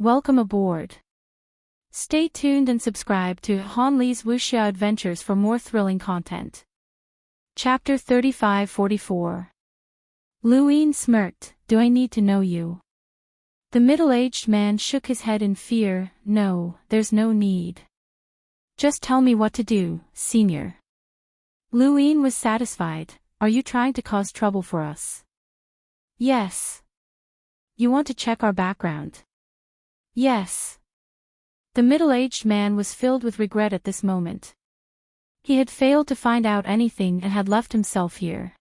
Welcome aboard. Stay tuned and subscribe to Han Li's Wuxia Adventures for more thrilling content. Chapter 35-44. Luyin smirked. Do I need to know you? The middle-aged man shook his head in fear. No, there's no need. Just tell me what to do, senior. Luyin was satisfied. Are you trying to cause trouble for us? Yes. You want to check our background? Yes. The middle-aged man was filled with regret at this moment. He had failed to find out anything and had left himself here.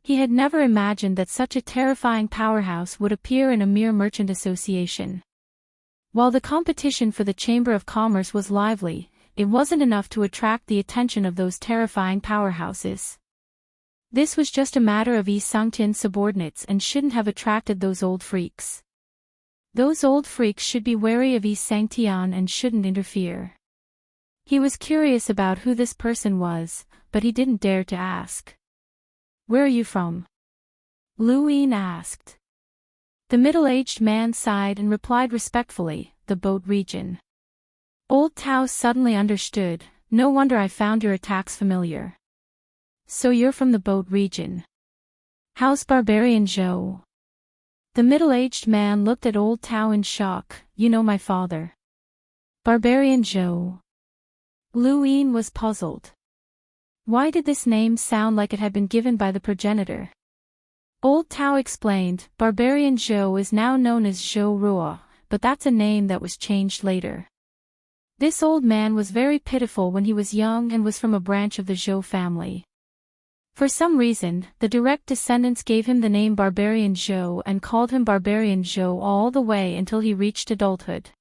He had never imagined that such a terrifying powerhouse would appear in a mere merchant association. While the competition for the Chamber of Commerce was lively, it wasn't enough to attract the attention of those terrifying powerhouses. This was just a matter of Yi Sangtian's subordinates and shouldn't have attracted those old freaks. Those old freaks should be wary of Yi Sangtian and shouldn't interfere. He was curious about who this person was, but he didn't dare to ask. Where are you from? Luyin asked. The middle-aged man sighed and replied respectfully, the boat region. Old Tao suddenly understood. No wonder I found your attacks familiar. So you're from the boat region. How's Barbarian Zhou? The middle-aged man looked at Old Tao in shock. You know my father. Barbarian Zhou. Luyin was puzzled. Why did this name sound like it had been given by the progenitor? Old Tao explained, Barbarian Zhou is now known as Zhou Ruo, but that's a name that was changed later. This old man was very pitiful when he was young and was from a branch of the Zhou family. For some reason, the direct descendants gave him the name Barbarian Zhou and called him Barbarian Zhou all the way until he reached adulthood.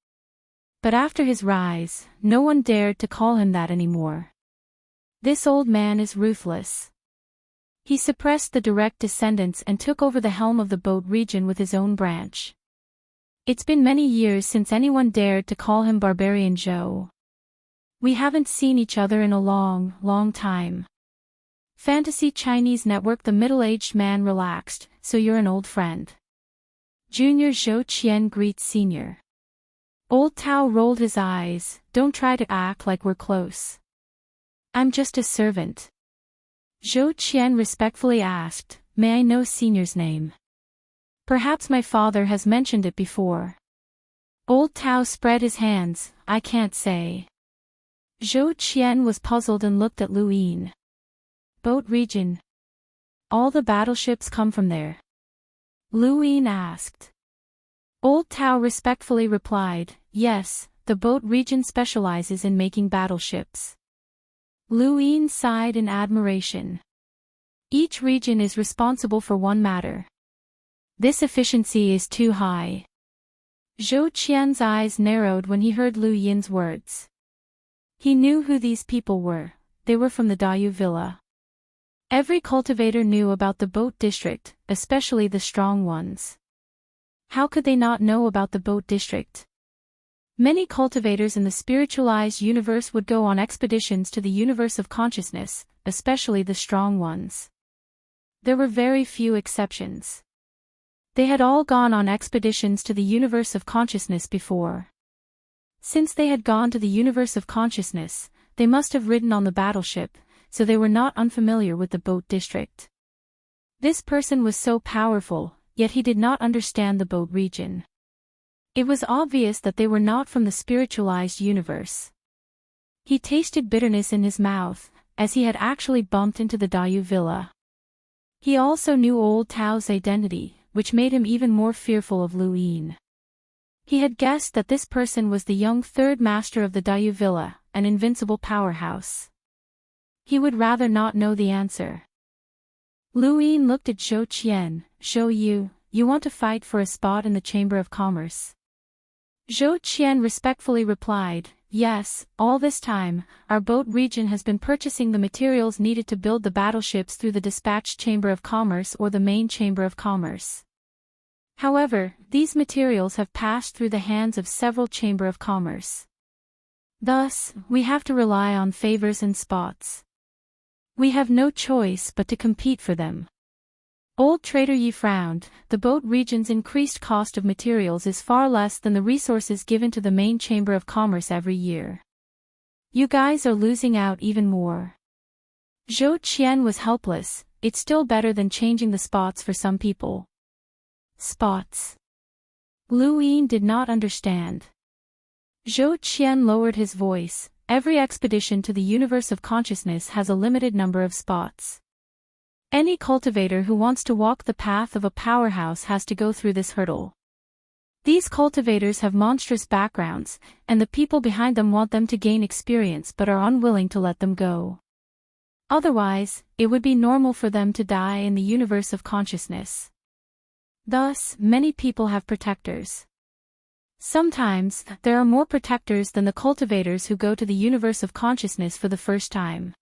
But after his rise, no one dared to call him that anymore. This old man is ruthless. He suppressed the direct descendants and took over the helm of the boat region with his own branch. It's been many years since anyone dared to call him Barbarian Zhou. We haven't seen each other in a long, long time. Fantasy Chinese Network. The middle-aged man relaxed. So you're an old friend. Junior Zhou Qian greets Senior. Old Tao rolled his eyes. Don't try to act like we're close. I'm just a servant. Zhou Qian respectfully asked, may I know Senior's name? Perhaps my father has mentioned it before. Old Tao spread his hands. I can't say. Zhou Qian was puzzled and looked at Luyin. Boat region. All the battleships come from there? Luyin asked. Old Tao respectfully replied, yes, the boat region specializes in making battleships. Luyin sighed in admiration. Each region is responsible for one matter. This efficiency is too high. Zhou Qian's eyes narrowed when he heard Luyin's words. He knew who these people were. They were from the Dayu Villa. Every cultivator knew about the boat district, especially the strong ones. How could they not know about the boat district? Many cultivators in the spiritualized universe would go on expeditions to the universe of consciousness, especially the strong ones. There were very few exceptions. They had all gone on expeditions to the universe of consciousness before. Since they had gone to the universe of consciousness, they must have ridden on the battleship, so they were not unfamiliar with the boat district. This person was so powerful, yet he did not understand the boat region. It was obvious that they were not from the spiritualized universe. He tasted bitterness in his mouth, as he had actually bumped into the Dayu Villa. He also knew Old Tao's identity, which made him even more fearful of Luyin. He had guessed that this person was the young third master of the Dayu Villa, an invincible powerhouse. He would rather not know the answer. Luyin looked at Zhou Qian. Zhou, you want to fight for a spot in the Chamber of Commerce? Zhou Qian respectfully replied, yes, all this time, our boat region has been purchasing the materials needed to build the battleships through the dispatched Chamber of Commerce or the main Chamber of Commerce. However, these materials have passed through the hands of several Chamber of Commerce. Thus, we have to rely on favors and spots. We have no choice but to compete for them. Old trader Yi frowned. The boat region's increased cost of materials is far less than the resources given to the main chamber of commerce every year. You guys are losing out even more. Zhou Qian was helpless. It's still better than changing the spots for some people. Spots. Lu Yin did not understand. Zhou Qian lowered his voice. Every expedition to the universe of consciousness has a limited number of spots. Any cultivator who wants to walk the path of a powerhouse has to go through this hurdle. These cultivators have monstrous backgrounds, and the people behind them want them to gain experience but are unwilling to let them go. Otherwise, it would be normal for them to die in the universe of consciousness. Thus, many people have protectors. Sometimes, there are more protectors than the cultivators who go to the universe of consciousness for the first time.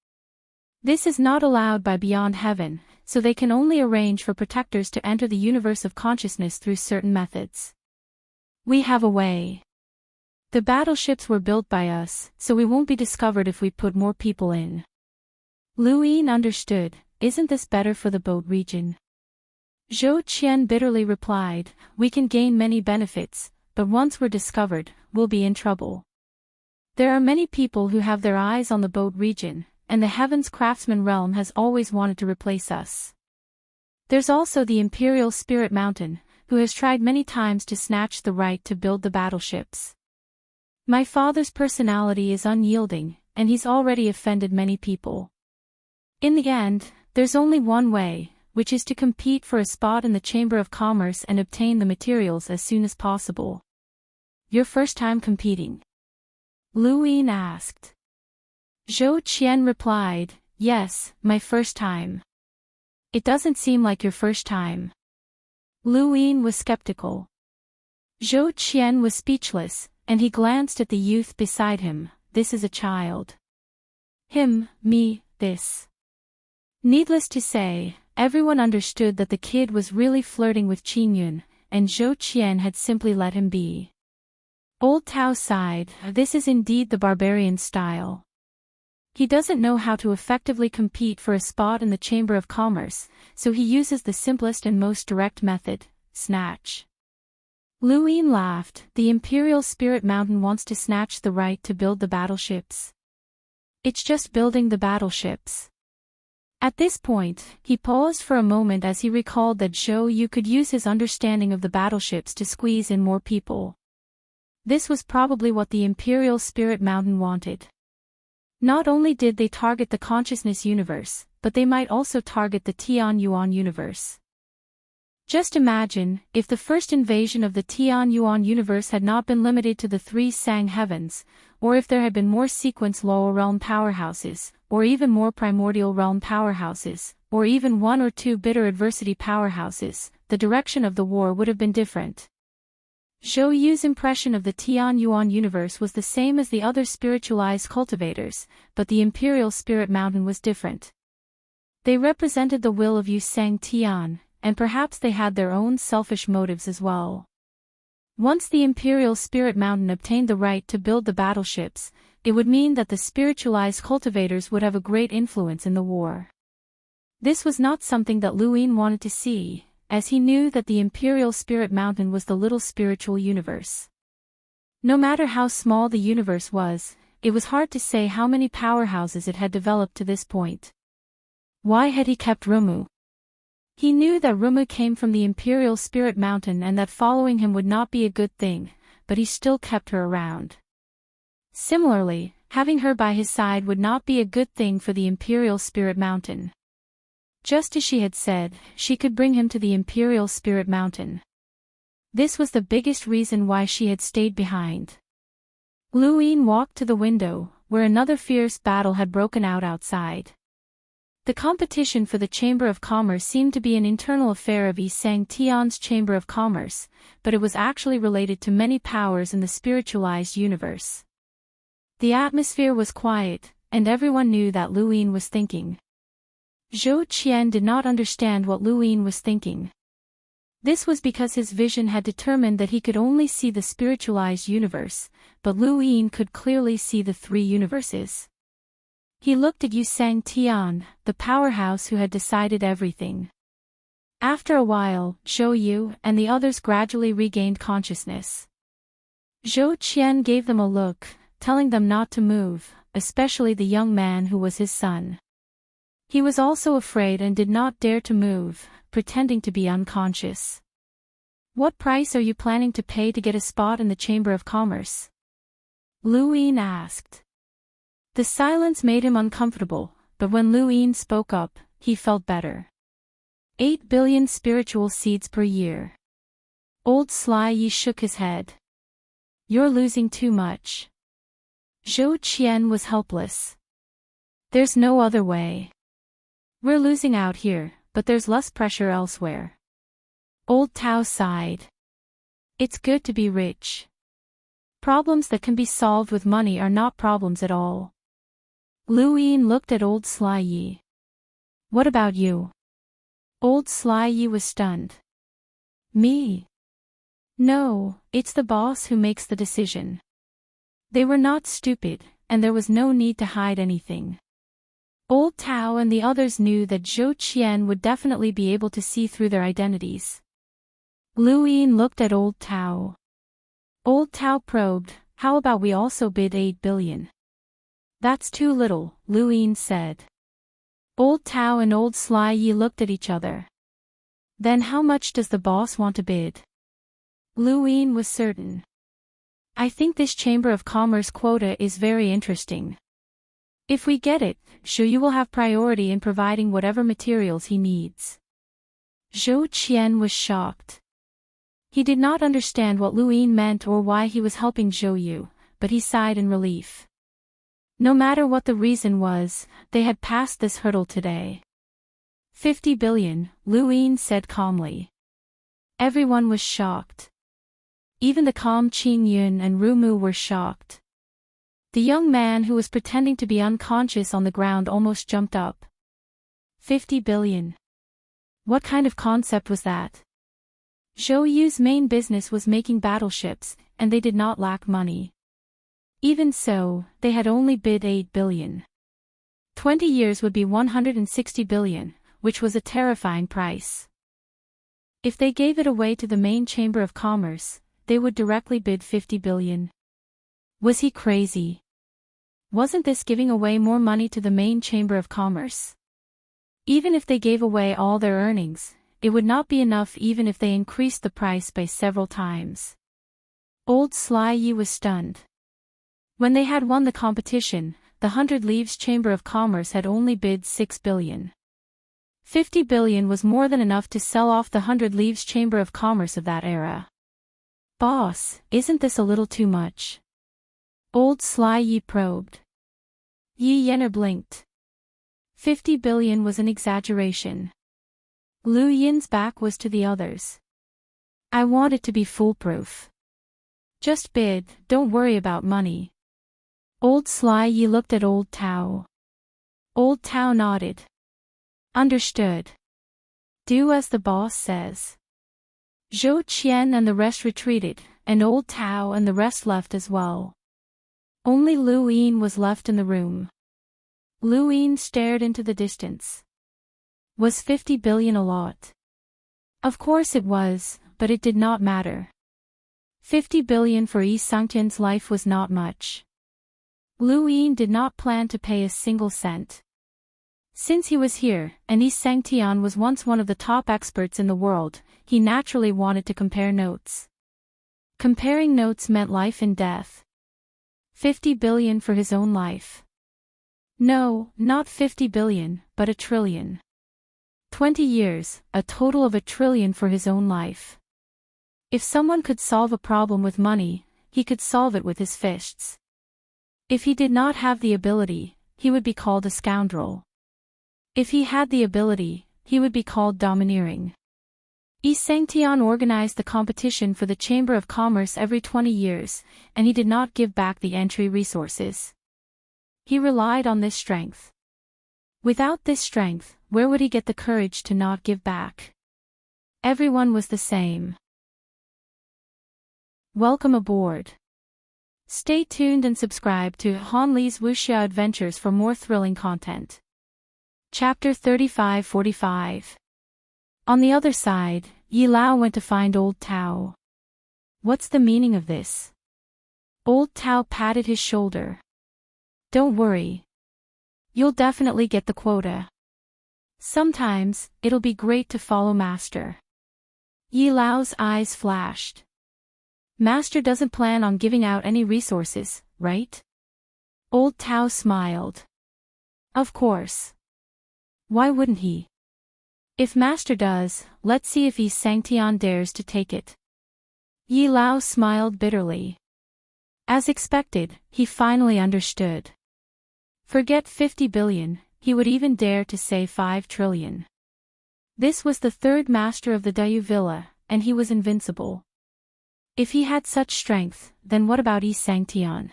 This is not allowed by Beyond Heaven, so they can only arrange for protectors to enter the universe of consciousness through certain methods. We have a way. The battleships were built by us, so we won't be discovered if we put more people in. Lu Yin understood. Isn't this better for the boat region? Zhou Qian bitterly replied, we can gain many benefits, but once we're discovered, we'll be in trouble. There are many people who have their eyes on the boat region, and the Heavens Craftsman realm has always wanted to replace us. There's also the Imperial Spirit Mountain, who has tried many times to snatch the right to build the battleships. My father's personality is unyielding, and he's already offended many people. In the end, there's only one way, which is to compete for a spot in the Chamber of Commerce and obtain the materials as soon as possible. Your first time competing? Lu Yin asked. Zhou Qian replied, yes, my first time. It doesn't seem like your first time. Lu Yin was skeptical. Zhou Qian was speechless, and he glanced at the youth beside him. This is a child. Him, me, this. Needless to say, everyone understood that the kid was really flirting with Qingyun, and Zhou Qian had simply let him be. Old Tao sighed. This is indeed the barbarian style. He doesn't know how to effectively compete for a spot in the Chamber of Commerce, so he uses the simplest and most direct method, snatch. Lu Yin laughed. The Imperial Spirit Mountain wants to snatch the right to build the battleships. It's just building the battleships. At this point, he paused for a moment as he recalled that Zhou Yu could use his understanding of the battleships to squeeze in more people. This was probably what the Imperial Spirit Mountain wanted. Not only did they target the consciousness universe, but they might also target the Tianyuan universe. Just imagine, if the first invasion of the Tianyuan universe had not been limited to the three Sang heavens, or if there had been more sequence lower realm powerhouses, or even more primordial realm powerhouses, or even one or two bitter adversity powerhouses, the direction of the war would have been different. Zhou Yu's impression of the Tianyuan universe was the same as the other spiritualized cultivators, but the Imperial Spirit Mountain was different. They represented the will of Yu Sang Tian, and perhaps they had their own selfish motives as well. Once the Imperial Spirit Mountain obtained the right to build the battleships, it would mean that the spiritualized cultivators would have a great influence in the war. This was not something that Lu Yin wanted to see, as he knew that the Imperial Spirit Mountain was the little spiritual universe. No matter how small the universe was, it was hard to say how many powerhouses it had developed to this point. Why had he kept Rumu? He knew that Rumu came from the Imperial Spirit Mountain and that following him would not be a good thing, but he still kept her around. Similarly, having her by his side would not be a good thing for the Imperial Spirit Mountain. Just as she had said, she could bring him to the Imperial Spirit Mountain. This was the biggest reason why she had stayed behind. Lu Yin walked to the window, where another fierce battle had broken out outside. The competition for the Chamber of Commerce seemed to be an internal affair of Yi Sang Tian's Chamber of Commerce, but it was actually related to many powers in the spiritualized universe. The atmosphere was quiet, and everyone knew that Lu Yin was thinking. Zhou Qian did not understand what Lu Yin was thinking. This was because his vision had determined that he could only see the spiritualized universe, but Lu Yin could clearly see the three universes. He looked at Yu Sang Tian, the powerhouse who had decided everything. After a while, Zhou Yu and the others gradually regained consciousness. Zhou Qian gave them a look, telling them not to move, especially the young man who was his son. He was also afraid and did not dare to move, pretending to be unconscious. "What price are you planning to pay to get a spot in the Chamber of Commerce?" Lu Yin asked. The silence made him uncomfortable, but when Lu Yin spoke up, he felt better. 8 billion spiritual seeds per year. Old Sly Yi shook his head. "You're losing too much." Zhou Qian was helpless. "There's no other way. We're losing out here, but there's less pressure elsewhere." Old Tao sighed. "It's good to be rich. Problems that can be solved with money are not problems at all." Lu Yin looked at Old Sly Yi. "What about you?" Old Sly Yi was stunned. "Me? No, it's the boss who makes the decision." They were not stupid, and there was no need to hide anything. Old Tao and the others knew that Zhou Qian would definitely be able to see through their identities. Lu Yin looked at Old Tao. Old Tao probed, "How about we also bid 8 billion? "That's too little," Lu Yin said. Old Tao and Old Sly Yi looked at each other. "Then how much does the boss want to bid?" Lu Yin was certain. "I think this Chamber of Commerce quota is very interesting. If we get it, Zhou Yu will have priority in providing whatever materials he needs." Zhou Qian was shocked. He did not understand what Lu Yin meant or why he was helping Zhou Yu, but he sighed in relief. No matter what the reason was, they had passed this hurdle today. 50 billion, Lu Yin said calmly. Everyone was shocked. Even the calm Qing Yun and Ru Mu were shocked. The young man who was pretending to be unconscious on the ground almost jumped up. 50 billion. What kind of concept was that? Zhou Yu's main business was making battleships, and they did not lack money. Even so, they had only bid 8 billion. 20 years would be 160 billion, which was a terrifying price. If they gave it away to the main Chamber of Commerce, they would directly bid 50 billion. Was he crazy? Wasn't this giving away more money to the main Chamber of Commerce? Even if they gave away all their earnings, it would not be enough even if they increased the price by several times. Old Sly Yi was stunned. When they had won the competition, the 100 Leaves Chamber of Commerce had only bid 6 billion. 50 billion was more than enough to sell off the 100 Leaves Chamber of Commerce of that era. "Boss, isn't this a little too much?" Old Sly Yi probed. Yi Yener blinked. 50 billion was an exaggeration. Lu Yin's back was to the others. "I want it to be foolproof. Just bid, don't worry about money." Old Sly Yi looked at Old Tao. Old Tao nodded. "Understood. Do as the boss says." Zhou Qian and the rest retreated, and Old Tao and the rest left as well. Only Lu Yin was left in the room. Lu Yin stared into the distance. Was 50 billion a lot? Of course it was, but it did not matter. 50 billion for Yi Sangtian's life was not much. Lu Yin did not plan to pay a single cent. Since he was here, and Yi Sangtian was once one of the top experts in the world, he naturally wanted to compare notes. Comparing notes meant life and death. 50 billion for his own life. No, not 50 billion, but 1 trillion. 20 years, a total of 1 trillion for his own life. If someone could solve a problem with money, he could solve it with his fists. If he did not have the ability, he would be called a scoundrel. If he had the ability, he would be called domineering. Yi Sangtian organized the competition for the Chamber of Commerce every 20 years, and he did not give back the entry resources. He relied on this strength. Without this strength, where would he get the courage to not give back? Everyone was the same. Welcome aboard. Stay tuned and subscribe to Han Li's Wuxia Adventures for more thrilling content. Chapter 35-45. On the other side, Yi Lao went to find old Tao. What's the meaning of this? Old Tao patted his shoulder. Don't worry. You'll definitely get the quota. Sometimes, it'll be great to follow Master. Yi Lao's eyes flashed. Master doesn't plan on giving out any resources, right? Old Tao smiled. Of course. Why wouldn't he? If Master does, let's see if Yi Sangtian dares to take it. Yi Lao smiled bitterly. As expected, he finally understood. Forget 50 billion, he would even dare to say 5 trillion. This was the third master of the Dayu Villa, and he was invincible. If he had such strength, then what about Yi Sangtian?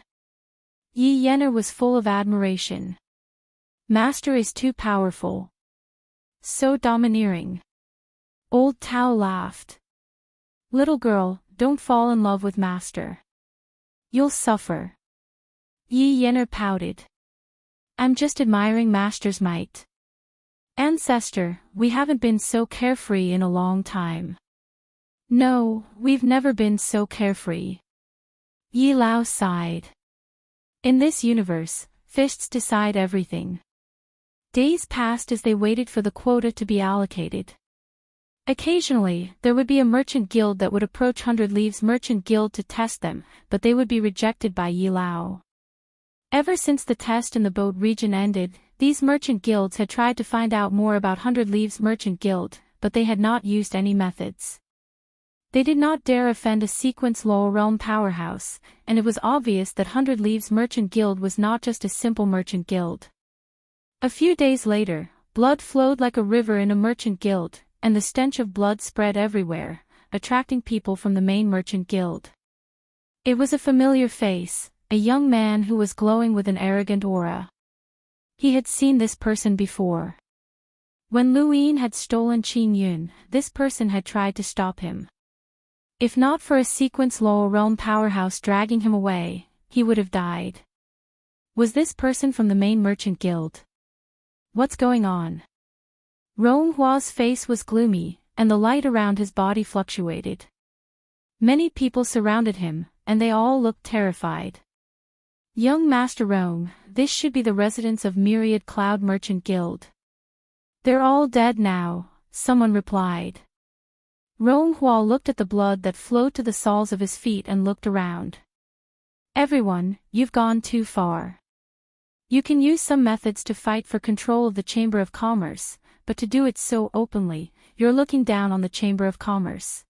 Yi Yener was full of admiration. Master is too powerful. So domineering. Old Tao laughed. Little girl, don't fall in love with Master. You'll suffer. Yi Yener pouted. I'm just admiring Master's might. Ancestor, we haven't been so carefree in a long time. No, we've never been so carefree. Yi Lao sighed. In this universe, fists decide everything. Days passed as they waited for the quota to be allocated. Occasionally, there would be a merchant guild that would approach 100 Leaves Merchant Guild to test them, but they would be rejected by Yi Lao. Ever since the test in the boat region ended, these merchant guilds had tried to find out more about 100 Leaves Merchant Guild, but they had not used any methods. They did not dare offend a sequence law realm powerhouse, and it was obvious that 100 Leaves Merchant Guild was not just a simple merchant guild. A few days later, blood flowed like a river in a merchant guild, and the stench of blood spread everywhere, attracting people from the main merchant guild. It was a familiar face, a young man who was glowing with an arrogant aura. He had seen this person before. When Luin had stolen Qin Yun, this person had tried to stop him. If not for a sequence law realm powerhouse dragging him away, he would have died. Was this person from the main merchant guild? What's going on? Ronghua's face was gloomy, and the light around his body fluctuated. Many people surrounded him, and they all looked terrified. Young Master Rong, this should be the residence of Myriad Cloud Merchant Guild. They're all dead now, someone replied. Ronghua looked at the blood that flowed to the soles of his feet and looked around. Everyone, you've gone too far. You can use some methods to fight for control of the Chamber of Commerce, but to do it so openly, you're looking down on the Chamber of Commerce.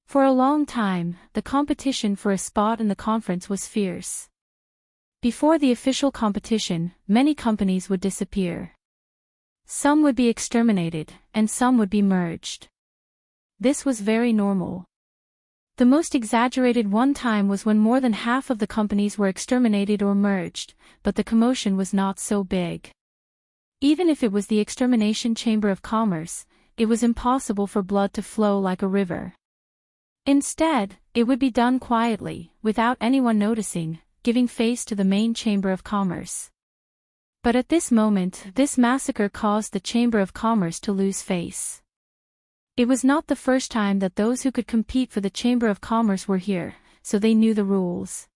For a long time, the competition for a spot in the conference was fierce. Before the official competition, many companies would disappear. Some would be exterminated, and some would be merged. This was very normal. The most exaggerated one time was when more than half of the companies were exterminated or merged, but the commotion was not so big. Even if it was the extermination Chamber of Commerce, it was impossible for blood to flow like a river. Instead, it would be done quietly, without anyone noticing, giving face to the main Chamber of Commerce. But at this moment, this massacre caused the Chamber of Commerce to lose face. It was not the first time that those who could compete for the Chamber of Commerce were here, so they knew the rules.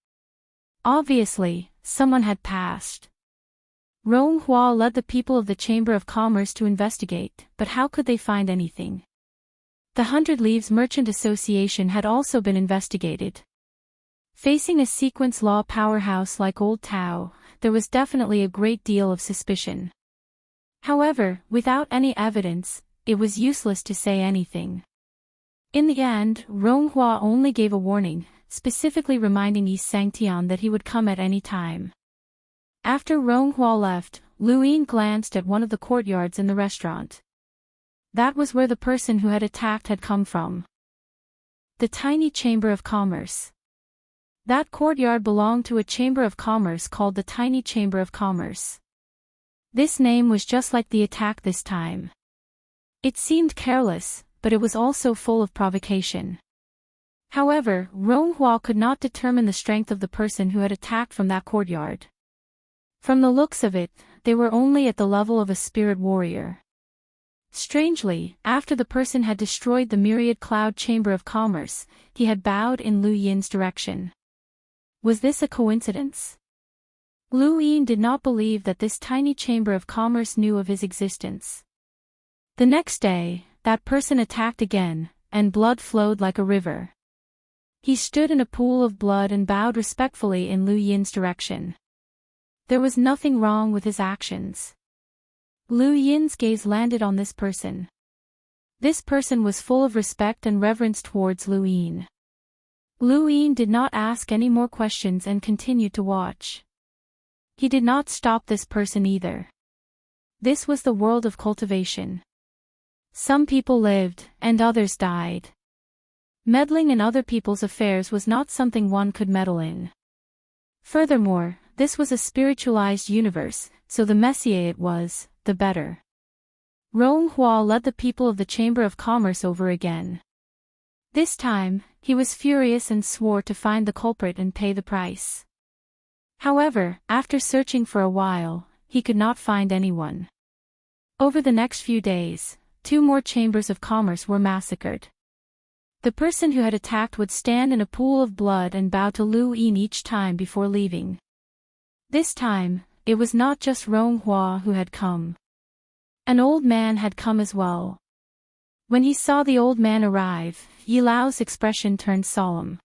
Obviously, someone had passed. Ronghua led the people of the Chamber of Commerce to investigate, but how could they find anything? The 100 Leaves Merchant Association had also been investigated. Facing a sequence law powerhouse like Old Tao, there was definitely a great deal of suspicion. However, without any evidence, it was useless to say anything. In the end, Ronghua only gave a warning, specifically reminding Yi Sangtian that he would come at any time. After Ronghua left, Luin glanced at one of the courtyards in the restaurant. That was where the person who had attacked had come from. The tiny Chamber of Commerce. That courtyard belonged to a Chamber of Commerce called the Tiny Chamber of Commerce. This name was just like the attack this time. It seemed careless, but it was also full of provocation. However, Ronghua could not determine the strength of the person who had attacked from that courtyard. From the looks of it, they were only at the level of a spirit warrior. Strangely, after the person had destroyed the myriad cloud chamber of commerce, he had bowed in Lu Yin's direction. Was this a coincidence? Lu Yin did not believe that this tiny chamber of commerce knew of his existence. The next day, that person attacked again, and blood flowed like a river. He stood in a pool of blood and bowed respectfully in Lu Yin's direction. There was nothing wrong with his actions. Lu Yin's gaze landed on this person. This person was full of respect and reverence towards Lu Yin. Lu Yin did not ask any more questions and continued to watch. He did not stop this person either. This was the world of cultivation. Some people lived, and others died. Meddling in other people's affairs was not something one could meddle in. Furthermore, this was a spiritualized universe, so the messier it was, the better. Ronghua led the people of the Chamber of Commerce over again. This time, he was furious and swore to find the culprit and pay the price. However, after searching for a while, he could not find anyone. Over the next few days, 2 more chambers of commerce were massacred. The person who had attacked would stand in a pool of blood and bow to Lu Yin each time before leaving. This time, it was not just Ronghua who had come. An old man had come as well. When he saw the old man arrive, Yi Lao's expression turned solemn.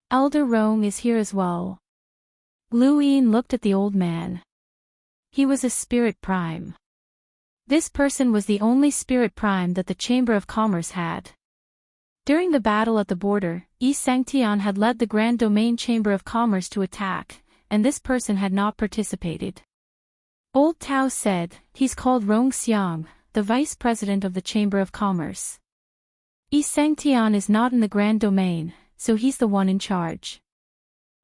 Elder Rong is here as well. Lu Yin looked at the old man. He was a spirit prime. This person was the only spirit prime that the Chamber of Commerce had. During the battle at the border, Yi Sangtian had led the Grand Domain Chamber of Commerce to attack, and this person had not participated. Old Tao said, he's called Rong Xiang, the vice president of the Chamber of Commerce. Yi Sangtian is not in the Grand Domain, so he's the one in charge.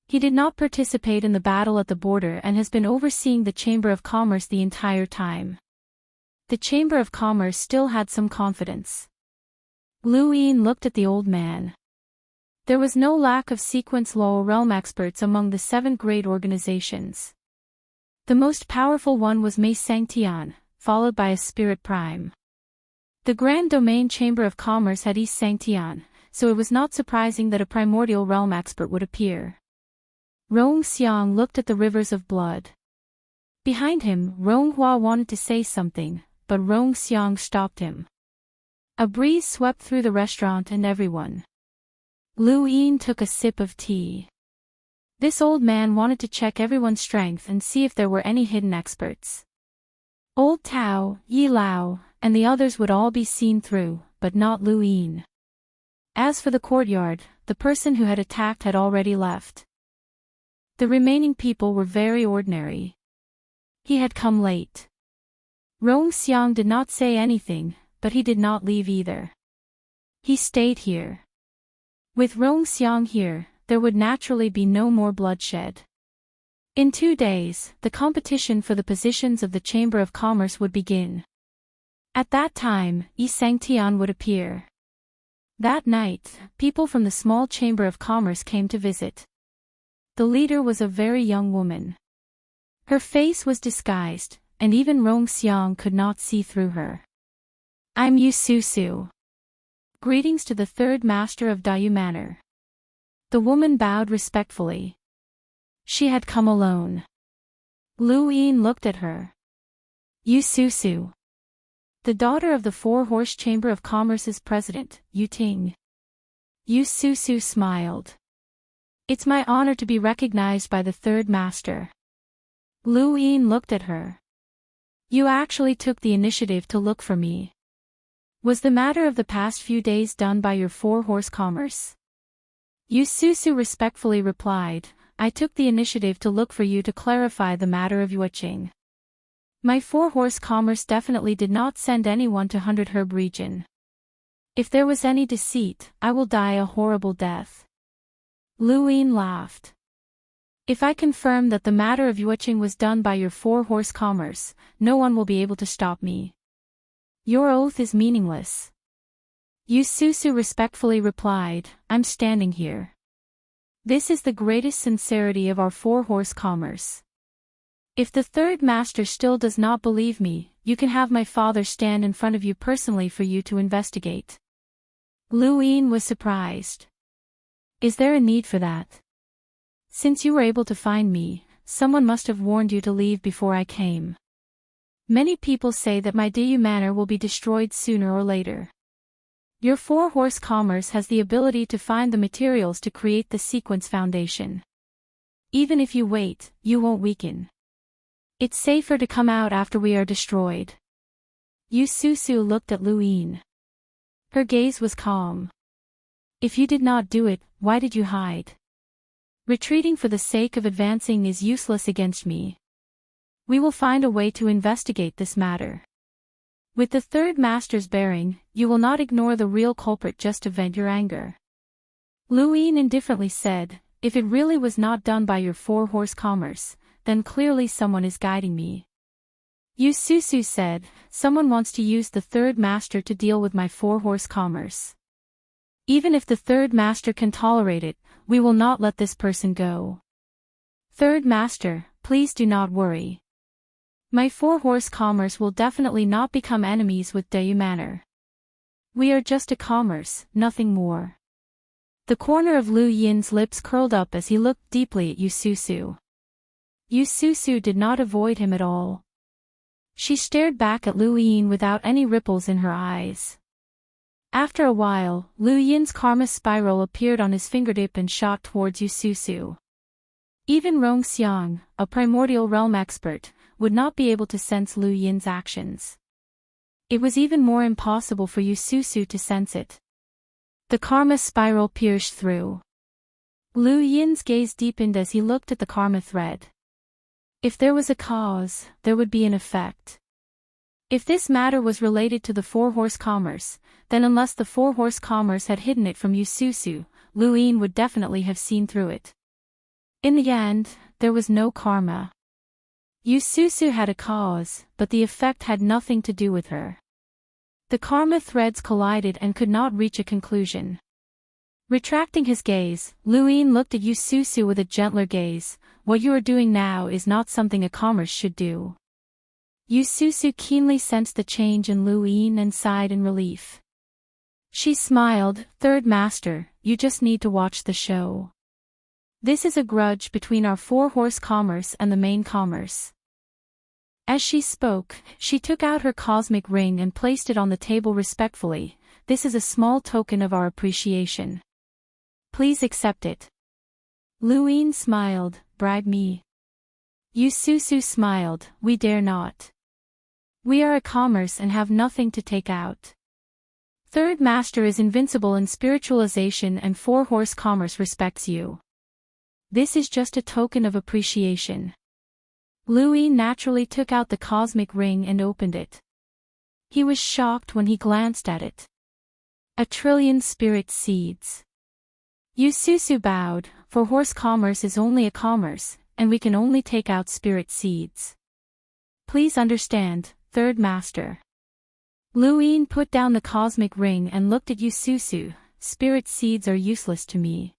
He did not participate in the battle at the border and has been overseeing the Chamber of Commerce the entire time. The Chamber of Commerce still had some confidence. Lu Yin looked at the old man. There was no lack of sequence law realm experts among the 7 great organizations. The most powerful one was Mei Sangtian, followed by a spirit prime. The Grand Domain Chamber of Commerce had Yi Sangtian, so it was not surprising that a primordial realm expert would appear. Rong Xiang looked at the rivers of blood. Behind him, Ronghua wanted to say something, but Rong Xiang stopped him. A breeze swept through the restaurant and everyone. Lu Yin took a sip of tea. This old man wanted to check everyone's strength and see if there were any hidden experts. Old Tao, Yi Lao, and the others would all be seen through, but not Lu Yin. As for the courtyard, the person who had attacked had already left. The remaining people were very ordinary. He had come late. Rong Xiang did not say anything, but he did not leave either. He stayed here. With Rong Xiang here, there would naturally be no more bloodshed. In 2 days, the competition for the positions of the Chamber of Commerce would begin. At that time, Yi Sangtian would appear. That night, people from the small Chamber of Commerce came to visit. The leader was a very young woman. Her face was disguised, and even Rong Xiang could not see through her. I'm Yu Susu. Greetings to the 3rd master of Dayu Manor. The woman bowed respectfully. She had come alone. Lu Yin looked at her. Yu Susu. The daughter of the 4-horse Chamber of Commerce's president, Yu Ting. Yu Susu smiled. It's my honor to be recognized by the 3rd master. Lu Yin looked at her. You actually took the initiative to look for me. Was the matter of the past few days done by your 4-horse commerce? Yu Susu respectfully replied, I took the initiative to look for you to clarify the matter of Yueqing. My 4-horse commerce definitely did not send anyone to 100 Herb region. If there was any deceit, I will die a horrible death. Lu Yin laughed. If I confirm that the matter of Yueqing was done by your 4-horse commerce, no one will be able to stop me. Your oath is meaningless. Yu Susu respectfully replied, I'm standing here. This is the greatest sincerity of our 4-horse commerce. If the third master still does not believe me, you can have my father stand in front of you personally for you to investigate. Lu Yin was surprised. Is there a need for that? Since you were able to find me, someone must have warned you to leave before I came. Many people say that my Diyu manor will be destroyed sooner or later. Your four-horse commerce has the ability to find the materials to create the sequence foundation. Even if you wait, you won't weaken. It's safer to come out after we are destroyed. Yu Susu looked at Lu Yin. Her gaze was calm. If you did not do it, why did you hide? Retreating for the sake of advancing is useless against me. We will find a way to investigate this matter. With the third master's bearing, you will not ignore the real culprit just to vent your anger. Lu Yin indifferently said, if it really was not done by your four-horse commerce, then clearly someone is guiding me. Yu Susu said, someone wants to use the third master to deal with my four-horse commerce. Even if the third master can tolerate it, we will not let this person go. Third master, please do not worry. My four-horse commerce will definitely not become enemies with Diyu manor. We are just a commerce, nothing more. The corner of Lu Yin's lips curled up as he looked deeply at Yu Susu. Yu Susu did not avoid him at all. She stared back at Lu Yin without any ripples in her eyes. After a while, Lu Yin's karma spiral appeared on his fingertip and shot towards Yu Susu. Even Rong Xiang, a primordial realm expert, would not be able to sense Lu Yin's actions. It was even more impossible for Yu Susu to sense it. The karma spiral pierced through. Lu Yin's gaze deepened as he looked at the karma thread. If there was a cause, there would be an effect. If this matter was related to the four-horse commerce, then unless the four-horse commerce had hidden it from Yu Susu, Lu Yin would definitely have seen through it. In the end, there was no karma. Yu Susu had a cause, but the effect had nothing to do with her. The karma threads collided and could not reach a conclusion. Retracting his gaze, Lu Yin looked at Yu Susu with a gentler gaze. What you are doing now is not something a commerce should do. Yu Susu keenly sensed the change in Lu Yin and sighed in relief. She smiled, third master, you just need to watch the show. This is a grudge between our four-horse commerce and the main commerce. As she spoke, she took out her cosmic ring and placed it on the table respectfully. This is a small token of our appreciation. Please accept it. Lu Yin smiled, bribe me. Yu Susu smiled, we dare not. We are a commerce and have nothing to take out. Third master is invincible in spiritualization and four-horse commerce respects you. This is just a token of appreciation. Lu Yin naturally took out the cosmic ring and opened it. He was shocked when he glanced at it. 1,000,000,000,000 spirit seeds. Yu Susu bowed, for horse commerce is only a commerce, and we can only take out spirit seeds. Please understand, third master. Lu Yin put down the cosmic ring and looked at Yu Susu, spirit seeds are useless to me.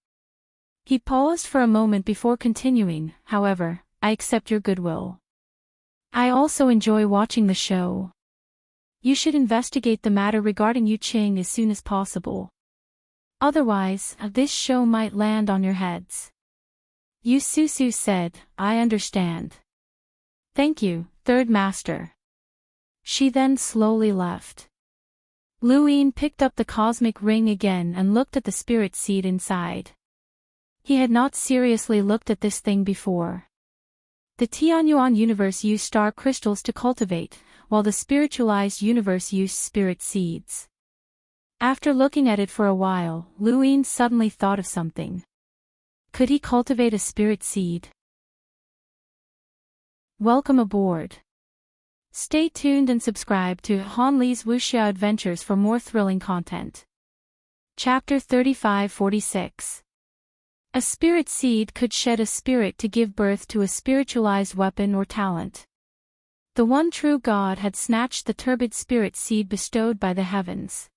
He paused for a moment before continuing, however, I accept your goodwill. I also enjoy watching the show. You should investigate the matter regarding Yu Qing as soon as possible. Otherwise, this show might land on your heads. Yu Susu said, I understand. Thank you, third master. She then slowly left. Lu Yin picked up the cosmic ring again and looked at the spirit seed inside. He had not seriously looked at this thing before. The Tianyuan universe used star crystals to cultivate, while the spiritualized universe used spirit seeds. After looking at it for a while, Lu Yin suddenly thought of something. Could he cultivate a spirit seed? Welcome aboard. Stay tuned and subscribe to Han Li's Wuxia Adventures for more thrilling content. Chapter 3546. A spirit seed could shed a spirit to give birth to a spiritualized weapon or talent. The one true God had snatched the turbid spirit seed bestowed by the heavens.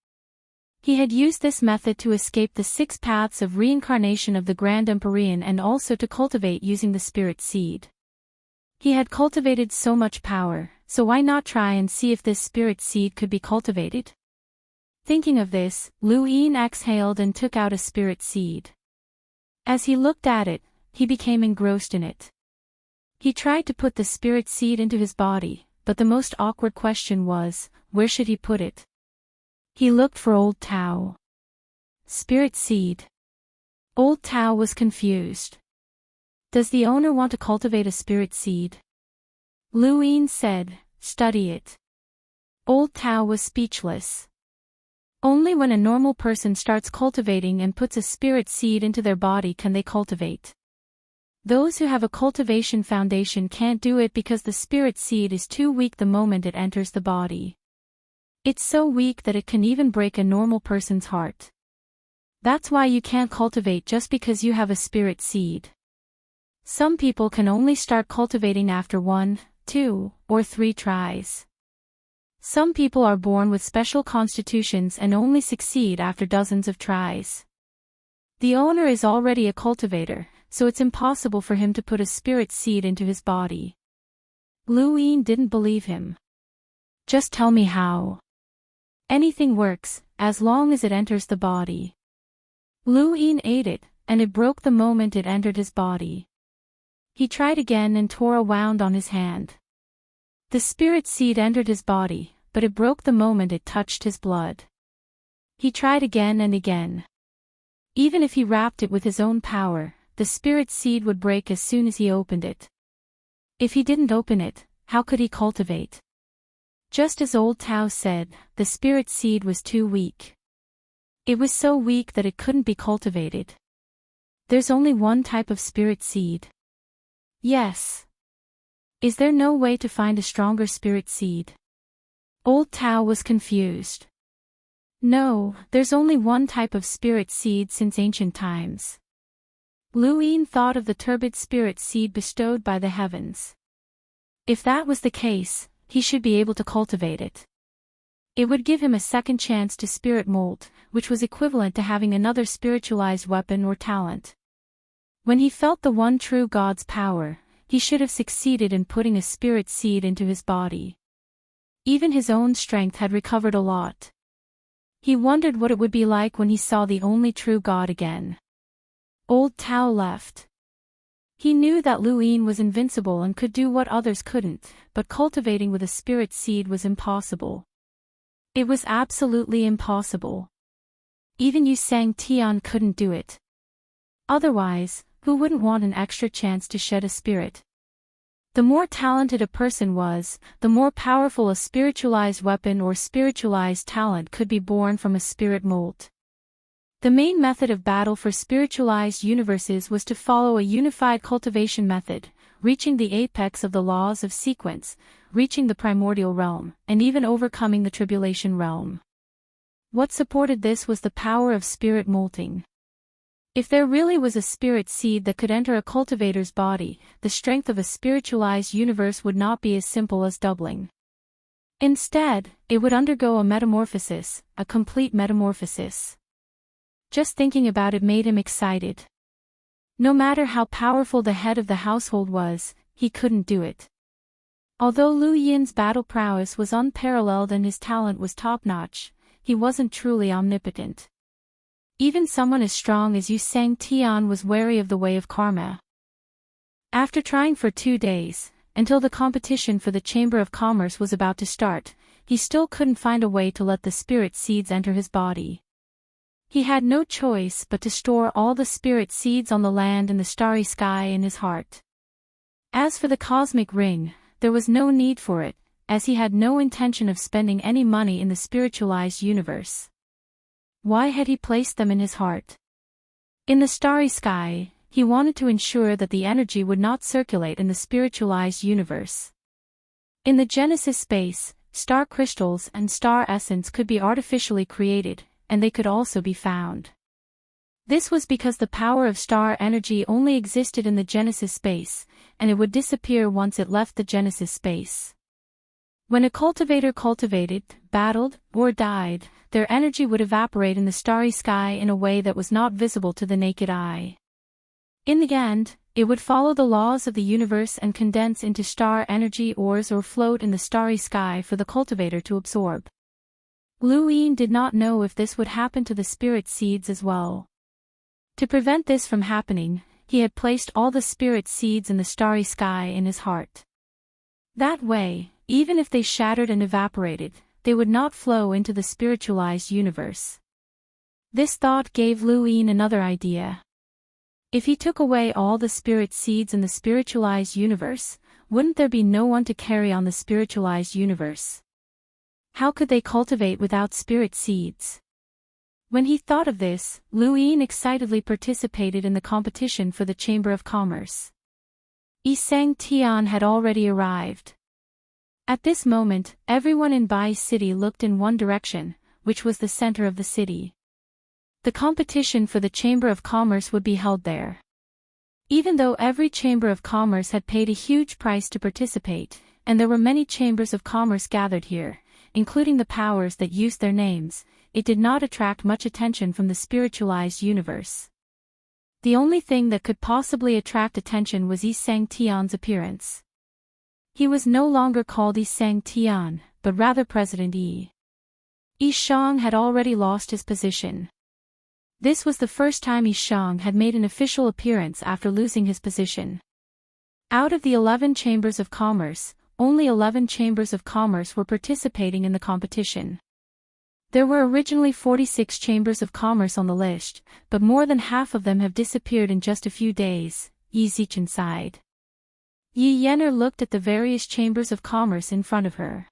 He had used this method to escape the 6 paths of reincarnation of the Grand Empyrean and also to cultivate using the spirit seed. He had cultivated so much power, so why not try and see if this spirit seed could be cultivated? Thinking of this, Lu Yin exhaled and took out a spirit seed. As he looked at it, he became engrossed in it. He tried to put the spirit seed into his body, but the most awkward question was, where should he put it? He looked for Old Tao. Spirit seed. Old Tao was confused. Does the owner want to cultivate a spirit seed? Lu Yin said, study it. Old Tao was speechless. Only when a normal person starts cultivating and puts a spirit seed into their body can they cultivate. Those who have a cultivation foundation can't do it because the spirit seed is too weak the moment it enters the body. It's so weak that it can even break a normal person's heart. That's why you can't cultivate just because you have a spirit seed. Some people can only start cultivating after 1, 2, or 3 tries. Some people are born with special constitutions and only succeed after dozens of tries. The owner is already a cultivator, so it's impossible for him to put a spirit seed into his body. Lu Yin didn't believe him. Just tell me how. Anything works, as long as it enters the body. Lu Yin ate it, and it broke the moment it entered his body. He tried again and tore a wound on his hand. The spirit seed entered his body, but it broke the moment it touched his blood. He tried again and again. Even if he wrapped it with his own power, the spirit seed would break as soon as he opened it. If he didn't open it, how could he cultivate? Just as Old Tao said, the spirit seed was too weak. It was so weak that it couldn't be cultivated. There's only one type of spirit seed. Yes. Is there no way to find a stronger spirit seed? Old Tao was confused. No, there's only one type of spirit seed since ancient times. Lu Yin thought of the turbid spirit seed bestowed by the heavens. If that was the case, he should be able to cultivate it. It would give him a second chance to spirit mold, which was equivalent to having another spiritualized weapon or talent. When he felt the one true God's power, he should have succeeded in putting a spirit seed into his body. Even his own strength had recovered a lot. He wondered what it would be like when he saw the only true God again. Old Tao left. He knew that Lu Yin was invincible and could do what others couldn't, but cultivating with a spirit seed was impossible. It was absolutely impossible. Even Yu Sang Tian couldn't do it. Otherwise, who wouldn't want an extra chance to shed a spirit? The more talented a person was, the more powerful a spiritualized weapon or spiritualized talent could be born from a spirit mold. The main method of battle for spiritualized universes was to follow a unified cultivation method, reaching the apex of the laws of sequence, reaching the primordial realm, and even overcoming the tribulation realm. What supported this was the power of spirit molting. If there really was a spirit seed that could enter a cultivator's body, the strength of a spiritualized universe would not be as simple as doubling. Instead, it would undergo a metamorphosis, a complete metamorphosis. Just thinking about it made him excited. No matter how powerful the head of the household was, he couldn't do it. Although Lu Yin's battle prowess was unparalleled and his talent was top-notch, he wasn't truly omnipotent. Even someone as strong as Yu Sang Tian was wary of the way of karma. After trying for 2 days, until the competition for the Chamber of Commerce was about to start, he still couldn't find a way to let the spirit seeds enter his body. He had no choice but to store all the spirit seeds on the land and the starry sky in his heart. As for the cosmic ring, there was no need for it, as he had no intention of spending any money in the spiritualized universe. Why had he placed them in his heart? In the starry sky, he wanted to ensure that the energy would not circulate in the spiritualized universe. In the Genesis space, star crystals and star essence could be artificially created, and they could also be found. This was because the power of star energy only existed in the Genesis space, and it would disappear once it left the Genesis space. When a cultivator cultivated, battled, or died, their energy would evaporate in the starry sky in a way that was not visible to the naked eye. In the end, it would follow the laws of the universe and condense into star energy ores or float in the starry sky for the cultivator to absorb. Lu Yin did not know if this would happen to the spirit seeds as well. To prevent this from happening, he had placed all the spirit seeds in the starry sky in his heart. That way, even if they shattered and evaporated, they would not flow into the spiritualized universe. This thought gave Lu Yin another idea. If he took away all the spirit seeds in the spiritualized universe, wouldn't there be no one to carry on the spiritualized universe? How could they cultivate without spirit seeds? When he thought of this, Lu Yin excitedly participated in the competition for the Chamber of Commerce. Yi Sang Tian had already arrived. At this moment, everyone in Bai City looked in one direction, which was the center of the city. The competition for the Chamber of Commerce would be held there. Even though every Chamber of Commerce had paid a huge price to participate, and there were many chambers of commerce gathered here, including the powers that used their names, it did not attract much attention from the spiritualized universe. The only thing that could possibly attract attention was Yi Sang Tian's appearance. He was no longer called Yi Sang Tian, but rather President Yi. Yi Shang had already lost his position. This was the first time Yi Shang had made an official appearance after losing his position. Out of the 11 chambers of commerce, only 11 chambers of commerce were participating in the competition. There were originally 46 chambers of commerce on the list, but more than half of them have disappeared in just a few days, Yi Zichen sighed. Yi Yener looked at the various chambers of commerce in front of her.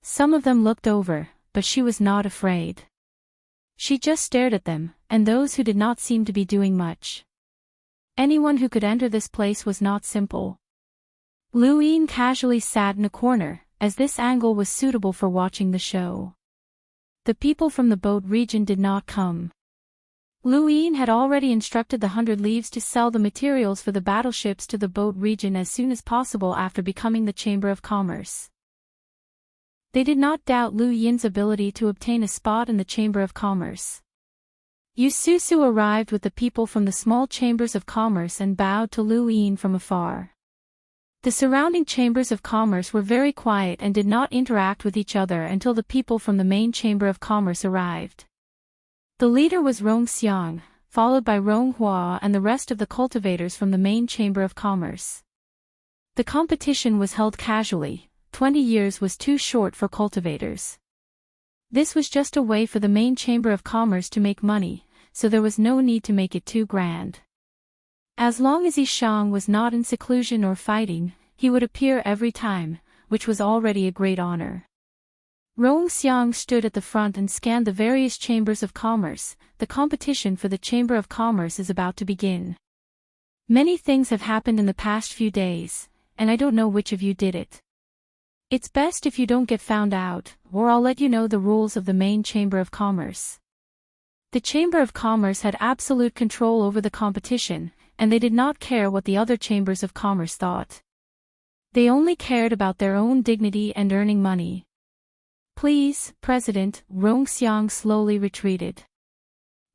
Some of them looked over, but she was not afraid. She just stared at them, and those who did not seem to be doing much. Anyone who could enter this place was not simple. Lu Yin casually sat in a corner, as this angle was suitable for watching the show. The people from the boat region did not come. Lu Yin had already instructed the 100 Leaves to sell the materials for the battleships to the boat region as soon as possible after becoming the Chamber of Commerce. They did not doubt Lu Yin's ability to obtain a spot in the Chamber of Commerce. Yu Susu arrived with the people from the small chambers of commerce and bowed to Lu Yin from afar. The surrounding chambers of commerce were very quiet and did not interact with each other until the people from the main chamber of commerce arrived. The leader was Rong Xiang, followed by Rong Hua and the rest of the cultivators from the main chamber of commerce. The competition was held casually. 20 years was too short for cultivators. This was just a way for the main chamber of commerce to make money, so there was no need to make it too grand. As long as Yi Shang was not in seclusion or fighting, he would appear every time, which was already a great honor. Rong Xiang stood at the front and scanned the various chambers of commerce. The competition for the Chamber of Commerce is about to begin. Many things have happened in the past few days, and I don't know which of you did it. It's best if you don't get found out, or I'll let you know the rules of the main Chamber of Commerce. The Chamber of Commerce had absolute control over the competition, and they did not care what the other chambers of commerce thought. They only cared about their own dignity and earning money. Please, President, Rong Xiang slowly retreated.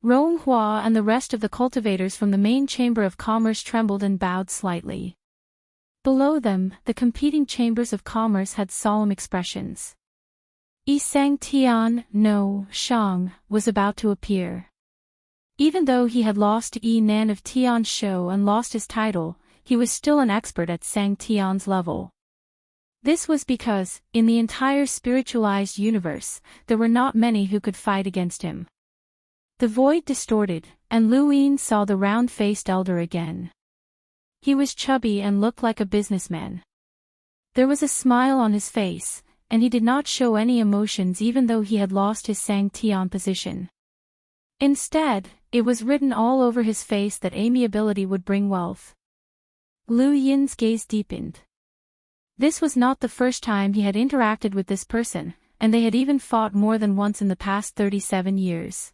Rong Hua and the rest of the cultivators from the main Chamber of Commerce trembled and bowed slightly. Below them, the competing chambers of commerce had solemn expressions. Yi Sang Tian, no, Shang, was about to appear. Even though he had lost to Yi Nan of Tian Shou and lost his title, he was still an expert at Sang Tian's level. This was because, in the entire spiritualized universe, there were not many who could fight against him. The void distorted, and Lu Yin saw the round-faced elder again. He was chubby and looked like a businessman. There was a smile on his face, and he did not show any emotions even though he had lost his Sang Tian position. Instead, it was written all over his face that amiability would bring wealth. Lu Yin's gaze deepened. This was not the first time he had interacted with this person, and they had even fought more than once in the past 37 years.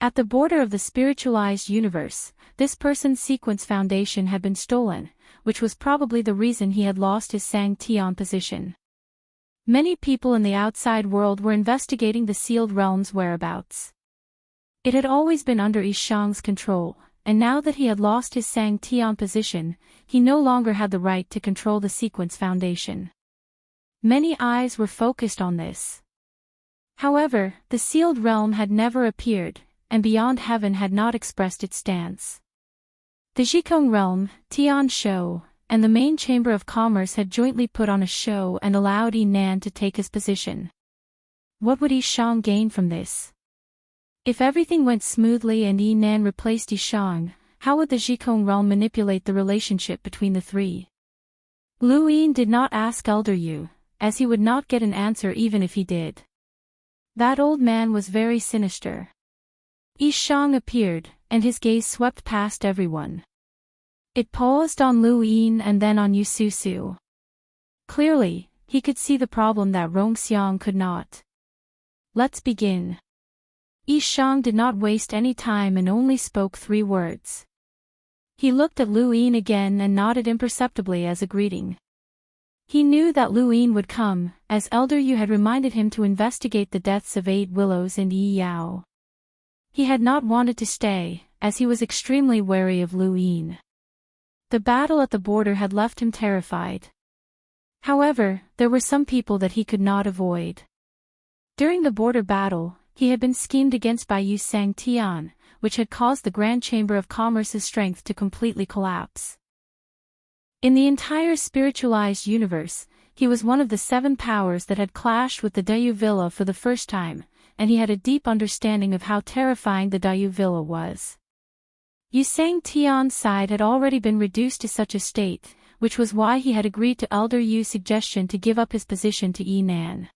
At the border of the spiritualized universe, this person's sequence foundation had been stolen, which was probably the reason he had lost his Sang Tian position. Many people in the outside world were investigating the sealed realm's whereabouts. It had always been under Yi Shang's control, and now that he had lost his Sang Tian position, he no longer had the right to control the sequence foundation. Many eyes were focused on this. However, the sealed realm had never appeared, and beyond heaven had not expressed its stance. The Jikong realm, Tian Shou, and the main chamber of commerce had jointly put on a show and allowed Yi Nan to take his position. What would Yi Shang gain from this? If everything went smoothly and Yi Nan replaced Yi Shang, how would the Jikong realm manipulate the relationship between the three? Lu Yin did not ask Elder Yu, as he would not get an answer even if he did. That old man was very sinister. Yi Shang appeared, and his gaze swept past everyone. It paused on Lu Yin and then on Yu Su. Clearly, he could see the problem that Rong Xiang could not. Let's begin. Yi Shang did not waste any time and only spoke 3 words. He looked at Lu Yin again and nodded imperceptibly as a greeting. He knew that Lu Yin would come, as Elder Yu had reminded him to investigate the deaths of 8 willows and Yi Yao. He had not wanted to stay, as he was extremely wary of Lu Yin. The battle at the border had left him terrified. However, there were some people that he could not avoid. During the border battle, he had been schemed against by Yu Sang Tian, which had caused the Grand Chamber of Commerce's strength to completely collapse. In the entire spiritualized universe, he was one of the 7 powers that had clashed with the Dayu Villa for the first time, and he had a deep understanding of how terrifying the Dayu Villa was. Yu Sang Tian's side had already been reduced to such a state, which was why he had agreed to Elder Yu's suggestion to give up his position to Yi Nan.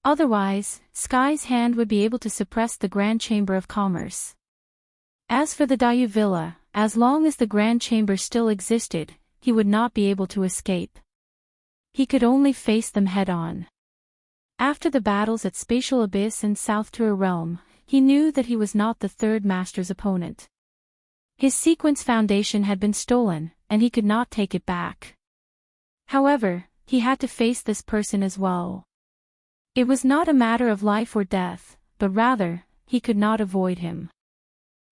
Otherwise, Sky's hand would be able to suppress the Grand Chamber of Commerce. As for the Dayu Villa, as long as the Grand Chamber still existed, he would not be able to escape. He could only face them head-on. After the battles at Spatial Abyss and South Tour Realm, he knew that he was not the Third Master's opponent. His sequence foundation had been stolen, and he could not take it back. However, he had to face this person as well. It was not a matter of life or death, but rather, he could not avoid him.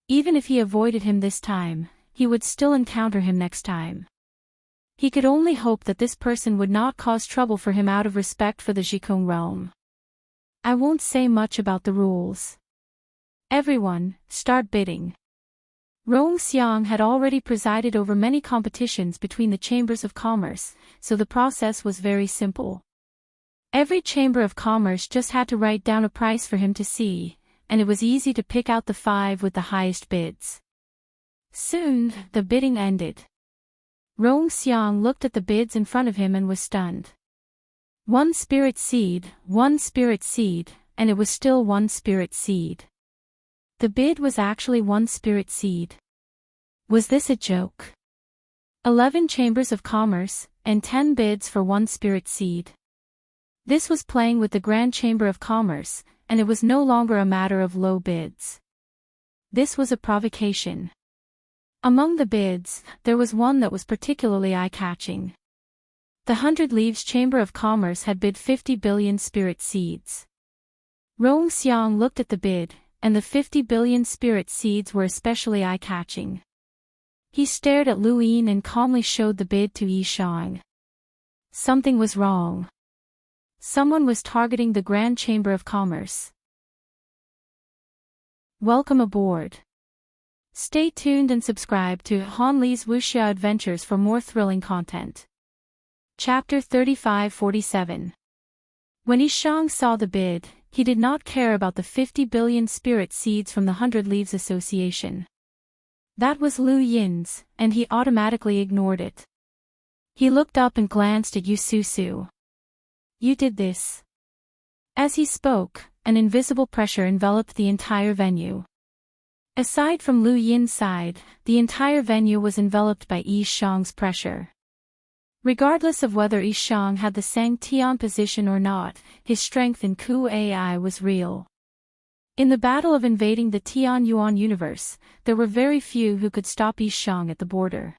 Even if he avoided him this time, he would still encounter him next time. He could only hope that this person would not cause trouble for him out of respect for the Jikong realm. I won't say much about the rules. Everyone, start bidding. Rong Xiang had already presided over many competitions between the chambers of commerce, so the process was very simple. Every chamber of commerce just had to write down a price for him to see, and it was easy to pick out the 5 with the highest bids. Soon, the bidding ended. Rong Xiang looked at the bids in front of him and was stunned. 1 spirit seed, 1 spirit seed, and it was still 1 spirit seed. The bid was actually 1 spirit seed. Was this a joke? 11 chambers of commerce, and 10 bids for 1 spirit seed. This was playing with the Grand Chamber of Commerce, and it was no longer a matter of low bids. This was a provocation. Among the bids, there was one that was particularly eye-catching. The 100 Leaves Chamber of Commerce had bid 50 billion spirit seeds. Rong Xiang looked at the bid, and the 50 billion spirit seeds were especially eye-catching. He stared at Lu Yin and calmly showed the bid to Yi Shang. Something was wrong. Someone was targeting the Grand Chamber of Commerce. Welcome aboard. Stay tuned and subscribe to Han Li's Wuxia Adventures for more thrilling content. Chapter 3547. When Yi Shang saw the bid, he did not care about the 50 billion spirit seeds from the 100 Leaves Association. That was Lu Yin's, and he automatically ignored it. He looked up and glanced at Yu Su. You did this. As he spoke, an invisible pressure enveloped the entire venue. Aside from Lu Yin's side, the entire venue was enveloped by Yi Shang's pressure. Regardless of whether Yi Shang had the Sang Tian position or not, his strength in Ku Ai was real. In the battle of invading the Tian Yuan universe, there were very few who could stop Yi Shang at the border.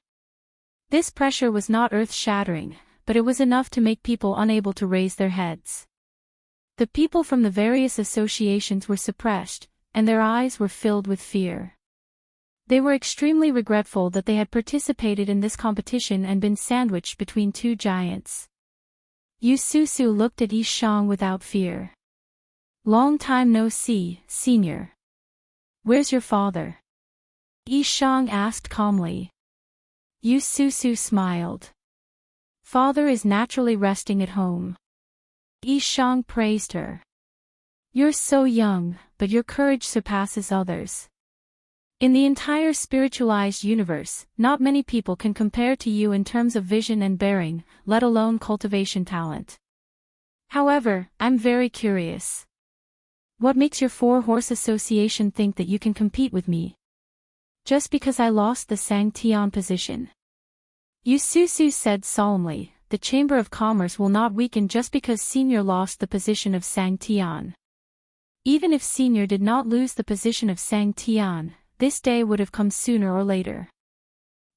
This pressure was not earth-shattering, but it was enough to make people unable to raise their heads. The people from the various associations were suppressed, and their eyes were filled with fear. They were extremely regretful that they had participated in this competition and been sandwiched between two giants. Yu Susu looked at Yi Shang without fear. Long time no see, senior. Where's your father? Yi Shang asked calmly. Yu Susu smiled. Father is naturally resting at home. Yi Shang praised her. You're so young, but your courage surpasses others. In the entire spiritualized universe, not many people can compare to you in terms of vision and bearing, let alone cultivation talent. However, I'm very curious. What makes your four-horse association think that you can compete with me? Just because I lost the Sang Tian position. Yu Susu said solemnly, the Chamber of Commerce will not weaken just because Senior lost the position of Sang Tian. Even if Senior did not lose the position of Sang Tian, this day would have come sooner or later.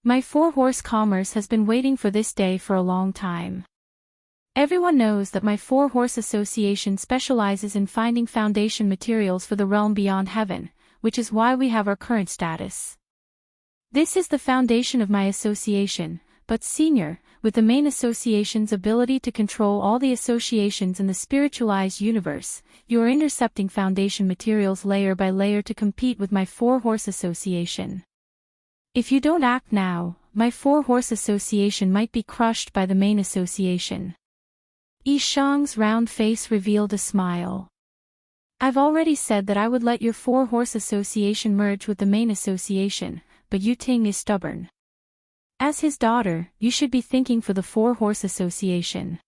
My four-horse commerce has been waiting for this day for a long time. Everyone knows that my four-horse association specializes in finding foundation materials for the realm beyond heaven, which is why we have our current status. This is the foundation of my association, but Senior, with the main association's ability to control all the associations in the spiritualized universe, you are intercepting foundation materials layer by layer to compete with my four-horse association. If you don't act now, my four-horse association might be crushed by the main association. Yi Shang's round face revealed a smile. I've already said that I would let your four-horse association merge with the main association, but Yu Ting is stubborn. As his daughter, you should be thinking for the four-horse association.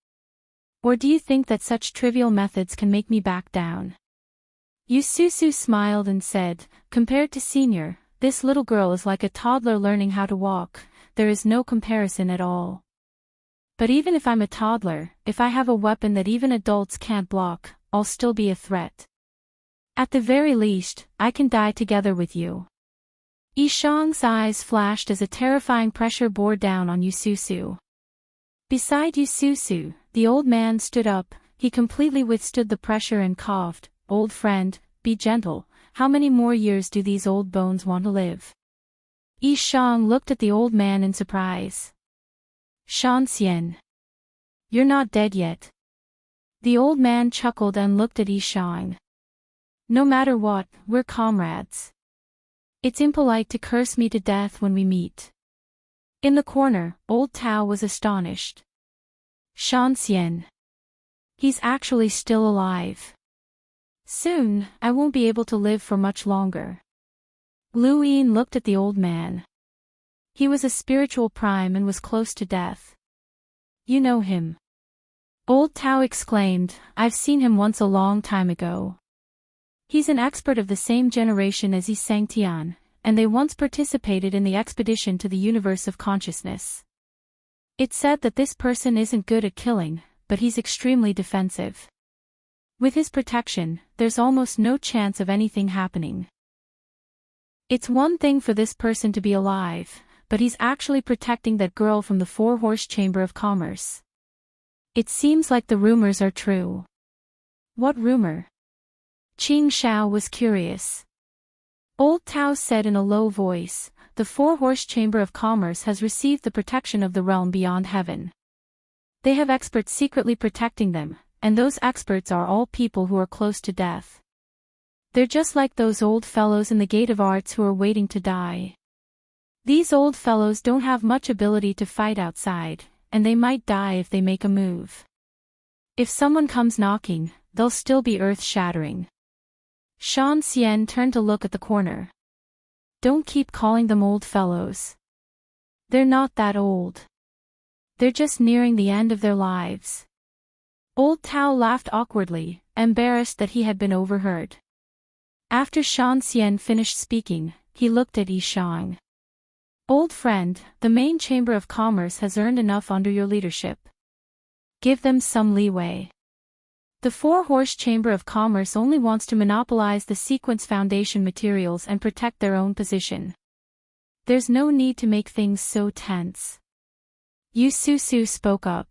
Or do you think that such trivial methods can make me back down? Yu Susu smiled and said, compared to Senior, this little girl is like a toddler learning how to walk, there is no comparison at all. But even if I'm a toddler, if I have a weapon that even adults can't block, I'll still be a threat. At the very least, I can die together with you. Yi Shang's eyes flashed as a terrifying pressure bore down on Yu Susu. Beside Yu Susu, the old man stood up, he completely withstood the pressure and coughed, Old friend, be gentle, how many more years do these old bones want to live? Yi Shang looked at the old man in surprise. Shan Xian. You're not dead yet. The old man chuckled and looked at Yi Shang. No matter what, we're comrades. It's impolite to curse me to death when we meet. In the corner, old Tao was astonished. Shan Xian. He's actually still alive. Soon, I won't be able to live for much longer. Lu Yin looked at the old man. He was a spiritual prime and was close to death. You know him. Old Tao exclaimed, I've seen him once a long time ago. He's an expert of the same generation as Yi Sangtian, and they once participated in the expedition to the universe of consciousness. It's said that this person isn't good at killing, but he's extremely defensive. With his protection, there's almost no chance of anything happening. It's one thing for this person to be alive, but he's actually protecting that girl from the four-horse chamber of commerce. It seems like the rumors are true. What rumor? Qing Shao was curious. Old Tao said in a low voice, the four-horse chamber of commerce has received the protection of the realm beyond heaven. They have experts secretly protecting them, and those experts are all people who are close to death. They're just like those old fellows in the Gate of Arts who are waiting to die. These old fellows don't have much ability to fight outside, and they might die if they make a move. If someone comes knocking, they'll still be earth-shattering. Shan Xian turned to look at the corner. Don't keep calling them old fellows. They're not that old. They're just nearing the end of their lives. Old Tao laughed awkwardly, embarrassed that he had been overheard. After Shan Xian finished speaking, he looked at Yi Shang. Old friend, the main chamber of commerce has earned enough under your leadership. Give them some leeway. The four-horse chamber of commerce only wants to monopolize the sequence foundation materials and protect their own position. There's no need to make things so tense. Yu Susu spoke up.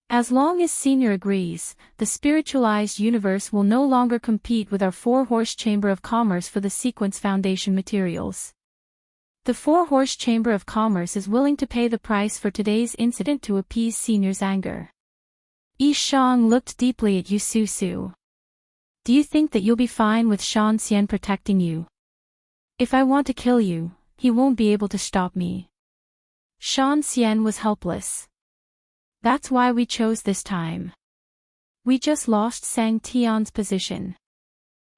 As long as Senior agrees, the spiritualized universe will no longer compete with our four-horse chamber of commerce for the sequence foundation materials. The four-horse chamber of commerce is willing to pay the price for today's incident to appease Senior's anger. Yi Shang looked deeply at Yu Su. Do you think that you'll be fine with Shan Xian protecting you? If I want to kill you, he won't be able to stop me. Shan Xian was helpless. That's why we chose this time. We just lost Sang Tian's position.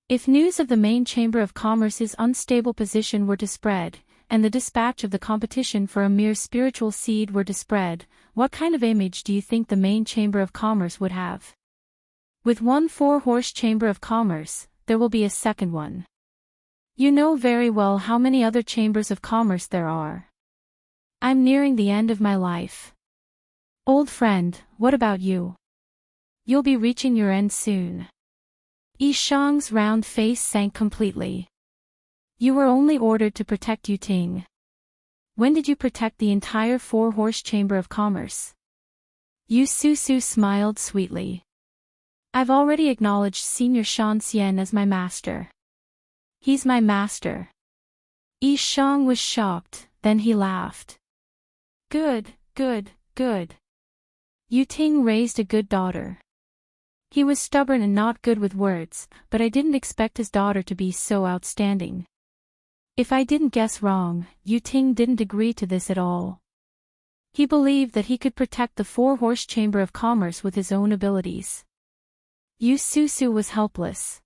If news of the main Chamber of Commerce's unstable position were to spread, and the dispatch of the competition for a mere spiritual seed were to spread, what kind of image do you think the main Chamber of Commerce would have? With one four-horse Chamber of Commerce, there will be a second one. You know very well how many other chambers of commerce there are. I'm nearing the end of my life. Old friend, what about you? You'll be reaching your end soon. Yi Shang's round face sank completely. You were only ordered to protect Yu Ting. When did you protect the entire four-horse Chamber of Commerce? Yu Su smiled sweetly. I've already acknowledged Senior Shan Xian as my master. He's my master. Yi Shang was shocked, then he laughed. Good. Yu Ting raised a good daughter. He was stubborn and not good with words, but I didn't expect his daughter to be so outstanding. If I didn't guess wrong, Yu Ting didn't agree to this at all. He believed that he could protect the four-horse Chamber of Commerce with his own abilities. Yu Su was helpless.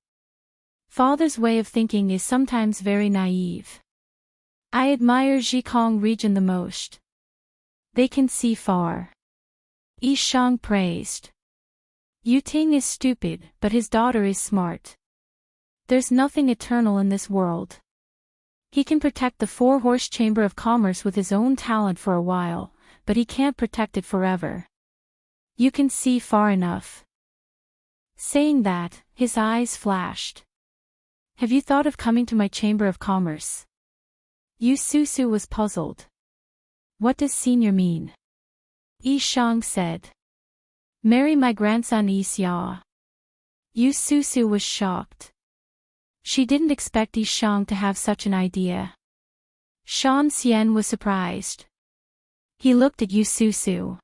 Father's way of thinking is sometimes very naive. I admire Zhikong region the most. They can see far. Yi Shang praised. Yu Ting is stupid, but his daughter is smart. There's nothing eternal in this world. He can protect the four-horse Chamber of Commerce with his own talent for a while, but he can't protect it forever. You can see far enough. Saying that, his eyes flashed. Have you thought of coming to my Chamber of Commerce? Yu Su was puzzled. What does senior mean? Yi Shang said. Marry my grandson Yi Xia. Yu Su was shocked. She didn't expect Yi Shang to have such an idea. Shan Xian was surprised. He looked at Yu Su.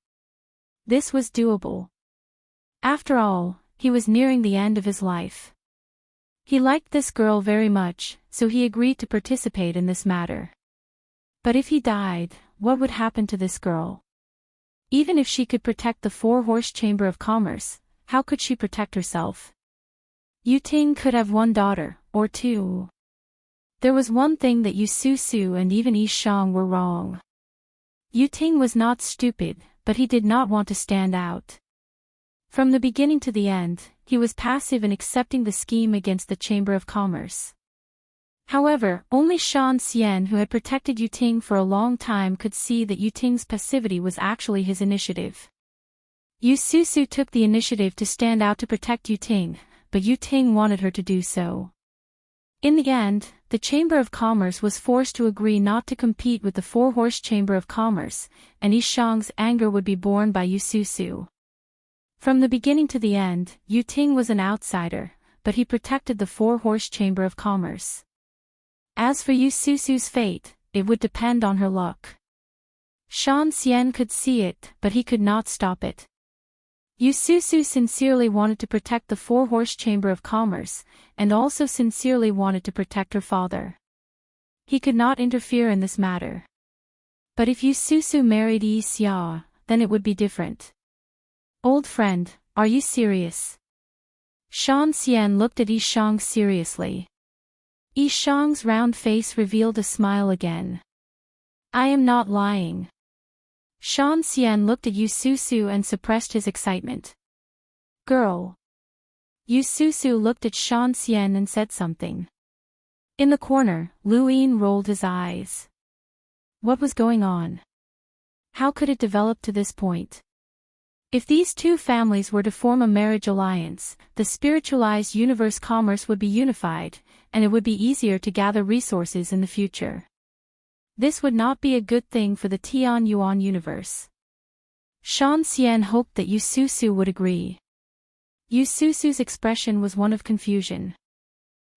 This was doable. After all, he was nearing the end of his life. He liked this girl very much, so he agreed to participate in this matter. But if he died, what would happen to this girl? Even if she could protect the four-horse Chamber of Commerce, how could she protect herself? Yu Ting could have one daughter, or two. There was one thing that Yu Su and even Yi Shang were wrong. Yu Ting was not stupid, but he did not want to stand out. From the beginning to the end, he was passive in accepting the scheme against the Chamber of Commerce. However, only Shan Xian, who had protected Yu Ting for a long time, could see that Yu Ting's passivity was actually his initiative. Yu Su took the initiative to stand out to protect Yu Ting, but Yu Ting wanted her to do so. In the end, the Chamber of Commerce was forced to agree not to compete with the four-horse Chamber of Commerce, and Yi Shang's anger would be borne by Yu Su. From the beginning to the end, Yu Ting was an outsider, but he protected the four-horse Chamber of Commerce. As for Yu Su's fate, it would depend on her luck. Shan Xian could see it, but he could not stop it. Yu Su sincerely wanted to protect the four-horse Chamber of Commerce, and also sincerely wanted to protect her father. He could not interfere in this matter. But if Yu Su married Yi Xia, then it would be different. Old friend, are you serious? Shan Xian looked at Yi Shang seriously. Yi Shang's round face revealed a smile again. I am not lying. Shan Xian looked at Yu Su and suppressed his excitement. Girl. Yu Su looked at Shan Xian and said something. In the corner, Lu Yin rolled his eyes. What was going on? How could it develop to this point? If these two families were to form a marriage alliance, the spiritualized universe commerce would be unified, and it would be easier to gather resources in the future. This would not be a good thing for the Tian Yuan universe. Shan Xian hoped that Yu Su would agree. Yu Su's expression was one of confusion.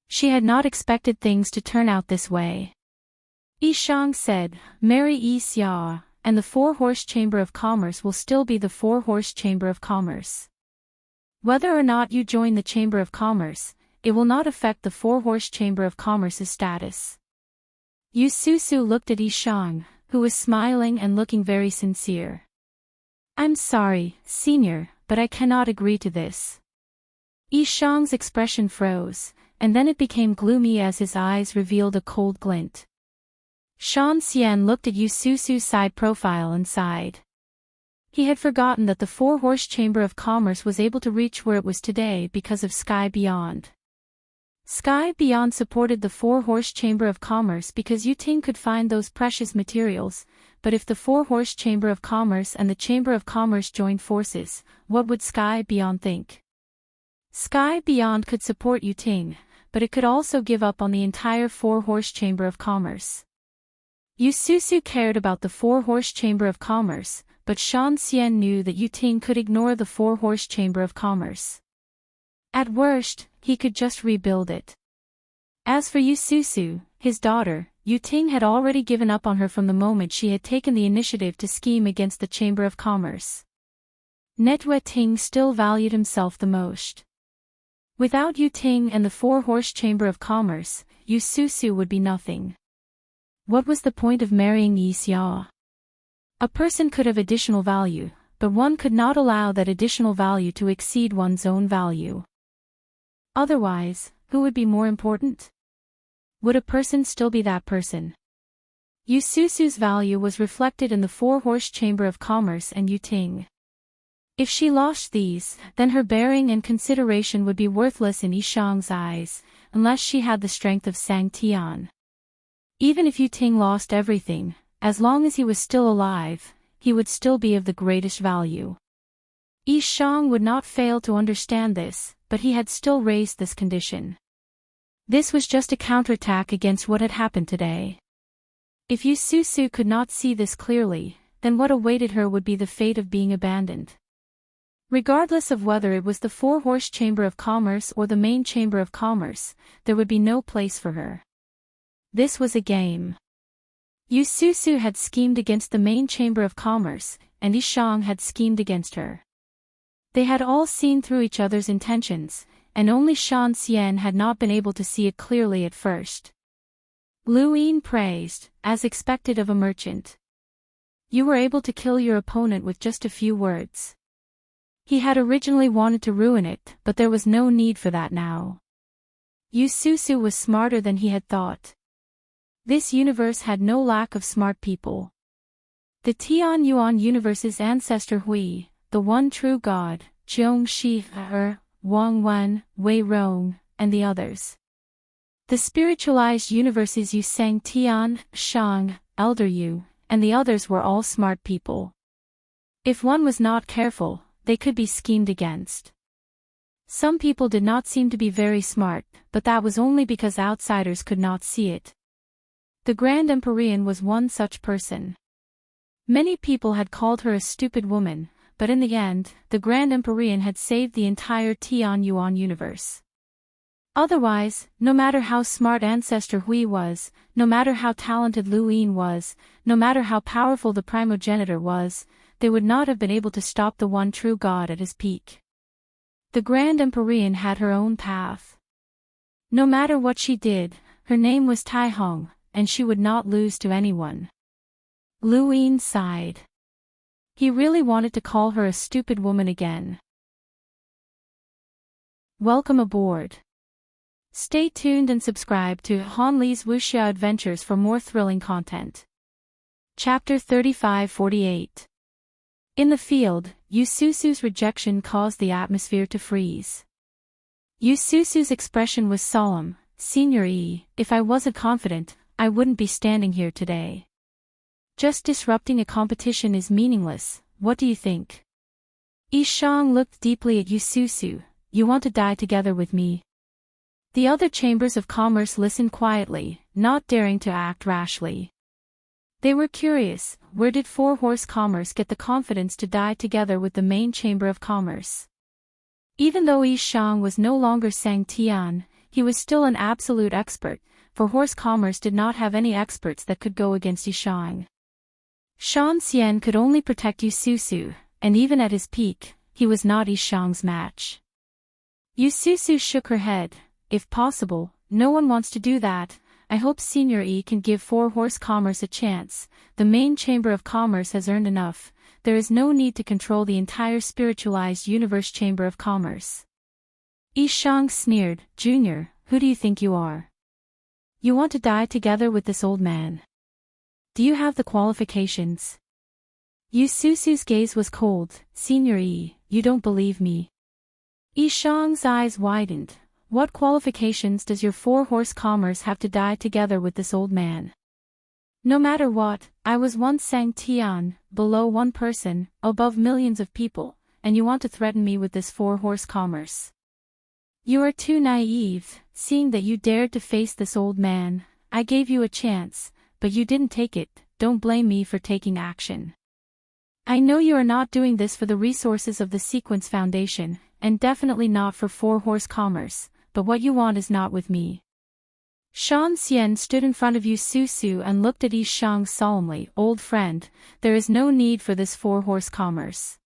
She had not expected things to turn out this way. Yishang said, "Marry Yi Xia, and the four-horse chamber of commerce will still be the four-horse chamber of commerce. Whether or not you join the chamber of commerce, it will not affect the four-horse chamber of commerce's status." Yu Susu looked at Yishang, who was smiling and looking very sincere. "I'm sorry, senior, but I cannot agree to this." Yishang's expression froze, and then it became gloomy as his eyes revealed a cold glint. Shan Xian looked at Yu Susu's side profile and sighed. He had forgotten that the four-horse chamber of commerce was able to reach where it was today because of Sky Beyond. Sky Beyond supported the four-horse chamber of commerce because Yu Ting could find those precious materials, but if the four-horse chamber of commerce and the chamber of commerce joined forces, what would Sky Beyond think? Sky Beyond could support Yu Ting, but it could also give up on the entire four-horse chamber of commerce. Yu Susu cared about the four-horse chamber of commerce, but Shan Xian knew that Yu Ting could ignore the four-horse chamber of commerce. At worst, he could just rebuild it. As for Yu Susu, his daughter, Yu Ting had already given up on her from the moment she had taken the initiative to scheme against the chamber of commerce. Netue Ting still valued himself the most. Without Yu Ting and the four-horse chamber of commerce, Yu Susu would be nothing. What was the point of marrying Yi Xia? A person could have additional value, but one could not allow that additional value to exceed one's own value. Otherwise, who would be more important? Would a person still be that person? Yu Susu's value was reflected in the four-horse chamber of commerce and Yu Ting. If she lost these, then her bearing and consideration would be worthless in Yishang's eyes, unless she had the strength of Sang Tian. Even if Yu Ting lost everything, as long as he was still alive, he would still be of the greatest value. Yishang would not fail to understand this, but he had still raised this condition. This was just a counterattack against what had happened today. If Yu Susu could not see this clearly, then what awaited her would be the fate of being abandoned. Regardless of whether it was the four-horse chamber of commerce or the main chamber of commerce, there would be no place for her. This was a game. Yu Susu had schemed against the main chamber of commerce, and Yishang had schemed against her. They had all seen through each other's intentions, and only Shan Xian had not been able to see it clearly at first. Lu Yin praised, as expected of a merchant. "You were able to kill your opponent with just a few words." He had originally wanted to ruin it, but there was no need for that now. Yu Susu was smarter than he had thought. This universe had no lack of smart people. The Tian Yuan universe's ancestor Hui, the one true god, Zhong Shi Wang Wen, Wei Rong, and the others. The spiritualized universe's Yu Sang Tian, Shang, Elder Yu, and the others were all smart people. If one was not careful, they could be schemed against. Some people did not seem to be very smart, but that was only because outsiders could not see it. The Grand Empyrean was one such person. Many people had called her a stupid woman, but in the end, the Grand Empyrean had saved the entire Tian Yuan universe. Otherwise, no matter how smart Ancestor Hui was, no matter how talented Lu Yin was, no matter how powerful the primogenitor was, they would not have been able to stop the one true god at his peak. The Grand Empyrean had her own path. No matter what she did, her name was Tai Hong, and she would not lose to anyone. Lu Yin sighed. He really wanted to call her a stupid woman again. Welcome aboard. Stay tuned and subscribe to Han Li's Wuxia Adventures for more thrilling content. Chapter 35-48. In the field, Yu Susu's rejection caused the atmosphere to freeze. Yu Susu's expression was solemn. "Senior Yi, if I wasn't confident, I wouldn't be standing here today. Just disrupting a competition is meaningless, what do you think?" Yishang looked deeply at Yu Susu. "You want to die together with me?" The other chambers of commerce listened quietly, not daring to act rashly. They were curious, where did four-horse commerce get the confidence to die together with the main chamber of commerce? Even though Yishang was no longer Sang Tian, he was still an absolute expert, for horse commerce did not have any experts that could go against Yishang. Shan Xian could only protect Yu Susu, and even at his peak, he was not Yishang's match. Yu Susu shook her head. If possible, no one wants to do that. I hope Senior Yi can give 4-horse commerce a chance. The main chamber of commerce has earned enough. There is no need to control the entire spiritualized universe chamber of commerce. Yishang sneered. Junior, who do you think you are? You want to die together with this old man? Do you have the qualifications? Yu Susu's gaze was cold. Senior Yi, you don't believe me. Yishang's eyes widened. What qualifications does your 4-horse commerce have to die together with this old man? No matter what, I was once Sang Tian, below one person, above millions of people, and you want to threaten me with this 4-horse commerce. You are too naive, seeing that you dared to face this old man. I gave you a chance, but you didn't take it. Don't blame me for taking action. I know you are not doing this for the resources of the Sequence Foundation, and definitely not for 4-horse commerce, but what you want is not with me. Shan Xian stood in front of Yu Susu and looked at Yishang solemnly. Old friend, there is no need for this 4-horse commerce.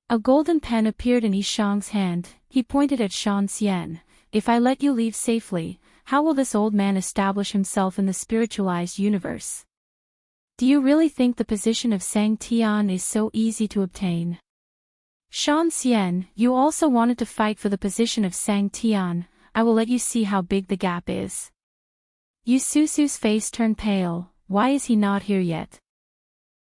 A golden pen appeared in Yishang's hand. He pointed at Shan Xian. If I let you leave safely, how will this old man establish himself in the spiritualized universe? Do you really think the position of Sang Tian is so easy to obtain? Shan Xian, you also wanted to fight for the position of Sang Tian. I will let you see how big the gap is. Yu Susu's face turned pale. Why is he not here yet?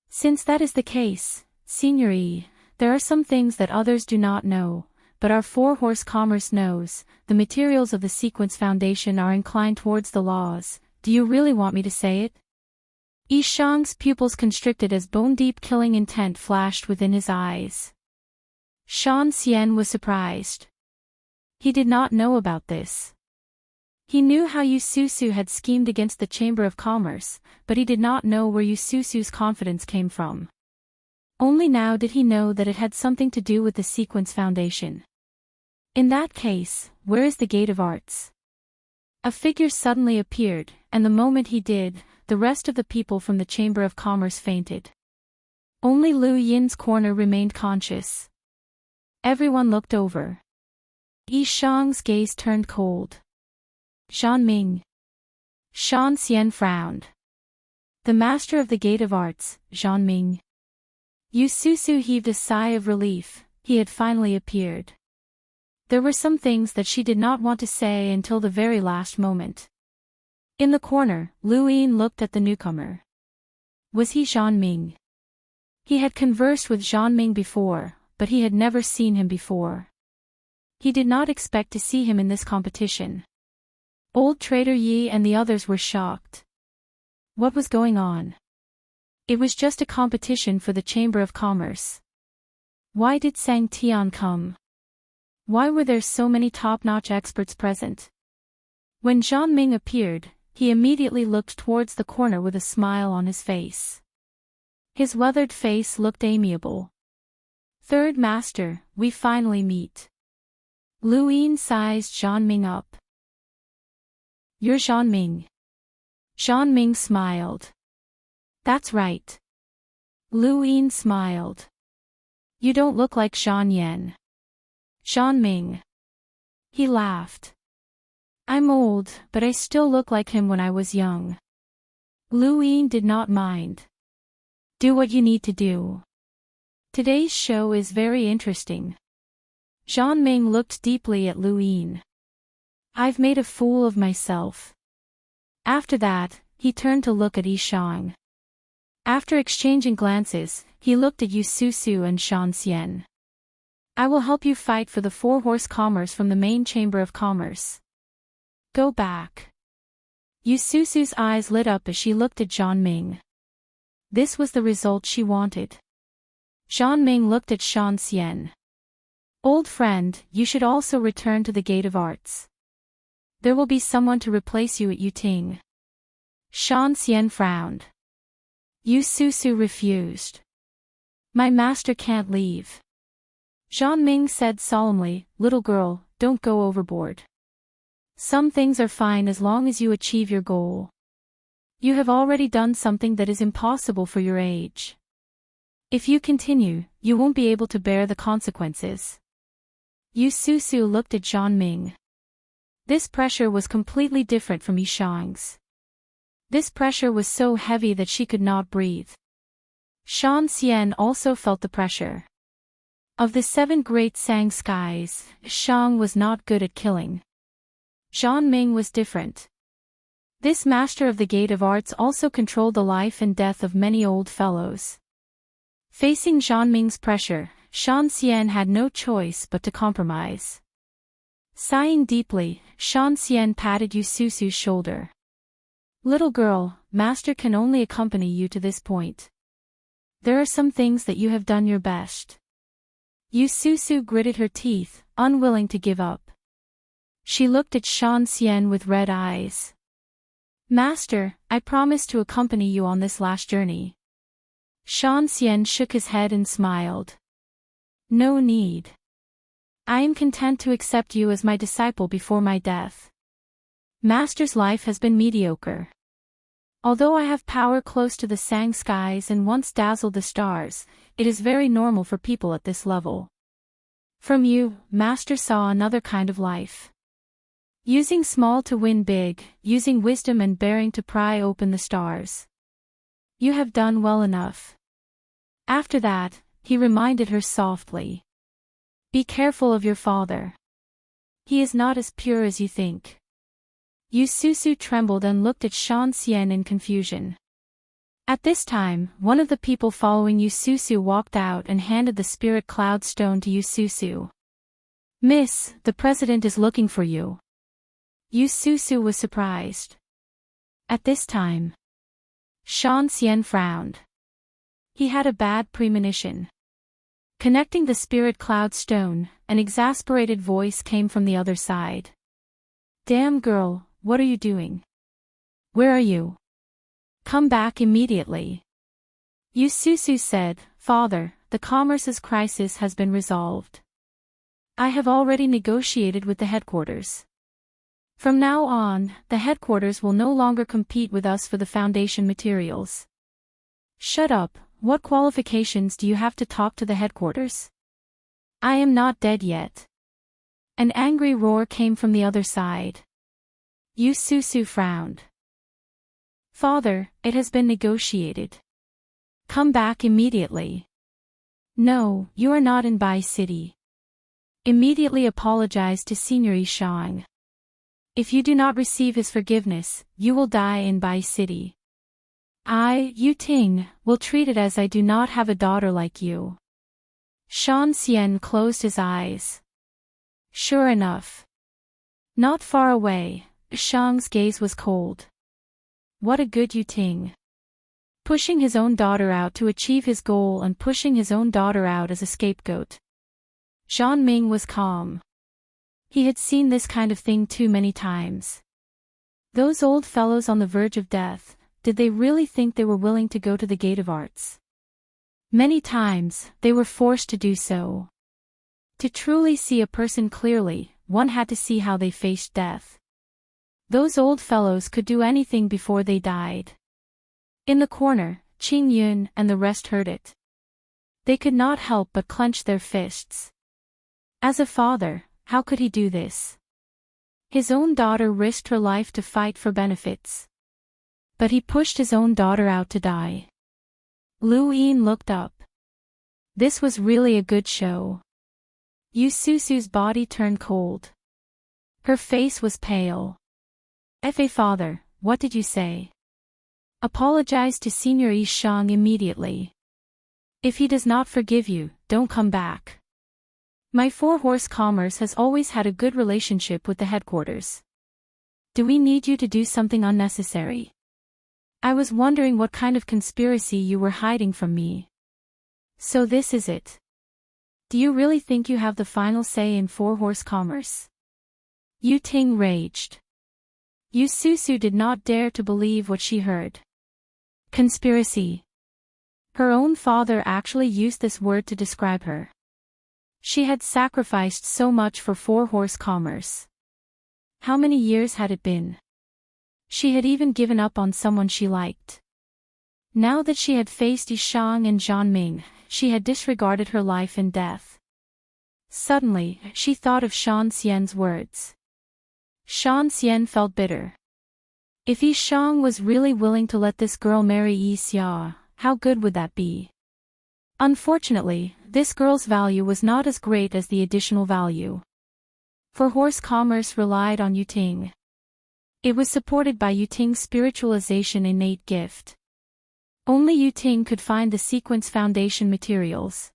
Since that is the case, Senior Yi, there are some things that others do not know, but our 4-horse commerce knows. The materials of the Sequence Foundation are inclined towards the laws. Do you really want me to say it? Yishang's pupils constricted as bone-deep killing intent flashed within his eyes. Shan Xian was surprised. He did not know about this. He knew how Yu Susu had schemed against the Chamber of Commerce, but he did not know where Yu Susu's confidence came from. Only now did he know that it had something to do with the Sequence Foundation. In that case, where is the Gate of Arts? A figure suddenly appeared, and the moment he did, the rest of the people from the Chamber of Commerce fainted. Only Lu Yin's corner remained conscious. Everyone looked over. Yishang's gaze turned cold. Zhan Ming. Shan Xian frowned. The master of the Gate of Arts, Zhan Ming. Yu Susu heaved a sigh of relief. He had finally appeared. There were some things that she did not want to say until the very last moment. In the corner, Lu Yin looked at the newcomer. Was he Zhan Ming? He had conversed with Zhan Ming before, but he had never seen him before. He did not expect to see him in this competition. Old Trader Yi and the others were shocked. What was going on? It was just a competition for the Chamber of Commerce. Why did Sang Tian come? Why were there so many top-notch experts present? When Zhan Ming appeared, he immediately looked towards the corner with a smile on his face. His weathered face looked amiable. Third Master, we finally meet. Lu Yin sized Zhan Ming up. You're Zhan Ming. Zhan Ming smiled. That's right. Lu Yin smiled. You don't look like Zhan Yan. Zhan Ming. He laughed. I'm old, but I still look like him when I was young. Lu Yin did not mind. Do what you need to do. Today's show is very interesting. Zhan Ming looked deeply at Lu Yin. I've made a fool of myself. After that, he turned to look at Yishang. After exchanging glances, he looked at Yu Susu and Shan Xian. I will help you fight for the 4-horse commerce from the main Chamber of Commerce. Go back. Yu Susu's eyes lit up as she looked at Zhan Ming. This was the result she wanted. Zhan Ming looked at Shan Xian. Old friend, you should also return to the Gate of Arts. There will be someone to replace you at Yuting. Shan Xian frowned. Yu Susu refused. My master can't leave. Zhan Ming said solemnly, little girl, don't go overboard. Some things are fine as long as you achieve your goal. You have already done something that is impossible for your age. If you continue, you won't be able to bear the consequences. Yu Susu looked at Zhang Ming. This pressure was completely different from Yishang's. This pressure was so heavy that she could not breathe. Shan Xian also felt the pressure. Of the 7 great Sang skies, Shang was not good at killing. Zhang Ming was different. This master of the Gate of Arts also controlled the life and death of many old fellows. Facing Zhang Ming's pressure, Shan Xian had no choice but to compromise. Sighing deeply, Shan Xian patted Yu Susu's shoulder. Little girl, master can only accompany you to this point. There are some things that you have done your best. Yu Susu gritted her teeth, unwilling to give up. She looked at Shan Xian with red eyes. Master, I promise to accompany you on this last journey. Shan Xian shook his head and smiled. No need. I am content to accept you as my disciple before my death. Master's life has been mediocre. Although I have power close to the Sang skies and once dazzled the stars, it is very normal for people at this level. From you, Master saw another kind of life. Using small to win big, using wisdom and bearing to pry open the stars. You have done well enough. After that, he reminded her softly. Be careful of your father. He is not as pure as you think. Yu Susu trembled and looked at Shan Xian in confusion. At this time, one of the people following Yu Susu walked out and handed the spirit cloud stone to Yu Susu. Miss, the president is looking for you. Yu Susu was surprised. At this time, Shan Xian frowned. He had a bad premonition. Connecting the spirit cloud stone, an exasperated voice came from the other side. Damn girl, what are you doing? Where are you? Come back immediately. Yu Susu said, Father, the commerce's crisis has been resolved. I have already negotiated with the headquarters. From now on, the headquarters will no longer compete with us for the foundation materials. Shut up, what qualifications do you have to talk to the headquarters? I am not dead yet. An angry roar came from the other side. Yu Susu frowned. Father, it has been negotiated. Come back immediately. No, you are not in Bai City. Immediately apologize to Senior Yishang. If you do not receive his forgiveness, you will die in Bai City. I, Yu Ting, will treat it as I do not have a daughter like you. Shan Xian closed his eyes. Sure enough. Not far away, Shang's gaze was cold. What a good Yu Ting. Pushing his own daughter out to achieve his goal and pushing his own daughter out as a scapegoat. Zhang Ming was calm. He had seen this kind of thing too many times. Those old fellows on the verge of death, did they really think they were willing to go to the Gate of Arts? Many times, they were forced to do so. To truly see a person clearly, one had to see how they faced death. Those old fellows could do anything before they died. In the corner, Qing Yun and the rest heard it. They could not help but clench their fists. As a father, how could he do this? His own daughter risked her life to fight for benefits. But he pushed his own daughter out to die. Lu Yin looked up. This was really a good show. Yu Susu's body turned cold. Her face was pale. Fa father, what did you say? Apologize to Senior Yishang immediately. If he does not forgive you, don't come back. My four-horse commerce has always had a good relationship with the headquarters. Do we need you to do something unnecessary? I was wondering what kind of conspiracy you were hiding from me. So this is it. Do you really think you have the final say in four-horse commerce? Yu Ting raged. Yu Susu did not dare to believe what she heard. Conspiracy. Her own father actually used this word to describe her. She had sacrificed so much for four-horse commerce. How many years had it been? She had even given up on someone she liked. Now that she had faced Yishang and Zhanming, she had disregarded her life and death. Suddenly, she thought of Shan Xian's words. Shan Xian felt bitter. If Yishang was really willing to let this girl marry Yi Xia, how good would that be? Unfortunately, this girl's value was not as great as the additional value. For horse commerce relied on Yuting. It was supported by Yuting's spiritualization innate gift. Only Yuting could find the sequence foundation materials.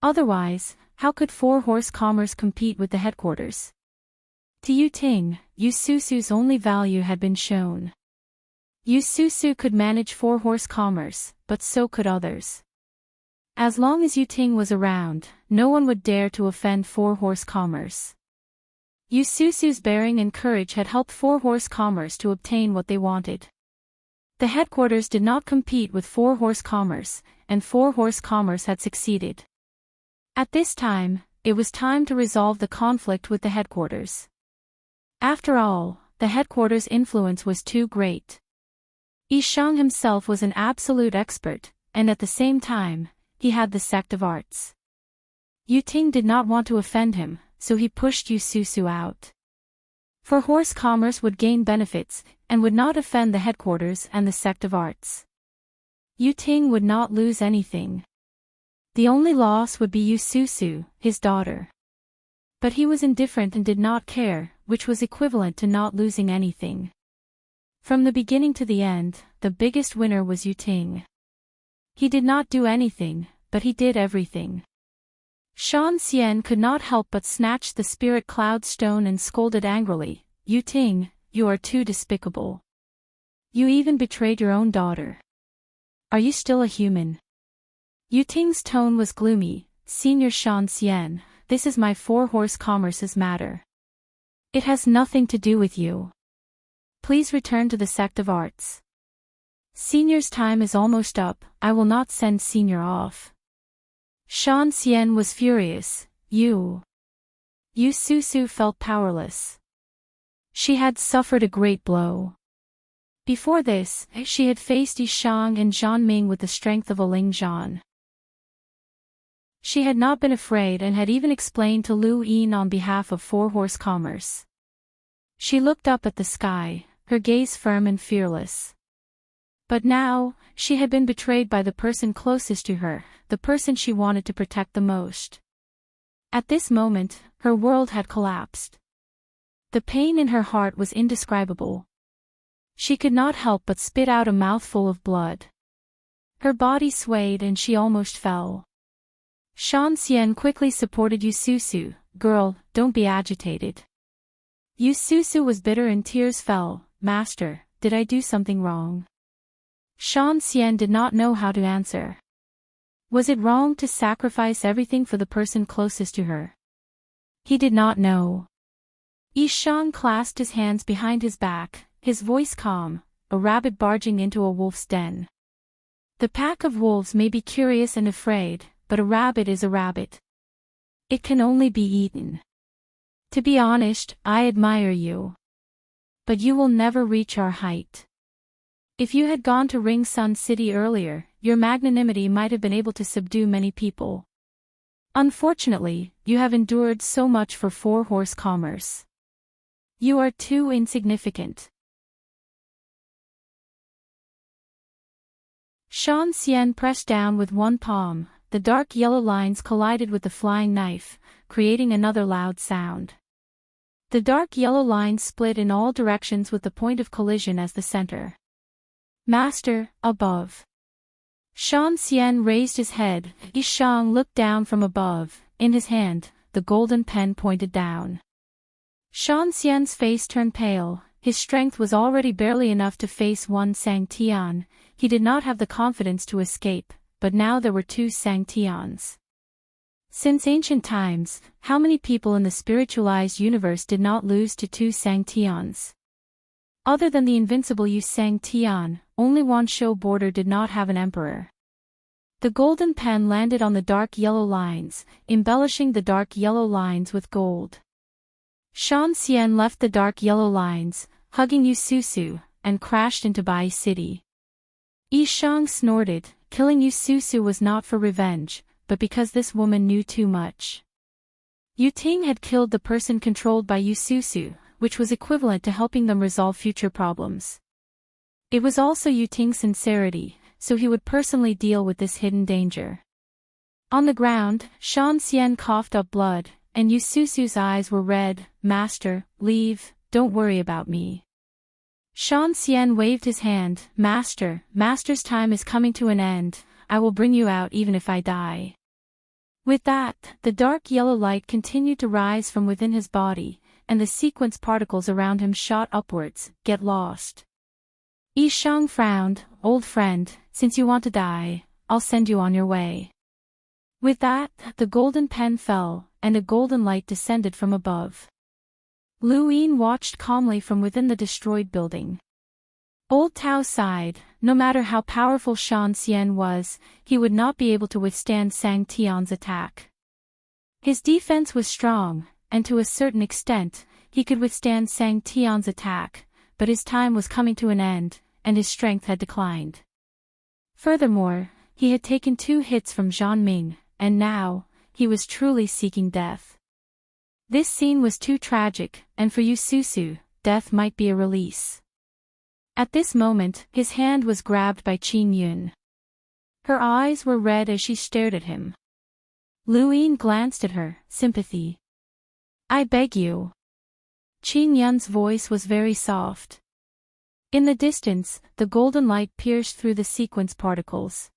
Otherwise, how could four-horse commerce compete with the headquarters? To Yuting, Yususu's only value had been shown. Yususu could manage four-horse commerce, but so could others. As long as Yuting was around, no one would dare to offend four-horse commerce. Yususu's bearing and courage had helped four-horse commerce to obtain what they wanted. The headquarters did not compete with four-horse commerce, and four-horse commerce had succeeded. At this time, it was time to resolve the conflict with the headquarters. After all, the headquarters' influence was too great. Yishang himself was an absolute expert, and at the same time, he had the sect of arts. Yuting did not want to offend him, so he pushed Yususu out. For horse commerce would gain benefits, and would not offend the headquarters and the sect of arts. Yuting would not lose anything. The only loss would be Yususu, his daughter. But he was indifferent and did not care, which was equivalent to not losing anything. From the beginning to the end, the biggest winner was Yuting. He did not do anything, but he did everything. Shan Xian could not help but snatch the spirit cloud stone and scolded angrily, "Yuting, you are too despicable. You even betrayed your own daughter. Are you still a human?" Yuting's tone was gloomy. "Senior Shan Xian, this is my four-horse commerce's matter. It has nothing to do with you. Please return to the sect of arts. Senior's time is almost up, I will not send Senior off." Shan Xian was furious. Yususu felt powerless. She had suffered a great blow. Before this, she had faced Yishang and Zhanming with the strength of a Ling Zhan. She had not been afraid and had even explained to Lu Yin on behalf of four-horse commerce. She looked up at the sky, her gaze firm and fearless. But now, she had been betrayed by the person closest to her, the person she wanted to protect the most. At this moment, her world had collapsed. The pain in her heart was indescribable. She could not help but spit out a mouthful of blood. Her body swayed and she almost fell. Shan Xian quickly supported Yususu. "Girl, don't be agitated." Yususu was bitter and tears fell. "Master, did I do something wrong?" Shan Xian did not know how to answer. Was it wrong to sacrifice everything for the person closest to her? He did not know. Yishang clasped his hands behind his back, his voice calm, a rabbit barging into a wolf's den. The pack of wolves may be curious and afraid, but a rabbit is a rabbit. It can only be eaten. To be honest, I admire you. But you will never reach our height. If you had gone to Ring Sun City earlier, your magnanimity might have been able to subdue many people. Unfortunately, you have endured so much for four-horse commerce. You are too insignificant. Shan Xian pressed down with one palm, the dark yellow lines collided with the flying knife, creating another loud sound. The dark yellow lines split in all directions with the point of collision as the center. "Master, above." Shan Xian raised his head. Yishang looked down from above. In his hand, the golden pen pointed down. Shan Xian's face turned pale. His strength was already barely enough to face one Sang Tian. He did not have the confidence to escape, but now there were two Sang Tians. Since ancient times, how many people in the spiritualized universe did not lose to two Sang Tians? Other than the invincible Yu Sang Tian, only Wanshou border did not have an emperor. The golden pen landed on the dark yellow lines, embellishing the dark yellow lines with gold. Shan Xian left the dark yellow lines, hugging Yu Susu, and crashed into Bai City. Yi Shang snorted. Killing Yu Susu was not for revenge, but because this woman knew too much. Yu Ting had killed the person controlled by Yu Susu, which was equivalent to helping them resolve future problems. It was also Yu Ting's sincerity, so he would personally deal with this hidden danger. On the ground, Shan Xian coughed up blood, and Yu Susu's eyes were red. "Master, leave, don't worry about me." Shan Xian waved his hand. Master's time is coming to an end. I will bring you out even if I die." With that, the dark yellow light continued to rise from within his body, and the sequence particles around him shot upwards. "Get lost." Yi Shang frowned. "Old friend, since you want to die, I'll send you on your way." With that, the golden pen fell, and a golden light descended from above. Lu Yin watched calmly from within the destroyed building. Old Tao sighed. No matter how powerful Shan Xian was, he would not be able to withstand Sang Tian's attack. His defense was strong, and to a certain extent, he could withstand Sang Tian's attack, but his time was coming to an end, and his strength had declined. Furthermore, he had taken 2 hits from Zhan Ming, and now, he was truly seeking death. This scene was too tragic, and for Yu Susu, death might be a release. At this moment, his hand was grabbed by Qin Yun. Her eyes were red as she stared at him. Lu Yin glanced at her. "Sympathy. I beg you." Qin Yun's voice was very soft. In the distance, the golden light pierced through the sequence particles.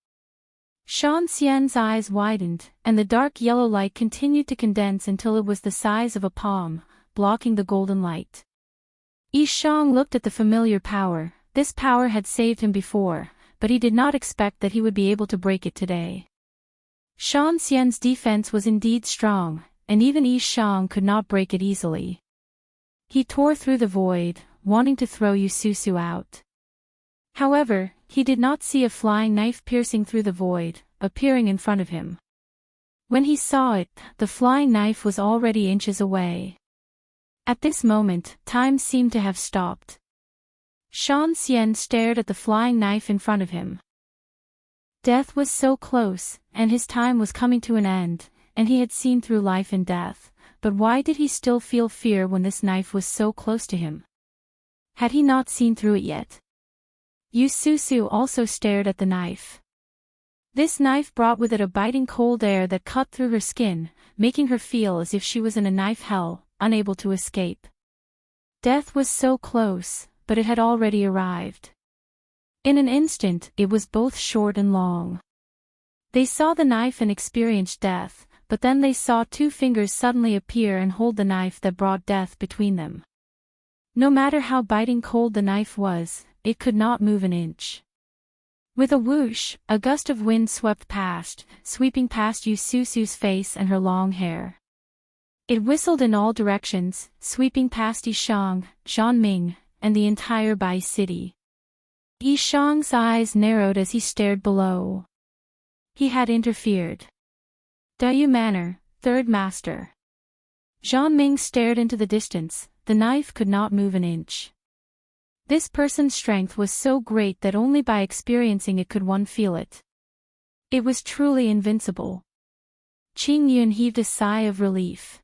Shan Xian's eyes widened, and the dark yellow light continued to condense until it was the size of a palm, blocking the golden light. Yi Shang looked at the familiar power. This power had saved him before, but he did not expect that he would be able to break it today. Shan Xian's defense was indeed strong, and even Yi Shang could not break it easily. He tore through the void, wanting to throw Yu Susu out. However, he did not see a flying knife piercing through the void, appearing in front of him. When he saw it, the flying knife was already inches away. At this moment, time seemed to have stopped. Shan Xian stared at the flying knife in front of him. Death was so close, and his time was coming to an end, and he had seen through life and death, but why did he still feel fear when this knife was so close to him? Had he not seen through it yet? Yu Susu also stared at the knife. This knife brought with it a biting cold air that cut through her skin, making her feel as if she was in a knife hell, unable to escape. Death was so close, but it had already arrived. In an instant, it was both short and long. They saw the knife and experienced death, but then they saw 2 fingers suddenly appear and hold the knife that brought death between them. No matter how biting cold the knife was, it could not move an inch. With a whoosh, a gust of wind swept past, sweeping past Yu Susu's face and her long hair. It whistled in all directions, sweeping past Yi Shang, Zhan Ming, and the entire Bai City. Yi Shang's eyes narrowed as he stared below. He had interfered. Dayu Manor, 3rd Master. Zhan Ming stared into the distance. The knife could not move an inch. This person's strength was so great that only by experiencing it could one feel it. It was truly invincible. Qin Yun heaved a sigh of relief.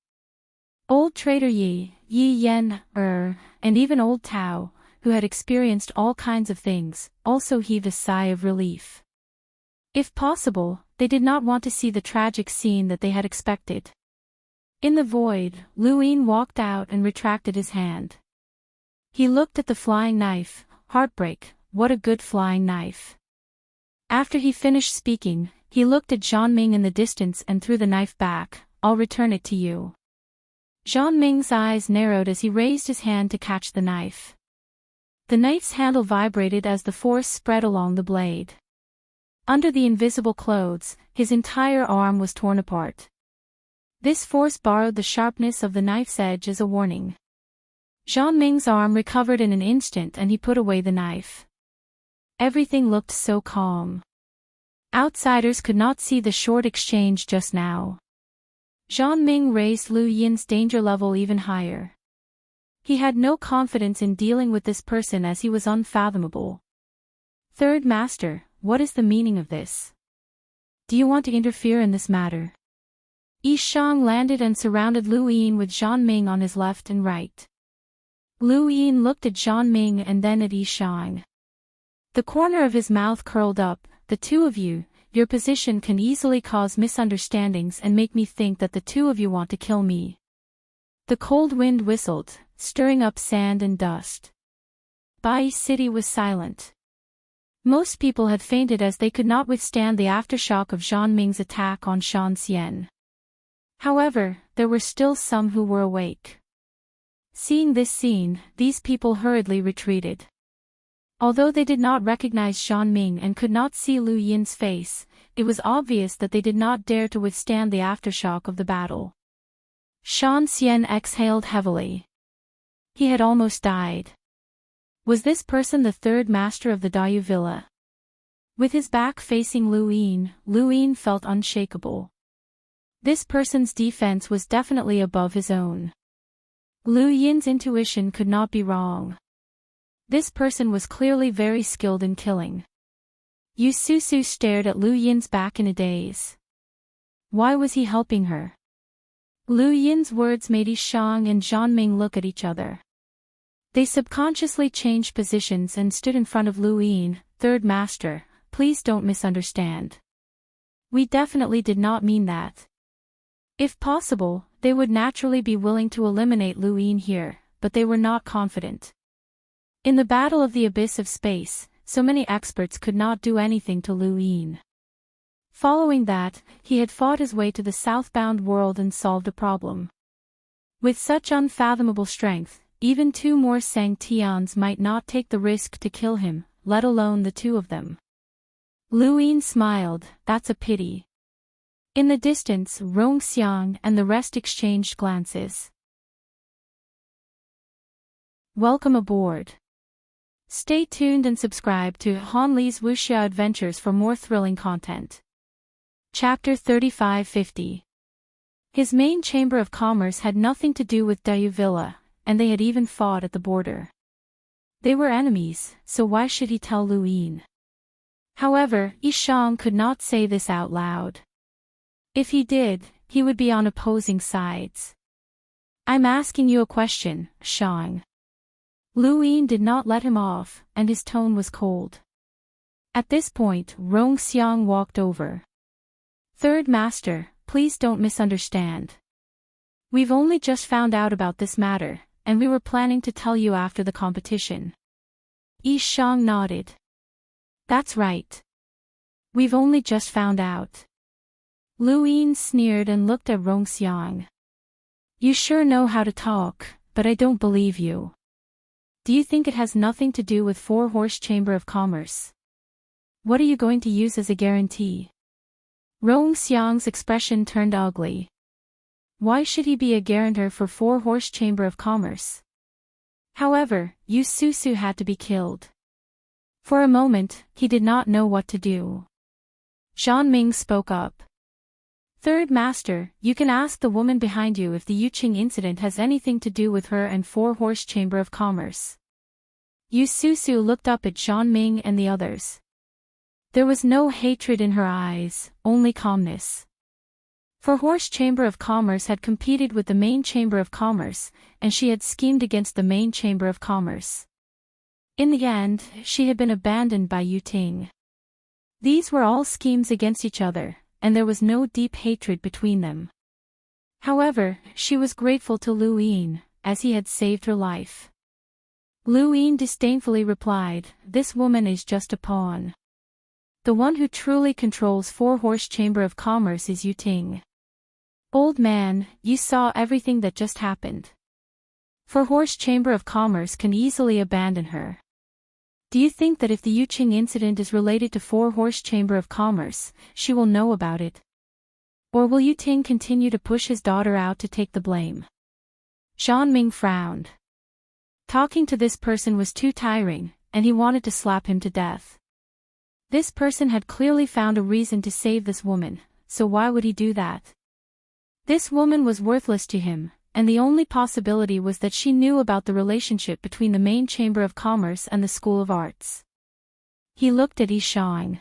Old Trader Yi Yen, and even Old Tao, who had experienced all kinds of things, also heaved a sigh of relief. If possible, they did not want to see the tragic scene that they had expected. In the void, Lu Yin walked out and retracted his hand. He looked at the flying knife. Heartbreak, what a good flying knife. After he finished speaking, he looked at Zhan Ming in the distance and threw the knife back. "I'll return it to you." Zhan Ming's eyes narrowed as he raised his hand to catch the knife. The knife's handle vibrated as the force spread along the blade. Under the invisible clothes, his entire arm was torn apart. This force borrowed the sharpness of the knife's edge as a warning. Zhan Ming's arm recovered in an instant and he put away the knife. Everything looked so calm. Outsiders could not see the short exchange just now. Zhan Ming raised Lu Yin's danger level even higher. He had no confidence in dealing with this person as he was unfathomable. Third Master, what is the meaning of this? Do you want to interfere in this matter? Yi Shang landed and surrounded Lu Yin with Zhan Ming on his left and right. Lu Yin looked at Zhan Ming and then at Yi Shang. The corner of his mouth curled up. The two of you, your position can easily cause misunderstandings and make me think that the two of you want to kill me. The cold wind whistled, stirring up sand and dust. Bai City was silent. Most people had fainted as they could not withstand the aftershock of Zhan Ming's attack on Shan Xian. However, there were still some who were awake. Seeing this scene, these people hurriedly retreated. Although they did not recognize Zhan Ming and could not see Lu Yin's face, it was obvious that they did not dare to withstand the aftershock of the battle. Shan Xian exhaled heavily. He had almost died. Was this person the third master of the Dayue Villa? With his back facing Lu Yin felt unshakable. This person's defense was definitely above his own. Lu Yin's intuition could not be wrong. This person was clearly very skilled in killing. Yu Susu stared at Lu Yin's back in a daze. Why was he helping her? Lu Yin's words made Yi Shang and Zhan Ming look at each other. They subconsciously changed positions and stood in front of Lu Yin. Third Master, please don't misunderstand. We definitely did not mean that. If possible, they would naturally be willing to eliminate Lu Yin here, but they were not confident. In the battle of the abyss of space, so many experts could not do anything to Lu Yin. Following that, he had fought his way to the southbound world and solved a problem. With such unfathomable strength, even two more Sang Tians might not take the risk to kill him, let alone the two of them. Lu Yin smiled, that's a pity. In the distance, Rong Xiang and the rest exchanged glances. Welcome aboard. Stay tuned and subscribe to Han Li's Wuxia Adventures for more thrilling content. Chapter 3550. His main chamber of commerce had nothing to do with Dayue Villa, and they had even fought at the border. They were enemies, so why should he tell Lu Yin? However, Yi Shang could not say this out loud. If he did, he would be on opposing sides. I'm asking you a question, Shang. Lu Yin did not let him off, and his tone was cold. At this point, Rong Xiang walked over. Third Master, please don't misunderstand. We've only just found out about this matter, and we were planning to tell you after the competition. Yi Shang nodded. That's right. We've only just found out. Lu Yin sneered and looked at Rong Xiang. You sure know how to talk, but I don't believe you. Do you think it has nothing to do with Four-Horse Chamber of Commerce? What are you going to use as a guarantee? Rong Xiang's expression turned ugly. Why should he be a guarantor for Four-Horse Chamber of Commerce? However, Yu Susu had to be killed. For a moment, he did not know what to do. Zhan Ming spoke up. Third Master, you can ask the woman behind you if the Yuqing incident has anything to do with her and Four-Horse Chamber of Commerce. Yu Susu looked up at Zhan Ming and the others. There was no hatred in her eyes, only calmness. Four-Horse Chamber of Commerce had competed with the main Chamber of Commerce, and she had schemed against the main Chamber of Commerce. In the end, she had been abandoned by Yu Ting. These were all schemes against each other, and there was no deep hatred between them. However, she was grateful to Lu Yin, as he had saved her life. Lu Yin disdainfully replied, this woman is just a pawn. The one who truly controls Four-Horse Chamber of Commerce is Yu Ting. Old man, you saw everything that just happened. Four-Horse Chamber of Commerce can easily abandon her. Do you think that if the Yuqing incident is related to Four-Horse Chamber of Commerce, she will know about it? Or will Yu Ting continue to push his daughter out to take the blame? Zhan Ming frowned. Talking to this person was too tiring, and he wanted to slap him to death. This person had clearly found a reason to save this woman, so why would he do that? This woman was worthless to him, and the only possibility was that she knew about the relationship between the main Chamber of Commerce and the School of Arts. He looked at Yi Xiang.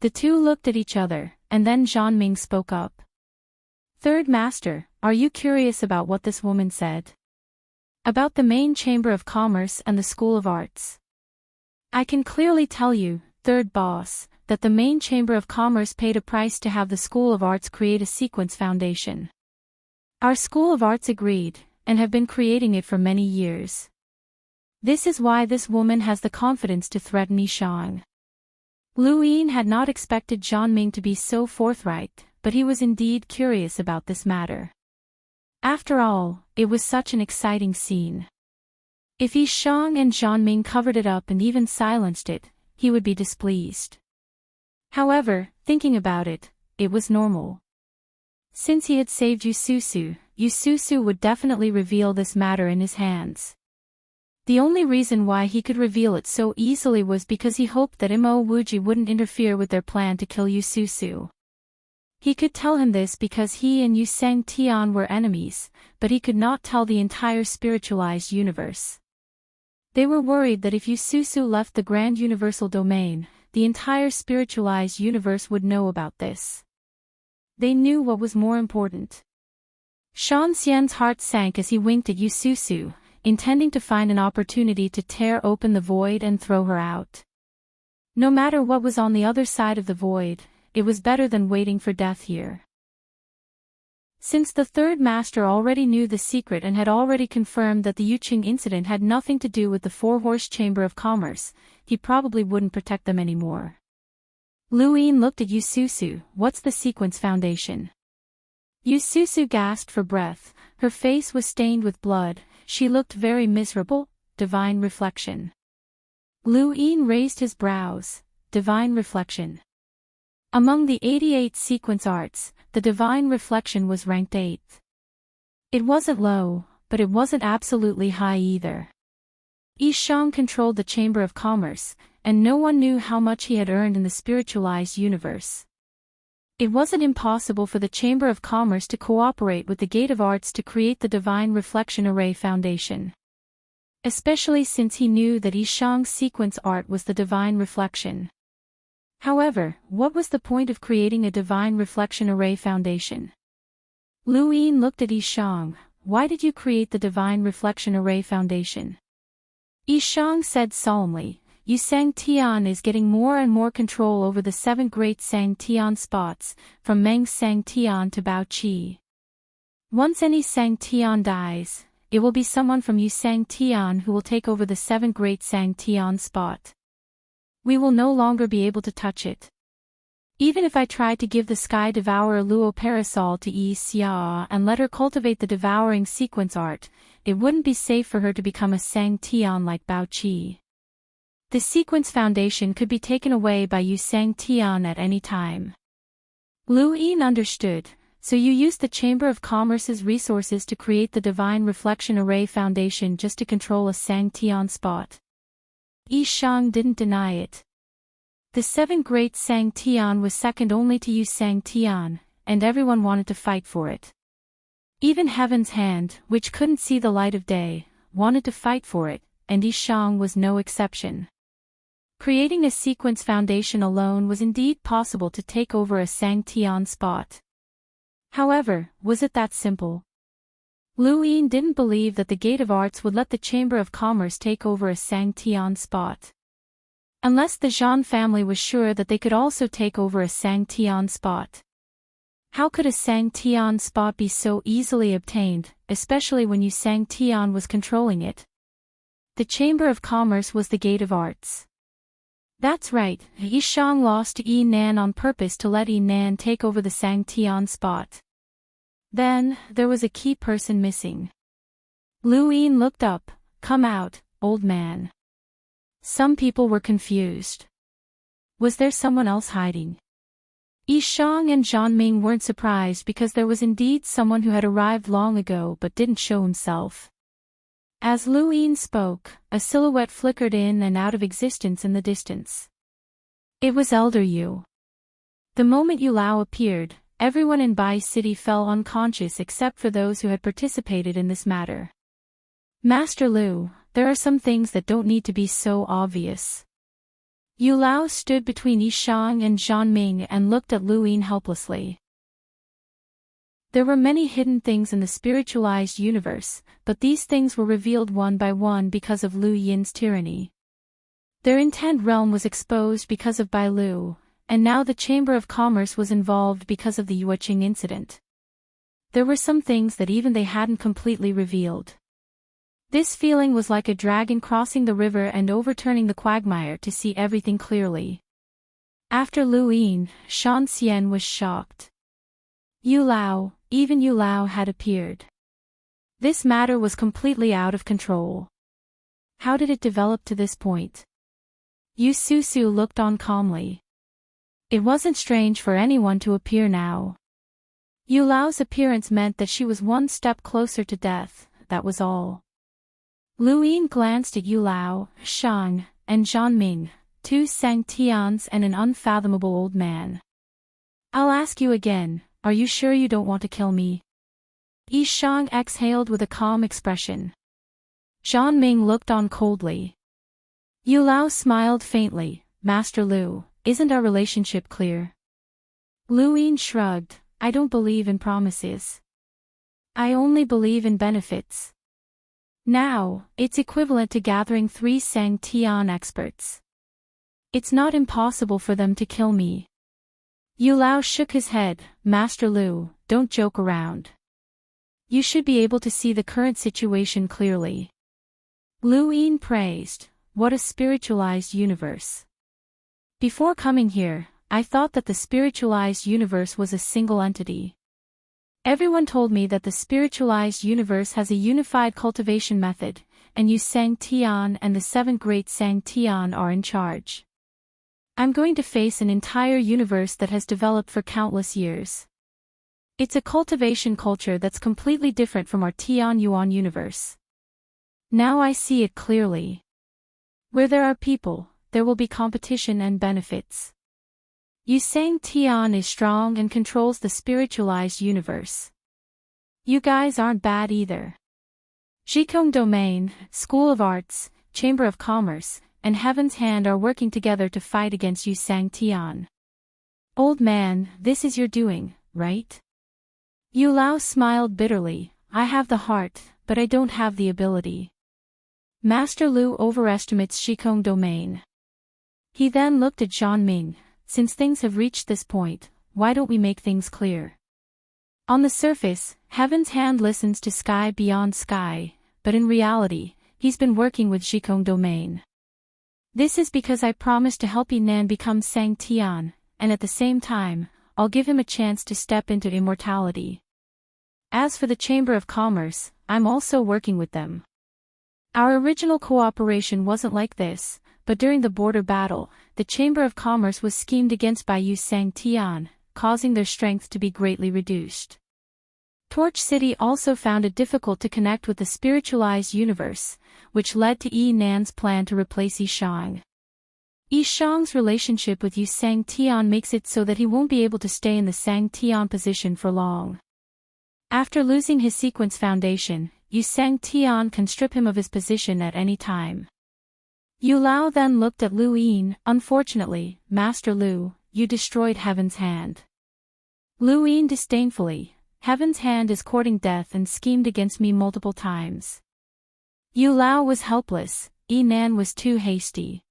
The two looked at each other, and then Zhan Ming spoke up. "Third Master, are you curious about what this woman said? About the main Chamber of Commerce and the School of Arts? I can clearly tell you, Third Boss, that the main Chamber of Commerce paid a price to have the School of Arts create a sequence foundation. Our School of Arts agreed, and have been creating it for many years. This is why this woman has the confidence to threaten Yi Xiang." Lu Yin had not expected Zhan Ming to be so forthright, but he was indeed curious about this matter. After all, it was such an exciting scene. If Yi Xiang and Zhan Ming covered it up and even silenced it, he would be displeased. However, thinking about it, it was normal. Since he had saved Yu Susu would definitely reveal this matter in his hands. The only reason why he could reveal it so easily was because he hoped that Mo Wuji wouldn't interfere with their plan to kill Yu Susu. He could tell him this because he and Yu Seng Tian were enemies, but he could not tell the entire spiritualized universe. They were worried that if Yu Susu left the grand universal domain, the entire spiritualized universe would know about this. They knew what was more important. Shan Xian's heart sank as he winked at Yu Susu, intending to find an opportunity to tear open the void and throw her out. No matter what was on the other side of the void, it was better than waiting for death here. Since the third master already knew the secret and had already confirmed that the Yuqing incident had nothing to do with the Four-Horse Chamber of Commerce, he probably wouldn't protect them anymore. Lu Yin looked at Yu Susu. "What's the sequence foundation?" Yu Susu gasped for breath, her face was stained with blood, she looked very miserable. "Divine reflection." Lu Yin raised his brows. "Divine reflection." Among the 88 sequence arts, the divine reflection was ranked 8th. It wasn't low, but it wasn't absolutely high either. Yi Xiang controlled the Chamber of Commerce, and no one knew how much he had earned in the spiritualized universe. It wasn't impossible for the Chamber of Commerce to cooperate with the Gate of Arts to create the Divine Reflection Array Foundation. Especially since he knew that Yi Xiang's sequence art was the Divine Reflection. However, what was the point of creating a Divine Reflection Array Foundation? Lu Yin looked at Yi Xiang. "Why did you create the Divine Reflection Array Foundation?" Yi Xiang said solemnly, "Yu Sang Tian is getting more and more control over the 7 great Sang Tian spots, from Meng Sang Tian to Bao Qi. Once any Sang Tian dies, it will be someone from Yu Sang Tian who will take over the 7 great Sang Tian spot. We will no longer be able to touch it. Even if I tried to give the Sky Devourer Luo Parasol to Yi Xia and let her cultivate the devouring sequence art, it wouldn't be safe for her to become a Sang Tian like Bao Qi. The sequence foundation could be taken away by Yu Sang Tian at any time." Lu Yin understood, "So you used the Chamber of Commerce's resources to create the Divine Reflection Array Foundation just to control a Sang Tian spot?" Yi Xiang didn't deny it. The 7 great Sang Tian was second only to Yu Sang Tian, and everyone wanted to fight for it. Even Heaven's Hand, which couldn't see the light of day, wanted to fight for it, and Yi Xiang was no exception. Creating a sequence foundation alone was indeed possible to take over a Sang Tian spot. However, was it that simple? Lu Yin didn't believe that the Gate of Arts would let the Chamber of Commerce take over a Sang Tian spot. Unless the Zhan family was sure that they could also take over a Sang Tian spot. How could a Sang Tian spot be so easily obtained, especially when Yu Sang Tian was controlling it? The Chamber of Commerce was the Gate of Arts. That's right, Yi Xiang lost to Yi Nan on purpose to let Yi Nan take over the Sang Tian spot. Then, there was a key person missing. Lu Yin looked up. "Come out, old man." Some people were confused. Was there someone else hiding? Yi Xiang and Zhan Ming weren't surprised because there was indeed someone who had arrived long ago but didn't show himself. As Lu Yin spoke, a silhouette flickered in and out of existence in the distance. It was Elder Yu. The moment Yu Lao appeared, everyone in Bai City fell unconscious except for those who had participated in this matter. Master Lu, there are some things that don't need to be so obvious. Yu Lao stood between Yishang and Zhanming and looked at Lu Yin helplessly. There were many hidden things in the spiritualized universe, but these things were revealed one by one because of Lu Yin's tyranny. Their intent realm was exposed because of Bai Lu, and now the Chamber of Commerce was involved because of the Yueqing incident. There were some things that even they hadn't completely revealed. This feeling was like a dragon crossing the river and overturning the quagmire to see everything clearly. After Lu Yin, Shan Xian was shocked. Yu Lao, even Yu Lao had appeared. This matter was completely out of control. How did it develop to this point? Yu Susu looked on calmly. It wasn't strange for anyone to appear now. Yu Lao's appearance meant that she was one step closer to death, that was all. Lu Yin glanced at Yu Lao, Shang, and Zhanming, two Sangtians and an unfathomable old man. I'll ask you again, are you sure you don't want to kill me? Yi Shang exhaled with a calm expression. Zhanming looked on coldly. Yu Lao smiled faintly. Master Lu, isn't our relationship clear? Lu Yin shrugged. I don't believe in promises. I only believe in benefits. Now, it's equivalent to gathering 3 Sangtian experts. It's not impossible for them to kill me. Yu Lao shook his head. Master Lu, don't joke around. You should be able to see the current situation clearly. Lu Yin praised. What a spiritualized universe. Before coming here, I thought that the spiritualized universe was a single entity. Everyone told me that the spiritualized universe has a unified cultivation method, and you Sangtian and the 7 great Sangtian are in charge. I'm going to face an entire universe that has developed for countless years. It's a cultivation culture that's completely different from our Tian Yuan universe. Now I see it clearly. Where there are people, there will be competition and benefits. Yu Sangtian is strong and controls the spiritualized universe. You guys aren't bad either. Zhikong Domain, School of Arts, Chamber of Commerce, and Heaven's Hand are working together to fight against Yu Sangtian. Old man, this is your doing, right? Yu Lao smiled bitterly. I have the heart, but I don't have the ability. Master Lu overestimates Zhikong Domain. He then looked at Zhanming. Since things have reached this point, why don't we make things clear? On the surface, Heaven's Hand listens to sky beyond sky, but in reality, he's been working with Zhikong Domain. This is because I promised to help Yinan become Sangtian, and at the same time, I'll give him a chance to step into immortality. As for the Chamber of Commerce, I'm also working with them. Our original cooperation wasn't like this, but during the border battle, the Chamber of Commerce was schemed against by Yu Sangtian, causing their strength to be greatly reduced. Torch City also found it difficult to connect with the spiritualized universe, which led to Yi Nan's plan to replace Yi Shang. Yi Shang's relationship with Yu Sangtian makes it so that he won't be able to stay in the Sangtian position for long. After losing his sequence foundation, Yu Sangtian can strip him of his position at any time. Yu Lao then looked at Lu Yin. Unfortunately, Master Lu, you destroyed Heaven's Hand. Lu Yin disdainfully. Heaven's Hand is courting death and schemed against me multiple times. Yu Lao was helpless. Yi Nan was too hasty.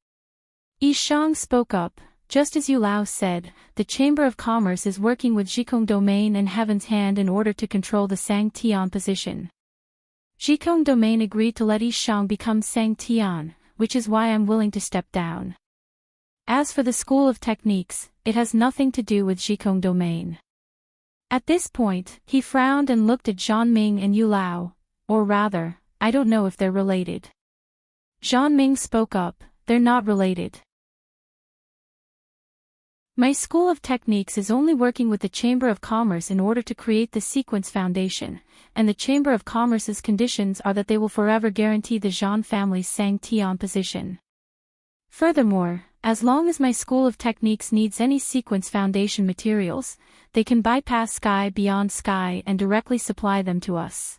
Yi Shang spoke up. Just as Yu Lao said, the Chamber of Commerce is working with Zhikong Domain and Heaven's Hand in order to control the Sangtian position. Zhikong Domain agreed to let Yi Shang become Sangtian, which is why I'm willing to step down. As for the School of Techniques, it has nothing to do with Zhikong Domain. At this point, he frowned and looked at Zhanming and Yu Lao, or rather, I don't know if they're related. Zhanming spoke up, they're not related. My School of Techniques is only working with the Chamber of Commerce in order to create the sequence foundation, and the Chamber of Commerce's conditions are that they will forever guarantee the Zhan family's Sangtian position. Furthermore, as long as my school of techniques needs any sequence foundation materials, they can bypass sky beyond sky and directly supply them to us.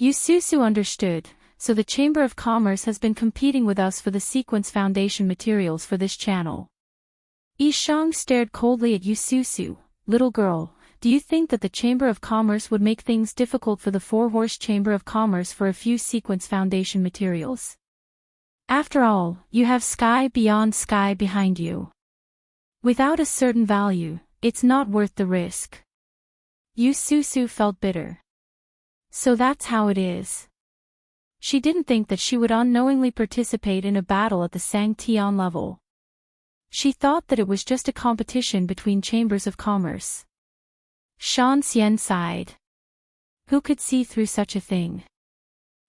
Yususu understood, so the Chamber of Commerce has been competing with us for the sequence foundation materials for this channel. Yishang stared coldly at Yususu. Little girl, do you think that the Chamber of Commerce would make things difficult for the four-horse Chamber of Commerce for a few sequence foundation materials? After all, you have sky beyond sky behind you. Without a certain value, it's not worth the risk. Yususu felt bitter. So that's how it is. She didn't think that she would unknowingly participate in a battle at the Sangtian level. She thought that it was just a competition between chambers of commerce. Shan Xian sighed. Who could see through such a thing?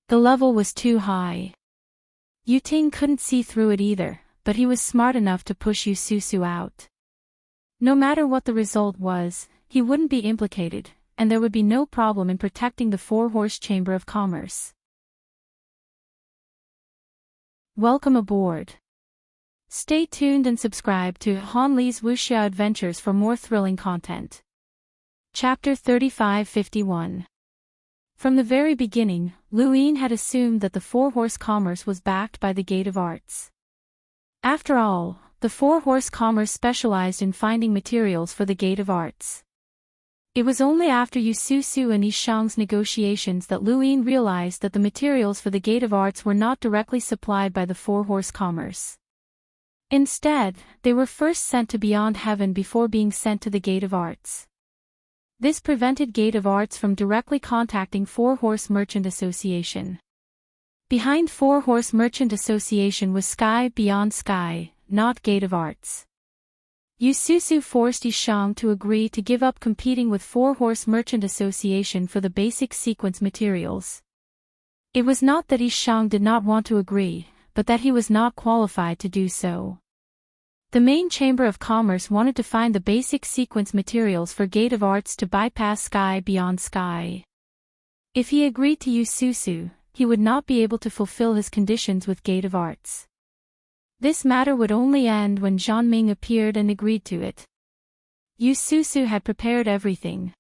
The level was too high. Yu Ting couldn't see through it either, but he was smart enough to push Yususu out. No matter what the result was, he wouldn't be implicated, and there would be no problem in protecting the four-horse Chamber of Commerce. Welcome aboard. Stay tuned and subscribe to Han Li's Wuxia Adventures for more thrilling content. Chapter 3551. From the very beginning, Lu Yin had assumed that the four-horse commerce was backed by the Gate of Arts. After all, the four-horse commerce specialized in finding materials for the Gate of Arts. It was only after Yususu and Yishang's negotiations that Lu Yin realized that the materials for the Gate of Arts were not directly supplied by the four-horse commerce. Instead, they were first sent to Beyond Heaven before being sent to the Gate of Arts. This prevented Gate of Arts from directly contacting Four-Horse Merchant Association. Behind Four-Horse Merchant Association was Sky Beyond Sky, not Gate of Arts. Yususu forced Yishang to agree to give up competing with Four-Horse Merchant Association for the basic sequence materials. It was not that Yishang did not want to agree, but that he was not qualified to do so. The main Chamber of Commerce wanted to find the basic sequence materials for Gate of Arts to bypass Sky Beyond Sky. If he agreed to Yususu, he would not be able to fulfill his conditions with Gate of Arts. This matter would only end when Zhanming appeared and agreed to it. Yususu had prepared everything.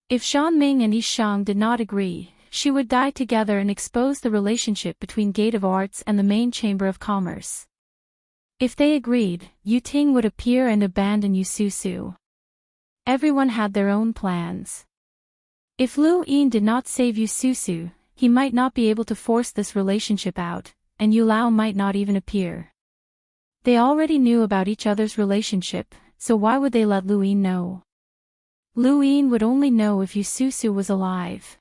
If Zhanming and Yishang did not agree, she would die together and expose the relationship between Gate of Arts and the main Chamber of Commerce. If they agreed, Yu Ting would appear and abandon Yususu. Everyone had their own plans. If Lu Yin did not save Yususu, he might not be able to force this relationship out, and Yu Lao might not even appear. They already knew about each other's relationship, so why would they let Lu Yin know? Lu Yin would only know if Yususu was alive.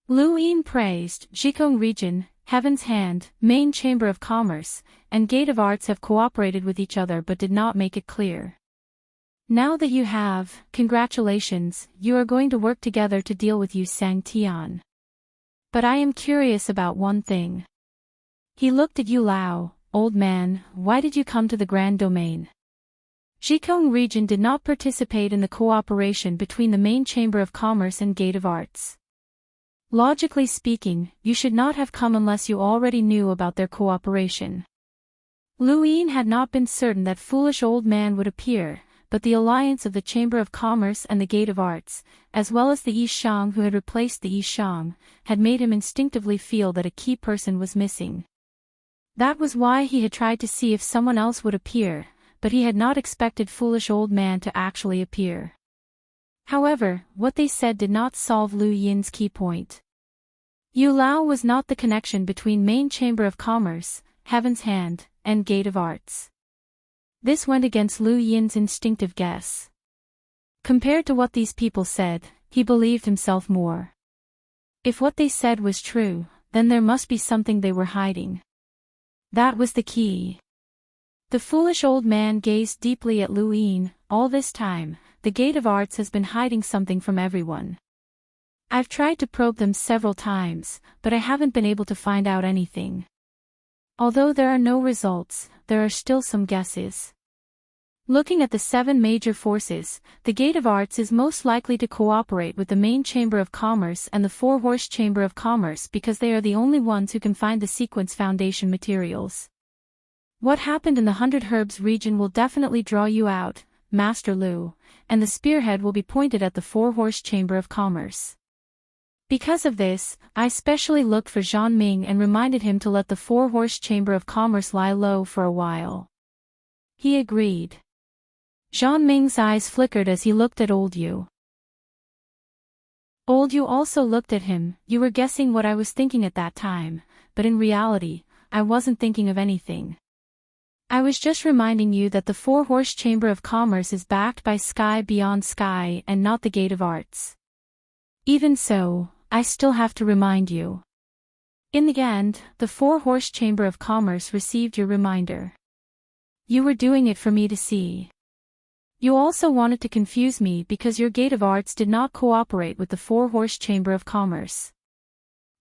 Lu Yin praised Jikong region, Heaven's Hand, main Chamber of Commerce, and Gate of Arts have cooperated with each other but did not make it clear. Now that you have, congratulations, you are going to work together to deal with Yu Sangtian. But I am curious about one thing. He looked at Yu Lao. Old man, why did you come to the Grand Domain? Jikong region did not participate in the cooperation between the main Chamber of Commerce and Gate of Arts. Logically speaking, you should not have come unless you already knew about their cooperation. Lu Yin had not been certain that foolish old man would appear, but the alliance of the Chamber of Commerce and the Gate of Arts, as well as the Yishang who had replaced the Yishang, had made him instinctively feel that a key person was missing. That was why he had tried to see if someone else would appear, but he had not expected foolish old man to actually appear. However, what they said did not solve Lu Yin's key point. Yu Lao was not the connection between main Chamber of Commerce, Heaven's Hand, and Gate of Arts. This went against Lu Yin's instinctive guess. Compared to what these people said, he believed himself more. If what they said was true, then there must be something they were hiding. That was the key. The foolish old man gazed deeply at Lu Yin. All this time, the Gate of Arts has been hiding something from everyone. I've tried to probe them several times, but I haven't been able to find out anything. Although there are no results, there are still some guesses. Looking at the 7 major forces, the Gate of Arts is most likely to cooperate with the main Chamber of Commerce and the Four-Horse Chamber of Commerce because they are the only ones who can find the sequence foundation materials. What happened in the 100 Herbs region will definitely draw you out, Master Lu, and the spearhead will be pointed at the Four-Horse Chamber of Commerce. Because of this, I specially looked for Zhang Ming and reminded him to let the Four-Horse Chamber of Commerce lie low for a while. He agreed. Zhang Ming's eyes flickered as he looked at Old Yu. Old Yu also looked at him. You were guessing what I was thinking at that time, but in reality, I wasn't thinking of anything. I was just reminding you that the Four-Horse Chamber of Commerce is backed by Sky Beyond Sky and not the Gate of Arts. Even so, I still have to remind you. In the end, the Four-Horse Chamber of Commerce received your reminder. You were doing it for me to see. You also wanted to confuse me because your Gate of Arts did not cooperate with the Four-Horse Chamber of Commerce.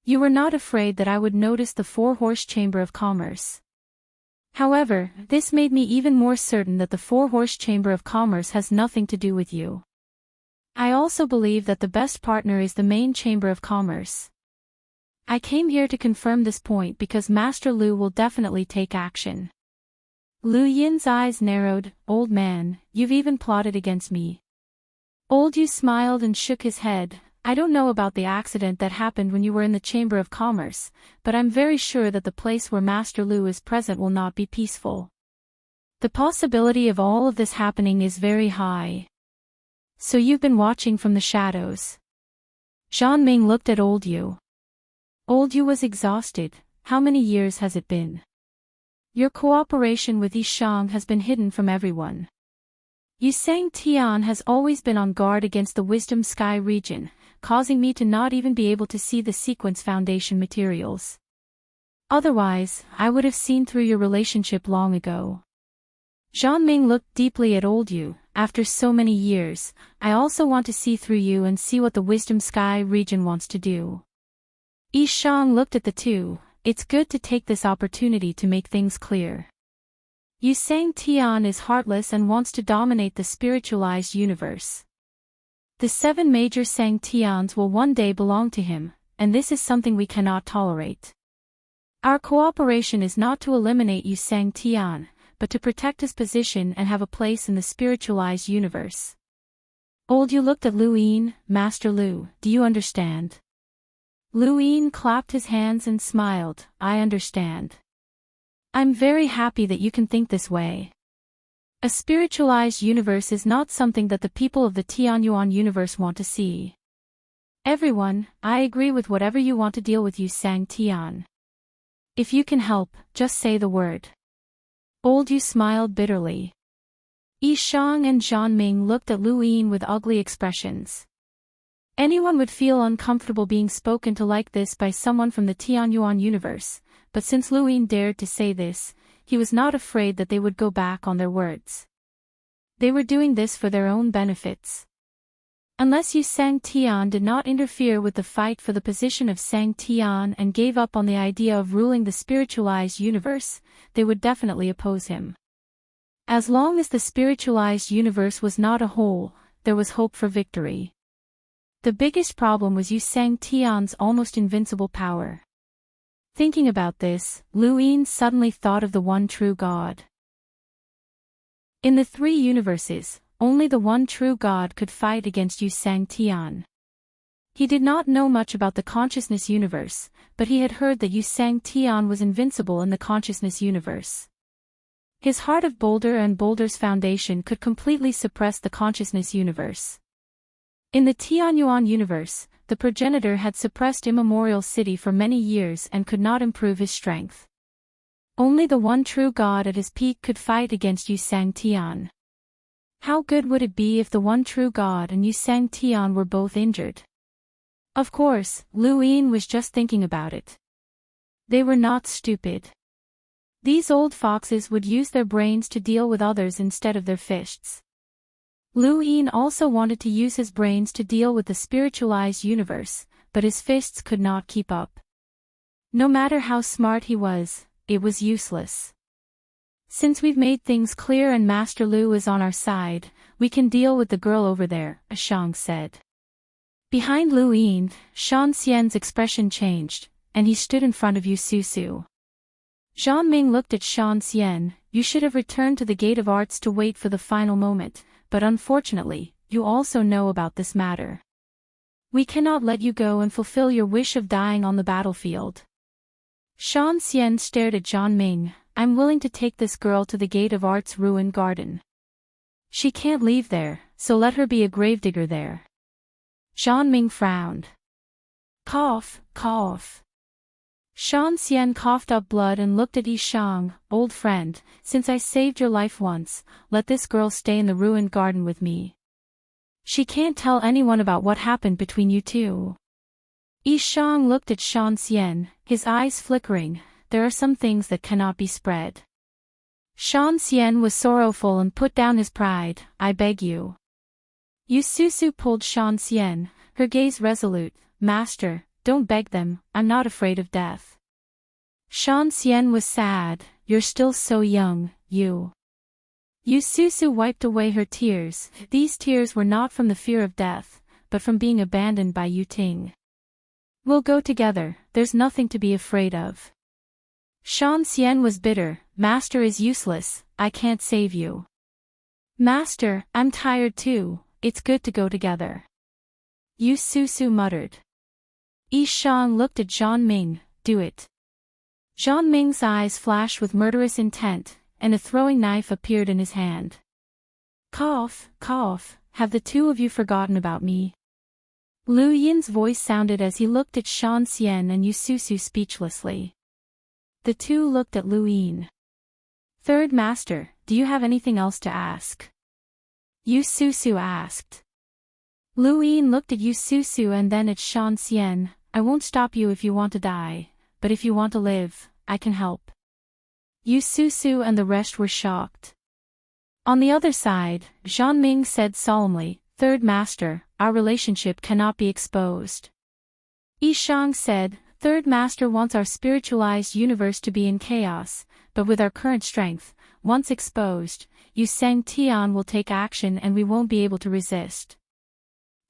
You were not afraid that I would notice the Four-Horse Chamber of Commerce. However, this made me even more certain that the Four-Horse Chamber of Commerce has nothing to do with you. I also believe that the best partner is the main Chamber of Commerce. I came here to confirm this point because Master Lu will definitely take action. Lu Yin's eyes narrowed. Old man, you've even plotted against me. Old Yu smiled and shook his head. I don't know about the accident that happened when you were in the Chamber of Commerce, but I'm very sure that the place where Master Lu is present will not be peaceful. The possibility of all of this happening is very high. So you've been watching from the shadows. Zhang Ming looked at Old Yu. Old Yu was exhausted. How many years has it been? Your cooperation with Yishang has been hidden from everyone. Yusang Tian has always been on guard against the Wisdom Sky region, causing me to not even be able to see the sequence foundation materials. Otherwise, I would have seen through your relationship long ago. Zhang Ming looked deeply at Old Yu. After so many years, I also want to see through you and see what the Wisdom Sky region wants to do. Yishang looked at the two. It's good to take this opportunity to make things clear. Yusang Tian is heartless and wants to dominate the spiritualized universe. The 7 major Sang Tians will one day belong to him, and this is something we cannot tolerate. Our cooperation is not to eliminate Yusang Tian, but to protect his position and have a place in the spiritualized universe. Old Yu looked at Lu Yin. Master Lu, do you understand? Lu Yin clapped his hands and smiled. I understand. I'm very happy that you can think this way. A spiritualized universe is not something that the people of the Tianyuan universe want to see. Everyone, I agree with whatever you want to deal with Yusang Tian. If you can help, just say the word. Old Yu smiled bitterly. Yishang and Zhang Ming looked at Lu Yin with ugly expressions. Anyone would feel uncomfortable being spoken to like this by someone from the Tianyuan universe, but since Lu Yin dared to say this, he was not afraid that they would go back on their words. They were doing this for their own benefits. Unless Yusang Tian did not interfere with the fight for the position of Sang Tian and gave up on the idea of ruling the spiritualized universe, they would definitely oppose him. As long as the spiritualized universe was not a whole, there was hope for victory. The biggest problem was Yusang Tian's almost invincible power. Thinking about this, Lu Yin suddenly thought of the one true God. In the 3 universes, only the one true God could fight against Yusang Tian. He did not know much about the consciousness universe, but he had heard that Yusang Tian was invincible in the consciousness universe. His heart of Boulder and Boulder's foundation could completely suppress the consciousness universe. In the Tianyuan universe, the progenitor had suppressed Immemorial City for many years and could not improve his strength. Only the one true God at his peak could fight against Yusang Tian. How good would it be if the one true God and Yusang Tian were both injured? Of course, Lu Yin was just thinking about it. They were not stupid. These old foxes would use their brains to deal with others instead of their fists. Lu Yin also wanted to use his brains to deal with the spiritualized universe, but his fists could not keep up. No matter how smart he was, it was useless. Since we've made things clear and Master Lu is on our side, we can deal with the girl over there, Shang said. Behind Lu Yin, Shan Xian's expression changed, and he stood in front of Yu Su Su. Zhang Ming looked at Shan Xian. You should have returned to the Gate of Arts to wait for the final moment, but unfortunately, you also know about this matter. We cannot let you go and fulfill your wish of dying on the battlefield. Shan Xian stared at Zhang Ming. I'm willing to take this girl to the Gate of Arts ruined garden. She can't leave there, so let her be a gravedigger there. Zhang Ming frowned. Cough, cough. Shan Xian coughed up blood and looked at Yi Shang. Old friend, since I saved your life once, let this girl stay in the ruined garden with me. She can't tell anyone about what happened between you two. Yi Shang looked at Shan Xian, his eyes flickering. There are some things that cannot be spread. Shan Xian was sorrowful and put down his pride. I beg you. Yu Susu pulled Shan Xian, her gaze resolute. Master, don't beg them, I'm not afraid of death. Shan Xian was sad. You're still so young, you. Yu Susu wiped away her tears. These tears were not from the fear of death, but from being abandoned by Yu Ting. We'll go together, there's nothing to be afraid of. Shan Xian was bitter. Master is useless, I can't save you. Master, I'm tired too, it's good to go together. Yu Susu muttered. Yi Shang looked at Zhang Ming. Do it. Zhang Ming's eyes flashed with murderous intent, and a throwing knife appeared in his hand. Cough, cough, have the two of you forgotten about me? Lu Yin's voice sounded as he looked at Shan Xian and Yu Susu speechlessly. The two looked at Lu Yin. Third Master, do you have anything else to ask? Yu Susu asked. Lu Yin looked at Yu Susu and then at Shan Xian. I won't stop you if you want to die, but if you want to live, I can help. Yu Susu and the rest were shocked. On the other side, Zhang Ming said solemnly, Third Master, our relationship cannot be exposed. Yi Shang said, Third Master wants our spiritualized universe to be in chaos, but with our current strength, once exposed, Yu Seng Tian will take action and we won't be able to resist.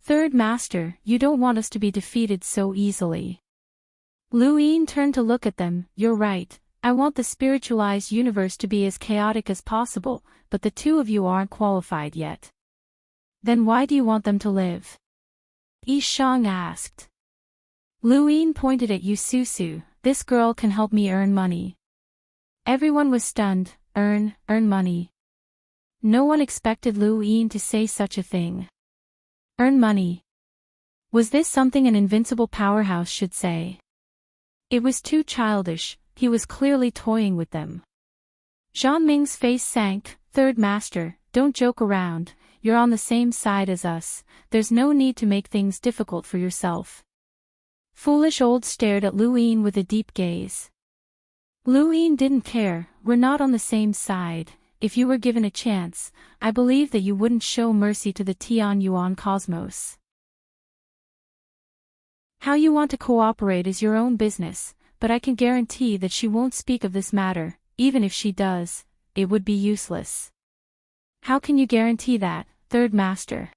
Third Master, you don't want us to be defeated so easily. Lu Yin turned to look at them. You're right, I want the spiritualized universe to be as chaotic as possible, but the two of you aren't qualified yet. Then why do you want them to live? Yi Shang asked. Lu Yin pointed at Yu Susu. This girl can help me earn money. Everyone was stunned. Earn money. No one expected Lu Yin to say such a thing. Earn money. Was this something an invincible powerhouse should say? It was too childish, he was clearly toying with them. Zhang Ming's face sank. Third Master, don't joke around, you're on the same side as us, there's no need to make things difficult for yourself. Foolish Old stared at Lu Yin with a deep gaze. Lu Yin didn't care, we're not on the same side. If you were given a chance, I believe that you wouldn't show mercy to the Tian Yuan cosmos. How you want to cooperate is your own business, but I can guarantee that she won't speak of this matter. Even if she does, it would be useless. How can you guarantee that, Third Master?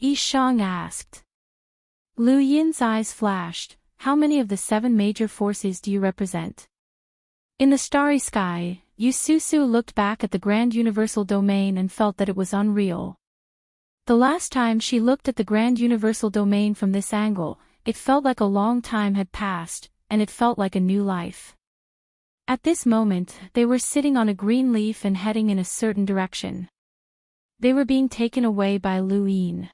Yi Shang asked. Lu Yin's eyes flashed. How many of the 7 major forces do you represent? In the starry sky, Yu Susu looked back at the grand universal domain and felt that it was unreal. The last time she looked at the grand universal domain from this angle, it felt like a long time had passed, and it felt like a new life. At this moment, they were sitting on a green leaf and heading in a certain direction. They were being taken away by Lu Yin.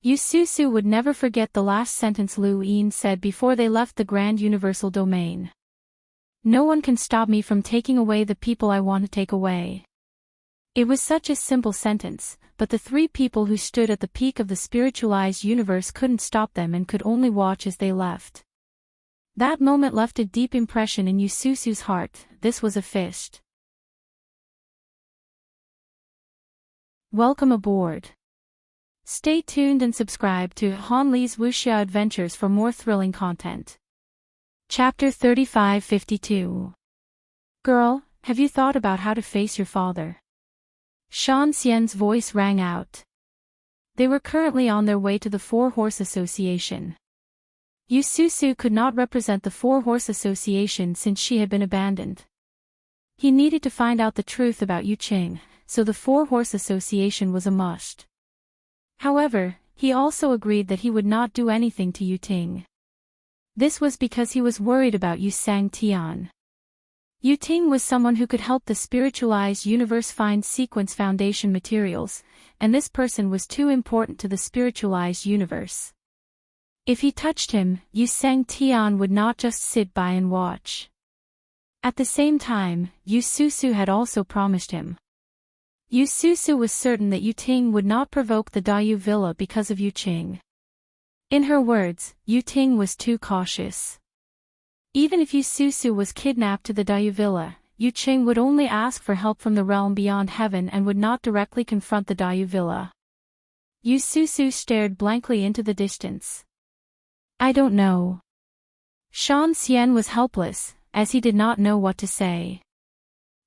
Yu Susu would never forget the last sentence Lu Yin said before they left the grand universal domain. No one can stop me from taking away the people I want to take away. It was such a simple sentence, but the 3 people who stood at the peak of the spiritualized universe couldn't stop them and could only watch as they left. That moment left a deep impression in Yu Susu's heart. This was a fist. Welcome aboard. Stay tuned and subscribe to Han Li's Wuxia Adventures for more thrilling content. Chapter 3552. Girl, have you thought about how to face your father? Shan Xian's voice rang out. They were currently on their way to the 4 Horse Association. Yu Susu could not represent the Four-Horse Association since she had been abandoned. He needed to find out the truth about Yu Qing, so the Four-Horse Association was a must. However, he also agreed that he would not do anything to Yu Ting. This was because he was worried about Yu Sang Tian. Yu Ting was someone who could help the spiritualized universe find sequence foundation materials, and this person was too important to the spiritualized universe. If he touched him, Yu Sang Tian would not just sit by and watch. At the same time, Yu Susu had also promised him. Yu Susu was certain that Yu Ting would not provoke the Dayu Villa because of Yu Qing. In her words, Yu Ting was too cautious. Even if Yu Susu was kidnapped to the Dayu Villa, Yu Qing would only ask for help from the realm beyond heaven and would not directly confront the Dayu Villa. Yu Susu stared blankly into the distance. I don't know. Shan Xian was helpless, as he did not know what to say.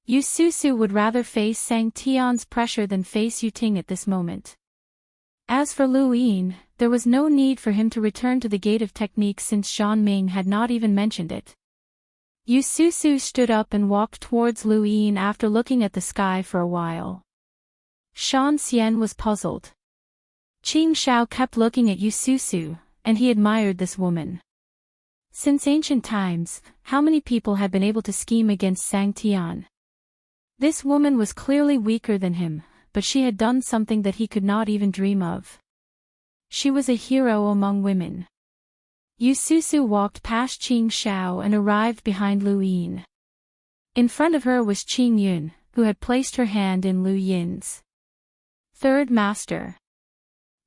Yu Susu would rather face Sang Tian's pressure than face Yu Ting at this moment. As for Lu Yin, there was no need for him to return to the Gate of Techniques since Zhan Ming had not even mentioned it. Yu Susu stood up and walked towards Lu Yin after looking at the sky for a while. Shan Xian was puzzled. Qing Shao kept looking at Yu Susu, and he admired this woman. Since ancient times, how many people had been able to scheme against Sang Tian? This woman was clearly weaker than him, but she had done something that he could not even dream of. She was a hero among women. Yu Susu walked past Qing Shao and arrived behind Lu Yin. In front of her was Qing Yun, who had placed her hand in Lu Yin's. Third Master.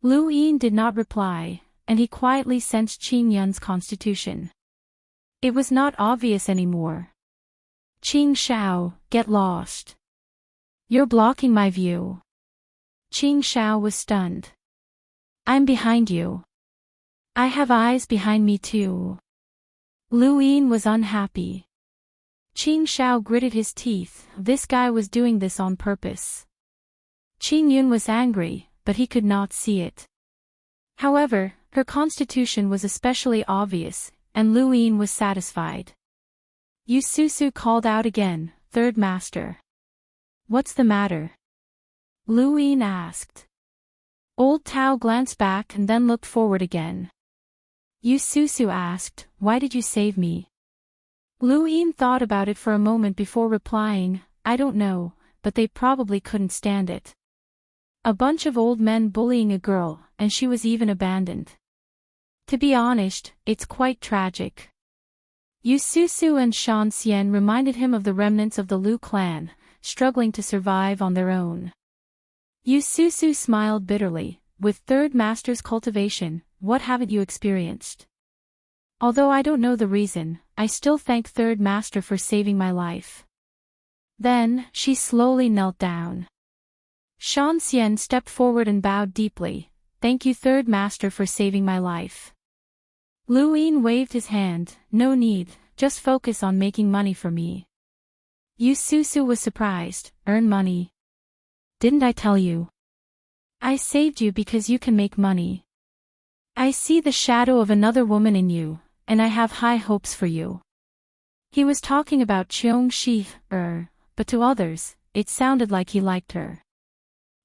Lu Yin did not reply, and he quietly sensed Qing Yun's constitution. It was not obvious anymore. Qing Shao, get lost. You're blocking my view. Qing Shao was stunned. I'm behind you. I have eyes behind me too. Lu Yin was unhappy. Qing Shao gritted his teeth, this guy was doing this on purpose. Qing Yun was angry, but he could not see it. However, her constitution was especially obvious, and Lu Yin was satisfied. Yu Susu called out again, Third Master. What's the matter? Lu Yin asked. Old Tao glanced back and then looked forward again. Yu Susu asked, why did you save me? Lu Yin thought about it for a moment before replying, I don't know, but they probably couldn't stand it. A bunch of old men bullying a girl, and she was even abandoned. To be honest, it's quite tragic. Yu Susu and Shan Xian reminded him of the remnants of the Lu clan, struggling to survive on their own. Yu Susu smiled bitterly, with Third Master's cultivation, what haven't you experienced? Although I don't know the reason, I still thank Third Master for saving my life. Then, she slowly knelt down. Shan Xian stepped forward and bowed deeply, thank you Third Master for saving my life. Lu Yin waved his hand, no need, just focus on making money for me. Yu Susu was surprised, earn money. Didn't I tell you? I saved you because you can make money. I see the shadow of another woman in you, and I have high hopes for you. He was talking about Cheong Shi, but to others, it sounded like he liked her.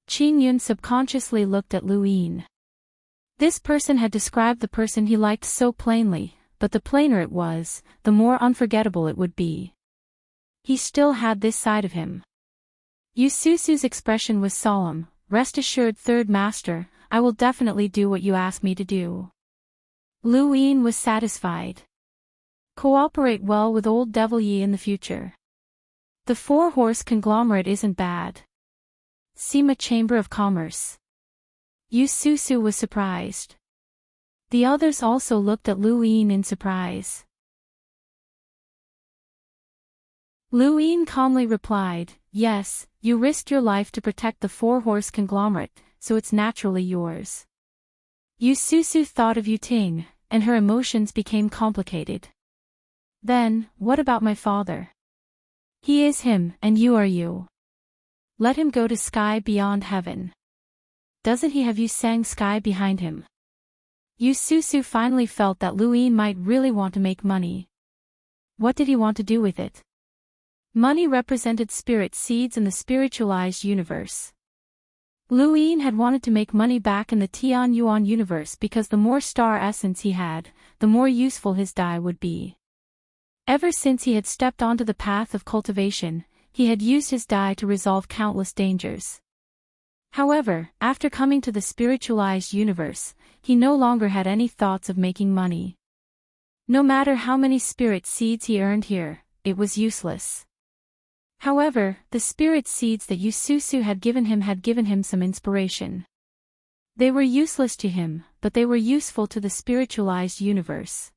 Qing Yun subconsciously looked at Lu Yin. This person had described the person he liked so plainly, but the plainer it was, the more unforgettable it would be. He still had this side of him. Yu Susu's expression was solemn, rest assured Third Master, I will definitely do what you ask me to do. Lu Yin was satisfied. Cooperate well with old Devil Yi in the future. The four-horse conglomerate isn't bad. Sima Chamber of Commerce. Yu Susu was surprised. The others also looked at Lu Yin in surprise. Lu Yin calmly replied, yes, you risked your life to protect the four-horse conglomerate, so it's naturally yours. Yu Susu thought of Yu Ting, and her emotions became complicated. Then, what about my father? He is him, and you are you. Let him go to sky beyond heaven. Doesn't he have you sang sky behind him? Yu Susu finally felt that Lu Yin might really want to make money. What did he want to do with it? Money represented spirit seeds in the spiritualized universe. Lu Yin had wanted to make money back in the Tian Yuan universe because the more star essence he had, the more useful his dai would be. Ever since he had stepped onto the path of cultivation, he had used his dai to resolve countless dangers. However, after coming to the spiritualized universe, he no longer had any thoughts of making money. No matter how many spirit seeds he earned here, it was useless. However, the spirit seeds that Yu Susu had given him some inspiration. They were useless to him, but they were useful to the spiritualized universe.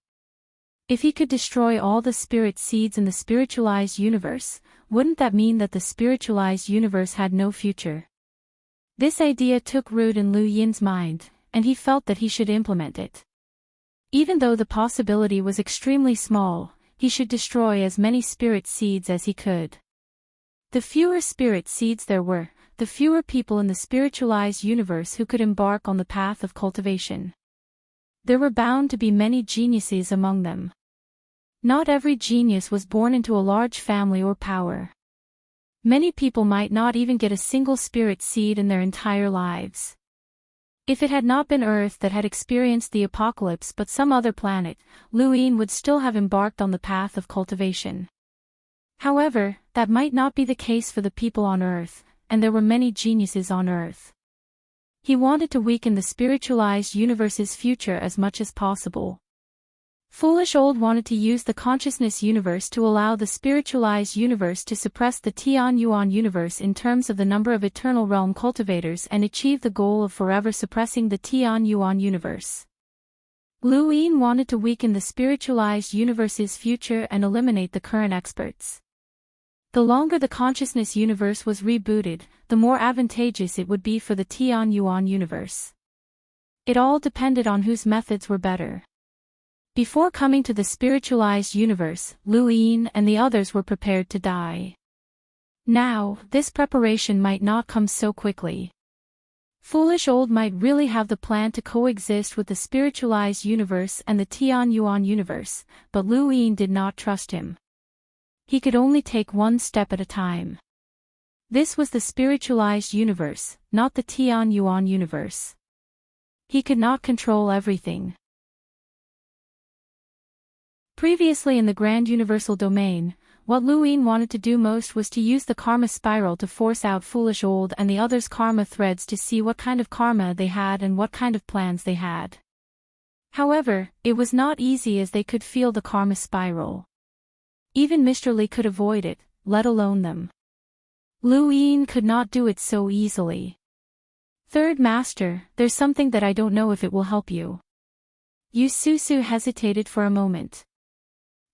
If he could destroy all the spirit seeds in the spiritualized universe, wouldn't that mean that the spiritualized universe had no future? This idea took root in Lu Yin's mind, and he felt that he should implement it. Even though the possibility was extremely small, he should destroy as many spirit seeds as he could. The fewer spirit seeds there were, the fewer people in the spiritualized universe who could embark on the path of cultivation. There were bound to be many geniuses among them. Not every genius was born into a large family or power. Many people might not even get a single spirit seed in their entire lives. If it had not been Earth that had experienced the apocalypse but some other planet, Lu Yin would still have embarked on the path of cultivation. However, that might not be the case for the people on Earth, and there were many geniuses on Earth. He wanted to weaken the spiritualized universe's future as much as possible. Foolish Old wanted to use the consciousness universe to allow the spiritualized universe to suppress the Tian Yuan universe in terms of the number of eternal realm cultivators and achieve the goal of forever suppressing the Tian Yuan universe. Lu Yin wanted to weaken the spiritualized universe's future and eliminate the current experts. The longer the consciousness universe was rebooted, the more advantageous it would be for the Tian Yuan universe. It all depended on whose methods were better. Before coming to the spiritualized universe, Lu Yin and the others were prepared to die. Now, this preparation might not come so quickly. Foolish Old might really have the plan to coexist with the spiritualized universe and the Tian Yuan universe, but Lu Yin did not trust him. He could only take one step at a time. This was the spiritualized universe, not the Tian Yuan universe. He could not control everything. Previously in the grand universal domain, what Lu Yin wanted to do most was to use the karma spiral to force out Foolish Old and the others' karma threads to see what kind of karma they had and what kind of plans they had. However, it was not easy as they could feel the karma spiral. Even Mr. Li could avoid it, let alone them. Lu Yin could not do it so easily. Third Master, there's something that I don't know if it will help you. Yu Susu hesitated for a moment.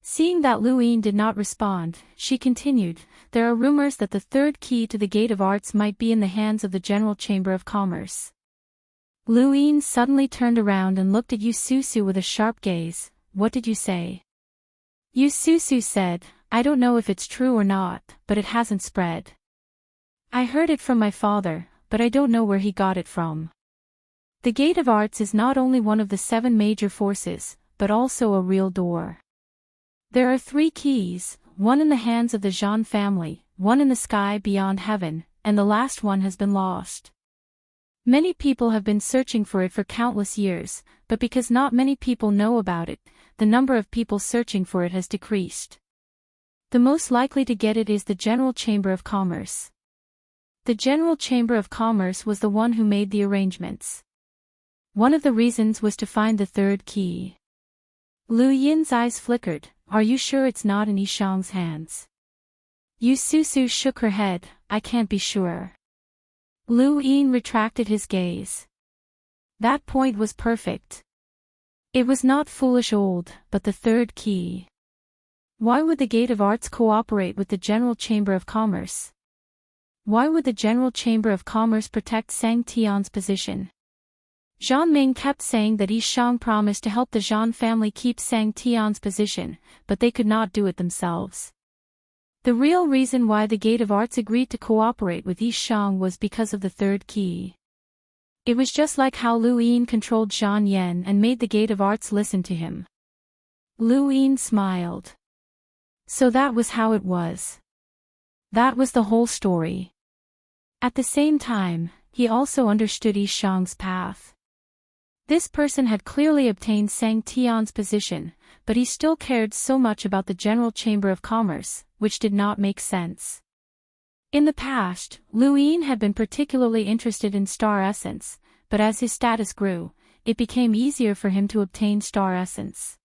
Seeing that Lu Yin did not respond, she continued, there are rumors that the third key to the Gate of Arts might be in the hands of the General Chamber of Commerce. Lu Yin suddenly turned around and looked at Yu Susu with a sharp gaze. What did you say? Yu Susu said, I don't know if it's true or not, but it hasn't spread. I heard it from my father, but I don't know where he got it from. The Gate of Arts is not only one of the 7 major forces, but also a real door. There are 3 keys, one in the hands of the Zhan family, one in the sky beyond heaven, and the last one has been lost. Many people have been searching for it for countless years, but because not many people know about it, the number of people searching for it has decreased. The most likely to get it is the General Chamber of Commerce. The General Chamber of Commerce was the one who made the arrangements. One of the reasons was to find the third key. Lu Yin's eyes flickered. Are you sure it's not in Yishang's hands? Yu Susu shook her head. I can't be sure. Lu Yin retracted his gaze. That point was perfect. It was not Foolish Old, but the third key. Why would the Gate of Arts cooperate with the General Chamber of Commerce? Why would the General Chamber of Commerce protect Sang Tian's position? Zhan Ming kept saying that Yishang promised to help the Zhan family keep Sang Tian's position, but they could not do it themselves. The real reason why the Gate of Arts agreed to cooperate with Yishang was because of the third key. It was just like how Lu Yin controlled Zhan Yan and made the Gate of Arts listen to him. Lu Yin smiled. So that was how it was. That was the whole story. At the same time, he also understood Yi Shang's path. This person had clearly obtained Sang Tian's position, but he still cared so much about the General Chamber of Commerce, which did not make sense. In the past, Lu Yin had been particularly interested in star essence, but as his status grew, it became easier for him to obtain star essence.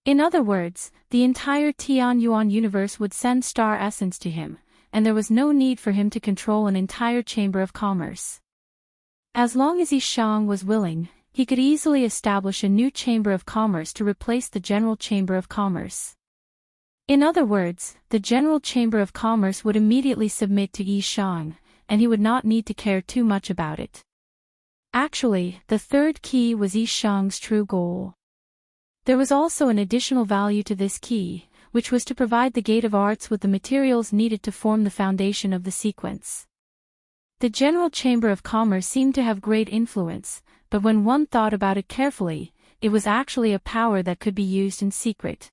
In other words, the entire Tianyuan universe would send star essence to him, and there was no need for him to control an entire chamber of commerce. As long as Yi Shang was willing, he could easily establish a new chamber of commerce to replace the General Chamber of Commerce. In other words, the General Chamber of Commerce would immediately submit to Yi Shang, and he would not need to care too much about it. Actually, the third key was Yi Shang's true goal. There was also an additional value to this key, which was to provide the Gate of Arts with the materials needed to form the foundation of the sequence. The General Chamber of Commerce seemed to have great influence, but when one thought about it carefully, it was actually a power that could be used in secret.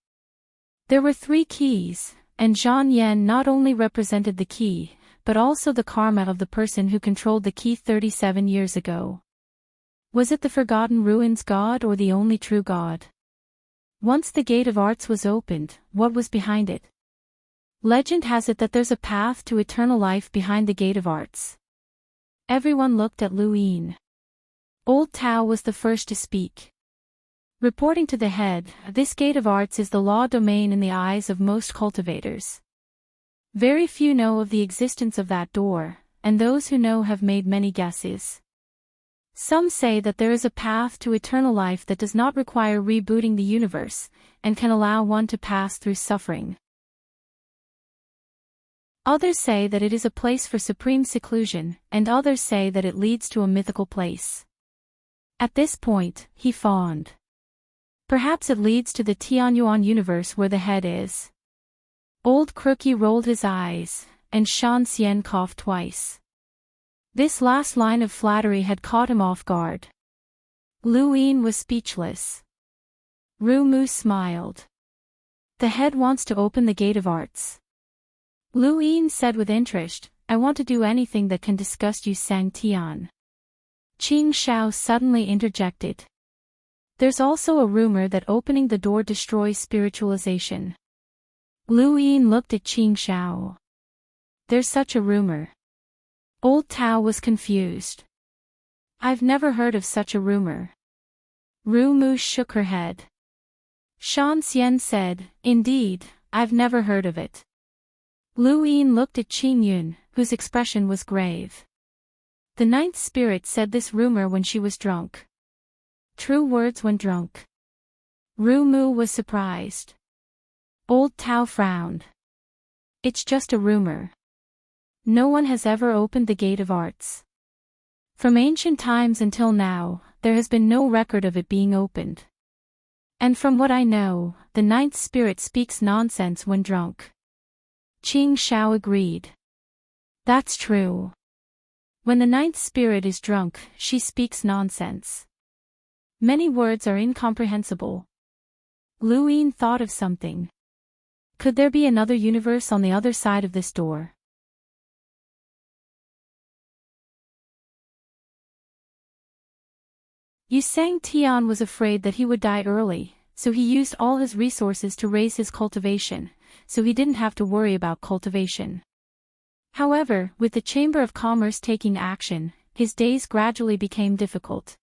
There were 3 keys, and Zhan Yan not only represented the key, but also the karma of the person who controlled the key 37 years ago. Was it the Forgotten Ruins God or the only true God? Once the Gate of Arts was opened, what was behind it? Legend has it that there's a path to eternal life behind the Gate of Arts. Everyone looked at Lu Yin. Old Tao was the first to speak. Reporting to the head, this Gate of Arts is the law domain in the eyes of most cultivators. Very few know of the existence of that door, and those who know have made many guesses. Some say that there is a path to eternal life that does not require rebooting the universe, and can allow one to pass through suffering. Others say that it is a place for supreme seclusion, and others say that it leads to a mythical place. At this point, he fawned. Perhaps it leads to the Tianyuan universe where the head is. Old Crookie rolled his eyes, and Shan Xian coughed twice. This last line of flattery had caught him off guard. Lu Yin was speechless. Ru Mu smiled. The head wants to open the Gate of Arts. Lu Yin said with interest, I want to do anything that can disgust you, Sang Tian. Qing Shao suddenly interjected. There's also a rumor that opening the door destroys spiritualization. Lu Yin looked at Qing Shao. There's such a rumor. Old Tao was confused. I've never heard of such a rumor. Ru Mu shook her head. Shan Xian said, Indeed, I've never heard of it. Lu Yin looked at Qing Yun, whose expression was grave. The ninth spirit said this rumor when she was drunk. True words when drunk. Ru Mu was surprised. Old Tao frowned. It's just a rumor. No one has ever opened the Gate of Arts. From ancient times until now, there has been no record of it being opened. And from what I know, the ninth spirit speaks nonsense when drunk. Qing Shao agreed. That's true. When the ninth spirit is drunk, she speaks nonsense. Many words are incomprehensible. Lu Yin thought of something. Could there be another universe on the other side of this door? Yu Sang Tian was afraid that he would die early, so he used all his resources to raise his cultivation, so he didn't have to worry about cultivation. However, with the Chamber of Commerce taking action, his days gradually became difficult.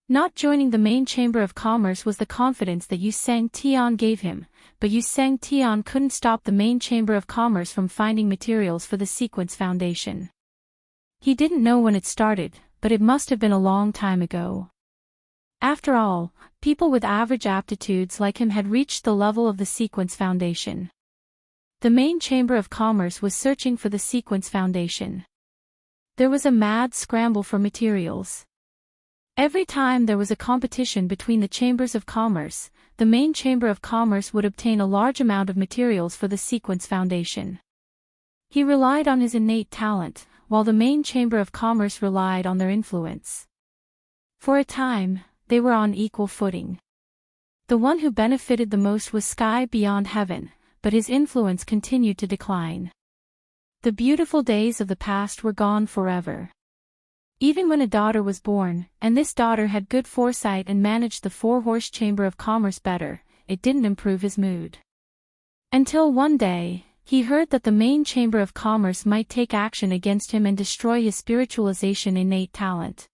Not joining the main Chamber of Commerce was the confidence that Yu Sang Tian gave him, but Yu Sang Tian couldn't stop the main Chamber of Commerce from finding materials for the sequence foundation. He didn't know when it started, but it must have been a long time ago. After all, people with average aptitudes like him had reached the level of the sequence foundation. The main Chamber of Commerce was searching for the sequence foundation. There was a mad scramble for materials. Every time there was a competition between the chambers of commerce, the main Chamber of Commerce would obtain a large amount of materials for the sequence foundation. He relied on his innate talent, while the main chamber of commerce relied on their influence. For a time, they were on equal footing. The one who benefited the most was sky beyond heaven, but his influence continued to decline. The beautiful days of the past were gone forever. Even when a daughter was born, and this daughter had good foresight and managed the four-horse chamber of commerce better, it didn't improve his mood. Until one day, he heard that the main chamber of commerce might take action against him and destroy his spiritualization innate talent.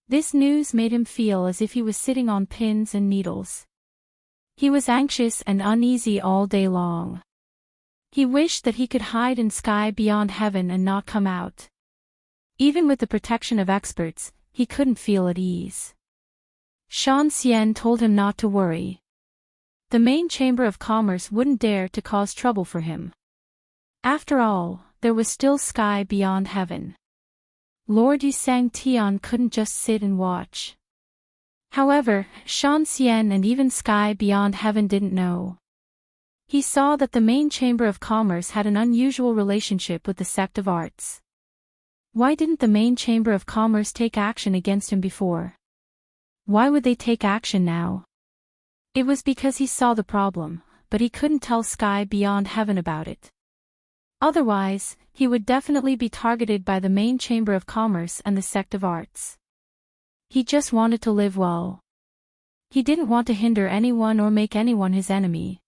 This news made him feel as if he was sitting on pins and needles. He was anxious and uneasy all day long. He wished that he could hide in sky beyond heaven and not come out. Even with the protection of experts, he couldn't feel at ease. Shan Xian told him not to worry. The main chamber of commerce wouldn't dare to cause trouble for him. After all, there was still sky beyond heaven. Lord Yusang Tian couldn't just sit and watch. However, Shan Xian and even sky beyond heaven didn't know. He saw that the main chamber of commerce had an unusual relationship with the sect of arts. Why didn't the main chamber of commerce take action against him before? Why would they take action now? It was because he saw the problem, but he couldn't tell sky beyond heaven about it. Otherwise, he would definitely be targeted by the main chamber of commerce and the sect of arts. He just wanted to live well. He didn't want to hinder anyone or make anyone his enemy.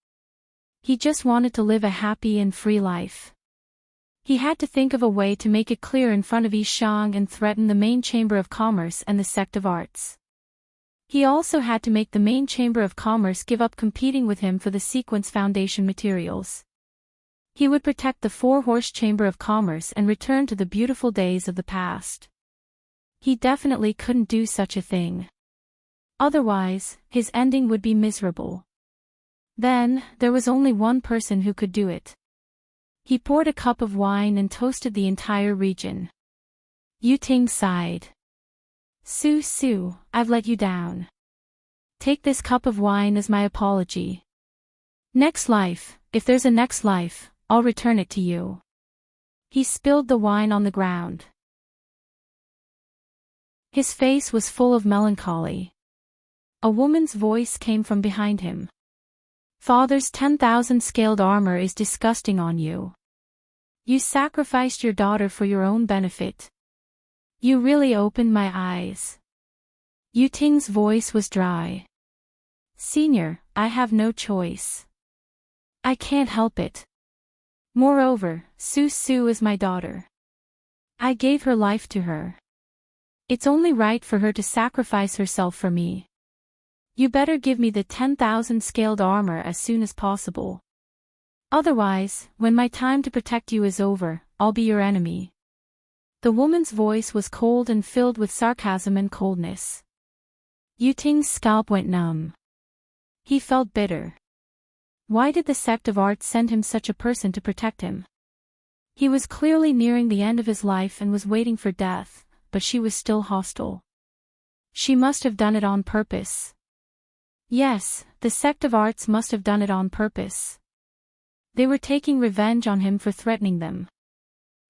He just wanted to live a happy and free life. He had to think of a way to make it clear in front of Yi Shang and threaten the main chamber of commerce and the sect of arts. He also had to make the main chamber of commerce give up competing with him for the sequence foundation materials. He would protect the four-horse chamber of commerce and return to the beautiful days of the past. He definitely couldn't do such a thing. Otherwise, his ending would be miserable. Then, there was only one person who could do it. He poured a cup of wine and toasted the entire region. Yu Ting sighed. Su Su, I've let you down. Take this cup of wine as my apology. Next life, if there's a next life, I'll return it to you. He spilled the wine on the ground. His face was full of melancholy. A woman's voice came from behind him. Father's 10,000 scaled armor is disgusting on you. You sacrificed your daughter for your own benefit. You really opened my eyes. Yu Ting's voice was dry. Senior, I have no choice. I can't help it. Moreover, Su Su is my daughter. I gave her life to her. It's only right for her to sacrifice herself for me. You better give me the 10,000 scaled armor as soon as possible. Otherwise, when my time to protect you is over, I'll be your enemy. The woman's voice was cold and filled with sarcasm and coldness. Yu Ting's scalp went numb. He felt bitter. Why did the sect of arts send him such a person to protect him? He was clearly nearing the end of his life and was waiting for death, but she was still hostile. She must have done it on purpose. Yes, the sect of arts must have done it on purpose. They were taking revenge on him for threatening them.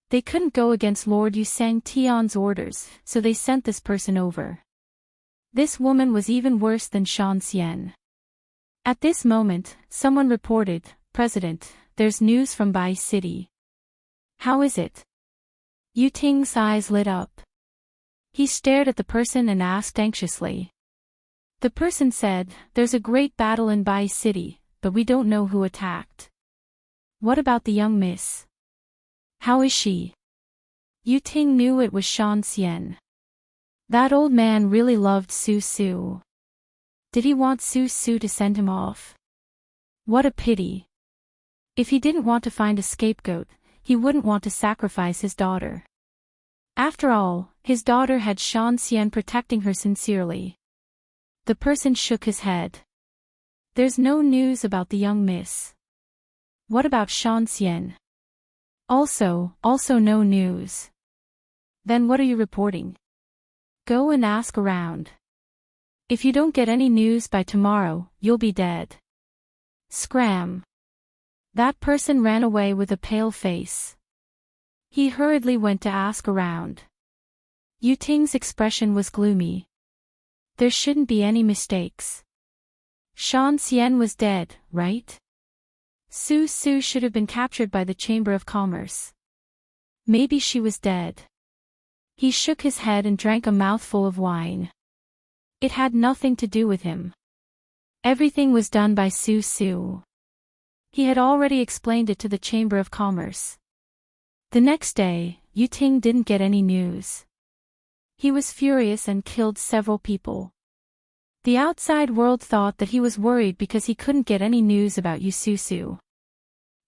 They couldn't go against Lord Yusang Tian's orders, so they sent this person over. This woman was even worse than Shan Xian. At this moment, someone reported, President, there's news from Bai City. How is it? Yu Ting's eyes lit up. He stared at the person and asked anxiously. The person said, there's a great battle in Bai City, but we don't know who attacked. What about the young miss? How is she? Yu Ting knew it was Shan Xian. That old man really loved Su Su. Did he want Su Su to send him off? What a pity. If he didn't want to find a scapegoat, he wouldn't want to sacrifice his daughter. After all, his daughter had Shan Xian protecting her sincerely. The person shook his head. There's no news about the young miss. What about Shan Xian? Also no news. Then what are you reporting? Go and ask around. If you don't get any news by tomorrow, you'll be dead. Scram. That person ran away with a pale face. He hurriedly went to ask around. Yu Ting's expression was gloomy. There shouldn't be any mistakes. Shan Xian was dead, right? Su Su should have been captured by the Chamber of Commerce. Maybe she was dead. He shook his head and drank a mouthful of wine. It had nothing to do with him. Everything was done by Su Su. He had already explained it to the Chamber of Commerce. The next day, Yu Ting didn't get any news. He was furious and killed several people. The outside world thought that he was worried because he couldn't get any news about Yu Su Su.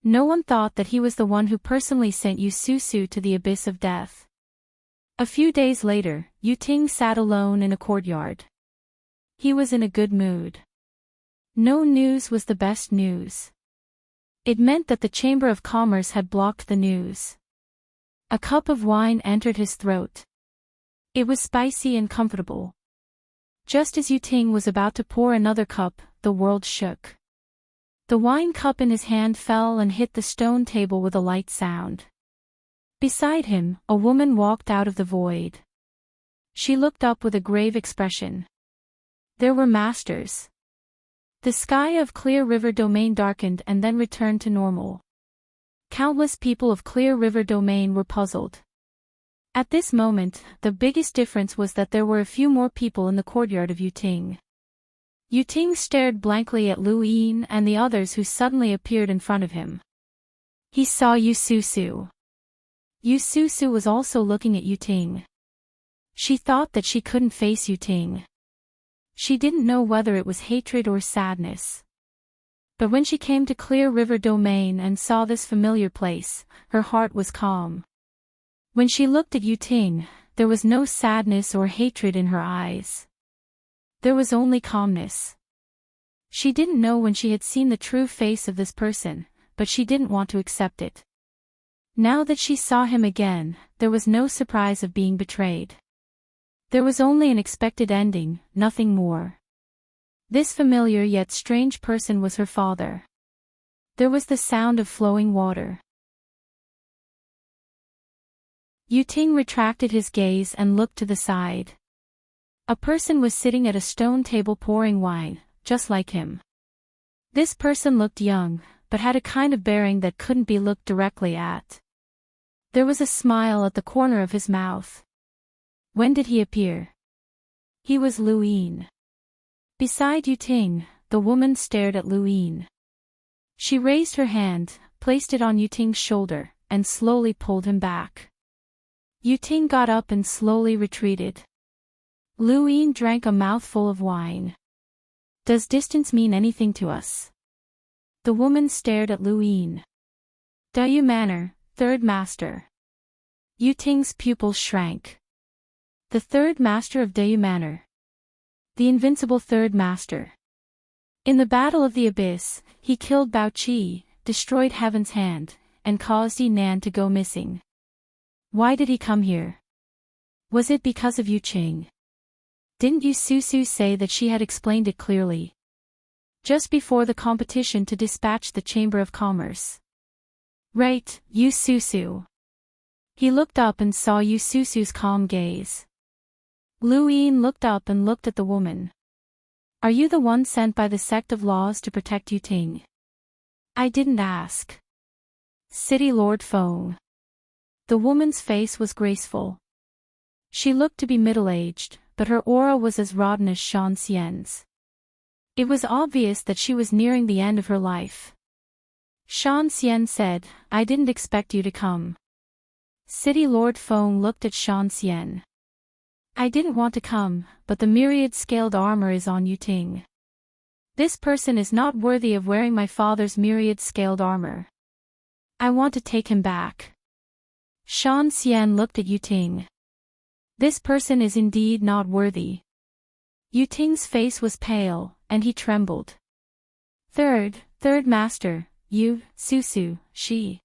No one thought that he was the one who personally sent Yu Su Su to the abyss of death. A few days later, Yu Ting sat alone in a courtyard. He was in a good mood. No news was the best news. It meant that the Chamber of Commerce had blocked the news. A cup of wine entered his throat. It was spicy and comfortable. Just as Yu Ting was about to pour another cup, the world shook. The wine cup in his hand fell and hit the stone table with a light sound. Beside him, a woman walked out of the void. She looked up with a grave expression. There were masters. The sky of Clear River Domain darkened and then returned to normal. Countless people of Clear River Domain were puzzled. At this moment, the biggest difference was that there were a few more people in the courtyard of Yu Ting. Yu Ting stared blankly at Lu Yin and the others who suddenly appeared in front of him. He saw Yu Su Su. Yu Su Su was also looking at Yu Ting. She thought that she couldn't face Yu Ting. She didn't know whether it was hatred or sadness. But when she came to Clear River Domain and saw this familiar place, her heart was calm. When she looked at Yu Ting, there was no sadness or hatred in her eyes. There was only calmness. She didn't know when she had seen the true face of this person, but she didn't want to accept it. Now that she saw him again, there was no surprise of being betrayed. There was only an expected ending, nothing more. This familiar yet strange person was her father. There was the sound of flowing water. Yu Ting retracted his gaze and looked to the side. A person was sitting at a stone table pouring wine, just like him. This person looked young, but had a kind of bearing that couldn't be looked directly at. There was a smile at the corner of his mouth. When did he appear? He was Lu Yin. Beside Yu Ting, the woman stared at Lu Yin. She raised her hand, placed it on Yu Ting's shoulder, and slowly pulled him back. Yu Ting got up and slowly retreated. Lu Yin drank a mouthful of wine. Does distance mean anything to us? The woman stared at Lu Yin. Dayu Manor, third master. Yu Ting's pupils shrank. The third master of Dayu Manor. The invincible third master. In the Battle of the Abyss, he killed Bao Qi, destroyed Heaven's Hand, and caused Yi Nan to go missing. Why did he come here? Was it because of Yu Qing? Didn't Yu Su Su say that she had explained it clearly? Just before the competition to dispatch the Chamber of Commerce. Right, Yu Su Su. He looked up and saw Yu Su Su's calm gaze. Lu Yin looked up and looked at the woman. Are you the one sent by the sect of laws to protect Yu Ting? I didn't ask. City Lord Feng. The woman's face was graceful. She looked to be middle-aged, but her aura was as rotten as Shan Xian's. It was obvious that she was nearing the end of her life. Shan Xian said, I didn't expect you to come. City Lord Feng looked at Shan Xian. I didn't want to come, but the myriad-scaled armor is on Yu Ting. This person is not worthy of wearing my father's myriad-scaled armor. I want to take him back. Shan Xian looked at Yu Ting. This person is indeed not worthy. Yu Ting's face was pale, and he trembled. Third master, Yu Su Su, she.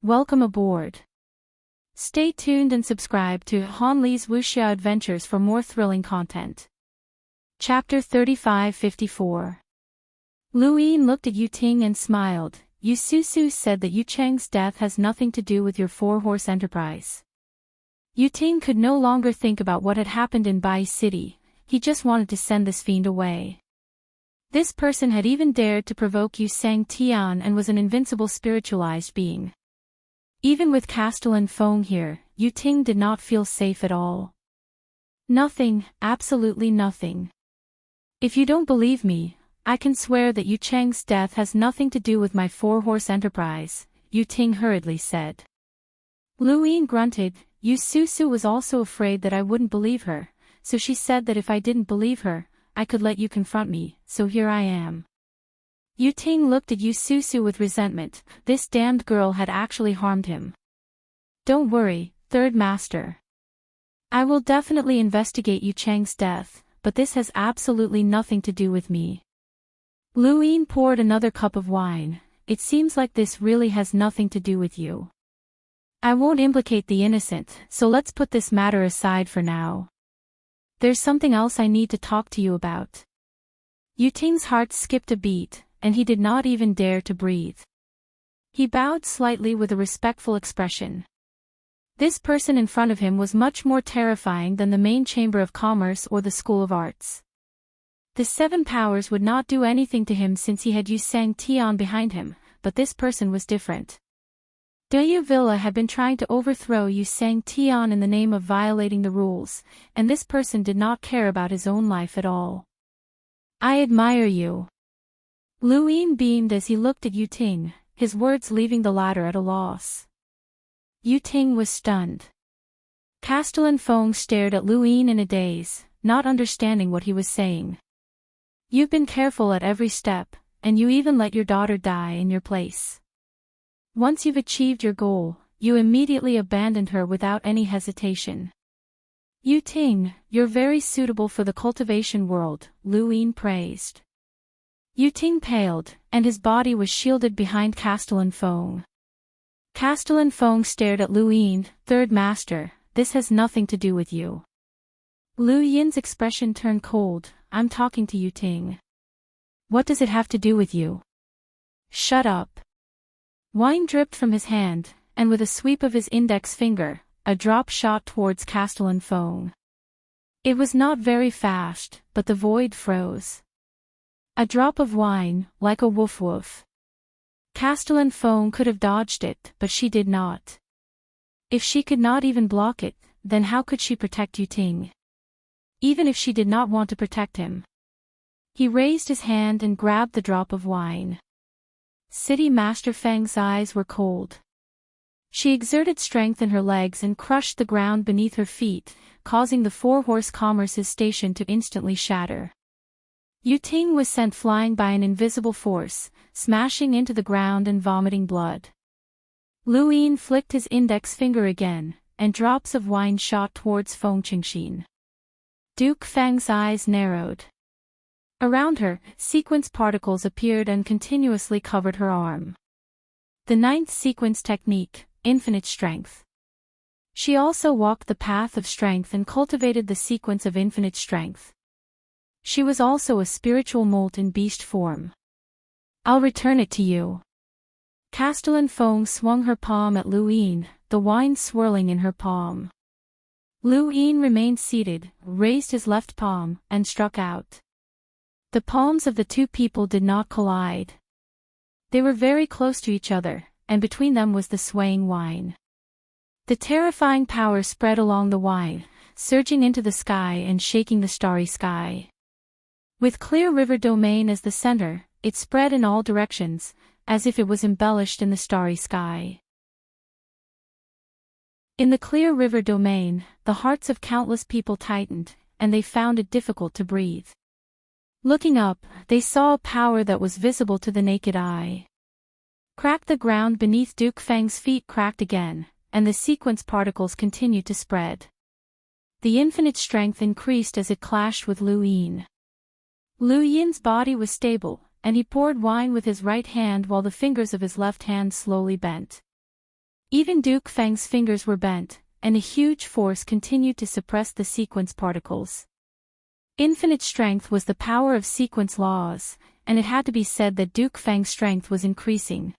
Welcome aboard. Stay tuned and subscribe to Han Li's Wuxia Adventures for more thrilling content. Chapter 3554. Lu Yin looked at Yu Ting and smiled. Yu Susu said that Yu Cheng's death has nothing to do with your four-horse enterprise. Yu Ting could no longer think about what had happened in Bai City, he just wanted to send this fiend away. This person had even dared to provoke Yu Sang Tian and was an invincible spiritualized being. Even with Castellan Feng here, Yu Ting did not feel safe at all. Nothing, absolutely nothing. If you don't believe me, I can swear that Yu Cheng's death has nothing to do with my four-horse enterprise, Yu Ting hurriedly said. Lu Yin grunted. Yu Susu was also afraid that I wouldn't believe her, so she said that if I didn't believe her, I could let you confront me, so here I am. Yu Ting looked at Yu Susu with resentment. This damned girl had actually harmed him. Don't worry, Third Master. I will definitely investigate Yu Cheng's death, but this has absolutely nothing to do with me. Lu Yin poured another cup of wine. It seems like this really has nothing to do with you. I won't implicate the innocent, so let's put this matter aside for now. There's something else I need to talk to you about. Yu Ting's heart skipped a beat, and he did not even dare to breathe. He bowed slightly with a respectful expression. This person in front of him was much more terrifying than the main Chamber of Commerce or the School of Arts. The Seven Powers would not do anything to him since he had Yu Sang Tian behind him, but this person was different. Deyu Villa had been trying to overthrow Yu Sang Tian in the name of violating the rules, and this person did not care about his own life at all. I admire you. Lu Yin beamed as he looked at Yu Ting, his words leaving the latter at a loss. Yu Ting was stunned. Castellan Feng stared at Lu Yin in a daze, not understanding what he was saying. You've been careful at every step, and you even let your daughter die in your place. Once you've achieved your goal, you immediately abandoned her without any hesitation. Yu Ting, you're very suitable for the cultivation world, Lu Yin praised. Yu Ting paled, and his body was shielded behind Castellan Feng. Castellan Feng stared at Lu Yin. Third Master, this has nothing to do with you. Lu Yin's expression turned cold. I'm talking to Yu Ting. What does it have to do with you? Shut up. Wine dripped from his hand, and with a sweep of his index finger, a drop shot towards Castellan Feng. It was not very fast, but the void froze. A drop of wine, like a woof-woof. Castellan Feng could have dodged it, but she did not. If she could not even block it, then how could she protect Yu Ting? Even if she did not want to protect him. He raised his hand and grabbed the drop of wine. City Master Feng's eyes were cold. She exerted strength in her legs and crushed the ground beneath her feet, causing the four-horse commerce's station to instantly shatter. Yu Ting was sent flying by an invisible force, smashing into the ground and vomiting blood. Lu Yin flicked his index finger again, and drops of wine shot towards Feng Qingxin. Duke Feng's eyes narrowed. Around her, sequence particles appeared and continuously covered her arm. The ninth sequence technique, infinite strength. She also walked the path of strength and cultivated the sequence of infinite strength. She was also a spiritual molt in beast form. I'll return it to you. Castellan Feng swung her palm at Lu Yin, the wine swirling in her palm. Lu Yin remained seated, raised his left palm, and struck out. The palms of the two people did not collide. They were very close to each other, and between them was the swaying wine. The terrifying power spread along the wine, surging into the sky and shaking the starry sky. With Clear River Domain as the center, it spread in all directions, as if it was embellished in the starry sky. In the Clear River Domain, the hearts of countless people tightened, and they found it difficult to breathe. Looking up, they saw a power that was visible to the naked eye. Crack the ground beneath Duke Feng's feet cracked again, and the sequence particles continued to spread. The infinite strength increased as it clashed with Lu Yin. Lu Yin's body was stable, and he poured wine with his right hand while the fingers of his left hand slowly bent. Even Duke Feng's fingers were bent, and a huge force continued to suppress the sequence particles. Infinite strength was the power of sequence laws, and it had to be said that Duke Feng's strength was increasing.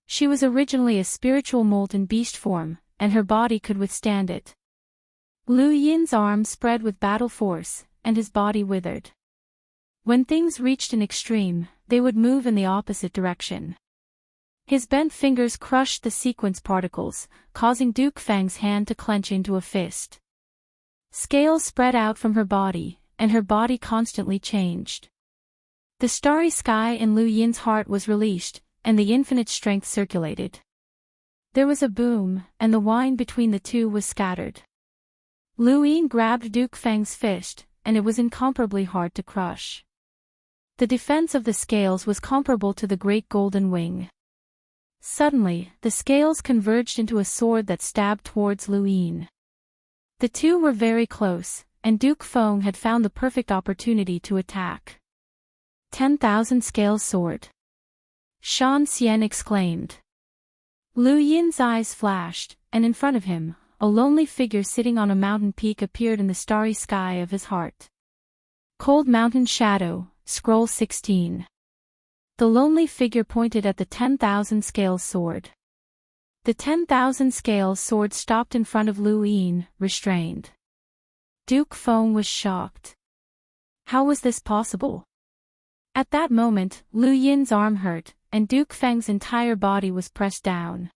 She was originally a spiritual molten beast form, and her body could withstand it. Lu Yin's arms spread with battle force, and his body withered. When things reached an extreme, they would move in the opposite direction. His bent fingers crushed the sequence particles, causing Duke Feng's hand to clench into a fist. Scales spread out from her body, and her body constantly changed. The starry sky in Lu Yin's heart was released, and the infinite strength circulated. There was a boom, and the wine between the two was scattered. Lu Yin grabbed Duke Feng's fist, and it was incomparably hard to crush. The defense of the scales was comparable to the great golden wing. Suddenly, the scales converged into a sword that stabbed towards Lu Yin. The two were very close, and Duke Feng had found the perfect opportunity to attack. 10,000 Scales Sword! Shan Xian exclaimed. Lu Yin's eyes flashed, and in front of him, a lonely figure sitting on a mountain peak appeared in the starry sky of his heart. Cold Mountain Shadow, Scroll 16. The lonely figure pointed at the 10,000 Scales Sword. The 10,000 Scales Sword stopped in front of Lu Yin, restrained. Duke Feng was shocked. How was this possible? At that moment, Lu Yin's arm hurt, and Duke Feng's entire body was pressed down.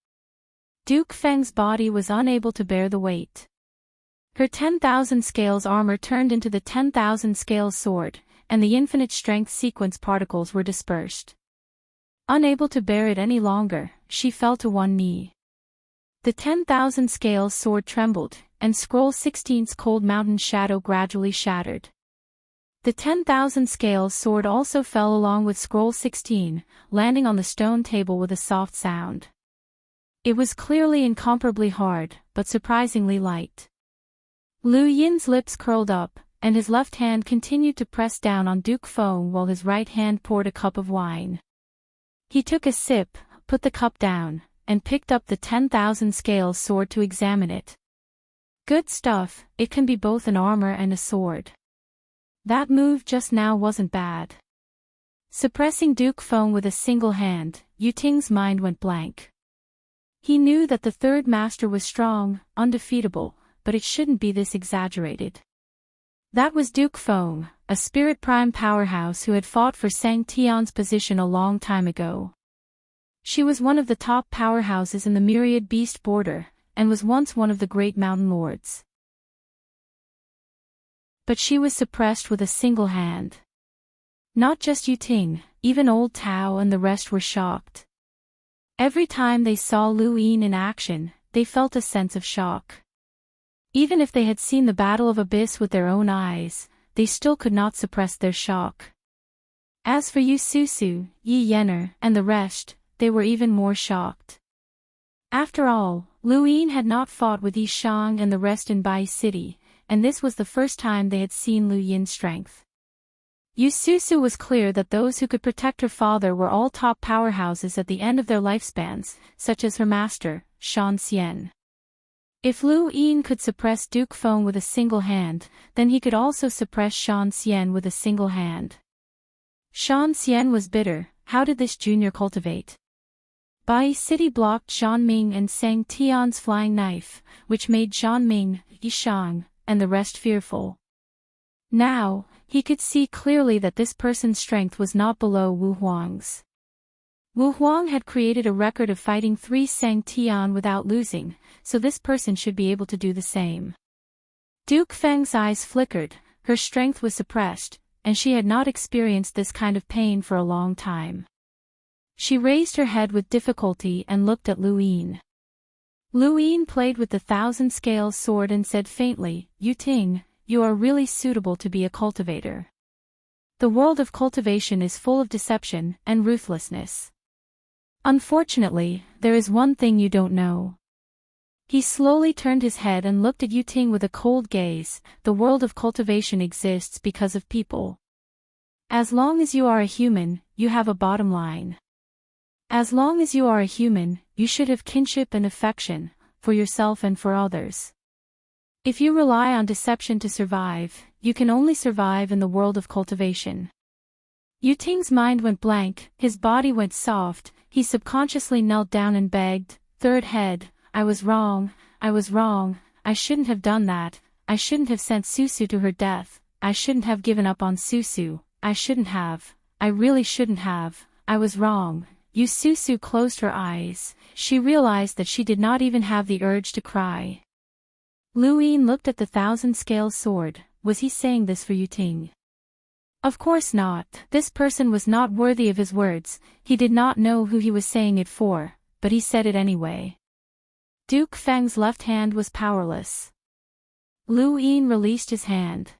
Duke Feng's body was unable to bear the weight. Her 10,000 scales armor turned into the 10,000 scales sword, and the infinite strength sequence particles were dispersed. Unable to bear it any longer, she fell to one knee. The 10,000 scales sword trembled, and Scroll 16's Cold Mountain Shadow gradually shattered. The 10,000 scales sword also fell along with Scroll 16, landing on the stone table with a soft sound. It was clearly incomparably hard, but surprisingly light. Lu Yin's lips curled up, and his left hand continued to press down on Duke Feng while his right hand poured a cup of wine. He took a sip, put the cup down, and picked up the 10,000 scales sword to examine it. Good stuff, it can be both an armor and a sword. That move just now wasn't bad. Suppressing Duke Feng with a single hand, Yu Ting's mind went blank. He knew that the third master was strong, undefeatable, but it shouldn't be this exaggerated. That was Duke Feng, a spirit prime powerhouse who had fought for Sang Tian's position a long time ago. She was one of the top powerhouses in the myriad beast border, and was once one of the great mountain lords. But she was suppressed with a single hand. Not just Yu Ting, even old Tao and the rest were shocked. Every time they saw Lu Yin in action, they felt a sense of shock. Even if they had seen the Battle of Abyss with their own eyes, they still could not suppress their shock. As for Yu Susu, Yi Yenner, and the rest, they were even more shocked. After all, Lu Yin had not fought with Yi Shang and the rest in Bai City, and this was the first time they had seen Lu Yin's strength. Yu Susu was clear that those who could protect her father were all top powerhouses at the end of their lifespans, such as her master, Shan Xian. If Lu Yin could suppress Duke Feng with a single hand, then he could also suppress Shan Xian with a single hand. Shan Xian was bitter. How did this junior cultivate? Bai City blocked Zhan Ming and Sang Tian's flying knife, which made Zhan Ming, Yi Shang, and the rest fearful. Now, he could see clearly that this person's strength was not below Wu Huang's. Wu Huang had created a record of fighting 3 Sang Tian without losing, so this person should be able to do the same. Duke Feng's eyes flickered, her strength was suppressed, and she had not experienced this kind of pain for a long time. She raised her head with difficulty and looked at Lu Yin. Lu Yin played with the 1,000 scales sword and said faintly, "Yu Ting, you are really suitable to be a cultivator. The world of cultivation is full of deception and ruthlessness. Unfortunately, there is one thing you don't know." He slowly turned his head and looked at Yu Ting with a cold gaze. The world of cultivation exists because of people. As long as you are a human, you have a bottom line. As long as you are a human, you should have kinship and affection, for yourself and for others. If you rely on deception to survive, you can only survive in the world of cultivation. Yu Ting's mind went blank, his body went soft, he subconsciously knelt down and begged, "Third head, I was wrong, I shouldn't have done that, I shouldn't have sent Susu to her death, I shouldn't have given up on Susu, I really shouldn't have, I was wrong." Yu Susu closed her eyes, she realized that she did not even have the urge to cry. Lu Yin looked at the thousand-scale sword. Was he saying this for Yu Ting? Of course not, this person was not worthy of his words, he did not know who he was saying it for, but he said it anyway. Duke Feng's left hand was powerless. Lu Yin released his hand.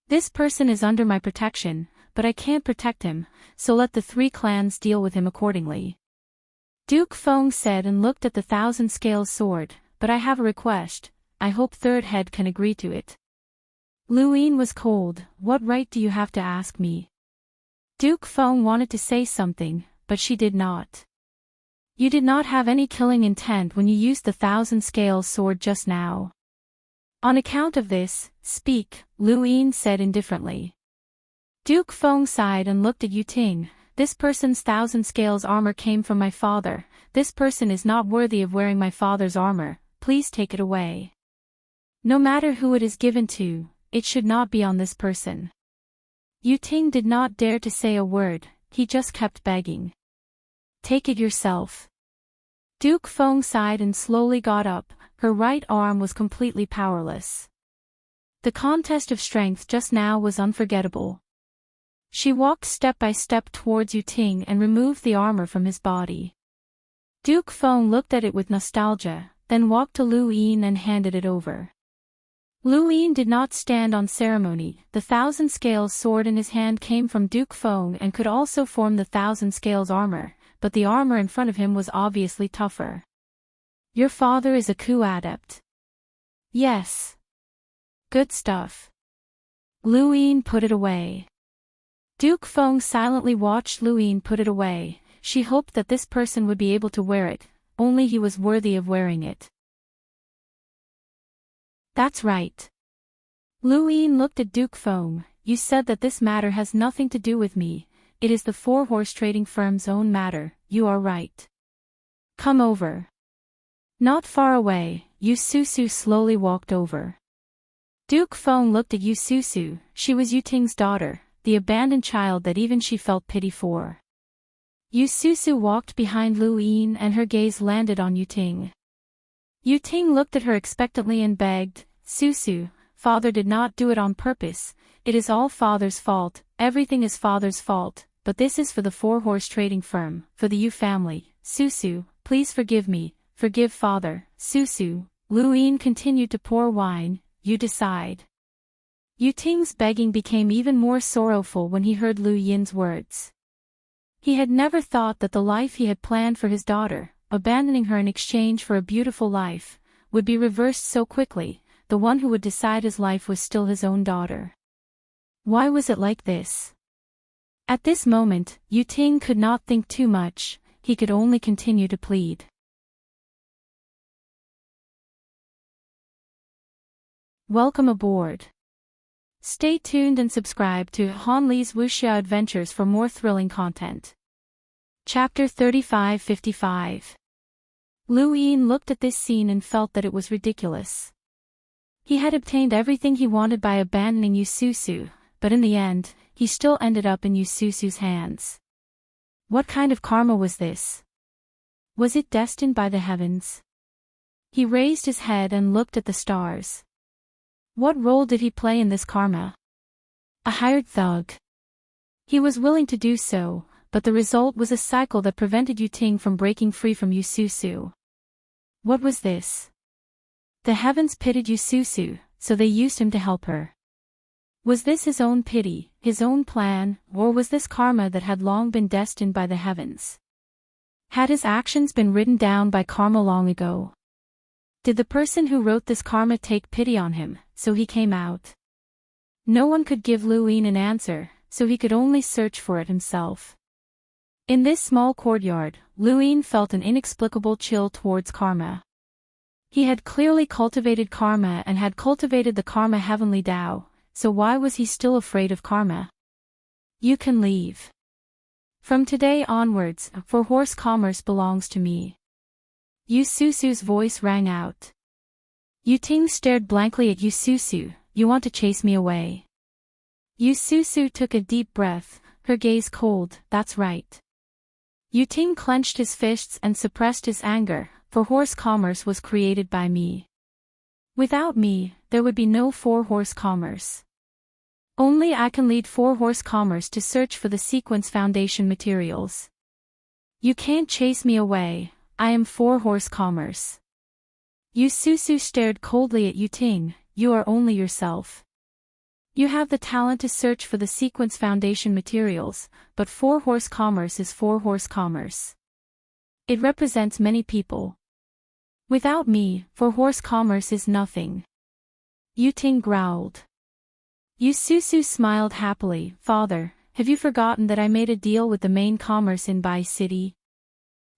"This person is under my protection, but I can't protect him, so let the three clans deal with him accordingly." Duke Feng said and looked at the thousand-scale sword, "But I have a request, I hope Third Head can agree to it." Lu Yin was cold. "What right do you have to ask me?" Duke Feng wanted to say something, but she did not. "You did not have any killing intent when you used the thousand-scale sword just now. On account of this, speak," Lu Yin said indifferently. Duke Feng sighed and looked at Yu Ting. "This person's thousand-scales armor came from my father, this person is not worthy of wearing my father's armor, please take it away. No matter who it is given to, it should not be on this person." Yu Ting did not dare to say a word, he just kept begging. "Take it yourself." Duke Feng sighed and slowly got up, her right arm was completely powerless. The contest of strength just now was unforgettable. She walked step by step towards Yu Ting and removed the armor from his body. Duke Feng looked at it with nostalgia, then walked to Lu Yin and handed it over. Lu Yin did not stand on ceremony, the thousand-scales sword in his hand came from Duke Feng and could also form the thousand-scales armor, but the armor in front of him was obviously tougher. "Your father is a coup adept." "Yes." "Good stuff." Lu Yin put it away. Duke Feng silently watched Lu Yin put it away, she hoped that this person would be able to wear it, only he was worthy of wearing it. "That's right." Lu Yin looked at Duke Feng, "You said that this matter has nothing to do with me, it is the four-horse trading firm's own matter, you are right. Come over." Not far away, Yu Susu slowly walked over. Duke Feng looked at Yu Susu, she was Yu Ting's daughter, the abandoned child that even she felt pity for. Yu Susu walked behind Lu Yin and her gaze landed on Yu Ting. Yu Ting looked at her expectantly and begged, "Susu, father did not do it on purpose, it is all father's fault, everything is father's fault, but this is for the four-horse trading firm, for the Yu family, Susu, please forgive me, forgive father, Susu." Lu Yin continued to pour wine, "You decide." Yu Ting's begging became even more sorrowful when he heard Lu Yin's words. He had never thought that the life he had planned for his daughter, abandoning her in exchange for a beautiful life, would be reversed so quickly. The one who would decide his life was still his own daughter. Why was it like this? At this moment, Yu Ting could not think too much, he could only continue to plead. Welcome aboard. Stay tuned and subscribe to Han Li's Wuxia Adventures for more thrilling content. Chapter 3555. Lu Yin looked at this scene and felt that it was ridiculous. He had obtained everything he wanted by abandoning Yu Susu, but in the end, he still ended up in Yu Susu's hands. What kind of karma was this? Was it destined by the heavens? He raised his head and looked at the stars. What role did he play in this karma? A hired thug. He was willing to do so, but the result was a cycle that prevented Yu Ting from breaking free from Yu Susu. What was this? The heavens pitied Yu Susu, so they used him to help her. Was this his own pity, his own plan, or was this karma that had long been destined by the heavens? Had his actions been written down by karma long ago? Did the person who wrote this karma take pity on him, so he came out? No one could give Lu Yin an answer, so he could only search for it himself. In this small courtyard, Lu Yin felt an inexplicable chill towards karma. He had clearly cultivated karma and had cultivated the karma heavenly Tao, so why was he still afraid of karma? You can leave. From today onwards, for horse commerce belongs to me. Yu Susu's voice rang out. Yu Ting stared blankly at Yu Susu. You want to chase me away? Yu Susu took a deep breath, her gaze cold. That's right. Yu Ting clenched his fists and suppressed his anger, for horse commerce was created by me. Without me, there would be no four-horse commerce. Only I can lead four-horse commerce to search for the sequence foundation materials. You can't chase me away, I am four-horse commerce. Yu Susu stared coldly at Yu Ting. You are only yourself. You have the talent to search for the sequence foundation materials, but four-horse commerce is four-horse commerce. It represents many people. Without me, four-horse commerce is nothing. Yu Ting growled. Yu Susu smiled happily. Father, have you forgotten that I made a deal with the main commerce in Bai City?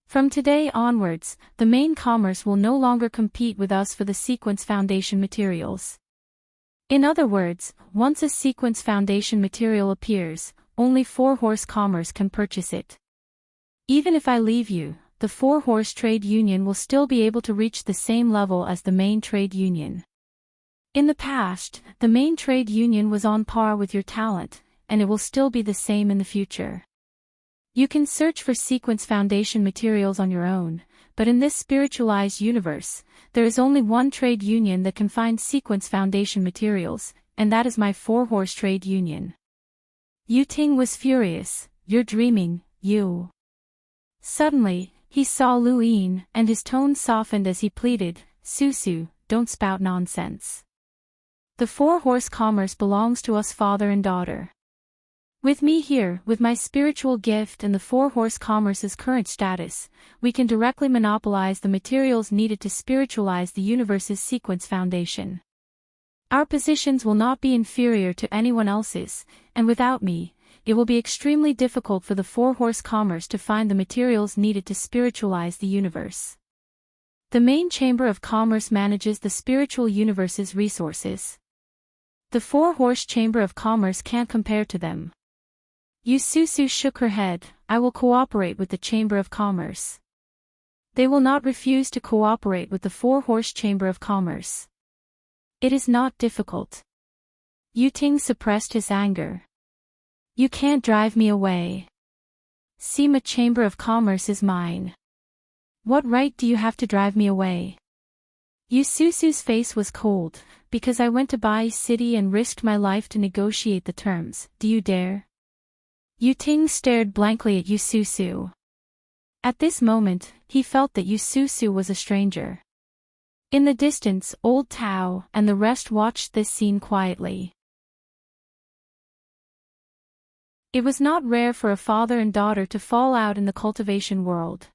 From today onwards, the main commerce will no longer compete with us for the sequence foundation materials. In other words, once a sequence foundation material appears, only four-horse commerce can purchase it. Even if I leave you, the four-horse trade union will still be able to reach the same level as the main trade union. In the past, the main trade union was on par with your talent, and it will still be the same in the future. You can search for sequence foundation materials on your own, but in this spiritualized universe, there is only one trade union that can find sequence foundation materials, and that is my four-horse trade union. Yu Ting was furious. You're dreaming, you. Suddenly, he saw Lu Yin, and his tone softened as he pleaded, Susu, don't spout nonsense. The four-horse commerce belongs to us father and daughter. With me here, with my spiritual gift and the four-horse commerce's current status, we can directly monopolize the materials needed to spiritualize the universe's sequence foundation. Our positions will not be inferior to anyone else's, and without me, it will be extremely difficult for the four-horse commerce to find the materials needed to spiritualize the universe. The main chamber of commerce manages the spiritual universe's resources. The four-horse chamber of commerce can't compare to them. Yu Susu shook her head. I will cooperate with the Chamber of Commerce. They will not refuse to cooperate with the four-horse Chamber of Commerce. It is not difficult. Yu Ting suppressed his anger. You can't drive me away. Sima Chamber of Commerce is mine. What right do you have to drive me away? Yu Susu's face was cold. Because I went to Bai City and risked my life to negotiate the terms. Do you dare? Yu Ting stared blankly at Yu Susu. At this moment, he felt that Yu Susu was a stranger. In the distance, old Tao and the rest watched this scene quietly. It was not rare for a father and daughter to fall out in the cultivation world.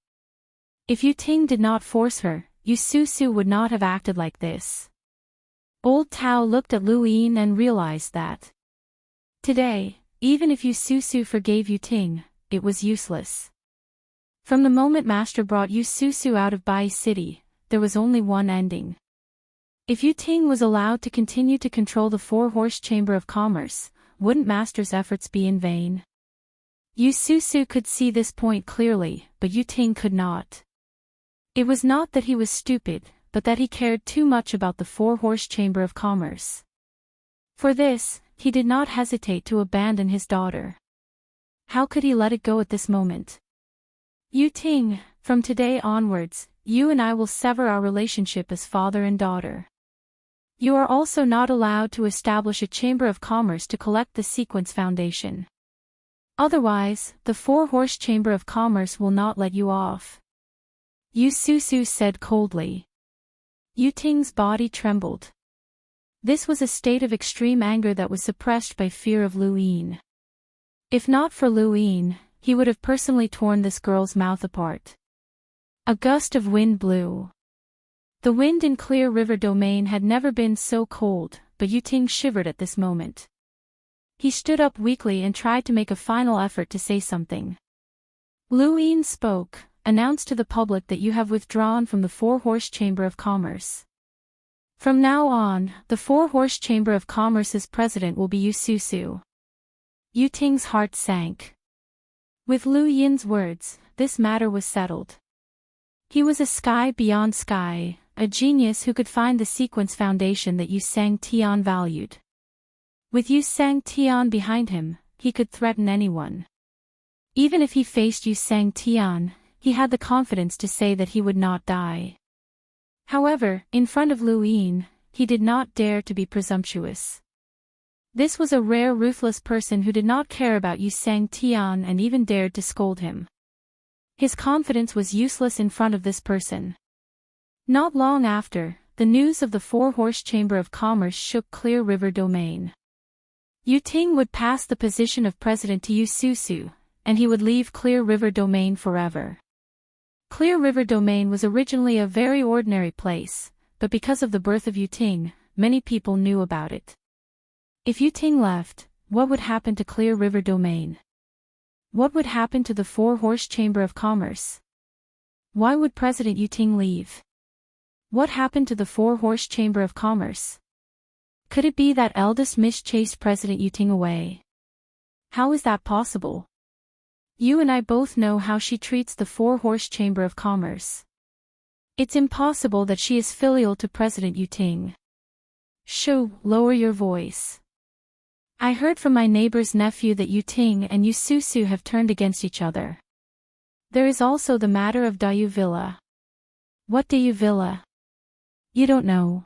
If Yu Ting did not force her, Yu Susu would not have acted like this. Old Tao looked at Lu Yin and realized that today, even if Yu Susu forgave Yu Ting, it was useless. From the moment Master brought Yu Susu out of Bai City, there was only one ending. If Yu Ting was allowed to continue to control the four-horse chamber of commerce, wouldn't Master's efforts be in vain? Yu Susu could see this point clearly, but Yu Ting could not. It was not that he was stupid, but that he cared too much about the four-horse chamber of commerce. For this, he did not hesitate to abandon his daughter. How could he let it go at this moment? Yu Ting, from today onwards, you and I will sever our relationship as father and daughter. You are also not allowed to establish a chamber of commerce to collect the sequence foundation. Otherwise, the four-horse chamber of commerce will not let you off. Yu Susu said coldly. Yu Ting's body trembled. This was a state of extreme anger that was suppressed by fear of Lu Yin. If not for Lu Yin, he would have personally torn this girl's mouth apart. A gust of wind blew. The wind in Clear River Domain had never been so cold, but Yu Ting shivered at this moment. He stood up weakly and tried to make a final effort to say something. Lu Yin spoke. announce to the public that you have withdrawn from the Four-Horse Chamber of Commerce. From now on, the Four-Horse Chamber of Commerce's president will be Yu Susu. Yu Ting's heart sank. With Lu Yin's words, this matter was settled. He was a sky beyond sky, a genius who could find the sequence foundation that Yu Sang Tian valued. With Yu Sang Tian behind him, he could threaten anyone. Even if he faced Yu Sang Tian, he had the confidence to say that he would not die. However, in front of Lu Yin, he did not dare to be presumptuous. This was a rare ruthless person who did not care about Yu Sang Tian and even dared to scold him. His confidence was useless in front of this person. Not long after, the news of the Four-Horse Chamber of Commerce shook Clear River Domain. Yu Ting would pass the position of president to Yu Susu, and he would leave Clear River Domain forever. Clear River Domain was originally a very ordinary place, but because of the birth of Yu Ting, many people knew about it. If Yu Ting left, what would happen to Clear River Domain? What would happen to the Four-Horse Chamber of Commerce? Why would President Yu Ting leave? What happened to the Four-Horse Chamber of Commerce? Could it be that eldest Miss chased President Yu Ting away? How is that possible? You and I both know how she treats the Four-Horse Chamber of Commerce. It's impossible that she is filial to President Yu Ting. Shoo, lower your voice. I heard from my neighbor's nephew that Yu Ting and Yu Susu have turned against each other. There is also the matter of Dayu Villa. What Dayu Villa? You don't know.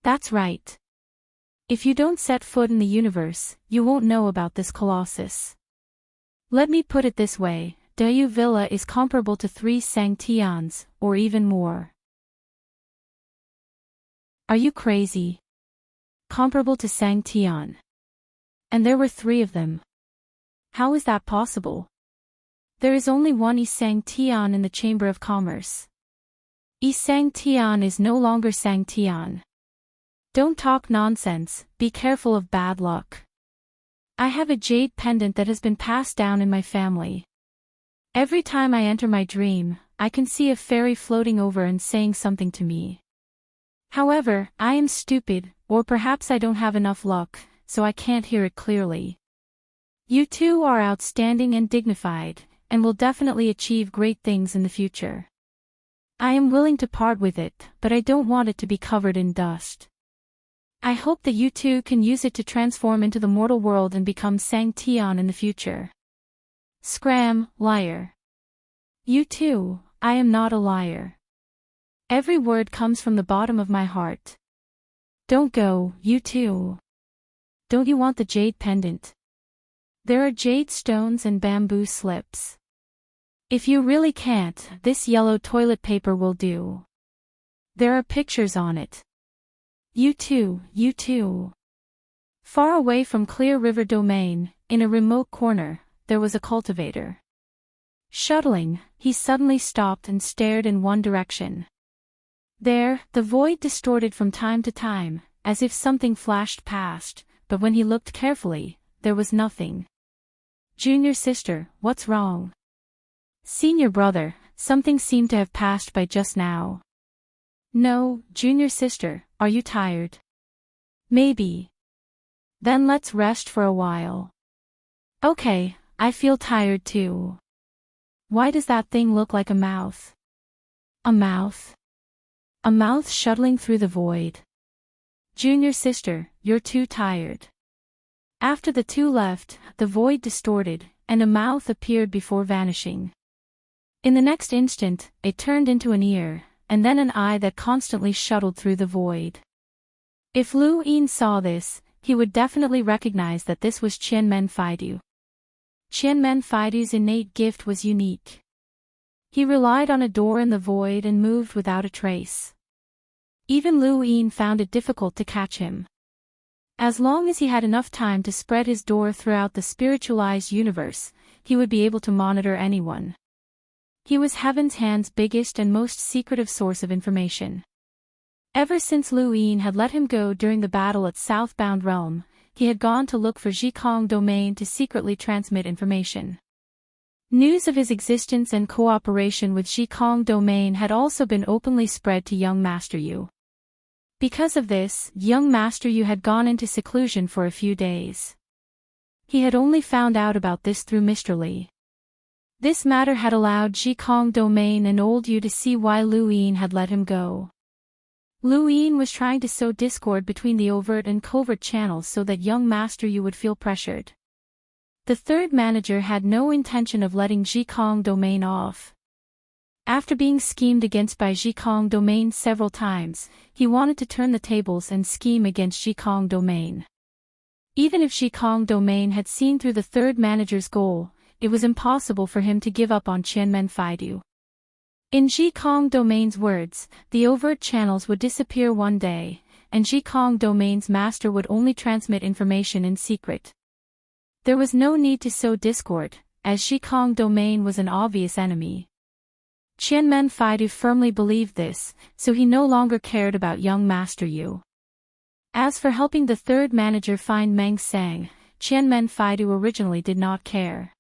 That's right. If you don't set foot in the universe, you won't know about this colossus. Let me put it this way, Dayu Villa is comparable to 3 Sang Tians, or even more. Are you crazy? Comparable to Sang Tian. And there were 3 of them. How is that possible? There is only one Sang Tian in the Chamber of Commerce. Sang Tian is no longer Sang Tian. Don't talk nonsense, be careful of bad luck. I have a jade pendant that has been passed down in my family. Every time I enter my dream, I can see a fairy floating over and saying something to me. However, I am stupid, or perhaps I don't have enough luck, so I can't hear it clearly. You two are outstanding and dignified, and will definitely achieve great things in the future. I am willing to part with it, but I don't want it to be covered in dust. I hope that you two can use it to transform into the mortal world and become Sang Tian in the future. Scram, liar. You too, I am not a liar. Every word comes from the bottom of my heart. Don't go, you too. Don't you want the jade pendant? There are jade stones and bamboo slips. If you really can't, this yellow toilet paper will do. There are pictures on it. You too, you too. Far away from Clear River Domain, in a remote corner, there was a cultivator. Shuttling, he suddenly stopped and stared in one direction. There, the void distorted from time to time, as if something flashed past, but when he looked carefully, there was nothing. Junior sister, what's wrong? Senior brother, something seemed to have passed by just now. No, junior sister, are you tired? Maybe. Then let's rest for a while. Okay, I feel tired too. Why does that thing look like a mouth? A mouth? A mouth shuttling through the void. Junior sister, you're too tired. After the two left, the void distorted, and a mouth appeared before vanishing. In the next instant, it turned into an ear, and then an eye that constantly shuttled through the void. If Lu Yin saw this, he would definitely recognize that this was Qianmen Faidu. Qianmen Faidu's innate gift was unique. He relied on a door in the void and moved without a trace. Even Lu Yin found it difficult to catch him. As long as he had enough time to spread his door throughout the spiritualized universe, he would be able to monitor anyone. He was Heaven's Hand's biggest and most secretive source of information. Ever since Lu Yin had let him go during the battle at Southbound Realm, he had gone to look for Jikong Domain to secretly transmit information. News of his existence and cooperation with Jikong domain had also been openly spread to young Master Yu. Because of this, young Master Yu had gone into seclusion for a few days. He had only found out about this through Mr. Li. This matter had allowed Jikong domain and old Yu to see why Lu Yin had let him go. Lu Yin was trying to sow discord between the overt and covert channels so that young Master Yu would feel pressured. The third manager had no intention of letting Jikong domain off. After being schemed against by Jikong domain several times, he wanted to turn the tables and scheme against Jikong domain. Even if Jikong domain had seen through the third manager's goal, it was impossible for him to give up on Qianmen Faidu. In Jikong domain's words, the overt channels would disappear one day, and Jikong domain's master would only transmit information in secret. There was no need to sow discord, as Jikong domain was an obvious enemy. Qianmen Faidu firmly believed this, so he no longer cared about young Master Yu. As for helping the third manager find Meng Sang, Qianmen Faidu originally did not care.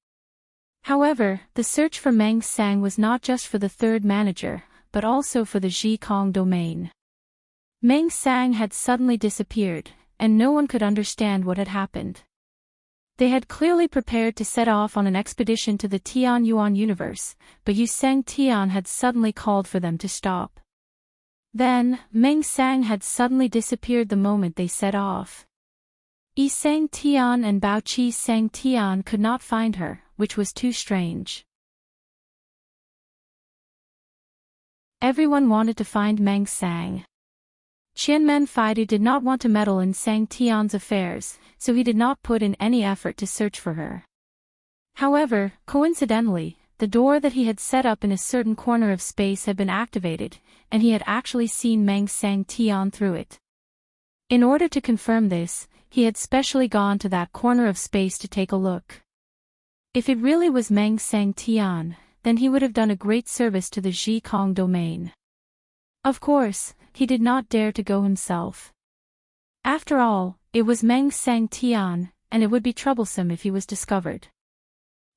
However, the search for Meng Sang was not just for the third manager, but also for the Jikong domain. Meng Sang had suddenly disappeared, and no one could understand what had happened. They had clearly prepared to set off on an expedition to the Tian Yuan universe, but Yu Seng Tian had suddenly called for them to stop. Then, Meng Sang had suddenly disappeared the moment they set off. Yi Seng Tian and Bao Qi Seng Tian could not find her, which was too strange. Everyone wanted to find Meng Sang. Qianmen Faidu did not want to meddle in Sang Tian's affairs, so he did not put in any effort to search for her. However, coincidentally, the door that he had set up in a certain corner of space had been activated, and he had actually seen Meng Sang Tian through it. In order to confirm this, he had specially gone to that corner of space to take a look. If it really was Meng Sang Tian, then he would have done a great service to the Jikong domain. Of course, he did not dare to go himself. After all, it was Meng Sang Tian, and it would be troublesome if he was discovered.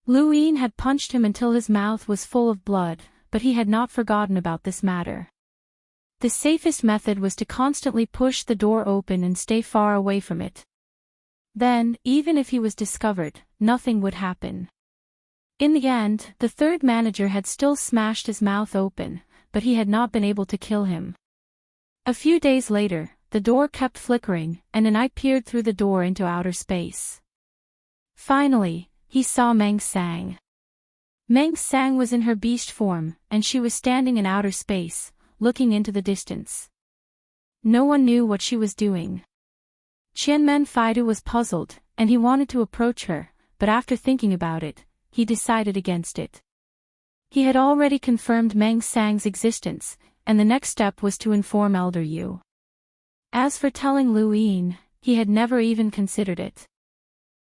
Lu Yin had punched him until his mouth was full of blood, but he had not forgotten about this matter. The safest method was to constantly push the door open and stay far away from it. Then, even if he was discovered, nothing would happen. In the end, the third manager had still smashed his mouth open, but he had not been able to kill him. A few days later, the door kept flickering, and an eye peered through the door into outer space. Finally, he saw Meng Sang. Meng Sang was in her beast form, and she was standing in outer space, looking into the distance. No one knew what she was doing. Qianmen Faidu was puzzled, and he wanted to approach her, but after thinking about it, he decided against it. He had already confirmed Meng Sang's existence, and the next step was to inform Elder Yu. As for telling Lu Yin, he had never even considered it.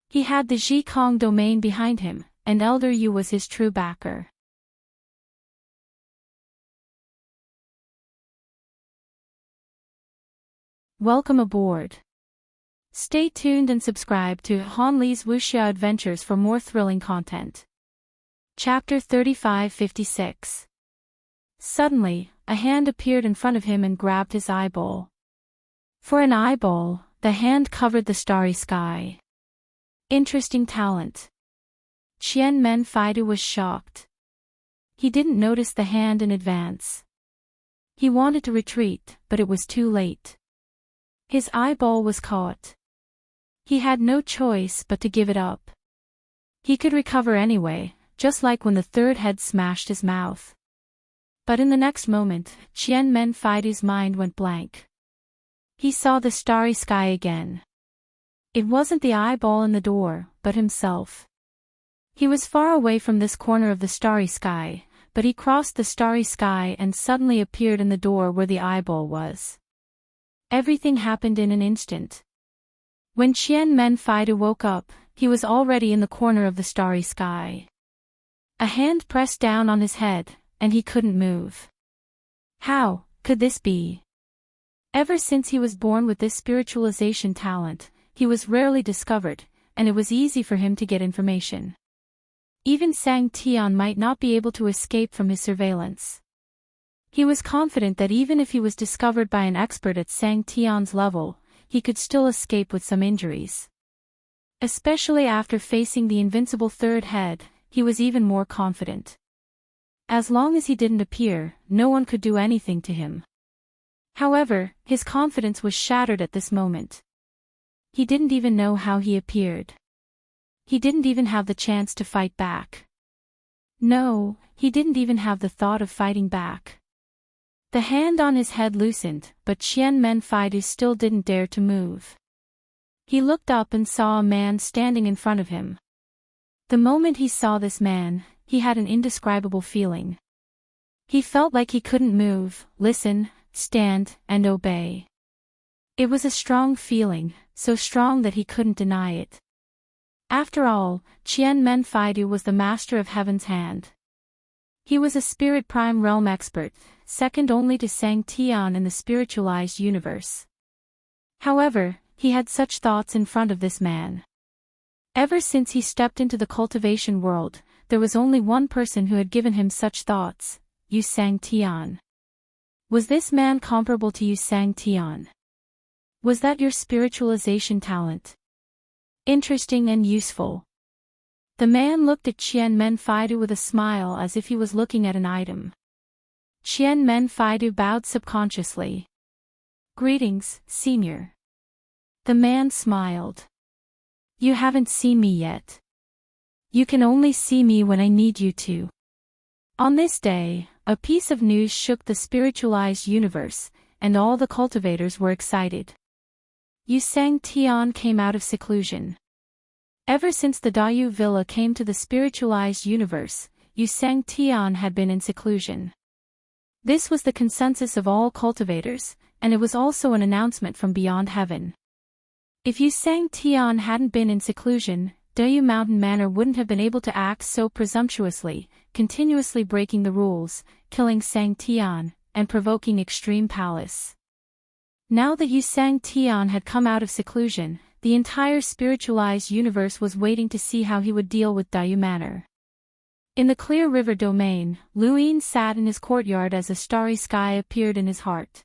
He had the Jikong domain behind him, and Elder Yu was his true backer. Welcome aboard. Stay tuned and subscribe to Han Li's Wuxia Adventures for more thrilling content. Chapter 3556. Suddenly, a hand appeared in front of him and grabbed his eyeball. For an eyeball, the hand covered the starry sky. Interesting talent. Qianmen Faidu was shocked. He didn't notice the hand in advance. He wanted to retreat, but it was too late. His eyeball was caught. He had no choice but to give it up. He could recover anyway, just like when the third head smashed his mouth. But in the next moment, Qianmen Faidu's mind went blank. He saw the starry sky again. It wasn't the eyeball in the door, but himself. He was far away from this corner of the starry sky, but he crossed the starry sky and suddenly appeared in the door where the eyeball was. Everything happened in an instant. When Qianmen Faidu woke up, he was already in the corner of the starry sky. A hand pressed down on his head, and he couldn't move. How could this be? Ever since he was born with this spiritualization talent, he was rarely discovered, and it was easy for him to get information. Even Sang Tian might not be able to escape from his surveillance. He was confident that even if he was discovered by an expert at Sang Tian's level, he could still escape with some injuries. Especially after facing the invincible third head, he was even more confident. As long as he didn't appear, no one could do anything to him. However, his confidence was shattered at this moment. He didn't even know how he appeared. He didn't even have the chance to fight back. No, he didn't even have the thought of fighting back. The hand on his head loosened, but Qian Menfaidu still didn't dare to move. He looked up and saw a man standing in front of him. The moment he saw this man, he had an indescribable feeling. He felt like he couldn't move, listen, stand, and obey. It was a strong feeling, so strong that he couldn't deny it. After all, Qian Menfaidu was the master of Heaven's Hand. He was a spirit prime realm expert, second only to Sang Tian in the spiritualized universe. However, he had such thoughts in front of this man. Ever since he stepped into the cultivation world, there was only one person who had given him such thoughts, Yu Sang Tian. Was this man comparable to Yu Sang Tian? Was that your spiritualization talent? Interesting and useful. The man looked at Qian Menfaidu with a smile as if he was looking at an item. Qian Menfaidu bowed subconsciously. Greetings, senior. The man smiled. You haven't seen me yet. You can only see me when I need you to. On this day, a piece of news shook the spiritualized universe, and all the cultivators were excited. Yu Sang Tian came out of seclusion. Ever since the Dayu Villa came to the spiritualized universe, Yu Sang Tian had been in seclusion. This was the consensus of all cultivators, and it was also an announcement from beyond heaven. If Yu Sang Tian hadn't been in seclusion, Dayu Mountain Manor wouldn't have been able to act so presumptuously, continuously breaking the rules, killing Sang Tian, and provoking extreme palace. Now that Yu Sang Tian had come out of seclusion, the entire spiritualized universe was waiting to see how he would deal with Dayu Manor. In the clear river domain, Luin sat in his courtyard as a starry sky appeared in his heart.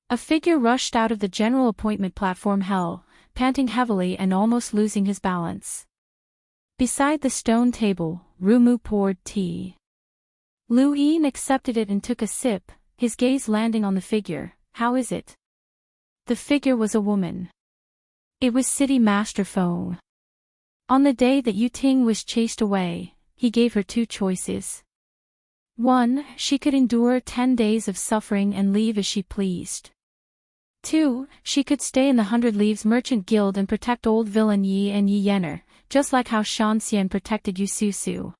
A figure rushed out of the general appointment platform hell, panting heavily and almost losing his balance. Beside the stone table, Rumu poured tea. Luin accepted it and took a sip, his gaze landing on the figure. How is it? The figure was a woman. It was City Master Feng. On the day that Yu Ting was chased away, he gave her two choices. 1. She could endure 10 days of suffering and leave as she pleased. 2. She could stay in the 100 Leaves Merchant Guild and protect old villain Yi and Yi Yenner, just like how Shan Xian protected Yu Su.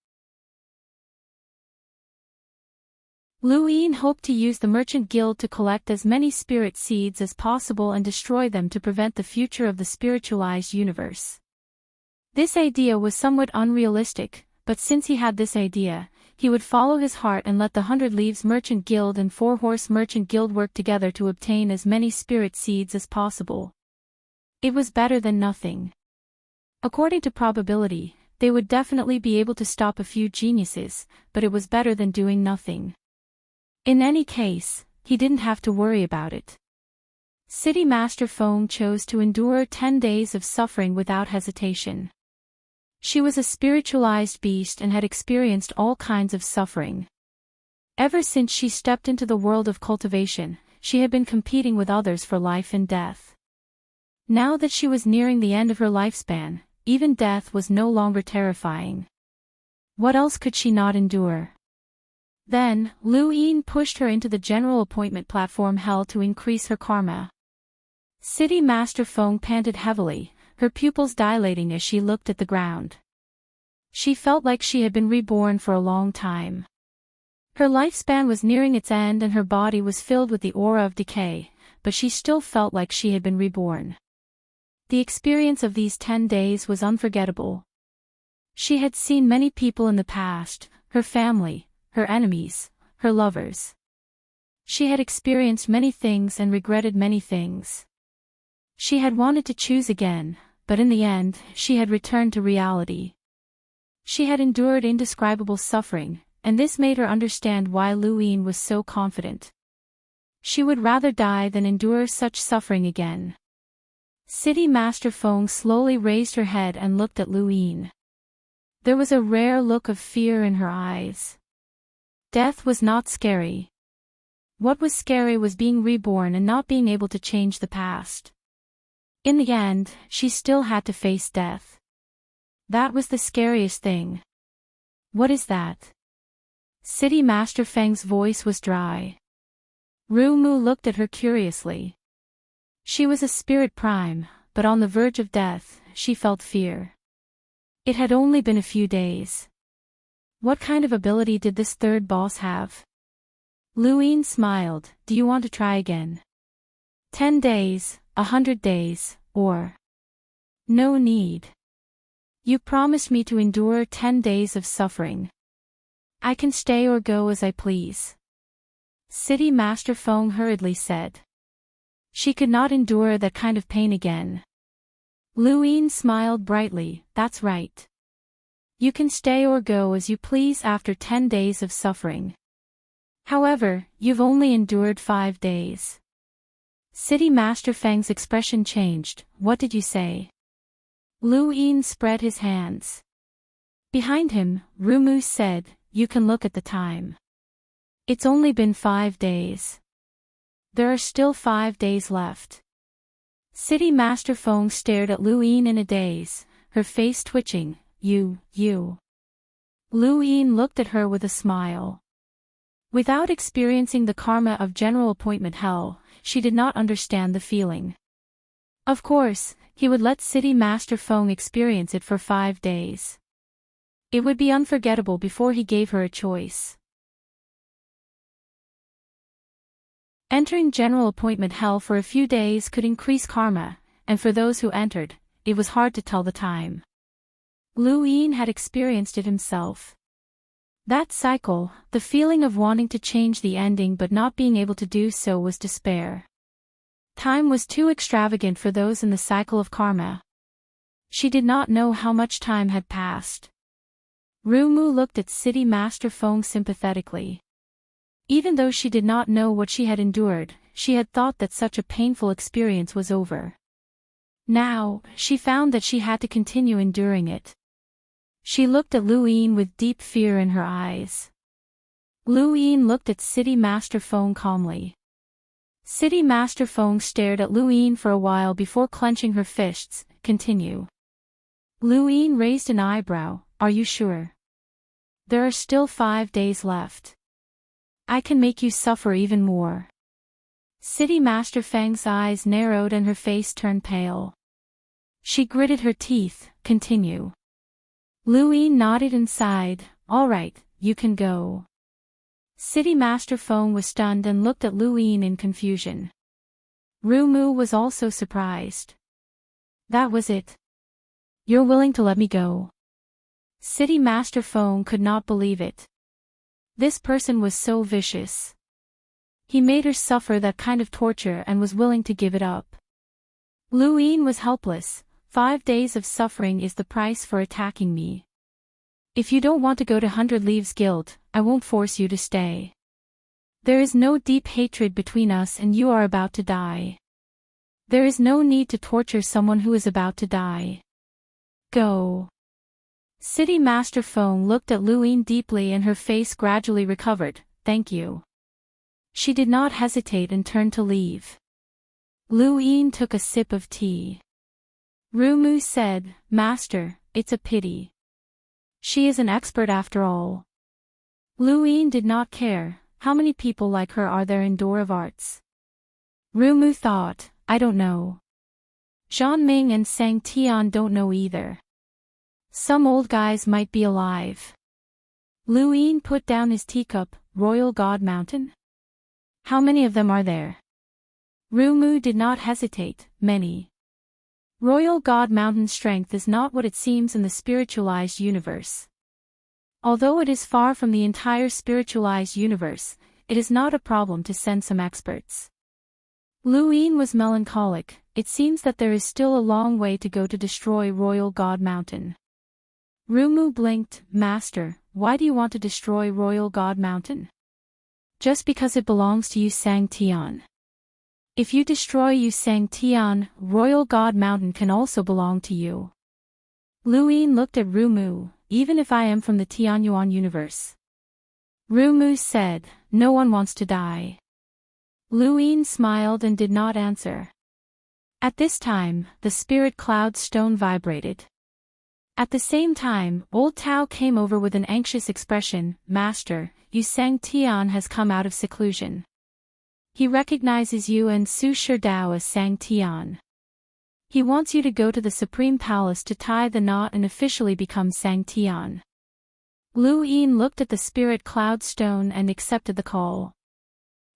Luin hoped to use the Merchant Guild to collect as many spirit seeds as possible and destroy them to prevent the future of the spiritualized universe. This idea was somewhat unrealistic, but since he had this idea, he would follow his heart and let the 100 Leaves Merchant Guild and 4 Horse Merchant Guild work together to obtain as many spirit seeds as possible. It was better than nothing. According to probability, they would definitely be able to stop a few geniuses, but it was better than doing nothing. In any case, he didn't have to worry about it. City Master Feng chose to endure 10 days of suffering without hesitation. She was a spiritualized beast and had experienced all kinds of suffering. Ever since she stepped into the world of cultivation, she had been competing with others for life and death. Now that she was nearing the end of her lifespan, even death was no longer terrifying. What else could she not endure? Then, Luin pushed her into the general appointment platform hell to increase her karma. City Master Feng panted heavily, her pupils dilating as she looked at the ground. She felt like she had been reborn for a long time. Her lifespan was nearing its end and her body was filled with the aura of decay, but she still felt like she had been reborn. The experience of these 10 days was unforgettable. She had seen many people in the past, her family, her enemies, her lovers. She had experienced many things and regretted many things. She had wanted to choose again, but in the end, she had returned to reality. She had endured indescribable suffering, and this made her understand why Luin was so confident. She would rather die than endure such suffering again. City Master Feng slowly raised her head and looked at Luin. There was a rare look of fear in her eyes. Death was not scary. What was scary was being reborn and not being able to change the past. In the end, she still had to face death. That was the scariest thing. What is that? City Master Feng's voice was dry. Ru Mu looked at her curiously. She was a spirit prime, but on the verge of death, she felt fear. It had only been a few days. What kind of ability did this third boss have? Luin smiled. Do you want to try again? 10 days, 100 days, or... No need. You promised me to endure 10 days of suffering. I can stay or go as I please. City Master Feng hurriedly said. She could not endure that kind of pain again. Luin smiled brightly. That's right. You can stay or go as you please after 10 days of suffering. However, you've only endured 5 days. City Master Feng's expression changed. What did you say? Luin spread his hands. Behind him, Ru Mu said, You can look at the time. It's only been 5 days. There are still 5 days left. City Master Feng stared at Luin in a daze, her face twitching. You. Luin looked at her with a smile. Without experiencing the karma of general appointment hell, she did not understand the feeling. Of course, he would let City Master Feng experience it for 5 days. It would be unforgettable before he gave her a choice. Entering general appointment hell for a few days could increase karma, and for those who entered, it was hard to tell the time. Luin had experienced it himself. That cycle, the feeling of wanting to change the ending but not being able to do so, was despair. Time was too extravagant for those in the cycle of karma. She did not know how much time had passed. Ru Mu looked at City Master Feng sympathetically. Even though she did not know what she had endured, she had thought that such a painful experience was over. Now, she found that she had to continue enduring it. She looked at Luin with deep fear in her eyes. Luin looked at City Master Feng calmly. City Master Feng stared at Luin for a while before clenching her fists. Continue. Luin raised an eyebrow. Are you sure? There are still 5 days left. I can make you suffer even more. City Master Feng's eyes narrowed and her face turned pale. She gritted her teeth. Continue. Luin nodded and sighed. All right, you can go. City Master Feng was stunned and looked at Luin in confusion. Ru Mu was also surprised. That was it? You're willing to let me go? City Master Feng could not believe it. This person was so vicious. He made her suffer that kind of torture and was willing to give it up. Luin was helpless. 5 days of suffering is the price for attacking me. If you don't want to go to 100 Leaves Guild, I won't force you to stay. There is no deep hatred between us and you are about to die. There is no need to torture someone who is about to die. Go. City Master Feng looked at Luin deeply and her face gradually recovered. Thank you. She did not hesitate and turned to leave. Luin took a sip of tea. Ru Mu said, Master, it's a pity. She is an expert after all. Luin did not care. How many people like her are there in Door of Arts? Ru Mu thought, I don't know. Zhan Ming and Sang Tian don't know either. Some old guys might be alive. Luin put down his teacup. Royal God Mountain? How many of them are there? Ru Mu did not hesitate. Many. Royal God Mountain's strength is not what it seems in the spiritualized universe. Although it is far from the entire spiritualized universe, it is not a problem to send some experts. Luin was melancholic. It seems that there is still a long way to go to destroy Royal God Mountain. Rumu blinked. Master, why do you want to destroy Royal God Mountain? Just because it belongs to Yu Sang Tian. If you destroy Yu Sang Tian, Royal God Mountain can also belong to you. Luin looked at Rumu. Even if I am from the Tianyuan universe. Rumu said, no one wants to die. Luin smiled and did not answer. At this time, the spirit cloud stone vibrated. At the same time, old Tao came over with an anxious expression. Master, Yu Sang Tian has come out of seclusion. He recognizes you and Su Shi Dao as Sang Tian. He wants you to go to the Supreme Palace to tie the knot and officially become Sang Tian. Lu Yin looked at the spirit cloud stone and accepted the call.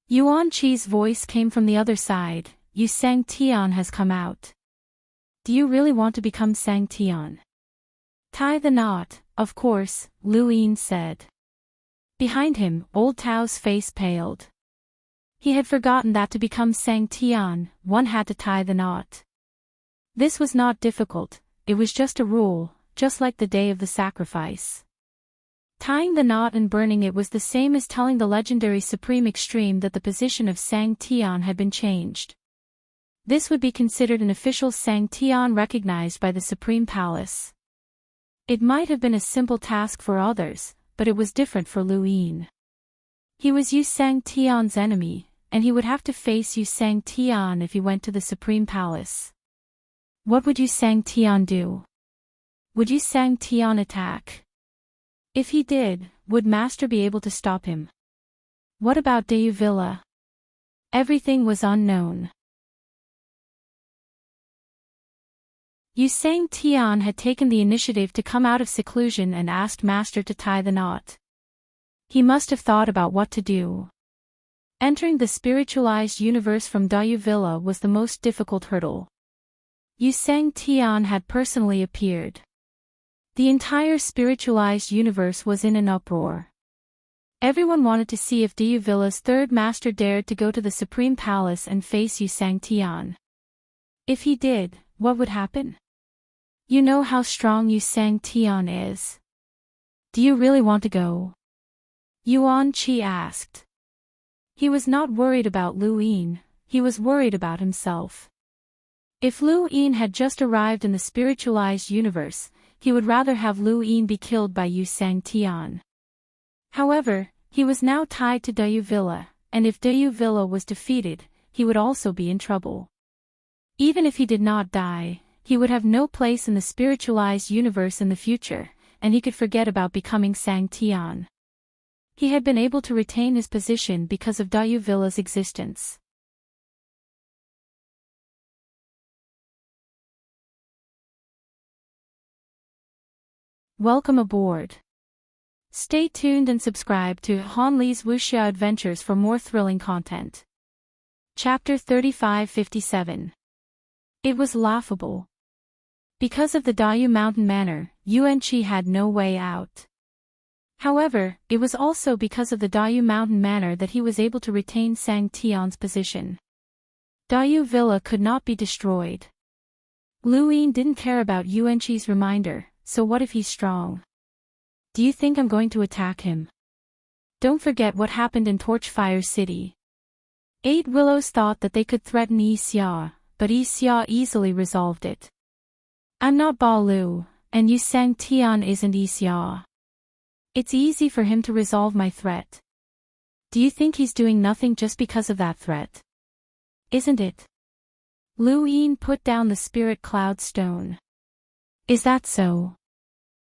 Yuan Chi's voice came from the other side. Yu Sang Tian has come out. Do you really want to become Sang Tian? Tie the knot, of course, Lu Yin said. Behind him, old Tao's face paled. He had forgotten that to become Sang Tian, one had to tie the knot. This was not difficult, it was just a rule, just like the day of the sacrifice. Tying the knot and burning it was the same as telling the legendary Supreme Extreme that the position of Sang Tian had been changed. This would be considered an official Sang Tian recognized by the Supreme Palace. It might have been a simple task for others, but it was different for Lu Yin. He was Yu Sang Tian's enemy, and he would have to face Yu Sang Tian if he went to the Supreme Palace. What would Yu Sang Tian do? Would Yu Sang Tian attack? If he did, would Master be able to stop him? What about Deyu Villa? Everything was unknown. Yu Sang Tian had taken the initiative to come out of seclusion and asked Master to tie the knot. He must have thought about what to do. Entering the spiritualized universe from Deyu Villa was the most difficult hurdle. Yu Sang Tian had personally appeared. The entire spiritualized universe was in an uproar. Everyone wanted to see if Deyu Villa's third master dared to go to the Supreme Palace and face Yu Sang Tian. If he did, what would happen? You know how strong Yu Sang Tian is. Do you really want to go? Yuan Chi asked. He was not worried about Lu Yin, he was worried about himself. If Lu Yin had just arrived in the spiritualized universe, he would rather have Lu Yin be killed by Yu Sang Tian. However, he was now tied to Deyu Villa, and if Deyu Villa was defeated, he would also be in trouble. Even if he did not die, he would have no place in the spiritualized universe in the future, and he could forget about becoming Sang Tian. He had been able to retain his position because of Deyu Villa's existence. Welcome aboard. Stay tuned and subscribe to Han Li's Wuxia Adventures for more thrilling content. Chapter 3557. It was laughable. Because of the Deyu Mountain Manor, Yuan Chi had no way out. However, it was also because of the Deyu Mountain Manor that he was able to retain Sang Tian's position. Deyu Villa could not be destroyed. Lu Yin didn't care about Yuan Chi's reminder, so what if he's strong? Do you think I'm going to attack him? Don't forget what happened in Torchfire City. 8 Willows thought that they could threaten Yi Xia, but Yi Xia easily resolved it. I'm not Ba Lu, and Yu Sang Tian isn't Yi Xia. It's easy for him to resolve my threat. Do you think he's doing nothing just because of that threat? Isn't it? Lu Yin put down the spirit cloud stone. Is that so?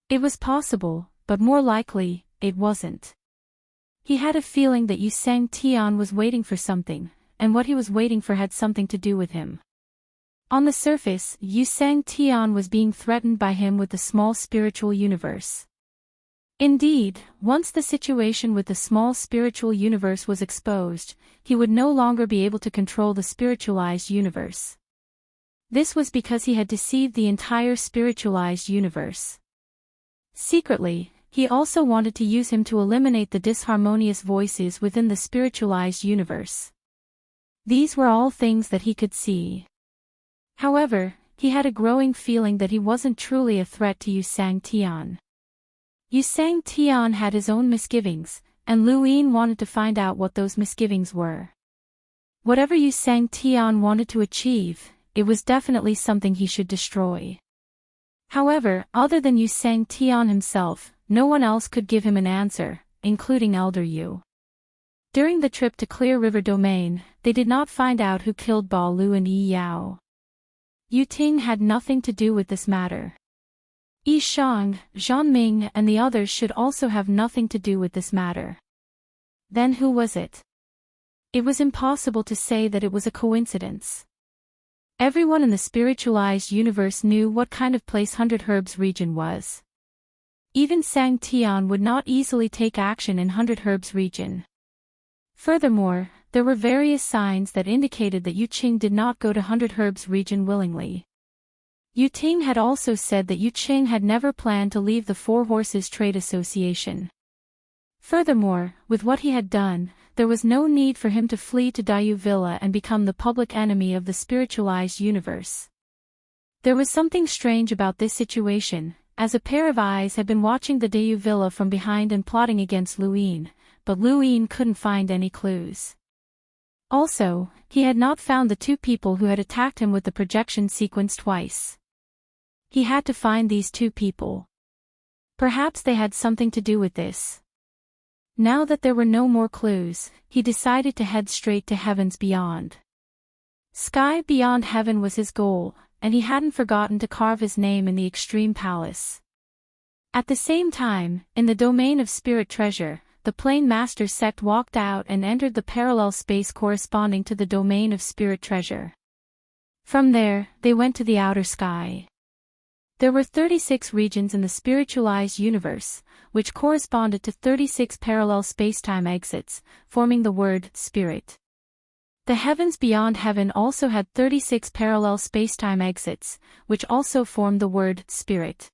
It was possible, but more likely, it wasn't. He had a feeling that Yu Sang Tian was waiting for something, and what he was waiting for had something to do with him. On the surface, Yu Sang Tian was being threatened by him with the small spiritual universe. Indeed, once the situation with the small spiritual universe was exposed, he would no longer be able to control the spiritualized universe. This was because he had deceived the entire spiritualized universe. Secretly, he also wanted to use him to eliminate the disharmonious voices within the spiritualized universe. These were all things that he could see. However, he had a growing feeling that he wasn't truly a threat to Yu Sang Tian. Yu Sang Tian had his own misgivings, and Lu Yin wanted to find out what those misgivings were. Whatever Yu Sang Tian wanted to achieve, it was definitely something he should destroy. However, other than Yu Sang Tian himself, no one else could give him an answer, including Elder Yu. During the trip to Clear River Domain, they did not find out who killed Ba Lu and Yi Yao. Yu Ting had nothing to do with this matter. Yi Shang, Zhan Ming and the others should also have nothing to do with this matter. Then who was it? It was impossible to say that it was a coincidence. Everyone in the spiritualized universe knew what kind of place 100 Herbs region was. Even Sang Tian would not easily take action in 100 Herbs region. Furthermore, there were various signs that indicated that Yu Qing did not go to 100 Herbs region willingly. Yu Ting had also said that Yu Qing had never planned to leave the Four Horses Trade Association. Furthermore, with what he had done, there was no need for him to flee to Dayu Villa and become the public enemy of the spiritualized universe. There was something strange about this situation, as a pair of eyes had been watching the Dayu Villa from behind and plotting against Lu Yin, but Lu Yin couldn't find any clues. Also, he had not found the two people who had attacked him with the projection sequence twice. He had to find these two people. Perhaps they had something to do with this. Now that there were no more clues, he decided to head straight to heavens beyond. Sky beyond heaven was his goal, and he hadn't forgotten to carve his name in the Extreme Palace. At the same time, in the domain of spirit treasure, the Plane Master sect walked out and entered the parallel space corresponding to the domain of spirit treasure. From there, they went to the outer sky. There were 36 regions in the spiritualized universe, which corresponded to 36 parallel spacetime exits, forming the word spirit. The heavens beyond heaven also had 36 parallel spacetime exits, which also formed the word spirit.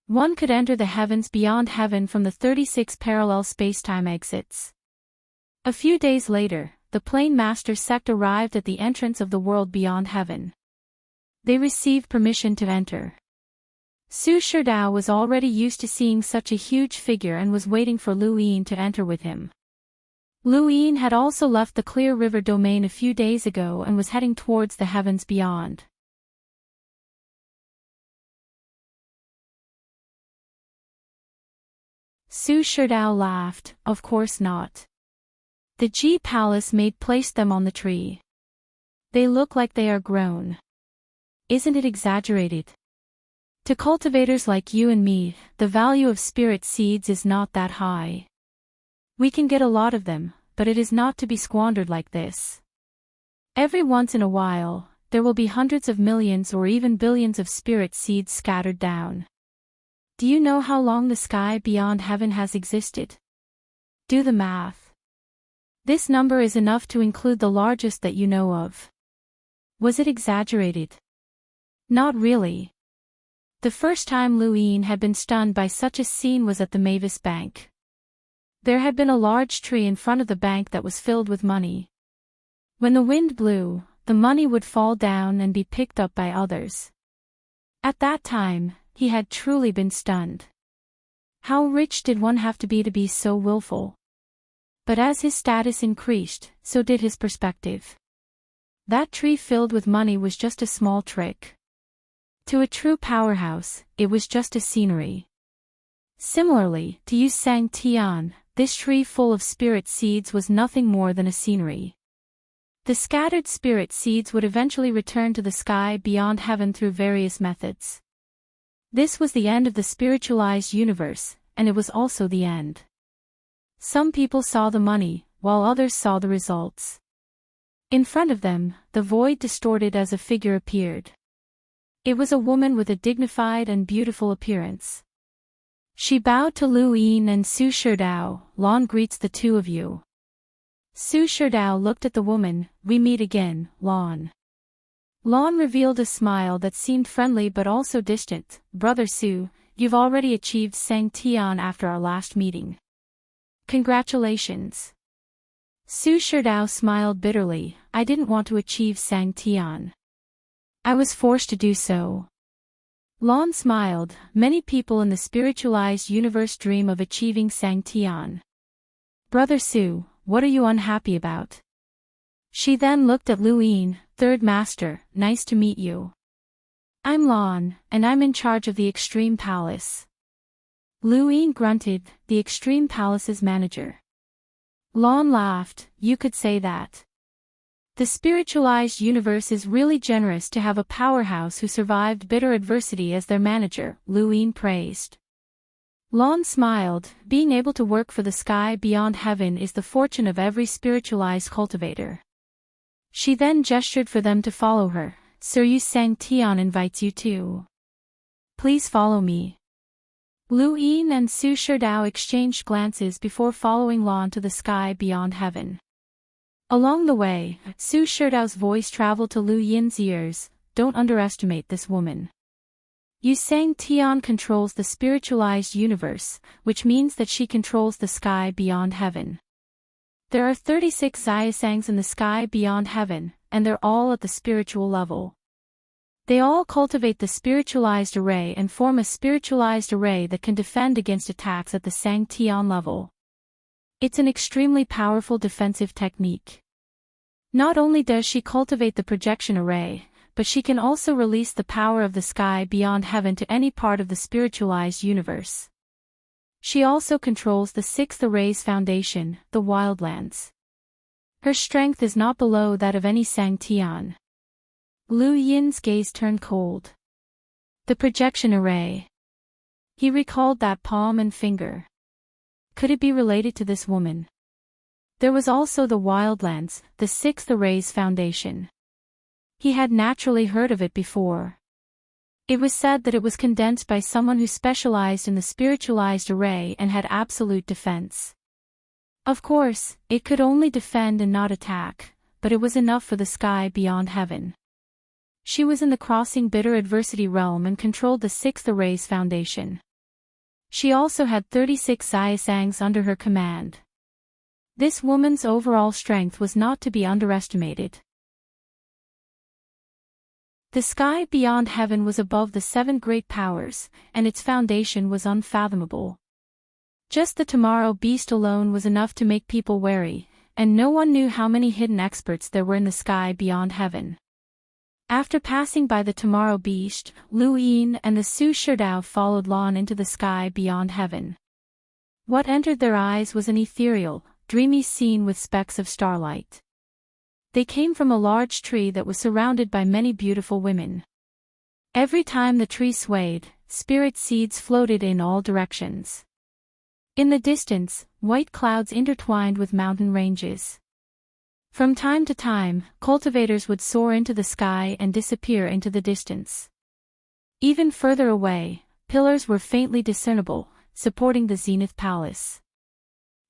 One could enter the heavens beyond heaven from the 36 parallel spacetime exits. A few days later, the Plane Master sect arrived at the entrance of the world beyond heaven. They received permission to enter. Su Sherdao was already used to seeing such a huge figure and was waiting for Lu Yin to enter with him. Lu Yin had also left the Clear River domain a few days ago and was heading towards the heavens beyond. Su Sherdao laughed, "Of course not. The G Palace maid placed them on the tree. They look like they are grown. Isn't it exaggerated? To cultivators like you and me, the value of spirit seeds is not that high. We can get a lot of them, but it is not to be squandered like this. Every once in a while, there will be hundreds of millions or even billions of spirit seeds scattered down. Do you know how long the sky beyond heaven has existed? Do the math. This number is enough to include the largest that you know of. Was it exaggerated? Not really. The first time Lu Yin had been stunned by such a scene was at the Mavis Bank. There had been a large tree in front of the bank that was filled with money. When the wind blew, the money would fall down and be picked up by others. At that time, he had truly been stunned. How rich did one have to be so willful? But as his status increased, so did his perspective. That tree filled with money was just a small trick. To a true powerhouse, it was just a scenery. Similarly, to Yu Sang Tian, this tree full of spirit seeds was nothing more than a scenery. The scattered spirit seeds would eventually return to the sky beyond heaven through various methods. This was the end of the spiritualized universe, and it was also the end. Some people saw the money, while others saw the results. In front of them, the void distorted as a figure appeared. It was a woman with a dignified and beautiful appearance. She bowed to Lu Yin and Su Sherdao. "Lan greets the two of you." Su Sherdao looked at the woman. "We meet again, Lan." Lan revealed a smile that seemed friendly but also distant. "Brother Su, you've already achieved Sang Tian after our last meeting. Congratulations." Su Sherdao smiled bitterly. "I didn't want to achieve Sang Tian. I was forced to do so. Lon smiled. Many people in the spiritualized universe dream of achieving Sang Tian. Brother Su, what are you unhappy about? She then looked at Luin. Third Master, nice to meet you. I'm Lon, and I'm in charge of the Extreme Palace. Luin grunted, the Extreme Palace's manager. Lon laughed, you could say that. The spiritualized universe is really generous to have a powerhouse who survived bitter adversity as their manager, Luin praised. Lon smiled, being able to work for the sky beyond heaven is the fortune of every spiritualized cultivator. She then gestured for them to follow her. Sir Yu Sang Tian invites you too. Please follow me. Luin and Su Sherdao exchanged glances before following Lon to the sky beyond heaven. Along the way, Su Sherdao's voice traveled to Lu Yin's ears, don't underestimate this woman. Yu Sang Tian controls the spiritualized universe, which means that she controls the sky beyond heaven. There are 36 Xiaosangs in the sky beyond heaven, and they're all at the spiritual level. They all cultivate the spiritualized array and form a spiritualized array that can defend against attacks at the Sang Tian level. It's an extremely powerful defensive technique. Not only does she cultivate the projection array, but she can also release the power of the sky beyond heaven to any part of the spiritualized universe. She also controls the sixth array's foundation, the wildlands. Her strength is not below that of any Sang Tian. Lu Yin's gaze turned cold. The projection array. He recalled that palm and finger. Could it be related to this woman? There was also the wildlands, the sixth array's foundation. He had naturally heard of it before. It was said that it was condensed by someone who specialized in the spiritualized array and had absolute defense. Of course, it could only defend and not attack, but it was enough for the sky beyond heaven. She was in the crossing bitter adversity realm and controlled the sixth array's foundation. She also had 36 Xiaosangs under her command. This woman's overall strength was not to be underestimated. The sky beyond heaven was above the seven great powers, and its foundation was unfathomable. Just the tomorrow beast alone was enough to make people wary, and no one knew how many hidden experts there were in the sky beyond heaven. After passing by the tomorrow beast, Lu Yin and the Su Sherdao followed Lon into the sky beyond heaven. What entered their eyes was an ethereal, dreamy scene with specks of starlight. They came from a large tree that was surrounded by many beautiful women. Every time the tree swayed, spirit seeds floated in all directions. In the distance, white clouds intertwined with mountain ranges. From time to time, cultivators would soar into the sky and disappear into the distance. Even further away, pillars were faintly discernible, supporting the zenith palace.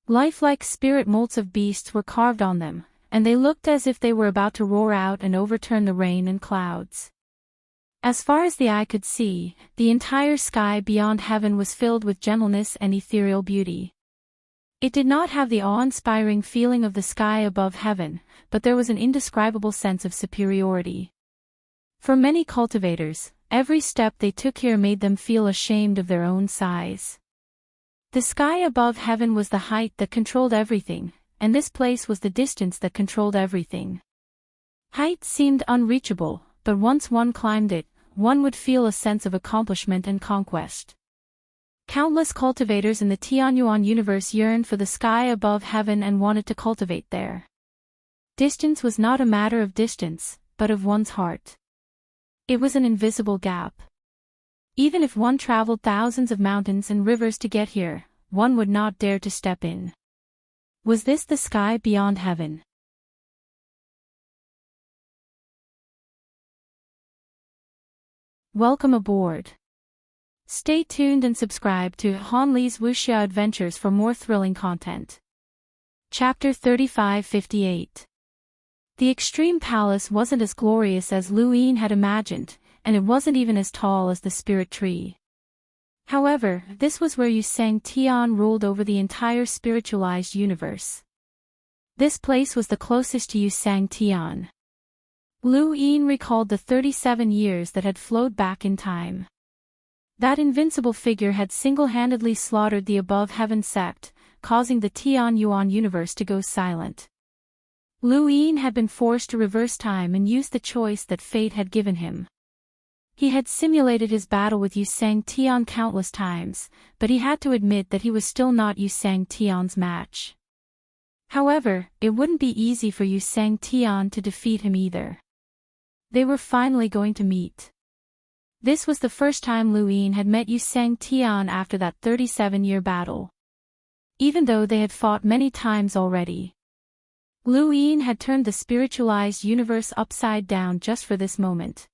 Lifelike spirit molts of beasts were carved on them, and they looked as if they were about to roar out and overturn the rain and clouds. As far as the eye could see, the entire sky beyond heaven was filled with gentleness and ethereal beauty. It did not have the awe-inspiring feeling of the sky above heaven, but there was an indescribable sense of superiority. For many cultivators, every step they took here made them feel ashamed of their own size. The sky above heaven was the height that controlled everything, and this place was the distance that controlled everything. Height seemed unreachable, but once one climbed it, one would feel a sense of accomplishment and conquest. Countless cultivators in the Tianyuan universe yearned for the sky above heaven and wanted to cultivate there. Distance was not a matter of distance, but of one's heart. It was an invisible gap. Even if one traveled thousands of mountains and rivers to get here, one would not dare to step in. Was this the sky beyond heaven? Welcome aboard. Stay tuned and subscribe to Han Li's Wuxia Adventures for more thrilling content. Chapter 3558. The Extreme Palace wasn't as glorious as Lu Yin had imagined, and it wasn't even as tall as the Spirit Tree. However, this was where Yu Sang Tian ruled over the entire spiritualized universe. This place was the closest to Yu Sang Tian. Lu Yin recalled the 37 years that had flowed back in time. That invincible figure had single-handedly slaughtered the above heaven sect, causing the Tian Yuan universe to go silent. Lu Yin had been forced to reverse time and use the choice that fate had given him. He had simulated his battle with Yu Sang Tian countless times, but he had to admit that he was still not Yu Sang Tian's match. However, it wouldn't be easy for Yu Sang Tian to defeat him either. They were finally going to meet. This was the first time Lu Yin had met Yu Sang Tian after that 37-year battle. Even though they had fought many times already. Lu Yin had turned the spiritualized universe upside down just for this moment.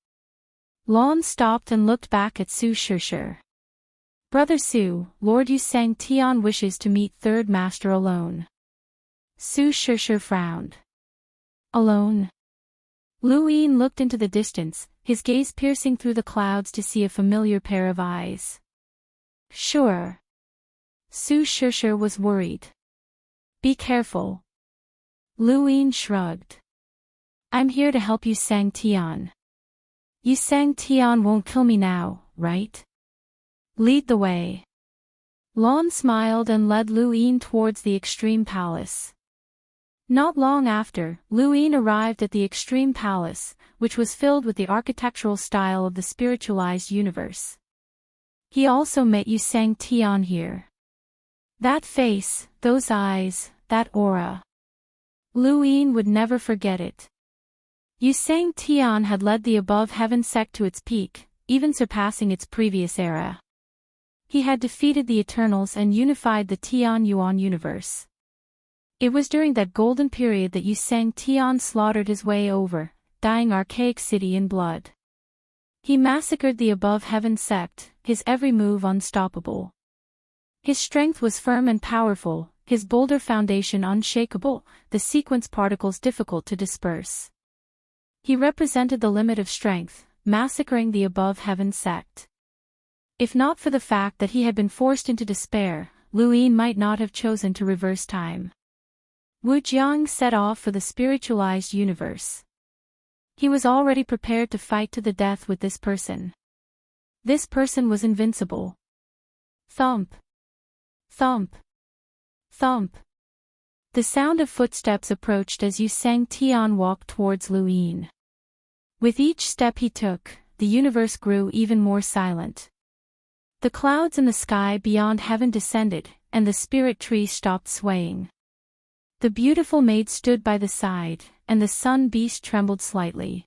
Lon stopped and looked back at Su Shishir. Brother Su, Lord Yu Sang Tian wishes to meet Third Master alone. Su Shishir frowned. Alone? Lu Yin looked into the distance, his gaze piercing through the clouds to see a familiar pair of eyes. Sure. Su Shishir was worried. Be careful. Lu Yin shrugged. I'm here to help Yu Sang Tian. Yu Sang Tian won't kill me now, right? Lead the way. Lon smiled and led Lu Yin towards the Extreme Palace. Not long after, Lu Yin arrived at the Extreme Palace, which was filled with the architectural style of the spiritualized universe. He also met Yu Sang Tian here. That face, those eyes, that aura. Lu Yin would never forget it. Yu Sang Tian had led the above heaven sect to its peak, even surpassing its previous era. He had defeated the Eternals and unified the Tian Yuan universe. It was during that golden period that Yu Sang Tian slaughtered his way over, dyeing archaic city in blood. He massacred the above heaven sect, his every move unstoppable. His strength was firm and powerful, his boulder foundation unshakable, the sequence particles difficult to disperse. He represented the limit of strength, massacring the above heaven sect. If not for the fact that he had been forced into despair, Lu Yin might not have chosen to reverse time. Wu Jiang set off for the spiritualized universe. He was already prepared to fight to the death with this person. This person was invincible. Thump. Thump. Thump. The sound of footsteps approached as Yu Sang Tian walked towards Lu Yin. With each step he took, the universe grew even more silent. The clouds in the sky beyond heaven descended, and the spirit tree stopped swaying. The beautiful maid stood by the side, and the sun beast trembled slightly.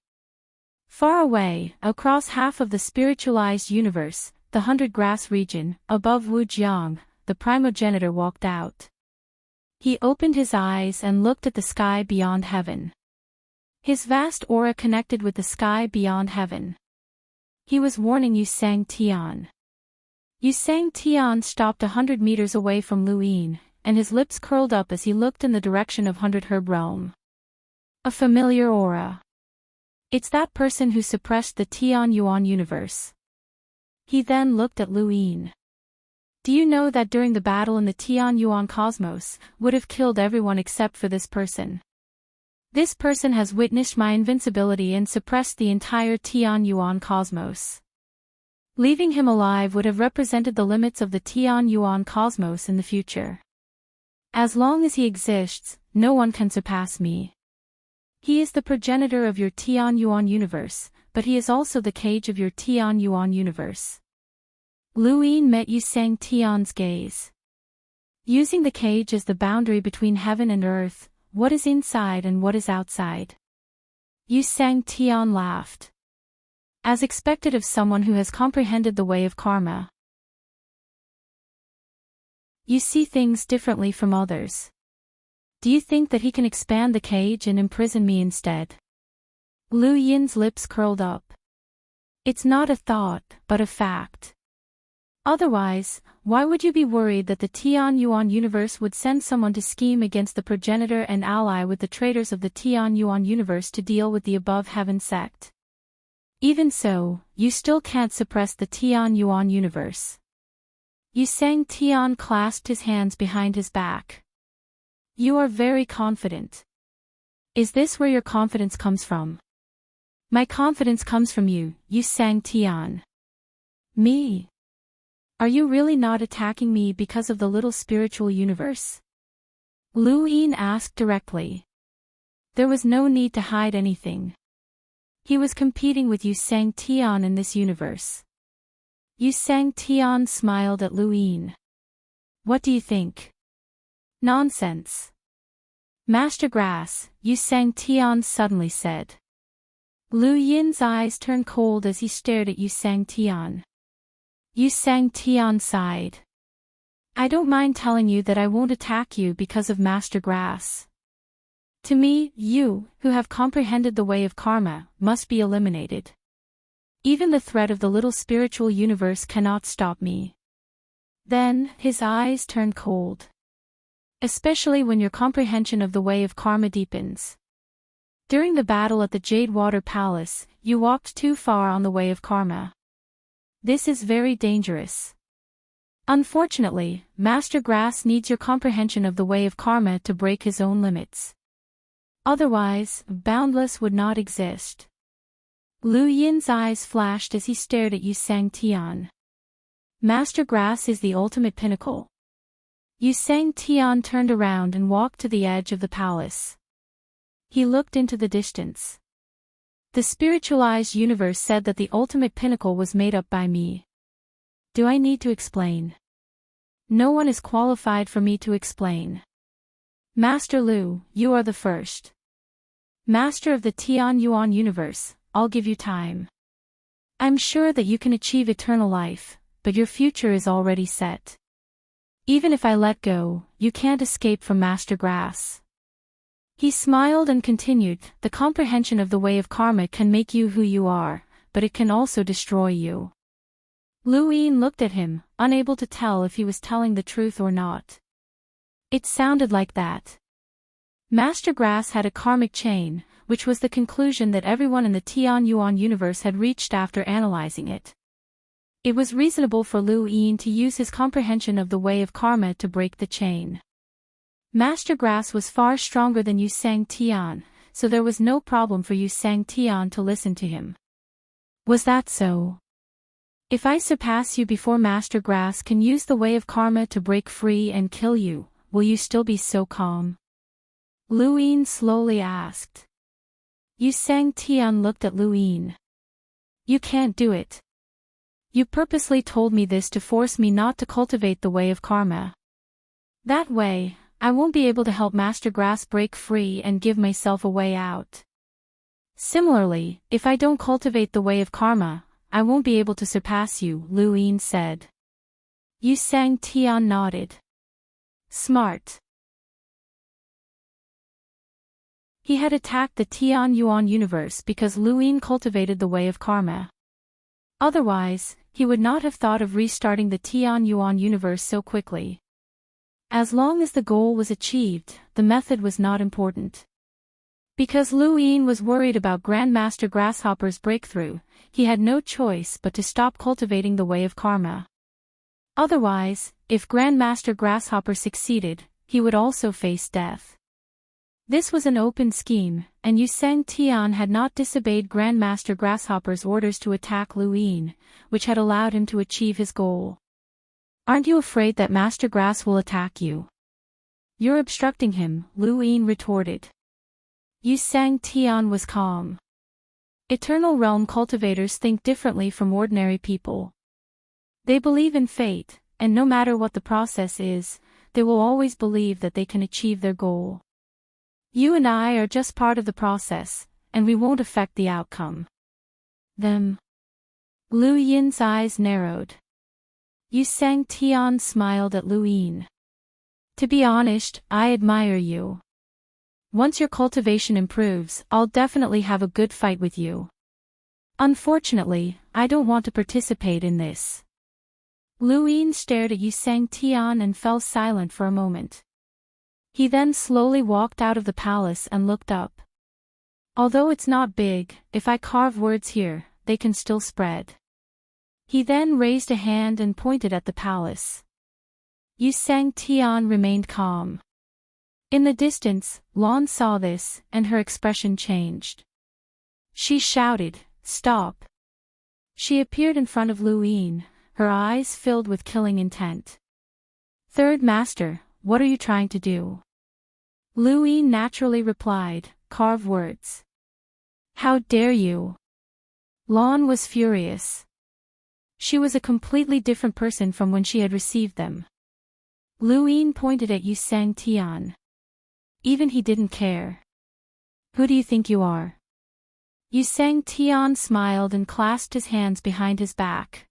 Far away, across half of the spiritualized universe, the 100-grass region, above Wu Jiang, the primogenitor walked out. He opened his eyes and looked at the sky beyond heaven. His vast aura connected with the sky beyond heaven. He was warning Yu Sang Tian. Yu Sang Tian stopped 100 meters away from Lu Yin, and his lips curled up as he looked in the direction of 100 Herb Realm. A familiar aura. It's that person who suppressed the Tian Yuan universe. He then looked at Lu Yin. Do you know that during the battle in the Tian Yuan cosmos, would have killed everyone except for this person? This person has witnessed my invincibility and suppressed the entire Tian Yuan cosmos. Leaving him alive would have represented the limits of the Tian Yuan cosmos in the future. As long as he exists, no one can surpass me. He is the progenitor of your Tian Yuan universe, but he is also the cage of your Tian Yuan universe. Lu Yin met Yu Sang Tian's gaze. Using the cage as the boundary between heaven and earth, what is inside and what is outside? Yu Sang Tian laughed. As expected of someone who has comprehended the way of karma. You see things differently from others. Do you think that he can expand the cage and imprison me instead? Lu Yin's lips curled up. It's not a thought, but a fact. Otherwise, why would you be worried that the Tian Yuan universe would send someone to scheme against the progenitor and ally with the traitors of the Tian Yuan universe to deal with the above heaven sect? Even so, you still can't suppress the Tian Yuan universe. Yu Sang Tian clasped his hands behind his back. You are very confident. Is this where your confidence comes from? My confidence comes from you, Yu Sang Tian. Me? Are you really not attacking me because of the little spiritual universe? Lu Yin asked directly. There was no need to hide anything. He was competing with Yu Sang Tian in this universe. Yu Sang Tian smiled at Lu Yin. What do you think? Nonsense. Master Grass, Yu Sang Tian suddenly said. Lu Yin's eyes turned cold as he stared at Yu Sang Tian. Yu Sang Tian sighed. I don't mind telling you that I won't attack you because of Master Grass. To me, you, who have comprehended the way of karma, must be eliminated. Even the threat of the little spiritual universe cannot stop me. Then, his eyes turned cold. Especially when your comprehension of the way of karma deepens. During the battle at the Jade Water Palace, you walked too far on the way of karma. This is very dangerous. Unfortunately, Master Grass needs your comprehension of the way of karma to break his own limits. Otherwise, Boundless would not exist. Lu Yin's eyes flashed as he stared at Yu Sang Tian. Master Grass is the ultimate pinnacle. Yu Sang Tian turned around and walked to the edge of the palace. He looked into the distance. The spiritualized universe said that the ultimate pinnacle was made up by me. Do I need to explain? No one is qualified for me to explain. Master Lu, you are the first. Master of the Tian Yuan universe, I'll give you time. I'm sure that you can achieve eternal life, but your future is already set. Even if I let go, you can't escape from Master Grass. He smiled and continued, the comprehension of the way of karma can make you who you are, but it can also destroy you. Lu Yin looked at him, unable to tell if he was telling the truth or not. It sounded like that. Master Grass had a karmic chain, which was the conclusion that everyone in the Tian Yuan universe had reached after analyzing it. It was reasonable for Lu Yin to use his comprehension of the way of karma to break the chain. Master Grass was far stronger than Yu Sang Tian, so there was no problem for Yu Sang Tian to listen to him. Was that so? If I surpass you before Master Grass can use the way of karma to break free and kill you, will you still be so calm? Lu Yin slowly asked. Yu Sang Tian looked at Lu Yin. You can't do it. You purposely told me this to force me not to cultivate the way of karma. That way, I won't be able to help Master Grass break free and give myself a way out. Similarly, if I don't cultivate the way of karma, I won't be able to surpass you, Lu Yin said. Yu Sang Tian nodded. Smart. He had attacked the Tian Yuan universe because Lu Yin cultivated the way of karma. Otherwise, he would not have thought of restarting the Tian Yuan universe so quickly. As long as the goal was achieved, the method was not important. Because Lu Yin was worried about Grandmaster Grasshopper's breakthrough, he had no choice but to stop cultivating the way of karma. Otherwise, if Grandmaster Grasshopper succeeded, he would also face death. This was an open scheme, and Yu Sang Tian had not disobeyed Grandmaster Grasshopper's orders to attack Lu Yin, which had allowed him to achieve his goal. Aren't you afraid that Master Grass will attack you? You're obstructing him, Lu Yin retorted. Yu Sang Tian was calm. Eternal Realm cultivators think differently from ordinary people. They believe in fate, and no matter what the process is, they will always believe that they can achieve their goal. You and I are just part of the process, and we won't affect the outcome. Them. Lu Yin's eyes narrowed. Yu Sang Tian smiled at Lu Yin. To be honest, I admire you. Once your cultivation improves, I'll definitely have a good fight with you. Unfortunately, I don't want to participate in this. Lu Yin stared at Yu Sang Tian and fell silent for a moment. He then slowly walked out of the palace and looked up. Although it's not big, if I carve words here, they can still spread. He then raised a hand and pointed at the palace. Yu Sang Tian remained calm. In the distance, Lan saw this, and her expression changed. She shouted, "Stop!" She appeared in front of Lu Yin, her eyes filled with killing intent. "Third Master, what are you trying to do?" Luin naturally replied, "Carve words." "How dare you?" Lan was furious. She was a completely different person from when she had received them. Luin pointed at Yu Sang Tian. Even he didn't care. "Who do you think you are?" Yu Sang Tian smiled and clasped his hands behind his back.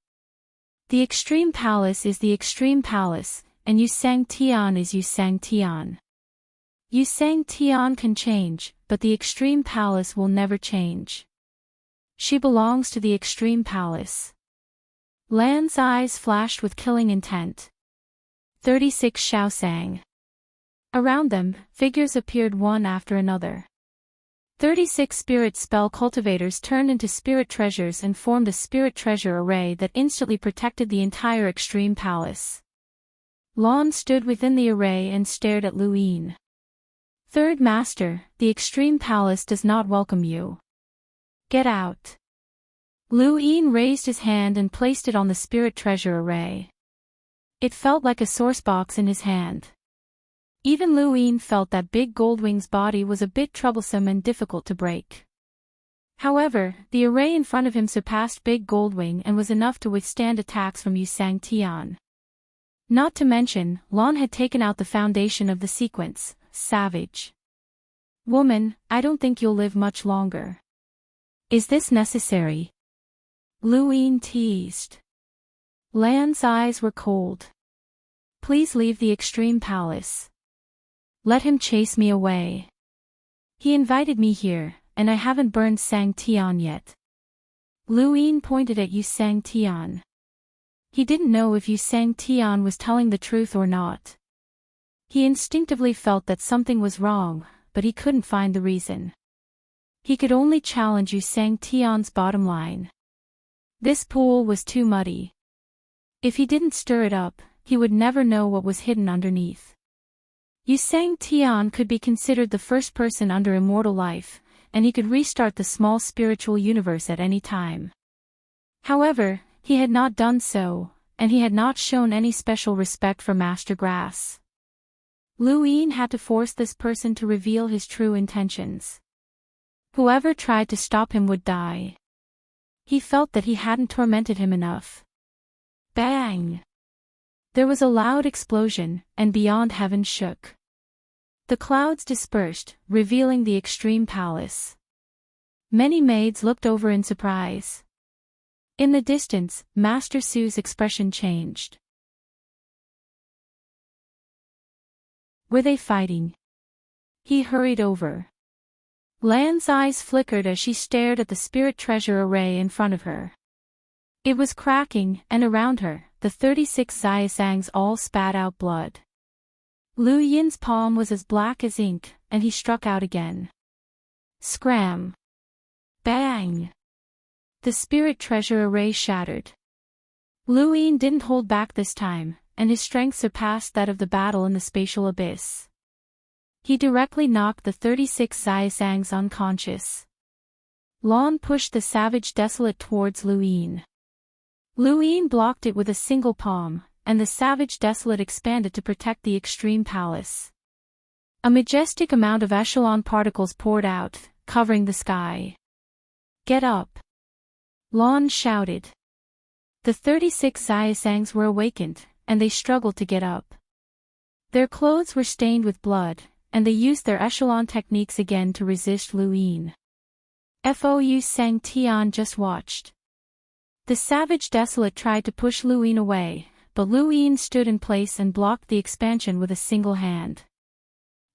"The Extreme Palace is the Extreme Palace, and Yu Sang Tian is Yu Sang Tian. Yu Sang Tian can change, but the Extreme Palace will never change. She belongs to the Extreme Palace." Lan's eyes flashed with killing intent. 36 Shaosang. Around them, figures appeared one after another. 36 spirit spell cultivators turned into spirit treasures and formed a spirit treasure array that instantly protected the entire Extreme Palace. Lan stood within the array and stared at Luin. "Third Master, the Extreme Palace does not welcome you. Get out." Luin raised his hand and placed it on the spirit treasure array. It felt like a source box in his hand. Even Luin felt that Big Goldwing's body was a bit troublesome and difficult to break. However, the array in front of him surpassed Big Goldwing and was enough to withstand attacks from Yu Sang Tian. Not to mention, Lan had taken out the foundation of the sequence, Savage. "Woman, I don't think you'll live much longer." "Is this necessary?" Luin teased. Lan's eyes were cold. "Please leave the Extreme Palace. Let him chase me away. He invited me here, and I haven't burned Sang Tian yet." Luin pointed at Yu Sang Tian. He didn't know if Yu Sang Tian was telling the truth or not. He instinctively felt that something was wrong, but he couldn't find the reason. He could only challenge Yu Sang Tian's bottom line. This pool was too muddy. If he didn't stir it up, he would never know what was hidden underneath. Yu Sang Tian could be considered the first person under immortal life, and he could restart the small spiritual universe at any time. However, he had not done so, and he had not shown any special respect for Master Grass. Luin had to force this person to reveal his true intentions. Whoever tried to stop him would die. He felt that he hadn't tormented him enough. Bang! There was a loud explosion, and beyond heaven shook. The clouds dispersed, revealing the Extreme Palace. Many maids looked over in surprise. In the distance, Master Su's expression changed. Were they fighting? He hurried over. Lan's eyes flickered as she stared at the spirit treasure array in front of her. It was cracking, and around her, the 36 Xiaosangs all spat out blood. Lu Yin's palm was as black as ink, and he struck out again. Scram! Bang! The spirit treasure array shattered. Lu Yin didn't hold back this time, and his strength surpassed that of the battle in the spatial abyss. He directly knocked the 36 Xiaosangs unconscious. Lan pushed the savage desolate towards Luin. Luin blocked it with a single palm, and the savage desolate expanded to protect the Extreme Palace. A majestic amount of echelon particles poured out, covering the sky. "Get up!" Lan shouted. The 36 Xiaosangs were awakened, and they struggled to get up. Their clothes were stained with blood, and they used their echelon techniques again to resist Luin. Fu Sang Tian just watched. The savage desolate tried to push Luin away, but Luin stood in place and blocked the expansion with a single hand.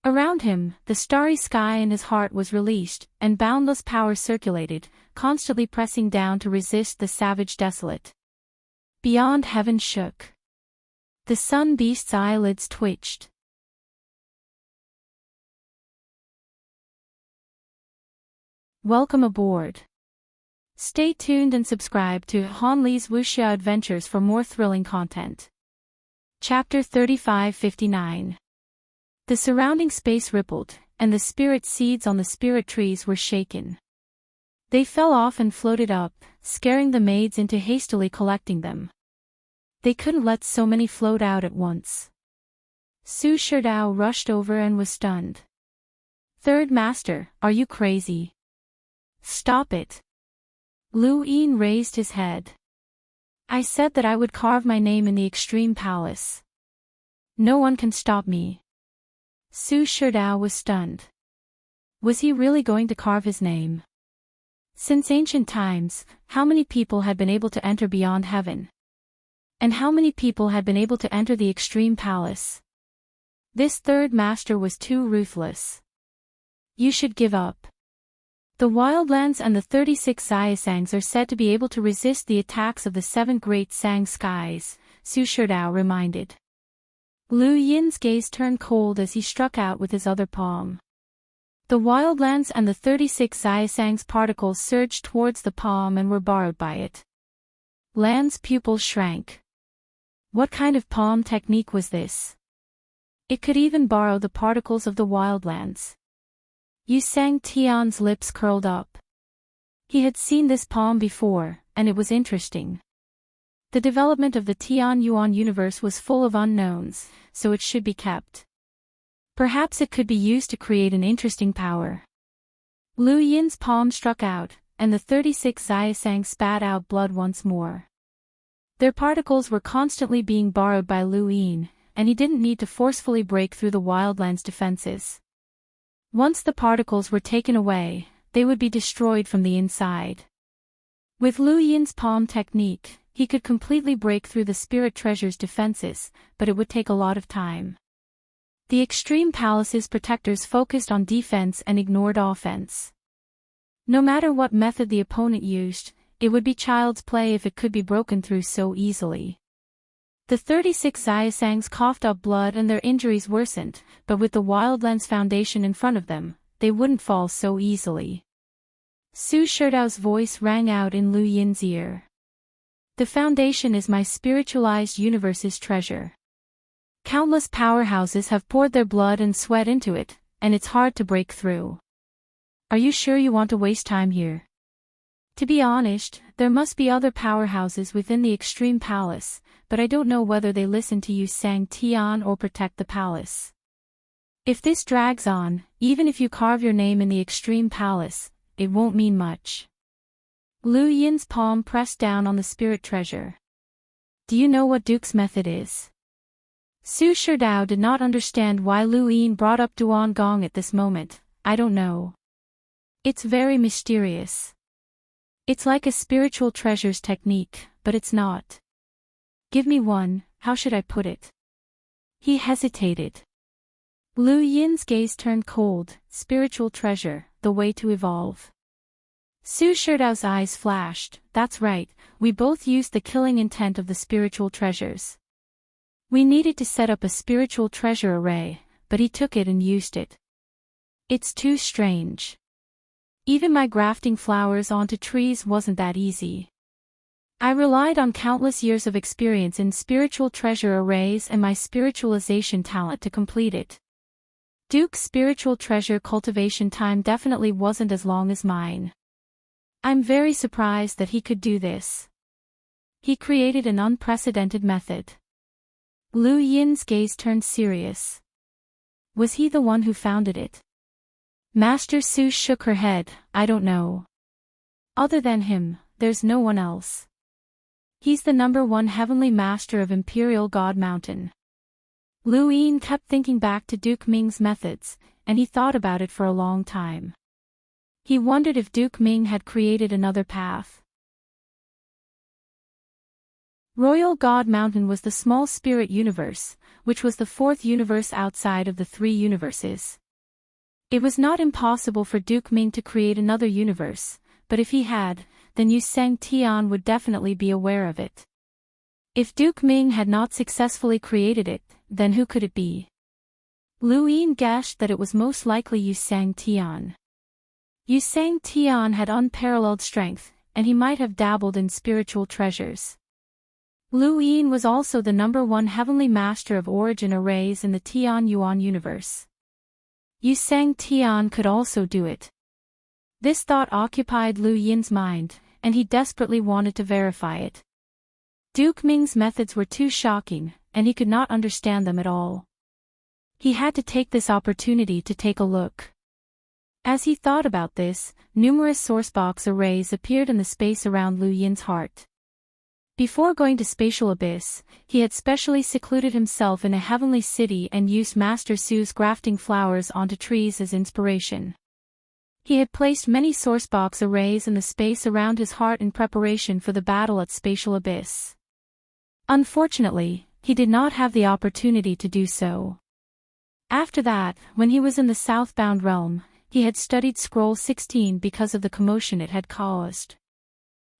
Around him, the starry sky in his heart was released, and boundless power circulated, constantly pressing down to resist the savage desolate. Beyond heaven shook. The sun beast's eyelids twitched. Welcome aboard. Stay tuned and subscribe to Han Li's Wuxia Adventures for more thrilling content. Chapter 3559. The surrounding space rippled, and the spirit seeds on the spirit trees were shaken. They fell off and floated up, scaring the maids into hastily collecting them. They couldn't let so many float out at once. Su Sherdao rushed over and was stunned. Third Master, are you crazy? Stop it. Lu Yin raised his head. I said that I would carve my name in the Extreme Palace. No one can stop me. Su Sherdao was stunned. Was he really going to carve his name? Since ancient times, how many people had been able to enter beyond heaven? And how many people had been able to enter the Extreme Palace? This third master was too ruthless. You should give up. The wildlands and the 36 Xiaosangs are said to be able to resist the attacks of the 7 great Sang skies, Su Sherdao reminded. Lu Yin's gaze turned cold as he struck out with his other palm. The wildlands and the 36 Xiaosangs particles surged towards the palm and were borrowed by it. Lan's pupils shrank. What kind of palm technique was this? It could even borrow the particles of the wildlands. Yu Sang Tian's lips curled up. He had seen this palm before, and it was interesting. The development of the Tian Yuan universe was full of unknowns, so it should be kept. Perhaps it could be used to create an interesting power. Lu Yin's palm struck out, and the 36 Xiaosang spat out blood once more. Their particles were constantly being borrowed by Lu Yin, and he didn't need to forcefully break through the wildlands' defenses. Once the particles were taken away, they would be destroyed from the inside. With Lu Yin's palm technique, he could completely break through the spirit treasure's defenses, but it would take a lot of time. The Extreme Palace's protectors focused on defense and ignored offense. No matter what method the opponent used, it would be child's play if it could be broken through so easily. The 36 Xiaosangs coughed up blood and their injuries worsened, but with the Wildlands Foundation in front of them, they wouldn't fall so easily. Su Sherdao's voice rang out in Lu Yin's ear. The Foundation is my spiritualized universe's treasure. Countless powerhouses have poured their blood and sweat into it, and it's hard to break through. Are you sure you want to waste time here? To be honest, there must be other powerhouses within the Extreme Palace, but I don't know whether they listen to Yu Sang Tian or protect the palace. If this drags on, even if you carve your name in the Extreme Palace, it won't mean much. Lu Yin's palm pressed down on the spirit treasure. Do you know what Duke's method is? Su Sherdao did not understand why Lu Yin brought up Duan Gong at this moment. I don't know. It's very mysterious. It's like a spiritual treasures technique, but it's not. Give me one, how should I put it? He hesitated. Lu Yin's gaze turned cold. Spiritual treasure, the way to evolve. Su Sherdao's eyes flashed. That's right, we both used the killing intent of the spiritual treasures. We needed to set up a spiritual treasure array, but he took it and used it. It's too strange. Even my grafting flowers onto trees wasn't that easy. I relied on countless years of experience in spiritual treasure arrays and my spiritualization talent to complete it. Duke's spiritual treasure cultivation time definitely wasn't as long as mine. I'm very surprised that he could do this. He created an unprecedented method. Lu Yin's gaze turned serious. Was he the one who founded it? Master Su shook her head. I don't know. Other than him, there's no one else. He's the #1 heavenly master of Imperial God Mountain. Lu Yin kept thinking back to Duke Ming's methods, and he thought about it for a long time. He wondered if Duke Ming had created another path. Royal God Mountain was the small spirit universe, which was the 4th universe outside of the 3 universes. It was not impossible for Duke Ming to create another universe, but if he had, then Yu Sang Tian would definitely be aware of it. If Duke Ming had not successfully created it, then who could it be? Lu Yin guessed that it was most likely Yu Sang Tian. Yu Sang Tian had unparalleled strength, and he might have dabbled in spiritual treasures. Lu Yin was also the #1 heavenly master of origin arrays in the Tian Yuan universe. Yu Sang Tian could also do it. This thought occupied Lu Yin's mind, and he desperately wanted to verify it. Duke Ming's methods were too shocking, and he could not understand them at all. He had to take this opportunity to take a look. As he thought about this, numerous sourcebox arrays appeared in the space around Lu Yin's heart. Before going to spatial abyss, he had specially secluded himself in a heavenly city and used Master Su's grafting flowers onto trees as inspiration. He had placed many sourcebox arrays in the space around his heart in preparation for the battle at spatial abyss. Unfortunately, he did not have the opportunity to do so. After that, when he was in the southbound realm, he had studied Scroll 16 because of the commotion it had caused.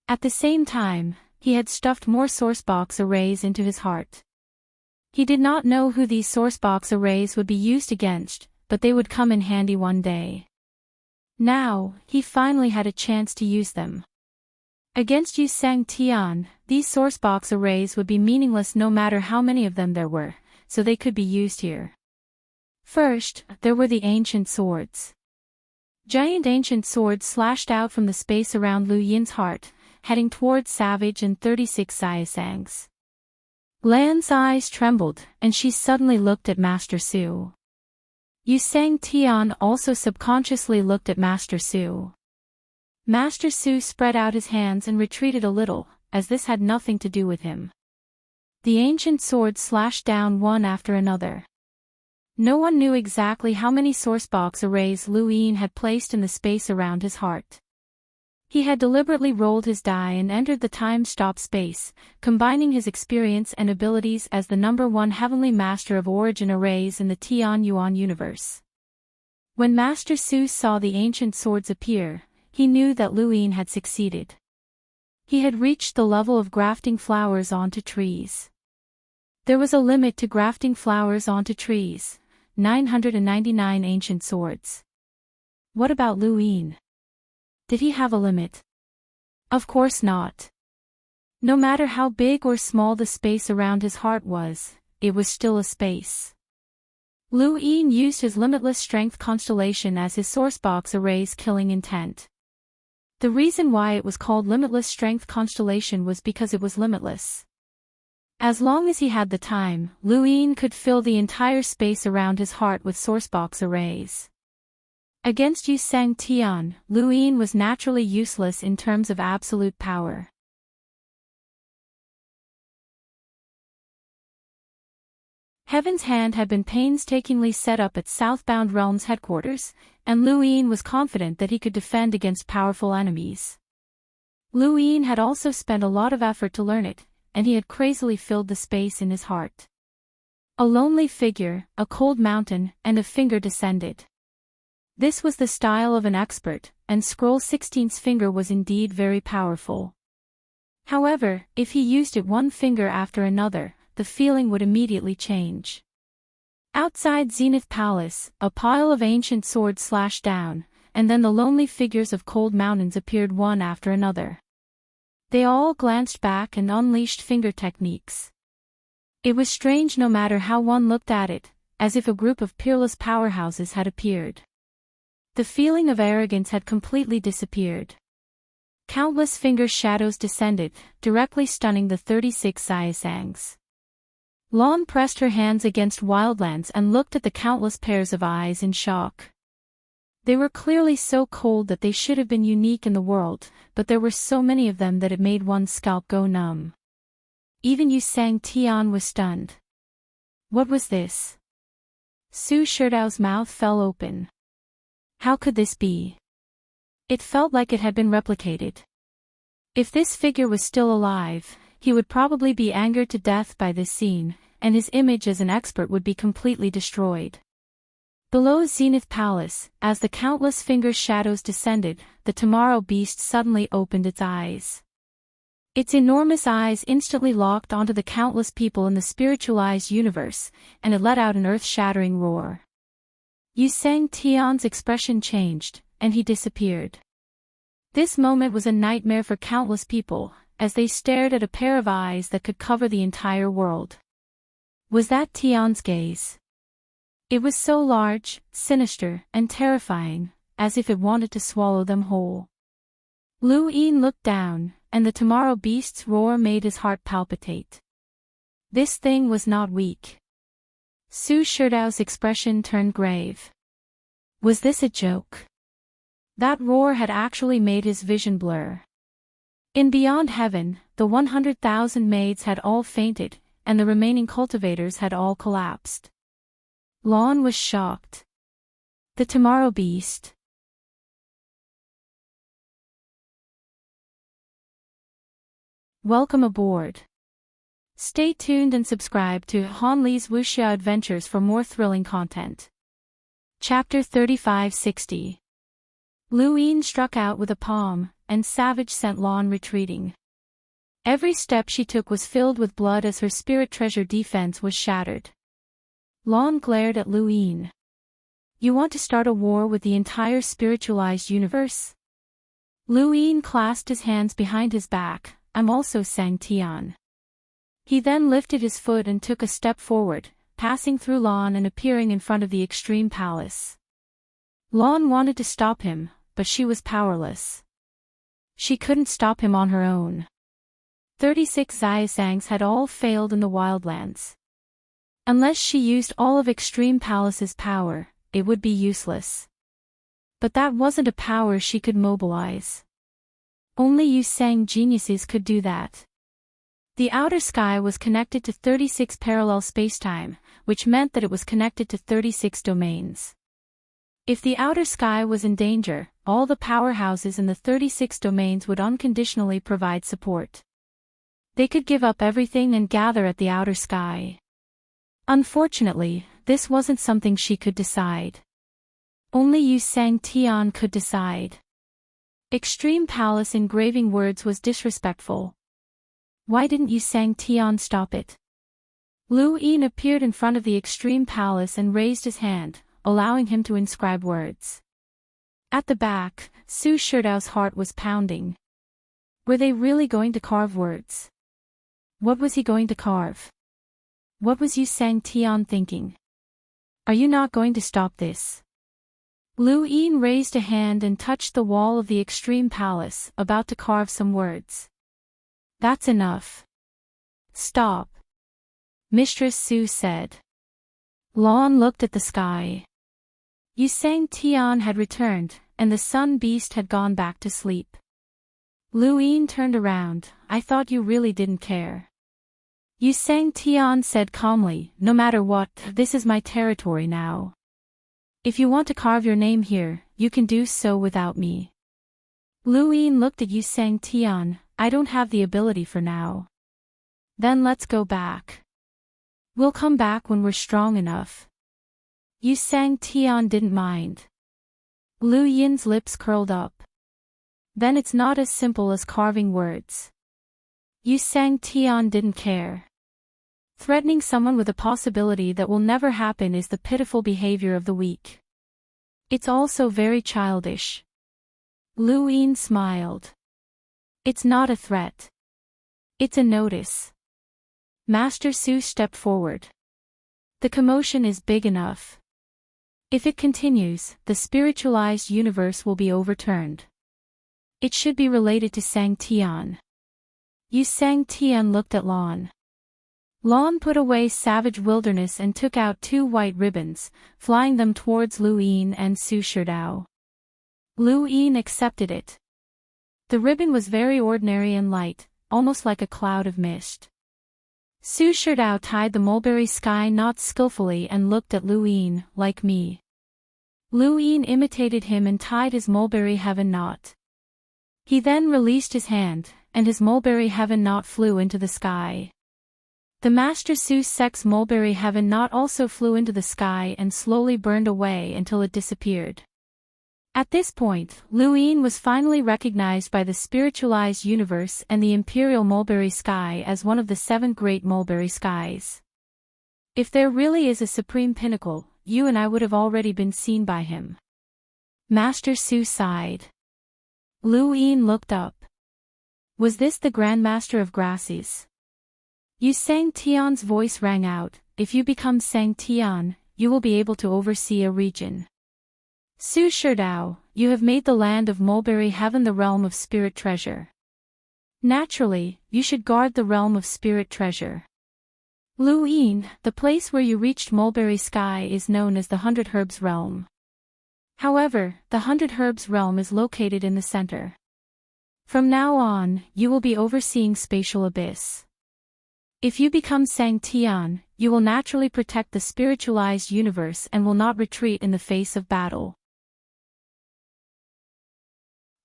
At the same time, he had stuffed more sourcebox arrays into his heart. He did not know who these sourcebox arrays would be used against, but they would come in handy one day. Now, he finally had a chance to use them. Against Yu Sang Tian, these sourcebox arrays would be meaningless no matter how many of them there were, so they could be used here. First, there were the ancient swords. Giant ancient swords slashed out from the space around Lu Yin's heart, heading towards Savage and 36 Xiaosangs. Lan's eyes trembled, and she suddenly looked at Master Su. Yu Sang Tian also subconsciously looked at Master Su. Master Su spread out his hands and retreated a little, as this had nothing to do with him. The ancient swords slashed down one after another. No one knew exactly how many sourcebox arrays Lu Yin had placed in the space around his heart. He had deliberately rolled his die and entered the time-stop space, combining his experience and abilities as the #1 heavenly master of origin arrays in the Tian Yuan universe. When Master Su saw the ancient swords appear, he knew that Lu Yin had succeeded. He had reached the level of grafting flowers onto trees. There was a limit to grafting flowers onto trees, 999 ancient swords. What about Lu Yin? Did he have a limit? Of course not. No matter how big or small the space around his heart was, it was still a space. Lu Yin used his limitless strength constellation as his sourcebox array's killing intent. The reason why it was called limitless strength constellation was because it was limitless. As long as he had the time, Lu Yin could fill the entire space around his heart with sourcebox arrays. Against Yu Sang Tian, Lu Yin was naturally useless in terms of absolute power. Heaven's Hand had been painstakingly set up at Southbound Realm's headquarters, and Lu Yin was confident that he could defend against powerful enemies. Lu Yin had also spent a lot of effort to learn it, and he had crazily filled the space in his heart. A lonely figure, a cold mountain, and a finger descended. This was the style of an expert, and Scroll 16's finger was indeed very powerful. However, if he used it one finger after another, the feeling would immediately change. Outside Zenith Palace, a pile of ancient swords slashed down, and then the lonely figures of cold mountains appeared one after another. They all glanced back and unleashed finger techniques. It was strange no matter how one looked at it, as if a group of peerless powerhouses had appeared. The feeling of arrogance had completely disappeared. Countless finger shadows descended, directly stunning the 36 Xiaosangs. Lan pressed her hands against Wildlands and looked at the countless pairs of eyes in shock. They were clearly so cold that they should have been unique in the world, but there were so many of them that it made one's scalp go numb. Even Yu Sang Tian was stunned. What was this? Su Shidao's mouth fell open. How could this be? It felt like it had been replicated. If this figure was still alive, he would probably be angered to death by this scene, and his image as an expert would be completely destroyed. Below Zenith Palace, as the countless finger shadows descended, the Tomorrow Beast suddenly opened its eyes. Its enormous eyes instantly locked onto the countless people in the spiritualized universe, and it let out an earth-shattering roar. Yu Sang Tian's expression changed, and he disappeared. This moment was a nightmare for countless people, as they stared at a pair of eyes that could cover the entire world. Was that Tian's gaze? It was so large, sinister, and terrifying, as if it wanted to swallow them whole. Lu Yin looked down, and the tomorrow beast's roar made his heart palpitate. This thing was not weak. Su Shidao's expression turned grave. Was this a joke? That roar had actually made his vision blur. In Beyond Heaven, the 100,000 maids had all fainted, and the remaining cultivators had all collapsed. Lon was shocked. The tomorrow beast. Welcome aboard. Stay tuned and subscribe to Han Li's Wuxia Adventures for more thrilling content. Chapter 3560. Lu Yin struck out with a palm, and Savage sent Lon retreating. Every step she took was filled with blood as her spirit treasure defense was shattered. Lon glared at Lu Yin. You want to start a war with the entire spiritualized universe? Lu Yin clasped his hands behind his back. I'm also Sang Tian. He then lifted his foot and took a step forward, passing through Lon and appearing in front of the Extreme Palace. Lon wanted to stop him, but she was powerless. She couldn't stop him on her own. 36 Xiaosangs had all failed in the wildlands. Unless she used all of Extreme Palace's power, it would be useless. But that wasn't a power she could mobilize. Only Yu Sang geniuses could do that. The outer sky was connected to 36 parallel spacetime, which meant that it was connected to 36 domains. If the outer sky was in danger, all the powerhouses in the 36 domains would unconditionally provide support. They could give up everything and gather at the outer sky. Unfortunately, this wasn't something she could decide. Only Yu Sang Tian could decide. Extreme Palace engraving words was disrespectful. Why didn't Yu Sang Tian stop it? Lu Yin appeared in front of the Extreme Palace and raised his hand, allowing him to inscribe words. At the back, Su Shidao's heart was pounding. Were they really going to carve words? What was he going to carve? What was Yu Sang Tian thinking? Are you not going to stop this? Lu Yin raised a hand and touched the wall of the Extreme Palace, about to carve some words. That's enough. Stop. Mistress Su said. Lon looked at the sky. Yu Sang Tian had returned, and the sun beast had gone back to sleep. Lu Yin turned around. I thought you really didn't care. Yu Sang Tian said calmly, no matter what, this is my territory now. If you want to carve your name here, you can do so without me. Lu Yin looked at Yu Sang Tian. I don't have the ability for now. Then let's go back. We'll come back when we're strong enough. Yu Sang Tian didn't mind. Lu Yin's lips curled up. Then it's not as simple as carving words. Yu Sang Tian didn't care. Threatening someone with a possibility that will never happen is the pitiful behavior of the weak. It's also very childish. Lu Yin smiled. It's not a threat. It's a notice. Master Su stepped forward. The commotion is big enough. If it continues, the spiritualized universe will be overturned. It should be related to Sang Tian. Yu Sang Tian looked at Lon. Lon put away Savage Wilderness and took out 2 white ribbons, flying them towards Lu Yin and Su Shidao. Lu Yin accepted it. The ribbon was very ordinary and light, almost like a cloud of mist. Su Shidao tied the mulberry sky knot skillfully and looked at Lu Yin, like me. Lu Yin imitated him and tied his mulberry heaven knot. He then released his hand, and his mulberry heaven knot flew into the sky. The Master Su Sek's mulberry heaven knot also flew into the sky and slowly burned away until it disappeared. At this point, Lu Yin was finally recognized by the spiritualized universe and the imperial mulberry sky as one of the 7 great mulberry skies. If there really is a supreme pinnacle, you and I would have already been seen by him. Master Su sighed. Lu Yin looked up. Was this the Grandmaster of Grasses? Yu Sang Tian's voice rang out, if you become Sang Tian, you will be able to oversee a region. Su Shidao, you have made the land of Mulberry Heaven the realm of spirit treasure. Naturally, you should guard the realm of spirit treasure. Lu Yin, the place where you reached Mulberry Sky, is known as the 100 Herbs realm. However, the 100 Herbs realm is located in the center. From now on, you will be overseeing spatial abyss. If you become Sang Tian, you will naturally protect the spiritualized universe and will not retreat in the face of battle.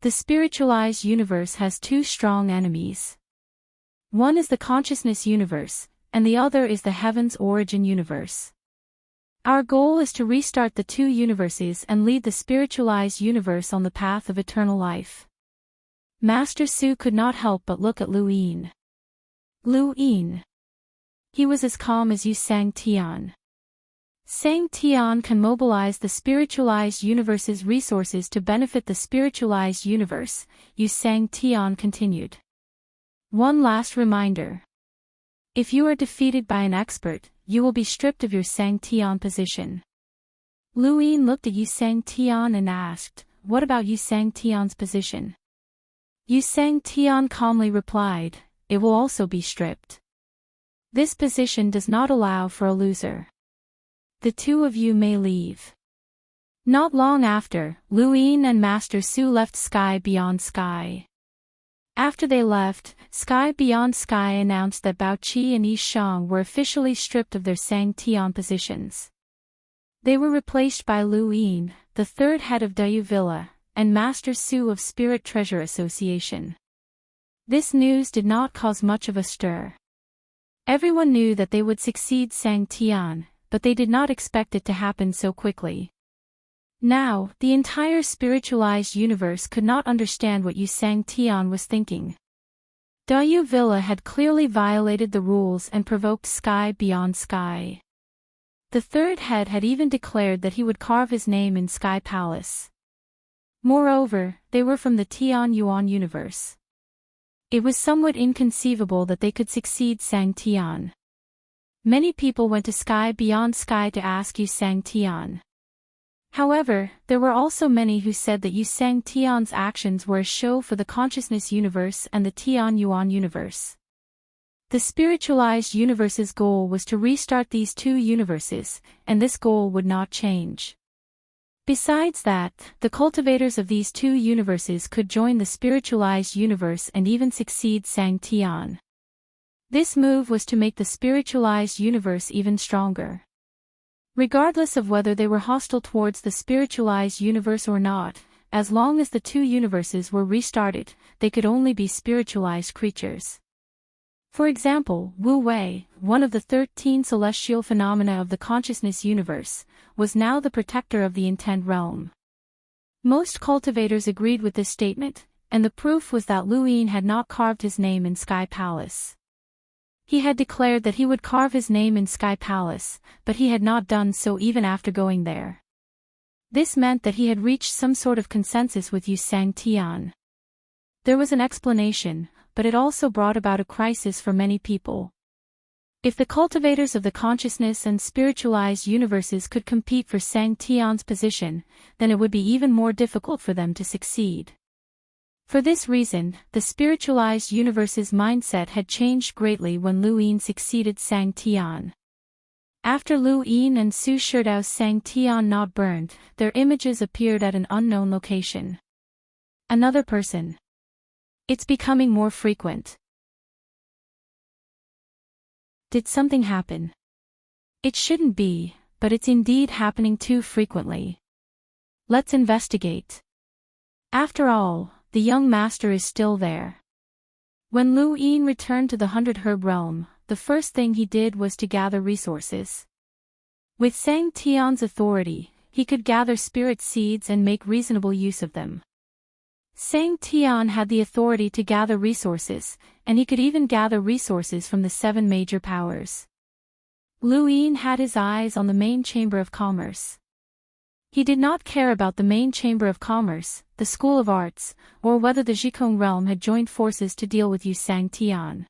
The spiritualized universe has two strong enemies. One is the consciousness universe, and the other is the heaven's origin universe. Our goal is to restart the two universes and lead the spiritualized universe on the path of eternal life. Master Su could not help but look at Lu Yin. Lu Yin. He was as calm as you Sang Tian. Sang Tian can mobilize the spiritualized universe's resources to benefit the spiritualized universe, you Sang Tian continued. One last reminder. If you are defeated by an expert, you will be stripped of your Sang Tian position. Lu Yin looked at Yu Sang Tian and asked, "What about Yu Sang Tian's position?" Yu Sang Tian calmly replied, "It will also be stripped. This position does not allow for a loser. The two of you may leave." Not long after, Lu Yin and Master Su left Sky Beyond Sky. After they left, Sky Beyond Sky announced that Bao Qi and Yi Shang were officially stripped of their Sang Tian positions. They were replaced by Lu Yin, the third head of Dayu Villa, and Master Su of Spirit Treasure Association. This news did not cause much of a stir. Everyone knew that they would succeed Sang Tian, but they did not expect it to happen so quickly. Now, the entire spiritualized universe could not understand what Yu Sang Tian was thinking. Dayu Villa had clearly violated the rules and provoked Sky Beyond Sky. The third head had even declared that he would carve his name in Sky Palace. Moreover, they were from the Tian Yuan universe. It was somewhat inconceivable that they could succeed Sang Tian. Many people went to Sky Beyond Sky to ask Yu Sang Tian. However, there were also many who said that Yu Sang Tian's actions were a show for the consciousness universe and the Tian Yuan universe. The spiritualized universe's goal was to restart these two universes, and this goal would not change. Besides that, the cultivators of these two universes could join the spiritualized universe and even succeed Sang Tian. This move was to make the spiritualized universe even stronger. Regardless of whether they were hostile towards the spiritualized universe or not, as long as the two universes were restarted, they could only be spiritualized creatures. For example, Wu Wei, one of the 13 celestial phenomena of the consciousness universe, was now the protector of the intent realm. Most cultivators agreed with this statement, and the proof was that Lu Yin had not carved his name in Sky Palace. He had declared that he would carve his name in Sky Palace, but he had not done so even after going there. This meant that he had reached some sort of consensus with Yu Sang Tian. There was an explanation, but it also brought about a crisis for many people. If the cultivators of the consciousness and spiritualized universes could compete for Sang Tian's position, then it would be even more difficult for them to succeed. For this reason, the spiritualized universe's mindset had changed greatly when Lu Yin succeeded Sang Tian. After Lu Yin and Su Shidao's Sang Tian not burned, their images appeared at an unknown location. Another person. It's becoming more frequent. Did something happen? It shouldn't be, but it's indeed happening too frequently. Let's investigate. After all, the young master is still there. When Lu Yin returned to the 100 Herb realm, the first thing he did was to gather resources. With Sang Tian's authority, he could gather spirit seeds and make reasonable use of them. Sang Tian had the authority to gather resources, and he could even gather resources from the 7 major powers. Lu Yin had his eyes on the main chamber of commerce. He did not care about the main chamber of commerce, the school of arts, or whether the Jikong realm had joined forces to deal with Yu Sang Tian.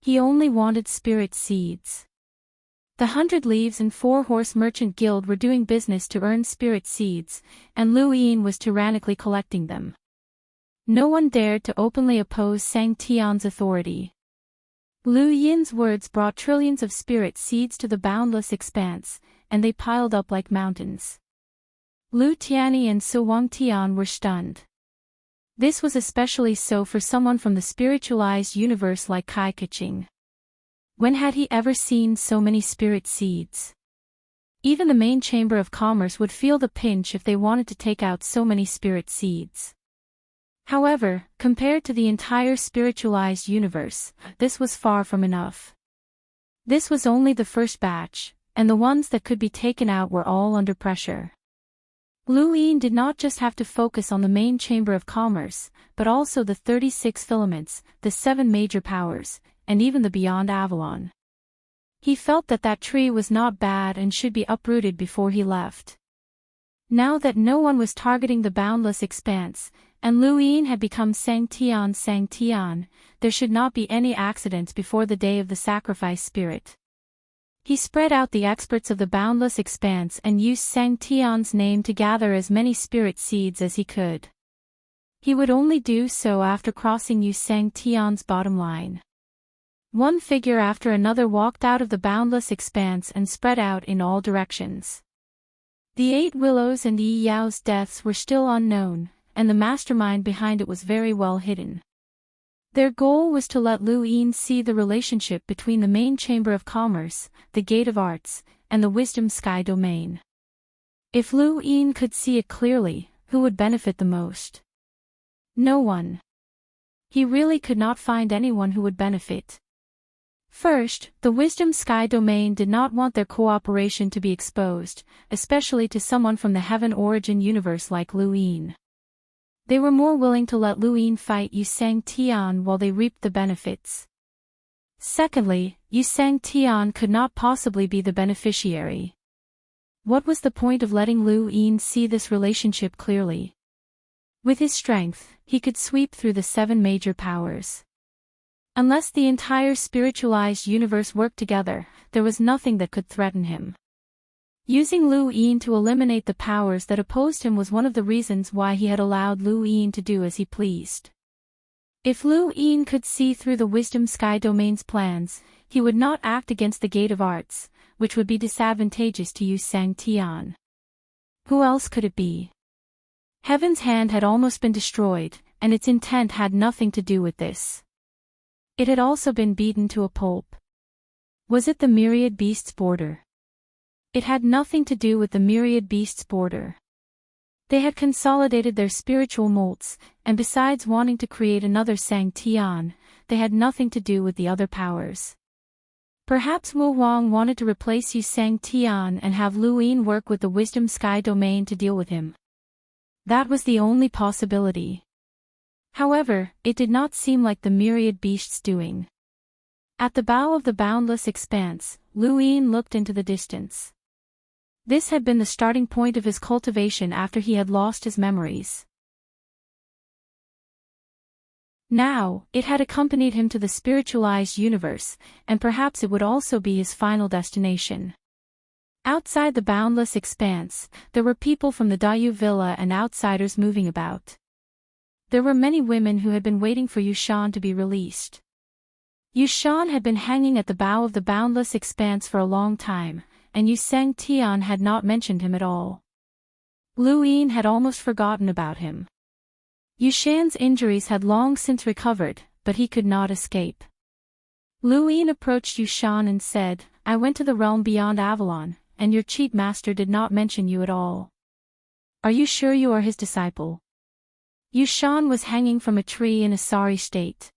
He only wanted spirit seeds. The 100 Leaves and 4 Horse Merchant Guild were doing business to earn spirit seeds, and Lu Yin was tyrannically collecting them. No one dared to openly oppose Sang Tian's authority. Lu Yin's words brought trillions of spirit seeds to the boundless expanse, and they piled up like mountains. Lu Tianyi and Su Wangtian were stunned. This was especially so for someone from the spiritualized universe like Kai Keqing. When had he ever seen so many spirit seeds? Even the main chamber of commerce would feel the pinch if they wanted to take out so many spirit seeds. However, compared to the entire spiritualized universe, this was far from enough. This was only the first batch, and the ones that could be taken out were all under pressure. Lu Yin did not just have to focus on the main chamber of commerce, but also the 36 filaments, the 7 major powers, and even the beyond Avalon. He felt that that tree was not bad and should be uprooted before he left. Now that no one was targeting the boundless expanse, and Lu Yin had become Sang Tian, there should not be any accidents before the day of the sacrifice spirit. He spread out the experts of the boundless expanse and used Sang Tian's name to gather as many spirit seeds as he could. He would only do so after crossing Yu Sang Tian's bottom line. One figure after another walked out of the boundless expanse and spread out in all directions. The 8 willows and Yi Yao's deaths were still unknown, and the mastermind behind it was very well hidden. Their goal was to let Lu Yin see the relationship between the main chamber of commerce, the gate of arts, and the wisdom sky domain. If Lu Yin could see it clearly, who would benefit the most? No one. He really could not find anyone who would benefit. First, the wisdom sky domain did not want their cooperation to be exposed, especially to someone from the heaven origin universe like Lu Yin. They were more willing to let Lu Yin fight Yu Sang Tian while they reaped the benefits. Secondly, Yu Sang Tian could not possibly be the beneficiary. What was the point of letting Lu Yin see this relationship clearly? With his strength, he could sweep through the 7 major powers. Unless the entire spiritualized universe worked together, there was nothing that could threaten him. Using Lu Yin to eliminate the powers that opposed him was one of the reasons why he had allowed Lu Yin to do as he pleased. If Lu Yin could see through the wisdom sky domain's plans, he would not act against the gate of arts, which would be disadvantageous to Yu Sang Tian. Who else could it be? Heaven's hand had almost been destroyed, and its intent had nothing to do with this. It had also been beaten to a pulp. Was it the myriad beasts' border? It had nothing to do with the myriad beasts' border. They had consolidated their spiritual molds, and besides wanting to create another Sang Tian, they had nothing to do with the other powers. Perhaps Wu Wang wanted to replace Yu Sang Tian and have Lu Yin work with the wisdom sky domain to deal with him. That was the only possibility. However, it did not seem like the myriad beasts' doing. At the bow of the boundless expanse, Lu Yin looked into the distance. This had been the starting point of his cultivation after he had lost his memories. Now, it had accompanied him to the spiritualized universe, and perhaps it would also be his final destination. Outside the boundless expanse, there were people from the Dayu villa and outsiders moving about. There were many women who had been waiting for Yushan to be released. Yushan had been hanging at the bow of the boundless expanse for a long time, and Yu Sang Tian had not mentioned him at all. Lu Yin had almost forgotten about him. Yushan's injuries had long since recovered, but he could not escape. Lu Yin approached Yushan and said, "I went to the realm beyond Avalon, and your cheat master did not mention you at all. Are you sure you are his disciple?" Yushan was hanging from a tree in a sorry state.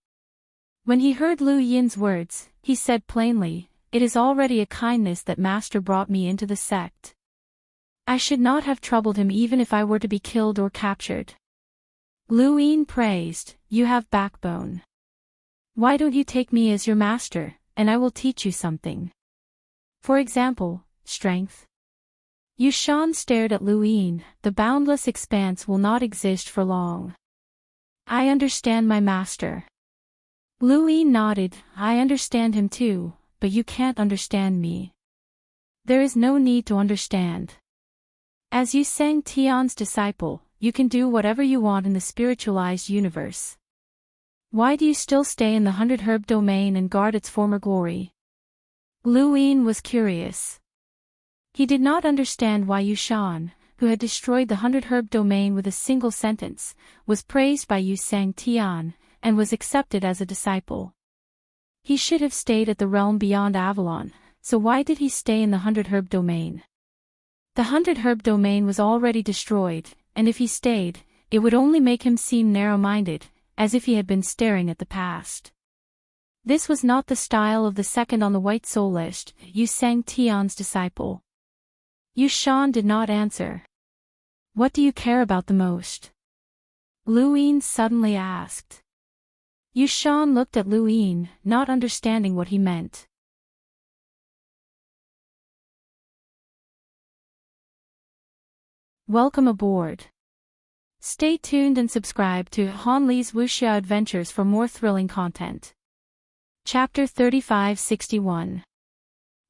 When he heard Lu Yin's words, he said plainly, "It is already a kindness that Master brought me into the sect. I should not have troubled him even if I were to be killed or captured." Lu Yin praised, "You have backbone. Why don't you take me as your master, and I will teach you something? For example, strength." Yushan stared at Lu Yin. "The boundless expanse will not exist for long. I understand my master." Lu Yin nodded, "I understand him too, but you can't understand me. There is no need to understand. As Yu Sang Tian's disciple, you can do whatever you want in the spiritualized universe. Why do you still stay in the 100 herb domain and guard its former glory? Luin was curious. He did not understand why Yushan, who had destroyed the 100 herb domain with a single sentence, was praised by Yu Sang Tian, and was accepted as a disciple. He should have stayed at the realm beyond Avalon, so why did he stay in the 100 herb domain? The 100 herb domain was already destroyed, and if he stayed, it would only make him seem narrow-minded, as if he had been staring at the past. This was not the style of the second on the white soul list, Yu Sang Tian's disciple. Yushan did not answer. What do you care about the most? Luin suddenly asked. Yushan looked at Luin, not understanding what he meant. Welcome aboard. Stay tuned and subscribe to Hanli's Wuxia Adventures for more thrilling content. Chapter 3561.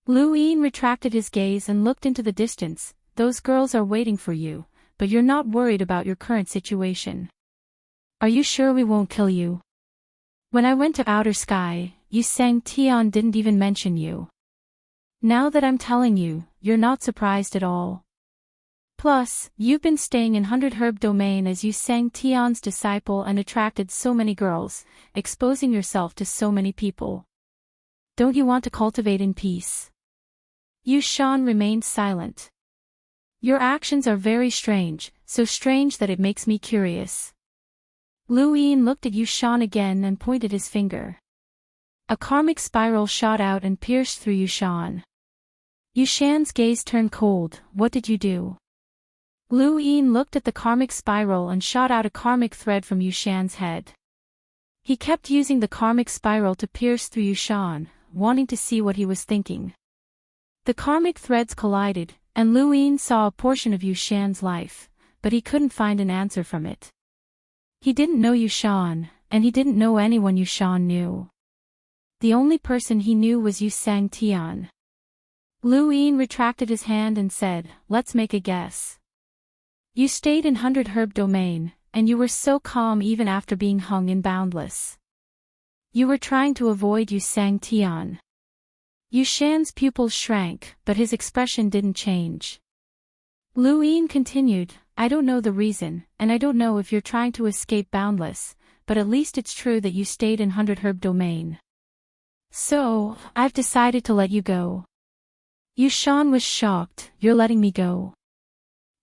Luin retracted his gaze and looked into the distance. Those girls are waiting for you, but you're not worried about your current situation. Are you sure we won't kill you? When I went to outer sky, Yu Sang Tian didn't even mention you. Now that I'm telling you, you're not surprised at all. Plus, you've been staying in 100 herb domain as Yu Sang Tian's disciple and attracted so many girls, exposing yourself to so many people. Don't you want to cultivate in peace? Yushan remained silent. Your actions are very strange, so strange that it makes me curious. Luin looked at Yushan again and pointed his finger. A karmic spiral shot out and pierced through Yushan. Yushan's gaze turned cold. What did you do? Luin looked at the karmic spiral and shot out a karmic thread from Yushan's head. He kept using the karmic spiral to pierce through Yushan, wanting to see what he was thinking. The karmic threads collided, and Luin saw a portion of Yushan's life, but he couldn't find an answer from it. He didn't know Yushan, and he didn't know anyone Yushan knew. The only person he knew was Yu Sang Tian. Luin retracted his hand and said, let's make a guess. You stayed in 100 herb domain, and you were so calm even after being hung in boundless. You were trying to avoid Yu Sang Tian. Yushan's pupils shrank, but his expression didn't change. Luin continued, I don't know the reason, and I don't know if you're trying to escape boundless, but at least it's true that you stayed in 100 herb domain. So, I've decided to let you go. Yushan was shocked, you're letting me go?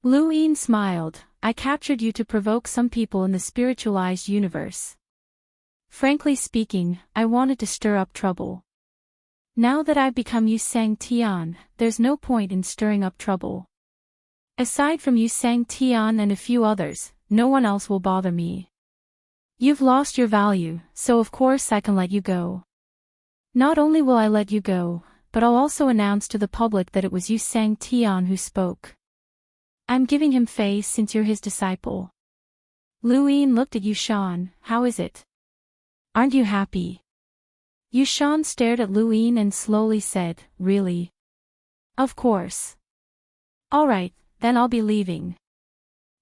Luin smiled, I captured you to provoke some people in the spiritualized universe. Frankly speaking, I wanted to stir up trouble. Now that I've become Yu Sang Tian, there's no point in stirring up trouble. Aside from Yu Sang Tian and a few others, no one else will bother me. You've lost your value, so of course I can let you go. Not only will I let you go, but I'll also announce to the public that it was Yu Sang Tian who spoke. I'm giving him face since you're his disciple. Luin looked at Yushan, how is it? Aren't you happy? Yushan stared at Luin and slowly said, really? Of course. Alright, then I'll be leaving.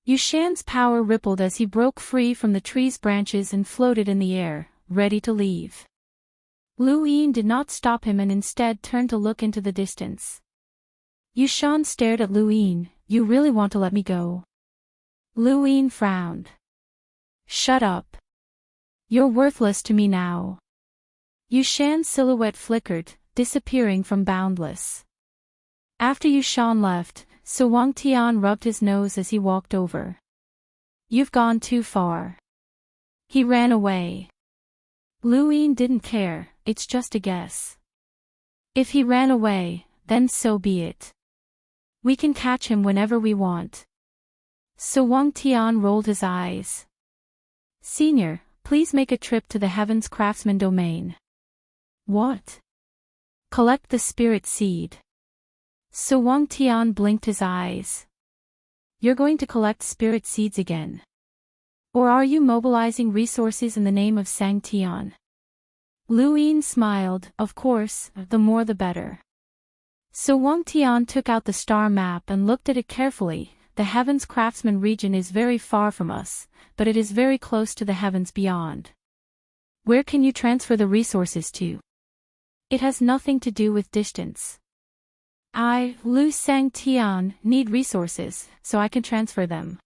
Yushan's power rippled as he broke free from the tree's branches and floated in the air, ready to leave. Luin did not stop him and instead turned to look into the distance. Yushan stared at Luin, you really want to let me go? Luin frowned. Shut up. You're worthless to me now. Yushan's silhouette flickered, disappearing from boundless. After Yushan left, Wang Tian rubbed his nose as he walked over. You've gone too far. He ran away. Luin didn't care, it's just a guess. If he ran away, then so be it. We can catch him whenever we want. Wang Tian rolled his eyes. Senior, please make a trip to the Heavens Craftsman domain. What? Collect the spirit seed. Wang Tian blinked his eyes. You're going to collect spirit seeds again? Or are you mobilizing resources in the name of Sang Tian? Luin smiled, of course, the more the better. Wang Tian took out the star map and looked at it carefully, the Heavens Craftsman region is very far from us, but it is very close to the heavens beyond. Where can you transfer the resources to? It has nothing to do with distance. I, Lu Sang-tian, need resources, so I can transfer them.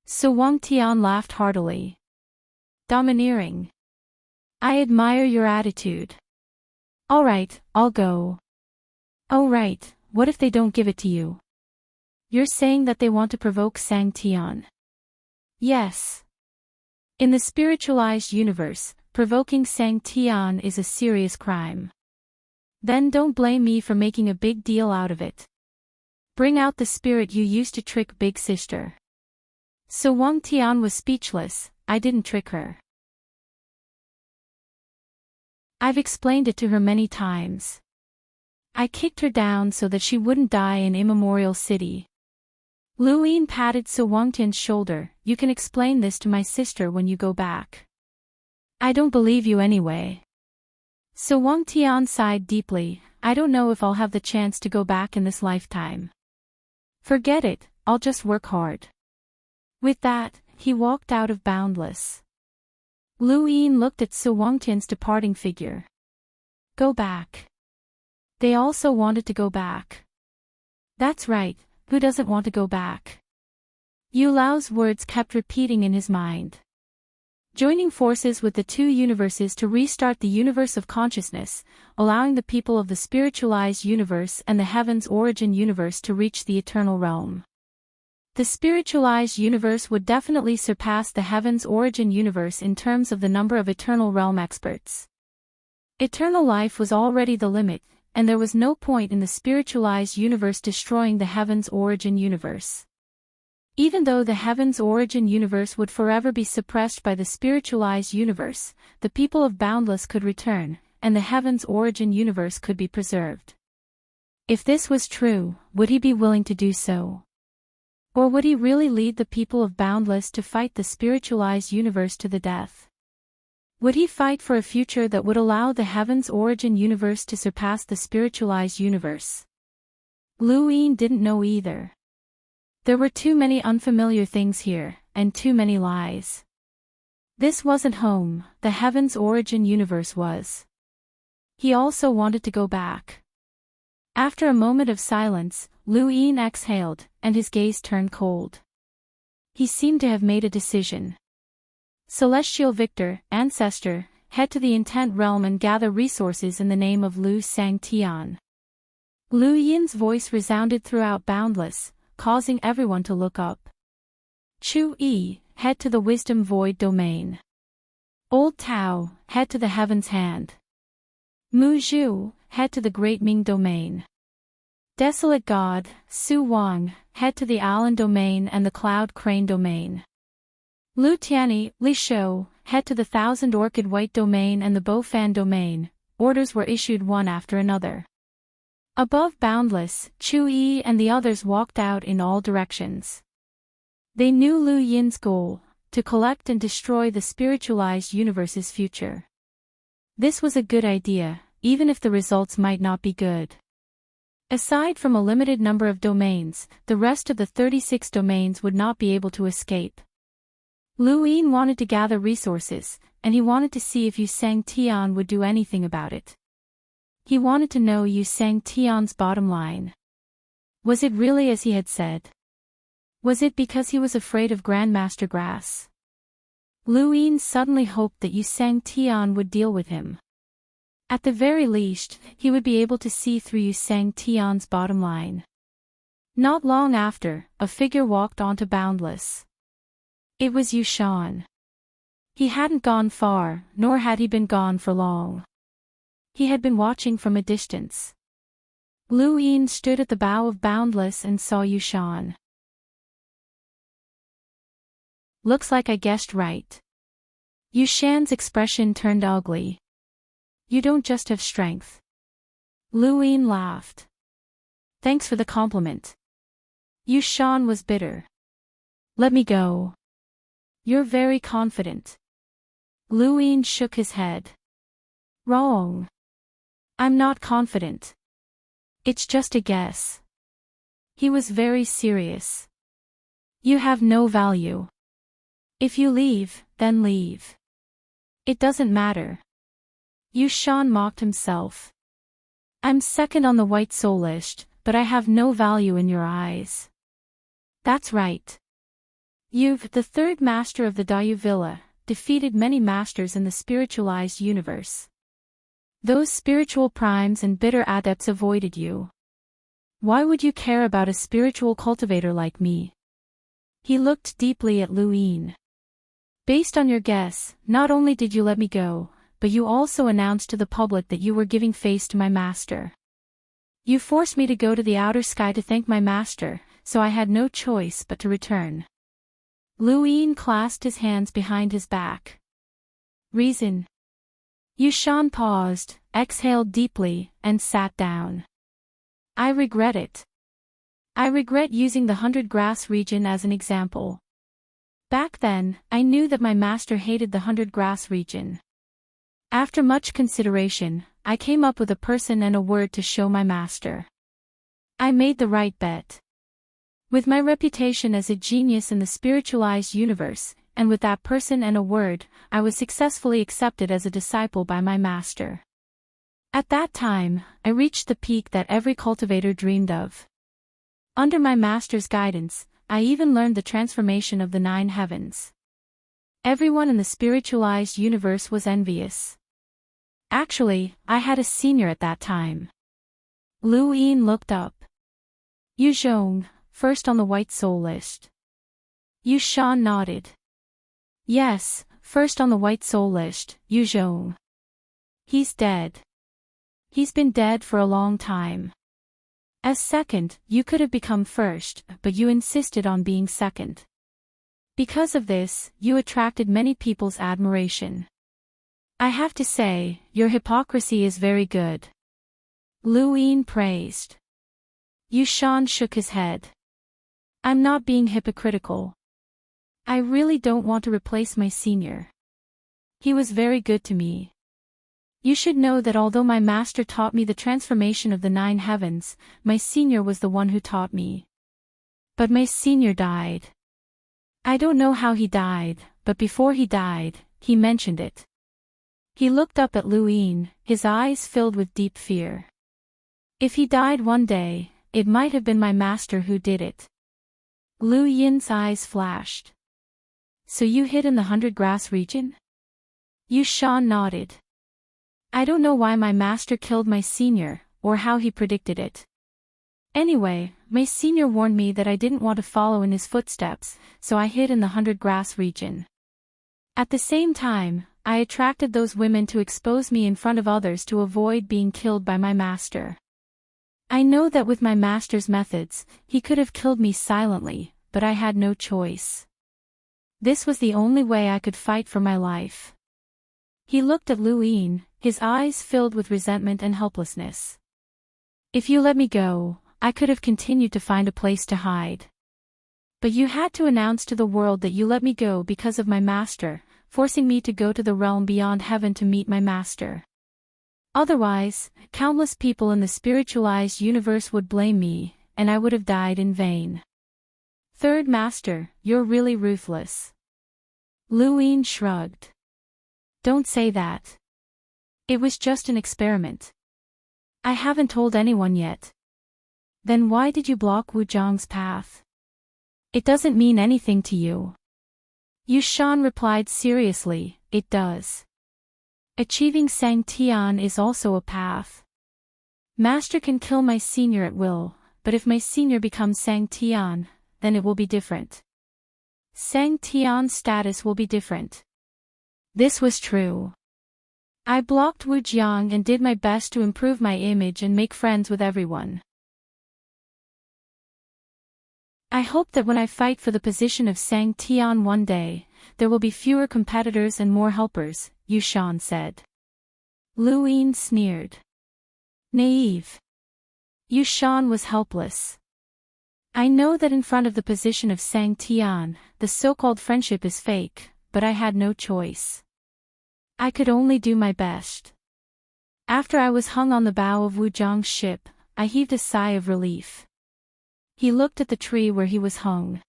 Su Wang-tian laughed heartily. Domineering. I admire your attitude. All right, I'll go. Oh right, what if they don't give it to you? You're saying that they want to provoke Sang-tian. Yes. In the spiritualized universe, provoking Sang-tian is a serious crime. Then don't blame me for making a big deal out of it. Bring out the spirit you used to trick Big Sister. So Wang Tian was speechless. I didn't trick her. I've explained it to her many times. I kicked her down so that she wouldn't die in Immemorial City. Lu Yin patted Su Wangtian's shoulder. You can explain this to my sister when you go back. I don't believe you anyway. Su Wangtian sighed deeply. I don't know if I'll have the chance to go back in this lifetime. Forget it, I'll just work hard. With that, he walked out of Boundless. Lu Yin looked at Su Wangtian's departing figure. Go back. They also wanted to go back. That's right, who doesn't want to go back? Yu Lao's words kept repeating in his mind. Joining forces with the two universes to restart the universe of consciousness, allowing the people of the spiritualized universe and the heavens origin universe to reach the eternal realm. The spiritualized universe would definitely surpass the heavens origin universe in terms of the number of eternal realm experts. Eternal life was already the limit, and there was no point in the spiritualized universe destroying the heavens origin universe. Even though the heavens origin universe would forever be suppressed by the spiritualized universe, the people of Boundless could return, and the heavens origin universe could be preserved. If this was true, would he be willing to do so? Or would he really lead the people of Boundless to fight the spiritualized universe to the death? Would he fight for a future that would allow the heavens origin universe to surpass the spiritualized universe? Lu Yin didn't know either. There were too many unfamiliar things here, and too many lies. This wasn't home, the heavens origin universe was. He also wanted to go back. After a moment of silence, Lu Yin exhaled, and his gaze turned cold. He seemed to have made a decision. Celestial Victor, Ancestor, head to the intent realm and gather resources in the name of Lu Sang-tian. Lu Yin's voice resounded throughout Boundless, causing everyone to look up. Chu Yi, head to the Wisdom Void domain. Old Tao, head to the Heaven's Hand. Mu Zhu, head to the Great Ming domain. Desolate God, Su Wang, head to the Alan domain and the Cloud Crane domain. Lu Tianyi, Li Shou, head to the Thousand Orchid White domain and the Bofan domain. Orders were issued one after another. Above Boundless, Chu Yi and the others walked out in all directions. They knew Lu Yin's goal, to collect and destroy the spiritualized universe's future. This was a good idea, even if the results might not be good. Aside from a limited number of domains, the rest of the 36 domains would not be able to escape. Lu Yin wanted to gather resources, and he wanted to see if Yu Sang-tian would do anything about it. He wanted to know Yu Sang-tian's bottom line. Was it really as he had said? Was it because he was afraid of Grandmaster Grass? Lu Yin suddenly hoped that Yu Sang-tian would deal with him. At the very least, he would be able to see through Yu Sang-tian's bottom line. Not long after, a figure walked onto Boundless. It was Yu Shan. He hadn't gone far, nor had he been gone for long. He had been watching from a distance. Lu Yin stood at the bow of Boundless and saw Yu Shan. Looks like I guessed right. Yu Shan's expression turned ugly. You don't just have strength. Lu Yin laughed. Thanks for the compliment. Yu Shan was bitter. Let me go. You're very confident. Lu Yin shook his head. Wrong. I'm not confident. It's just a guess. He was very serious. You have no value. If you leave, then leave. It doesn't matter. Yu Shan mocked himself. I'm second on the white soul list, but I have no value in your eyes. That's right. You've, the third master of the Dayu Villa, defeated many masters in the spiritualized universe. Those spiritual primes and bitter adepts avoided you. Why would you care about a spiritual cultivator like me? He looked deeply at Lu Yin. Based on your guess, not only did you let me go, but you also announced to the public that you were giving face to my master. You forced me to go to the outer sky to thank my master, so I had no choice but to return. Lu Yin clasped his hands behind his back. Reason? Yu Shan paused, exhaled deeply, and sat down. I regret it. I regret using the 100 Grass region as an example. Back then, I knew that my master hated the 100 Grass region. After much consideration, I came up with a person and a word to show my master. I made the right bet. With my reputation as a genius in the spiritualized universe, and with that person and a word, I was successfully accepted as a disciple by my master. At that time, I reached the peak that every cultivator dreamed of. Under my master's guidance, I even learned the transformation of the 9 heavens. Everyone in the spiritualized universe was envious. Actually, I had a senior at that time. Lu Yin looked up. Yu Zhong, first on the white soul list. Yu Shan nodded. Yes, first on the white soul list, Yu Zhong. He's dead. He's been dead for a long time. As second, you could have become first, but you insisted on being second. Because of this, you attracted many people's admiration. I have to say, your hypocrisy is very good. Lu Yin praised. Yu Shan shook his head. I'm not being hypocritical. I really don't want to replace my senior. He was very good to me. You should know that although my master taught me the transformation of the 9 heavens, my senior was the one who taught me. But my senior died. I don't know how he died, but before he died, he mentioned it. He looked up at Lu Yin, his eyes filled with deep fear. If he died one day, it might have been my master who did it. Lu Yin's eyes flashed. So you hid in the 100 Grass region? Yu Shan nodded. I don't know why my master killed my senior, or how he predicted it. Anyway, my senior warned me that I didn't want to follow in his footsteps, so I hid in the 100 Grass region. At the same time, I attracted those women to expose me in front of others to avoid being killed by my master. I know that with my master's methods, he could have killed me silently, but I had no choice. This was the only way I could fight for my life. He looked at Lu Yin, his eyes filled with resentment and helplessness. If you let me go, I could have continued to find a place to hide. But you had to announce to the world that you let me go because of my master, forcing me to go to the realm beyond heaven to meet my master. Otherwise, countless people in the spiritualized universe would blame me, and I would have died in vain. Third Master, you're really ruthless. Lu Yin shrugged. Don't say that. It was just an experiment. I haven't told anyone yet. Then why did you block Wu Zhang's path? It doesn't mean anything to you. Yu Shan replied seriously, it does. Achieving Sang Tian is also a path. Master can kill my senior at will, but if my senior becomes Sang Tian, then it will be different. Sang Tian's status will be different. This was true. I blocked Wu Jiang and did my best to improve my image and make friends with everyone. I hope that when I fight for the position of Sang Tian one day, there will be fewer competitors and more helpers, Yu Shan said. Lu Yin sneered. Naive. Yu Shan was helpless. I know that in front of the position of Sang Tian, the so-called friendship is fake, but I had no choice. I could only do my best. After I was hung on the bow of Wu Zhang's ship, I heaved a sigh of relief. He looked at the tree where he was hung.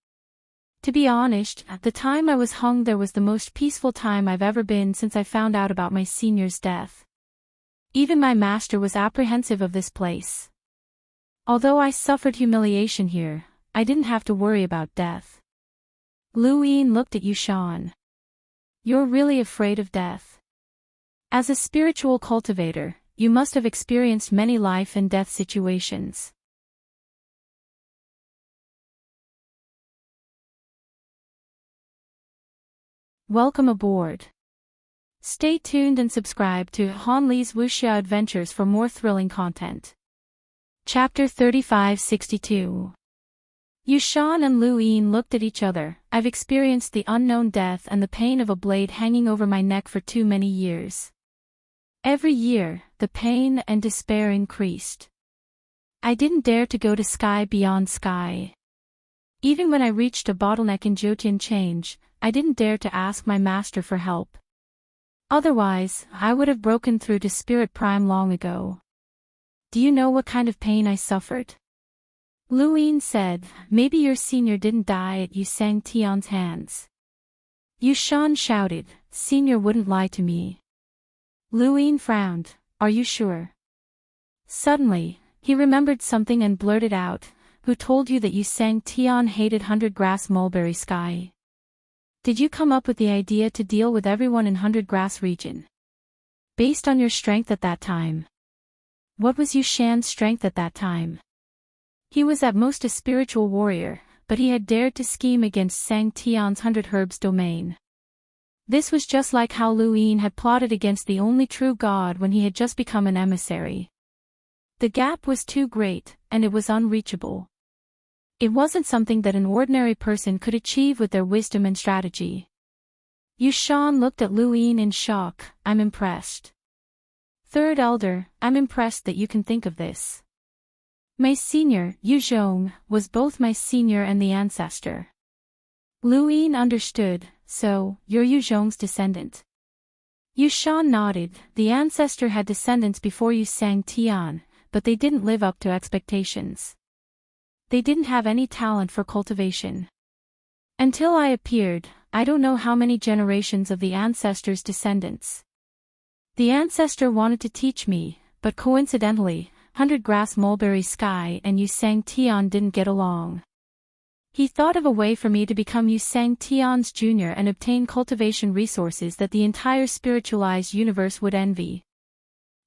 To be honest, at the time I was hung there was the most peaceful time I've ever been since I found out about my senior's death. Even my master was apprehensive of this place. Although I suffered humiliation here, I didn't have to worry about death. Luin looked at Yushan. You're really afraid of death. As a spiritual cultivator, you must have experienced many life and death situations. Welcome aboard. Stay tuned and subscribe to Han Li's Wuxia Adventures for more thrilling content. Chapter 3562. Yushan and Luin looked at each other. I've experienced the unknown death and the pain of a blade hanging over my neck for too many years. Every year, the pain and despair increased. I didn't dare to go to sky beyond sky. Even when I reached a bottleneck in Jyotian change, I didn't dare to ask my master for help. Otherwise, I would have broken through to Spirit Prime long ago. Do you know what kind of pain I suffered? Luin said, maybe your senior didn't die at Yusang Tian's hands. Yushan shouted, senior wouldn't lie to me. Luin frowned, are you sure? Suddenly, he remembered something and blurted out, who told you that Yusang Tian hated 100-grass mulberry sky? Did you come up with the idea to deal with everyone in 100-grass region? Based on your strength at that time. What was Yushan's strength at that time? He was at most a spiritual warrior, but he had dared to scheme against Sang Tian's 100 herbs domain. This was just like how Luin had plotted against the only true god when he had just become an emissary. The gap was too great, and it was unreachable. It wasn't something that an ordinary person could achieve with their wisdom and strategy. Yushan looked at Luin in shock. I'm impressed. Third Elder, I'm impressed that you can think of this. My senior, Yuzhong, was both my senior and the ancestor. Luin understood, so, you're Yuzhong's descendant. Yushan nodded. The ancestor had descendants before Yusang Tian, but they didn't live up to expectations. They didn't have any talent for cultivation. Until I appeared, I don't know how many generations of the ancestor's descendants. The ancestor wanted to teach me, but coincidentally, 100-grass mulberry sky and Yusang Tian didn't get along. He thought of a way for me to become Yusang Tian's junior and obtain cultivation resources that the entire spiritualized universe would envy.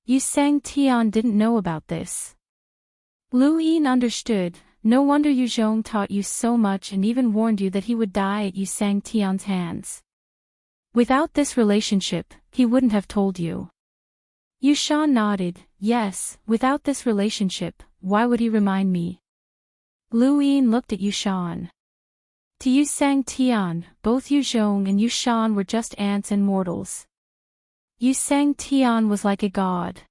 Yusang Tian didn't know about this. Luin understood. No wonder Yuzhong taught you so much and even warned you that he would die at Yusang Tian's hands. Without this relationship, he wouldn't have told you. Yushan nodded. Yes, without this relationship, why would he remind me? Luin looked at Yushan. To Yusang Tian, both Yuzhong and Yushan were just ants and mortals. Yusang Tian was like a god.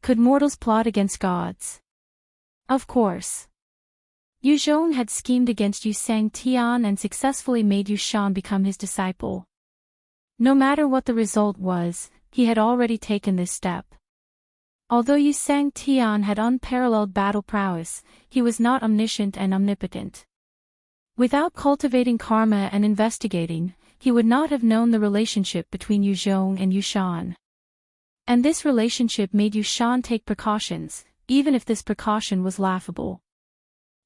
Could mortals plot against gods? Of course. Yuzhong had schemed against Yusang Tian and successfully made Yushan become his disciple. No matter what the result was, he had already taken this step. Although Yusang Tian had unparalleled battle prowess, he was not omniscient and omnipotent. Without cultivating karma and investigating, he would not have known the relationship between Yuzhong and Yushan. And this relationship made Yushan take precautions, even if this precaution was laughable.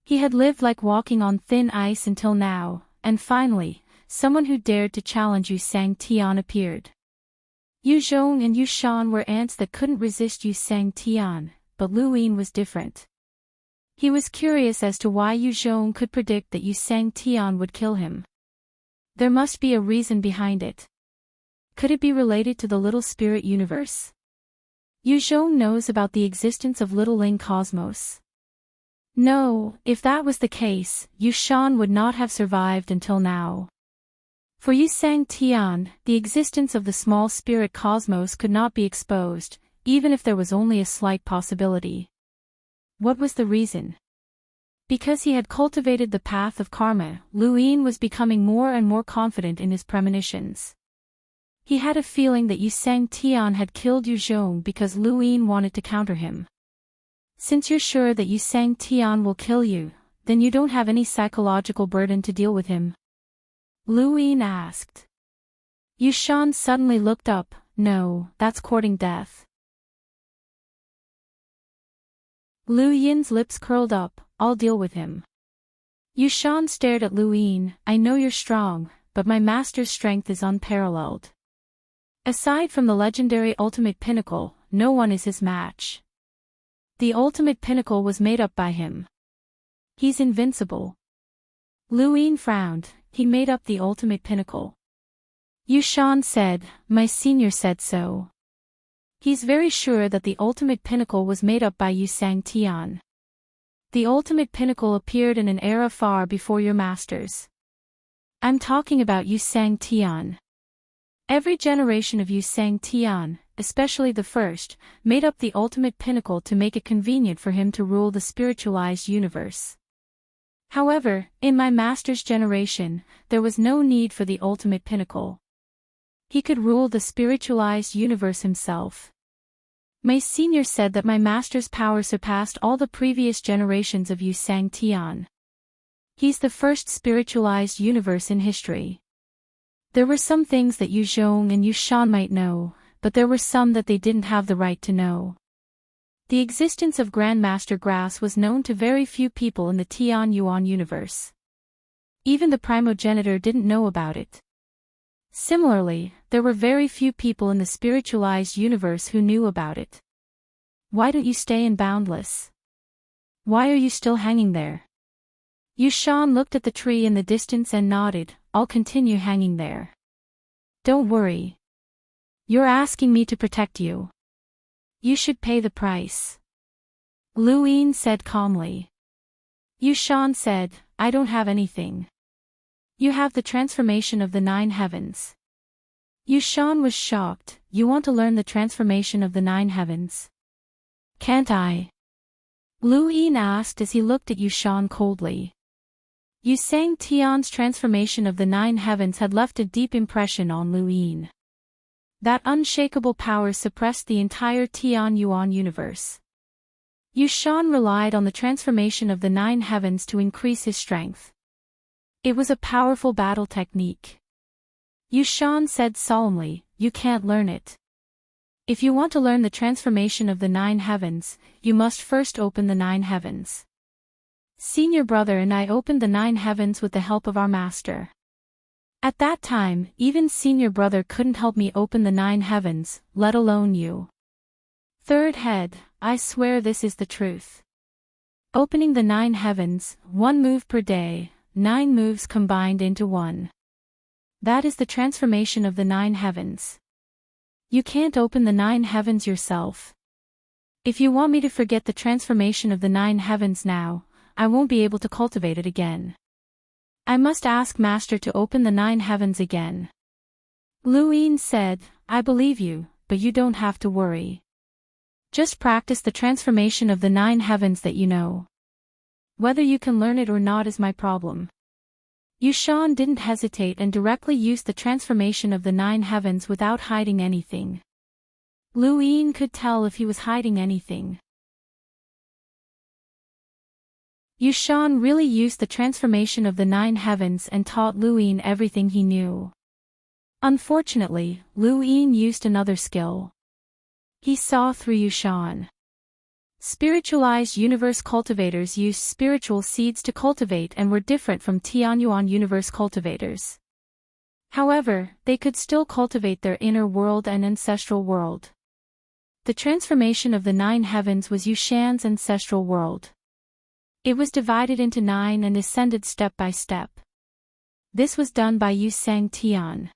He had lived like walking on thin ice until now, and finally, someone who dared to challenge Yusang Tian appeared. Yuzhong and Yushan were ants that couldn't resist Yusang Tian, but Luin was different. He was curious as to why Yuzhong could predict that Yusang Tian would kill him. There must be a reason behind it. Could it be related to the little spirit universe? Yuzhong knows about the existence of Little Ling Cosmos. No, if that was the case, Yushan would not have survived until now. For Yusang Tian, the existence of the small spirit cosmos could not be exposed, even if there was only a slight possibility. What was the reason? Because he had cultivated the path of karma, Luin was becoming more and more confident in his premonitions. He had a feeling that Yusang Tian had killed Yuzhong because Luin wanted to counter him. Since you're sure that Yusang Tian will kill you, then you don't have any psychological burden to deal with him, Luin asked. Yushan suddenly looked up. No, that's courting death. Lu Yin's lips curled up. I'll deal with him. Yushan stared at Luin. I know you're strong, but my master's strength is unparalleled. Aside from the legendary ultimate pinnacle, no one is his match. The ultimate pinnacle was made up by him. He's invincible. Luin frowned. He made up the ultimate pinnacle. Yushan said, my senior said so. He's very sure that the ultimate pinnacle was made up by Yusang Tian. The ultimate pinnacle appeared in an era far before your masters. I'm talking about Yusang Tian. Every generation of Yusang Tian, especially the first, made up the ultimate pinnacle to make it convenient for him to rule the spiritualized universe. However, in my master's generation, there was no need for the ultimate pinnacle. He could rule the spiritualized universe himself. My senior said that my master's power surpassed all the previous generations of Yusang Tian. He's the first spiritualized universe in history. There were some things that Yu Zhong and Yu Shan might know, but there were some that they didn't have the right to know. The existence of Grandmaster Grass was known to very few people in the Tian Yuan universe. Even the primogenitor didn't know about it. Similarly, there were very few people in the spiritualized universe who knew about it. Why don't you stay in Boundless? Why are you still hanging there? Yushan looked at the tree in the distance and nodded. I'll continue hanging there. Don't worry. You're asking me to protect you. You should pay the price. Luin said calmly. Yushan said, I don't have anything. You have the transformation of the 9 heavens. Yushan was shocked. You want to learn the transformation of the 9 heavens? Can't I? Luin asked as he looked at Yushan coldly. Yusang Tian's transformation of the 9 heavens had left a deep impression on Luin. That unshakable power suppressed the entire Tian Yuan universe. Yushan relied on the transformation of the 9 heavens to increase his strength. It was a powerful battle technique. Yushan said solemnly, you can't learn it. If you want to learn the transformation of the 9 heavens, you must first open the 9 heavens. Senior brother and I opened the 9 heavens with the help of our master. At that time, even senior brother couldn't help me open the 9 heavens, let alone you. Third head, I swear this is the truth. Opening the 9 heavens, 1 move per day, 9 moves combined into 1. That is the transformation of the 9 heavens. You can't open the 9 heavens yourself. If you want me to forget the transformation of the 9 heavens now, I won't be able to cultivate it again. I must ask Master to open the 9 heavens again. Luin said, I believe you, but you don't have to worry. Just practice the transformation of the 9 heavens that you know. Whether you can learn it or not is my problem. Yushan didn't hesitate and directly used the transformation of the 9 heavens without hiding anything. Luin could tell if he was hiding anything. Yushan really used the transformation of the 9 heavens and taught Luin everything he knew. Unfortunately, Luin used another skill. He saw through Yushan. Spiritualized universe cultivators used spiritual seeds to cultivate and were different from Tianyuan universe cultivators. However, they could still cultivate their inner world and ancestral world. The transformation of the 9 heavens was Yushan's ancestral world. It was divided into 9 and ascended step by step. This was done by Yusang Tian.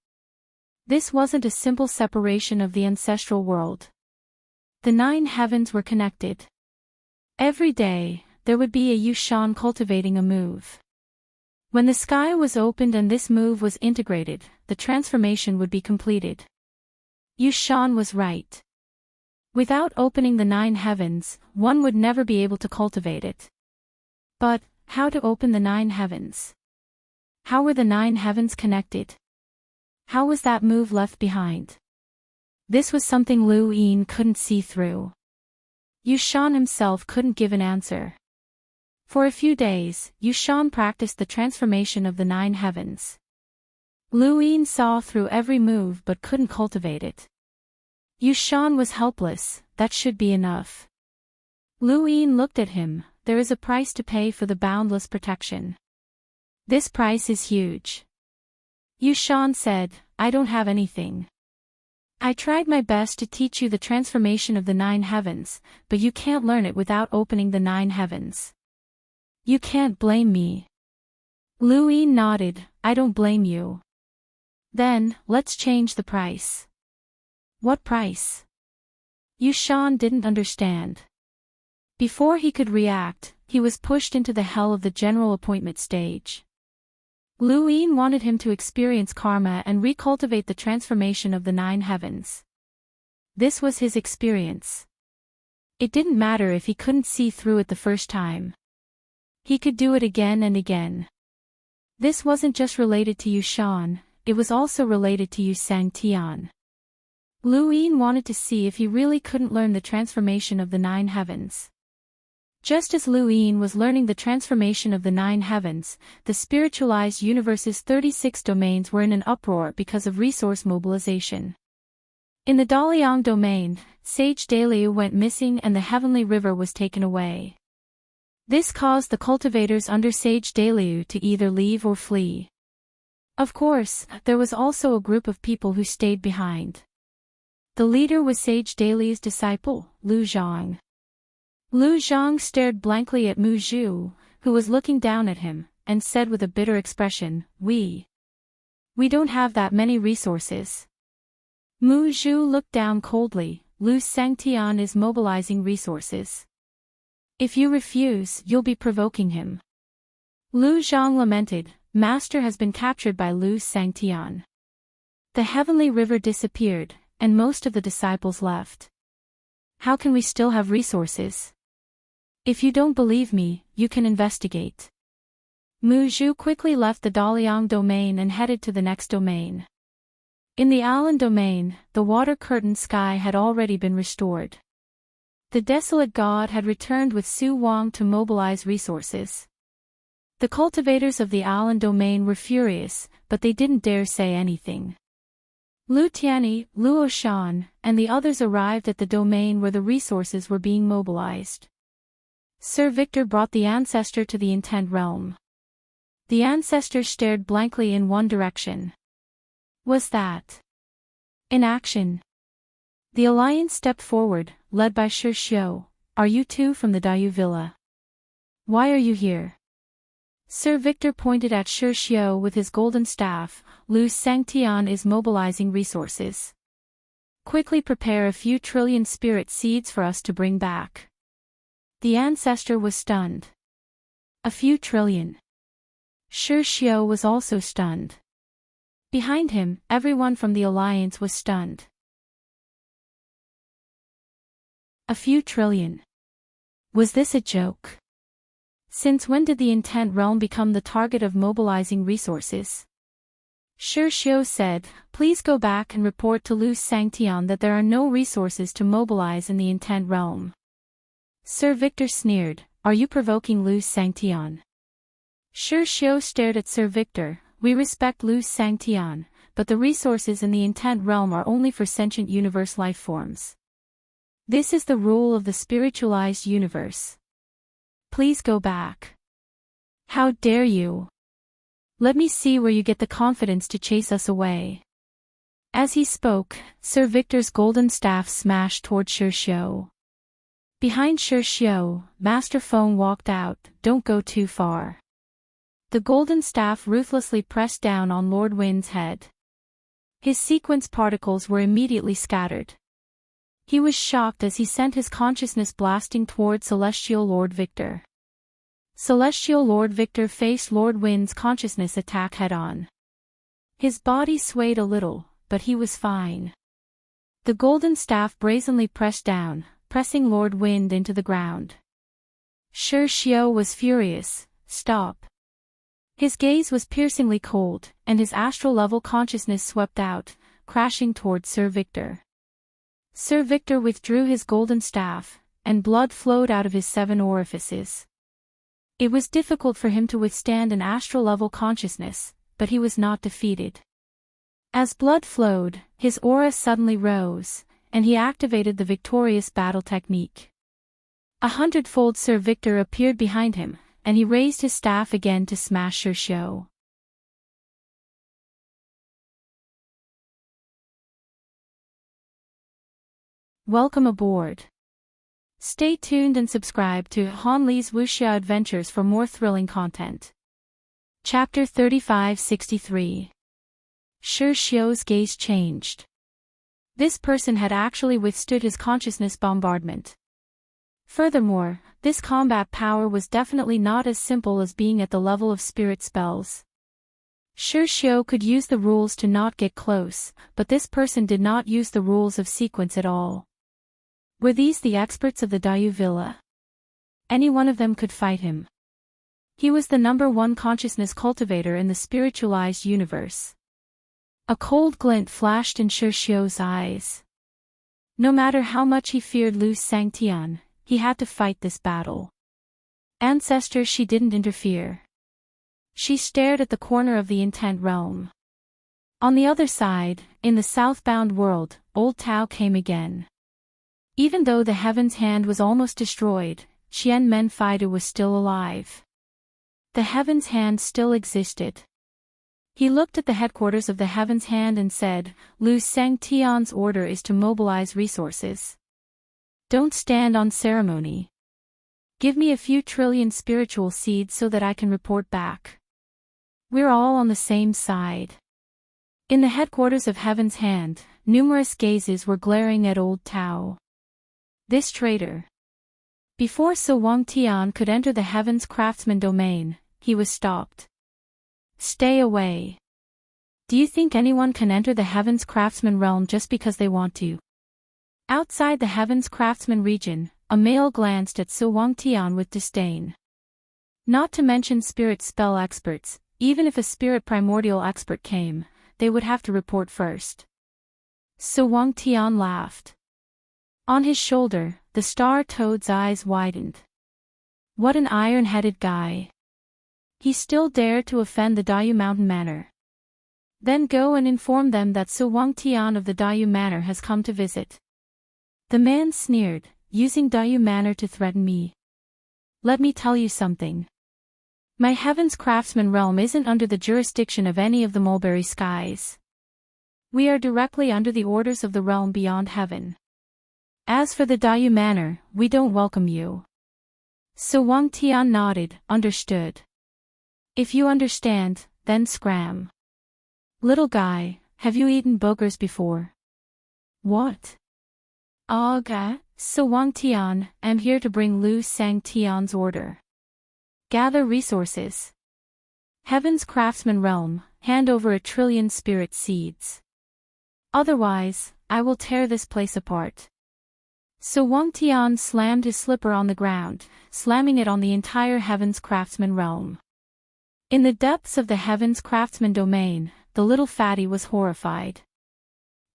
This wasn't a simple separation of the ancestral world. The 9 heavens were connected. Every day, there would be a Yushan cultivating a move. When the sky was opened and this move was integrated, the transformation would be completed. Yushan was right. Without opening the 9 heavens, one would never be able to cultivate it. But, how to open the 9 heavens? How were the 9 heavens connected? How was that move left behind? This was something Luin couldn't see through. Yushan himself couldn't give an answer. For a few days, Yushan practiced the transformation of the 9 heavens. Luin saw through every move but couldn't cultivate it. Yushan was helpless, that should be enough. Luin looked at him, there is a price to pay for the boundless protection. This price is huge. Yushan said, I don't have anything. I tried my best to teach you the transformation of the 9 heavens, but you can't learn it without opening the 9 heavens. You can't blame me. Luin nodded, I don't blame you. Then, let's change the price. What price? Yushan didn't understand. Before he could react, he was pushed into the hell of the general appointment stage. Luin wanted him to experience karma and recultivate the transformation of the 9 heavens. This was his experience. It didn't matter if he couldn't see through it the first time. He could do it again and again. This wasn't just related to Yushan, it was also related to Yu Sangtian. Luin wanted to see if he really couldn't learn the transformation of the 9 heavens. Just as Luin was learning the transformation of the 9 heavens, the spiritualized universe's 36 domains were in an uproar because of resource mobilization. In the Daliang domain, Sage Daliu went missing and the heavenly river was taken away. This caused the cultivators under Sage Daliu to either leave or flee. Of course, there was also a group of people who stayed behind. The leader was Sage Daliu's disciple, Lu Zhang. Lu Zhang stared blankly at Mu Zhu, who was looking down at him, and said with a bitter expression, We don't have that many resources. Mu Zhu looked down coldly, Lu Sangtian is mobilizing resources. If you refuse, you'll be provoking him. Lu Zhang lamented, Master has been captured by Lu Sangtian. The heavenly river disappeared, and most of the disciples left. How can we still have resources? If you don't believe me, you can investigate. Mu Zhu quickly left the Daliang domain and headed to the next domain. In the Alan domain, the water-curtained sky had already been restored. The desolate god had returned with Su Wang to mobilize resources. The cultivators of the Alan domain were furious, but they didn't dare say anything. Lu Tianyi, Luo Shan, and the others arrived at the domain where the resources were being mobilized. Sir Victor brought the ancestor to the intent realm. The ancestor stared blankly in one direction. Was that in action? The alliance stepped forward, led by Shi Xiu. Are you two from the Dayu Villa? Why are you here? Sir Victor pointed at Shi Xiu with his golden staff. Lu Sangtian is mobilizing resources. Quickly prepare a few trillion spirit seeds for us to bring back. The ancestor was stunned. A few trillion. Shi Xiu was also stunned. Behind him, everyone from the alliance was stunned. A few trillion. Was this a joke? Since when did the intent realm become the target of mobilizing resources? Shi Xiu said, Please go back and report to Lu Sangtian that there are no resources to mobilize in the intent realm. Sir Victor sneered, Are you provoking Lu Sangtian? Shi Xiu stared at Sir Victor, We respect Lu Sangtian, but the resources in the intent realm are only for sentient universe life forms. This is the rule of the spiritualized universe. Please go back. How dare you? Let me see where you get the confidence to chase us away. As he spoke, Sir Victor's golden staff smashed toward Shi Xiu. Behind Shi Xiu, Master Feng walked out, Don't go too far. The golden staff ruthlessly pressed down on Lord Wind's head. His sequence particles were immediately scattered. He was shocked as he sent his consciousness blasting toward Celestial Lord Victor. Celestial Lord Victor faced Lord Wind's consciousness attack head-on. His body swayed a little, but he was fine. The golden staff brazenly pressed down, pressing Lord Wind into the ground. Shi Xiu was furious, Stop. His gaze was piercingly cold, and his astral-level consciousness swept out, crashing toward Sir Victor. Sir Victor withdrew his golden staff, and blood flowed out of his 7 orifices. It was difficult for him to withstand an astral-level consciousness, but he was not defeated. As blood flowed, his aura suddenly rose, and he activated the victorious battle technique. 100-fold Sir Victor appeared behind him, and he raised his staff again to smash Sir Shou. Welcome aboard. Stay tuned and subscribe to Han Li's Wuxia Adventures for more thrilling content. Chapter 3563. Sir Shou's gaze changed. This person had actually withstood his consciousness bombardment. Furthermore, this combat power was definitely not as simple as being at the level of spirit spells. Sir Shou could use the rules to not get close, but this person did not use the rules of sequence at all. Were these the experts of the Daiyu Villa? Any one of them could fight him. He was the #1 consciousness cultivator in the spiritualized universe. A cold glint flashed in Sir Shou's eyes. No matter how much he feared Lu Sangtian, he had to fight this battle. Ancestor, she didn't interfere. She stared at the corner of the intent realm. On the other side, in the southbound world, Old Tao came again. Even though the Heaven's Hand was almost destroyed, Qian Men Faidu was still alive. The Heaven's Hand still existed. He looked at the headquarters of the Heaven's Hand and said, Lu Sangtian's order is to mobilize resources. Don't stand on ceremony. Give me a few trillion spiritual seeds so that I can report back. We're all on the same side. In the headquarters of Heaven's Hand, numerous gazes were glaring at Old Tao. This traitor. Before So Wangtian could enter the Heaven's Craftsman domain, he was stopped. Stay away. Do you think anyone can enter the Heaven's Craftsman realm just because they want to? Outside the Heaven's Craftsman region, a male glanced at So Wangtian with disdain. Not to mention spirit spell experts, even if a spirit primordial expert came, they would have to report first. So Wangtian laughed. On his shoulder, the star toad's eyes widened. What an iron-headed guy. He still dared to offend the Daiyu Mountain Manor. Then go and inform them that So Wangtian of the Daiyu Manor has come to visit. The man sneered, using Daiyu Manor to threaten me. Let me tell you something. My Heaven's Craftsman realm isn't under the jurisdiction of any of the Mulberry Skies. We are directly under the orders of the realm beyond heaven. As for the Daiyu Manor, we don't welcome you. So Wangtian nodded, understood. If you understand, then scram. Little guy, have you eaten boogers before? What? Aga, So Wangtian, I'm here to bring Lu Sangtian's order. Gather resources. Heaven's Craftsman realm, hand over 1 trillion spirit seeds. Otherwise, I will tear this place apart. So Wangtian slammed his slipper on the ground, slamming it on the entire Heaven's Craftsman realm. In the depths of the Heaven's Craftsman domain, the little fatty was horrified.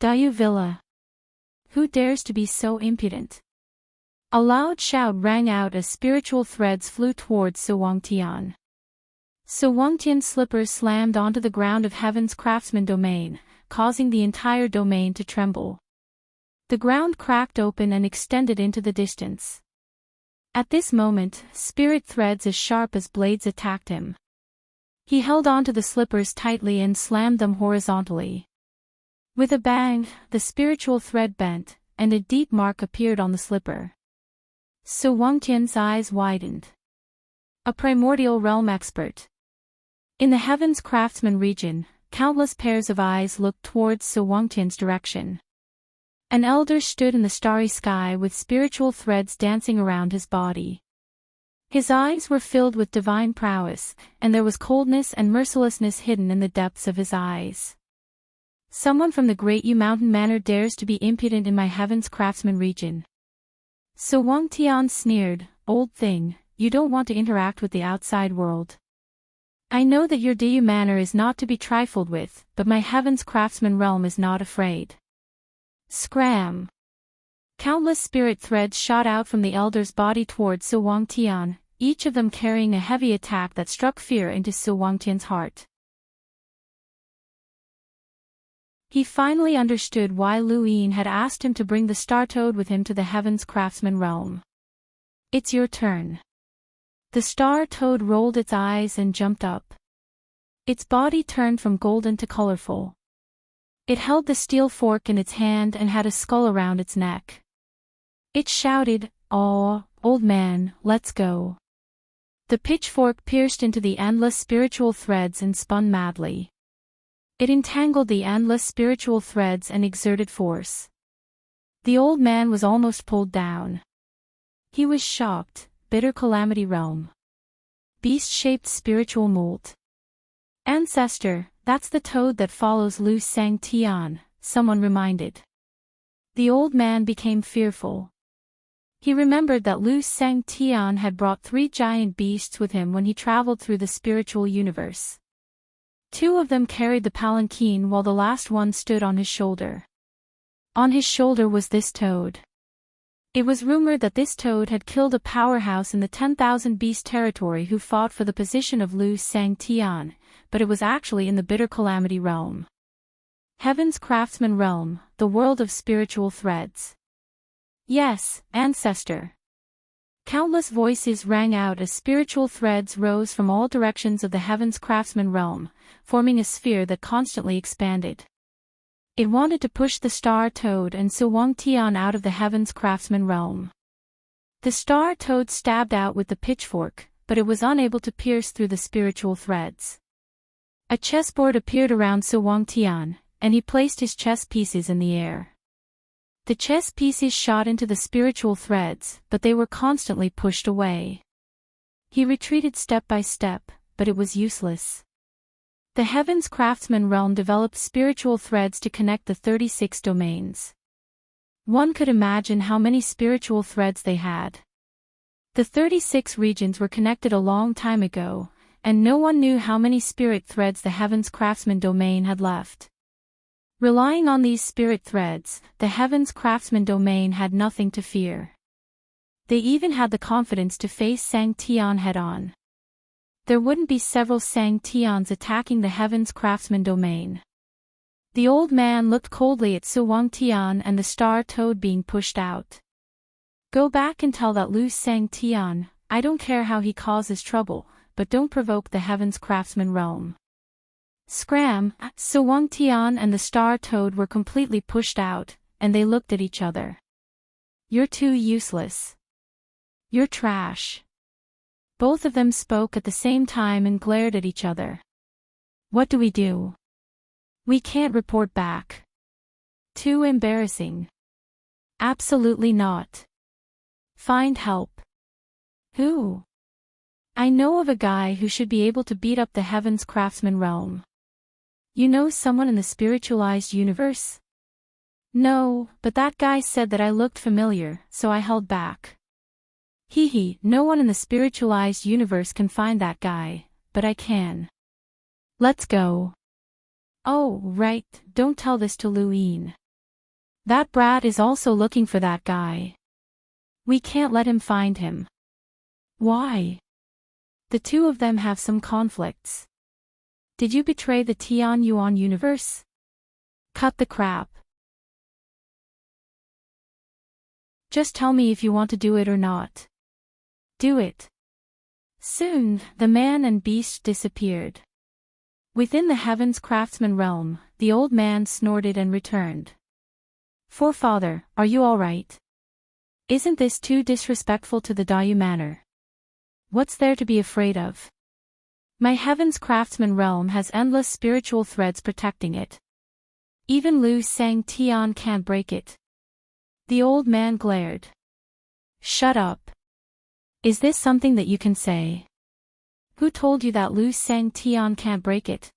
Daiyu Villa. Who dares to be so impudent? A loud shout rang out as spiritual threads flew towards So Wangtian. So Wangtian's slippers slammed onto the ground of Heaven's Craftsman domain, causing the entire domain to tremble. The ground cracked open and extended into the distance. At this moment, spirit threads as sharp as blades attacked him. He held onto the slippers tightly and slammed them horizontally. With a bang, the spiritual thread bent, and a deep mark appeared on the slipper. So Wangtian's eyes widened. A primordial realm expert. In the Heaven's Craftsman region, countless pairs of eyes looked towards So Wangtian's direction. An elder stood in the starry sky with spiritual threads dancing around his body. His eyes were filled with divine prowess, and there was coldness and mercilessness hidden in the depths of his eyes. Someone from the Great Yu Mountain Manor dares to be impudent in my Heaven's Craftsman region. So Wangtian sneered, old thing, you don't want to interact with the outside world. I know that your Daiyu Manor is not to be trifled with, but my Heaven's Craftsman realm is not afraid. Scram! Countless spirit threads shot out from the elder's body towards So Wangtian, each of them carrying a heavy attack that struck fear into So Wangtian's heart. He finally understood why Luin had asked him to bring the star toad with him to the Heaven's Craftsman realm. It's your turn. The star toad rolled its eyes and jumped up. Its body turned from golden to colorful. It held the steel fork in its hand and had a skull around its neck. It shouted, "Oh, old man, let's go." The pitchfork pierced into the endless spiritual threads and spun madly. It entangled the endless spiritual threads and exerted force. The old man was almost pulled down. He was shocked. Bitter calamity realm. Beast-shaped spiritual molt. Ancestor, that's the toad that follows Lu Sang Tian, someone reminded. The old man became fearful. He remembered that Lu Sang Tian had brought 3 giant beasts with him when he traveled through the spiritual universe. 2 of them carried the palanquin while the last one stood on his shoulder. On his shoulder was this toad. It was rumored that this toad had killed a powerhouse in the 10,000 beast territory who fought for the position of Lu Sang Tian, but it was actually in the bitter calamity realm. Heaven's Craftsman realm, the world of spiritual threads. Yes, ancestor. Countless voices rang out as spiritual threads rose from all directions of the Heaven's Craftsman realm, forming a sphere that constantly expanded. It wanted to push the star toad and Suwang Tian out of the Heaven's Craftsman realm. The star toad stabbed out with the pitchfork, but it was unable to pierce through the spiritual threads. A chessboard appeared around Suwang Tian, and he placed his chess pieces in the air. The chess pieces shot into the spiritual threads, but they were constantly pushed away. He retreated step by step, but it was useless. The Heaven's Craftsman realm developed spiritual threads to connect the 36 domains. One could imagine how many spiritual threads they had. The 36 regions were connected a long time ago, and no one knew how many spirit threads the Heaven's Craftsman domain had left. Relying on these spirit threads, the Heaven's Craftsman domain had nothing to fear. They even had the confidence to face Sang Tian head-on. There wouldn't be several Sang Tians attacking the Heaven's Craftsman domain. The old man looked coldly at Suwang Tian and the star toad being pushed out. Go back and tell that Lu Sang Tian, I don't care how he causes trouble, but don't provoke the Heaven's Craftsman realm. Scram! Suwang Tian and the star toad were completely pushed out, and they looked at each other. You're too useless. You're trash. Both of them spoke at the same time and glared at each other. What do we do? We can't report back. Too embarrassing. Absolutely not. Find help. Who? I know of a guy who should be able to beat up the Heaven's Craftsman realm. You know someone in the spiritualized universe? No, but that guy said that I looked familiar, so I held back. No one in the spiritualized universe can find that guy, but I can. Let's go. Oh, right, don't tell this to Luin. That brat is also looking for that guy. We can't let him find him. Why? The two of them have some conflicts. Did you betray the Tian Yuan universe? Cut the crap. Just tell me if you want to do it or not. Do it. Soon, the man and beast disappeared. Within the Heaven's Craftsman realm, the old man snorted and returned. Forefather, are you all right? Isn't this too disrespectful to the Dayu manor? What's there to be afraid of? My Heaven's Craftsman realm has endless spiritual threads protecting it. Even Lu Sang Tian can't break it. The old man glared. Shut up. Is this something that you can say? Who told you that Lu Sang Tian can't break it?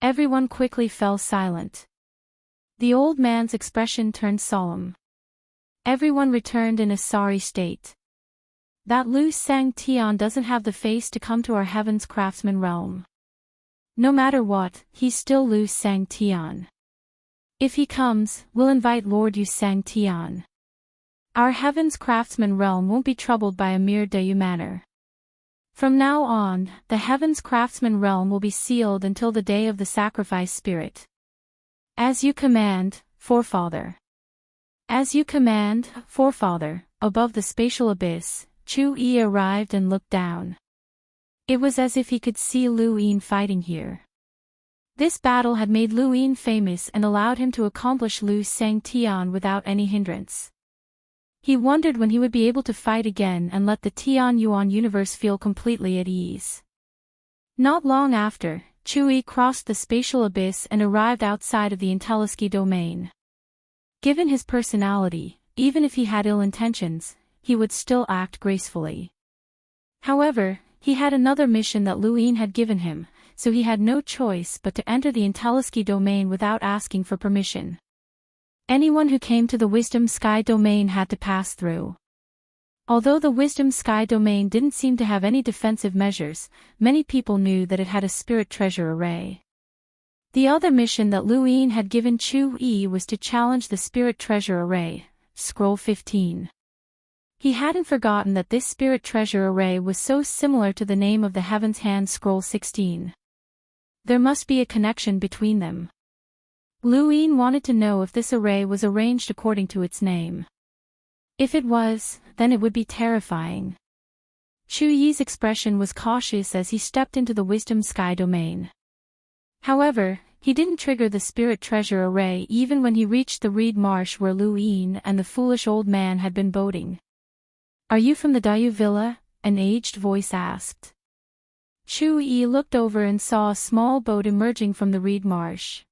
Everyone quickly fell silent. The old man's expression turned solemn. Everyone returned in a sorry state. That Lu Sang Tian doesn't have the face to come to our Heaven's Craftsman realm. No matter what, he's still Lu Sang Tian. If he comes, we'll invite Lord Yu Sang Tian. Our Heaven's Craftsman realm won't be troubled by a mere Dayu manor. From now on, the Heaven's Craftsman realm will be sealed until the day of the sacrifice spirit. As you command, forefather. As you command, forefather. Above the spatial abyss, Chu-yi arrived and looked down. It was as if he could see Lu-yin fighting here. This battle had made Lu-yin famous and allowed him to accomplish Lu Sang-tian without any hindrance. He wondered when he would be able to fight again and let the Tian-yuan universe feel completely at ease. Not long after, Chu-yi crossed the spatial abyss and arrived outside of the Intelliski domain. Given his personality, even if he had ill intentions, he would still act gracefully. However, he had another mission that Lu-yin had given him, so he had no choice but to enter the Intelliski domain without asking for permission. Anyone who came to the Wisdom Sky domain had to pass through. Although the Wisdom Sky domain didn't seem to have any defensive measures, many people knew that it had a spirit treasure array. The other mission that Lu-yin had given Chu-yi was to challenge the spirit treasure array, Scroll 15. He hadn't forgotten that this spirit treasure array was so similar to the name of the Heaven's Hand Scroll 16. There must be a connection between them. Lu-yin wanted to know if this array was arranged according to its name. If it was, then it would be terrifying. Chu-yi's expression was cautious as he stepped into the Wisdom Sky domain. However, he didn't trigger the spirit treasure array even when he reached the reed marsh where Lu-yin and the foolish old man had been boating. "Are you from the Dayu Villa?" an aged voice asked. Chu-yi looked over and saw a small boat emerging from the reed marsh.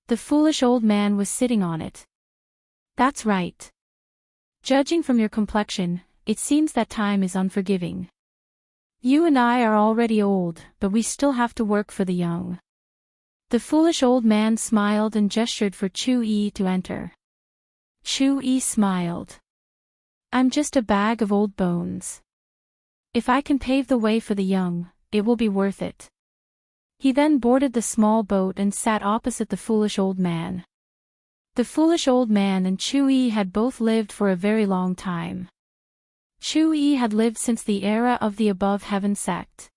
The foolish old man was sitting on it. "That's right. Judging from your complexion, it seems that time is unforgiving. You and I are already old, but we still have to work for the young." The foolish old man smiled and gestured for Chu-yi to enter. Chu-yi smiled. "I'm just a bag of old bones. If I can pave the way for the young, it will be worth it." He then boarded the small boat and sat opposite the foolish old man. The foolish old man and Chu-yi had both lived for a very long time. Chu-yi had lived since the era of the Above Heaven sect.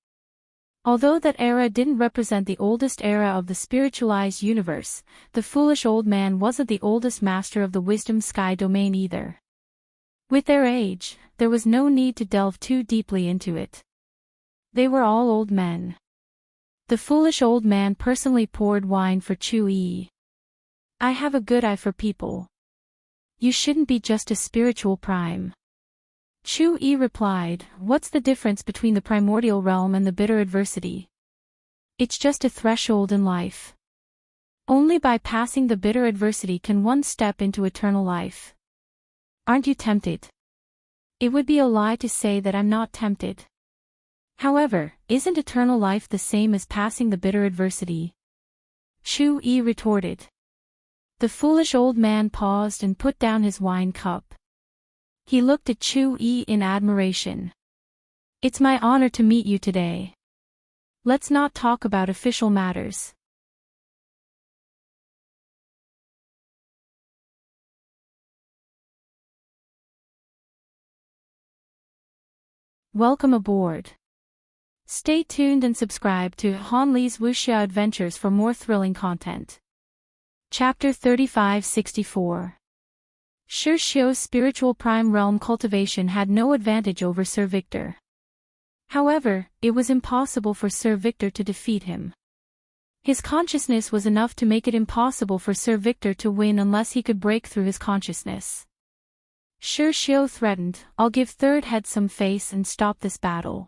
Although that era didn't represent the oldest era of the spiritualized universe, the foolish old man wasn't the oldest master of the Wisdom Sky domain either. With their age, there was no need to delve too deeply into it. They were all old men. The foolish old man personally poured wine for Chu-yi. "I have a good eye for people. You shouldn't be just a spiritual prime." Chu-yi replied, "What's the difference between the primordial realm and the bitter adversity? It's just a threshold in life. Only by passing the bitter adversity can one step into eternal life. Aren't you tempted?" It would be a lie to say that I'm not tempted. However, isn't eternal life the same as passing the bitter adversity? Chu-yi retorted. The foolish old man paused and put down his wine cup. He looked at Chu-yi in admiration. "It's my honor to meet you today. Let's not talk about official matters." Welcome aboard. Stay tuned and subscribe to Han Li's Wuxia Adventures for more thrilling content. Chapter 3564. Shi Xiu's spiritual prime realm cultivation had no advantage over Sir Victor. However, it was impossible for Sir Victor to defeat him. His consciousness was enough to make it impossible for Sir Victor to win unless he could break through his consciousness. Shi Xiu threatened, "I'll give Third Head some face and stop this battle.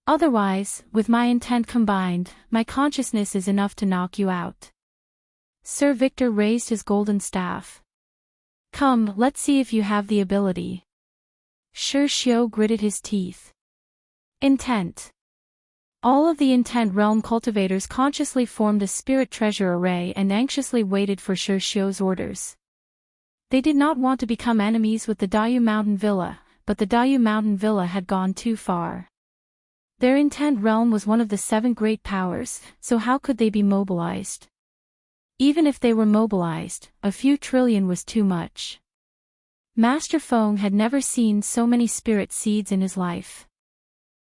Otherwise, with my intent combined, my consciousness is enough to knock you out." Sir Victor raised his golden staff. "Come, let's see if you have the ability." Shi Xiu gritted his teeth. Intent. All of the intent realm cultivators consciously formed a spirit treasure array and anxiously waited for Shi Xiu's orders. They did not want to become enemies with the Dayu Mountain Villa, but the Dayu Mountain Villa had gone too far. Their intent realm was one of the 7 great powers, so how could they be mobilized? Even if they were mobilized, a few trillion was too much. Master Feng had never seen so many spirit seeds in his life.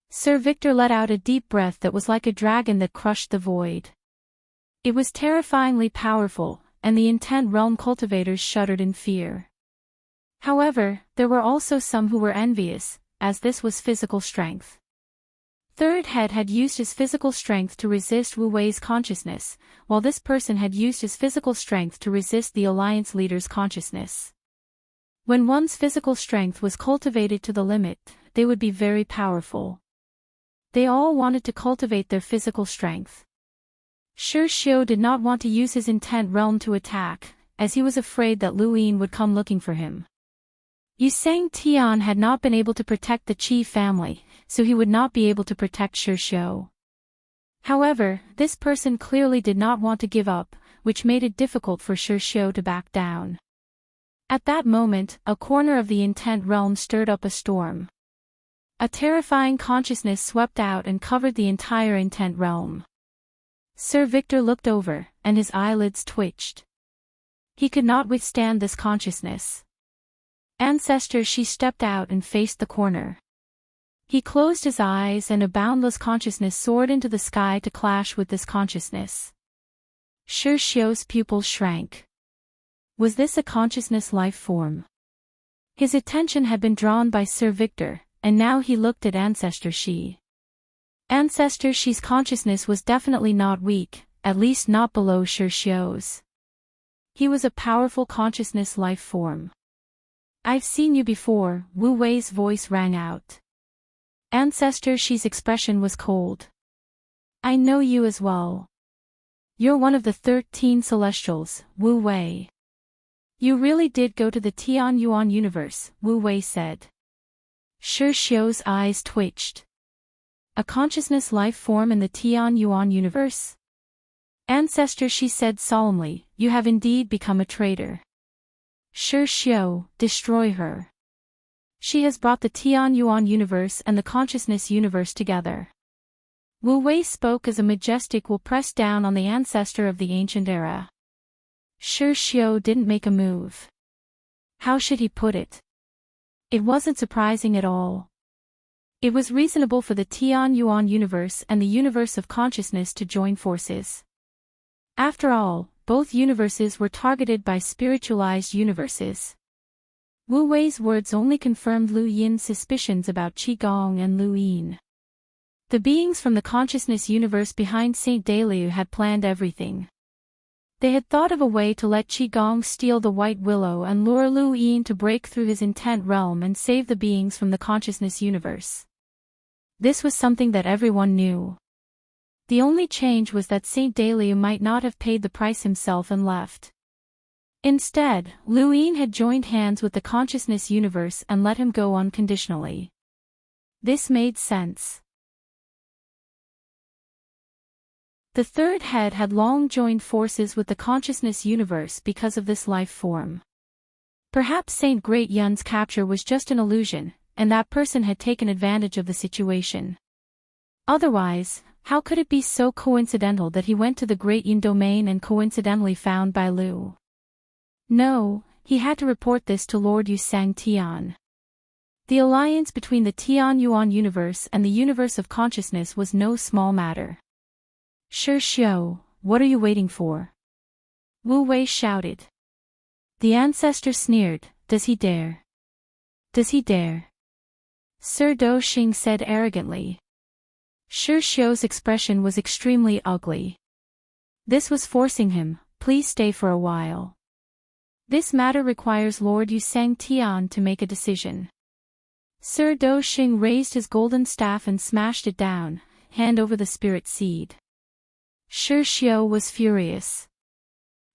Sir Victor let out a deep breath that was like a dragon that crushed the void. It was terrifyingly powerful, and the intent realm cultivators shuddered in fear. However, there were also some who were envious, as this was physical strength. Third head had used his physical strength to resist Wu Wei's consciousness, while this person had used his physical strength to resist the Alliance leader's consciousness. When one's physical strength was cultivated to the limit, they would be very powerful. They all wanted to cultivate their physical strength. Shi Xiu did not want to use his intent realm to attack, as he was afraid that Lu Yin would come looking for him. Yu Sang Tian had not been able to protect the Qi family, so he would not be able to protect Shi Xiu. However, this person clearly did not want to give up, which made it difficult for Shi Xiu to back down. At that moment, a corner of the intent realm stirred up a storm. A terrifying consciousness swept out and covered the entire intent realm. Sir Victor looked over, and his eyelids twitched. He could not withstand this consciousness. Ancestor Shi stepped out and faced the corner. He closed his eyes and a boundless consciousness soared into the sky to clash with this consciousness. Shi Xiu's pupils shrank. Was this a consciousness life form? His attention had been drawn by Sir Victor, and now he looked at Ancestor Shi. Ancestor Shi's consciousness was definitely not weak, at least not below Shi Xiu's. He was a powerful consciousness life form. I've seen you before, Wu Wei's voice rang out. Ancestor Shi's expression was cold. I know you as well. You're one of the 13 celestials, Wu Wei. You really did go to the Tian Yuan universe, Wu Wei said. Shi Xiu's eyes twitched. A consciousness life form in the Tian Yuan universe? Ancestor Shi said solemnly, you have indeed become a traitor. Shi Xiu, destroy her. She has brought the Tian Yuan universe and the consciousness universe together. Wu Wei spoke as a majestic will press down on the ancestor of the ancient era. Shi Xiu didn't make a move. How should he put it? It wasn't surprising at all. It was reasonable for the Tian Yuan universe and the universe of consciousness to join forces. After all, both universes were targeted by spiritualized universes. Wu Wei's words only confirmed Lu Yin's suspicions about Qigong and Lu Yin. The beings from the consciousness universe behind Saint Daliu had planned everything. They had thought of a way to let Qigong steal the White Willow and lure Lu Yin to break through his intent realm and save the beings from the consciousness universe. This was something that everyone knew. The only change was that Saint Daliu might not have paid the price himself and left. Instead, Lu Yin had joined hands with the consciousness universe and let him go unconditionally. This made sense. The third head had long joined forces with the consciousness universe because of this life form. Perhaps Saint Great Yun's capture was just an illusion, and that person had taken advantage of the situation. Otherwise, how could it be so coincidental that he went to the Great Yun domain and coincidentally found Bai Lu? No, he had to report this to Lord Yu Sang Tian. The alliance between the Tian Yuan universe and the universe of consciousness was no small matter. Shi Xiu, what are you waiting for? Wu Wei shouted. The ancestor sneered, does he dare? Does he dare? Sir Do Xing said arrogantly. Shi Xiu's expression was extremely ugly. This was forcing him, please stay for a while. This matter requires Lord Yu Sang Tian to make a decision. Sir Do Xing raised his golden staff and smashed it down, hand over the spirit seed. Shi Xiu was furious.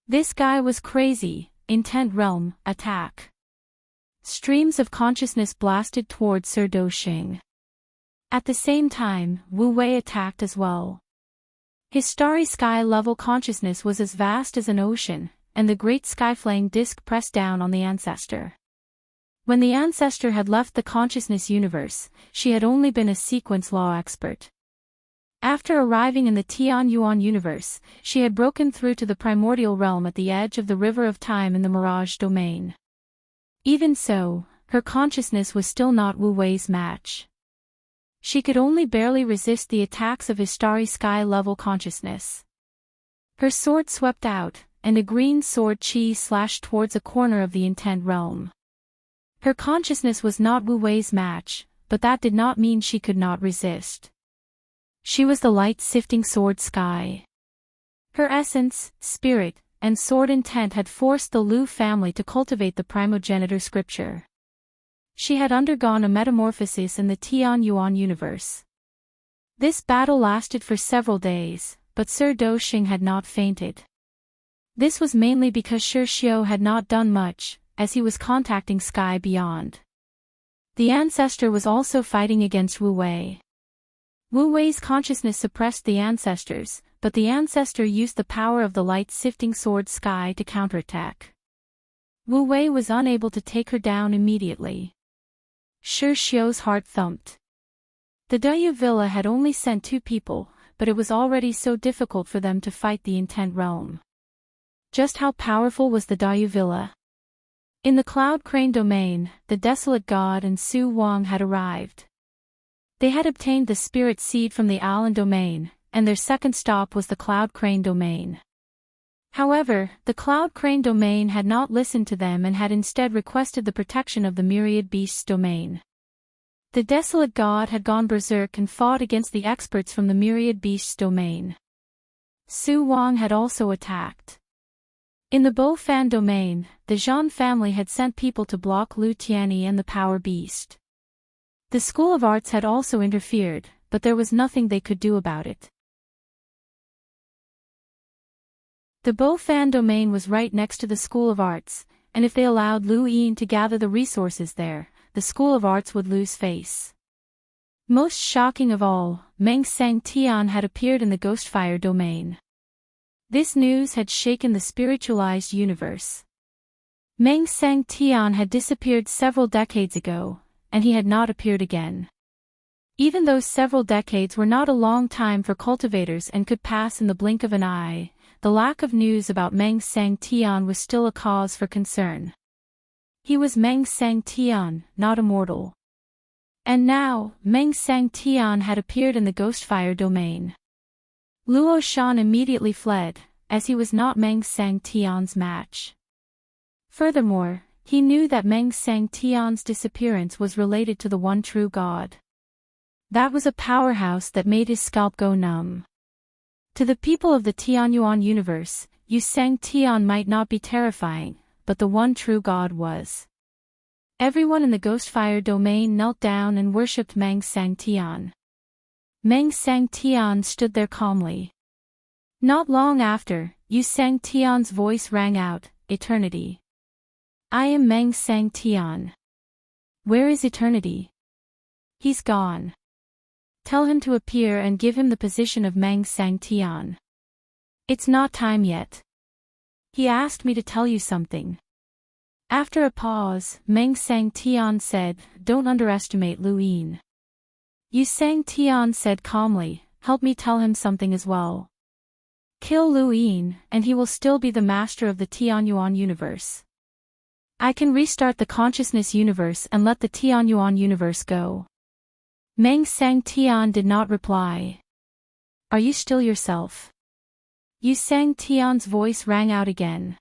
This guy was crazy, intent realm, attack. Streams of consciousness blasted toward Sir Do Xing. At the same time, Wu Wei attacked as well. His starry sky-level consciousness was as vast as an ocean, and the great sky-flaying disk pressed down on the ancestor. When the ancestor had left the consciousness universe, she had only been a sequence law expert. After arriving in the Tian Yuan universe, she had broken through to the primordial realm at the edge of the river of time in the Mirage domain. Even so, her consciousness was still not Wu Wei's match. She could only barely resist the attacks of his starry sky-level consciousness. Her sword swept out, and a green sword chi slashed towards a corner of the intent realm. Her consciousness was not Wu Wei's match, but that did not mean she could not resist. She was the light-sifting sword sky. Her essence, spirit, and sword intent had forced the Lu family to cultivate the primogenitor scripture. She had undergone a metamorphosis in the Tianyuan universe. This battle lasted for several days, but Sir Doxing had not fainted. This was mainly because Shi Xiu had not done much, as he was contacting Sky Beyond. The ancestor was also fighting against Wu Wei. Wu Wei's consciousness suppressed the ancestors, but the ancestor used the power of the light-sifting sword Sky to counterattack. Wu Wei was unable to take her down immediately. Shi Xiu's heart thumped. The Daya Villa had only sent 2 people, but it was already so difficult for them to fight the intent realm. Just how powerful was the Daya Villa? In the Cloud Crane domain, the Desolate God and Su Wang had arrived. They had obtained the spirit seed from the Alan domain, and their second stop was the Cloud Crane domain. However, the Cloud Crane domain had not listened to them and had instead requested the protection of the Myriad Beasts domain. The Desolate God had gone berserk and fought against the experts from the Myriad Beasts domain. Su Wang had also attacked. In the Bo Fan domain, the Zhan family had sent people to block Lu Tianyi and the Power Beast. The School of Arts had also interfered, but there was nothing they could do about it. The Bo Fan domain was right next to the School of Arts, and if they allowed Lu Yin to gather the resources there, the School of Arts would lose face. Most shocking of all, Meng Sang Tian had appeared in the Ghostfire domain. This news had shaken the spiritualized universe. Meng Sang Tian had disappeared several decades ago, and he had not appeared again. Even though several decades were not a long time for cultivators and could pass in the blink of an eye, the lack of news about Meng Sang Tian was still a cause for concern. He was Meng Sang Tian, not a mortal. And now, Meng Sang Tian had appeared in the Ghostfire domain. Luo Shan immediately fled, as he was not Meng Sang Tian's match. Furthermore, he knew that Meng Sang Tian's disappearance was related to the one true God. That was a powerhouse that made his scalp go numb. To the people of the Tianyuan universe, Yu Sang Tian might not be terrifying, but the one true God was. Everyone in the Ghostfire domain knelt down and worshipped Meng Sang Tian. Meng Sang Tian stood there calmly. Not long after, Yu Sang Tian's voice rang out, "Eternity. I am Meng Sang Tian. Where is Eternity? He's gone. Tell him to appear and give him the position of Meng Sang Tian. It's not time yet. He asked me to tell you something." After a pause, Meng Sang Tian said, "Don't underestimate Lu Yin." Yu Sang Tian said calmly, "Help me tell him something as well. Kill Lu Yin, and he will still be the master of the Tianyuan universe. I can restart the consciousness universe and let the Tianyuan universe go." Meng Sang Tian did not reply. "Are you still yourself?" Yu Sang Tian's voice rang out again.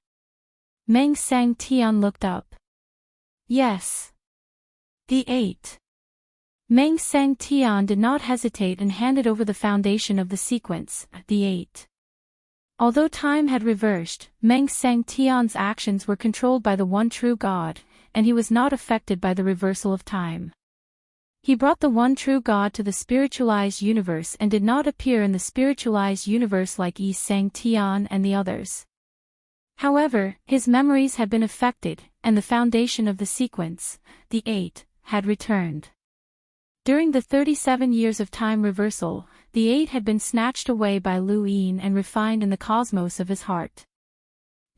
Meng Sang Tian looked up. "Yes. The 8. Meng Sang Tian did not hesitate and handed over the foundation of the sequence, the 8. Although time had reversed, Meng Sang Tian's actions were controlled by the one true God, and he was not affected by the reversal of time. He brought the one true God to the spiritualized universe and did not appear in the spiritualized universe like Yi Sang Tian and the others. However, his memories had been affected, and the foundation of the sequence, the 8, had returned. During the 37 years of time reversal, the 8 had been snatched away by Lu Yin and refined in the cosmos of his heart.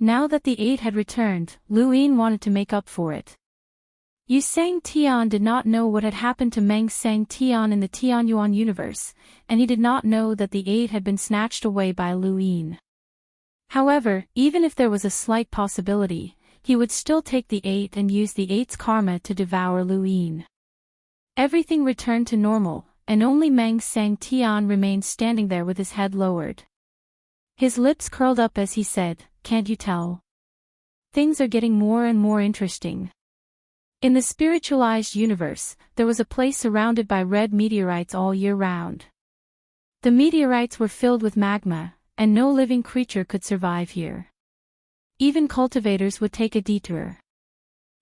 Now that the 8 had returned, Lu Yin wanted to make up for it. Yu Sang Tian did not know what had happened to Meng Sang Tian in the Tianyuan universe, and he did not know that the 8 had been snatched away by Lu Yin. However, even if there was a slight possibility, he would still take the 8 and use the 8's karma to devour Lu Yin. Everything returned to normal, and only Meng Sang Tian remained standing there with his head lowered. His lips curled up as he said, "Can't you tell? Things are getting more and more interesting." In the spiritualized universe, there was a place surrounded by red meteorites all year round. The meteorites were filled with magma, and no living creature could survive here. Even cultivators would take a detour.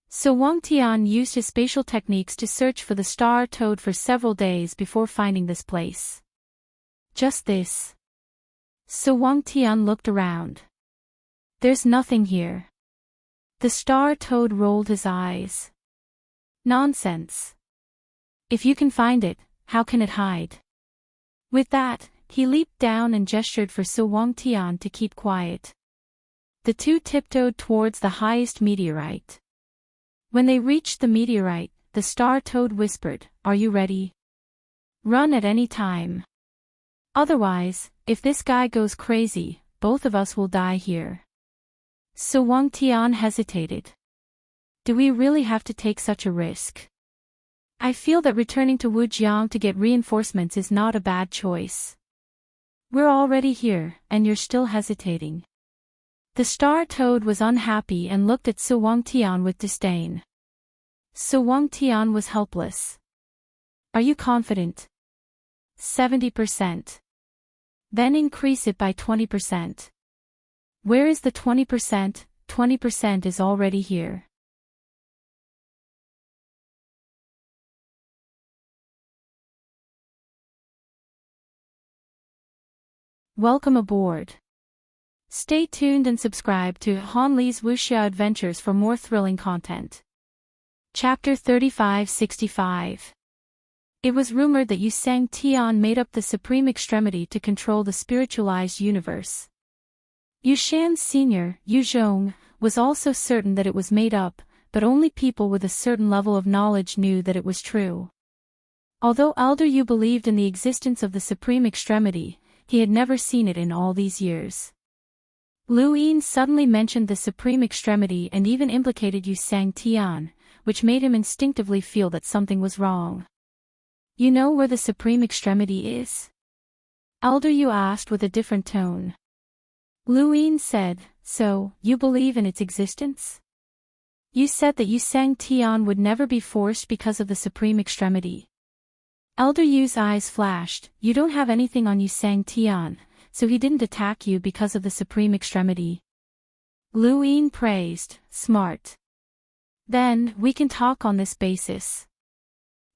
So Wang Tian used his spatial techniques to search for the star toad for several days before finding this place. Just this. So Wang Tian looked around. There's nothing here. The star toad rolled his eyes. Nonsense. If you can find it, how can it hide? With that, he leaped down and gestured for Su Wang Tian to keep quiet. The two tiptoed towards the highest meteorite. When they reached the meteorite, the star toad whispered, "Are you ready? Run at any time. Otherwise, if this guy goes crazy, both of us will die here." So Wang Tian hesitated. Do we really have to take such a risk? I feel that returning to Wujiang to get reinforcements is not a bad choice. We're already here, and you're still hesitating. The star toad was unhappy and looked at Su Wang Tian with disdain. Su Wang Tian was helpless. Are you confident? 70%. Then increase it by 20%. Where is the 20%? 20% is already here. Welcome aboard. Stay tuned and subscribe to Han Li's Wuxia Adventures for more thrilling content. Chapter 3565. It was rumored that Yu Sang Tian made up the supreme extremity to control the spiritualized universe. Yu Shan Sr., Yu Zhong, was also certain that it was made up, but only people with a certain level of knowledge knew that it was true. Although Elder Yu believed in the existence of the supreme extremity, he had never seen it in all these years. Lu Yin suddenly mentioned the supreme extremity and even implicated Yu Sang Tian, which made him instinctively feel that something was wrong. You know where the supreme extremity is? Elder Yu asked with a different tone. Lu Yin said, so, you believe in its existence? You said that Yu Sang Tian would never be forced because of the supreme extremity. Elder Yu's eyes flashed. You don't have anything on Yu Sang Tian, so he didn't attack you because of the supreme extremity. Lu Yin praised, smart. Then, we can talk on this basis.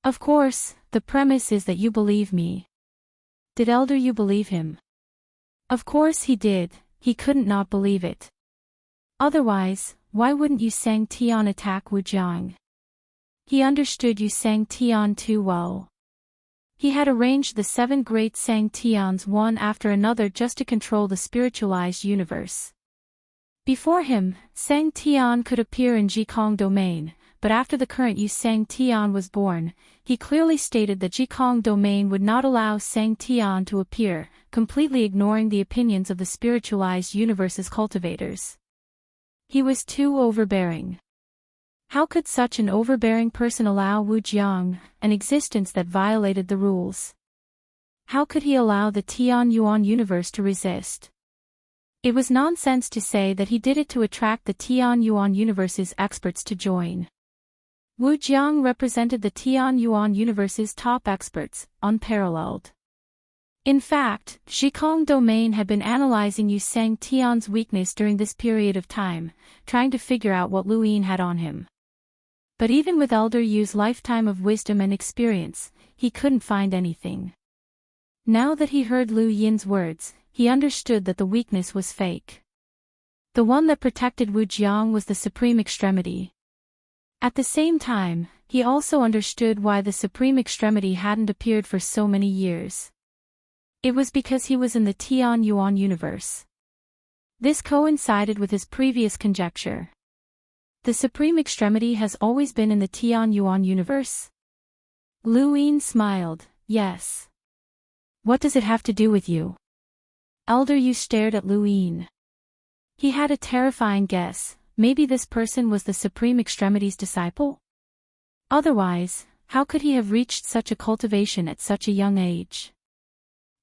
Of course, the premise is that you believe me. Did Elder Yu believe him? Of course he did, he couldn't not believe it. Otherwise, why wouldn't Yu Sang Tian attack Wujiang? He understood Yu Sang Tian too well. He had arranged the 7 great Sang Tians one after another just to control the spiritualized universe. Before him, Sang Tian could appear in Jikong domain, but after the current Yu Sang Tian was born, he clearly stated that Jikong domain would not allow Sang Tian to appear, completely ignoring the opinions of the spiritualized universe's cultivators. He was too overbearing. How could such an overbearing person allow Wujiang, an existence that violated the rules? How could he allow the Tian Yuan universe to resist? It was nonsense to say that he did it to attract the Tian Yuan universe's experts to join. Wujiang represented the Tian Yuan universe's top experts, unparalleled. In fact, Jikong domain had been analyzing Yu Sang Tian's weakness during this period of time, trying to figure out what Lu Yin had on him. But even with Elder Yu's lifetime of wisdom and experience, he couldn't find anything. Now that he heard Lu Yin's words, he understood that the weakness was fake. The one that protected Wujiang was the supreme extremity. At the same time, he also understood why the supreme extremity hadn't appeared for so many years. It was because he was in the Tian Yuan universe. This coincided with his previous conjecture. The supreme extremity has always been in the Tian Yuan universe? Lu Yin smiled, yes. What does it have to do with you? Elder Yu stared at Lu Yin. He had a terrifying guess, maybe this person was the supreme extremity's disciple? Otherwise, how could he have reached such a cultivation at such a young age?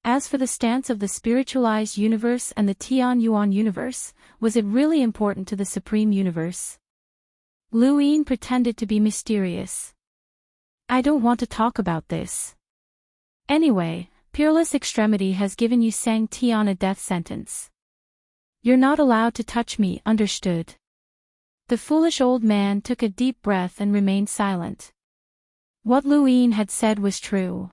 As for the stance of the spiritualized universe and the Tian Yuan universe, was it really important to the supreme universe? Lu Yin pretended to be mysterious. I don't want to talk about this. Anyway, Peerless Extremity has given you Sang Tian a death sentence. You're not allowed to touch me, understood? The foolish old man took a deep breath and remained silent. What Lu Yin had said was true.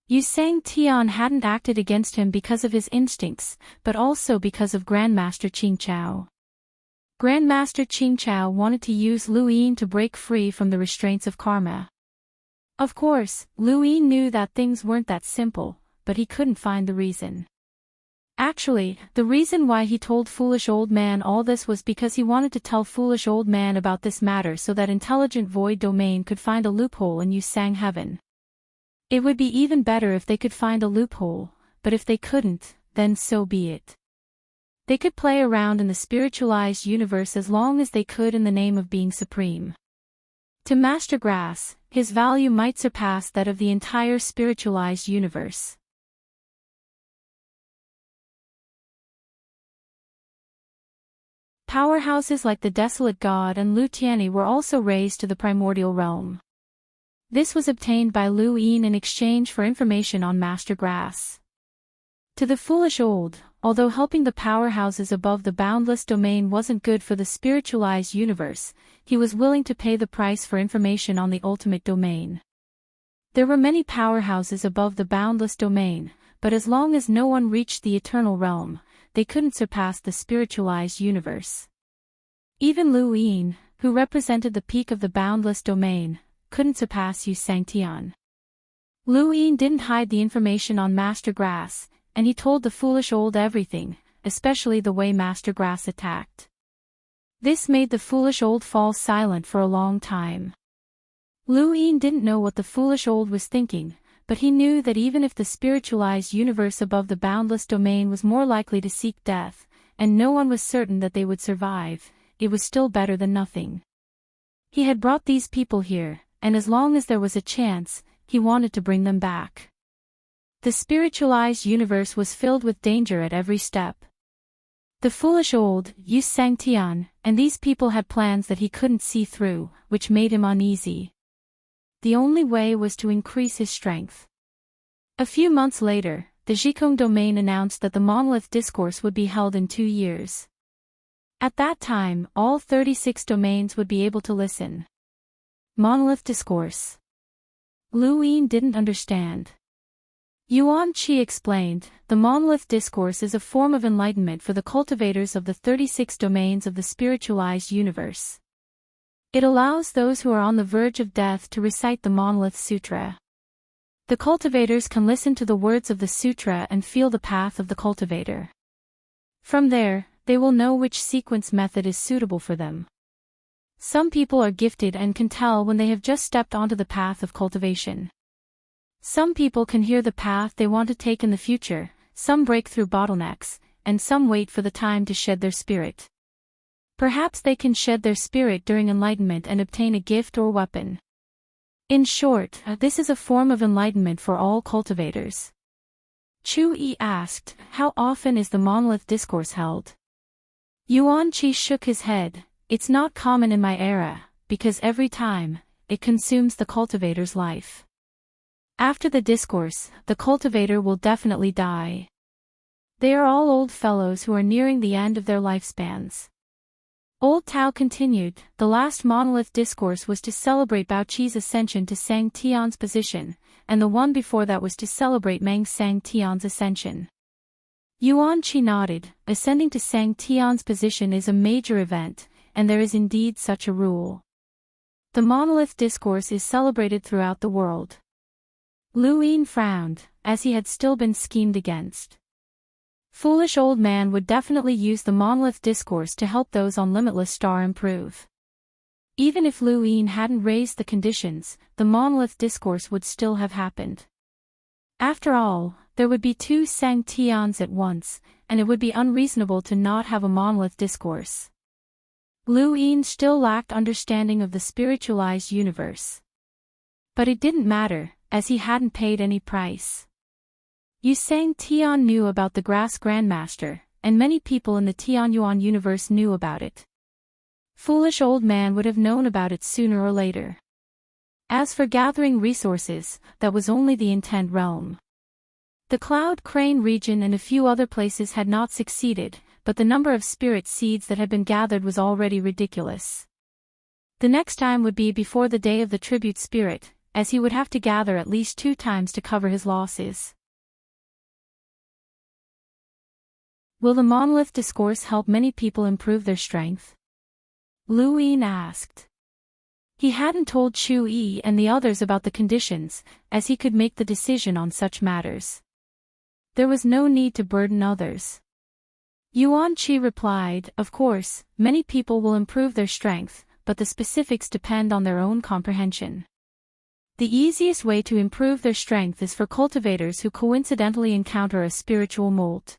Yu Sang Tian hadn't acted against him because of his instincts, but also because of Grandmaster Qingchao. Grandmaster Qingchao wanted to use Lu Yin to break free from the restraints of karma. Of course, Lu Yin knew that things weren't that simple, but he couldn't find the reason. Actually, the reason why he told Foolish Old Man all this was because he wanted to tell Foolish Old Man about this matter so that intelligent void domain could find a loophole in Yu Sang heaven. It would be even better if they could find a loophole, but if they couldn't, then so be it. They could play around in the spiritualized universe as long as they could in the name of being supreme. To Master Grass, his value might surpass that of the entire spiritualized universe. Powerhouses like the Desolate God and Lu Tianyi were also raised to the primordial realm. This was obtained by Lu Yin in exchange for information on Master Grass. To the foolish old, although helping the powerhouses above the boundless domain wasn't good for the spiritualized universe, he was willing to pay the price for information on the ultimate domain. There were many powerhouses above the boundless domain, but as long as no one reached the eternal realm, they couldn't surpass the spiritualized universe. Even Lu Yin, who represented the peak of the boundless domain, couldn't surpass Yu Sang Tian. Lu Yin didn't hide the information on Master Grass, and he told the foolish old everything, especially the way Master Grass attacked. This made the foolish old fall silent for a long time. Lu Yin didn't know what the foolish old was thinking, but he knew that even if the spiritualized universe above the boundless domain was more likely to seek death, and no one was certain that they would survive, it was still better than nothing. He had brought these people here, and as long as there was a chance, he wanted to bring them back. The spiritualized universe was filled with danger at every step. The foolish old, Yu Sang Tian, and these people had plans that he couldn't see through, which made him uneasy. The only way was to increase his strength. A few months later, the Zhikong domain announced that the Monolith Discourse would be held in 2 years. At that time, all 36 domains would be able to listen. Monolith Discourse. Lu Yin didn't understand. Yuan Qi explained, the Monolith Discourse is a form of enlightenment for the cultivators of the 36 domains of the spiritualized universe. It allows those who are on the verge of death to recite the Monolith Sutra. The cultivators can listen to the words of the sutra and feel the path of the cultivator. From there, they will know which sequence method is suitable for them. Some people are gifted and can tell when they have just stepped onto the path of cultivation. Some people can hear the path they want to take in the future, some break through bottlenecks, and some wait for the time to shed their spirit. Perhaps they can shed their spirit during enlightenment and obtain a gift or weapon. In short, this is a form of enlightenment for all cultivators. Chu Yi asked, how often is the Monolith Discourse held? Yuan Qi shook his head, it's not common in my era, because every time, it consumes the cultivator's life. After the discourse, the cultivator will definitely die. They are all old fellows who are nearing the end of their lifespans. Old Tao continued, the last Monolith Discourse was to celebrate Bao Qi's ascension to Sang Tian's position, and the one before that was to celebrate Mang Sang Tian's ascension. Yuan Qi nodded, ascending to Sang Tian's position is a major event, and there is indeed such a rule. The Monolith Discourse is celebrated throughout the world. Lu Yin frowned, as he had still been schemed against. Foolish old man would definitely use the Monolith Discourse to help those on Limitless Star improve. Even if Lu Yin hadn't raised the conditions, the Monolith Discourse would still have happened. After all, there would be 2 Sang Tians at once, and it would be unreasonable to not have a Monolith Discourse. Lu Yin still lacked understanding of the spiritualized universe. But it didn't matter, as he hadn't paid any price. Yu Sang Tian knew about the Grass Grandmaster, and many people in the Tianyuan universe knew about it. Foolish old man would have known about it sooner or later. As for gathering resources, that was only the intent realm. The Cloud Crane region and a few other places had not succeeded, but the number of spirit seeds that had been gathered was already ridiculous. The next time would be before the day of the tribute spirit, as he would have to gather at least 2 times to cover his losses. Will the monolith discourse help many people improve their strength? Lu Yin asked. He hadn't told Chu Yi and the others about the conditions, as he could make the decision on such matters. There was no need to burden others. Yuan Qi replied, of course, many people will improve their strength, but the specifics depend on their own comprehension. The easiest way to improve their strength is for cultivators who coincidentally encounter a spiritual molt.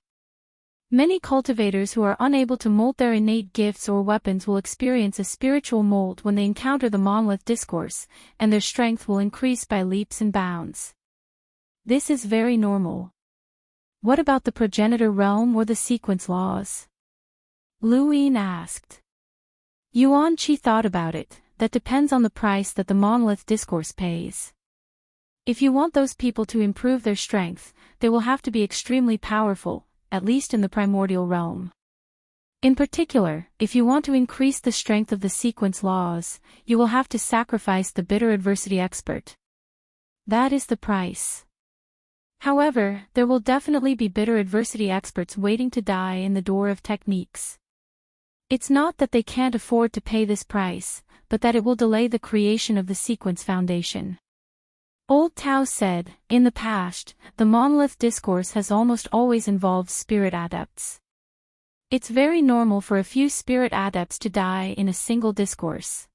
Many cultivators who are unable to molt their innate gifts or weapons will experience a spiritual molt when they encounter the monolith discourse, and their strength will increase by leaps and bounds. This is very normal. What about the progenitor realm or the sequence laws? Lu Yin asked. Yuan Qi thought about it. That depends on the price that the monolith discourse pays. If you want those people to improve their strength, they will have to be extremely powerful, at least in the primordial realm. In particular, if you want to increase the strength of the sequence laws, you will have to sacrifice the bitter adversity expert. That is the price. However, there will definitely be bitter adversity experts waiting to die in the door of techniques. It's not that they can't afford to pay this price, but that it will delay the creation of the sequence foundation. Old Tao said, in the past, the monolith discourse has almost always involved spirit adepts. It's very normal for a few spirit adepts to die in a single discourse.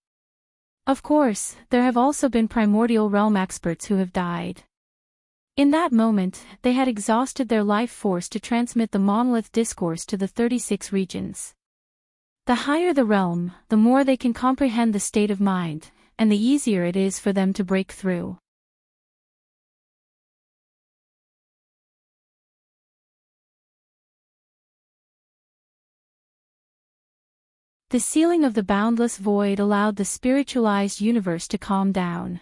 Of course, there have also been primordial realm experts who have died. In that moment, they had exhausted their life force to transmit the monolith discourse to the 36 regions. The higher the realm, the more they can comprehend the state of mind, and the easier it is for them to break through. The sealing of the boundless void allowed the spiritualized universe to calm down.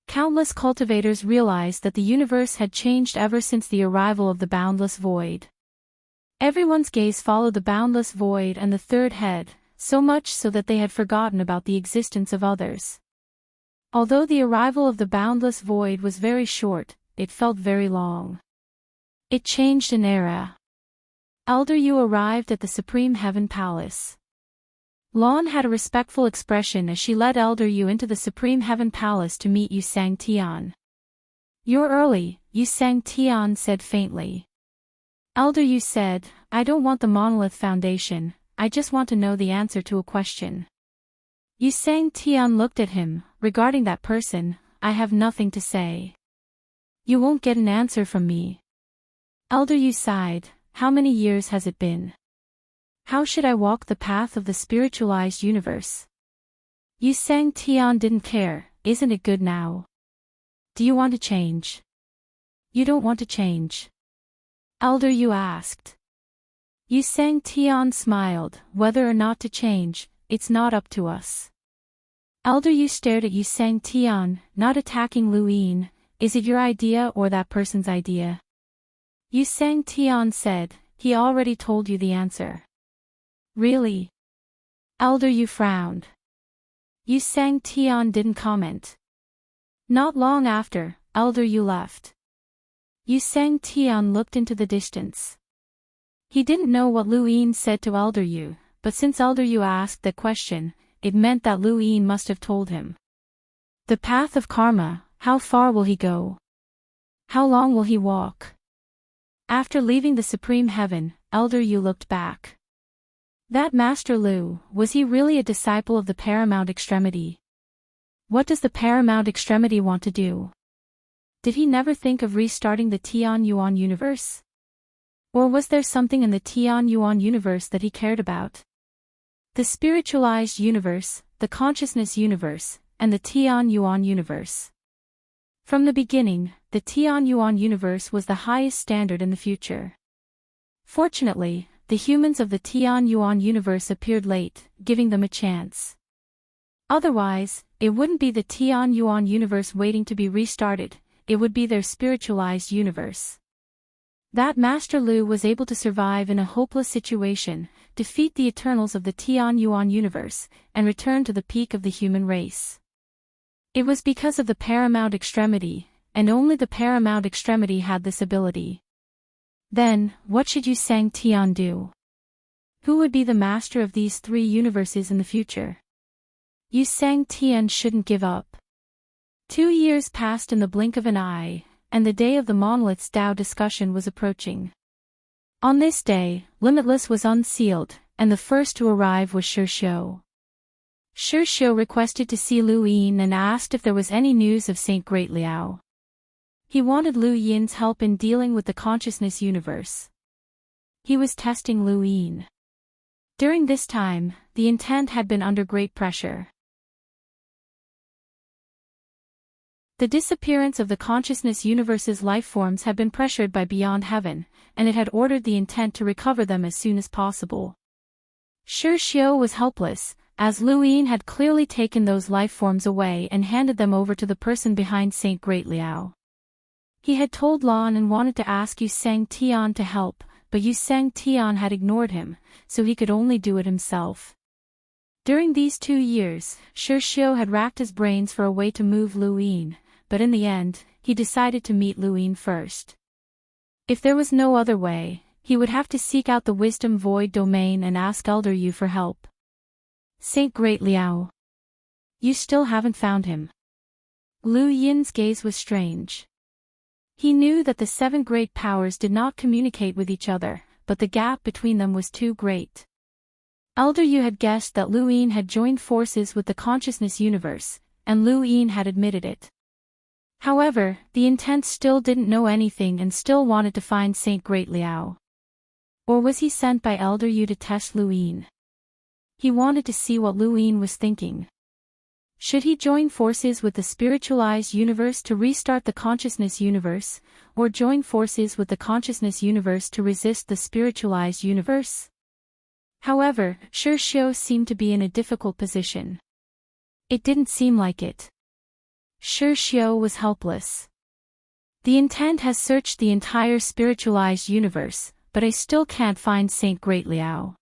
Countless cultivators realized that the universe had changed ever since the arrival of the boundless void. Everyone's gaze followed the boundless void and the third head, so much so that they had forgotten about the existence of others. Although the arrival of the boundless void was very short, it felt very long. It changed an era. Elder Yu arrived at the Supreme Heaven Palace. Lan had a respectful expression as she led Elder Yu into the Supreme Heaven Palace to meet Yu Sang Tian. "You're early," Yu Sang Tian said faintly. Elder Yu said, "I don't want the monolith foundation, I just want to know the answer to a question." Yu Sang Tian looked at him. "Regarding that person, I have nothing to say. You won't get an answer from me." Elder Yu sighed. "How many years has it been? How should I walk the path of the spiritualized universe?" Yu Sang Tian didn't care. "Isn't it good now? Do you want to change?" "You don't want to change?" Elder Yu asked. Yu Sang Tian smiled. "Whether or not to change, it's not up to us." Elder Yu stared at Yu Sang Tian, not attacking Lu Yin. "Is it your idea or that person's idea?" Yu Sang Tian said, "He already told you the answer." "Really?" Elder Yu frowned. Yu Sang Tian didn't comment. Not long after, Elder Yu left. Yu Sang Tian looked into the distance. He didn't know what Lu Yin said to Elder Yu, but since Elder Yu asked that question, it meant that Lu Yin must have told him. The path of karma, how far will he go? How long will he walk? After leaving the Supreme Heaven, Elder Yu looked back. That Master Lu, was he really a disciple of the Paramount Extremity? What does the Paramount Extremity want to do? Did he never think of restarting the Tianyuan universe? Or was there something in the Tianyuan universe that he cared about? The spiritualized universe, the consciousness universe, and the Tianyuan universe. From the beginning, the Tianyuan universe was the highest standard in the future. Fortunately, the humans of the Tianyuan universe appeared late, giving them a chance. Otherwise, it wouldn't be the Tianyuan universe waiting to be restarted, it would be their spiritualized universe. That Master Lu was able to survive in a hopeless situation, defeat the Eternals of the Tianyuan universe, and return to the peak of the human race. It was because of the paramount extremity, and only the paramount extremity had this ability. Then, what should Yu Sang Tian do? Who would be the master of these three universes in the future? Yu Sang Tian shouldn't give up. 2 years passed in the blink of an eye, and the day of the monolith's Tao discussion was approaching. On this day, Limitless was unsealed, and the first to arrive was Shi Xiu. Shi Xiu requested to see Lu Yin and asked if there was any news of Saint Great Liao. He wanted Lu Yin's help in dealing with the consciousness universe. He was testing Lu Yin. During this time, the intent had been under great pressure. The disappearance of the consciousness universe's lifeforms had been pressured by Beyond Heaven, and it had ordered the intent to recover them as soon as possible. Shi Xiu was helpless, as Lu Yin had clearly taken those lifeforms away and handed them over to the person behind Saint Great Liao. He had told Lan and wanted to ask Yu Sang Tian to help, but Yu Sang Tian had ignored him, so he could only do it himself. During these 2 years, Shi Xiu had racked his brains for a way to move Lu Yin, but in the end, he decided to meet Lu Yin first. If there was no other way, he would have to seek out the wisdom void domain and ask Elder Yu for help. Saint Great Liao. You still haven't found him. Lu Yin's gaze was strange. He knew that the 7 great powers did not communicate with each other, but the gap between them was too great. Elder Yu had guessed that Lu Yin had joined forces with the consciousness universe, and Lu Yin had admitted it. However, the intent still didn't know anything and still wanted to find Saint Great Liao. Or was he sent by Elder Yu to test Lu Yin? He wanted to see what Lu Yin was thinking. Should he join forces with the spiritualized universe to restart the consciousness universe, or join forces with the consciousness universe to resist the spiritualized universe? However, Shi Xiu seemed to be in a difficult position. It didn't seem like it. Shi Xiu was helpless. The intent has searched the entire spiritualized universe, but I still can't find Saint Great Liao.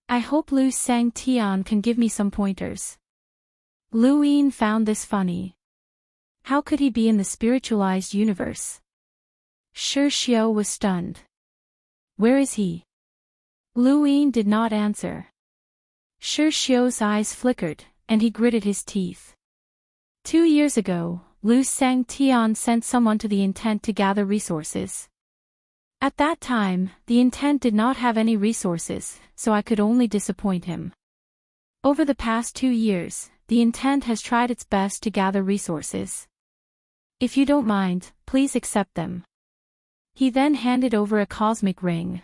I hope Lu Sang Tian can give me some pointers. Lu Yin found this funny. How could he be in the spiritualized universe? Shi Xiu was stunned. Where is he? Lu Yin did not answer. Shi Xiu's eyes flickered, and he gritted his teeth. 2 years ago, Lu Sang Tian sent someone to the intent to gather resources. At that time, the intent did not have any resources, so I could only disappoint him. Over the past 2 years, the intent has tried its best to gather resources. If you don't mind, please accept them. He then handed over a cosmic ring.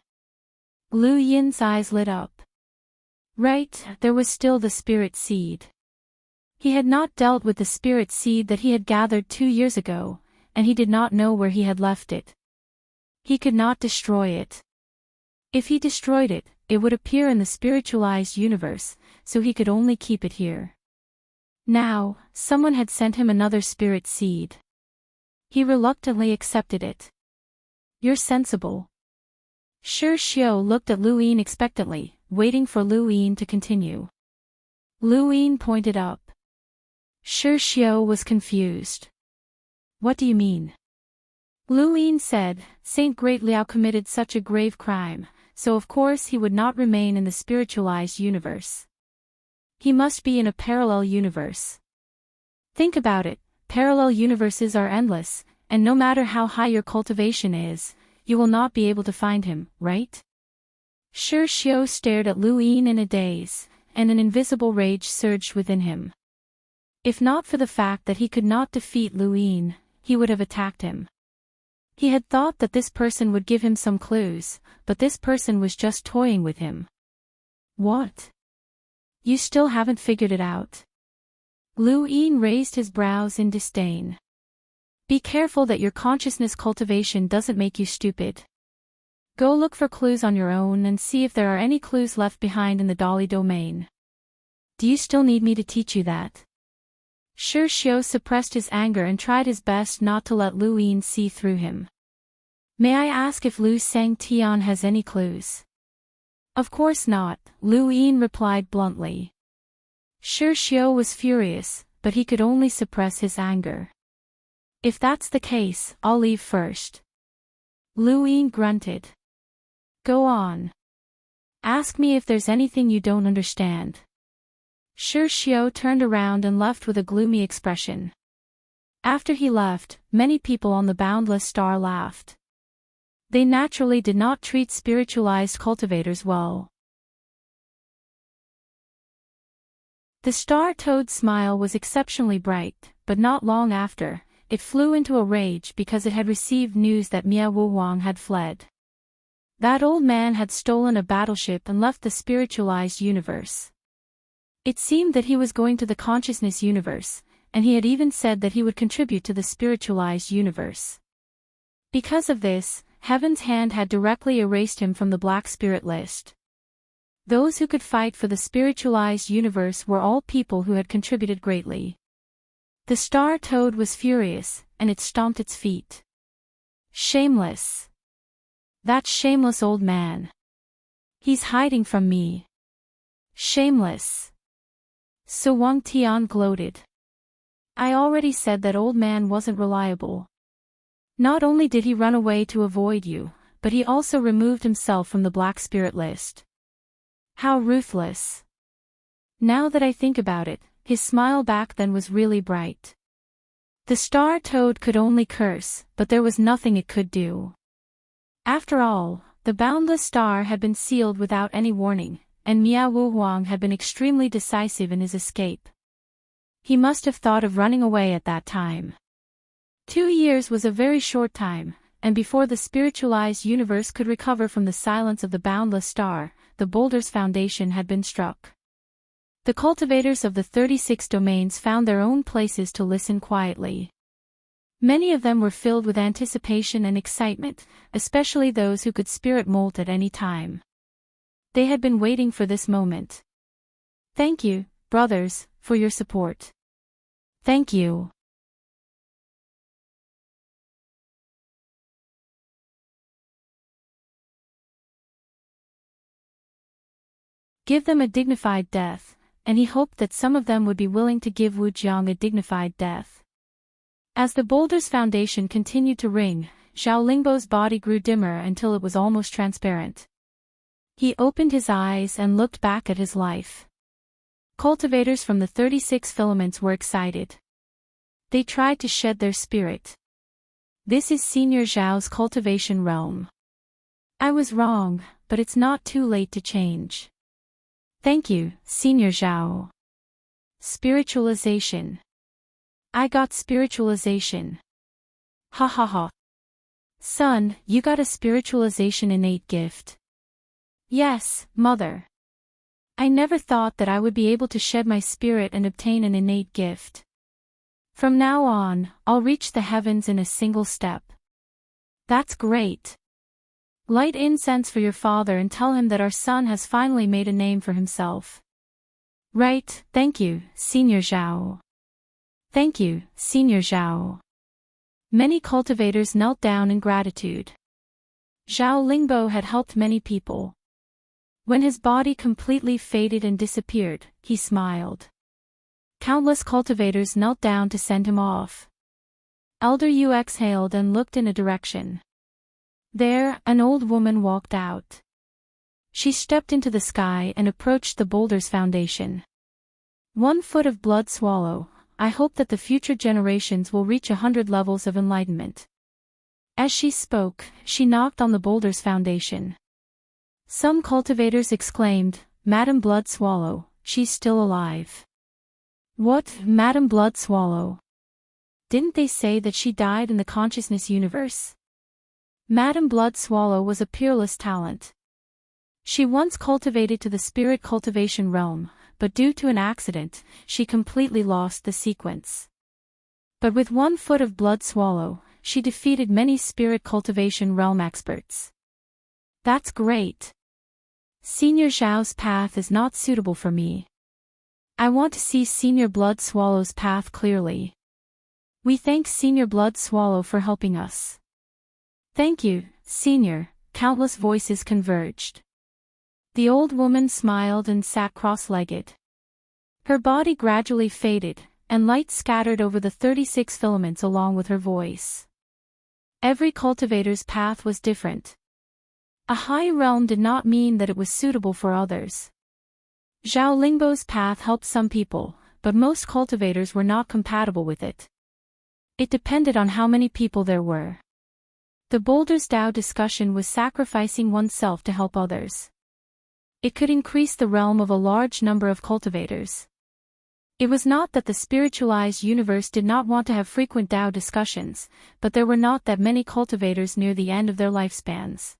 Lu Yin's eyes lit up. Right, there was still the spirit seed. He had not dealt with the spirit seed that he had gathered 2 years ago, and he did not know where he had left it. He could not destroy it. If he destroyed it, it would appear in the spiritualized universe, so he could only keep it here. Now, someone had sent him another spirit seed. He reluctantly accepted it. You're sensible. Shi Xiu looked at Lu Yin expectantly, waiting for Lu Yin to continue. Lu Yin pointed up. Shi Xiu was confused. What do you mean? Lu Yin said, Saint Great Liao committed such a grave crime, so of course he would not remain in the spiritualized universe. He must be in a parallel universe. Think about it, parallel universes are endless, and no matter how high your cultivation is, you will not be able to find him, right? Shi Xiu stared at Lu Yin in a daze, and an invisible rage surged within him. If not for the fact that he could not defeat Lu Yin, he would have attacked him. He had thought that this person would give him some clues, but this person was just toying with him. What? You still haven't figured it out? Lu Yin raised his brows in disdain. Be careful that your consciousness cultivation doesn't make you stupid. Go look for clues on your own and see if there are any clues left behind in the Dolly domain. Do you still need me to teach you that? Shi Xiu suppressed his anger and tried his best not to let Lu Yin see through him. May I ask if Lu Sangtian has any clues? Of course not, Lu Yin replied bluntly. Shi Xiu was furious, but he could only suppress his anger. If that's the case, I'll leave first. Lu Yin grunted. Go on. Ask me if there's anything you don't understand. Shi Xiu turned around and left with a gloomy expression. After he left, many people on the boundless star laughed. They naturally did not treat spiritualized cultivators well. The star-toad's smile was exceptionally bright, but not long after, it flew into a rage because it had received news that Mia Wu Wang had fled. That old man had stolen a battleship and left the spiritualized universe. It seemed that he was going to the consciousness universe, and he had even said that he would contribute to the spiritualized universe. Because of this, Heaven's hand had directly erased him from the Black Spirit list. Those who could fight for the spiritualized universe were all people who had contributed greatly. The star-toad was furious, and it stomped its feet. Shameless. That shameless old man. He's hiding from me. Shameless. So Wang Tian gloated. I already said that old man wasn't reliable. Not only did he run away to avoid you, but he also removed himself from the Black Spirit list. How ruthless. Now that I think about it, his smile back then was really bright. The star-toad could only curse, but there was nothing it could do. After all, the boundless star had been sealed without any warning, and Mia Wu Huang had been extremely decisive in his escape. He must have thought of running away at that time. 2 years was a very short time, and before the spiritualized universe could recover from the silence of the boundless star, the boulder's foundation had been struck. The cultivators of the 36 domains found their own places to listen quietly. Many of them were filled with anticipation and excitement, especially those who could spirit molt at any time. They had been waiting for this moment. Thank you, brothers, for your support. Thank you. Give them a dignified death, and he hoped that some of them would be willing to give Wu Jiang a dignified death. As the boulder's foundation continued to ring, Zhao Lingbo's body grew dimmer until it was almost transparent. He opened his eyes and looked back at his life. Cultivators from the 36 filaments were excited. They tried to shed their spirit. This is Senior Zhao's cultivation realm. I was wrong, but it's not too late to change. Thank you, Senior Zhao. Spiritualization. I got spiritualization. Ha ha ha. Son, you got a spiritualization innate gift. Yes, mother. I never thought that I would be able to shed my spirit and obtain an innate gift. From now on, I'll reach the heavens in a single step. That's great. Light incense for your father and tell him that our son has finally made a name for himself. Right, thank you, Senior Zhao. Thank you, Senior Zhao. Many cultivators knelt down in gratitude. Zhao Lingbo had helped many people. When his body completely faded and disappeared, he smiled. Countless cultivators knelt down to send him off. Elder Yu exhaled and looked in a direction. There, an old woman walked out. She stepped into the sky and approached the boulder's foundation. 1 foot of blood swallow. I hope that the future generations will reach 100 levels of enlightenment. As she spoke, she knocked on the boulder's foundation. Some cultivators exclaimed, Madam Blood Swallow, she's still alive. What, Madam Blood Swallow? Didn't they say that she died in the consciousness universe? Madam Blood Swallow was a peerless talent. She once cultivated to the spirit cultivation realm, but due to an accident, she completely lost the sequence. But with 1 foot of blood swallow, she defeated many spirit cultivation realm experts. That's great. Senior Zhao's path is not suitable for me. I want to see Senior Blood Swallow's path clearly. We thank Senior Blood Swallow for helping us. Thank you, Senior, countless voices converged. The old woman smiled and sat cross-legged. Her body gradually faded, and light scattered over the 36 filaments along with her voice. Every cultivator's path was different. A high realm did not mean that it was suitable for others. Zhao Lingbo's path helped some people, but most cultivators were not compatible with it. It depended on how many people there were. The Boulder's Tao discussion was sacrificing oneself to help others. It could increase the realm of a large number of cultivators. It was not that the spiritualized universe did not want to have frequent Tao discussions, but there were not that many cultivators near the end of their lifespans.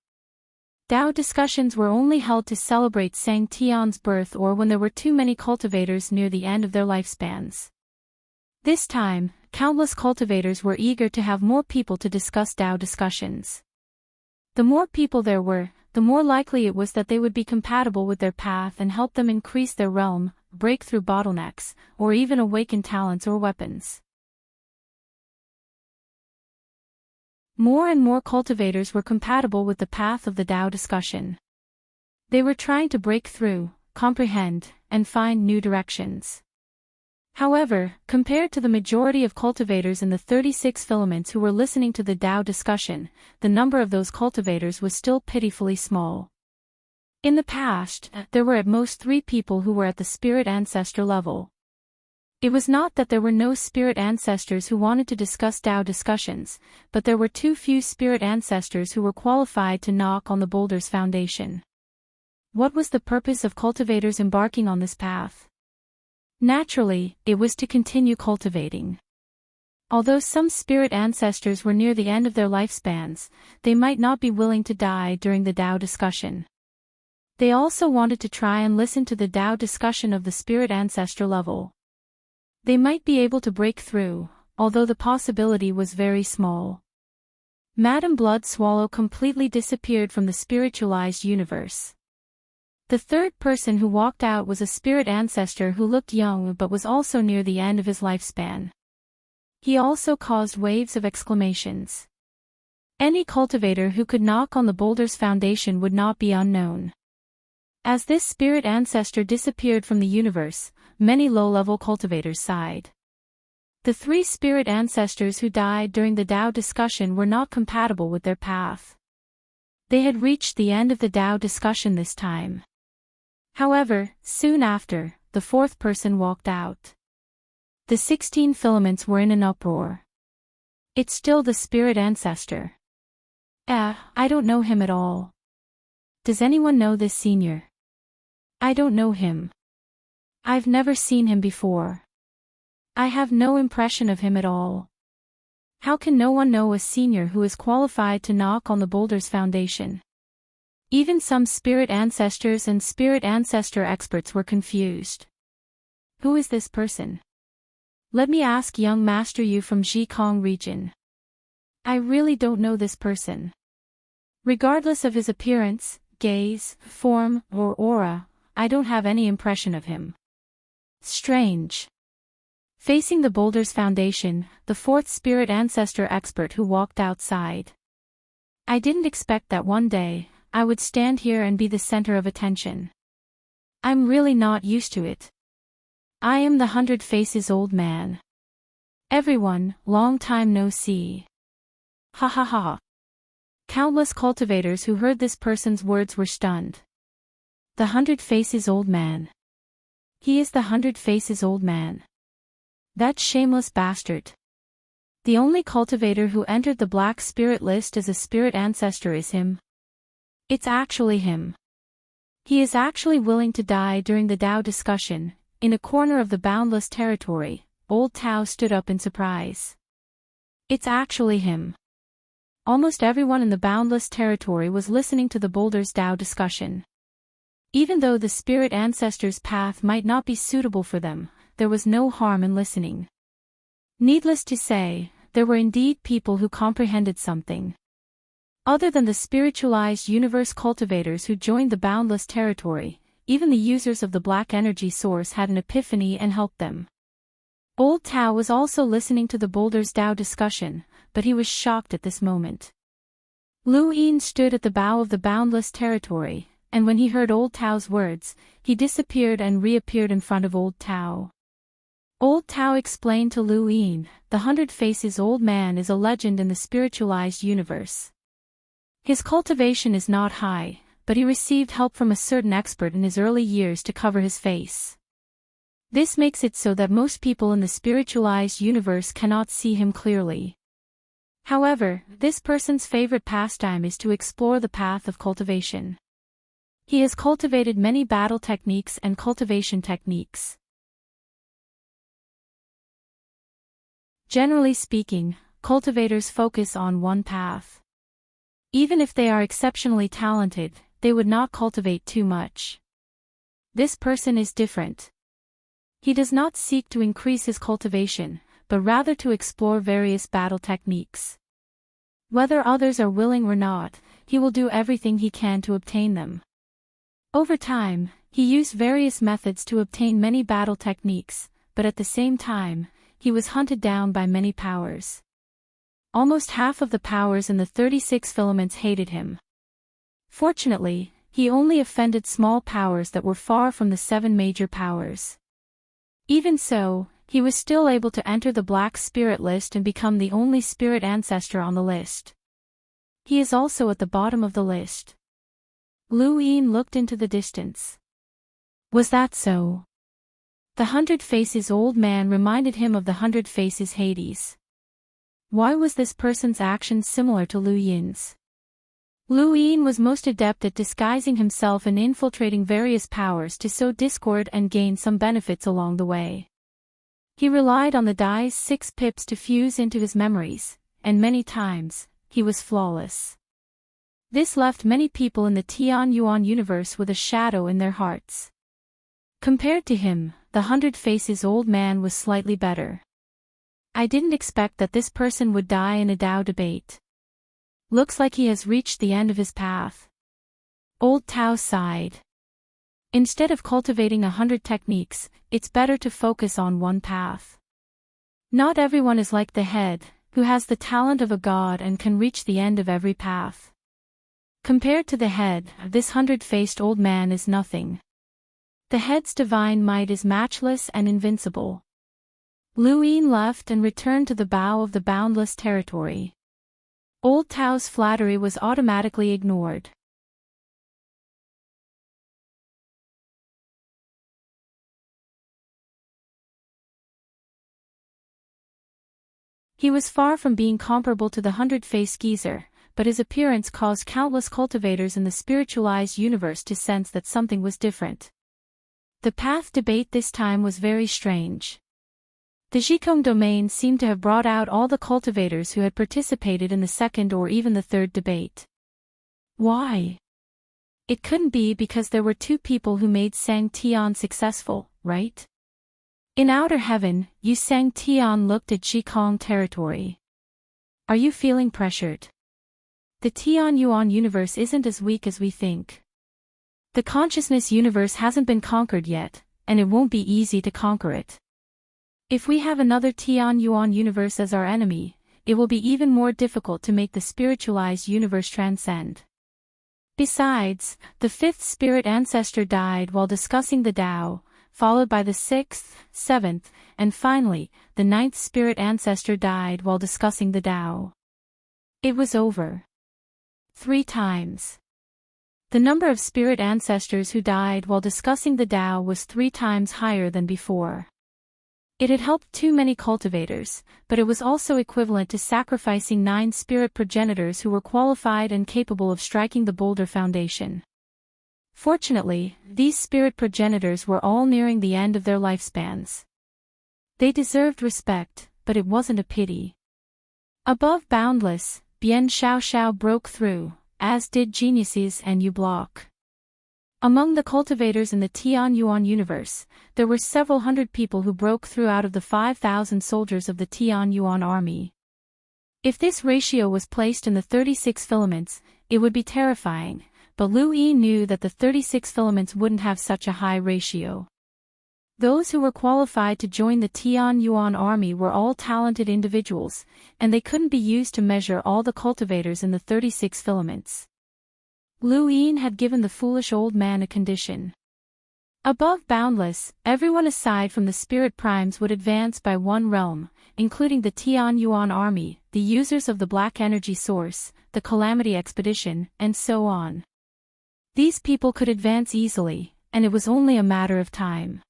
Tao discussions were only held to celebrate Sang Tian's birth or when there were too many cultivators near the end of their lifespans. This time, countless cultivators were eager to have more people to discuss Tao discussions. The more people there were, the more likely it was that they would be compatible with their path and help them increase their realm, break through bottlenecks, or even awaken talents or weapons. More and more cultivators were compatible with the path of the Tao discussion. They were trying to break through, comprehend, and find new directions. However, compared to the majority of cultivators in the 36 filaments who were listening to the Tao discussion, the number of those cultivators was still pitifully small. In the past, there were at most 3 people who were at the spirit ancestor level. It was not that there were no spirit ancestors who wanted to discuss Tao discussions, but there were too few spirit ancestors who were qualified to knock on the boulder's foundation. What was the purpose of cultivators embarking on this path? Naturally, it was to continue cultivating. Although some spirit ancestors were near the end of their lifespans, they might not be willing to die during the Tao discussion. They also wanted to try and listen to the Tao discussion of the spirit ancestor level. They might be able to break through, although the possibility was very small. Madame Blood Swallow completely disappeared from the spiritualized universe. The third person who walked out was a spirit ancestor who looked young but was also near the end of his lifespan. He also caused waves of exclamations. Any cultivator who could knock on the boulder's foundation would not be unknown. As this spirit ancestor disappeared from the universe, many low-level cultivators sighed. The 3 spirit ancestors who died during the Tao discussion were not compatible with their path. They had reached the end of the Tao discussion this time. However, soon after, the 4th person walked out. The 16 filaments were in an uproar. It's still the spirit ancestor. I don't know him at all. Does anyone know this senior? I don't know him. I've never seen him before. I have no impression of him at all. How can no one know a senior who is qualified to knock on the boulder's foundation? Even some spirit ancestors and spirit ancestor experts were confused. Who is this person? Let me ask young Master Yu from Zhikong region. I really don't know this person. Regardless of his appearance, gaze, form, or aura, I don't have any impression of him. Strange. Facing the boulder's foundation, the 4th spirit ancestor expert who walked outside. I didn't expect that one day, I would stand here and be the center of attention. I'm really not used to it. I am the 100 Faces old man. Everyone, long time no see. Ha ha ha. Countless cultivators who heard this person's words were stunned. The 100 Faces old man. He is the 100 Faces old man. That shameless bastard. The only cultivator who entered the Black Spirit list as a spirit ancestor is him. It's actually him. He is actually willing to die during the Tao discussion. In a corner of the boundless territory, Old Tao stood up in surprise. It's actually him. Almost everyone in the boundless territory was listening to the boulder's Tao discussion. Even though the spirit ancestor's path might not be suitable for them, there was no harm in listening. Needless to say, there were indeed people who comprehended something. Other than the spiritualized universe cultivators who joined the boundless territory, even the users of the black energy source had an epiphany and helped them. Old Tao was also listening to the Boulder's Tao discussion, but he was shocked at this moment. Lu Yin stood at the bow of the boundless territory, and when he heard Old Tao's words, he disappeared and reappeared in front of Old Tao. Old Tao explained to Lu Yin, the 100 Faces Old Man is a legend in the spiritualized universe. His cultivation is not high, but he received help from a certain expert in his early years to cover his face. This makes it so that most people in the spiritualized universe cannot see him clearly. However, this person's favorite pastime is to explore the path of cultivation. He has cultivated many battle techniques and cultivation techniques. Generally speaking, cultivators focus on one path. Even if they are exceptionally talented, they would not cultivate too much. This person is different. He does not seek to increase his cultivation, but rather to explore various battle techniques. Whether others are willing or not, he will do everything he can to obtain them. Over time, he used various methods to obtain many battle techniques, but at the same time, he was hunted down by many powers. Almost half of the powers in the 36 filaments hated him. Fortunately, he only offended small powers that were far from the 7 major powers. Even so, he was still able to enter the Black Spirit list and become the only spirit ancestor on the list. He is also at the bottom of the list. Lu Yin looked into the distance. Was that so? The 100 Faces Old Man reminded him of the 100 Faces Hades. Why was this person's action similar to Lu Yin's? Lu Yin was most adept at disguising himself and infiltrating various powers to sow discord and gain some benefits along the way. He relied on the Dai's 6 pips to fuse into his memories, and many times, he was flawless. This left many people in the Tian Yuan universe with a shadow in their hearts. Compared to him, the 100 Faces Old Man was slightly better. I didn't expect that this person would die in a Tao debate. Looks like he has reached the end of his path. Old Tao sighed. Instead of cultivating 100 techniques, it's better to focus on one path. Not everyone is like the head, who has the talent of a god and can reach the end of every path. Compared to the head, this 100-faced old man is nothing. The head's divine might is matchless and invincible. Lu Yin left and returned to the bow of the boundless territory. Old Tao's flattery was automatically ignored. He was far from being comparable to the 100-faced geezer, but his appearance caused countless cultivators in the spiritualized universe to sense that something was different. The path debate this time was very strange. The Jikong domain seemed to have brought out all the cultivators who had participated in the second or even the third debate. Why? It couldn't be because there were 2 people who made Sang Tian successful, right? In outer heaven, Yu Sang Tian looked at Jikong territory. Are you feeling pressured? The Tian Yuan universe isn't as weak as we think. The consciousness universe hasn't been conquered yet, and it won't be easy to conquer it. If we have another Tian Yuan universe as our enemy, it will be even more difficult to make the spiritualized universe transcend. Besides, the 5th spirit ancestor died while discussing the Tao, followed by the 6th, 7th, and finally, the 9th spirit ancestor died while discussing the Tao. It was over. 3 times. The number of spirit ancestors who died while discussing the Tao was 3 times higher than before. It had helped too many cultivators, but it was also equivalent to sacrificing 9 spirit progenitors who were qualified and capable of striking the boulder foundation. Fortunately, these spirit progenitors were all nearing the end of their lifespans. They deserved respect, but it wasn't a pity. Above boundless, Bian Xiao Xiao broke through, as did geniuses and Yu Block. Among the cultivators in the Tianyuan universe, there were several hundred people who broke through out of the 5,000 soldiers of the Tianyuan army. If this ratio was placed in the 36 filaments, it would be terrifying, but Lu Yin knew that the 36 filaments wouldn't have such a high ratio. Those who were qualified to join the Tianyuan army were all talented individuals, and they couldn't be used to measure all the cultivators in the 36 filaments. Lu Yin had given the foolish old man a condition. Above boundless, everyone aside from the spirit primes would advance by one realm, including the Tianyuan army, the users of the black energy source, the calamity expedition, and so on. These people could advance easily, and it was only a matter of time.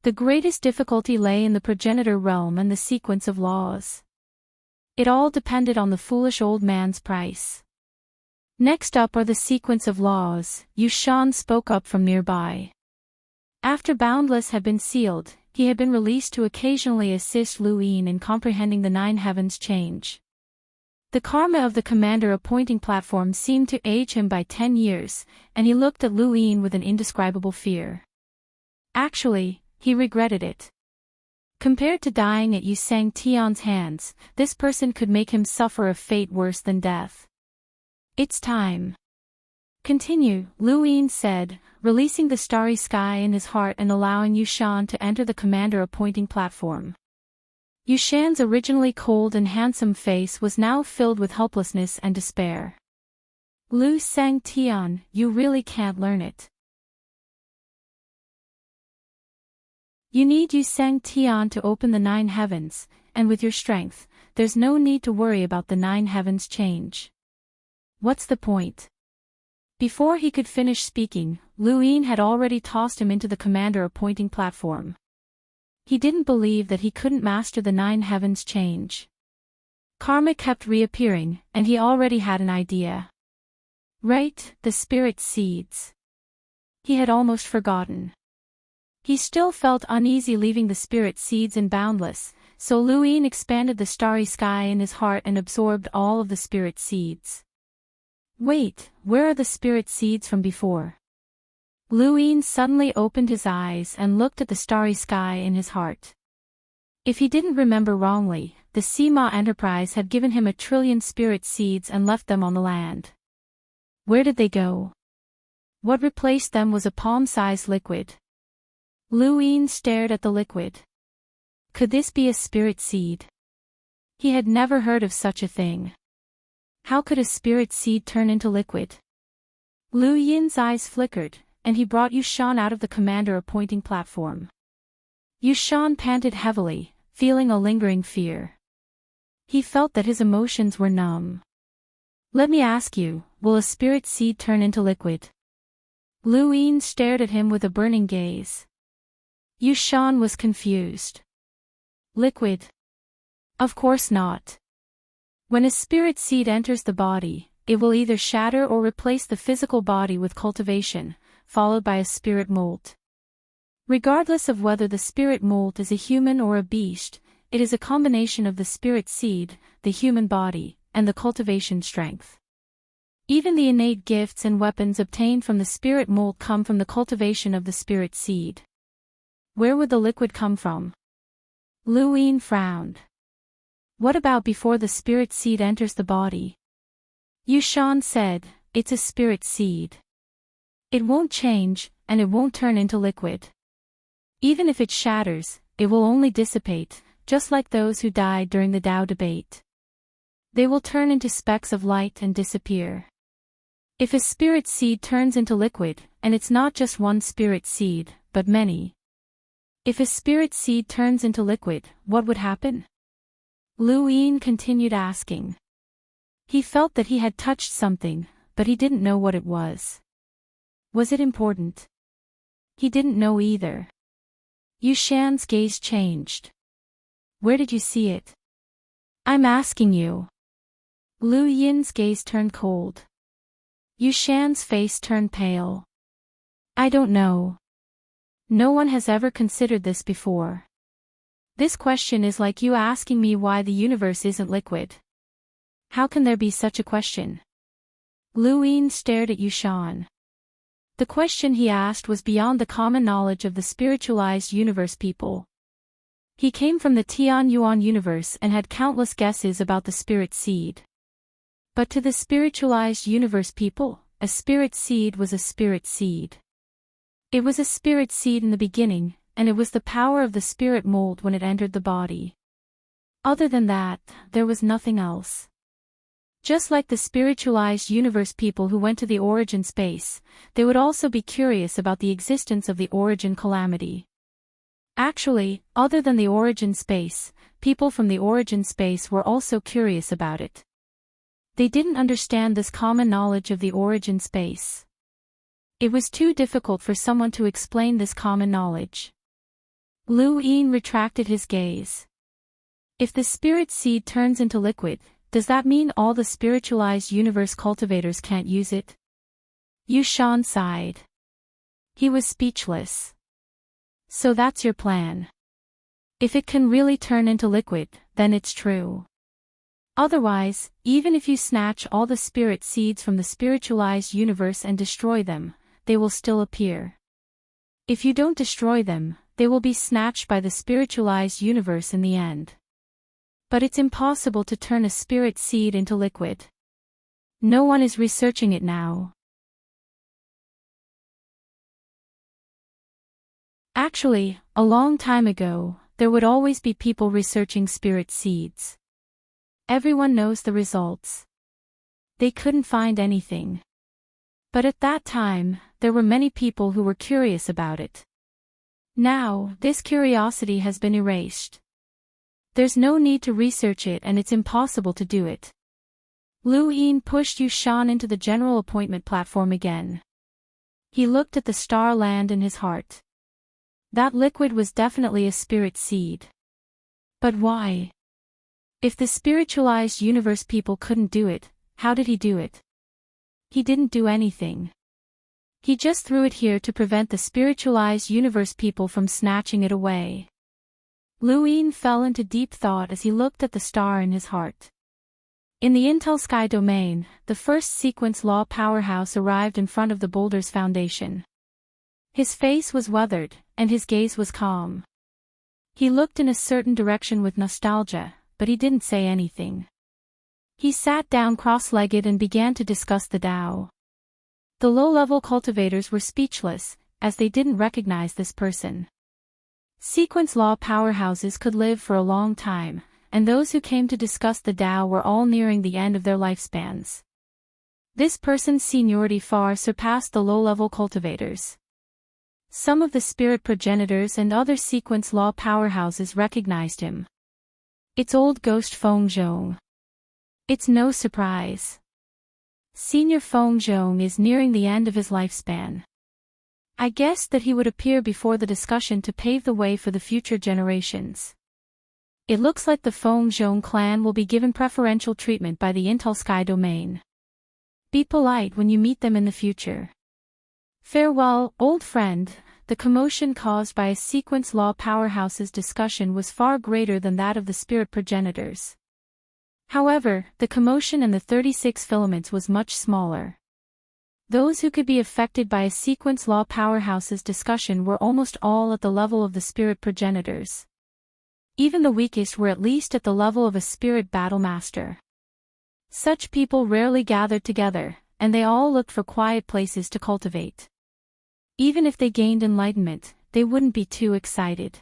The greatest difficulty lay in the progenitor realm and the sequence of laws. It all depended on the foolish old man's price. Next up are the sequence of laws, Yushan spoke up from nearby. After Boundless had been sealed, he had been released to occasionally assist Lu Yin in comprehending the nine heavens change. The karma of the commander appointing platform seemed to age him by 10 years, and he looked at Lu Yin with an indescribable fear. Actually, he regretted it. Compared to dying at Yu Sang Tian's hands, this person could make him suffer a fate worse than death. It's time. Continue, Lu Yin said, releasing the starry sky in his heart and allowing Yushan to enter the commander appointing platform. Yushan's originally cold and handsome face was now filled with helplessness and despair. Lu Sang Tian, you really can't learn it. You need Yu Sang Tian to open the 9 heavens, and with your strength, there's no need to worry about the 9 heavens change. What's the point? Before he could finish speaking, Lu Yin had already tossed him into the commander appointing platform. He didn't believe that he couldn't master the 9 heavens change. Karma kept reappearing, and he already had an idea. Right, the spirit seeds. He had almost forgotten. He still felt uneasy leaving the spirit seeds in Boundless, so Lu Yin expanded the starry sky in his heart and absorbed all of the spirit seeds. Wait, where are the spirit seeds from before? Lu Yin suddenly opened his eyes and looked at the starry sky in his heart. If he didn't remember wrongly, the Sima Enterprise had given him 1 trillion spirit seeds and left them on the land. Where did they go? What replaced them was a palm-sized liquid. Lu Yin stared at the liquid. Could this be a spirit seed? He had never heard of such a thing. How could a spirit seed turn into liquid? Lu Yin's eyes flickered, and he brought Yushan out of the commander appointing platform. Yushan panted heavily, feeling a lingering fear. He felt that his emotions were numb. Let me ask you, will a spirit seed turn into liquid? Lu Yin stared at him with a burning gaze. Yushan was confused. Liquid? Of course not. When a spirit seed enters the body, it will either shatter or replace the physical body with cultivation, followed by a spirit molt. Regardless of whether the spirit molt is a human or a beast, it is a combination of the spirit seed, the human body, and the cultivation strength. Even the innate gifts and weapons obtained from the spirit molt come from the cultivation of the spirit seed. Where would the liquid come from? Lu Yin frowned. What about before the spirit seed enters the body? Yushan said, it's a spirit seed. It won't change, and it won't turn into liquid. Even if it shatters, it will only dissipate, just like those who died during the Tao debate. They will turn into specks of light and disappear. If a spirit seed turns into liquid, and it's not just one spirit seed, but many. If a spirit seed turns into liquid, what would happen? Lu Yin continued asking. He felt that he had touched something, but he didn't know what it was. Was it important? He didn't know either. Yushan's gaze changed. Where did you see it? I'm asking you. Lu Yin's gaze turned cold. Yushan's face turned pale. I don't know. No one has ever considered this before. This question is like you asking me why the universe isn't liquid. How can there be such a question? Lu Yin stared at Yushan. The question he asked was beyond the common knowledge of the spiritualized universe people. He came from the Tian Yuan universe and had countless guesses about the spirit seed. But to the spiritualized universe people, a spirit seed was a spirit seed. It was a spirit seed in the beginning, and it was the power of the spirit mold when it entered the body. Other than that, there was nothing else. Just like the spiritualized universe people who went to the origin space, they would also be curious about the existence of the origin calamity. Actually, other than the origin space, people from the origin space were also curious about it. They didn't understand this common knowledge of the origin space. It was too difficult for someone to explain this common knowledge. Lu Yin retracted his gaze. If the spirit seed turns into liquid, does that mean all the spiritualized universe cultivators can't use it? Yu Shan sighed. He was speechless. So that's your plan. If it can really turn into liquid, then it's true. Otherwise, even if you snatch all the spirit seeds from the spiritualized universe and destroy them, they will still appear. If you don't destroy them, they will be snatched by the spiritualized universe in the end. But it's impossible to turn a spirit seed into liquid. No one is researching it now. Actually, a long time ago, there would always be people researching spirit seeds. Everyone knows the results. They couldn't find anything. But at that time, there were many people who were curious about it. Now, this curiosity has been erased. There's no need to research it and it's impossible to do it. Lu Yin pushed Yu Shan into the general appointment platform again. He looked at the star land in his heart. That liquid was definitely a spirit seed. But why? If the spiritualized universe people couldn't do it, how did he do it? He didn't do anything. He just threw it here to prevent the spiritualized universe people from snatching it away. Lu Yin fell into deep thought as he looked at the star in his heart. In the Intel Sky domain, the first sequence law powerhouse arrived in front of the boulder's foundation. His face was weathered, and his gaze was calm. He looked in a certain direction with nostalgia, but he didn't say anything. He sat down cross-legged and began to discuss the Tao. The low-level cultivators were speechless, as they didn't recognize this person. Sequence law powerhouses could live for a long time, and those who came to discuss the Tao were all nearing the end of their lifespans. This person's seniority far surpassed the low-level cultivators. Some of the spirit progenitors and other sequence law powerhouses recognized him. It's old ghost Feng Zhong. It's no surprise. Senior Feng Zhong is nearing the end of his lifespan. I guessed that he would appear before the discussion to pave the way for the future generations. It looks like the Feng Zhong clan will be given preferential treatment by the Intel Sky domain. Be polite when you meet them in the future. Farewell, old friend. The commotion caused by a sequence law powerhouse's discussion was far greater than that of the spirit progenitors. However, the commotion in the 36 filaments was much smaller. Those who could be affected by a sequence law powerhouse's discussion were almost all at the level of the spirit progenitors. Even the weakest were at least at the level of a spirit battle master. Such people rarely gathered together, and they all looked for quiet places to cultivate. Even if they gained enlightenment, they wouldn't be too excited.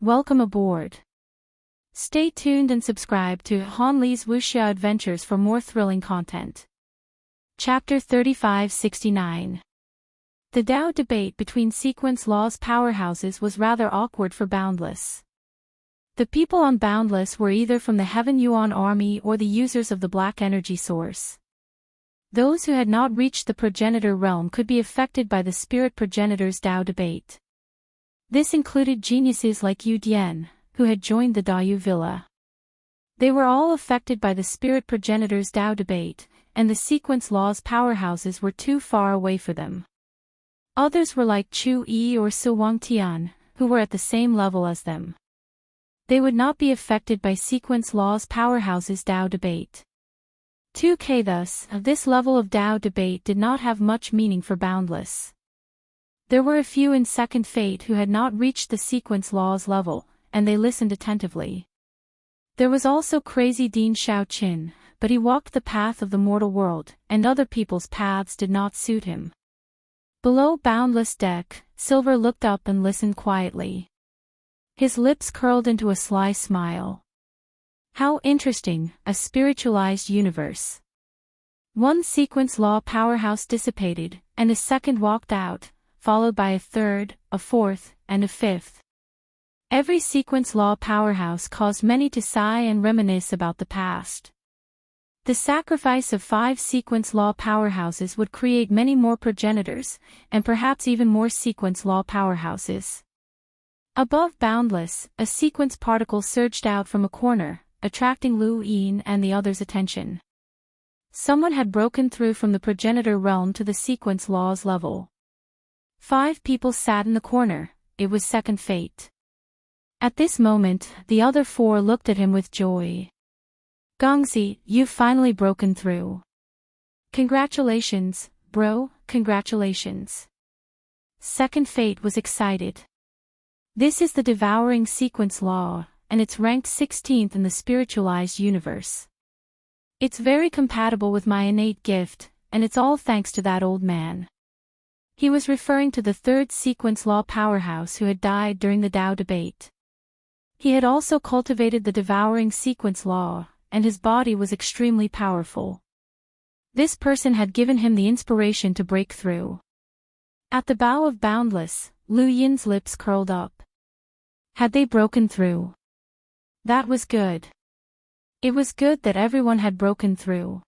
Welcome aboard. Stay tuned and subscribe to Han Li's Wuxia Adventures for more thrilling content. Chapter 3569. The Tao debate between sequence laws powerhouses was rather awkward for Boundless. The people on Boundless were either from the Heaven Yuan army or the users of the Black Energy Source. Those who had not reached the progenitor realm could be affected by the spirit progenitors' Tao debate. This included geniuses like Yu Dian, who had joined the Dayu Villa. They were all affected by the spirit progenitors' Tao debate, and the sequence laws powerhouses were too far away for them. Others were like Chu Yi or Su Wangtian, who were at the same level as them. They would not be affected by sequence laws powerhouses Tao debate. 2K Thus, this level of Tao debate did not have much meaning for Boundless. There were a few in Second Fate who had not reached the sequence laws level, and they listened attentively. There was also Crazy Dean Xiaoqin, but he walked the path of the mortal world, and other people's paths did not suit him. Below Boundless deck, Silver looked up and listened quietly. His lips curled into a sly smile. How interesting, a spiritualized universe. One sequence law powerhouse dissipated, and a second walked out, followed by a third, a fourth, and a fifth. Every sequence law powerhouse caused many to sigh and reminisce about the past. The sacrifice of 5 sequence law powerhouses would create many more progenitors, and perhaps even more sequence law powerhouses. Above Boundless, a sequence particle surged out from a corner, attracting Lu Yin and the others' attention. Someone had broken through from the progenitor realm to the sequence laws level. 5 people sat in the corner. It was Second Fate. At this moment, the other 4 looked at him with joy. Gongzi, you've finally broken through. Congratulations, bro, congratulations. Second Fate was excited. This is the devouring sequence law, and it's ranked 16th in the spiritualized universe. It's very compatible with my innate gift, and it's all thanks to that old man. He was referring to the 3rd sequence law powerhouse who had died during the Tao debate. He had also cultivated the devouring sequence law, and his body was extremely powerful. This person had given him the inspiration to break through. At the bow of Boundless, Lu Yin's lips curled up. Had they broken through? That was good. It was good that everyone had broken through.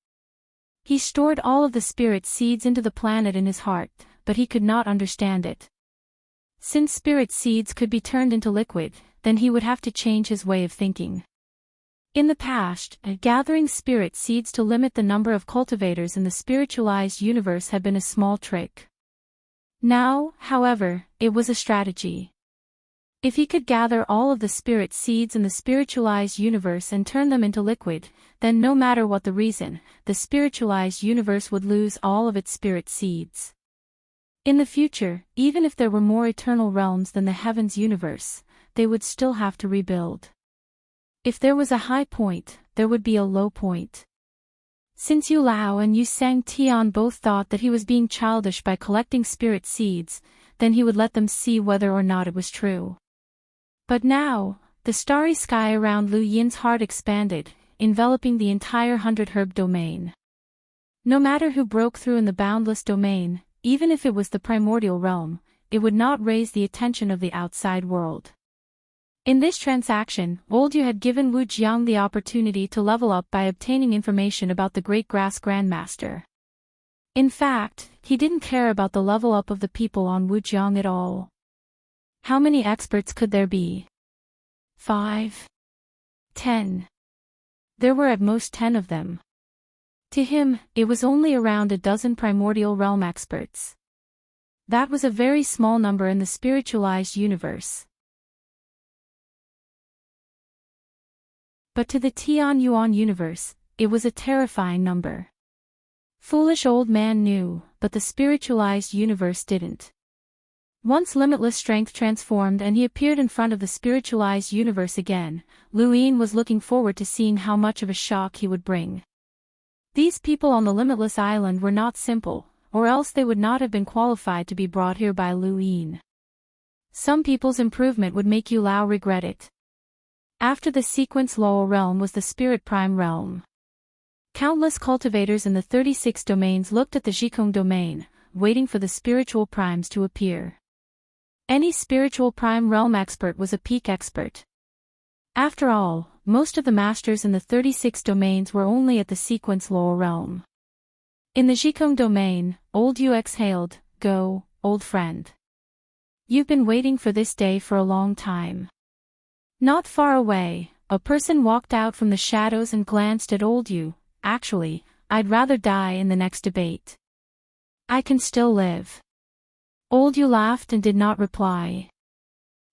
He stored all of the spirit seeds into the planet in his heart, but he could not understand it. Since spirit seeds could be turned into liquid, then he would have to change his way of thinking. In the past, gathering spirit seeds to limit the number of cultivators in the spiritualized universe had been a small trick. Now, however, it was a strategy. If he could gather all of the spirit seeds in the spiritualized universe and turn them into liquid, then no matter what the reason, the spiritualized universe would lose all of its spirit seeds. In the future, even if there were more eternal realms than the heavens universe, they would still have to rebuild. If there was a high point, there would be a low point. Since Yu Lao and Yu Sang Tian both thought that he was being childish by collecting spirit seeds, then he would let them see whether or not it was true. But now, the starry sky around Lu Yin's heart expanded, enveloping the entire 100 herb domain. No matter who broke through in the boundless domain, even if it was the primordial realm, it would not raise the attention of the outside world. In this transaction, Old Yu had given Wu Jiang the opportunity to level up by obtaining information about the Great Grass Grandmaster. In fact, he didn't care about the level up of the people on Wu Jiang at all. How many experts could there be? 5. 10. There were at most 10 of them. To him, it was only around a dozen primordial realm experts. That was a very small number in the spiritualized universe. But to the Tian Yuan universe, it was a terrifying number. Foolish old man knew, but the spiritualized universe didn't. Once limitless strength transformed and he appeared in front of the spiritualized universe again, Lu Yin was looking forward to seeing how much of a shock he would bring. These people on the limitless island were not simple, or else they would not have been qualified to be brought here by Lu Yin. Some people's improvement would make Yu Lao regret it. After the sequence Lowell realm was the spirit prime realm. Countless cultivators in the 36 domains looked at the Jikong domain, waiting for the spiritual primes to appear. Any spiritual prime realm expert was a peak expert. After all, most of the masters in the 36 domains were only at the sequence Lowell realm. In the Jikong domain, Old Yu exhaled, "Go, old friend. You've been waiting for this day for a long time." Not far away, a person walked out from the shadows and glanced at Old Yu. "Actually, I'd rather die in the next debate. I can still live." Old Yu laughed and did not reply.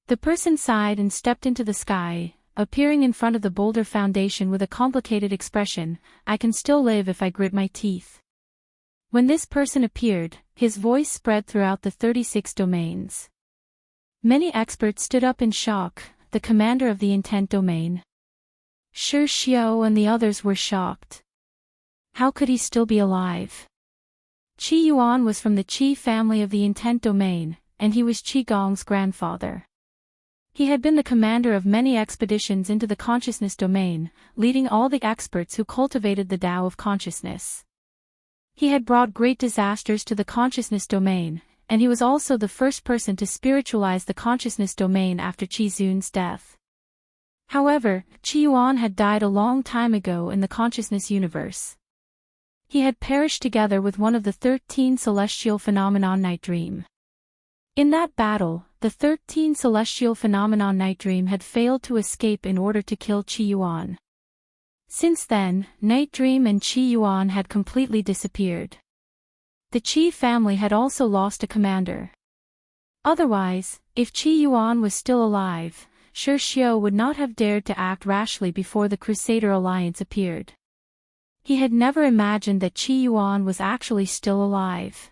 The person sighed and stepped into the sky, appearing in front of the boulder foundation with a complicated expression, "I can still live if I grit my teeth." When this person appeared, his voice spread throughout the 36 domains. Many experts stood up in shock, the commander of the intent domain. Shi Xiao and the others were shocked. How could he still be alive? Qi Yuan was from the Qi family of the intent domain, and he was Qi Gong's grandfather. He had been the commander of many expeditions into the consciousness domain, leading all the experts who cultivated the Tao of consciousness. He had brought great disasters to the consciousness domain, and he was also the first person to spiritualize the consciousness domain after Qi Xun's death. However, Qi Yuan had died a long time ago in the consciousness universe. He had perished together with one of the 13 celestial phenomenon night dream. In that battle, the 13 celestial phenomenon night dream had failed to escape in order to kill Qi Yuan. Since then, Night Dream and Qi Yuan had completely disappeared. The Qi family had also lost a commander. Otherwise, if Qi Yuan was still alive, Shi Xiao would not have dared to act rashly before the Crusader Alliance appeared. He had never imagined that Qi Yuan was actually still alive.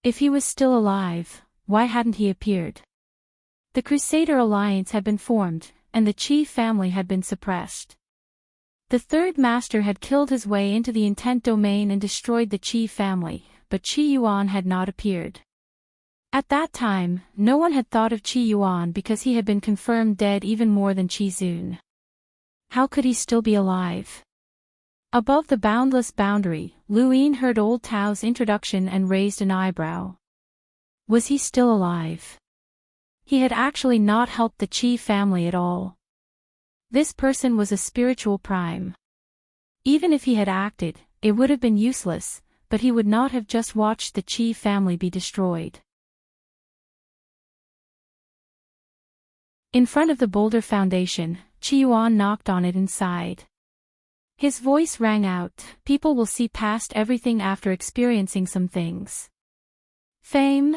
If he was still alive, why hadn't he appeared? The Crusader Alliance had been formed, and the Qi family had been suppressed. The third master had killed his way into the intent domain and destroyed the Qi family, but Qi Yuan had not appeared. At that time, no one had thought of Qi Yuan because he had been confirmed dead even more than Qi Xun. How could he still be alive? Above the boundless boundary, Lu Yin heard old Tao's introduction and raised an eyebrow. Was he still alive? He had actually not helped the Qi family at all. This person was a spiritual prime. Even if he had acted, it would have been useless, but he would not have just watched the Qi family be destroyed. In front of the boulder foundation, Qi Yuan knocked on it inside. His voice rang out, "People will see past everything after experiencing some things. Fame,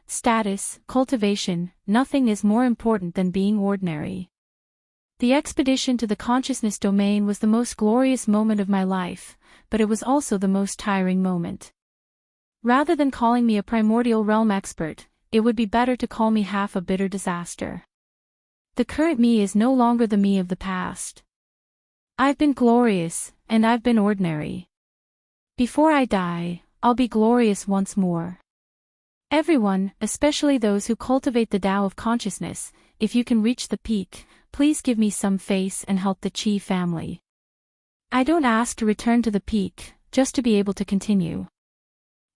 status, cultivation, nothing is more important than being ordinary. The expedition to the consciousness domain was the most glorious moment of my life, but it was also the most tiring moment. Rather than calling me a primordial realm expert, it would be better to call me half a bitter disaster. The current me is no longer the me of the past. I've been glorious, and I've been ordinary. Before I die, I'll be glorious once more. Everyone, especially those who cultivate the Tao of consciousness, if you can reach the peak, please give me some face and help the Qi family. I don't ask to return to the peak, just to be able to continue.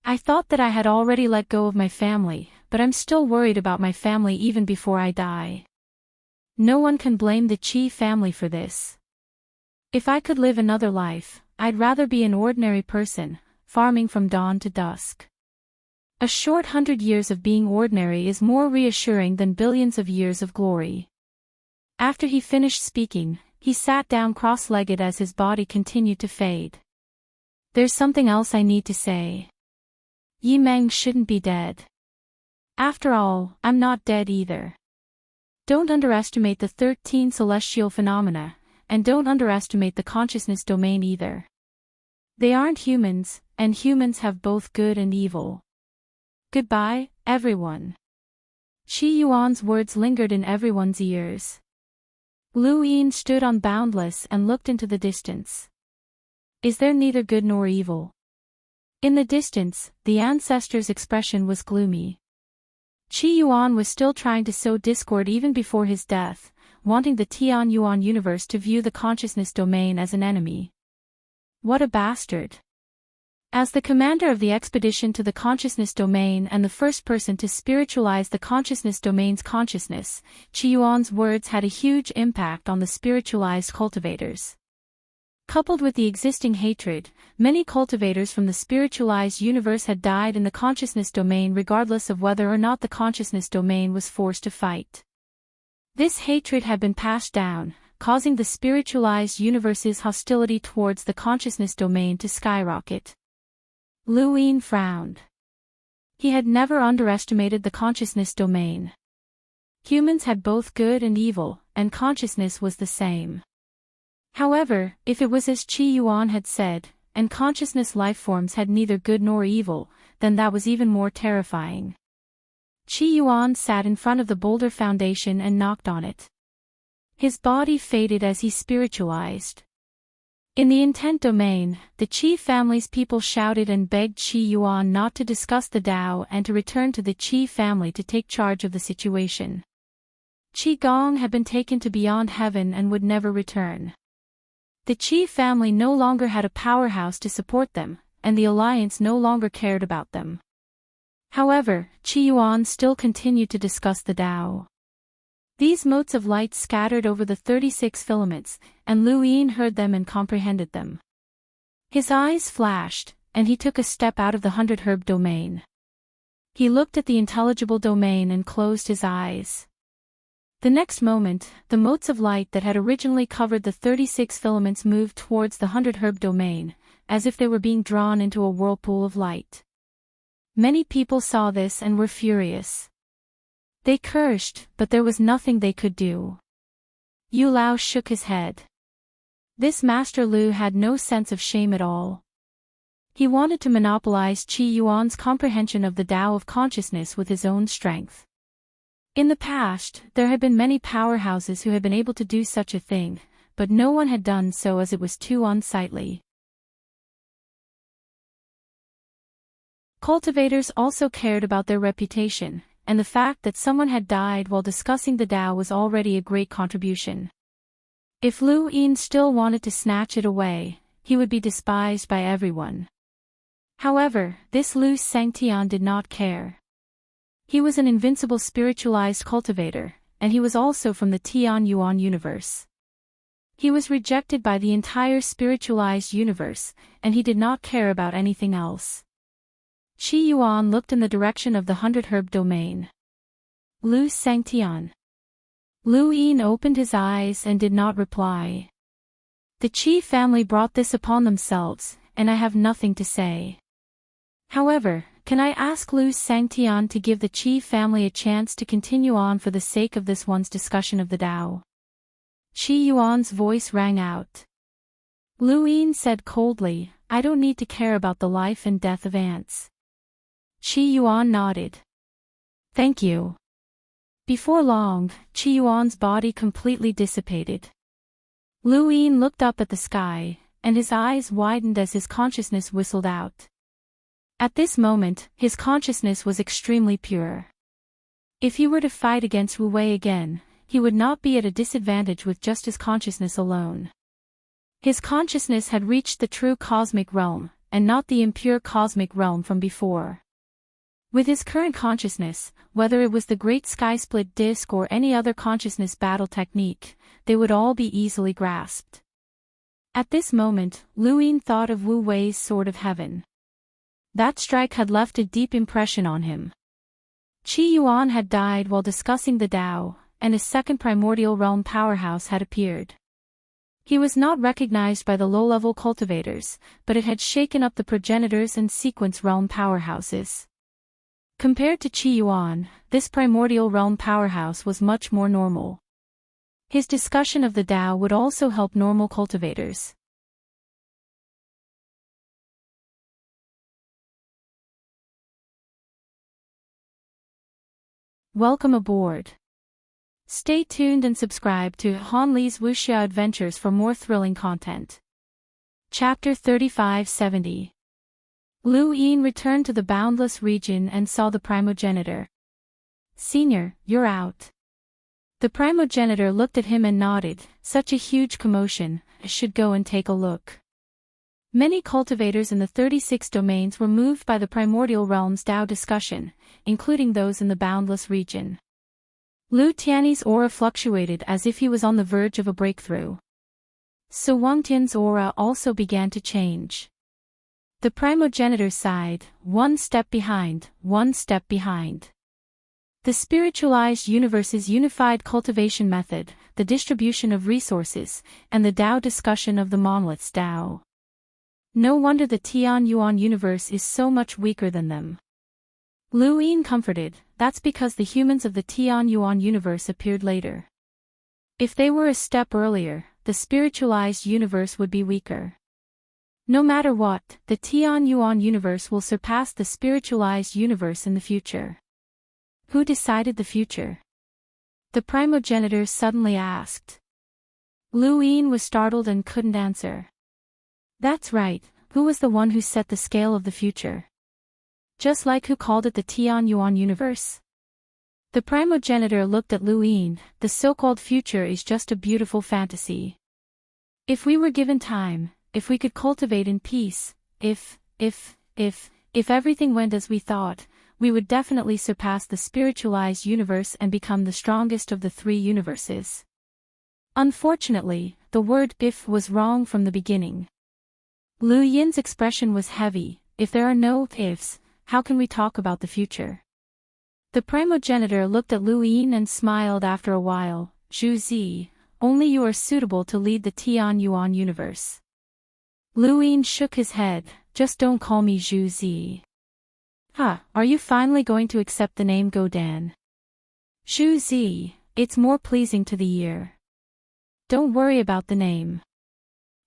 I thought that I had already let go of my family, but I'm still worried about my family even before I die. No one can blame the Qi family for this. If I could live another life, I'd rather be an ordinary person, farming from dawn to dusk. A short 100 years of being ordinary is more reassuring than billions of years of glory." After he finished speaking, he sat down cross-legged as his body continued to fade. "There's something else I need to say. Yi Meng shouldn't be dead. After all, I'm not dead either. Don't underestimate the 13 celestial phenomena, and don't underestimate the consciousness domain either. They aren't humans, and humans have both good and evil. Goodbye, everyone." Qi Yuan's words lingered in everyone's ears. Lu Yin stood on Boundless and looked into the distance. Is there neither good nor evil? In the distance, the ancestor's expression was gloomy. Qi Yuan was still trying to sow discord even before his death, wanting the Tian Yuan universe to view the consciousness domain as an enemy. What a bastard. As the commander of the expedition to the consciousness domain and the first person to spiritualize the consciousness domain's consciousness, Qi Yuan's words had a huge impact on the spiritualized cultivators. Coupled with the existing hatred, many cultivators from the spiritualized universe had died in the consciousness domain regardless of whether or not the consciousness domain was forced to fight. This hatred had been passed down, causing the spiritualized universe's hostility towards the consciousness domain to skyrocket. Lu Yin frowned. He had never underestimated the consciousness domain. Humans had both good and evil, and consciousness was the same. However, if it was as Qi Yuan had said, and consciousness lifeforms had neither good nor evil, then that was even more terrifying. Qi Yuan sat in front of the boulder foundation and knocked on it. His body faded as he spiritualized. In the intent domain, the Qi family's people shouted and begged Qi Yuan not to discuss the Tao and to return to the Qi family to take charge of the situation. Qi Gong had been taken to beyond heaven and would never return. The Qi family no longer had a powerhouse to support them, and the alliance no longer cared about them. However, Qi Yuan still continued to discuss the Tao. These motes of light scattered over the 36 filaments, and Lu Yin heard them and comprehended them. His eyes flashed, and he took a step out of the 100-herb domain. He looked at the intelligible domain and closed his eyes. The next moment, the motes of light that had originally covered the 36 filaments moved towards the 100-herb domain, as if they were being drawn into a whirlpool of light. Many people saw this and were furious. They cursed, but there was nothing they could do. Yu Lao shook his head. This Master Lu had no sense of shame at all. He wanted to monopolize Qi Yuan's comprehension of the Tao of consciousness with his own strength. In the past, there had been many powerhouses who had been able to do such a thing, but no one had done so as it was too unsightly. Cultivators also cared about their reputation, and the fact that someone had died while discussing the Tao was already a great contribution. If Lu Yin still wanted to snatch it away, he would be despised by everyone. However, this Lu Sangtian did not care. He was an invincible spiritualized cultivator, and he was also from the Tian Yuan universe. He was rejected by the entire spiritualized universe, and he did not care about anything else. Qi Yuan looked in the direction of the 100-herb domain. Lu Sangtian. Lu Yin opened his eyes and did not reply. The Qi family brought this upon themselves, and I have nothing to say. However, can I ask Lu Sangtian to give the Qi family a chance to continue on for the sake of this one's discussion of the Tao? Qi Yuan's voice rang out. Lu Yin said coldly, I don't need to care about the life and death of ants. Qi Yuan nodded. Thank you. Before long, Qi Yuan's body completely dissipated. Lu Yin looked up at the sky, and his eyes widened as his consciousness whistled out. At this moment, his consciousness was extremely pure. If he were to fight against Wu Wei again, he would not be at a disadvantage with just his consciousness alone. His consciousness had reached the true cosmic realm, and not the impure cosmic realm from before. With his current consciousness, whether it was the Great Sky Split Disc or any other consciousness battle technique, they would all be easily grasped. At this moment, Lu Yin thought of Wu Wei's Sword of Heaven. That strike had left a deep impression on him. Qi Yuan had died while discussing the Tao, and his second primordial realm powerhouse had appeared. He was not recognized by the low-level cultivators, but it had shaken up the progenitors and sequence realm powerhouses. Compared to Qi Yuan, this primordial realm powerhouse was much more normal. His discussion of the Tao would also help normal cultivators. Welcome aboard. Stay tuned and subscribe to Han Li's Wuxia Adventures for more thrilling content. Chapter 3570. Lu Yin returned to the boundless region and saw the primogenitor. Senior, you're out. The primogenitor looked at him and nodded. Such a huge commotion, I should go and take a look. Many cultivators in the 36 domains were moved by the primordial realm's Tao discussion, including those in the boundless region. Lu Tianyi's aura fluctuated as if he was on the verge of a breakthrough. Su Wangtian's aura also began to change. The primogenitor sighed, one step behind, one step behind. The spiritualized universe's unified cultivation method, the distribution of resources, and the Tao discussion of the monolith's Tao. No wonder the Tian Yuan universe is so much weaker than them. Lu Yin comforted, that's because the humans of the Tian Yuan universe appeared later. If they were a step earlier, the spiritualized universe would be weaker. No matter what, the Tian Yuan universe will surpass the spiritualized universe in the future. Who decided the future? The primogenitor suddenly asked. Lu Yin was startled and couldn't answer. That's right, who was the one who set the scale of the future? Just like who called it the Tian Yuan universe? The primogenitor looked at Lu Yin. The so-called future is just a beautiful fantasy. If we were given time, if we could cultivate in peace, if everything went as we thought, we would definitely surpass the spiritualized universe and become the strongest of the three universes. Unfortunately, the word if was wrong from the beginning. Lu Yin's expression was heavy. If there are no ifs, how can we talk about the future? The primogenitor looked at Lu Yin and smiled after a while. Zhu Zi, only you are suitable to lead the Tian Yuan universe. Lu Yin shook his head. Just don't call me Zhu Zi. Are you finally going to accept the name Godan? Zhu Zi, it's more pleasing to the ear. Don't worry about the name.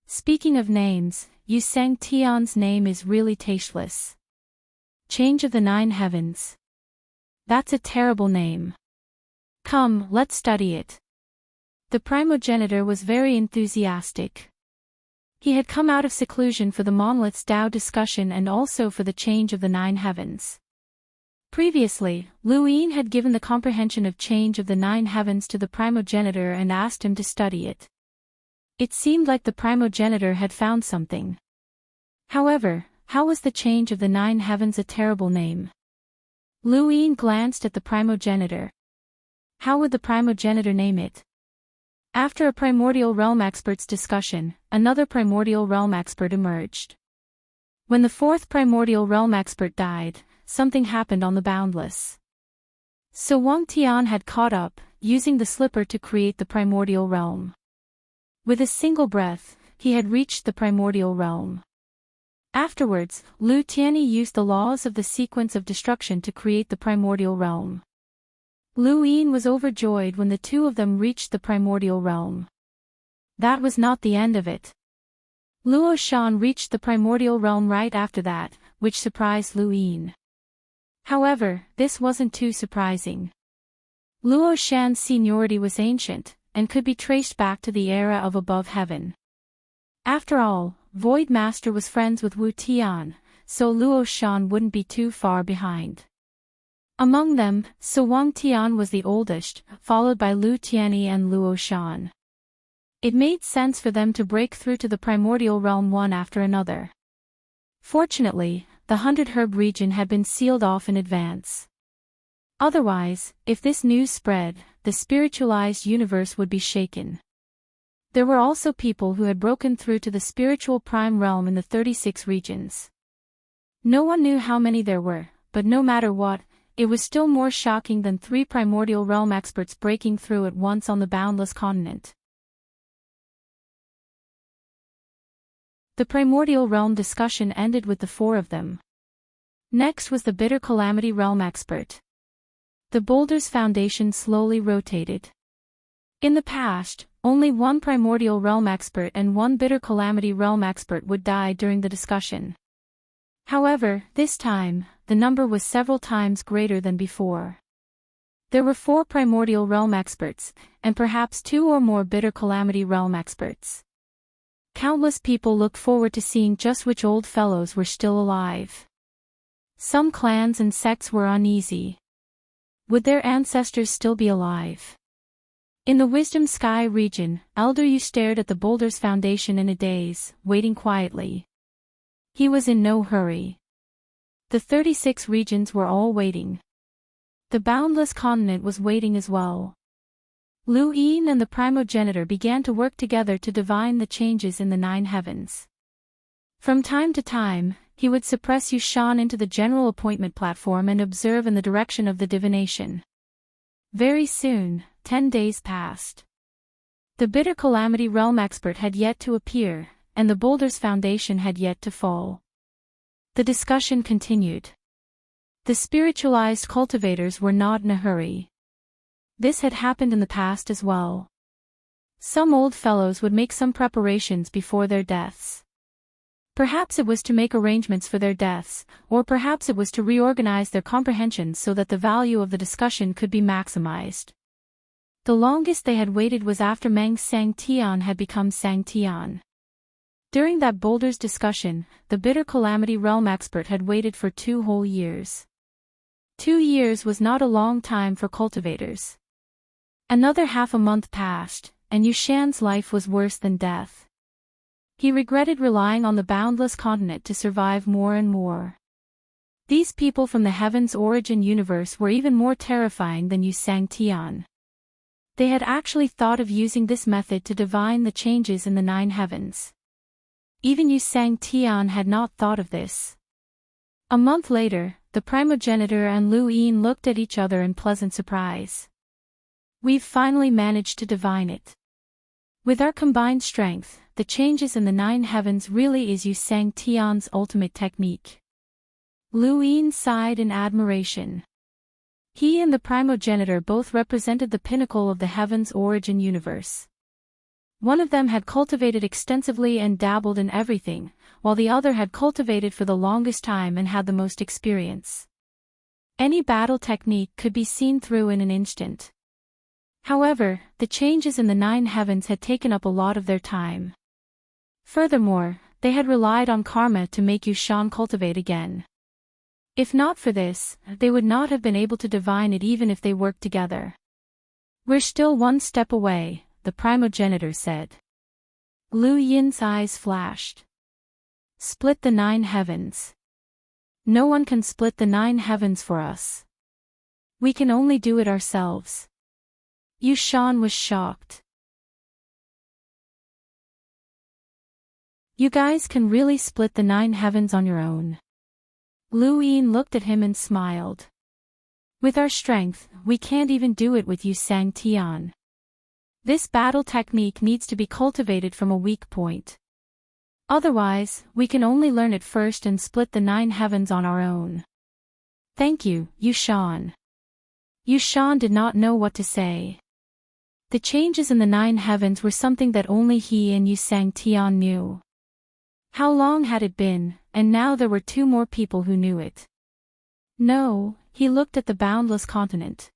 Speaking of names, Yu Sang Tian's name is really tasteless. Change of the Nine Heavens. That's a terrible name. Come, let's study it. The primogenitor was very enthusiastic. He had come out of seclusion for the Monolith's Tao discussion and also for the change of the Nine Heavens. Previously, Lu Yin had given the comprehension of change of the Nine Heavens to the primogenitor and asked him to study it. It seemed like the primogenitor had found something. However, how was the change of the Nine Heavens a terrible name? Lu Yin glanced at the primogenitor. How would the primogenitor name it? After a primordial realm expert's discussion, another primordial realm expert emerged. When the fourth primordial realm expert died, something happened on the boundless. So Wang Tian had caught up, using the slipper to create the primordial realm. With a single breath, he had reached the primordial realm. Afterwards, Lu Tianyi used the laws of the sequence of destruction to create the primordial realm. Lu Yin was overjoyed when the two of them reached the primordial realm. That was not the end of it. Luo Shan reached the primordial realm right after that, which surprised Lu Yin. However, this wasn't too surprising. Luo Shan's seniority was ancient, and could be traced back to the era of above heaven. After all, Void Master was friends with Wu Tian, so Luo Shan wouldn't be too far behind. Among them, So Wang Tian was the oldest, followed by Lu Tianyi and Luo Shan. It made sense for them to break through to the primordial realm one after another. Fortunately, the 100 Herb region had been sealed off in advance. Otherwise, if this news spread, the spiritualized universe would be shaken. There were also people who had broken through to the spiritual prime realm in the 36 regions. No one knew how many there were, but no matter what, it was still more shocking than 3 primordial realm experts breaking through at once on the boundless continent. The primordial realm discussion ended with the 4 of them. Next was the bitter calamity realm expert. The boulder's foundation slowly rotated. In the past, only 1 primordial realm expert and 1 bitter calamity realm expert would die during the discussion. However, this time, the number was several times greater than before. There were 4 primordial realm experts, and perhaps 2 or more bitter calamity realm experts. Countless people looked forward to seeing just which old fellows were still alive. Some clans and sects were uneasy. Would their ancestors still be alive? In the Wisdom Sky region, Elder Yu stared at the boulder's foundation in a daze, waiting quietly. He was in no hurry. The 36 regions were all waiting. The boundless continent was waiting as well. Lu Yin and the primogenitor began to work together to divine the changes in the 9 heavens. From time to time, he would suppress Yu Shan into the general appointment platform and observe in the direction of the divination. Very soon, 10 days passed. The bitter calamity realm expert had yet to appear, and the boulder's foundation had yet to fall. The discussion continued. The spiritualized cultivators were not in a hurry. This had happened in the past as well. Some old fellows would make some preparations before their deaths. Perhaps it was to make arrangements for their deaths, or perhaps it was to reorganize their comprehensions so that the value of the discussion could be maximized. The longest they had waited was after Meng Sang Tian had become Sang Tian. During that Boulder's discussion, the bitter calamity realm expert had waited for 2 whole years. 2 years was not a long time for cultivators. Another half a month passed, and Yushan's life was worse than death. He regretted relying on the boundless continent to survive more and more. These people from the heaven's origin universe were even more terrifying than Yu Sang Tian. They had actually thought of using this method to divine the changes in the 9 heavens. Even Yu Sang Tian had not thought of this. A month later, the primogenitor and Lu Yin looked at each other in pleasant surprise. We've finally managed to divine it. With our combined strength, the changes in the 9 heavens really is Yu Sang Tian's ultimate technique. Lu Yin sighed in admiration. He and the primogenitor both represented the pinnacle of the heavens origin universe. One of them had cultivated extensively and dabbled in everything, while the other had cultivated for the longest time and had the most experience. Any battle technique could be seen through in an instant. However, the changes in the 9 heavens had taken up a lot of their time. Furthermore, they had relied on karma to make Yushan cultivate again. If not for this, they would not have been able to divine it even if they worked together. We're still 1 step away, the primogenitor said. Lu Yin's eyes flashed. Split the 9 heavens. No one can split the 9 heavens for us. We can only do it ourselves. Yushan was shocked. You guys can really split the 9 heavens on your own. Lu Yin looked at him and smiled. With our strength, we can't even do it with Yu Sang Tian. This battle technique needs to be cultivated from a weak point. Otherwise, we can only learn it first and split the 9 heavens on our own. Thank you, Yushan. Yushan did not know what to say. The changes in the 9 heavens were something that only he and Yu Sang Tian knew. How long had it been, and now there were 2 more people who knew it. No, he looked at the boundless continent.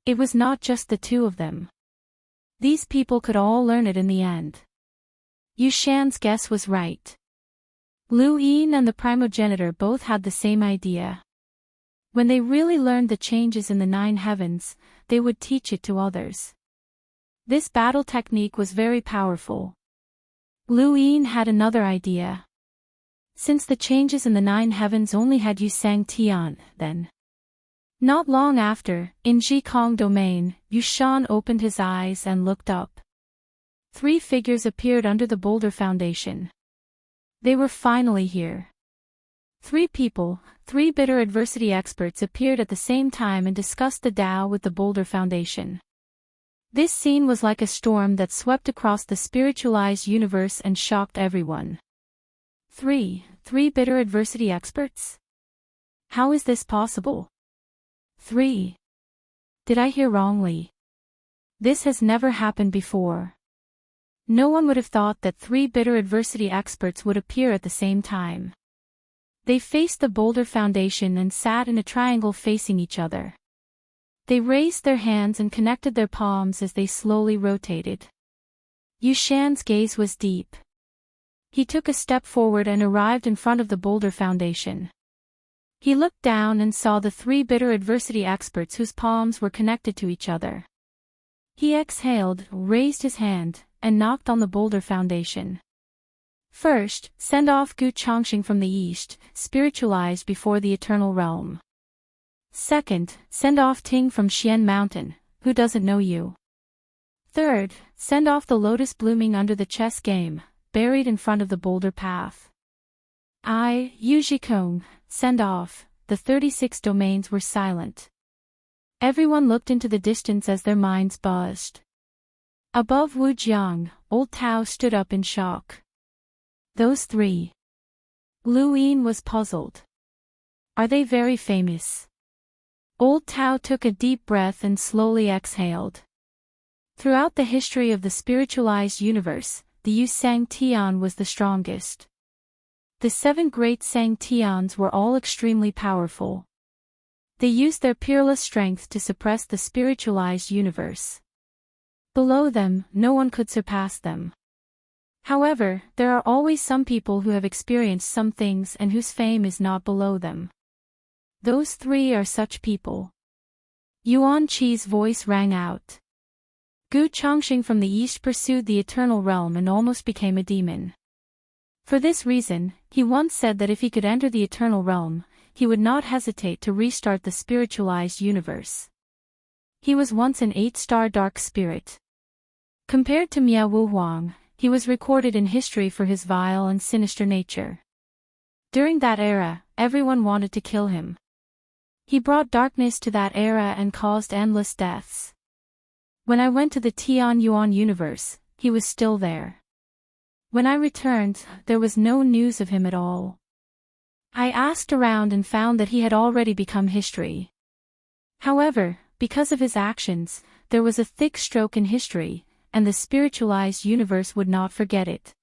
It was not just the 2 of them. These people could all learn it in the end. Yushan's guess was right. Lu Yin and the primogenitor both had the same idea. When they really learned the changes in the 9 heavens, they would teach it to others. This battle technique was very powerful. Lu Yin had another idea. Since the changes in the 9 heavens only had Yu Sang Tian, then. Not long after, in Jikong domain, Yushan opened his eyes and looked up. 3 figures appeared under the boulder foundation. They were finally here. 3 people, 3 bitter adversity experts appeared at the same time and discussed the Tao with the boulder foundation. This scene was like a storm that swept across the spiritualized universe and shocked everyone. 3 bitter adversity experts? How is this possible? 3. Did I hear wrongly? This has never happened before. No one would have thought that 3 bitter adversity experts would appear at the same time. They faced the boulder foundation and sat in a triangle facing each other. They raised their hands and connected their palms as they slowly rotated. Yushan's gaze was deep. He took a step forward and arrived in front of the boulder foundation. He looked down and saw the 3 bitter adversity experts whose palms were connected to each other. He exhaled, raised his hand, and knocked on the boulder foundation. First, send off Gu Chongqing from the east, spiritualized before the eternal realm. Second, send off Ting from Xian Mountain, who doesn't know you. Third, send off the lotus blooming under the chess game, buried in front of the boulder path. I, Yu Jikong, send off. The 36 domains were silent. Everyone looked into the distance as their minds buzzed. Above Wu Jiang, old Tao stood up in shock. Those 3. Lu Yin was puzzled. Are they very famous? Old Tao took a deep breath and slowly exhaled. Throughout the history of the spiritualized universe, the Yu Sang Tian was the strongest. The 7 great Sang Tians were all extremely powerful. They used their peerless strength to suppress the spiritualized universe. Below them, no one could surpass them. However, there are always some people who have experienced some things and whose fame is not below them. Those 3 are such people. Yuan Qi's voice rang out. Gu Chongxing from the east pursued the eternal realm and almost became a demon. For this reason, he once said that if he could enter the eternal realm, he would not hesitate to restart the spiritualized universe. He was once an 8-star dark spirit. Compared to Miao Wu Huang, he was recorded in history for his vile and sinister nature. During that era, everyone wanted to kill him. He brought darkness to that era and caused endless deaths. When I went to the Tian Yuan universe, he was still there. When I returned, there was no news of him at all. I asked around and found that he had already become history. However, because of his actions, there was a thick stroke in history, and the spiritualized universe would not forget it.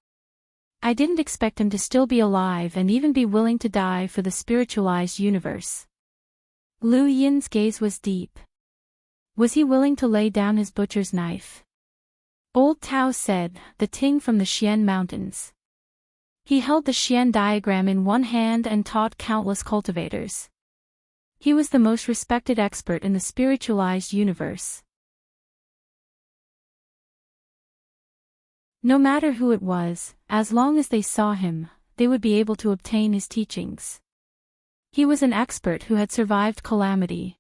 I didn't expect him to still be alive and even be willing to die for the spiritualized universe. Lu Yin's gaze was deep. Was he willing to lay down his butcher's knife? Old Tao said, the Ting from the Xian Mountains. He held the Xian diagram in one hand and taught countless cultivators. He was the most respected expert in the spiritualized universe. No matter who it was, as long as they saw him, they would be able to obtain his teachings. He was an expert who had survived calamity.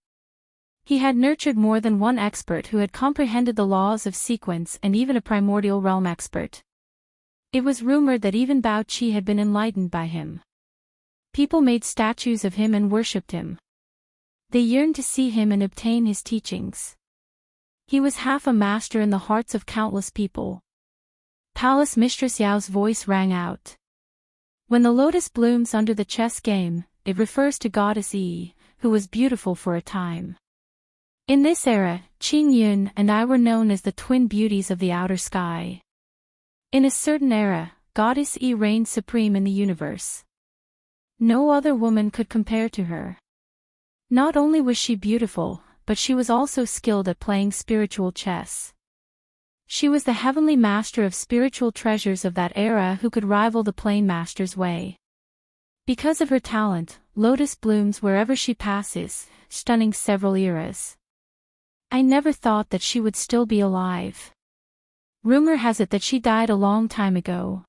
He had nurtured more than one expert who had comprehended the laws of sequence and even a primordial realm expert. It was rumored that even Bao Qi had been enlightened by him. People made statues of him and worshipped him. They yearned to see him and obtain his teachings. He was half a master in the hearts of countless people. Palace Mistress Yao's voice rang out. When the lotus blooms under the chess game, it refers to Goddess Yi, who was beautiful for a time. In this era, Qing Yun and I were known as the twin beauties of the outer sky. In a certain era, Goddess Yi reigned supreme in the universe. No other woman could compare to her. Not only was she beautiful, but she was also skilled at playing spiritual chess. She was the heavenly master of spiritual treasures of that era who could rival the plain master's way. Because of her talent, lotus blooms wherever she passes, stunning several eras. I never thought that she would still be alive. Rumor has it that she died a long time ago.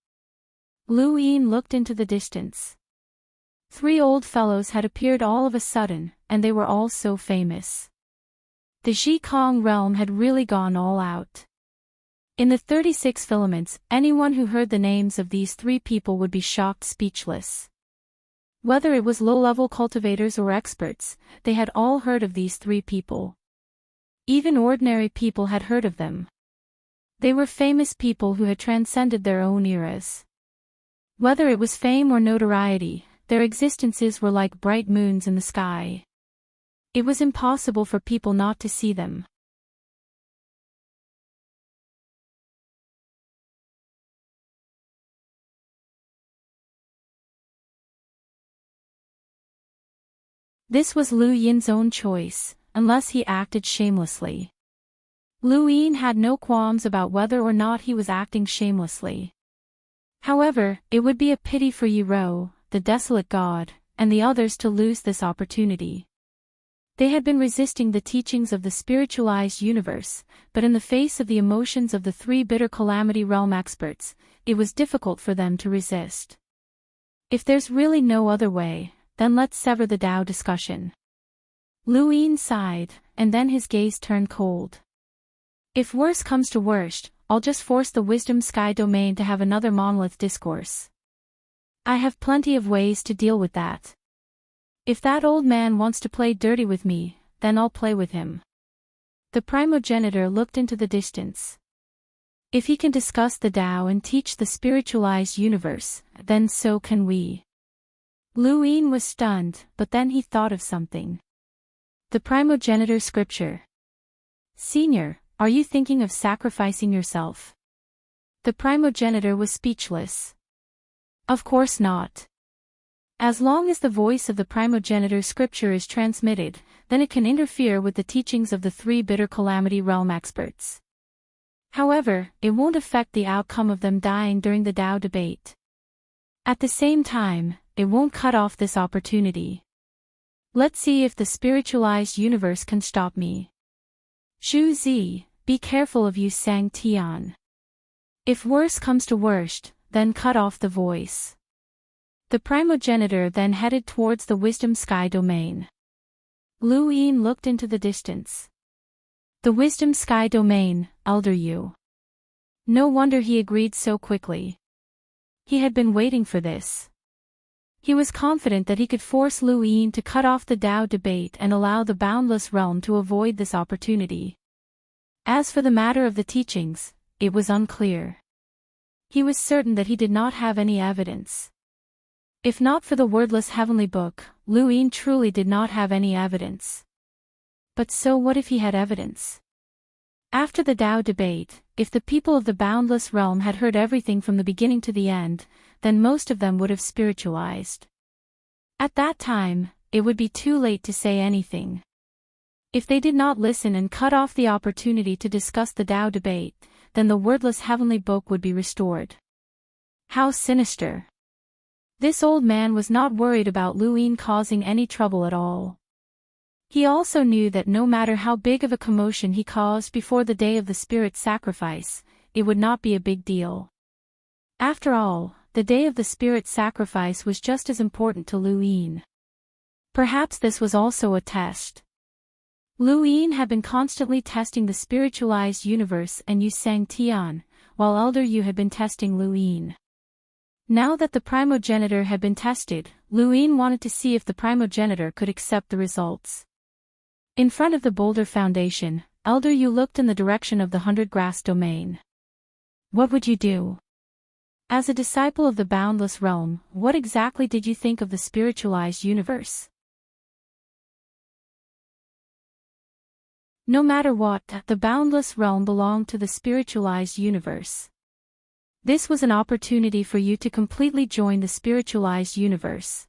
Lu Yin looked into the distance. 3 old fellows had appeared all of a sudden, and they were all so famous. The Zhikong realm had really gone all out. In the 36 filaments, anyone who heard the names of these 3 people would be shocked speechless. Whether it was low-level cultivators or experts, they had all heard of these 3 people. Even ordinary people had heard of them. They were famous people who had transcended their own eras. Whether it was fame or notoriety, their existences were like bright moons in the sky. It was impossible for people not to see them. This was Lu Yin's own choice, unless he acted shamelessly. Lu Yin had no qualms about whether or not he was acting shamelessly. However, it would be a pity for Yi Rou, the desolate god, and the others to lose this opportunity. They had been resisting the teachings of the spiritualized universe, but in the face of the emotions of the 3 bitter calamity realm experts, it was difficult for them to resist. If there's really no other way, then let's sever the Tao discussion. Lu Yin sighed, and then his gaze turned cold. If worse comes to worst, I'll just force the Wisdom Sky domain to have another monolith discourse. I have plenty of ways to deal with that. If that old man wants to play dirty with me, then I'll play with him. The primogenitor looked into the distance. If he can discuss the Tao and teach the spiritualized universe, then so can we. Lu Yin was stunned, but then he thought of something. The primogenitor scripture. Senior, are you thinking of sacrificing yourself? The primogenitor was speechless. Of course not. As long as the voice of the primogenitor scripture is transmitted, then it can interfere with the teachings of the three bitter calamity realm experts. However, it won't affect the outcome of them dying during the Tao debate. At the same time, it won't cut off this opportunity. Let's see if the spiritualized universe can stop me. Zhu Zi, be careful of Yu Sang Tian. If worse comes to worst, then cut off the voice. The primogenitor then headed towards the wisdom sky domain. Lu Yin looked into the distance. The wisdom sky domain, Elder Yu. No wonder he agreed so quickly. He had been waiting for this. He was confident that he could force Lu Yin to cut off the Tao debate and allow the boundless realm to avoid this opportunity. As for the matter of the teachings, it was unclear. He was certain that he did not have any evidence. If not for the wordless heavenly book, Lu Yin truly did not have any evidence. But so what if he had evidence? After the Tao debate, if the people of the boundless realm had heard everything from the beginning to the end, then most of them would have spiritualized. At that time, it would be too late to say anything. If they did not listen and cut off the opportunity to discuss the Tao debate, then the wordless heavenly book would be restored. How sinister. This old man was not worried about Lu Yin causing any trouble at all. He also knew that no matter how big of a commotion he caused before the day of the spirit sacrifice, it would not be a big deal. After all, the day of the spirit sacrifice was just as important to Lu Yin. Perhaps this was also a test. Lu Yin had been constantly testing the spiritualized universe and Yu Sang Tian, while Elder Yu had been testing Lu Yin. Now that the primogenitor had been tested, Lu Yin wanted to see if the primogenitor could accept the results. In front of the boulder foundation, Elder Yu looked in the direction of the 100-grass domain. What would you do? As a disciple of the boundless realm, what exactly did you think of the spiritualized universe? No matter what, the boundless realm belonged to the spiritualized universe. This was an opportunity for you to completely join the spiritualized universe.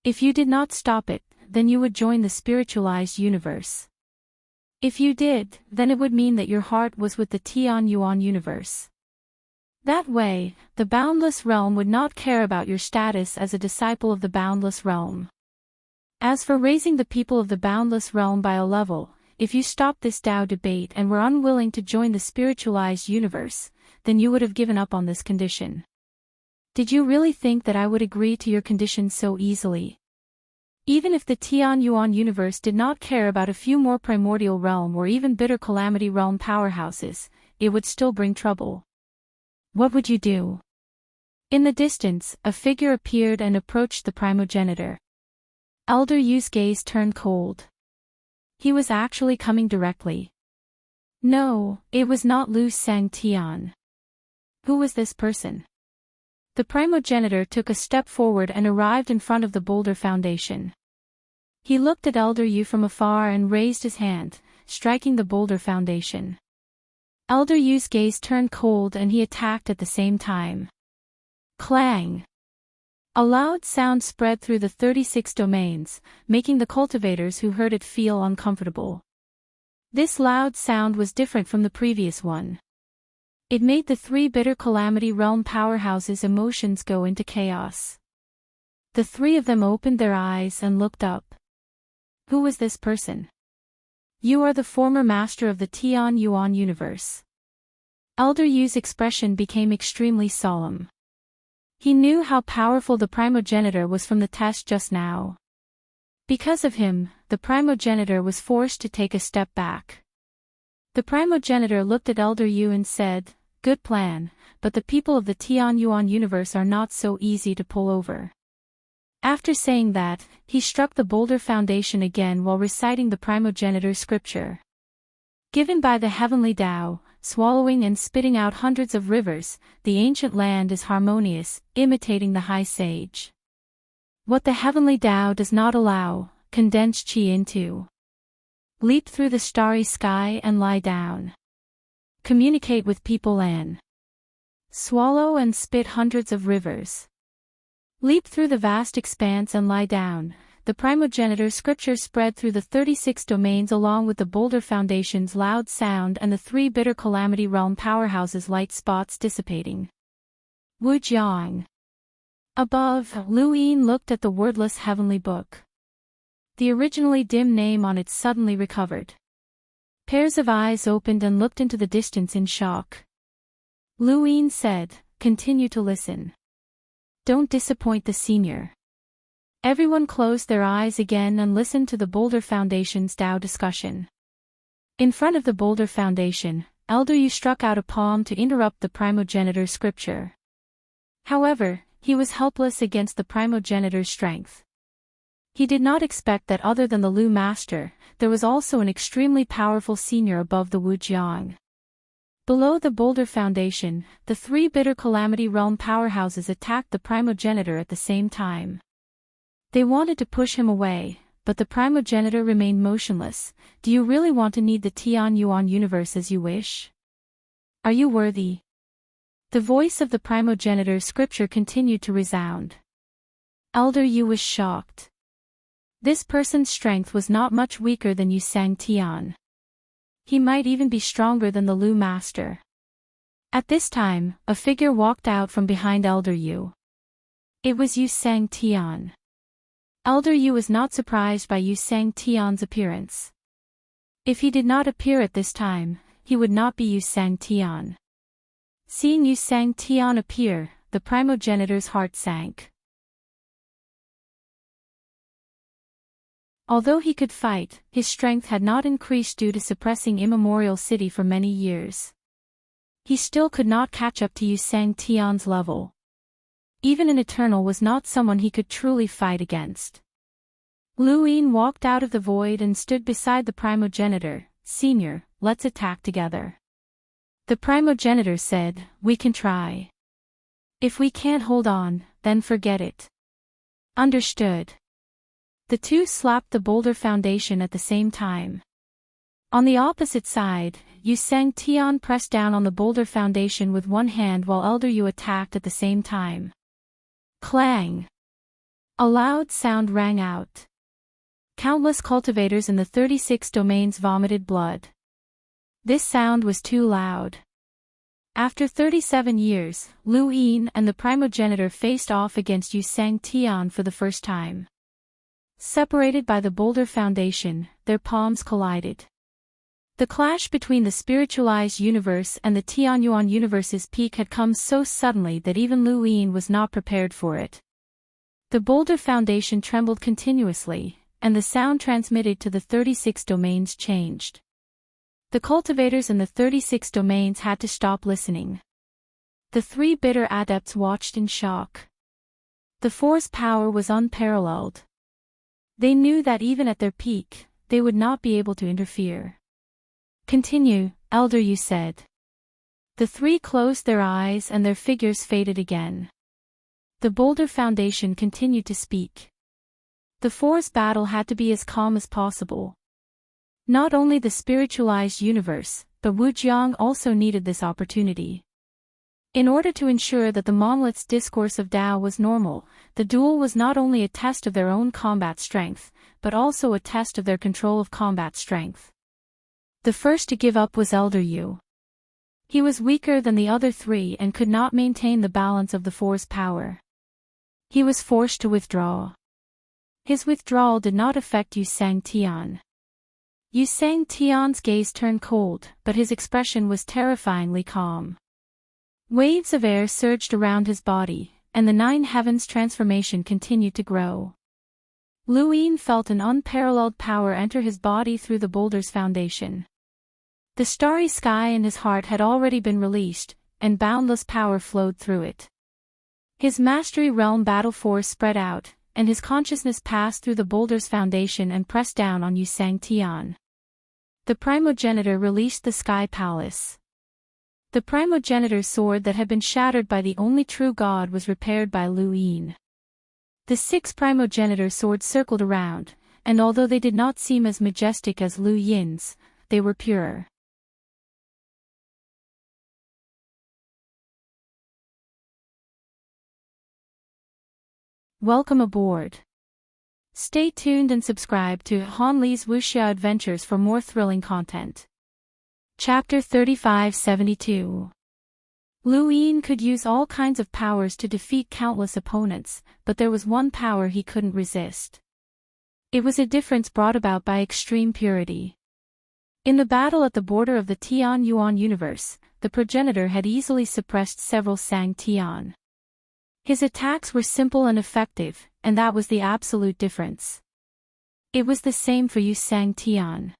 If you did not stop it, then you would join the spiritualized universe. If you did, then it would mean that your heart was with the Tian Yuan universe. That way, the boundless realm would not care about your status as a disciple of the boundless realm. As for raising the people of the boundless realm by a level, if you stopped this Tao debate and were unwilling to join the spiritualized universe, then you would have given up on this condition. Did you really think that I would agree to your condition so easily? Even if the Tian Yuan universe did not care about a few more primordial realm or even bitter calamity realm powerhouses, it would still bring trouble. What would you do? In the distance, a figure appeared and approached the primogenitor. Elder Yu's gaze turned cold. He was actually coming directly. No, it was not Lu Sang Tian. Who was this person? The primogenitor took a step forward and arrived in front of the boulder foundation. He looked at Elder Yu from afar and raised his hand, striking the boulder foundation. Elder Yu's gaze turned cold and he attacked at the same time. Clang! A loud sound spread through the 36 domains, making the cultivators who heard it feel uncomfortable. This loud sound was different from the previous one. It made the three bitter calamity realm powerhouses' emotions go into chaos. The three of them opened their eyes and looked up. Who was this person? You are the former master of the Tian Yuan universe. Elder Yu's expression became extremely solemn. He knew how powerful the primogenitor was from the test just now. Because of him, the primogenitor was forced to take a step back. The primogenitor looked at Elder Yu and said, "Good plan, but the people of the Tian Yuan universe are not so easy to pull over." After saying that, he struck the boulder foundation again while reciting the primogenitor scripture. Given by the heavenly Tao, swallowing and spitting out hundreds of rivers, the ancient land is harmonious, imitating the high sage. What the heavenly Tao does not allow, condense chi into. Leap through the starry sky and lie down. Communicate with people and swallow and spit hundreds of rivers. Leap through the vast expanse and lie down. The primogenitor scripture spread through the 36 domains along with the Boulder Foundation's loud sound and the 3 bitter calamity realm powerhouses' light spots dissipating. Wu Jiang. Above, Lu Yin looked at the wordless heavenly book. The originally dim name on it suddenly recovered. Pairs of eyes opened and looked into the distance in shock. Lu Yin said, "Continue to listen. Don't disappoint the senior." Everyone closed their eyes again and listened to the Boulder Foundation's Tao discussion. In front of the Boulder Foundation, Elder Yu struck out a palm to interrupt the primogenitor scripture. However, he was helpless against the primogenitor's strength. He did not expect that other than the Lu Master, there was also an extremely powerful senior above the Wu Jiang. Below the Boulder Foundation, the 3 bitter calamity realm powerhouses attacked the primogenitor at the same time. They wanted to push him away, but the primogenitor remained motionless. "Do you really want to need the Tian Yuan universe as you wish? Are you worthy?" The voice of the primogenitor scripture continued to resound. Elder Yu was shocked. This person's strength was not much weaker than Yu Sang Tian. He might even be stronger than the Lu Master. At this time, a figure walked out from behind Elder Yu. It was Yu Sang Tian. Elder Yu was not surprised by Yu Sang Tian's appearance. If he did not appear at this time, he would not be Yu Sang Tian. Seeing Yu Sang Tian appear, the primogenitor's heart sank. Although he could fight, his strength had not increased due to suppressing Immemorial City for many years. He still could not catch up to Yu Sang Tian's level. Even an Eternal was not someone he could truly fight against. Lu Yin walked out of the void and stood beside the primogenitor. "Senior, let's attack together." The primogenitor said, "We can try. If we can't hold on, then forget it." Understood. The two slapped the Boulder Foundation at the same time. On the opposite side, Yu Sang Tian pressed down on the Boulder Foundation with one hand while Elder Yu attacked at the same time. Clang! A loud sound rang out. Countless cultivators in the 36 domains vomited blood. This sound was too loud. After 37 years, Lu Yin and the primogenitor faced off against Yu Sang Tian for the first time. Separated by the Boulder Foundation, their palms collided. The clash between the spiritualized universe and the Tianyuan universe's peak had come so suddenly that even Lu Yin was not prepared for it. The Boulder Foundation trembled continuously, and the sound transmitted to the 36 domains changed. The cultivators in the 36 domains had to stop listening. The 3 bitter adepts watched in shock. The force power was unparalleled. They knew that even at their peak, they would not be able to interfere. "Continue," Elder Yu said. The 3 closed their eyes and their figures faded again. The Boulder Foundation continued to speak. The force battle had to be as calm as possible. Not only the spiritualized universe, but Wu Jiang also needed this opportunity. In order to ensure that the monolith's discourse of Tao was normal, the duel was not only a test of their own combat strength, but also a test of their control of combat strength. The first to give up was Elder Yu. He was weaker than the other 3 and could not maintain the balance of the force power. He was forced to withdraw. His withdrawal did not affect Yu Sang Tian. Yu Sang Tian's gaze turned cold, but his expression was terrifyingly calm. Waves of air surged around his body, and the 9 heavens transformation continued to grow. Lu Yin felt an unparalleled power enter his body through the boulder's foundation. The starry sky in his heart had already been released, and boundless power flowed through it. His mastery realm battle force spread out, and his consciousness passed through the boulder's foundation and pressed down on Yu Sang Tian. The primogenitor released the sky palace. The primogenitor's sword that had been shattered by the only true God was repaired by Lu Yin. The 6 primogenitor swords circled around, and although they did not seem as majestic as Lu Yin's, they were purer. Welcome aboard. Stay tuned and subscribe to Han Li's Wuxia Adventures for more thrilling content. Chapter 3572. Lu Yin could use all kinds of powers to defeat countless opponents, but there was one power he couldn't resist. It was a difference brought about by extreme purity. In the battle at the border of the Tian Yuan universe, the progenitor had easily suppressed several Sang Tian. His attacks were simple and effective, and that was the absolute difference. It was the same for Yu Sang Tian.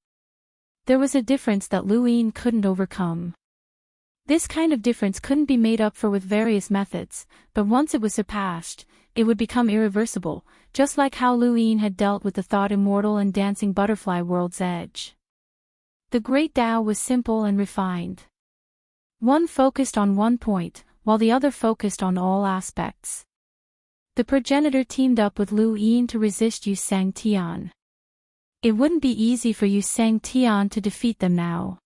There was a difference that Lu Yin couldn't overcome. This kind of difference couldn't be made up for with various methods, but once it was surpassed, it would become irreversible, just like how Lu Yin had dealt with the thought immortal and dancing butterfly world's edge. The great Tao was simple and refined. One focused on one point, while the other focused on all aspects. The progenitor teamed up with Lu Yin to resist Yu Sang Tian. It wouldn't be easy for Yu Sang Tian to defeat them now.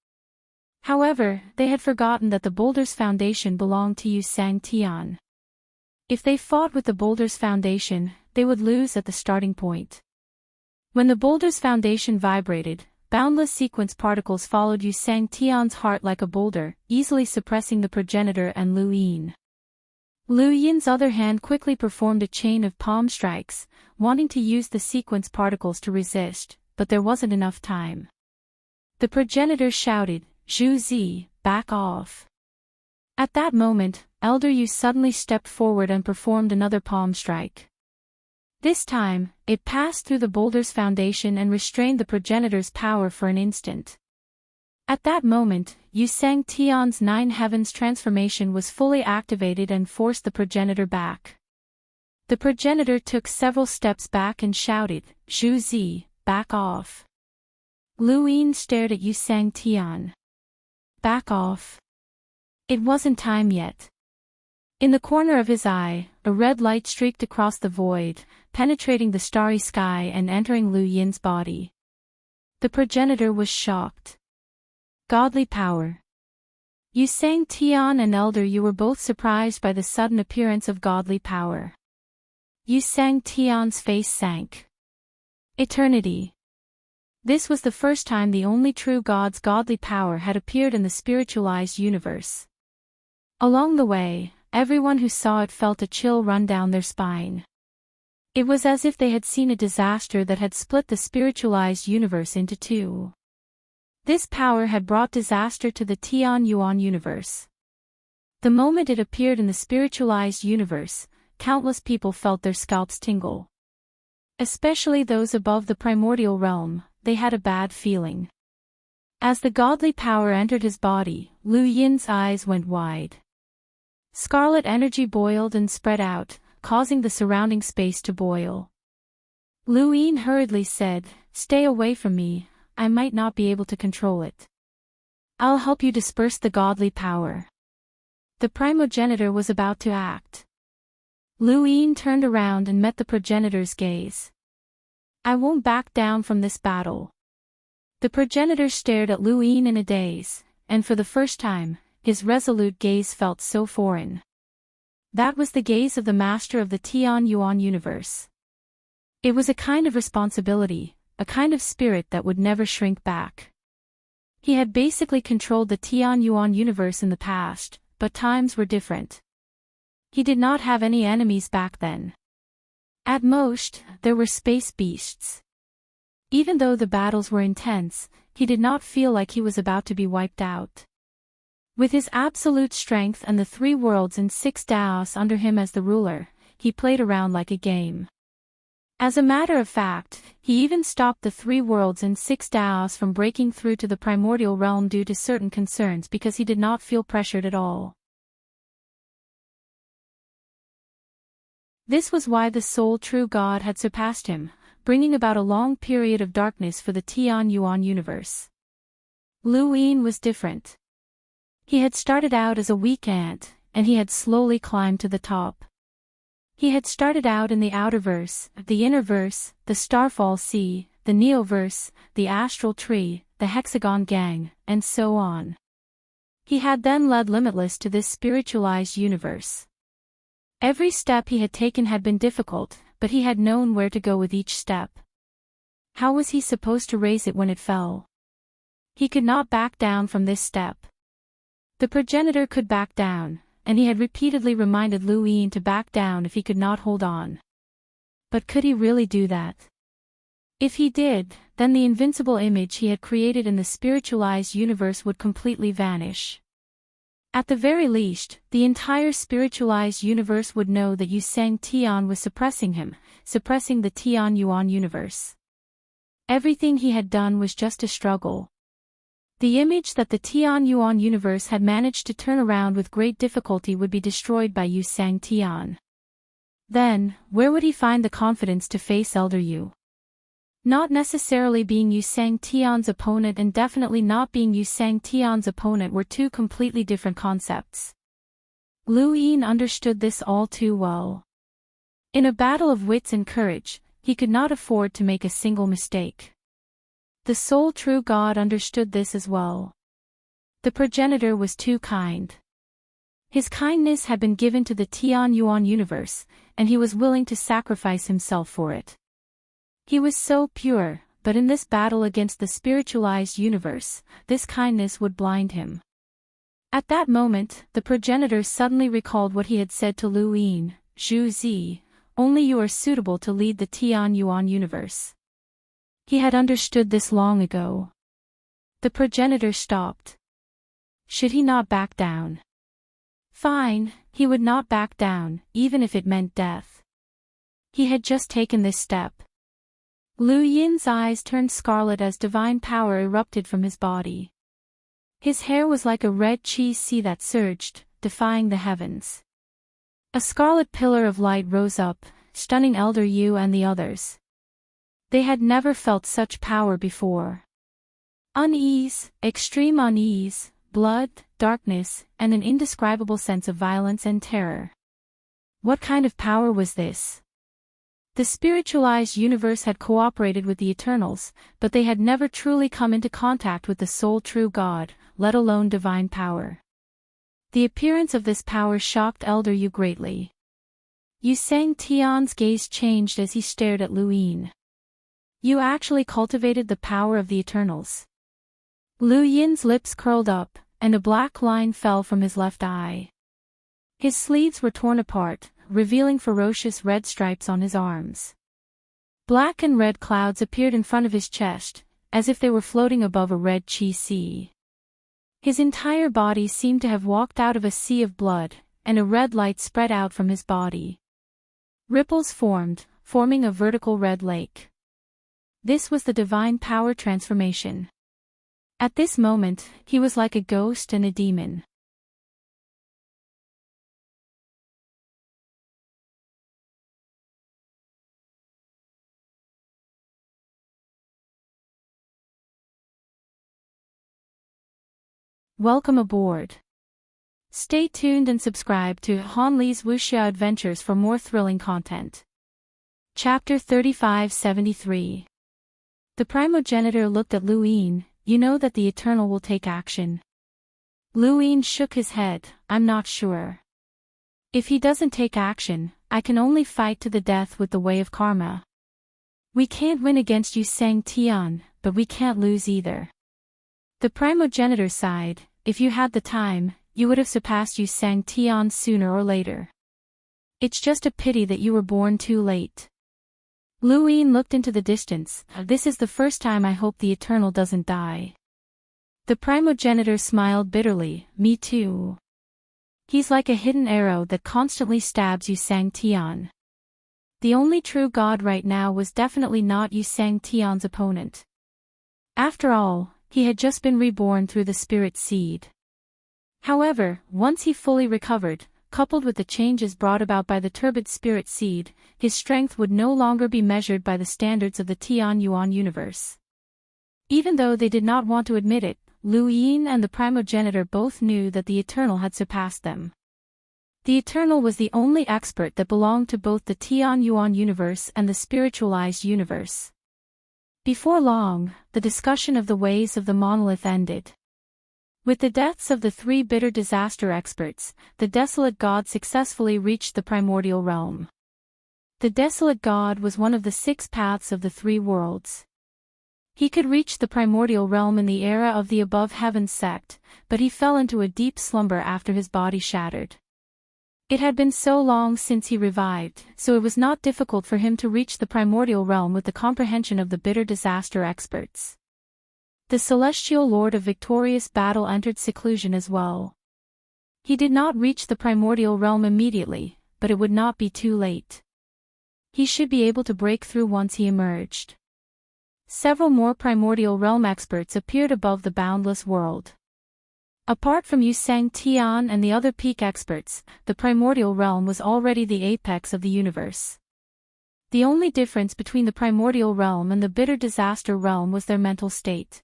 However, they had forgotten that the boulder's foundation belonged to Yu Sang Tian. If they fought with the boulder's foundation, they would lose at the starting point. When the boulder's foundation vibrated, boundless sequence particles followed Yu Sang Tian's heart like a boulder, easily suppressing the progenitor and Lu Yin. Lu Yin's other hand quickly performed a chain of palm strikes, wanting to use the sequence particles to resist, but there wasn't enough time. The progenitor shouted, "Zhu Zi, back off." At that moment, Elder Yu suddenly stepped forward and performed another palm strike. This time, it passed through the boulder's foundation and restrained the progenitor's power for an instant. At that moment, Yu Sang Tian's 9 heavens transformation was fully activated and forced the progenitor back. The progenitor took several steps back and shouted, "Zhu Zi, back off." Lu Yin stared at Yu Sang Tian. Back off. It wasn't time yet. In the corner of his eye, a red light streaked across the void, penetrating the starry sky and entering Lu Yin's body. The progenitor was shocked. Godly power. Yu Sang Tian and Elder Yu were both surprised by the sudden appearance of godly power. Yu Sang Tian's face sank. Eternity. This was the first time the only true God's godly power had appeared in the spiritualized universe. Along the way, everyone who saw it felt a chill run down their spine. It was as if they had seen a disaster that had split the spiritualized universe into two. This power had brought disaster to the Tian Yuan universe. The moment it appeared in the spiritualized universe, countless people felt their scalps tingle. Especially those above the primordial realm, they had a bad feeling. As the godly power entered his body, Lu Yin's eyes went wide. Scarlet energy boiled and spread out, causing the surrounding space to boil. Lu Yin hurriedly said, "Stay away from me, I might not be able to control it. I'll help you disperse the godly power." The primogenitor was about to act. Lu Yin turned around and met the progenitor's gaze. "I won't back down from this battle." The progenitor stared at Lu Yin in a daze, and for the first time, his resolute gaze felt so foreign. That was the gaze of the master of the Tian Yuan universe. It was a kind of responsibility, a kind of spirit that would never shrink back. He had basically controlled the Tian Yuan universe in the past, but times were different. He did not have any enemies back then. At most, there were space beasts. Even though the battles were intense, he did not feel like he was about to be wiped out. With his absolute strength and the 3 worlds and 6 Daos under him as the ruler, he played around like a game. As a matter of fact, he even stopped the 3 worlds and 6 Daos from breaking through to the primordial realm due to certain concerns because he did not feel pressured at all. This was why the sole true God had surpassed him, bringing about a long period of darkness for the Tian Yuan universe. Lu Yin was different. He had started out as a weak ant, and he had slowly climbed to the top. He had started out in the outerverse, the innerverse, the starfall sea, the neoverse, the astral tree, the hexagon gang, and so on. He had then led limitless to this spiritualized universe. Every step he had taken had been difficult, but he had known where to go with each step. How was he supposed to raise it when it fell? He could not back down from this step. The progenitor could back down, and he had repeatedly reminded Luin to back down if he could not hold on. But could he really do that? If he did, then the invincible image he had created in the spiritualized universe would completely vanish. At the very least, the entire spiritualized universe would know that Yu Sang Tian was suppressing him, suppressing the Tian Yuan universe. Everything he had done was just a struggle. The image that the Tian Yuan universe had managed to turn around with great difficulty would be destroyed by Yu Sang Tian. Then, where would he find the confidence to face Elder Yu? Not necessarily being Yu Sang Tian's opponent and definitely not being Yu Sang Tian's opponent were two completely different concepts. Lu Yin understood this all too well. In a battle of wits and courage, he could not afford to make a single mistake. The sole true God understood this as well. The progenitor was too kind. His kindness had been given to the Tian Yuan universe, and he was willing to sacrifice himself for it. He was so pure, but in this battle against the spiritualized universe, this kindness would blind him. At that moment, the progenitor suddenly recalled what he had said to Lu Yin, "Zhu Zi, only you are suitable to lead the Tian Yuan universe." He had understood this long ago. The progenitor stopped. Should he not back down? Fine, he would not back down, even if it meant death. He had just taken this step. Lu Yin's eyes turned scarlet as divine power erupted from his body. His hair was like a red cheese sea that surged, defying the heavens. A scarlet pillar of light rose up, stunning Elder Yu and the others. They had never felt such power before. Unease, extreme unease, blood, darkness, and an indescribable sense of violence and terror. What kind of power was this? The spiritualized universe had cooperated with the Eternals, but they had never truly come into contact with the sole true God, let alone divine power. The appearance of this power shocked Elder Yu greatly. Yu Sang Tian's gaze changed as he stared at Lu Yin. You actually cultivated the power of the Eternals. Lu Yin's lips curled up, and a black line fell from his left eye. His sleeves were torn apart, revealing ferocious red stripes on his arms. Black and red clouds appeared in front of his chest, as if they were floating above a red cheese sea. His entire body seemed to have walked out of a sea of blood, and a red light spread out from his body. Ripples formed, forming a vertical red lake. This was the divine power transformation. At this moment, he was like a ghost and a demon. Welcome aboard. Stay tuned and subscribe to Han Li's Wuxia Adventures for more thrilling content. Chapter 3573. The primogenitor looked at Lu Yin. You know that the Eternal will take action. Lu Yin shook his head. I'm not sure. If he doesn't take action, I can only fight to the death with the way of karma. We can't win against Yu Sang Tian, but we can't lose either. The primogenitor sighed. If you had the time, you would have surpassed Yu Sang Tian sooner or later. It's just a pity that you were born too late. Lu Yin looked into the distance. This is the first time I hope the Eternal doesn't die. The primogenitor smiled bitterly. Me too. He's like a hidden arrow that constantly stabs Yu Sang Tian. The only true God right now was definitely not Yu Sang Tian's opponent. After all, he had just been reborn through the spirit seed. However, once he fully recovered, coupled with the changes brought about by the turbid spirit seed, his strength would no longer be measured by the standards of the Tian Yuan universe. Even though they did not want to admit it, Lu Yin and the primogenitor both knew that the Eternal had surpassed them. The Eternal was the only expert that belonged to both the Tian Yuan universe and the spiritualized universe. Before long, the discussion of the ways of the monolith ended. With the deaths of the three bitter disaster experts, the desolate god successfully reached the primordial realm. The desolate god was one of the 6 paths of the 3 worlds. He could reach the primordial realm in the era of the above heavens sect, but he fell into a deep slumber after his body shattered. It had been so long since he revived, so it was not difficult for him to reach the primordial realm with the comprehension of the bitter disaster experts. The celestial lord of victorious battle entered seclusion as well. He did not reach the primordial realm immediately, but it would not be too late. He should be able to break through once he emerged. Several more primordial realm experts appeared above the boundless world. Apart from Yu Sang Tian and the other peak experts, the primordial realm was already the apex of the universe. The only difference between the primordial realm and the bitter disaster realm was their mental state.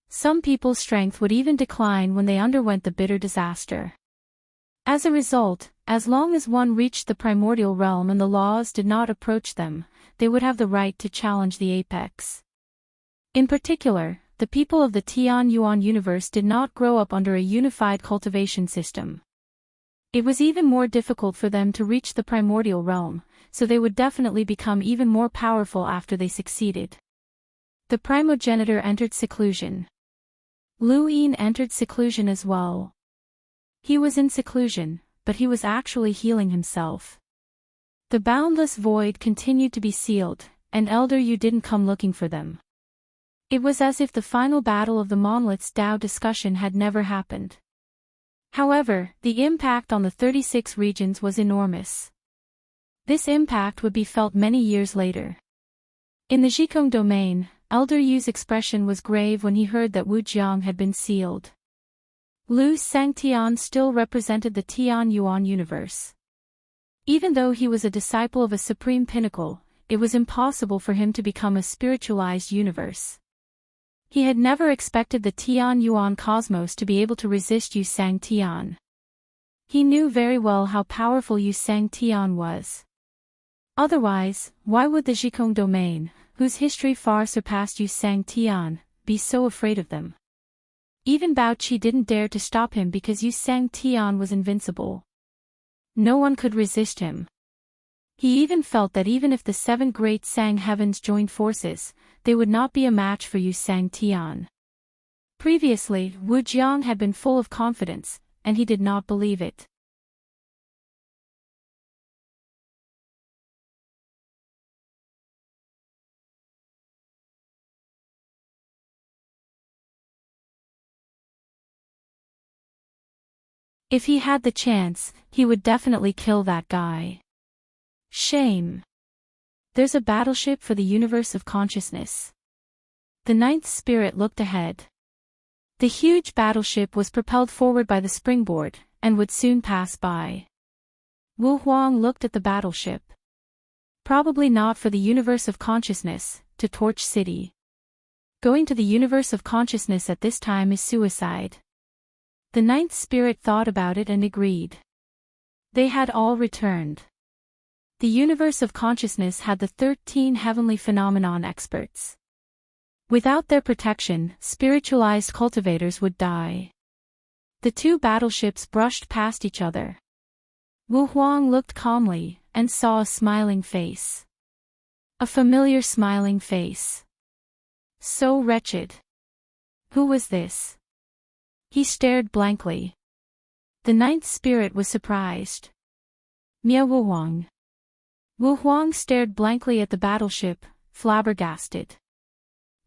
Some people's strength would even decline when they underwent the bitter disaster. As a result, as long as one reached the primordial realm and the laws did not approach them, they would have the right to challenge the apex. In particular, the people of the Tian Yuan universe did not grow up under a unified cultivation system. It was even more difficult for them to reach the primordial realm, so they would definitely become even more powerful after they succeeded. The primogenitor entered seclusion. Lu Yin entered seclusion as well. He was in seclusion, but he was actually healing himself. The boundless void continued to be sealed, and Elder Yu didn't come looking for them. It was as if the final battle of the monolith's Tao discussion had never happened. However, the impact on the 36 regions was enormous. This impact would be felt many years later. In the Jikong domain, Elder Yu's expression was grave when he heard that Wu Jiang had been sealed. Lu Sangtian still represented the Tian Yuan universe. Even though he was a disciple of a supreme pinnacle, it was impossible for him to become a spiritualized universe. He had never expected the Tian Yuan cosmos to be able to resist Yu Sang Tian. He knew very well how powerful Yu Sang Tian was. Otherwise, why would the Jikong domain, whose history far surpassed Yu Sang Tian, be so afraid of them? Even Bao Qi didn't dare to stop him because Yu Sang Tian was invincible. No one could resist him. He even felt that even if the 7 great Sang heavens joined forces, they would not be a match for Yu Sang Tian. Previously, Wu Jiang had been full of confidence, and he did not believe it. If he had the chance, he would definitely kill that guy. Shame. There's a battleship for the universe of consciousness. The 9th spirit looked ahead. The huge battleship was propelled forward by the springboard, and would soon pass by. Wu Huang looked at the battleship. Probably not for the universe of consciousness, to Torch City. Going to the universe of consciousness at this time is suicide. The 9th spirit thought about it and agreed. They had all returned. The universe of consciousness had the 13 heavenly phenomenon experts. Without their protection, spiritualized cultivators would die. The 2 battleships brushed past each other. Wu Huang looked calmly, and saw a smiling face. A familiar smiling face. So wretched. Who was this? He stared blankly. The 9th spirit was surprised. Mia Wu Huang. Wu Huang stared blankly at the battleship, flabbergasted.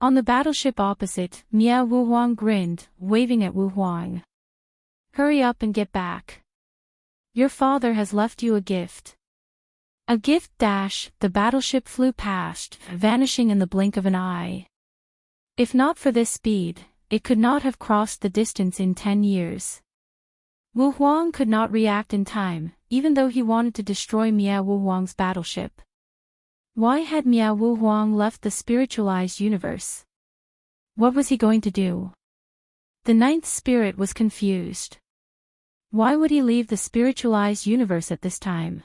On the battleship opposite, Mia Wu Huang grinned, waving at Wu Huang. Hurry up and get back. Your father has left you a gift. A gift dash, the battleship flew past, vanishing in the blink of an eye. If not for this speed, it could not have crossed the distance in 10 years. Wu Huang could not react in time, even though he wanted to destroy Mia Wu Huang's battleship. Why had Mia Wu Huang left the spiritualized universe? What was he going to do? The 9th spirit was confused. Why would he leave the spiritualized universe at this time?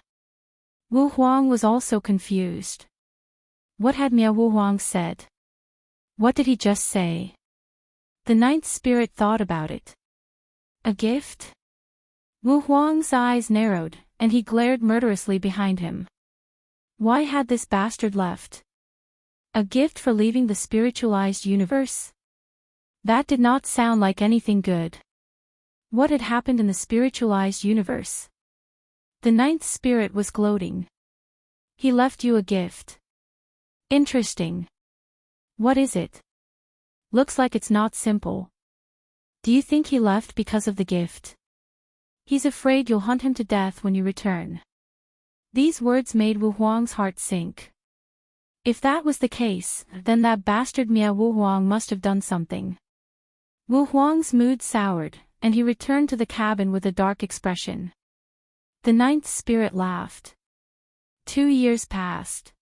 Wu Huang was also confused. What had Miao Wu Huang said? What did he just say? The ninth spirit thought about it. A gift? Wu Huang's eyes narrowed, and he glared murderously behind him. Why had this bastard left? A gift for leaving the spiritualized universe? That did not sound like anything good. What had happened in the spiritualized universe? The ninth spirit was gloating. He left you a gift. Interesting. What is it? Looks like it's not simple. Do you think he left because of the gift? He's afraid you'll hunt him to death when you return. These words made Wu Huang's heart sink. If that was the case, then that bastard Miao Wu Huang must have done something. Wu Huang's mood soured, and he returned to the cabin with a dark expression. The ninth spirit laughed. 2 years passed.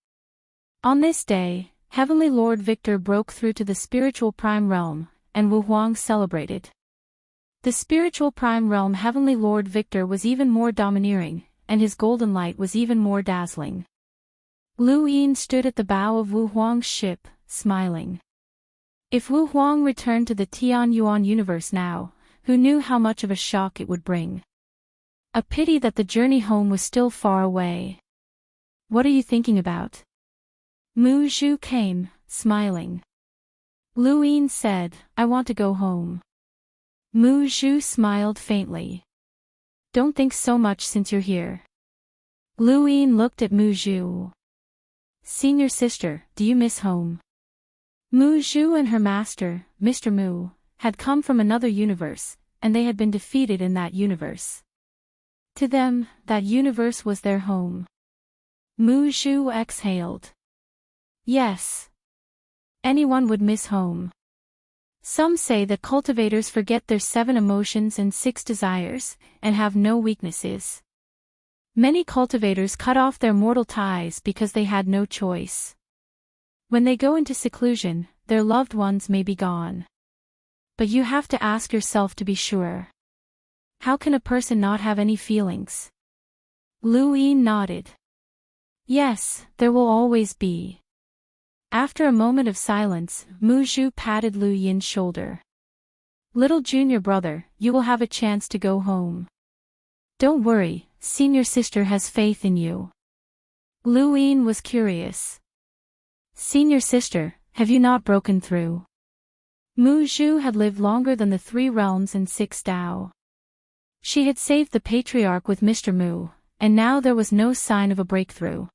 On this day, Heavenly Lord Victor broke through to the spiritual prime realm, and Wu Huang celebrated. The spiritual prime realm Heavenly Lord Victor was even more domineering, and his golden light was even more dazzling. Lu Yin stood at the bow of Wu Huang's ship, smiling. If Wu Huang returned to the Tian Yuan universe now, who knew how much of a shock it would bring? A pity that the journey home was still far away. What are you thinking about? Mu Zhu came, smiling. Lu Yin said, I want to go home. Mu Zhu smiled faintly. Don't think so much since you're here. Lu Yin looked at Mu Zhu. Senior sister, do you miss home? Mu Zhu and her master, Mr. Mu, had come from another universe, and they had been defeated in that universe. To them, that universe was their home. Mu Zhu exhaled. Yes. Anyone would miss home. Some say that cultivators forget their 7 emotions and 6 desires, and have no weaknesses. Many cultivators cut off their mortal ties because they had no choice. When they go into seclusion, their loved ones may be gone. But you have to ask yourself to be sure. How can a person not have any feelings? Lu Yin nodded. Yes, there will always be. After a moment of silence, Mu Zhu patted Lu Yin's shoulder. Little junior brother, you will have a chance to go home. Don't worry, senior sister has faith in you. Lu Yin was curious. Senior sister, have you not broken through? Mu Zhu had lived longer than the 3 realms and 6 Dao. She had saved the patriarch with Mr. Mu, and now there was no sign of a breakthrough.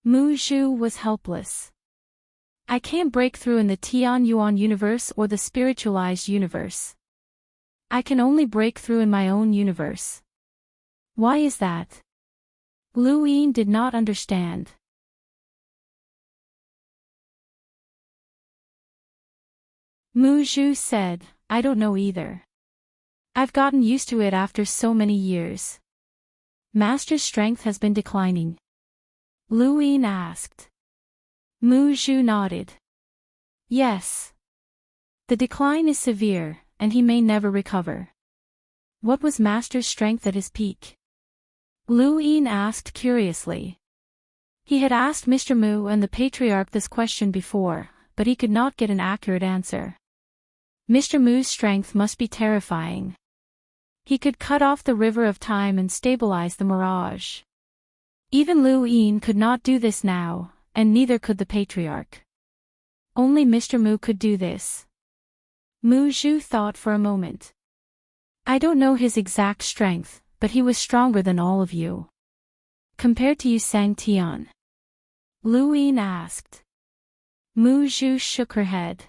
Mu Zhu was helpless. I can't break through in the Tian Yuan universe or the spiritualized universe. I can only break through in my own universe. Why is that? Lu Yin did not understand. Mu Zhu said, I don't know either. I've gotten used to it after so many years. Master's strength has been declining. Lu Yin asked. Mu Zhu nodded. Yes. The decline is severe, and he may never recover. What was Master's strength at his peak? Lu Yin asked curiously. He had asked Mr. Mu and the Patriarch this question before, but he could not get an accurate answer. Mr. Mu's strength must be terrifying. He could cut off the river of time and stabilize the mirage. Even Lu Yin could not do this now, and neither could the Patriarch. Only Mr. Mu could do this. Mu Zhu thought for a moment. I don't know his exact strength, but he was stronger than all of you. Compared to you Sang Tian? Lu Yin asked. Mu Zhu shook her head.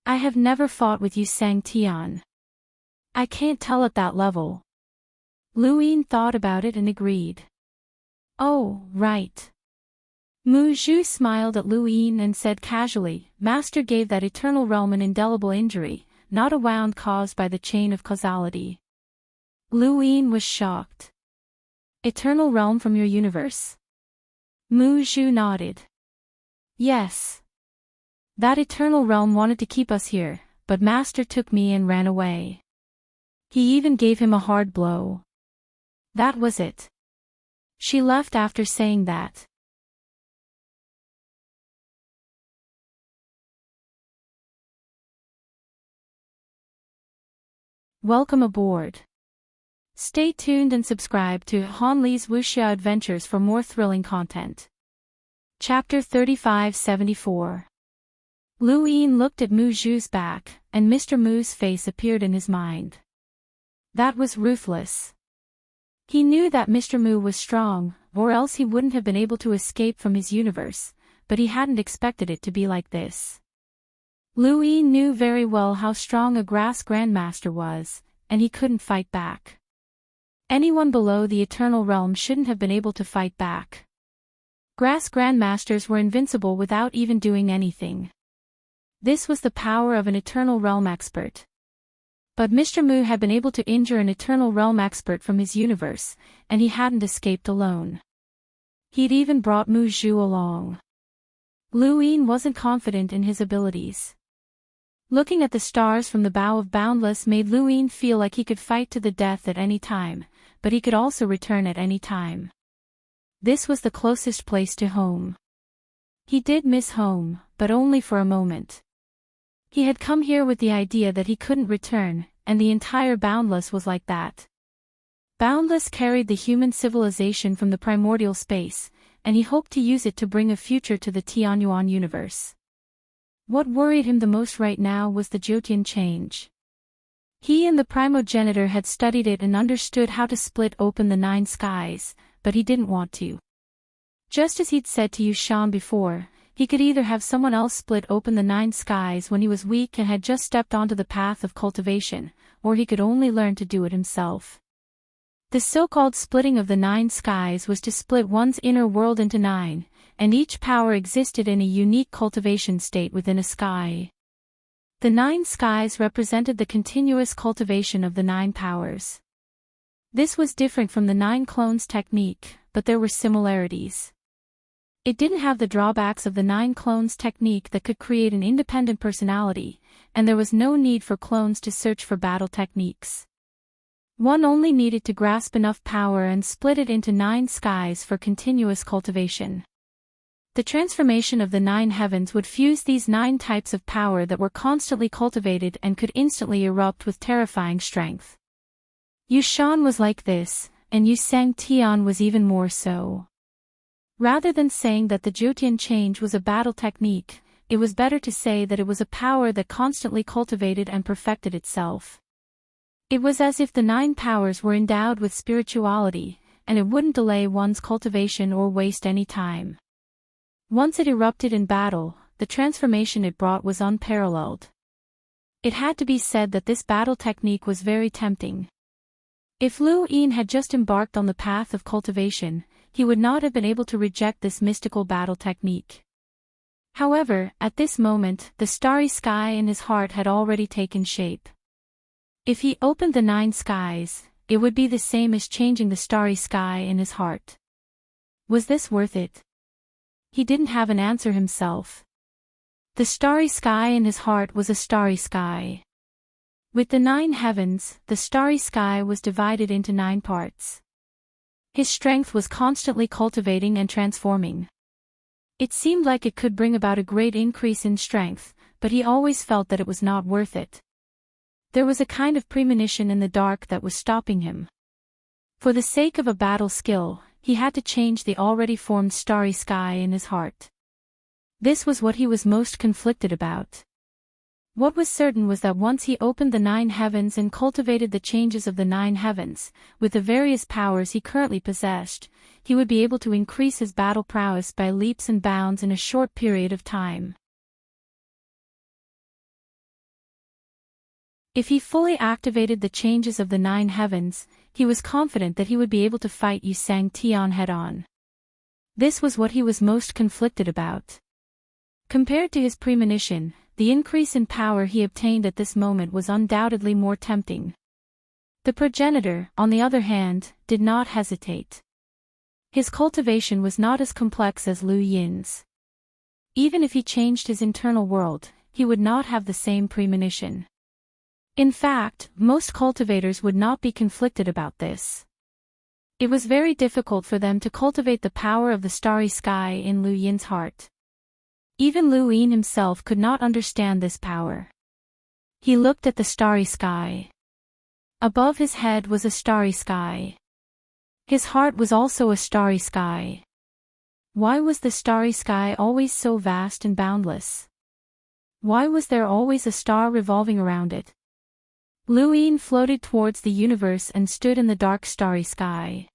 I have never fought with you Sang Tian. I can't tell at that level. Lu Yin thought about it and agreed. Oh, right. Mu Zhu smiled at Lu Yin and said casually, Master gave that eternal realm an indelible injury, not a wound caused by the chain of causality. Lu Yin was shocked. Eternal realm from your universe? Mu Zhu nodded. Yes. That eternal realm wanted to keep us here, but Master took me and ran away. He even gave him a hard blow. That was it. She left after saying that. Welcome aboard. Stay tuned and subscribe to Han Li's Wuxia Adventures for more thrilling content. Chapter 3574. Lu Yin looked at Mu Zhu's back, and Mr. Mu's face appeared in his mind. That was ruthless. He knew that Mr. Mu was strong, or else he wouldn't have been able to escape from his universe, but he hadn't expected it to be like this. Lu Yin knew very well how strong a grass grandmaster was, and he couldn't fight back. Anyone below the eternal realm shouldn't have been able to fight back. Grass grandmasters were invincible without even doing anything. This was the power of an eternal realm expert. But Mr. Mu had been able to injure an eternal realm expert from his universe, and he hadn't escaped alone. He'd even brought Mu Zhu along. Lu Yin wasn't confident in his abilities. Looking at the stars from the bow of Boundless made Lu Yin feel like he could fight to the death at any time, but he could also return at any time. This was the closest place to home. He did miss home, but only for a moment. He had come here with the idea that he couldn't return, and the entire Boundless was like that. Boundless carried the human civilization from the primordial space, and he hoped to use it to bring a future to the Tianyuan universe. What worried him the most right now was the Jotian change. He and the primogenitor had studied it and understood how to split open the 9 skies, but he didn't want to. Just as he'd said to Yushan before, he could either have someone else split open the 9 skies when he was weak and had just stepped onto the path of cultivation, or he could only learn to do it himself. The so-called splitting of the 9 skies was to split one's inner world into 9, and each power existed in a unique cultivation state within a sky. The 9 skies represented the continuous cultivation of the 9 powers. This was different from the 9 clones technique, but there were similarities. It didn't have the drawbacks of the 9 clones technique that could create an independent personality, and there was no need for clones to search for battle techniques. One only needed to grasp enough power and split it into 9 skies for continuous cultivation. The transformation of the 9 heavens would fuse these 9 types of power that were constantly cultivated and could instantly erupt with terrifying strength. Yushan was like this, and Yusang Tian was even more so. Rather than saying that the Jotian change was a battle technique, it was better to say that it was a power that constantly cultivated and perfected itself. It was as if the 9 powers were endowed with spirituality, and it wouldn't delay one's cultivation or waste any time. Once it erupted in battle, the transformation it brought was unparalleled. It had to be said that this battle technique was very tempting. If Lu Yin had just embarked on the path of cultivation, he would not have been able to reject this mystical battle technique. However, at this moment, the starry sky in his heart had already taken shape. If he opened the 9 skies, it would be the same as changing the starry sky in his heart. Was this worth it? He didn't have an answer himself. The starry sky in his heart was a starry sky. With the 9 heavens, the starry sky was divided into 9 parts. His strength was constantly cultivating and transforming. It seemed like it could bring about a great increase in strength, but he always felt that it was not worth it. There was a kind of premonition in the dark that was stopping him. For the sake of a battle skill, he had to change the already formed starry sky in his heart. This was what he was most conflicted about. What was certain was that once he opened the 9 heavens and cultivated the changes of the 9 heavens, with the various powers he currently possessed, he would be able to increase his battle prowess by leaps and bounds in a short period of time. If he fully activated the changes of the 9 heavens, he was confident that he would be able to fight Yusang Tian head-on. This was what he was most conflicted about. Compared to his premonition, the increase in power he obtained at this moment was undoubtedly more tempting. The progenitor, on the other hand, did not hesitate. His cultivation was not as complex as Lu Yin's. Even if he changed his internal world, he would not have the same premonition. In fact, most cultivators would not be conflicted about this. It was very difficult for them to cultivate the power of the starry sky in Lu Yin's heart. Even Lu Yin himself could not understand this power. He looked at the starry sky. Above his head was a starry sky. His heart was also a starry sky. Why was the starry sky always so vast and boundless? Why was there always a star revolving around it? Lu Yin floated towards the universe and stood in the dark starry sky.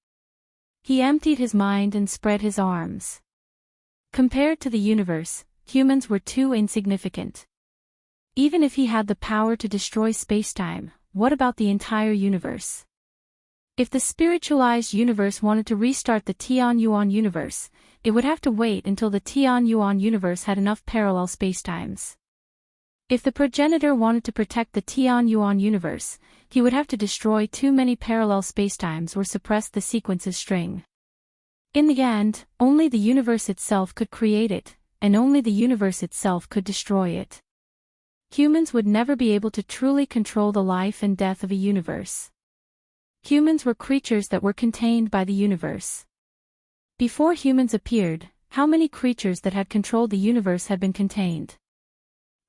He emptied his mind and spread his arms. Compared to the universe, humans were too insignificant. Even if he had the power to destroy spacetime, what about the entire universe? If the spiritualized universe wanted to restart the Tianyuan universe, it would have to wait until the Tianyuan universe had enough parallel spacetimes. If the progenitor wanted to protect the Tianyuan universe, he would have to destroy too many parallel spacetimes or suppress the sequence's string. In the end, only the universe itself could create it, and only the universe itself could destroy it. Humans would never be able to truly control the life and death of a universe. Humans were creatures that were contained by the universe. Before humans appeared, how many creatures that had controlled the universe had been contained?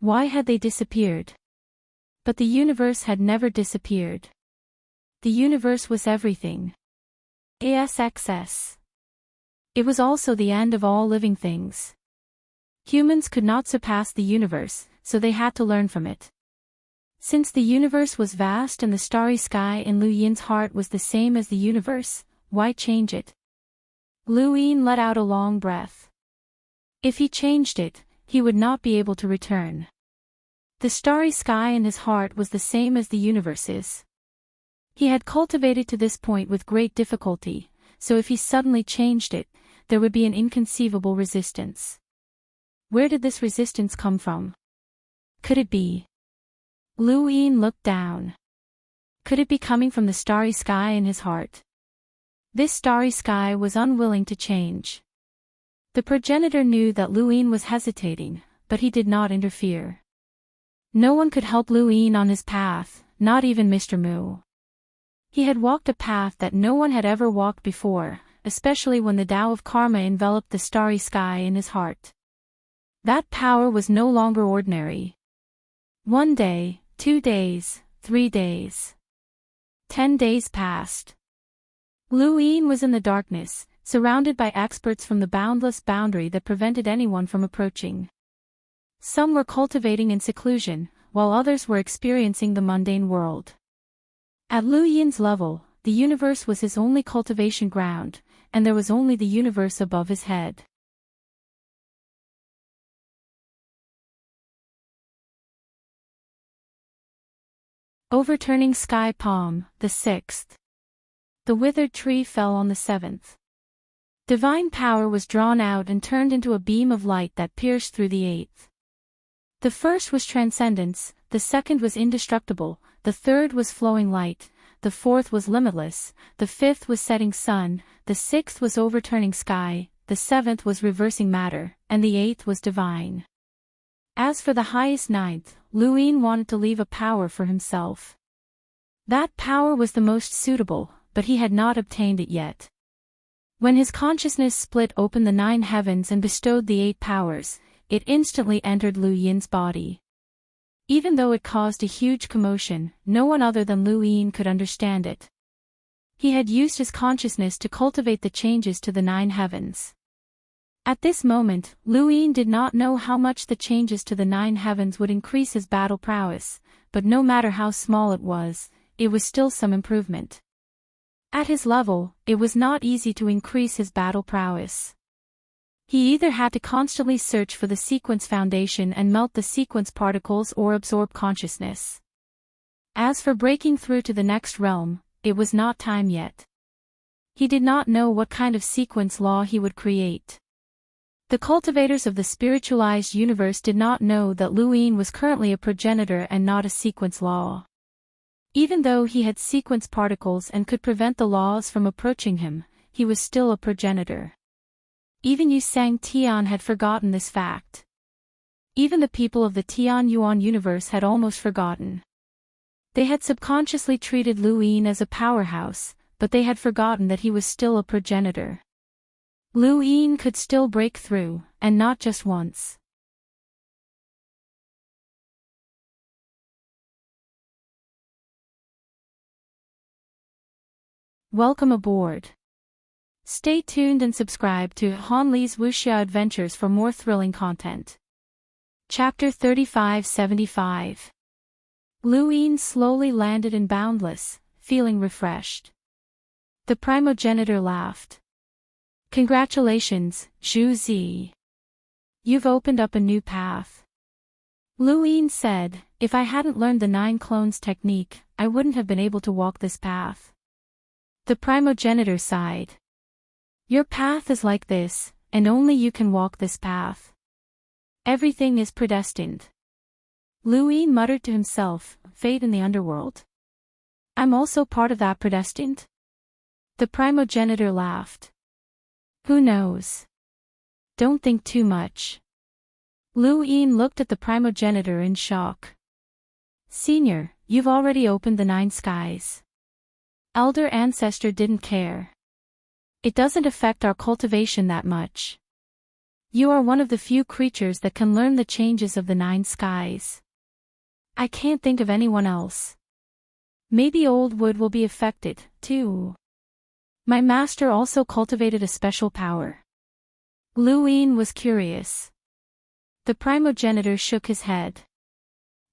Why had they disappeared? But the universe had never disappeared. The universe was everything. ASXS. It was also the end of all living things. Humans could not surpass the universe, so they had to learn from it. Since the universe was vast and the starry sky in Lu Yin's heart was the same as the universe, why change it? Lu Yin let out a long breath. If he changed it, he would not be able to return. The starry sky in his heart was the same as the universe's. He had cultivated to this point with great difficulty, so if he suddenly changed it, there would be an inconceivable resistance. Where did this resistance come from? Could it be? Lu Yin looked down. Could it be coming from the starry sky in his heart? This starry sky was unwilling to change. The progenitor knew that Lu Yin was hesitating, but he did not interfere. No one could help Lu Yin on his path, not even Mr. Mu. He had walked a path that no one had ever walked before, especially when the Tao of Karma enveloped the starry sky in his heart. That power was no longer ordinary. 1 day, 2 days, 3 days. 10 days passed. Lu Yin was in the darkness, surrounded by experts from the boundless boundary that prevented anyone from approaching. Some were cultivating in seclusion, while others were experiencing the mundane world. At Lu Yin's level, the universe was his only cultivation ground, and there was only the universe above his head. Overturning sky palm, the 6th. The withered tree fell on the 7th. Divine power was drawn out and turned into a beam of light that pierced through the 8th. The first was transcendence, the second was indestructible, the third was flowing light, the fourth was limitless, the fifth was setting sun, the sixth was overturning sky, the seventh was reversing matter, and the 8th was divine. As for the highest 9th, Lu Yin wanted to leave a power for himself. That power was the most suitable, but he had not obtained it yet. When his consciousness split open the 9 heavens and bestowed the 8 powers, it instantly entered Lu Yin's body. Even though it caused a huge commotion, no one other than Lu Yin could understand it. He had used his consciousness to cultivate the changes to the 9 heavens. At this moment, Lu Yin did not know how much the changes to the 9 heavens would increase his battle prowess, but no matter how small it was still some improvement. At his level, it was not easy to increase his battle prowess. He either had to constantly search for the sequence foundation and melt the sequence particles or absorb consciousness. As for breaking through to the next realm, it was not time yet. He did not know what kind of sequence law he would create. The cultivators of the spiritualized universe did not know that Lu Yin was currently a progenitor and not a sequence law. Even though he had sequence particles and could prevent the laws from approaching him, he was still a progenitor. Even Yu Sang Tian had forgotten this fact. Even the people of the Tianyuan universe had almost forgotten. They had subconsciously treated Luin as a powerhouse, but they had forgotten that he was still a progenitor. Luin could still break through, and not just once. Welcome aboard. Stay tuned and subscribe to Han Li's Wuxia Adventures for more thrilling content. Chapter 3575. Luin slowly landed in Boundless, feeling refreshed. The primogenitor laughed. Congratulations, Zhu Zi. You've opened up a new path. Luin said, if I hadn't learned the 9 clones technique, I wouldn't have been able to walk this path. The primogenitor sighed. Your path is like this, and only you can walk this path. Everything is predestined. Luin muttered to himself, fate in the underworld. I'm also part of that predestined? The primogenitor laughed. Who knows? Don't think too much. Luin looked at the primogenitor in shock. Senior, you've already opened the 9 skies. Elder ancestor didn't care. It doesn't affect our cultivation that much. You are one of the few creatures that can learn the changes of the 9 skies. I can't think of anyone else. Maybe old wood will be affected, too. My master also cultivated a special power. Luin was curious. The primogenitor shook his head.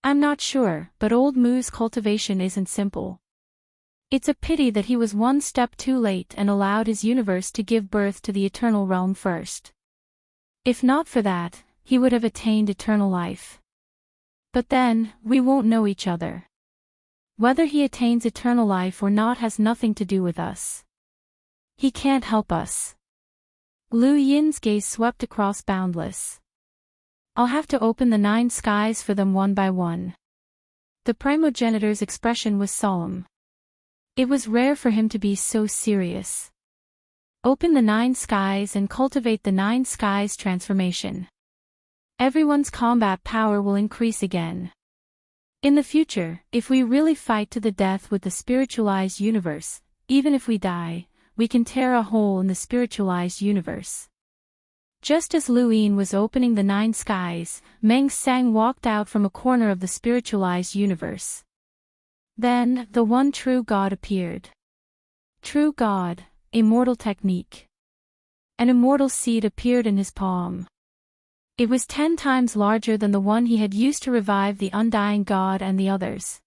I'm not sure, but old Mu's cultivation isn't simple. It's a pity that he was one step too late and allowed his universe to give birth to the eternal realm first. If not for that, he would have attained eternal life. But then, we won't know each other. Whether he attains eternal life or not has nothing to do with us. He can't help us. Lu Yin's gaze swept across Boundless. I'll have to open the 9 skies for them one by one. The primogenitor's expression was solemn. It was rare for him to be so serious. Open the 9 skies and cultivate the 9 skies transformation. Everyone's combat power will increase again. In the future, if we really fight to the death with the spiritualized universe, even if we die, we can tear a hole in the spiritualized universe. Just as Luin was opening the 9 skies, Meng Sang walked out from a corner of the spiritualized universe. Then, the one true God appeared. True God, immortal technique. An immortal seed appeared in his palm. It was 10 times larger than the one he had used to revive the undying God and the others.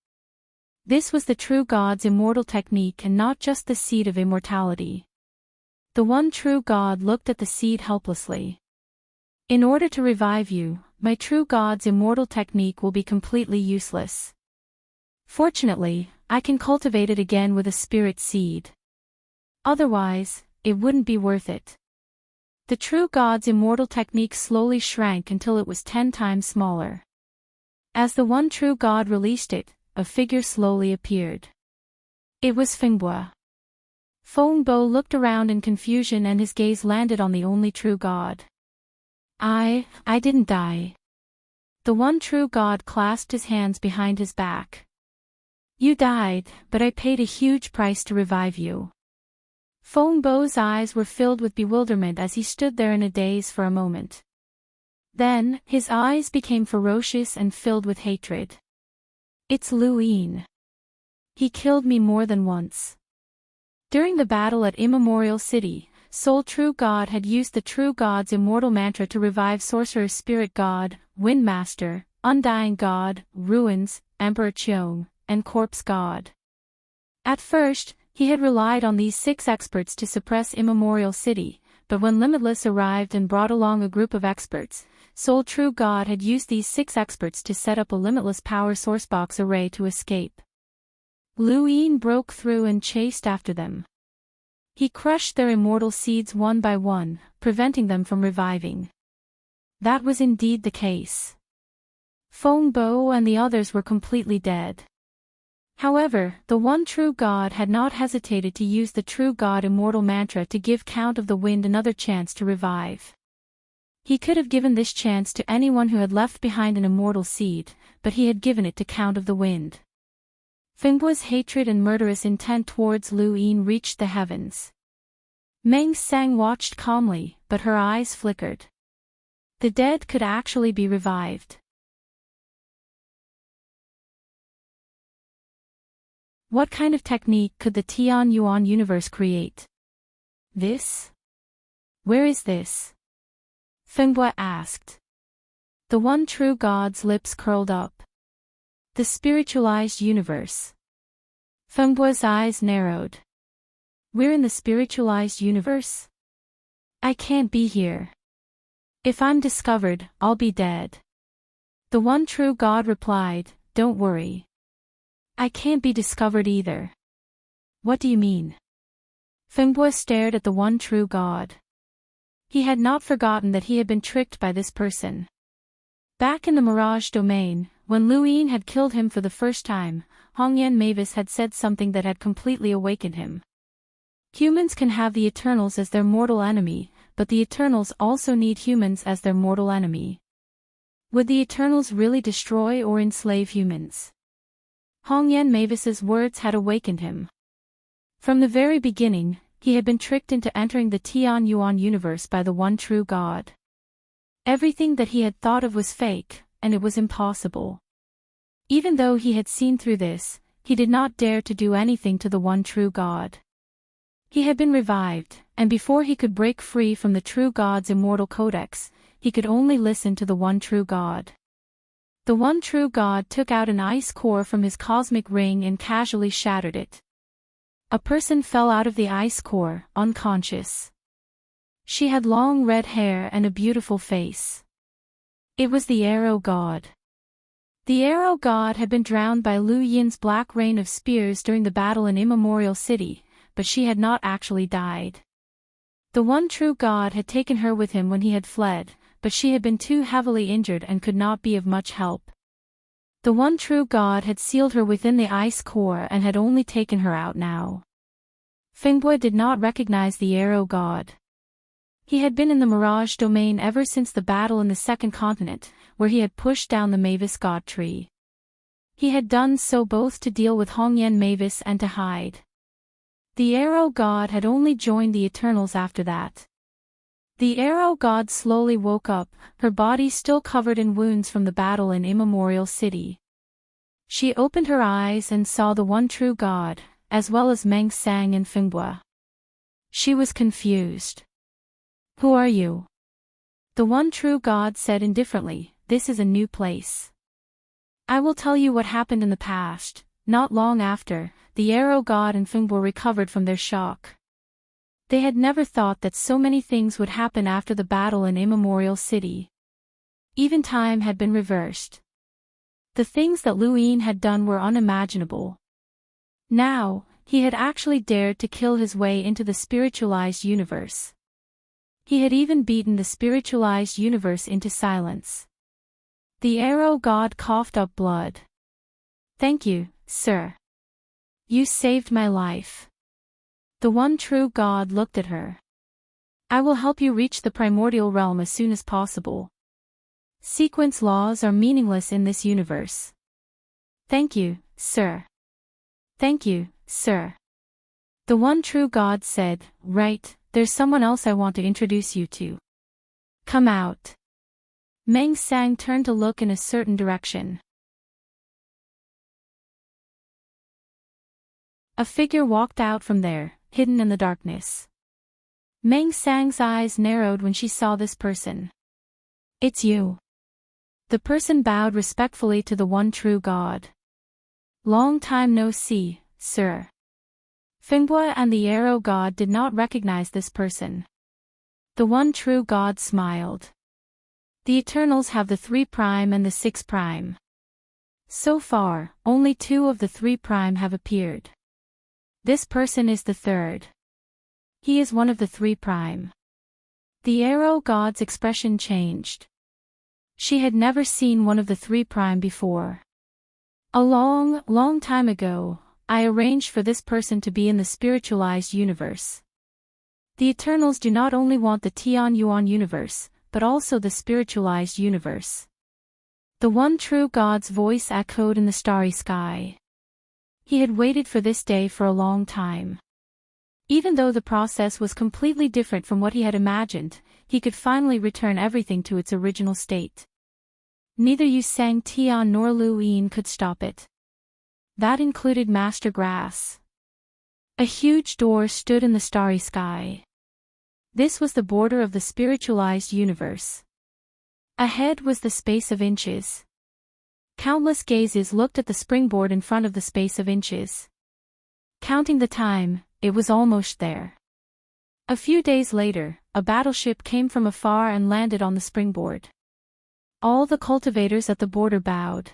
This was the true God's immortal technique and not just the seed of immortality. The one true God looked at the seed helplessly. In order to revive you, my true God's immortal technique will be completely useless. Fortunately, I can cultivate it again with a spirit seed. Otherwise, it wouldn't be worth it. The true God's immortal technique slowly shrank until it was 10 times smaller. As the one true God released it, a figure slowly appeared. It was Fengbo. Fengbo looked around in confusion and his gaze landed on the only true God. I didn't die. The one true God clasped his hands behind his back. You died, but I paid a huge price to revive you. Fengbo's eyes were filled with bewilderment as he stood there in a daze for a moment. Then, his eyes became ferocious and filled with hatred. It's Luin. He killed me more than once. During the battle at Immemorial City, Soul True God had used the True God's immortal mantra to revive Sorcerer Spirit God, Wind Master, Undying God, Ruins, Emperor Cheong, and Corpse God. At first, he had relied on these 6 experts to suppress Immemorial City, but when Limitless arrived and brought along a group of experts, Soul True God had used these 6 experts to set up a limitless power sourcebox array to escape. Luin broke through and chased after them. He crushed their immortal seeds one by one, preventing them from reviving. That was indeed the case. Fengbo and the others were completely dead. However, the one true God had not hesitated to use the True God immortal mantra to give Count of the Wind another chance to revive. He could have given this chance to anyone who had left behind an immortal seed, but he had given it to Count of the Wind. Fengbua's hatred and murderous intent towards Lu Yin reached the heavens. Meng Sang watched calmly, but her eyes flickered. The dead could actually be revived. What kind of technique could the Tian Yuan universe create? This? Where is this? Fengbua asked. The one true God's lips curled up. The spiritualized universe. Fengbua's eyes narrowed. We're in the spiritualized universe? I can't be here. If I'm discovered, I'll be dead. The one true God replied, Don't worry. I can't be discovered either. What do you mean? Fengbua stared at the one true God. He had not forgotten that he had been tricked by this person. Back in the Mirage domain, when Lu Yin had killed him for the first time, Hongyan Mavis had said something that had completely awakened him. Humans can have the Eternals as their mortal enemy, but the Eternals also need humans as their mortal enemy. Would the Eternals really destroy or enslave humans? Hongyan Mavis's words had awakened him. From the very beginning, he had been tricked into entering the Tian Yuan universe by the one true God. Everything that he had thought of was fake, and it was impossible. Even though he had seen through this, he did not dare to do anything to the one true God. He had been revived, and before he could break free from the true God's immortal codex, he could only listen to the one true God. The one true God took out an ice core from his cosmic ring and casually shattered it. A person fell out of the ice core, unconscious. She had long red hair and a beautiful face. It was the Arrow God. The Arrow God had been drowned by Lu Yin's black rain of spears during the battle in Immemorial City, but she had not actually died. The one true God had taken her with him when he had fled, but she had been too heavily injured and could not be of much help. The one true God had sealed her within the ice core and had only taken her out now. Fengbua did not recognize the Arrow God. He had been in the Mirage domain ever since the battle in the second continent, where he had pushed down the Mavis God tree. He had done so both to deal with Hongyan Mavis and to hide. The Arrow God had only joined the Eternals after that. The Arrow God slowly woke up, her body still covered in wounds from the battle in Immemorial City. She opened her eyes and saw the one true God, as well as Meng Sang and Fengbua. She was confused. Who are you? The one true God said indifferently, This is a new place. I will tell you what happened in the past. Not long after, the Arrow God and Fengbua recovered from their shock. They had never thought that so many things would happen after the battle in Immemorial City. Even time had been reversed. The things that Lu Yin had done were unimaginable. Now, he had actually dared to kill his way into the spiritualized universe. He had even beaten the spiritualized universe into silence. The Arrow God coughed up blood. Thank you, sir. You saved my life. The one true God looked at her. I will help you reach the primordial realm as soon as possible. Sequence laws are meaningless in this universe. Thank you, sir. Thank you, sir. The one true God said, Right, there's someone else I want to introduce you to. Come out. Meng Sang turned to look in a certain direction. A figure walked out from there, hidden in the darkness. Meng Sang's eyes narrowed when she saw this person. It's you. The person bowed respectfully to the one true God. Long time no see, sir. Fengbua and the Arrow God did not recognize this person. The one true God smiled. The Eternals have the 3' and the 6'. So far, only 2 of the 3' have appeared. This person is the third. He is one of the 3'. The Arrow God's expression changed. She had never seen one of the 3' before. A long time ago, I arranged for this person to be in the spiritualized universe. The Eternals do not only want the Tian Yuan universe, but also the spiritualized universe. The one true God's voice echoed in the starry sky. He had waited for this day for a long time. Even though the process was completely different from what he had imagined, he could finally return everything to its original state. Neither Yu Sang Tian nor Lu Yin could stop it. That included Master Grass. A huge door stood in the starry sky. This was the border of the spiritualized universe. Ahead was the space of inches. Countless gazes looked at the springboard in front of the space of inches. Counting the time, it was almost there. A few days later, a battleship came from afar and landed on the springboard. All the cultivators at the border bowed.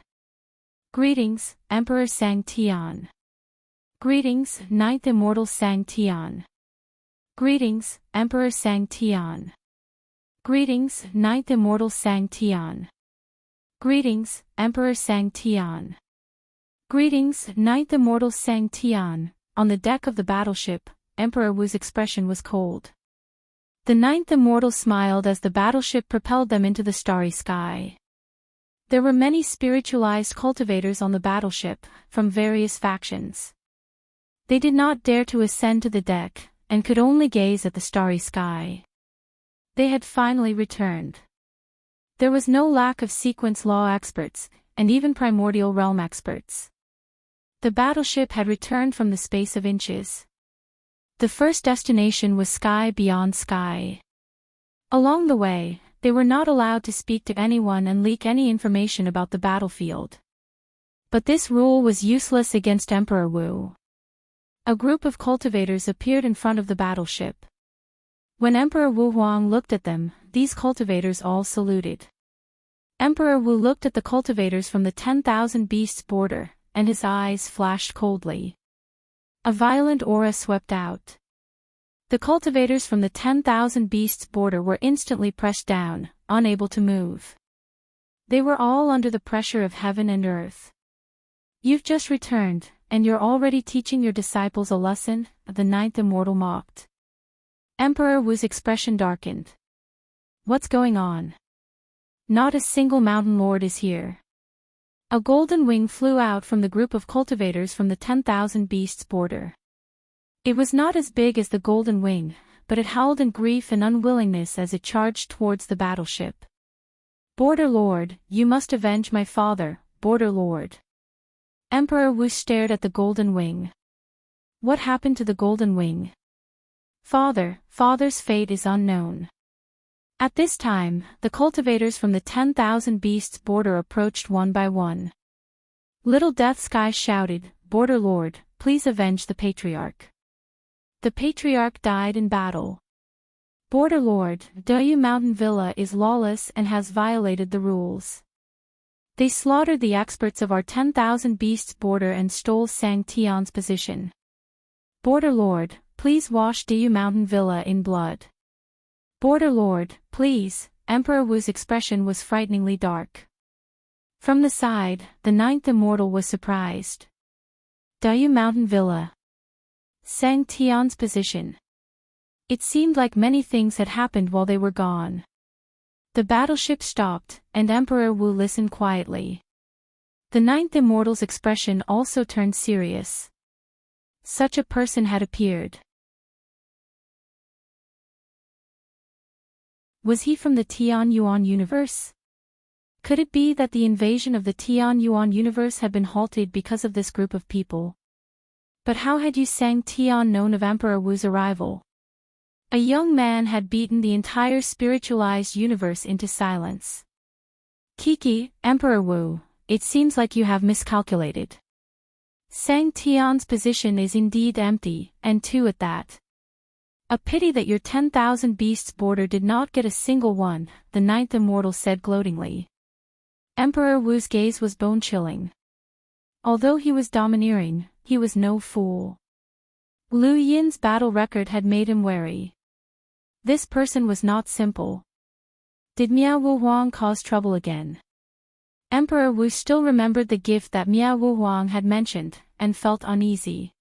Greetings, Emperor Sang Tian. Greetings, Ninth Immortal Sang Tian. Greetings, Emperor Sang Tian. Greetings, Ninth Immortal Sang Tian. Greetings, Emperor Sang Tian. Greetings, Ninth Immortal Sang Tian. On the deck of the battleship, Emperor Wu's expression was cold. The Ninth Immortal smiled as the battleship propelled them into the starry sky. There were many spiritualized cultivators on the battleship, from various factions. They did not dare to ascend to the deck, and could only gaze at the starry sky. They had finally returned. There was no lack of sequence law experts, and even primordial realm experts. The battleship had returned from the space of inches. The first destination was sky beyond sky. Along the way, they were not allowed to speak to anyone and leak any information about the battlefield. But this rule was useless against Emperor Wu. A group of cultivators appeared in front of the battleship. When Emperor Wu Huang looked at them, these cultivators all saluted. Emperor Wu looked at the cultivators from the 10,000 beasts border, and his eyes flashed coldly. A violent aura swept out. The cultivators from the 10,000 beasts border were instantly pressed down, unable to move. They were all under the pressure of heaven and earth. You've just returned, and you're already teaching your disciples a lesson, the Ninth Immortal mocked. Emperor Wu's expression darkened. What's going on? Not a single mountain lord is here. A golden wing flew out from the group of cultivators from the 10,000 beasts border. It was not as big as the golden wing, but it howled in grief and unwillingness as it charged towards the battleship. Border Lord, you must avenge my father, Border Lord. Emperor Wu stared at the golden wing. What happened to the golden wing? Father's fate is unknown. At this time, the cultivators from the 10,000 beasts border approached one by one. Little Death Sky shouted, Border Lord, please avenge the Patriarch. The Patriarch died in battle. Border Lord, Deyu Mountain Villa is lawless and has violated the rules. They slaughtered the experts of our 10,000 beasts border and stole Sang Tian's position. Border Lord, please wash Deyu Mountain Villa in blood. Border Lord, please. Emperor Wu's expression was frighteningly dark. From the side, the Ninth Immortal was surprised. Deyu Mountain Villa. Sang Tian's position. It seemed like many things had happened while they were gone. The battleship stopped, and Emperor Wu listened quietly. The Ninth Immortal's expression also turned serious. Such a person had appeared. Was he from the Tian Yuan universe? Could it be that the invasion of the Tian Yuan universe had been halted because of this group of people? But how had Yu Sang Tian known of Emperor Wu's arrival? A young man had beaten the entire spiritualized universe into silence. Kiki, Emperor Wu, it seems like you have miscalculated. Sang Tian's position is indeed empty, and two at that. A pity that your 10,000 beasts border did not get a single one, the Ninth Immortal said gloatingly. Emperor Wu's gaze was bone-chilling. Although he was domineering, he was no fool. Lu Yin's battle record had made him wary. This person was not simple. Did Miao Wu Huang cause trouble again? Emperor Wu still remembered the gift that Miao Wu Huang had mentioned, and felt uneasy.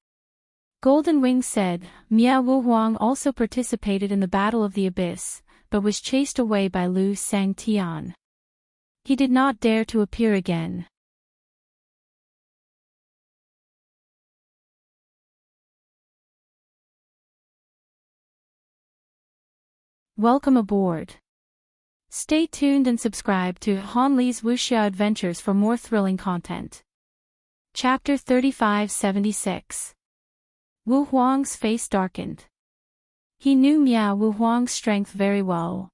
Golden Wing said, Miao Wu Huang also participated in the Battle of the Abyss, but was chased away by Lu Sang Tian. He did not dare to appear again. Welcome aboard. Stay tuned and subscribe to Han Li's Wuxia Adventures for more thrilling content. Chapter 3576. Wu Huang's face darkened. He knew Miao Wu Huang's strength very well.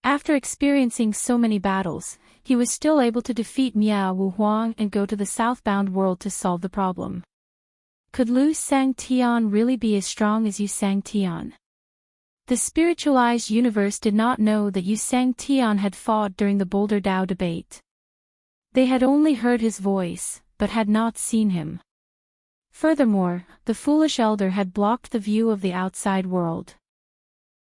After experiencing so many battles, he was still able to defeat Miao Wu Huang and go to the southbound world to solve the problem. Could Lu Sangtian really be as strong as Yu Sangtian? The spiritualized universe did not know that Yu Sangtian had fought during the Boulder Dao debate. They had only heard his voice, but had not seen him. Furthermore, the foolish elder had blocked the view of the outside world.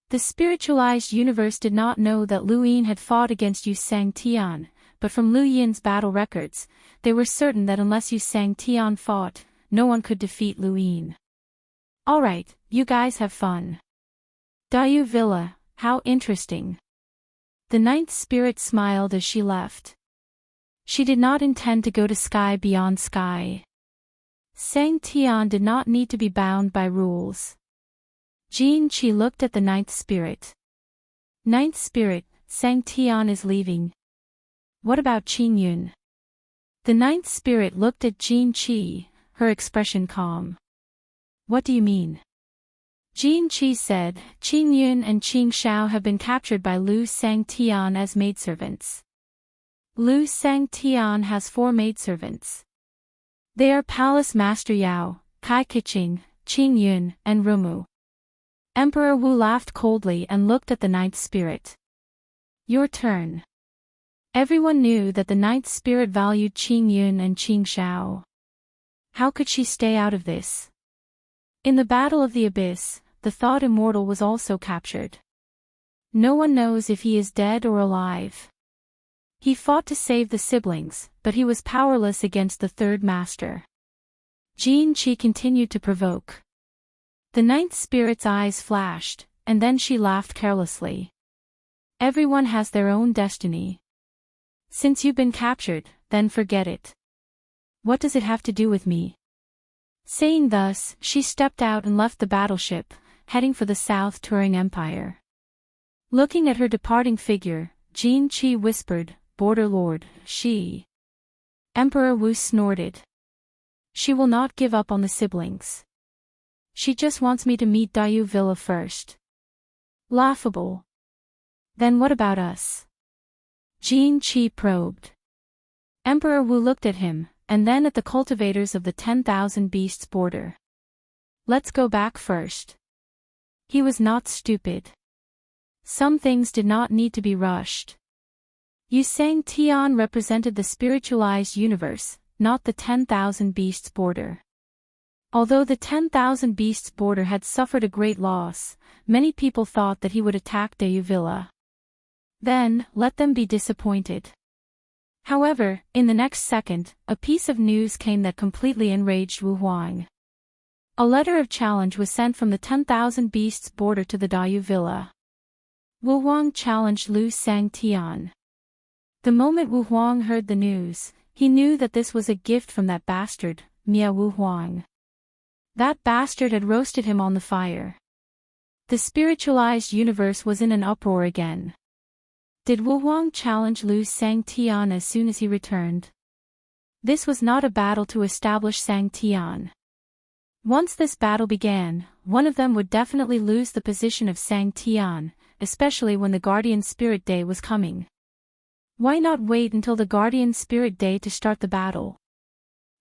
The spiritualized universe did not know that Lu Yin had fought against Yu Sangtian, but from Lu Yin's battle records, they were certain that unless Yu Sangtian fought, no one could defeat Lu Yin. Alright, you guys have fun. Dayou Villa, how interesting. The ninth spirit smiled as she left. She did not intend to go to sky beyond sky. Sangtian did not need to be bound by rules. Jin Qi looked at the ninth spirit. Ninth spirit, Sangtian is leaving. What about Qin Yun? The ninth spirit looked at Jin Qi, her expression calm. What do you mean? Jin Qi said, Qin Yun and Qing Shao have been captured by Lu Sangtian as maidservants. Lu Sangtian has 4 maidservants. They are Palace Master Yao, Kai Kiqing, Qing Yun, and Rumu. Emperor Wu laughed coldly and looked at the ninth spirit. Your turn. Everyone knew that the ninth spirit valued Qing Yun and Qing Shao. How could she stay out of this? In the Battle of the Abyss, the Thought Immortal was also captured. No one knows if he is dead or alive. He fought to save the siblings, but he was powerless against the third master. Jin Qi continued to provoke. The ninth spirit's eyes flashed, and then she laughed carelessly. Everyone has their own destiny. Since you've been captured, then forget it. What does it have to do with me? Saying thus, she stepped out and left the battleship, heading for the South Turing Empire. Looking at her departing figure, Jin Qi whispered, Border Lord, she. Emperor Wu snorted. She will not give up on the siblings. She just wants me to meet Dayou Villa first. Laughable. Then what about us? Jin Qi probed. Emperor Wu looked at him, and then at the cultivators of the 10,000 beasts border. Let's go back first. He was not stupid. Some things did not need to be rushed. Yu Sangtian represented the spiritualized universe, not the 10,000 beasts border. Although the 10,000 beasts border had suffered a great loss, many people thought that he would attack Dayou Villa. Then, let them be disappointed. However, in the next second, a piece of news came that completely enraged Wu Huang. A letter of challenge was sent from the 10,000 beasts border to the Dayou Villa. Wu Huang challenged Lu Sangtian. The moment Wu Huang heard the news, he knew that this was a gift from that bastard, Miao Wu Huang. That bastard had roasted him on the fire. The spiritualized universe was in an uproar again. Did Wu Huang challenge Lu Sangtian as soon as he returned? This was not a battle to establish Sangtian. Once this battle began, one of them would definitely lose the position of Sangtian, especially when the Guardian Spirit Day was coming. Why not wait until the Guardian Spirit Day to start the battle?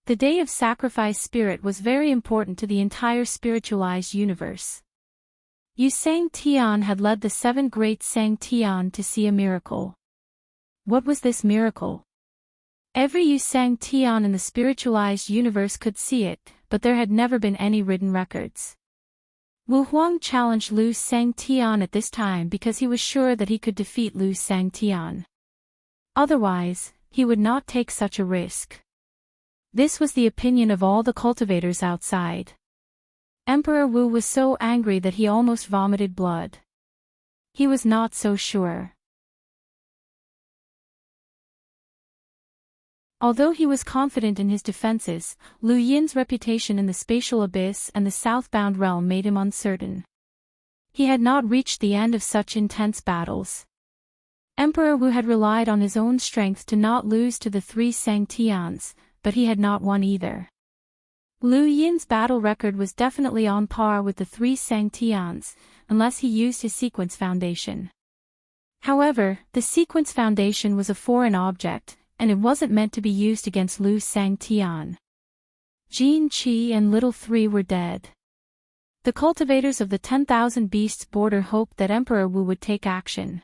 The Day of Sacrifice Spirit was very important to the entire spiritualized universe. Yu Sangtian had led the 7 great Sangtian to see a miracle. What was this miracle? Every Yu Sangtian in the spiritualized universe could see it, but there had never been any written records. Wu Huang challenged Lu Sangtian at this time because he was sure that he could defeat Lu Sangtian. Otherwise, he would not take such a risk. This was the opinion of all the cultivators outside. Emperor Wu was so angry that he almost vomited blood. He was not so sure. Although he was confident in his defenses, Lu Yin's reputation in the spatial abyss and the southbound realm made him uncertain. He had not reached the end of such intense battles. Emperor Wu had relied on his own strength to not lose to the three Sangtians, but he had not won either. Lu Yin's battle record was definitely on par with the three Sangtians, unless he used his sequence foundation. However, the sequence foundation was a foreign object, and it wasn't meant to be used against Lu Sangtian. Jin Qi and Little Three were dead. The cultivators of the 10,000 Beasts border hoped that Emperor Wu would take action.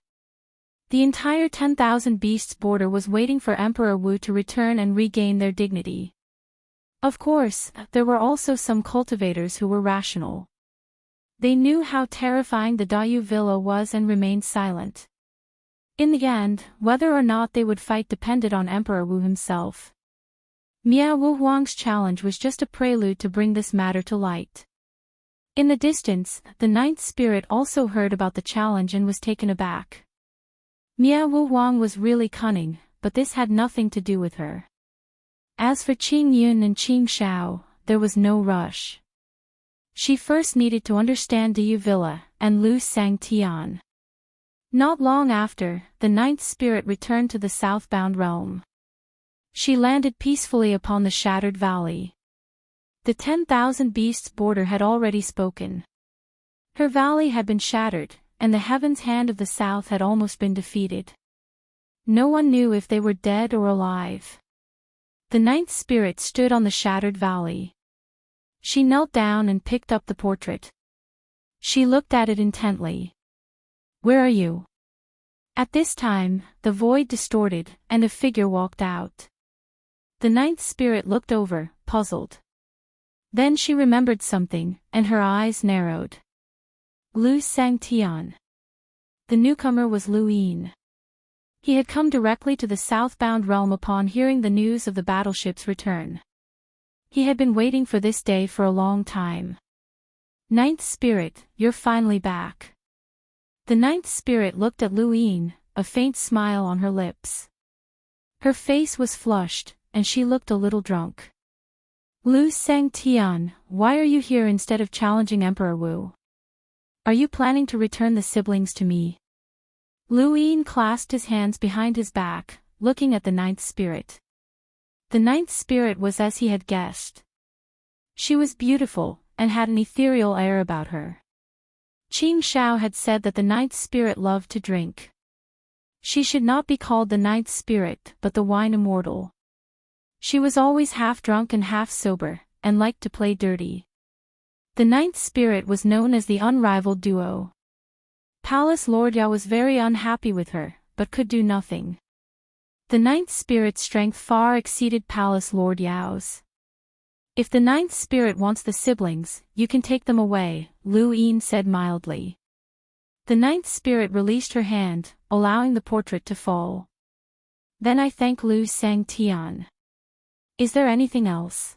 The entire 10,000 Beasts border was waiting for Emperor Wu to return and regain their dignity. Of course, there were also some cultivators who were rational. They knew how terrifying the Dayu Villa was and remained silent. In the end, whether or not they would fight depended on Emperor Wu himself. Miao Wu Huang's challenge was just a prelude to bring this matter to light. In the distance, the ninth spirit also heard about the challenge and was taken aback. Miao Wu Huang was really cunning, but this had nothing to do with her. As for Qing Yun and Qing Shao, there was no rush. She first needed to understand Dayu Villa and Lu Sangtian. Not long after, the ninth spirit returned to the southbound realm. She landed peacefully upon the shattered valley. The 10,000 Beasts border had already spoken. Her valley had been shattered, and the heaven's hand of the south had almost been defeated. No one knew if they were dead or alive. The ninth spirit stood on the shattered valley. She knelt down and picked up the portrait. She looked at it intently. "Where are you?" At this time, the void distorted, and a figure walked out. The ninth spirit looked over, puzzled. Then she remembered something, and her eyes narrowed. Lu Sangtian. The newcomer was Lu Yin. He had come directly to the southbound realm upon hearing the news of the battleship's return. He had been waiting for this day for a long time. "Ninth spirit, you're finally back." The ninth spirit looked at Lu Yin, a faint smile on her lips. Her face was flushed, and she looked a little drunk. "Lu Sangtian, why are you here instead of challenging Emperor Wu? Are you planning to return the siblings to me?" Lu Yin clasped his hands behind his back, looking at the ninth spirit. The ninth spirit was as he had guessed. She was beautiful, and had an ethereal air about her. Qing Shao had said that the ninth spirit loved to drink. She should not be called the ninth spirit but the wine immortal. She was always half drunk and half sober, and liked to play dirty. The ninth spirit was known as the unrivaled duo. Palace Lord Yao was very unhappy with her, but could do nothing. The ninth spirit's strength far exceeded Palace Lord Yao's. "If the ninth spirit wants the siblings, you can take them away," Lu Yin said mildly. The ninth spirit released her hand, allowing the portrait to fall. "Then I thank Lu Sangtian. Is there anything else?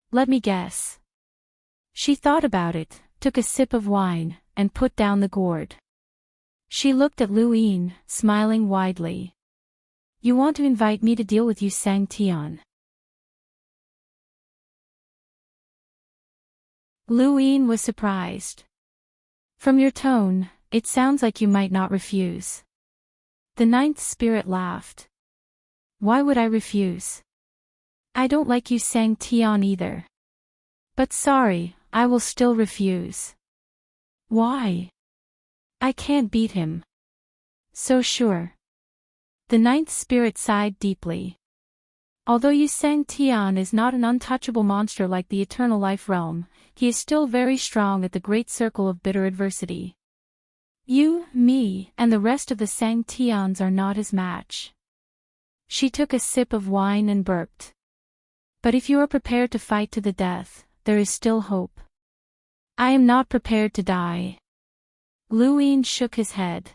Let me guess." She thought about it, took a sip of wine, and put down the gourd. She looked at Lu Yin, smiling widely. "You want to invite me to deal with you, Sangtian?" Lu Yin was surprised. "From your tone, it sounds like you might not refuse." The ninth spirit laughed. "Why would I refuse? I don't like you Sangtian either. But sorry, I will still refuse." "Why?" "I can't beat him." "So sure." The ninth spirit sighed deeply. "Although Yu Sangtian is not an untouchable monster like the eternal life realm, he is still very strong at the great circle of bitter adversity. You, me, and the rest of the Sangtians are not his match." She took a sip of wine and burped. "But if you are prepared to fight to the death, there is still hope." "I am not prepared to die." Lu Yin shook his head.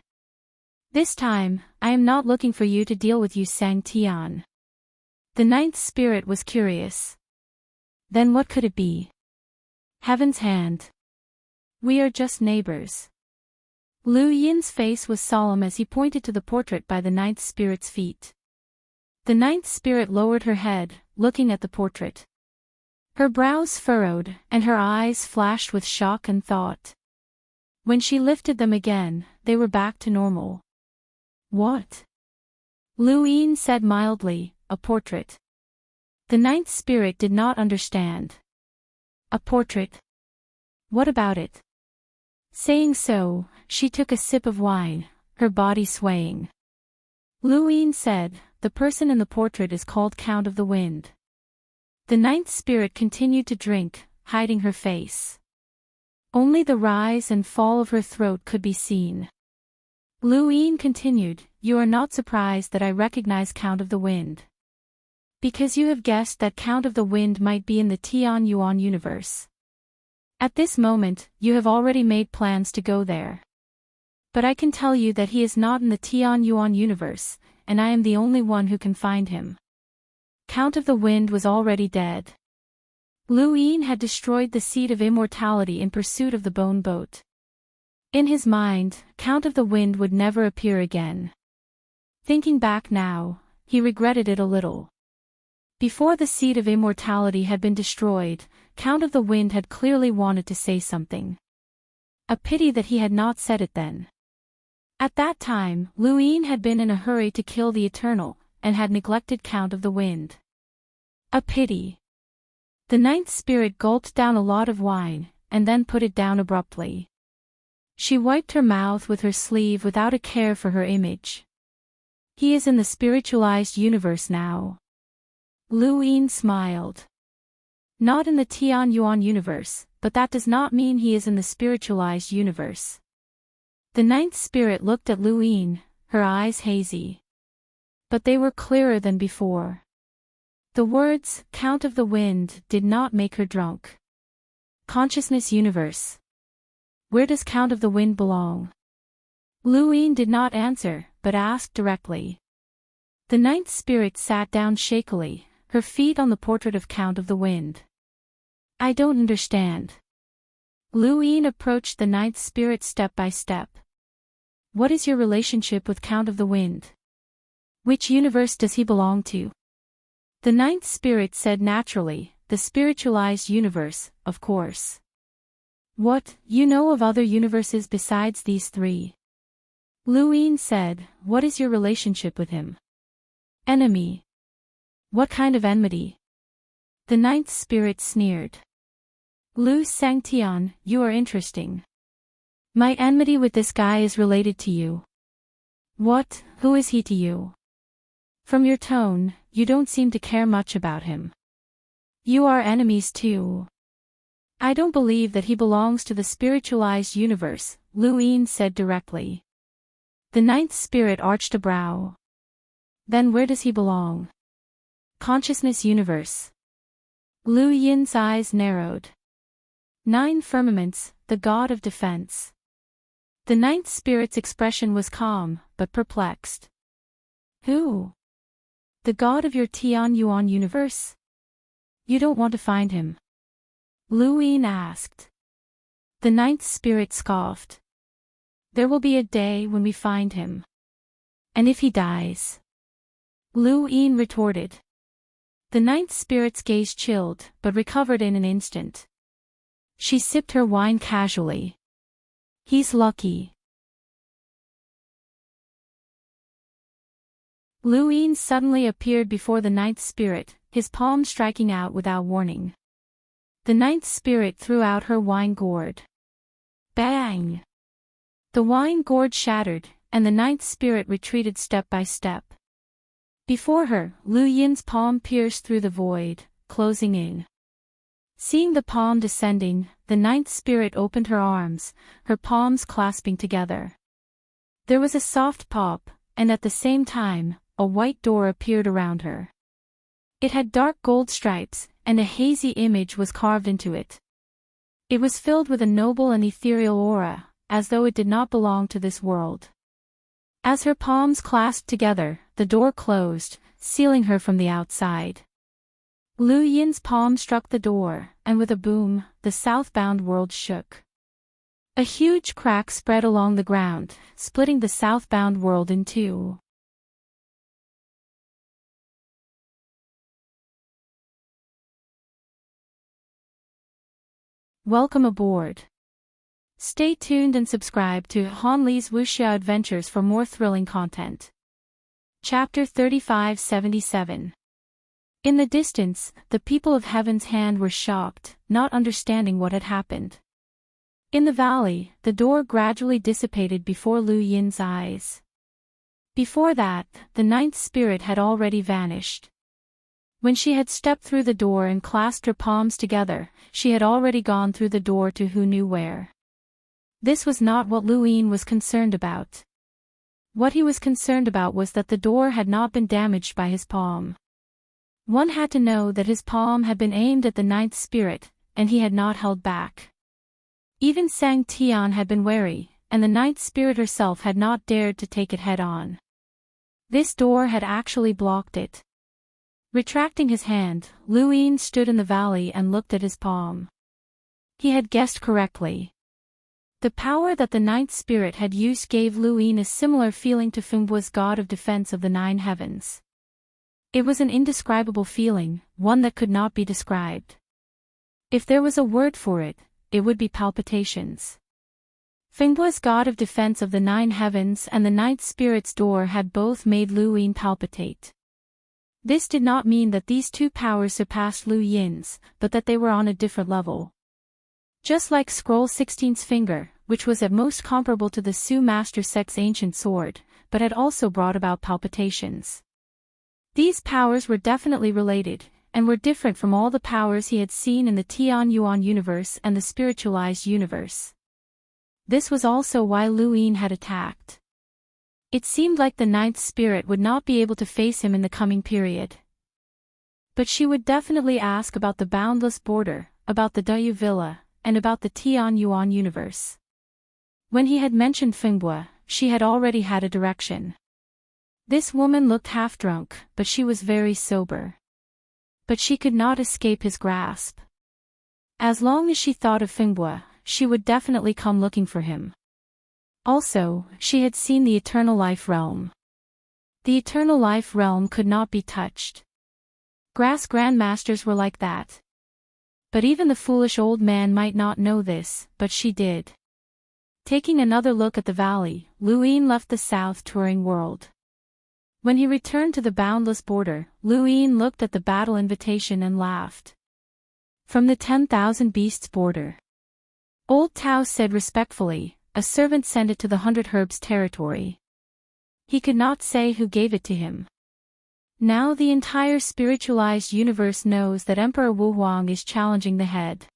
"This time, I am not looking for you to deal with you Sangtian." The ninth spirit was curious. "Then what could it be?" "Heaven's hand. We are just neighbors." Lu Yin's face was solemn as he pointed to the portrait by the ninth spirit's feet. The ninth spirit lowered her head, looking at the portrait. Her brows furrowed, and her eyes flashed with shock and thought. When she lifted them again, they were back to normal. What? Luin said mildly, a portrait. The ninth spirit did not understand. A portrait? What about it? Saying so, she took a sip of wine, her body swaying. Luin said, the person in the portrait is called Count of the Wind. The ninth spirit continued to drink, hiding her face. Only the rise and fall of her throat could be seen. Luin continued, you are not surprised that I recognize Count of the Wind. Because you have guessed that Count of the Wind might be in the Tian Yuan universe. At this moment, you have already made plans to go there. But I can tell you that he is not in the Tian Yuan universe, and I am the only one who can find him. Count of the Wind was already dead. Luin had destroyed the seed of immortality in pursuit of the bone boat. In his mind, Count of the Wind would never appear again. Thinking back now, he regretted it a little. Before the seed of immortality had been destroyed, Count of the Wind had clearly wanted to say something. A pity that he had not said it then. At that time, Luin had been in a hurry to kill the Eternal, and had neglected Count of the Wind. A pity. The ninth spirit gulped down a lot of wine, and then put it down abruptly. She wiped her mouth with her sleeve without a care for her image. He is in the spiritualized universe now. Luin smiled. Not in the Tian Yuan universe, but that does not mean he is in the spiritualized universe. The ninth spirit looked at Luin, her eyes hazy. But they were clearer than before. The words, Count of the Wind, did not make her drunk. Consciousness universe. Where does Count of the Wind belong? Luin did not answer, but asked directly. The ninth spirit sat down shakily, her feet on the portrait of Count of the Wind. I don't understand. Luin approached the ninth spirit step by step. What is your relationship with Count of the Wind? Which universe does he belong to? The ninth spirit said naturally, the spiritualized universe, of course. What, you know of other universes besides these three? Luin said, what is your relationship with him? Enemy. What kind of enmity? The ninth spirit sneered. Lu Sangtian, you are interesting. My enmity with this guy is related to you. What, who is he to you? From your tone, you don't seem to care much about him. You are enemies too. I don't believe that he belongs to the spiritualized universe, Luin said directly. The ninth spirit arched a brow. Then where does he belong? Consciousness universe. Lu Yin's eyes narrowed. 9 firmaments, the god of defense. The ninth spirit's expression was calm, but perplexed. Who? The god of your Tian Yuan universe? You don't want to find him? Luin asked. The ninth spirit scoffed. There will be a day when we find him. And if he dies? Luin retorted. The ninth spirit's gaze chilled, but recovered in an instant. She sipped her wine casually. He's lucky. Luin suddenly appeared before the ninth spirit, his palm striking out without warning. The ninth spirit threw out her wine gourd. Bang! The wine gourd shattered, and the ninth spirit retreated step by step. Before her, Lu Yin's palm pierced through the void, closing in. Seeing the palm descending, the ninth spirit opened her arms, her palms clasping together. There was a soft pop, and at the same time, a white door appeared around her. It had dark gold stripes, and a hazy image was carved into it. It was filled with a noble and ethereal aura, as though it did not belong to this world. As her palms clasped together, the door closed, sealing her from the outside. Lu Yin's palm struck the door, and with a boom, the southbound world shook. A huge crack spread along the ground, splitting the southbound world in two. Welcome aboard. Stay tuned and subscribe to Han Li's Wuxia Adventures for more thrilling content. Chapter 3577. In the distance, the people of Heaven's Hand were shocked, not understanding what had happened. In the valley, the door gradually dissipated before Lu Yin's eyes. Before that, the ninth spirit had already vanished. When she had stepped through the door and clasped her palms together, she had already gone through the door to who knew where. This was not what Lu Yin was concerned about. What he was concerned about was that the door had not been damaged by his palm. One had to know that his palm had been aimed at the ninth spirit, and he had not held back. Even Sang Tian had been wary, and the ninth spirit herself had not dared to take it head-on. This door had actually blocked it. Retracting his hand, Lu Yin stood in the valley and looked at his palm. He had guessed correctly. The power that the ninth spirit had used gave Lu Yin a similar feeling to Fengbu's god of defense of the nine heavens. It was an indescribable feeling, one that could not be described. If there was a word for it, it would be palpitations. Fengbu's god of defense of the nine heavens and the ninth spirit's door had both made Lu Yin palpitate. This did not mean that these two powers surpassed Lu Yin's, but that they were on a different level. Just like Scroll 16's finger, which was at most comparable to the Su Master Sect's ancient sword, but had also brought about palpitations. These powers were definitely related, and were different from all the powers he had seen in the Tian Yuan universe and the spiritualized universe. This was also why Lu Yin had attacked. It seemed like the ninth spirit would not be able to face him in the coming period. But she would definitely ask about the boundless border, about the Dayu Villa, and about the Tian Yuan universe. When he had mentioned Fengbu, she had already had a direction. This woman looked half-drunk, but she was very sober. But she could not escape his grasp. As long as she thought of Fengbu, she would definitely come looking for him. Also, she had seen the Eternal Life Realm. The Eternal Life Realm could not be touched. Grass Grandmasters were like that. But even the foolish old man might not know this, but she did. Taking another look at the valley, Lu Yin left the South Touring World. When he returned to the boundless border, Lu Yin looked at the battle invitation and laughed. From the 10,000 Beasts border. Old Tao said respectfully, a servant sent it to the 100 Herbs territory. He could not say who gave it to him. Now the entire spiritualized universe knows that Emperor Wu Huang is challenging the head.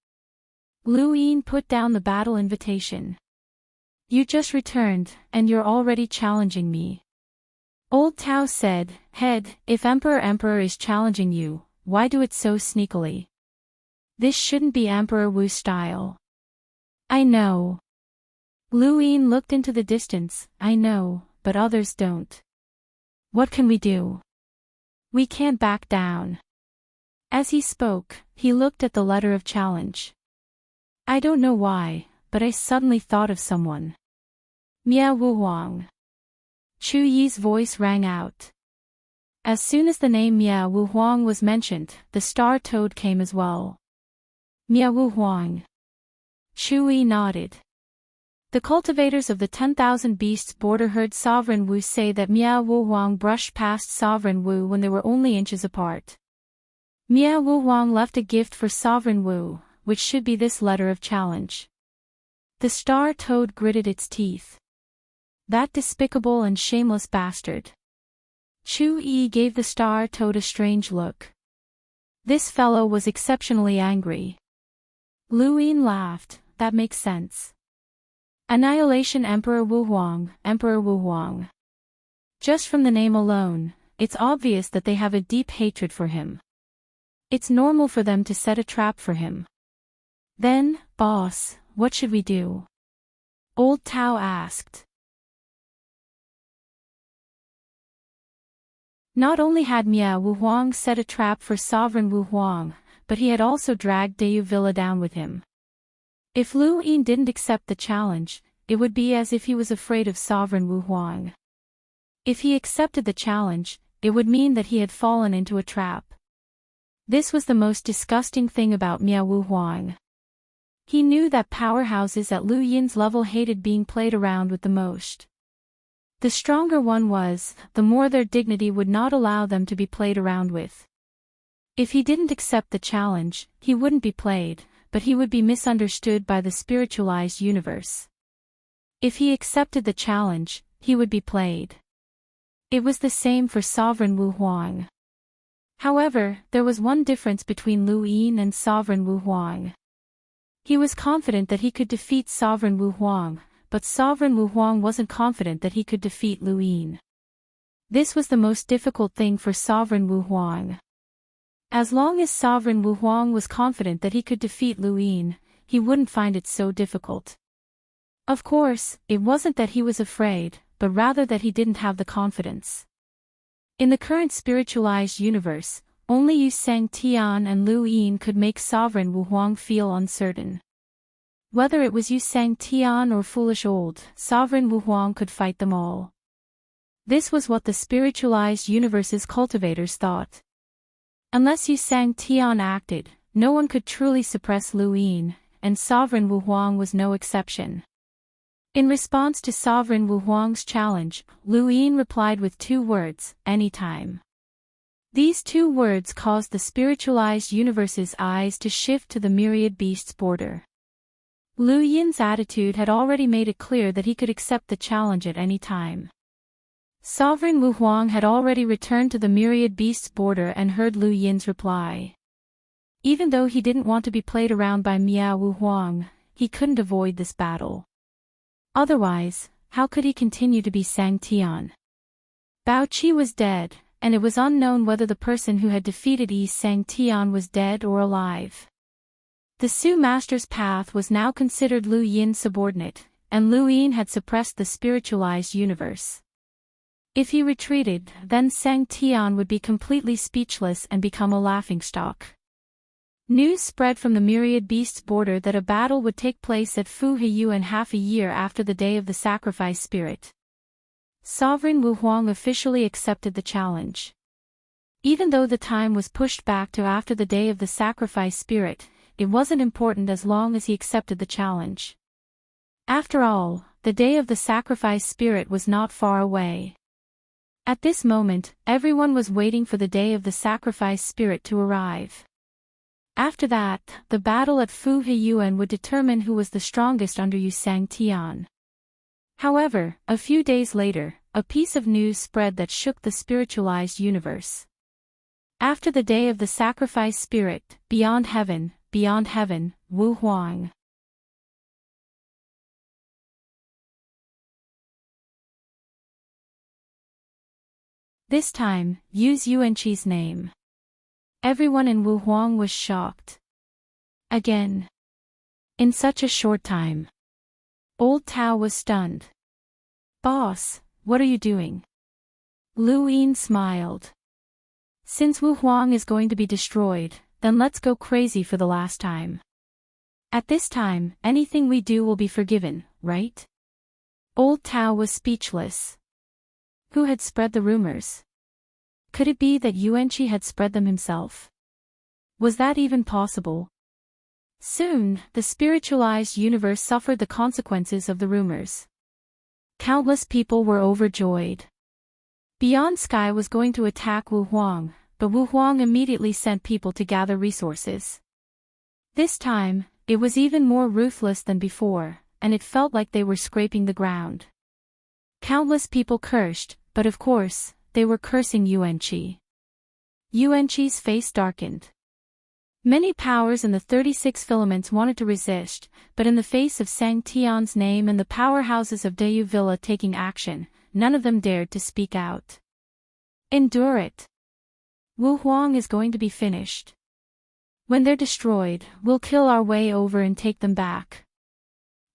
Lu Yin put down the battle invitation. You just returned, and you're already challenging me. Old Tao said, Head, if Emperor is challenging you, why do it so sneakily? This shouldn't be Emperor Wu style. I know. Lu Yin looked into the distance. I know, but others don't. What can we do? We can't back down. As he spoke, he looked at the letter of challenge. I don't know why, but I suddenly thought of someone. Miao Wu Huang. Chu Yi's voice rang out. As soon as the name Miao Wu Huang was mentioned, the star toad came as well. Miao Wu Huang. Chu Yi nodded. The cultivators of the 10,000 Beasts border heard Sovereign Wu say that Miao Wu Huang brushed past Sovereign Wu when they were only inches apart. Miao Wu Huang left a gift for Sovereign Wu, which should be this letter of challenge. The star toad gritted its teeth. That despicable and shameless bastard. Chu Yi gave the star toad a strange look. This fellow was exceptionally angry. Lu Yin laughed. That makes sense. Annihilation Emperor Wu Huang, Emperor Wu Huang. Just from the name alone, it's obvious that they have a deep hatred for him. It's normal for them to set a trap for him. Then, boss, what should we do? Old Tao asked. Not only had Miao Wu Huang set a trap for Sovereign Wu Huang, but he had also dragged Dayu Villa down with him. If Lu Yin didn't accept the challenge, it would be as if he was afraid of Sovereign Wu Huang. If he accepted the challenge, it would mean that he had fallen into a trap. This was the most disgusting thing about Miao Wu Huang. He knew that powerhouses at Lu Yin's level hated being played around with the most. The stronger one was, the more their dignity would not allow them to be played around with. If he didn't accept the challenge, he wouldn't be played, but he would be misunderstood by the spiritualized universe. If he accepted the challenge, he would be played. It was the same for Sovereign Wu Huang. However, there was one difference between Lu Yin and Sovereign Wu Huang. He was confident that he could defeat Sovereign Wu Huang, but Sovereign Wu Huang wasn't confident that he could defeat Lu Yin. This was the most difficult thing for Sovereign Wu Huang. As long as Sovereign Wu Huang was confident that he could defeat Lu Yin, he wouldn't find it so difficult. Of course, it wasn't that he was afraid, but rather that he didn't have the confidence. In the current spiritualized universe, only Yu Sang Tian and Lu Yin could make Sovereign Wu Huang feel uncertain. Whether it was Yu Sang Tian or foolish old, Sovereign Wu Huang could fight them all. This was what the spiritualized universe's cultivators thought. Unless Yu Sang Tian acted, no one could truly suppress Lu Yin, and Sovereign Wu Huang was no exception. In response to Sovereign Wu Huang's challenge, Lu Yin replied with 2 words, anytime. These 2 words caused the spiritualized universe's eyes to shift to the myriad beasts border. Lu Yin's attitude had already made it clear that he could accept the challenge at any time. Sovereign Wu Huang had already returned to the myriad beasts border and heard Lu Yin's reply. Even though he didn't want to be played around by Miao Wu Huang, he couldn't avoid this battle. Otherwise, how could he continue to be Sang Tian? Bao Qi was dead, and it was unknown whether the person who had defeated Yi Sang Tian was dead or alive. The Su Master's path was now considered Lu Yin's subordinate, and Lu Yin had suppressed the spiritualized universe. If he retreated, then Sang Tian would be completely speechless and become a laughingstock. News spread from the myriad beasts border that a battle would take place at Fu Heyuan half a year after the day of the sacrifice spirit. Sovereign Wu Huang officially accepted the challenge. Even though the time was pushed back to after the day of the sacrifice spirit, it wasn't important as long as he accepted the challenge. After all, the day of the sacrifice spirit was not far away. At this moment, everyone was waiting for the day of the sacrifice spirit to arrive. After that, the battle at Fu Heyuan would determine who was the strongest under Yu Sang Tian. However, a few days later, a piece of news spread that shook the spiritualized universe. After the day of the sacrifice spirit, beyond heaven, Wu Huang. This time, use Yuanqi's name. Everyone in Wu Huang was shocked. Again. In such a short time. Old Tao was stunned. Boss, what are you doing? Lu Yin smiled. Since Wu Huang is going to be destroyed, then let's go crazy for the last time. At this time, anything we do will be forgiven, right? Old Tao was speechless. Who had spread the rumors? Could it be that Yuanqi had spread them himself? Was that even possible? Soon, the spiritualized universe suffered the consequences of the rumors. Countless people were overjoyed. Beyond Sky was going to attack Wu Huang, but Wu Huang immediately sent people to gather resources. This time, it was even more ruthless than before, and it felt like they were scraping the ground. Countless people cursed, but of course, they were cursing Yuanqi. Yuanqi's face darkened. Many powers in the 36 filaments wanted to resist, but in the face of Sang Tian's name and the powerhouses of Deyu Villa taking action, none of them dared to speak out. Endure it. Wu Huang is going to be finished. When they're destroyed, we'll kill our way over and take them back.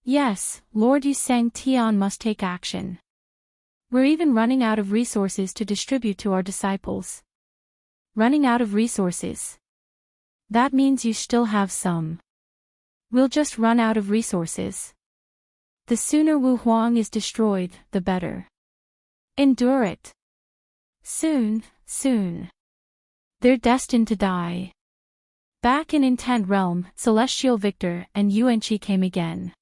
Yes, Lord Yu Sang Tian must take action. We're even running out of resources to distribute to our disciples. Running out of resources. That means you still have some. We'll just run out of resources. The sooner Wu Huang is destroyed, the better. Endure it. Soon. They're destined to die. Back in Intent Realm, Celestial Victor and Yuanqi came again.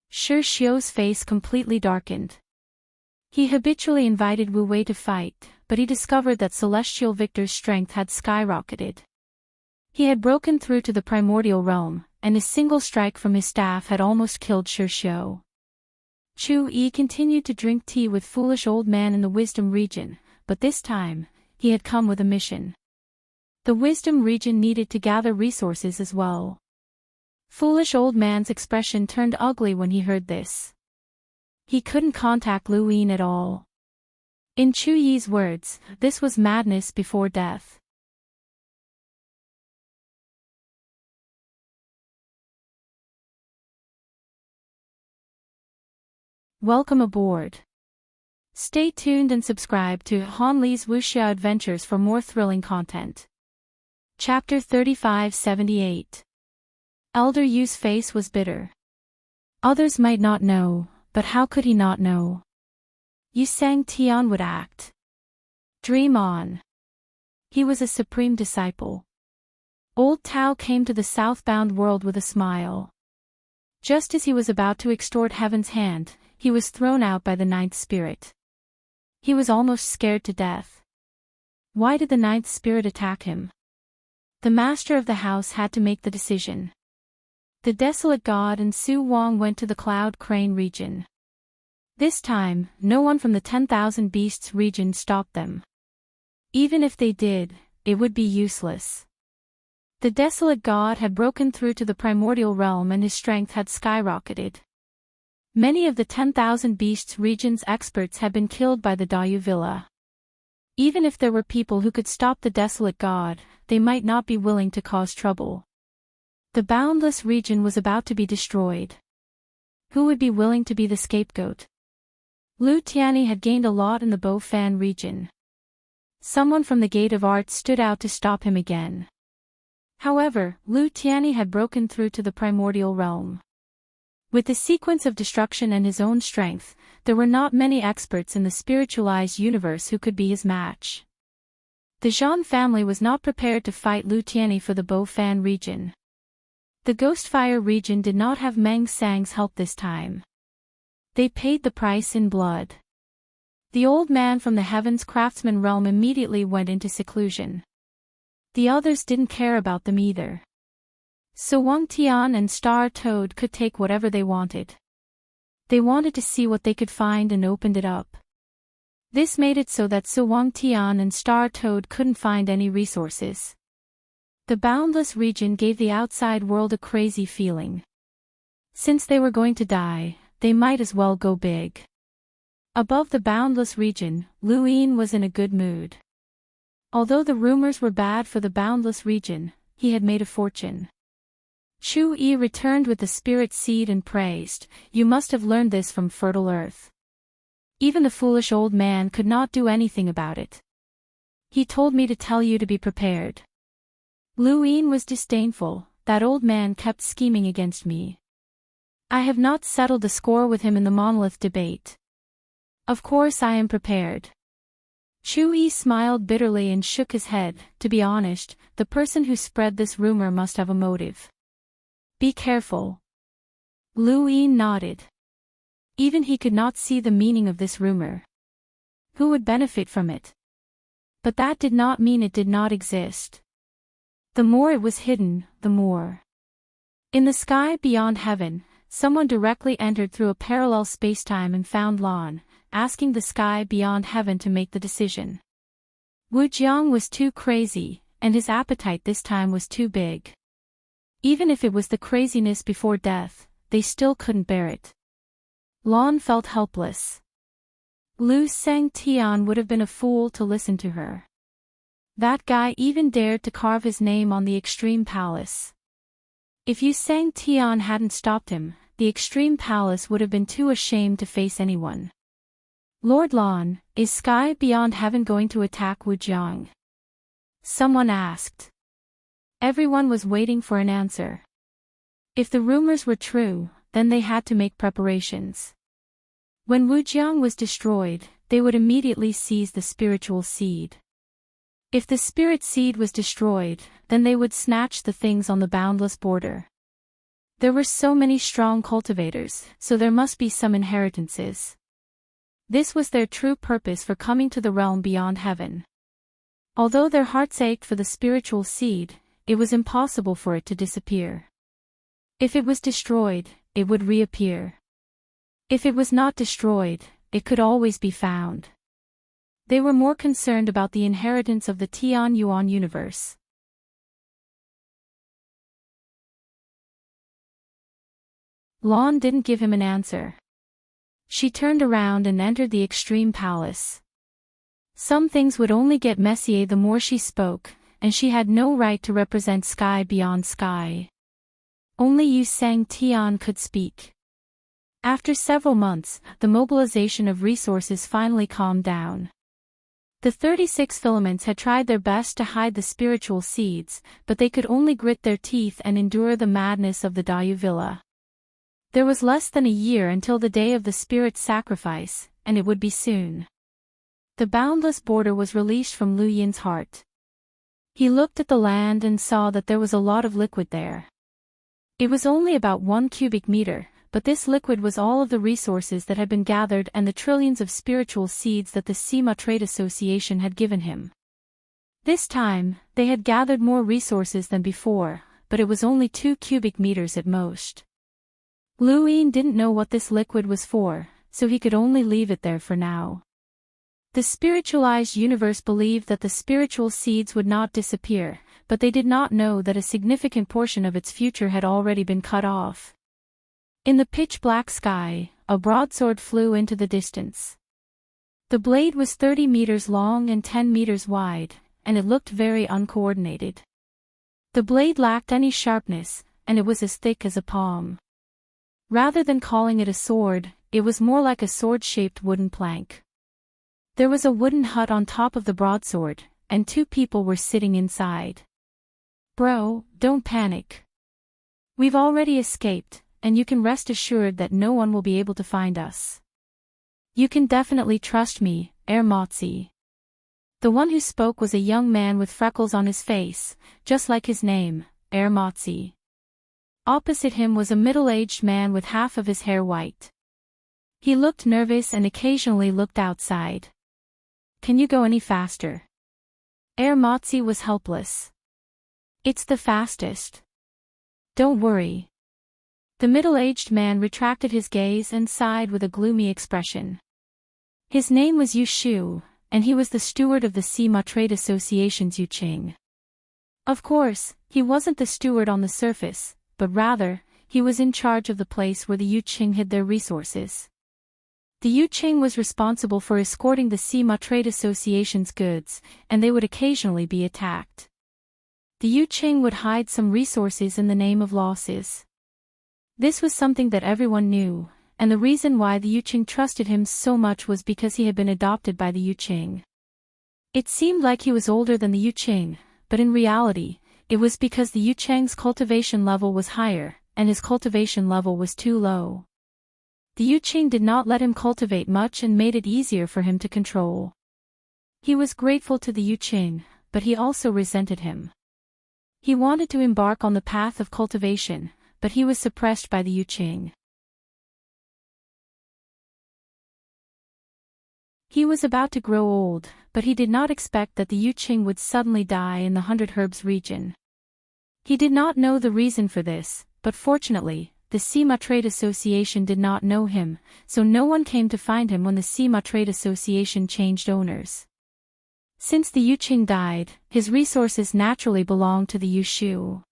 Shi Xiu's face completely darkened. He habitually invited Wu Wei to fight, but he discovered that Celestial Victor's strength had skyrocketed. He had broken through to the primordial realm, and a single strike from his staff had almost killed Shi Xiu. Chu Yi continued to drink tea with foolish old man in the wisdom region, but this time, he had come with a mission. The wisdom region needed to gather resources as well. Foolish old man's expression turned ugly when he heard this. He couldn't contact Lu Yin at all. In Chu Yi's words, this was madness before death. Welcome aboard. Stay tuned and subscribe to Han Li's Wuxia Adventures for more thrilling content. Chapter 3578. Elder Yu's face was bitter. Others might not know, but how could he not know? Yu Sang Tian would act. Dream on. He was a supreme disciple. Old Tao came to the southbound world with a smile. Just as he was about to extort heaven's hand, he was thrown out by the ninth spirit. He was almost scared to death. Why did the ninth spirit attack him? The master of the house had to make the decision. The desolate god and Su Wang went to the Cloud Crane region. This time, no one from the 10,000 Beasts region stopped them. Even if they did, it would be useless. The desolate god had broken through to the primordial realm and his strength had skyrocketed. Many of the 10,000 Beasts region's experts had been killed by the Dayu Villa. Even if there were people who could stop the desolate god, they might not be willing to cause trouble. The boundless region was about to be destroyed. Who would be willing to be the scapegoat? Lu Tianyi had gained a lot in the Bo Fan region. Someone from the Gate of Art stood out to stop him again. However, Lu Tianyi had broken through to the primordial realm. With the sequence of destruction and his own strength, there were not many experts in the spiritualized universe who could be his match. The Zhan family was not prepared to fight Lu Tianyi for the Bo Fan region. The Ghostfire region did not have Meng Sang's help this time. They paid the price in blood. The old man from the Heavens Craftsman realm immediately went into seclusion. The others didn't care about them either. So Wang Tian and Star Toad could take whatever they wanted. They wanted to see what they could find and opened it up. This made it so that Su Wang Tian and Star Toad couldn't find any resources. The boundless region gave the outside world a crazy feeling. Since they were going to die, they might as well go big. Above the boundless region, Lu Yin was in a good mood. Although the rumors were bad for the boundless region, he had made a fortune. Chu Yi returned with the spirit seed and praised, "You must have learned this from fertile earth." Even the foolish old man could not do anything about it. He told me to tell you to be prepared. Lu Yin was disdainful. That old man kept scheming against me. I have not settled the score with him in the monolith debate. Of course I am prepared. Chu Yi smiled bitterly and shook his head. To be honest, the person who spread this rumor must have a motive. Be careful. Lu Yin nodded. Even he could not see the meaning of this rumor. Who would benefit from it? But that did not mean it did not exist. The more it was hidden, the more. In the sky beyond heaven, someone directly entered through a parallel spacetime and found Lan, asking the sky beyond heaven to make the decision. Wu Jiang was too crazy, and his appetite this time was too big. Even if it was the craziness before death, they still couldn't bear it. Lan felt helpless. Lu Sang Tian would have been a fool to listen to her. That guy even dared to carve his name on the Extreme Palace. If Yu Sang Tian hadn't stopped him, the Extreme Palace would have been too ashamed to face anyone. Lord Lan, is Sky Beyond Heaven going to attack Wu Jiang? Someone asked. Everyone was waiting for an answer. If the rumors were true, then they had to make preparations. When Wu Jiang was destroyed, they would immediately seize the spiritual seed. If the spirit seed was destroyed, then they would snatch the things on the boundless border. There were so many strong cultivators, so there must be some inheritances. This was their true purpose for coming to the realm beyond heaven. Although their hearts ached for the spiritual seed, it was impossible for it to disappear. If it was destroyed, it would reappear. If it was not destroyed, it could always be found. They were more concerned about the inheritance of the Tian Yuan universe. Lan didn't give him an answer. She turned around and entered the extreme palace. Some things would only get messier the more she spoke, and she had no right to represent sky beyond sky. Only Yu Sang Tian could speak. After several months, the mobilization of resources finally calmed down. The 36 filaments had tried their best to hide the spiritual seeds, but they could only grit their teeth and endure the madness of the Dayu Villa. There was less than a year until the day of the spirit's sacrifice, and it would be soon. The boundless border was released from Lu Yin's heart. He looked at the land and saw that there was a lot of liquid there. It was only about 1 cubic meter, but this liquid was all of the resources that had been gathered and the trillions of spiritual seeds that the Sima Trade Association had given him. This time, they had gathered more resources than before, but it was only 2 cubic meters at most. Lu Yin didn't know what this liquid was for, so he could only leave it there for now. The spiritualized universe believed that the spiritual seeds would not disappear, but they did not know that a significant portion of its future had already been cut off. In the pitch-black sky, a broadsword flew into the distance. The blade was 30 meters long and 10 meters wide, and it looked very uncoordinated. The blade lacked any sharpness, and it was as thick as a palm. Rather than calling it a sword, it was more like a sword-shaped wooden plank. There was a wooden hut on top of the broadsword, and 2 people were sitting inside. "Bro, don't panic. We've already escaped, and you can rest assured that no one will be able to find us. You can definitely trust me, Motzi." The one who spoke was a young man with freckles on his face, just like his name, Motzi. Opposite him was a middle-aged man with half of his hair white. He looked nervous and occasionally looked outside. "Can you go any faster?" Motzi was helpless. "It's the fastest. Don't worry." The middle-aged man retracted his gaze and sighed with a gloomy expression. His name was Yu Shu, and he was the steward of the Sima Trade Association's Yu Qing. Of course, he wasn't the steward on the surface, but rather, he was in charge of the place where the Yu Qing hid their resources. The Yu Qing was responsible for escorting the Sima Trade Association's goods, and they would occasionally be attacked. The Yu Qing would hide some resources in the name of losses. This was something that everyone knew, and the reason why the Yu Qing trusted him so much was because he had been adopted by the Yu Qing. It seemed like he was older than the Yu Qing, but in reality, it was because the Yu Qing's cultivation level was higher, and his cultivation level was too low. The Yu Qing did not let him cultivate much and made it easier for him to control. He was grateful to the Yu Qing, but he also resented him. He wanted to embark on the path of cultivation, but he was suppressed by the Yu Qing. He was about to grow old, but he did not expect that the Yu Qing would suddenly die in the 100 Herbs region. He did not know the reason for this, but fortunately, the Sima Trade Association did not know him, so no one came to find him when the Sima Trade Association changed owners. Since the Yu Qing died, his resources naturally belonged to the Yu Shu.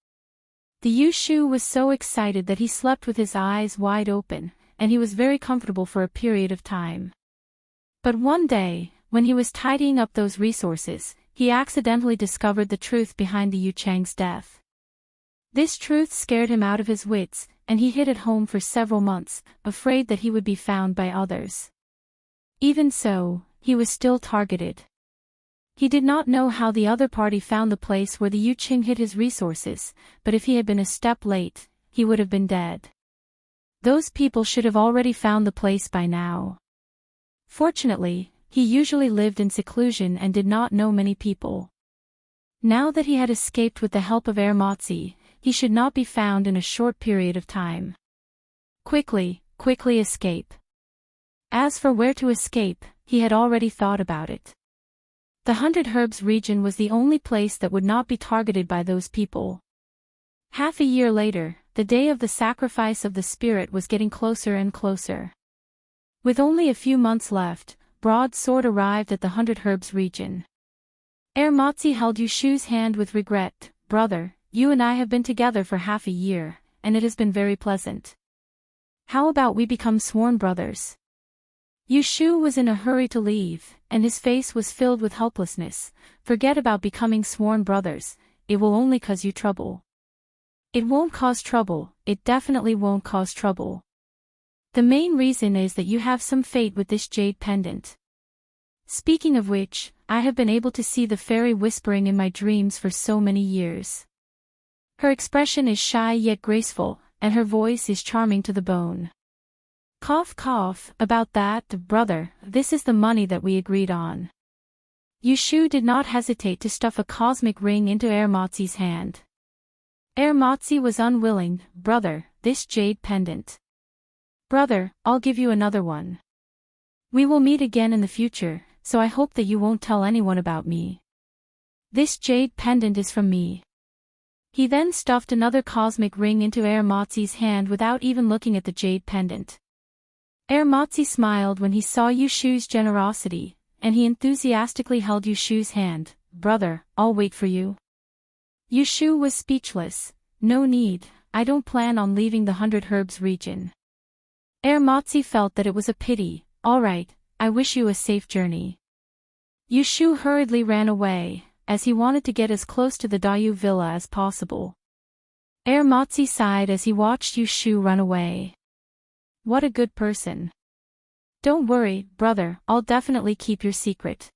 The Yu Shu was so excited that he slept with his eyes wide open, and he was very comfortable for a period of time. But one day, when he was tidying up those resources, he accidentally discovered the truth behind the Yu Chang's death. This truth scared him out of his wits, and he hid at home for several months, afraid that he would be found by others. Even so, he was still targeted. He did not know how the other party found the place where the Yu Qing hid his resources, but if he had been a step late, he would have been dead. Those people should have already found the place by now. Fortunately, he usually lived in seclusion and did not know many people. Now that he had escaped with the help of Ermotzi, he should not be found in a short period of time. Quickly escape. As for where to escape, he had already thought about it. The 100 Herbs region was the only place that would not be targeted by those people. Half a year later, the day of the sacrifice of the spirit was getting closer and closer. With only a few months left, Broadsword arrived at the 100 Herbs region. Ermotzi held Yushu's hand with regret. "Brother, you and I have been together for half a year, and it has been very pleasant. How about we become sworn brothers?" Yushu was in a hurry to leave, and his face was filled with helplessness. "Forget about becoming sworn brothers, it will only cause you trouble." "It won't cause trouble, it definitely won't cause trouble. The main reason is that you have some fate with this jade pendant. Speaking of which, I have been able to see the fairy whispering in my dreams for so many years. Her expression is shy yet graceful, and her voice is charming to the bone. Cough cough, about that, brother, this is the money that we agreed on." Yushu did not hesitate to stuff a cosmic ring into Ermotzi's hand. Ermotzi was unwilling. "Brother, this jade pendant." "Brother, I'll give you another one. We will meet again in the future, so I hope that you won't tell anyone about me. This jade pendant is from me." He then stuffed another cosmic ring into Ermotzi's hand without even looking at the jade pendant. Ermotzi smiled when he saw Yushu's generosity, and he enthusiastically held Yushu's hand. "Brother, I'll wait for you." Yushu was speechless. "No need, I don't plan on leaving the 100 Herbs region." Ermotzi felt that it was a pity. "All right, I wish you a safe journey." Yushu hurriedly ran away, as he wanted to get as close to the Dayu villa as possible. Ermotzi sighed as he watched Yushu run away. What a good person. "Don't worry, brother, I'll definitely keep your secret."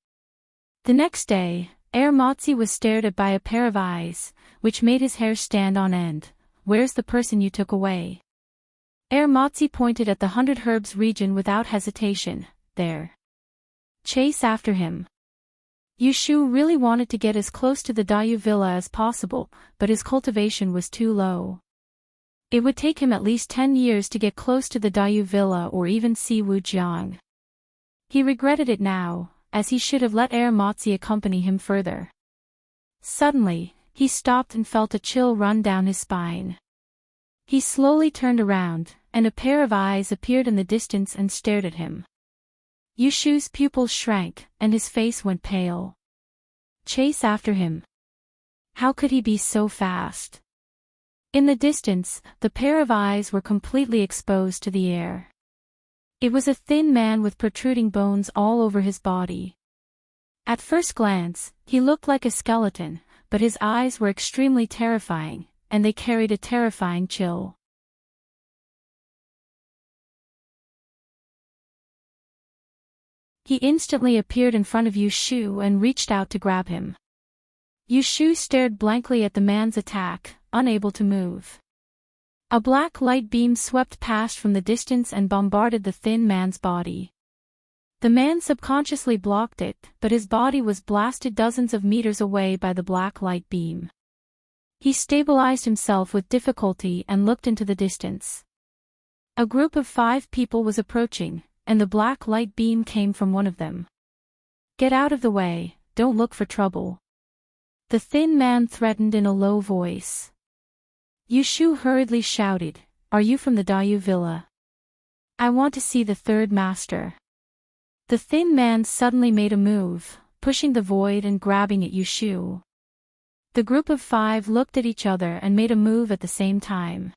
The next day, Ermotzi was stared at by a pair of eyes, which made his hair stand on end. "Where's the person you took away?" Ermotzi pointed at the 100 Herbs region without hesitation. "There. Chase after him." Yushu really wanted to get as close to the Dayu villa as possible, but his cultivation was too low. It would take him at least 10 years to get close to the Dayu villa or even see Wujiang. He regretted it now, as he should have let Ermotzi accompany him further. Suddenly, he stopped and felt a chill run down his spine. He slowly turned around, and a pair of eyes appeared in the distance and stared at him. Yushu's pupils shrank, and his face went pale. Chase after him. How could he be so fast? In the distance, the pair of eyes were completely exposed to the air. It was a thin man with protruding bones all over his body. At first glance, he looked like a skeleton, but his eyes were extremely terrifying, and they carried a terrifying chill. He instantly appeared in front of Yushu and reached out to grab him. Yushu stared blankly at the man's attack, unable to move. A black light beam swept past from the distance and bombarded the thin man's body. The man subconsciously blocked it, but his body was blasted dozens of meters away by the black light beam. He stabilized himself with difficulty and looked into the distance. A group of 5 people was approaching, and the black light beam came from one of them. "Get out of the way, don't look for trouble," the thin man threatened in a low voice. Yushu hurriedly shouted, "Are you from the Dayu villa? I want to see the third master." The thin man suddenly made a move, pushing the void and grabbing at Yushu. The group of 5 looked at each other and made a move at the same time.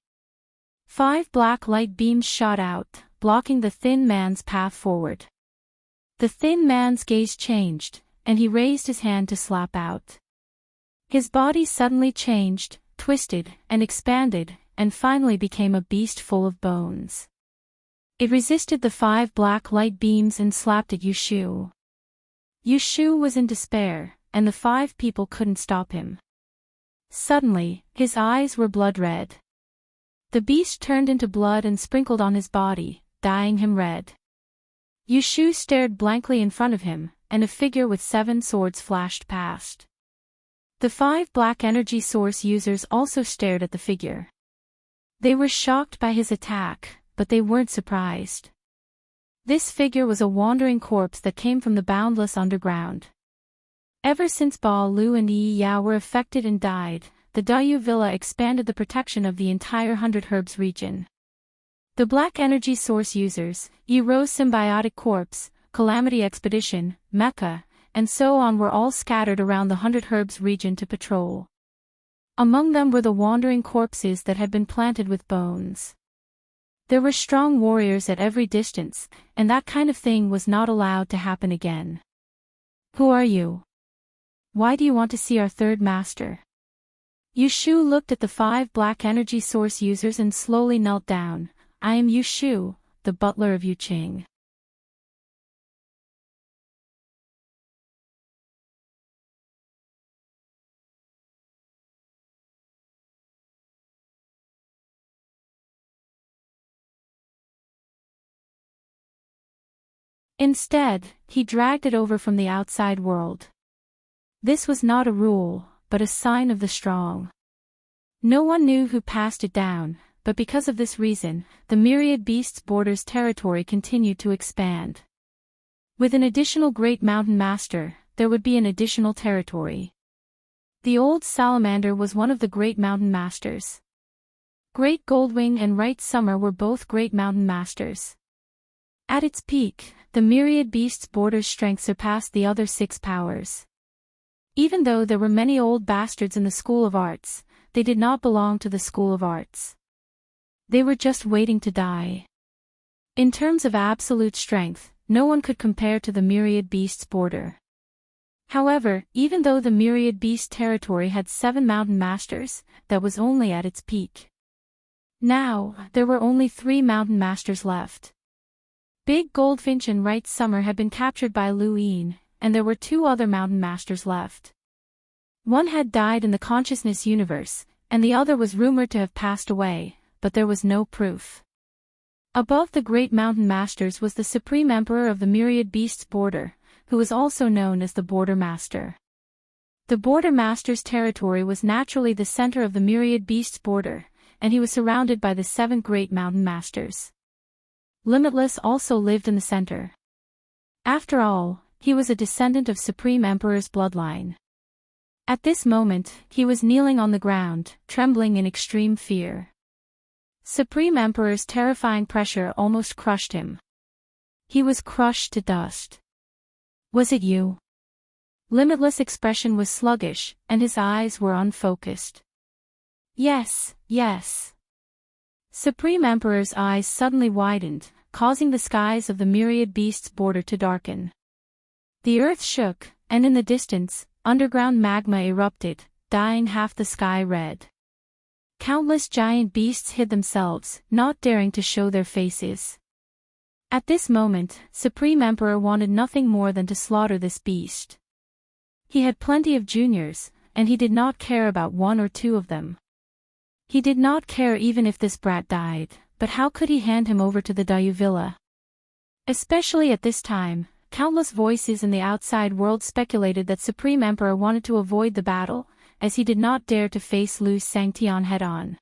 5 black light beams shot out, blocking the thin man's path forward. The thin man's gaze changed, and he raised his hand to slap out. His body suddenly changed, twisted, and expanded, and finally became a beast full of bones. It resisted the 5 black light beams and slapped at Yushu. Yushu was in despair, and the 5 people couldn't stop him. Suddenly, his eyes were blood red. The beast turned into blood and sprinkled on his body, dyeing him red. Yushu stared blankly in front of him, and a figure with 7 swords flashed past. The 5 black energy source users also stared at the figure. They were shocked by his attack, but they weren't surprised. This figure was a wandering corpse that came from the boundless underground. Ever since Ba Lu and Yi Yao were affected and died, the Dayu Villa expanded the protection of the entire 100 Herbs region. The black energy source users, Yi Rose symbiotic corpse, Calamity Expedition, Mecca, and so on were all scattered around the 100 Herbs region to patrol. Among them were the wandering corpses that had been planted with bones. There were strong warriors at every distance, and that kind of thing was not allowed to happen again. Who are you? Why do you want to see our third master? Yushu looked at the 5 black energy source users and slowly knelt down. I am Yushu, the butler of Yuqing. Instead, he dragged it over from the outside world. This was not a rule, but a sign of the strong. No one knew who passed it down, but because of this reason, the myriad beasts' borders territory continued to expand. With an additional great mountain master, there would be an additional territory. The old salamander was one of the great mountain masters. Great Goldwing and Right Summer were both great mountain masters. At its peak, the myriad beasts' borders' strength surpassed the other 6 powers. Even though there were many old bastards in the School of Arts, they did not belong to the School of Arts. They were just waiting to die. In terms of absolute strength, no one could compare to the myriad beasts' border. However, even though the myriad beast territory had 7 mountain masters, that was only at its peak. Now, there were only 3 mountain masters left. Big Goldfinch and Right Summer had been captured by Lu Yin, and there were 2 other mountain masters left. One had died in the consciousness universe, and the other was rumored to have passed away, but there was no proof. Above the great mountain masters was the supreme emperor of the myriad beasts border, who was also known as the border master. The border master's territory was naturally the center of the myriad beasts border, and he was surrounded by the 7 great mountain masters. Limitless also lived in the center. After all, he was a descendant of Supreme Emperor's bloodline. At this moment, he was kneeling on the ground, trembling in extreme fear. Supreme Emperor's terrifying pressure almost crushed him. He was crushed to dust. Was it you? Limitless' expression was sluggish, and his eyes were unfocused. Yes, yes. Supreme Emperor's eyes suddenly widened, causing the skies of the myriad beasts border to darken. The earth shook, and in the distance, underground magma erupted, dyeing half the sky red. Countless giant beasts hid themselves, not daring to show their faces. At this moment, Supreme Emperor wanted nothing more than to slaughter this beast. He had plenty of juniors, and he did not care about 1 or 2 of them. He did not care even if this brat died, but how could he hand him over to the Dayu Villa? Especially at this time, countless voices in the outside world speculated that Supreme Emperor wanted to avoid the battle, as he did not dare to face Lu Sangtian head-on.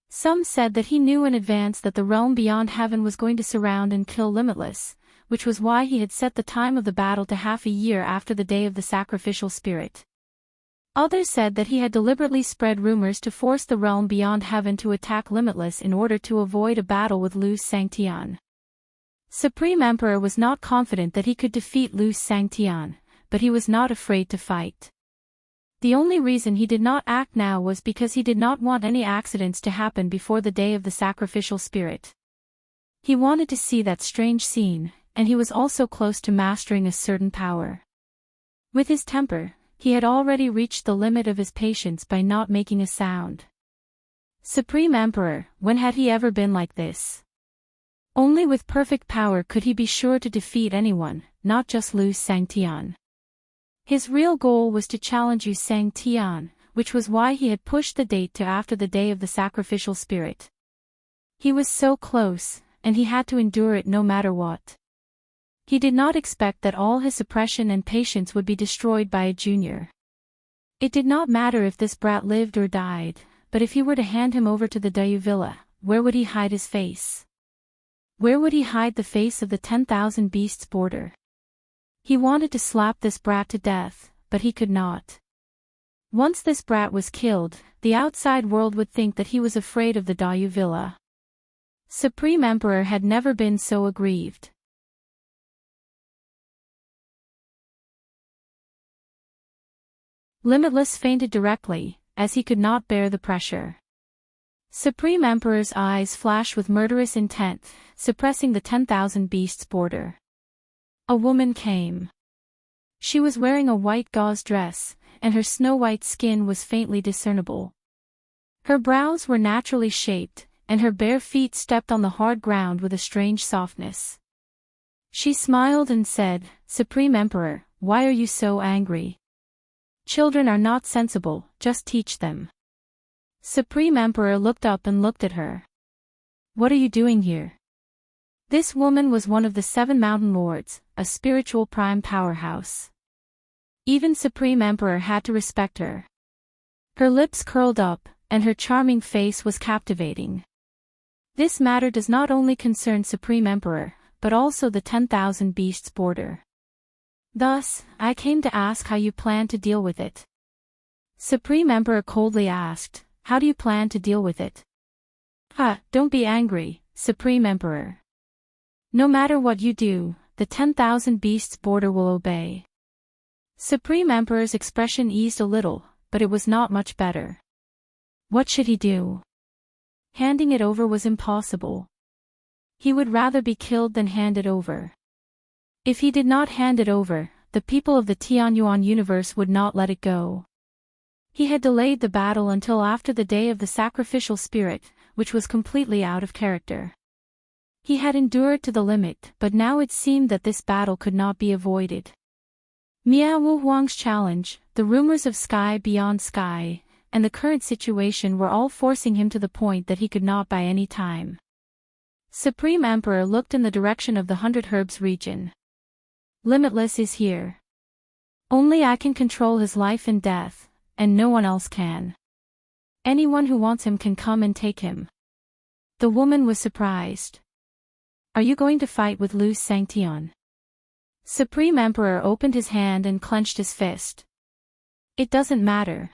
Some said that he knew in advance that the realm beyond heaven was going to surround and kill Limitless, which was why he had set the time of the battle to half a year after the day of the sacrificial spirit. Others said that he had deliberately spread rumors to force the realm beyond heaven to attack Limitless in order to avoid a battle with Lu Sangtian. Supreme Emperor was not confident that he could defeat Lu Sangtian, but he was not afraid to fight. The only reason he did not act now was because he did not want any accidents to happen before the day of the sacrificial spirit. He wanted to see that strange scene, and he was also close to mastering a certain power. With his temper, he had already reached the limit of his patience by not making a sound. Supreme Emperor, when had he ever been like this? Only with perfect power could he be sure to defeat anyone, not just Lu Sangtian. His real goal was to challenge Yu Sangtian, which was why he had pushed the date to after the day of the sacrificial spirit. He was so close, and he had to endure it no matter what. He did not expect that all his suppression and patience would be destroyed by a junior. It did not matter if this brat lived or died, but if he were to hand him over to the Dayu villa, where would he hide his face? Where would he hide the face of the 10,000 beasts boarder? He wanted to slap this brat to death, but he could not. Once this brat was killed, the outside world would think that he was afraid of the Dayu villa. Supreme Emperor had never been so aggrieved. Limitless fainted directly, as he could not bear the pressure. Supreme Emperor's eyes flashed with murderous intent, suppressing the 10,000 beasts boarder. A woman came. She was wearing a white gauze dress, and her snow-white skin was faintly discernible. Her brows were naturally shaped, and her bare feet stepped on the hard ground with a strange softness. She smiled and said, "Supreme Emperor, why are you so angry? Children are not sensible, just teach them." Supreme Emperor looked up and looked at her. "What are you doing here?" This woman was one of the 7 mountain lords, a spiritual prime powerhouse. Even Supreme Emperor had to respect her. Her lips curled up, and her charming face was captivating. This matter does not only concern Supreme Emperor, but also the 10,000 beasts boarder. Thus, I came to ask how you plan to deal with it. Supreme Emperor coldly asked, "How do you plan to deal with it?" Don't be angry, Supreme Emperor. No matter what you do, the 10,000 beasts boarder will obey. Supreme Emperor's expression eased a little, but it was not much better. What should he do? Handing it over was impossible. He would rather be killed than hand it over. If he did not hand it over, the people of the Tianyuan universe would not let it go. He had delayed the battle until after the day of the sacrificial spirit, which was completely out of character. He had endured to the limit, but now it seemed that this battle could not be avoided. Miao Wu Huang's challenge, the rumors of sky beyond sky, and the current situation were all forcing him to the point that he could not buy any time. Supreme Emperor looked in the direction of the 100 Herbs region. Limitless is here. Only I can control his life and death, and no one else can. Anyone who wants him can come and take him. The woman was surprised. Are you going to fight with Lu Sangtian? Supreme Emperor opened his hand and clenched his fist. It doesn't matter.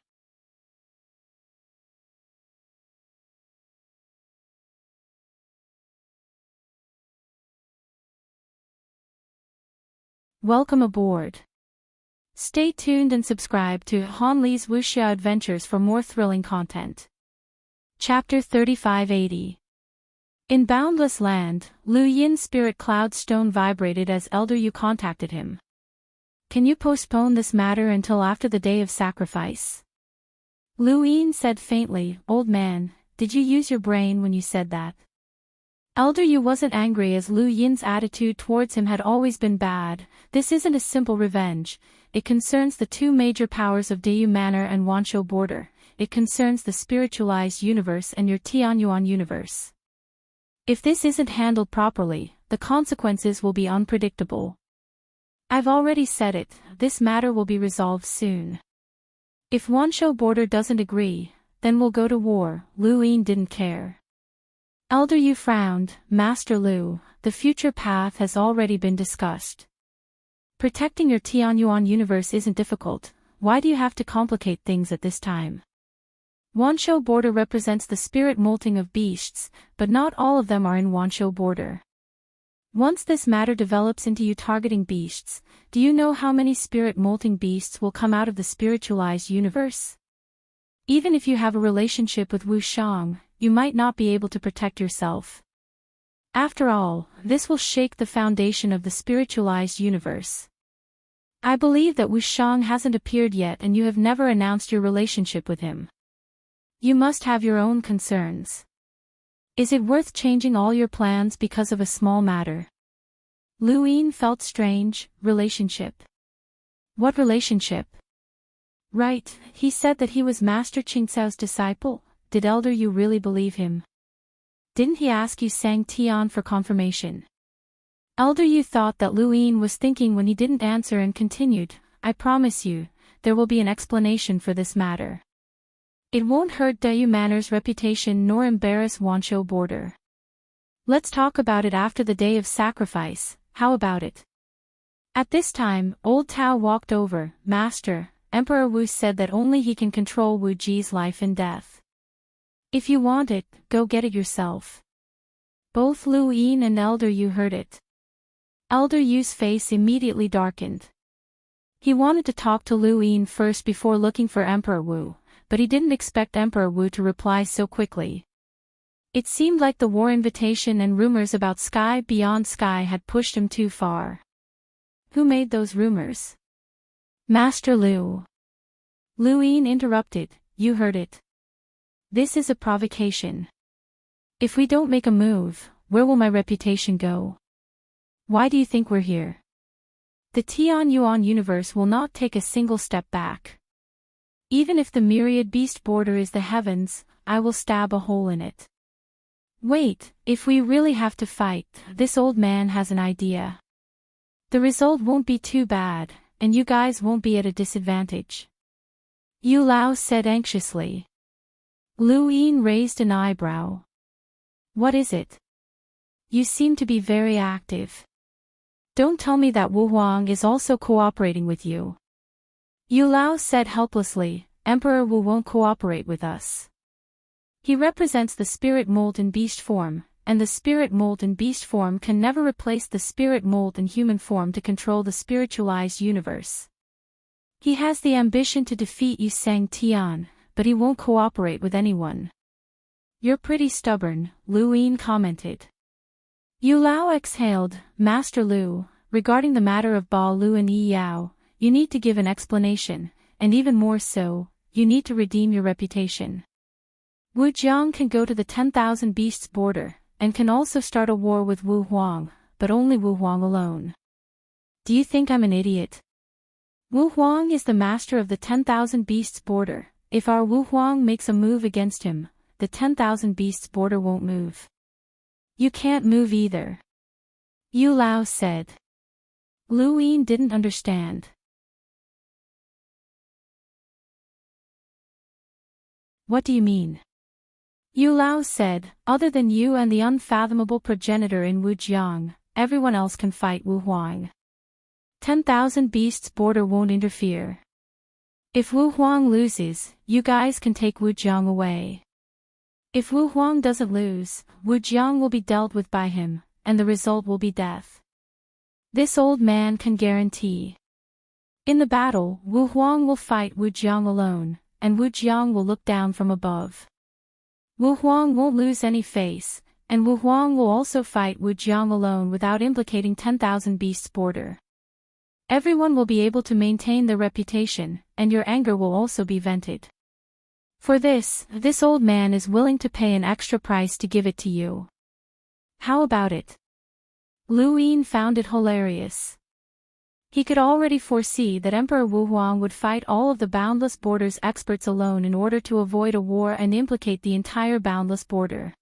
Welcome aboard. Stay tuned and subscribe to Han Li's Wuxia Adventures for more thrilling content. Chapter 3580. In Boundless Land, Lu Yin's spirit cloud stone vibrated as Elder Yu contacted him. Can you postpone this matter until after the day of sacrifice? Lu Yin said faintly, Old man, did you use your brain when you said that? Elder Yu wasn't angry as Lu Yin's attitude towards him had always been bad. This isn't a simple revenge. It concerns the 2 major powers of Dayu Manor and Wanshou border. It concerns the spiritualized universe and your Tianyuan universe. If this isn't handled properly, the consequences will be unpredictable. I've already said it, this matter will be resolved soon. If Wanshou border doesn't agree, then we'll go to war. Lu Yin didn't care. Elder Yu frowned, Master Lu, the future path has already been discussed. Protecting your Tianyuan universe isn't difficult, why do you have to complicate things at this time? Wanshou border represents the spirit molting of beasts, but not all of them are in Wanshou border. Once this matter develops into you targeting beasts, do you know how many spirit molting beasts will come out of the spiritualized universe? Even if you have a relationship with Wu Shang, you might not be able to protect yourself. After all, this will shake the foundation of the spiritualized universe. I believe that Wu Shang hasn't appeared yet and you have never announced your relationship with him. You must have your own concerns. Is it worth changing all your plans because of a small matter? Lu Yin felt strange. Relationship? What relationship? Right, he said that he was Master Qingcao's disciple. Did Elder Yu really believe him? Didn't he ask you Sang Tian for confirmation? Elder Yu thought that Lu Yin was thinking when he didn't answer and continued, I promise you, there will be an explanation for this matter. It won't hurt Dayu Manor's reputation nor embarrass Wanshou border. Let's talk about it after the day of sacrifice, how about it? At this time, old Tao walked over. Master, Emperor Wu said that only he can control Wu Ji's life and death. If you want it, go get it yourself. Both Lu Yin and Elder Yu heard it. Elder Yu's face immediately darkened. He wanted to talk to Lu Yin first before looking for Emperor Wu, but he didn't expect Emperor Wu to reply so quickly. It seemed like the war invitation and rumors about Sky Beyond Sky had pushed him too far. Who made those rumors? Master Lu. Lu Yin interrupted, you heard it. This is a provocation. If we don't make a move, where will my reputation go? Why do you think we're here? The Tian Yuan universe will not take a single step back. Even if the myriad beast border is the heavens, I will stab a hole in it. Wait, if we really have to fight, this old man has an idea. The result won't be too bad, and you guys won't be at a disadvantage. Yu Lao said anxiously. Lu Yin raised an eyebrow. What is it? You seem to be very active. Don't tell me that Wu Huang is also cooperating with you. Yu Lao said helplessly, Emperor Wu won't cooperate with us. He represents the spirit mold in beast form, and the spirit mold in beast form can never replace the spirit mold in human form to control the spiritualized universe. He has the ambition to defeat Yu Sang Tian, but he won't cooperate with anyone. You're pretty stubborn, Lu Yin commented. Yu Lao exhaled, Master Lu, regarding the matter of Ba Lu and Yi Yao, you need to give an explanation, and even more so, you need to redeem your reputation. Wu Jiang can go to the 10,000 beasts border, and can also start a war with Wu Huang, but only Wu Huang alone. Do you think I'm an idiot? Wu Huang is the master of the 10,000 beasts border. If our Wu Huang makes a move against him, the 10,000 beasts border won't move. You can't move either. Yu Lao said. Lu Yin didn't understand. What do you mean? Yu Lao said, other than you and the unfathomable progenitor in Wu Jiang, everyone else can fight Wu Huang. 10,000 beasts border won't interfere. If Wu Huang loses, you guys can take Wu Jiang away. If Wu Huang doesn't lose, Wu Jiang will be dealt with by him, and the result will be death. This old man can guarantee. In the battle, Wu Huang will fight Wu Jiang alone, and Wu Jiang will look down from above. Wu Huang won't lose any face, and Wu Huang will also fight Wu Jiang alone without implicating 10,000 beasts border. Everyone will be able to maintain their reputation, and your anger will also be vented. For this old man is willing to pay an extra price to give it to you. How about it? Lu Yin found it hilarious. He could already foresee that Emperor Wu Huang would fight all of the Boundless Border's experts alone in order to avoid a war and implicate the entire Boundless Border.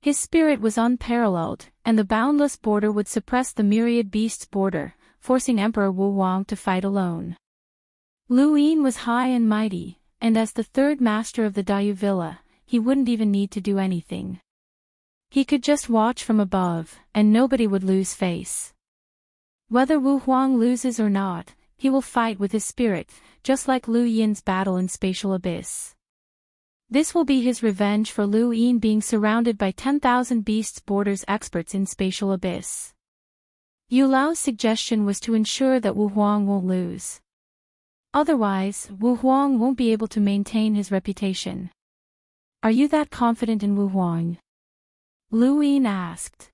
His spirit was unparalleled, and the Boundless Border would suppress the Myriad Beasts Border, forcing Emperor Wu Huang to fight alone. Lu Yin was high and mighty, and as the third master of the Dayu Villa, he wouldn't even need to do anything. He could just watch from above, and nobody would lose face. Whether Wu Huang loses or not, he will fight with his spirit, just like Lu Yin's battle in Spatial Abyss. This will be his revenge for Lu Yin being surrounded by 10,000 beasts borders experts in Spatial Abyss. Yu Lao's suggestion was to ensure that Wu Huang won't lose. Otherwise, Wu Huang won't be able to maintain his reputation. Are you that confident in Wu Huang? Lu Yin asked.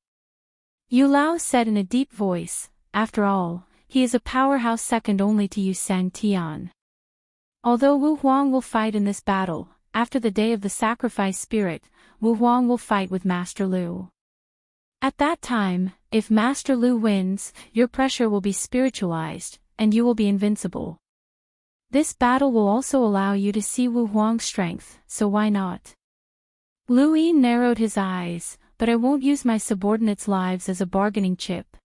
Yu Lao said in a deep voice, after all, he is a powerhouse second only to Yu Sang Tian. Although Wu Huang will fight in this battle, after the day of the sacrifice spirit, Wu Huang will fight with Master Lu. At that time, if Master Lu wins, your pressure will be spiritualized, and you will be invincible. This battle will also allow you to see Wu Huang's strength, so why not? Lu Yin narrowed his eyes, but I won't use my subordinates' lives as a bargaining chip.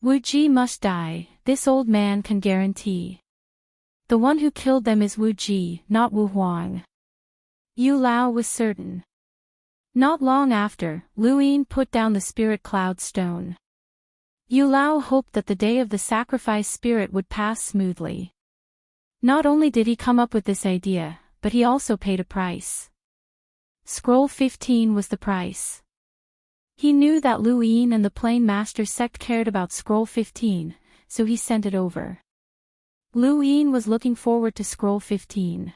Wu Ji must die, this old man can guarantee. The one who killed them is Wu Ji, not Wu Huang. Yu Lao was certain. Not long after, Lu Yin put down the spirit cloud stone. Yu Lao hoped that the day of the sacrifice spirit would pass smoothly. Not only did he come up with this idea, but he also paid a price. Scroll 15 was the price. He knew that Lu Yin and the Plain Master sect cared about Scroll 15, so he sent it over. Lu Yin was looking forward to Scroll 15.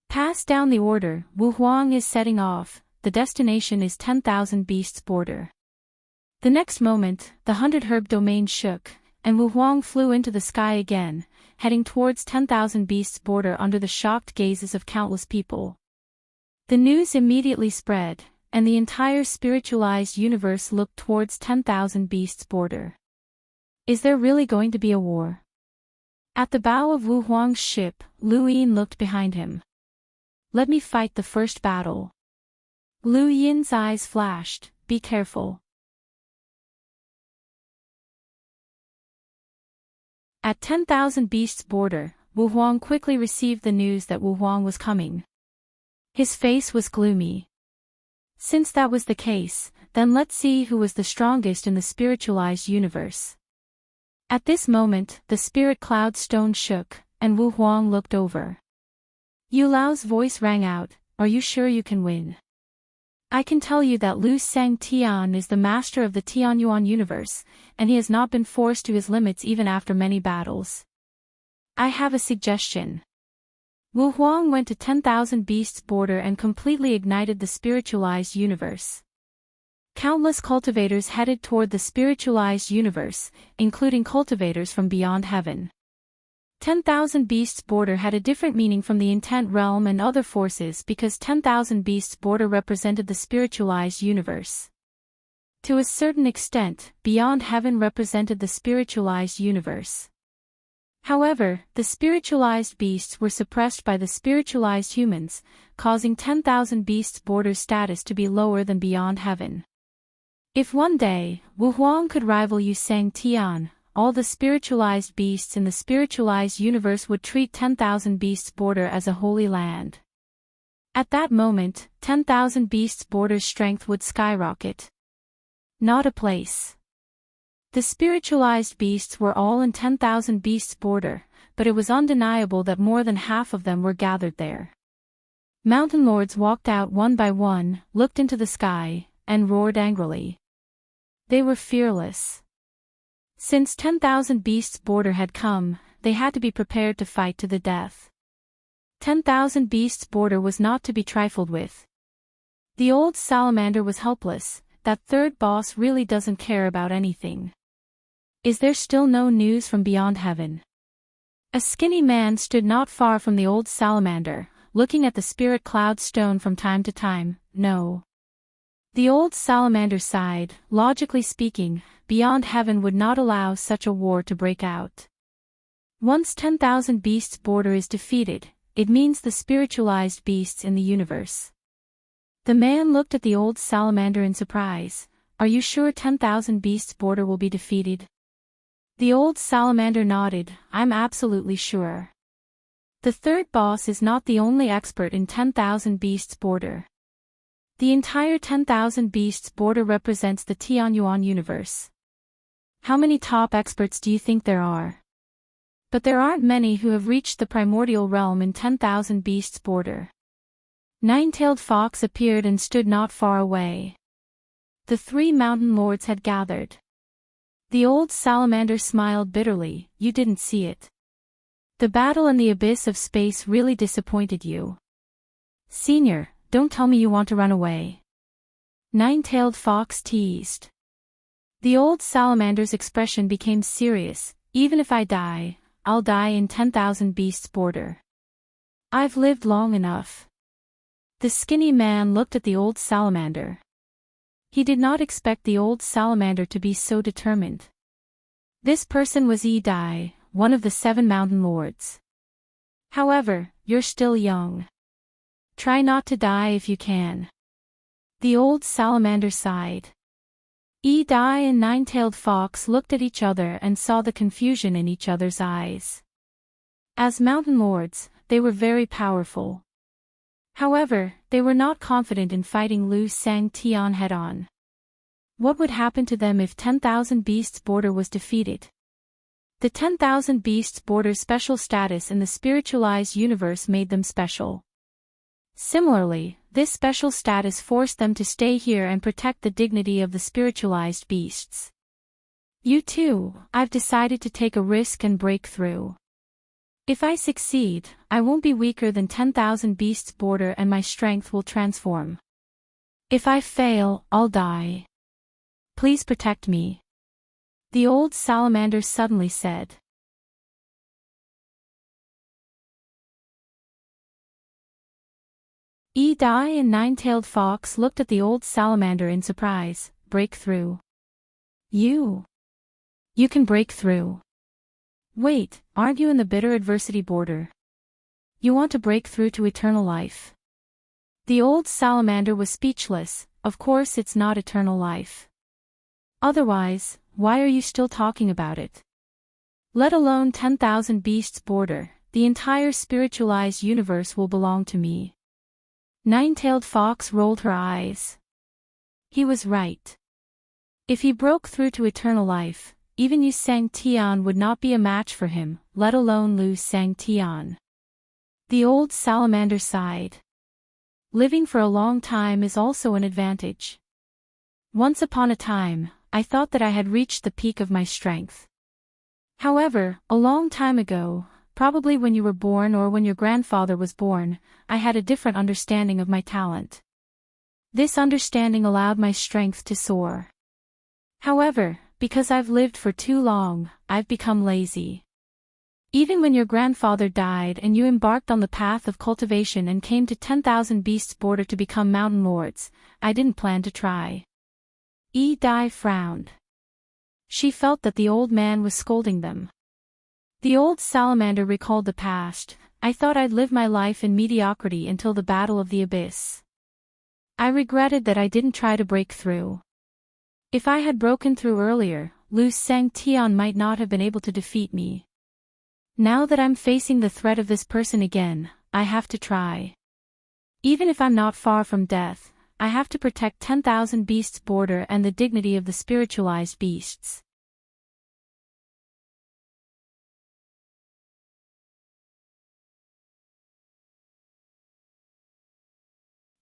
Pass down the order, Wu Huang is setting off, the destination is 10,000 Beasts border. The next moment, the 100 herb domain shook, and Wu Huang flew into the sky again, heading towards 10,000 Beasts border under the shocked gazes of countless people. The news immediately spread, and the entire spiritualized universe looked towards 10,000 Beasts border. Is there really going to be a war? At the bow of Wu Huang's ship, Lu Yin looked behind him. Let me fight the first battle. Lu Yin's eyes flashed, be careful. At 10,000 Beasts border, Wu Huang quickly received the news that Wu Huang was coming. His face was gloomy. Since that was the case, then let's see who was the strongest in the spiritualized universe. At this moment, the spirit cloud stone shook, and Wu Huang looked over. Yu Lao's voice rang out, are you sure you can win? I can tell you that Lu Seng Tian is the master of the Tianyuan universe, and he has not been forced to his limits even after many battles. I have a suggestion. Wu Huang went to 10,000 Beasts border and completely ignited the spiritualized universe. Countless cultivators headed toward the spiritualized universe, including cultivators from beyond heaven. 10,000 Beasts border had a different meaning from the intent realm and other forces because 10,000 Beasts border represented the spiritualized universe. To a certain extent, beyond heaven represented the spiritualized universe. However, the spiritualized beasts were suppressed by the spiritualized humans, causing 10,000 Beasts border's status to be lower than beyond heaven. If one day, Wu Huang could rival Yu Seng Tian, all the spiritualized beasts in the spiritualized universe would treat 10,000 Beasts border as a holy land. At that moment, 10,000 Beasts border's strength would skyrocket. Not a place. The spiritualized beasts were all in 10,000 Beasts border, but it was undeniable that more than half of them were gathered there. Mountain lords walked out one by one, looked into the sky, and roared angrily. They were fearless. Since 10,000 Beasts border had come, they had to be prepared to fight to the death. 10,000 Beasts border was not to be trifled with. The old salamander was helpless, that third boss really doesn't care about anything. Is there still no news from beyond heaven? A skinny man stood not far from the old salamander, looking at the spirit cloud stone from time to time. No. The old salamander sighed, logically speaking, beyond heaven would not allow such a war to break out. Once 10,000 Beasts border is defeated, it means the spiritualized beasts in the universe. The man looked at the old salamander in surprise. Are you sure 10,000 Beasts border will be defeated? The old salamander nodded, I'm absolutely sure. The third boss is not the only expert in 10,000 Beasts border. The entire 10,000 Beasts border represents the Tianyuan universe. How many top experts do you think there are? But there aren't many who have reached the primordial realm in 10,000 Beasts border. Nine-tailed fox appeared and stood not far away. The three mountain lords had gathered. The old salamander smiled bitterly, you didn't see it. The battle in the abyss of space really disappointed you. Senior, don't tell me you want to run away. Nine-tailed fox teased. The old salamander's expression became serious, even if I die, I'll die in 10,000 Beasts border. I've lived long enough. The skinny man looked at the old salamander. He did not expect the old salamander to be so determined. This person was Yi Dai, one of the 7 mountain lords. However, you're still young. Try not to die if you can. The old salamander sighed. Yi Dai and Nine-tailed fox looked at each other and saw the confusion in each other's eyes. As mountain lords, they were very powerful. However, they were not confident in fighting Lu Shangtian head-on. What would happen to them if 10,000 Beasts Border was defeated? The 10,000 Beasts Border's special status in the spiritualized universe made them special. Similarly, this special status forced them to stay here and protect the dignity of the spiritualized beasts. You too, I've decided to take a risk and break through. If I succeed, I won't be weaker than 10,000 Beasts Border and my strength will transform. If I fail, I'll die. Please protect me. The old salamander suddenly said. Dai and Nine-Tailed Fox looked at the old salamander in surprise. Break through. You can break through. Wait, aren't you in the bitter adversity border? You want to break through to eternal life? The old salamander was speechless. Of course it's not eternal life. Otherwise, why are you still talking about it? Let alone 10,000 Beasts Border, the entire spiritualized universe will belong to me. Nine-Tailed Fox rolled her eyes. He was right. If he broke through to eternal life, even Yu Shangtian would not be a match for him, let alone Lu Shangtian. The old salamander sighed. Living for a long time is also an advantage. Once upon a time, I thought that I had reached the peak of my strength. However, a long time ago, probably when you were born or when your grandfather was born, I had a different understanding of my talent. This understanding allowed my strength to soar. However, because I've lived for too long, I've become lazy. Even when your grandfather died and you embarked on the path of cultivation and came to 10,000 Beasts Border to become mountain lords, I didn't plan to try. Dai frowned. She felt that the old man was scolding them. The old salamander recalled the past. I thought I'd live my life in mediocrity until the Battle of the Abyss. I regretted that I didn't try to break through. If I had broken through earlier, Lu Shangtian might not have been able to defeat me. Now that I'm facing the threat of this person again, I have to try. Even if I'm not far from death, I have to protect 10,000 Beasts Border and the dignity of the spiritualized beasts.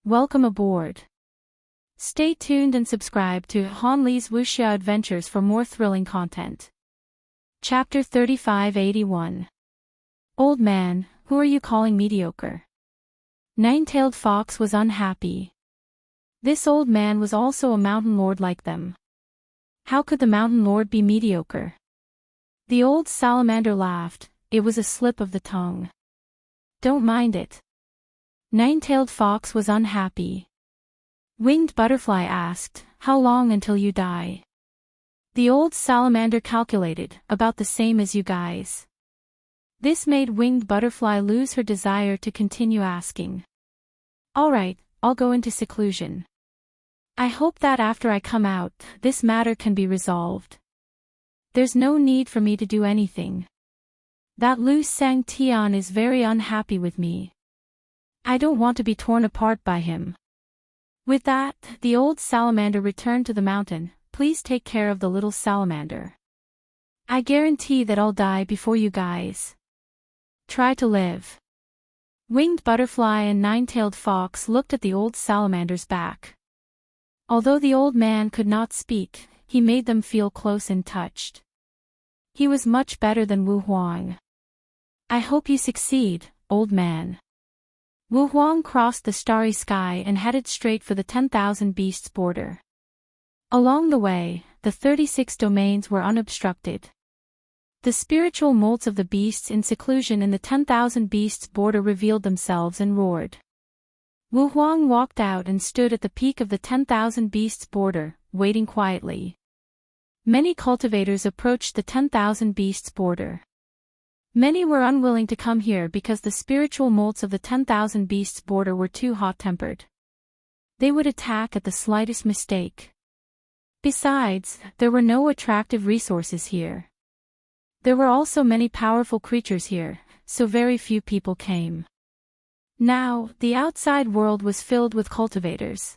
Welcome aboard. Stay tuned and subscribe to Han Li's Wuxia Adventures for more thrilling content. Chapter 3581. Old man, who are you calling mediocre? Nine-Tailed Fox was unhappy. This old man was also a mountain lord like them. How could the mountain lord be mediocre? The old salamander laughed. It was a slip of the tongue. Don't mind it. Nine-Tailed Fox was unhappy. Winged Butterfly asked, how long until you die? The old salamander calculated, about the same as you guys. This made Winged Butterfly lose her desire to continue asking. Alright, I'll go into seclusion. I hope that after I come out, this matter can be resolved. There's no need for me to do anything. That Lu Shangtian is very unhappy with me. I don't want to be torn apart by him. With that, the old salamander returned to the mountain. Please take care of the little salamander. I guarantee that I'll die before you guys. Try to live. Winged Butterfly and Nine-Tailed Fox looked at the old salamander's back. Although the old man could not speak, he made them feel close and touched. He was much better than Wu Huang. I hope you succeed, old man. Wu Huang crossed the starry sky and headed straight for the 10,000 Beasts Border. Along the way, the 36 domains were unobstructed. The spiritual molds of the beasts in seclusion in the 10,000 Beasts Border revealed themselves and roared. Wu Huang walked out and stood at the peak of the 10,000 Beasts Border, waiting quietly. Many cultivators approached the 10,000 Beasts Border. Many were unwilling to come here because the spiritual molds of the 10,000 Beasts Border were too hot-tempered. They would attack at the slightest mistake. Besides, there were no attractive resources here. There were also many powerful creatures here, so very few people came. Now, the outside world was filled with cultivators.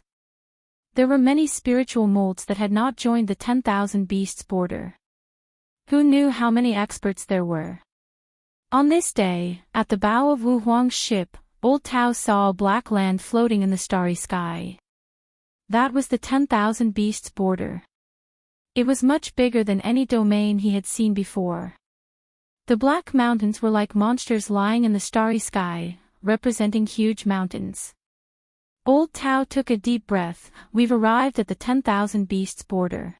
There were many spiritual molds that had not joined the 10,000 beasts border. Who knew how many experts there were? On this day, at the bow of Wu Huang's ship, Old Tao saw a black land floating in the starry sky. That was the 10,000 beasts border. It was much bigger than any domain he had seen before. The black mountains were like monsters lying in the starry sky, representing huge mountains. Old Tao took a deep breath. We've arrived at the 10,000 beasts border.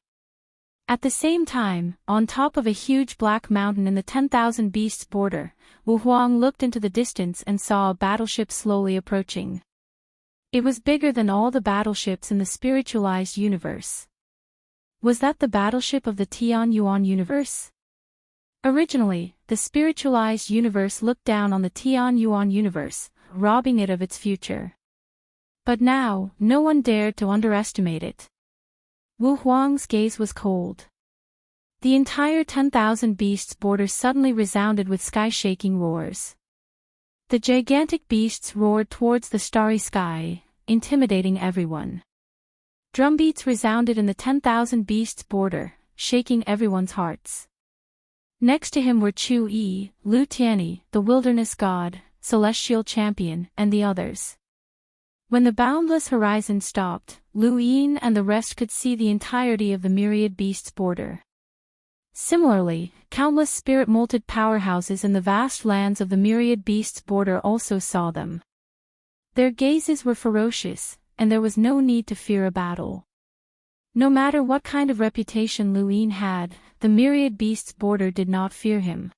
At the same time, on top of a huge black mountain in the 10,000 beasts border, Wu Huang looked into the distance and saw a battleship slowly approaching. It was bigger than all the battleships in the spiritualized universe. Was that the battleship of the Tian Yuan universe? Originally, the spiritualized universe looked down on the Tian Yuan universe, robbing it of its future. But now, no one dared to underestimate it. Wu Huang's gaze was cold. The entire 10,000 beasts border suddenly resounded with sky-shaking roars. The gigantic beasts roared towards the starry sky, intimidating everyone. Drumbeats resounded in the 10,000 beasts border, shaking everyone's hearts. Next to him were Chu Yi, Lu Tianyi, the wilderness god, celestial champion, and the others. When the boundless horizon stopped, Lu Yin and the rest could see the entirety of the myriad beasts border. Similarly, countless spirit-molted powerhouses in the vast lands of the myriad beasts border also saw them. Their gazes were ferocious, and there was no need to fear a battle. No matter what kind of reputation Lu Yin had, the myriad beasts border did not fear him.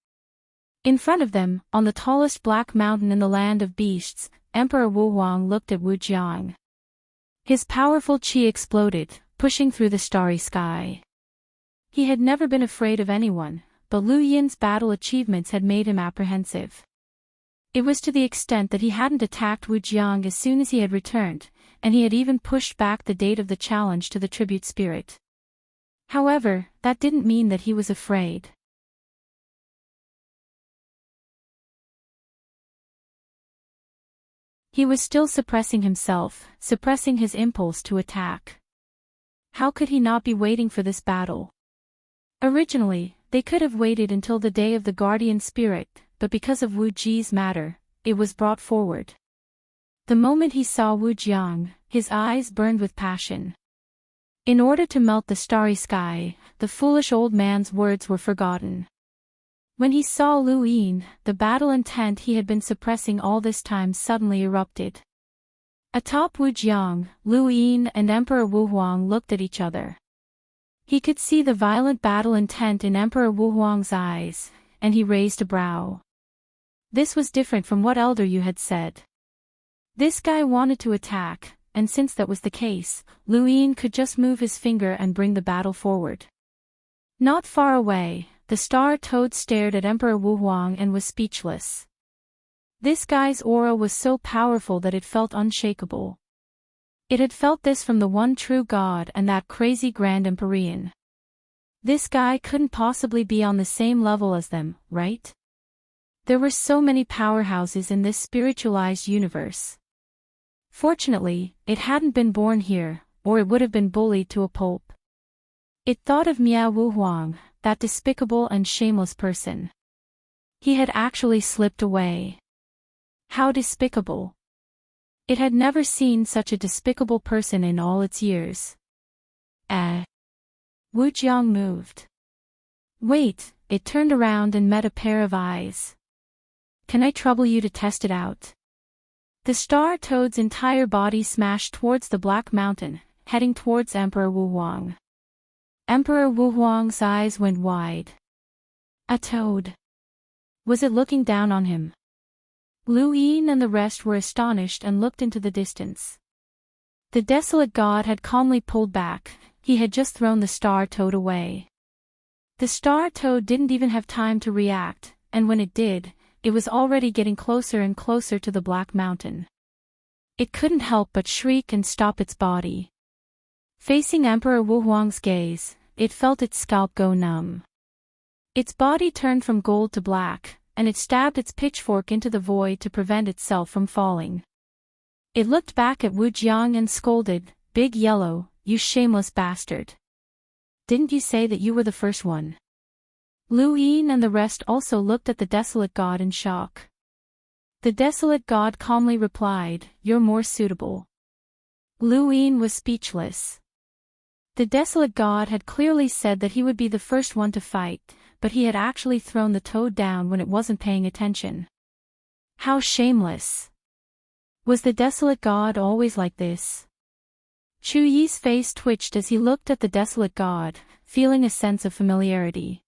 In front of them, on the tallest black mountain in the land of beasts, Emperor Wu Huang looked at Wu Jiang. His powerful qi exploded, pushing through the starry sky. He had never been afraid of anyone, but Lu Yin's battle achievements had made him apprehensive. It was to the extent that he hadn't attacked Wu Jiang as soon as he had returned, and he had even pushed back the date of the challenge to the tribute spirit. However, that didn't mean that he was afraid. He was still suppressing himself, suppressing his impulse to attack. How could he not be waiting for this battle? Originally, they could have waited until the day of the guardian spirit, but because of Wu Ji's matter, it was brought forward. The moment he saw Wu Jiang, his eyes burned with passion. In order to melt the starry sky, the foolish old man's words were forgotten. When he saw Lu Yin, the battle intent he had been suppressing all this time suddenly erupted. Atop Wu Jiang, Lu Yin and Emperor Wu Huang looked at each other. He could see the violent battle intent in Emperor Wu Huang's eyes, and he raised a brow. This was different from what Elder Yu had said. This guy wanted to attack, and since that was the case, Lu Yin could just move his finger and bring the battle forward. Not far away, the star toad stared at Emperor Wu Huang and was speechless. This guy's aura was so powerful that it felt unshakable. It had felt this from the one true god and that crazy Grand Empyrean. This guy couldn't possibly be on the same level as them, right? There were so many powerhouses in this spiritualized universe. Fortunately, it hadn't been born here, or it would have been bullied to a pulp. It thought of Miao Wu Huang, that despicable and shameless person. He had actually slipped away. How despicable. It had never seen such a despicable person in all its years. Wu Jiang moved. Wait, it turned around and met a pair of eyes. Can I trouble you to test it out? The star toad's entire body smashed towards the black mountain, heading towards Emperor Wu Huang. Emperor Wu Huang's eyes went wide. A toad. Was it looking down on him? Lu Yin and the rest were astonished and looked into the distance. The desolate god had calmly pulled back. He had just thrown the star toad away. The star toad didn't even have time to react, and when it did, it was already getting closer and closer to the black mountain. It couldn't help but shriek and stop its body. Facing Emperor Wu Huang's gaze, it felt its scalp go numb. Its body turned from gold to black, and it stabbed its pitchfork into the void to prevent itself from falling. It looked back at Wu Jiang and scolded, "Big Yellow, you shameless bastard. Didn't you say that you were the first one?" Lu Yin and the rest also looked at the desolate god in shock. The desolate god calmly replied, "You're more suitable." Lu Yin was speechless. The desolate god had clearly said that he would be the first one to fight, but he had actually thrown the toad down when it wasn't paying attention. How shameless! Was the desolate god always like this? Chu Yi's face twitched as he looked at the desolate god, feeling a sense of familiarity.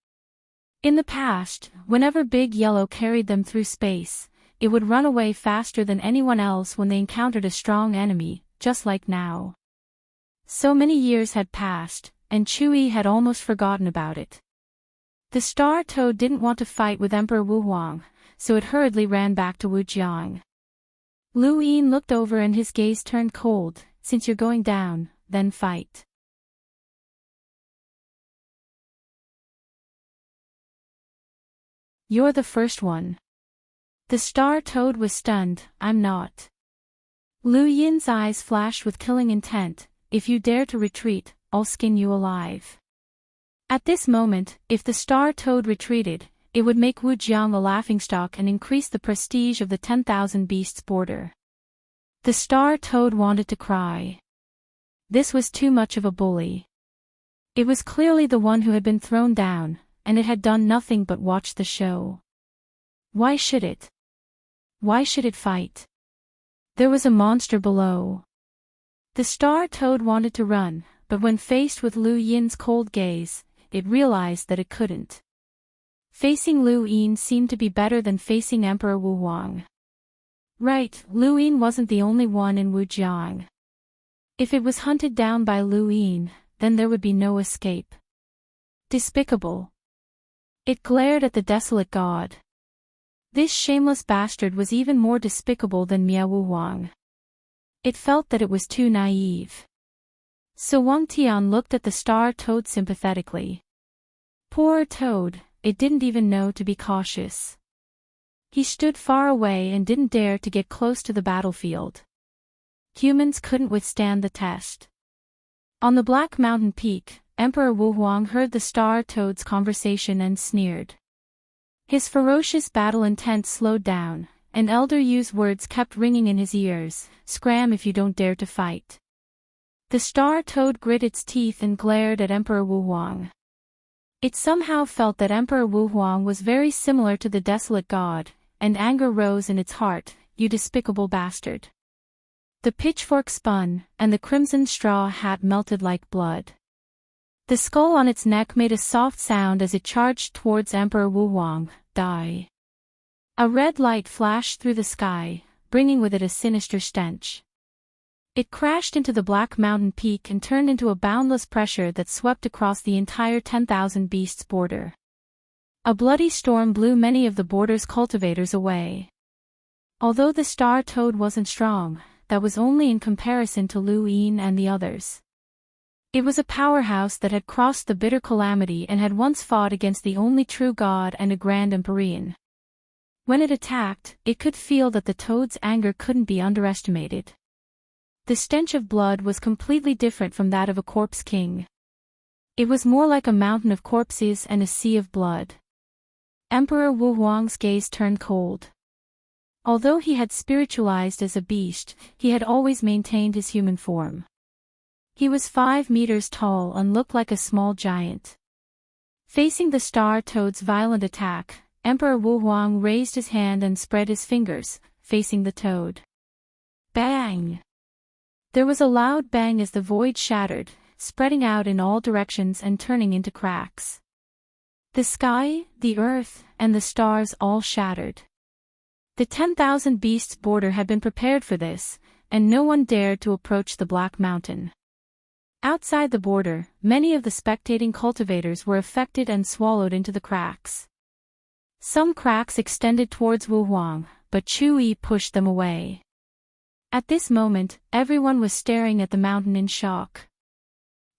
In the past, whenever Big Yellow carried them through space, it would run away faster than anyone else when they encountered a strong enemy, just like now. So many years had passed, and Chu Yi had almost forgotten about it. The star toad didn't want to fight with Emperor Wu Huang, so it hurriedly ran back to Wu Jiang. Lu Yin looked over and his gaze turned cold. "Since you're going down, then fight." "You're the first one." The star toad was stunned. "I'm not." Lu Yin's eyes flashed with killing intent. "If you dare to retreat, I'll skin you alive." At this moment, if the star toad retreated, it would make Wu Jiang a laughingstock and increase the prestige of the 10,000 Beasts border. The star toad wanted to cry. This was too much of a bully. It was clearly the one who had been thrown down, and it had done nothing but watch the show. Why should it? Why should it fight? There was a monster below. The star toad wanted to run, but when faced with Lu Yin's cold gaze, it realized that it couldn't. Facing Lu Yin seemed to be better than facing Emperor Wu Huang. Right, Lu Yin wasn't the only one in Wu Jiang. If it was hunted down by Lu Yin, then there would be no escape. Despicable. It glared at the desolate god. This shameless bastard was even more despicable than Miao Wu Huang. It felt that it was too naive. So Wang Tian looked at the star toad sympathetically. Poor toad, it didn't even know to be cautious. He stood far away and didn't dare to get close to the battlefield. Humans couldn't withstand the test. On the Black Mountain peak, Emperor Wu Huang heard the star toad's conversation and sneered. His ferocious battle intent slowed down, and Elder Yu's words kept ringing in his ears, "Scram if you don't dare to fight." The star toad grit its teeth and glared at Emperor Wu Huang. It somehow felt that Emperor Wu Huang was very similar to the desolate god, and anger rose in its heart. "You despicable bastard." The pitchfork spun, and the crimson straw hat melted like blood. The skull on its neck made a soft sound as it charged towards Emperor Wu Huang. "Die." A red light flashed through the sky, bringing with it a sinister stench. It crashed into the Black Mountain peak and turned into a boundless pressure that swept across the entire 10,000 Beasts border. A bloody storm blew many of the border's cultivators away. Although the star toad wasn't strong, that was only in comparison to Lu Yin and the others. It was a powerhouse that had crossed the bitter calamity and had once fought against the only true god and a grand empyrean. When it attacked, it could feel that the toad's anger couldn't be underestimated. The stench of blood was completely different from that of a corpse king. It was more like a mountain of corpses and a sea of blood. Emperor Wu Huang's gaze turned cold. Although he had spiritualized as a beast, he had always maintained his human form. He was 5 meters tall and looked like a small giant. Facing the star toad's violent attack, Emperor Wu Huang raised his hand and spread his fingers, facing the toad. Bang! There was a loud bang as the void shattered, spreading out in all directions and turning into cracks. The sky, the earth, and the stars all shattered. The 10,000 Beasts border had been prepared for this, and no one dared to approach the Black Mountain. Outside the border, many of the spectating cultivators were affected and swallowed into the cracks. Some cracks extended towards Wu Huang, but Chu Yi pushed them away. At this moment, everyone was staring at the mountain in shock.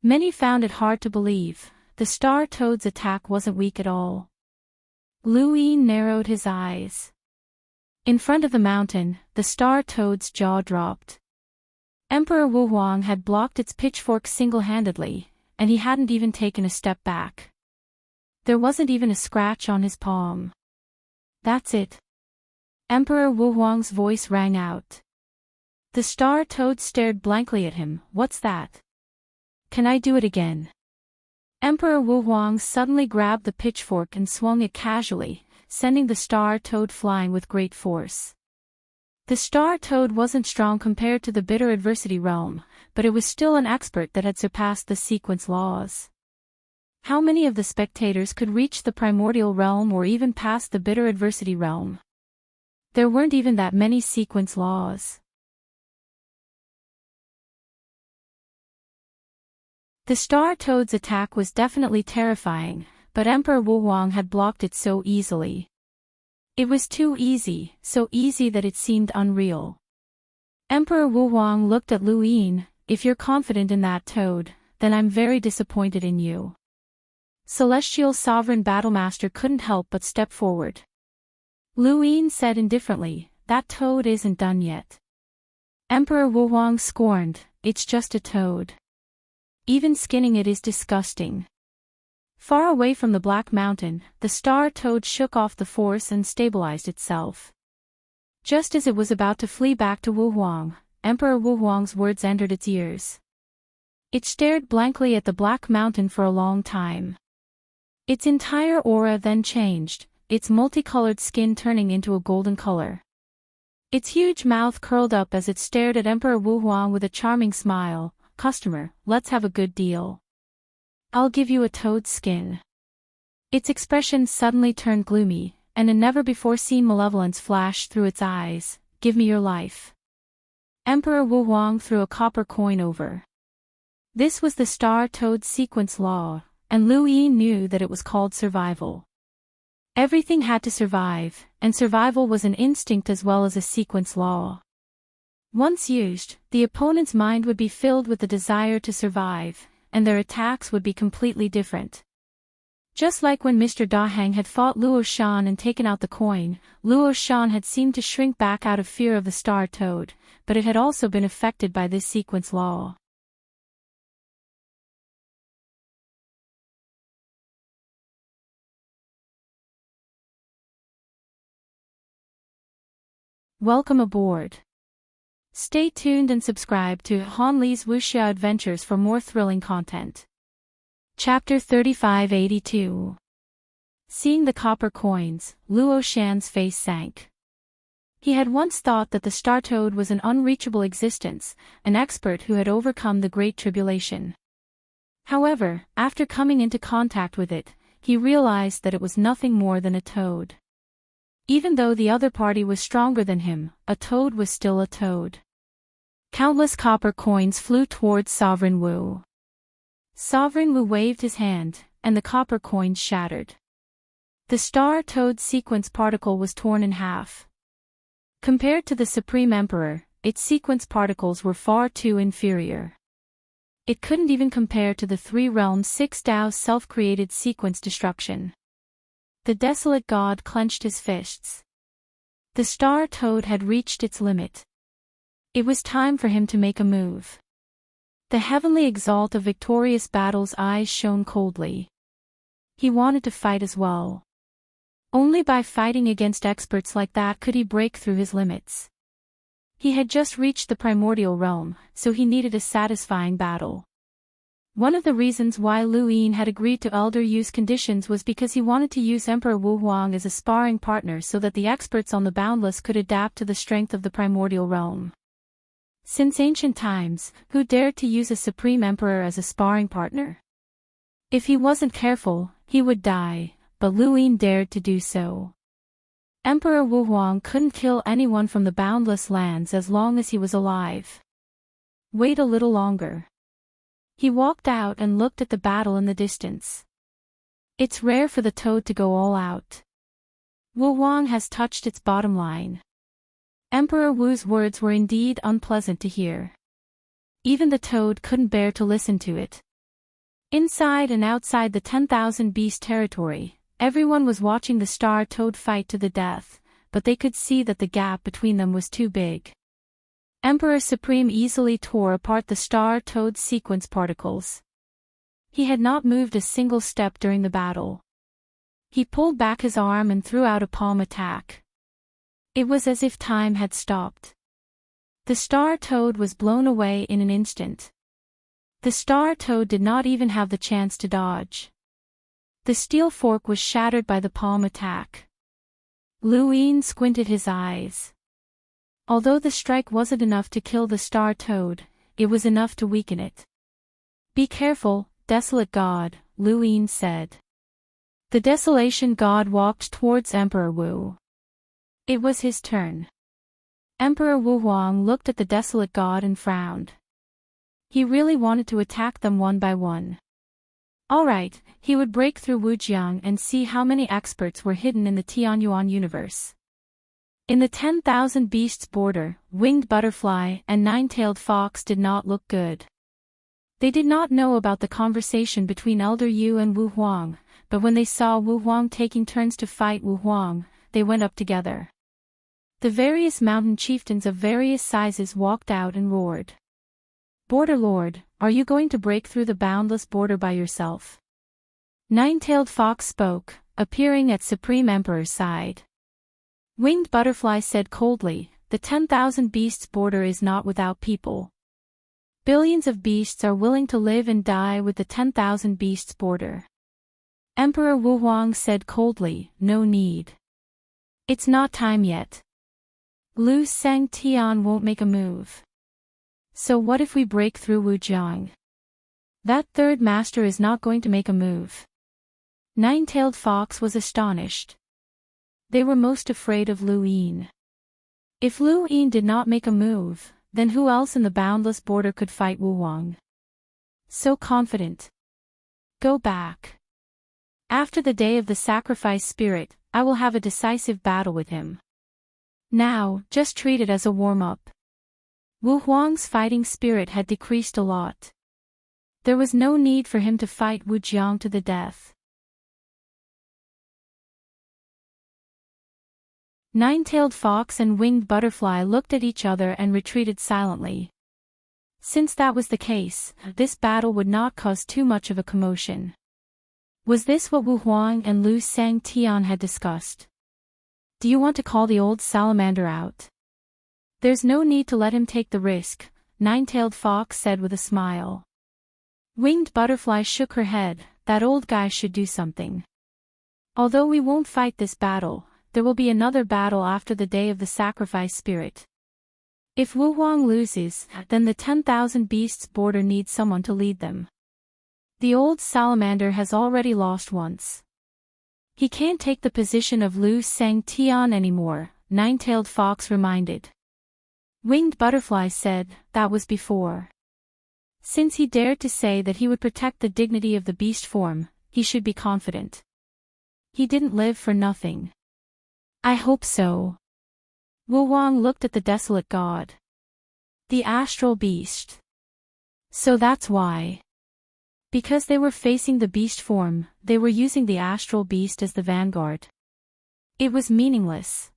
Many found it hard to believe, the star toad's attack wasn't weak at all. Lu Yin narrowed his eyes. In front of the mountain, the star toad's jaw dropped. Emperor Wu Huang had blocked its pitchfork single-handedly, and he hadn't even taken a step back. There wasn't even a scratch on his palm. That's it. Emperor Wu Huang's voice rang out. The star toad stared blankly at him. What's that? Can I do it again? Emperor Wu Huang suddenly grabbed the pitchfork and swung it casually, sending the star toad flying with great force. The star toad wasn't strong compared to the bitter adversity realm, but it was still an expert that had surpassed the sequence laws. How many of the spectators could reach the primordial realm or even past the bitter adversity realm? There weren't even that many sequence laws. The star toad's attack was definitely terrifying, but Emperor Wu Huang had blocked it so easily. It was too easy, so easy that it seemed unreal. Emperor Wu Huang looked at Lu Yin. If you're confident in that toad, then I'm very disappointed in you. Celestial Sovereign Battlemaster couldn't help but step forward. Lu Yin said indifferently, that toad isn't done yet. Emperor Wu Huang scorned, it's just a toad. Even skinning it is disgusting. Far away from the Black Mountain, the star toad shook off the force and stabilized itself. Just as it was about to flee back to Wu Huang, Emperor Wu Huang's words entered its ears. It stared blankly at the Black Mountain for a long time. Its entire aura then changed, its multicolored skin turning into a golden color. Its huge mouth curled up as it stared at Emperor Wu Huang with a charming smile. Customer, let's have a good deal. I'll give you a toad skin. Its expression suddenly turned gloomy, and a never-before-seen malevolence flashed through its eyes. Give me your life. Emperor Wu Huang threw a copper coin over. This was the star toad sequence law, and Lu Yin knew that it was called survival. Everything had to survive, and survival was an instinct as well as a sequence law. Once used, the opponent's mind would be filled with the desire to survive, and their attacks would be completely different. Just like when Mr. Dahang had fought Luo Shan and taken out the coin, Luo Shan had seemed to shrink back out of fear of the star toad, but it had also been affected by this sequence law. Welcome aboard. Stay tuned and subscribe to Han Li's Wuxia Adventures for more thrilling content. Chapter 3582. Seeing the copper coins, Luo Shan's face sank. He had once thought that the star toad was an unreachable existence, an expert who had overcome the Great Tribulation. However, after coming into contact with it, he realized that it was nothing more than a toad. Even though the other party was stronger than him, a toad was still a toad. Countless copper coins flew towards Sovereign Wu. Sovereign Wu waved his hand, and the copper coins shattered. The star toad sequence particle was torn in half. Compared to the Supreme Emperor, its sequence particles were far too inferior. It couldn't even compare to the Three Realms Six Tao's self-created sequence destruction. The desolate god clenched his fists. The star toad had reached its limit. It was time for him to make a move. The heavenly exalt of victorious battle's eyes shone coldly. He wanted to fight as well. Only by fighting against experts like that could he break through his limits. He had just reached the primordial realm, so he needed a satisfying battle. One of the reasons why Lu Yin had agreed to elder use conditions was because he wanted to use Emperor Wu Huang as a sparring partner so that the experts on the Boundless could adapt to the strength of the primordial realm. Since ancient times, who dared to use a supreme emperor as a sparring partner? If he wasn't careful, he would die, but Lu Yin dared to do so. Emperor Wu Huang couldn't kill anyone from the Boundless Lands as long as he was alive. Wait a little longer. He walked out and looked at the battle in the distance. It's rare for the toad to go all out. Wu Huang has touched its bottom line. Emperor Wu's words were indeed unpleasant to hear. Even the toad couldn't bear to listen to it. Inside and outside the 10,000 beast territory, Everyone was watching the star-toad fight to the death, but they could see that the gap between them was too big. Emperor Supreme easily tore apart the star-toad's sequence particles. He had not moved a single step during the battle. He pulled back his arm and threw out a palm attack. It was as if time had stopped. The star-toad was blown away in an instant. The star-toad did not even have the chance to dodge. The steel fork was shattered by the palm attack. Luin squinted his eyes. Although the strike wasn't enough to kill the star-toad, it was enough to weaken it. "Be careful, desolate god," Luin said. The desolation god walked towards Emperor Wu. It was his turn. Emperor Wu Huang looked at the desolate god and frowned. He really wanted to attack them one by one. Alright, he would break through Wujiang and see how many experts were hidden in the Tianyuan universe. In the 10,000 Beasts border, Winged Butterfly and Nine-Tailed Fox did not look good. They did not know about the conversation between Elder Yu and Wu Huang, but when they saw Wu Huang taking turns to fight Wu Huang, they went up together. The various mountain chieftains of various sizes walked out and roared. "Border Lord, are you going to break through the boundless border by yourself?" Nine-Tailed Fox spoke, appearing at Supreme Emperor's side. Winged Butterfly said coldly, "The 10,000 Beasts border is not without people. Billions of beasts are willing to live and die with the 10,000 Beasts border." Emperor Wu Huang said coldly, "No need. It's not time yet. Lu Sang Tian won't make a move. So what if we break through Wujiang? That third master is not going to make a move." Nine-Tailed Fox was astonished. They were most afraid of Luin. If Luin did not make a move, then who else in the boundless border could fight Wu Huang? So confident. "Go back. After the day of the sacrifice spirit, I will have a decisive battle with him. Now, just treat it as a warm-up." Wu Huang's fighting spirit had decreased a lot. There was no need for him to fight Wujiang to the death. Nine-Tailed Fox and Winged Butterfly looked at each other and retreated silently. Since that was the case, this battle would not cause too much of a commotion. Was this what Wu Huang and Lu Sang Tian had discussed? "Do you want to call the old salamander out?" "There's no need to let him take the risk," Nine-Tailed Fox said with a smile. Winged Butterfly shook her head, "That old guy should do something. Although we won't fight this battle, there will be another battle after the day of the sacrifice spirit. If Wu Huang loses, then the 10,000 Beasts border needs someone to lead them. The old salamander has already lost once. He can't take the position of Lu Sang Tian anymore," Nine-Tailed Fox reminded. Winged Butterfly said, "That was before. Since he dared to say that he would protect the dignity of the beast form, he should be confident. He didn't live for nothing." "I hope so." Wu Huang looked at the desolate god. "The astral beast. So that's why." Because they were facing the beast form, they were using the astral beast as the vanguard. It was meaningless.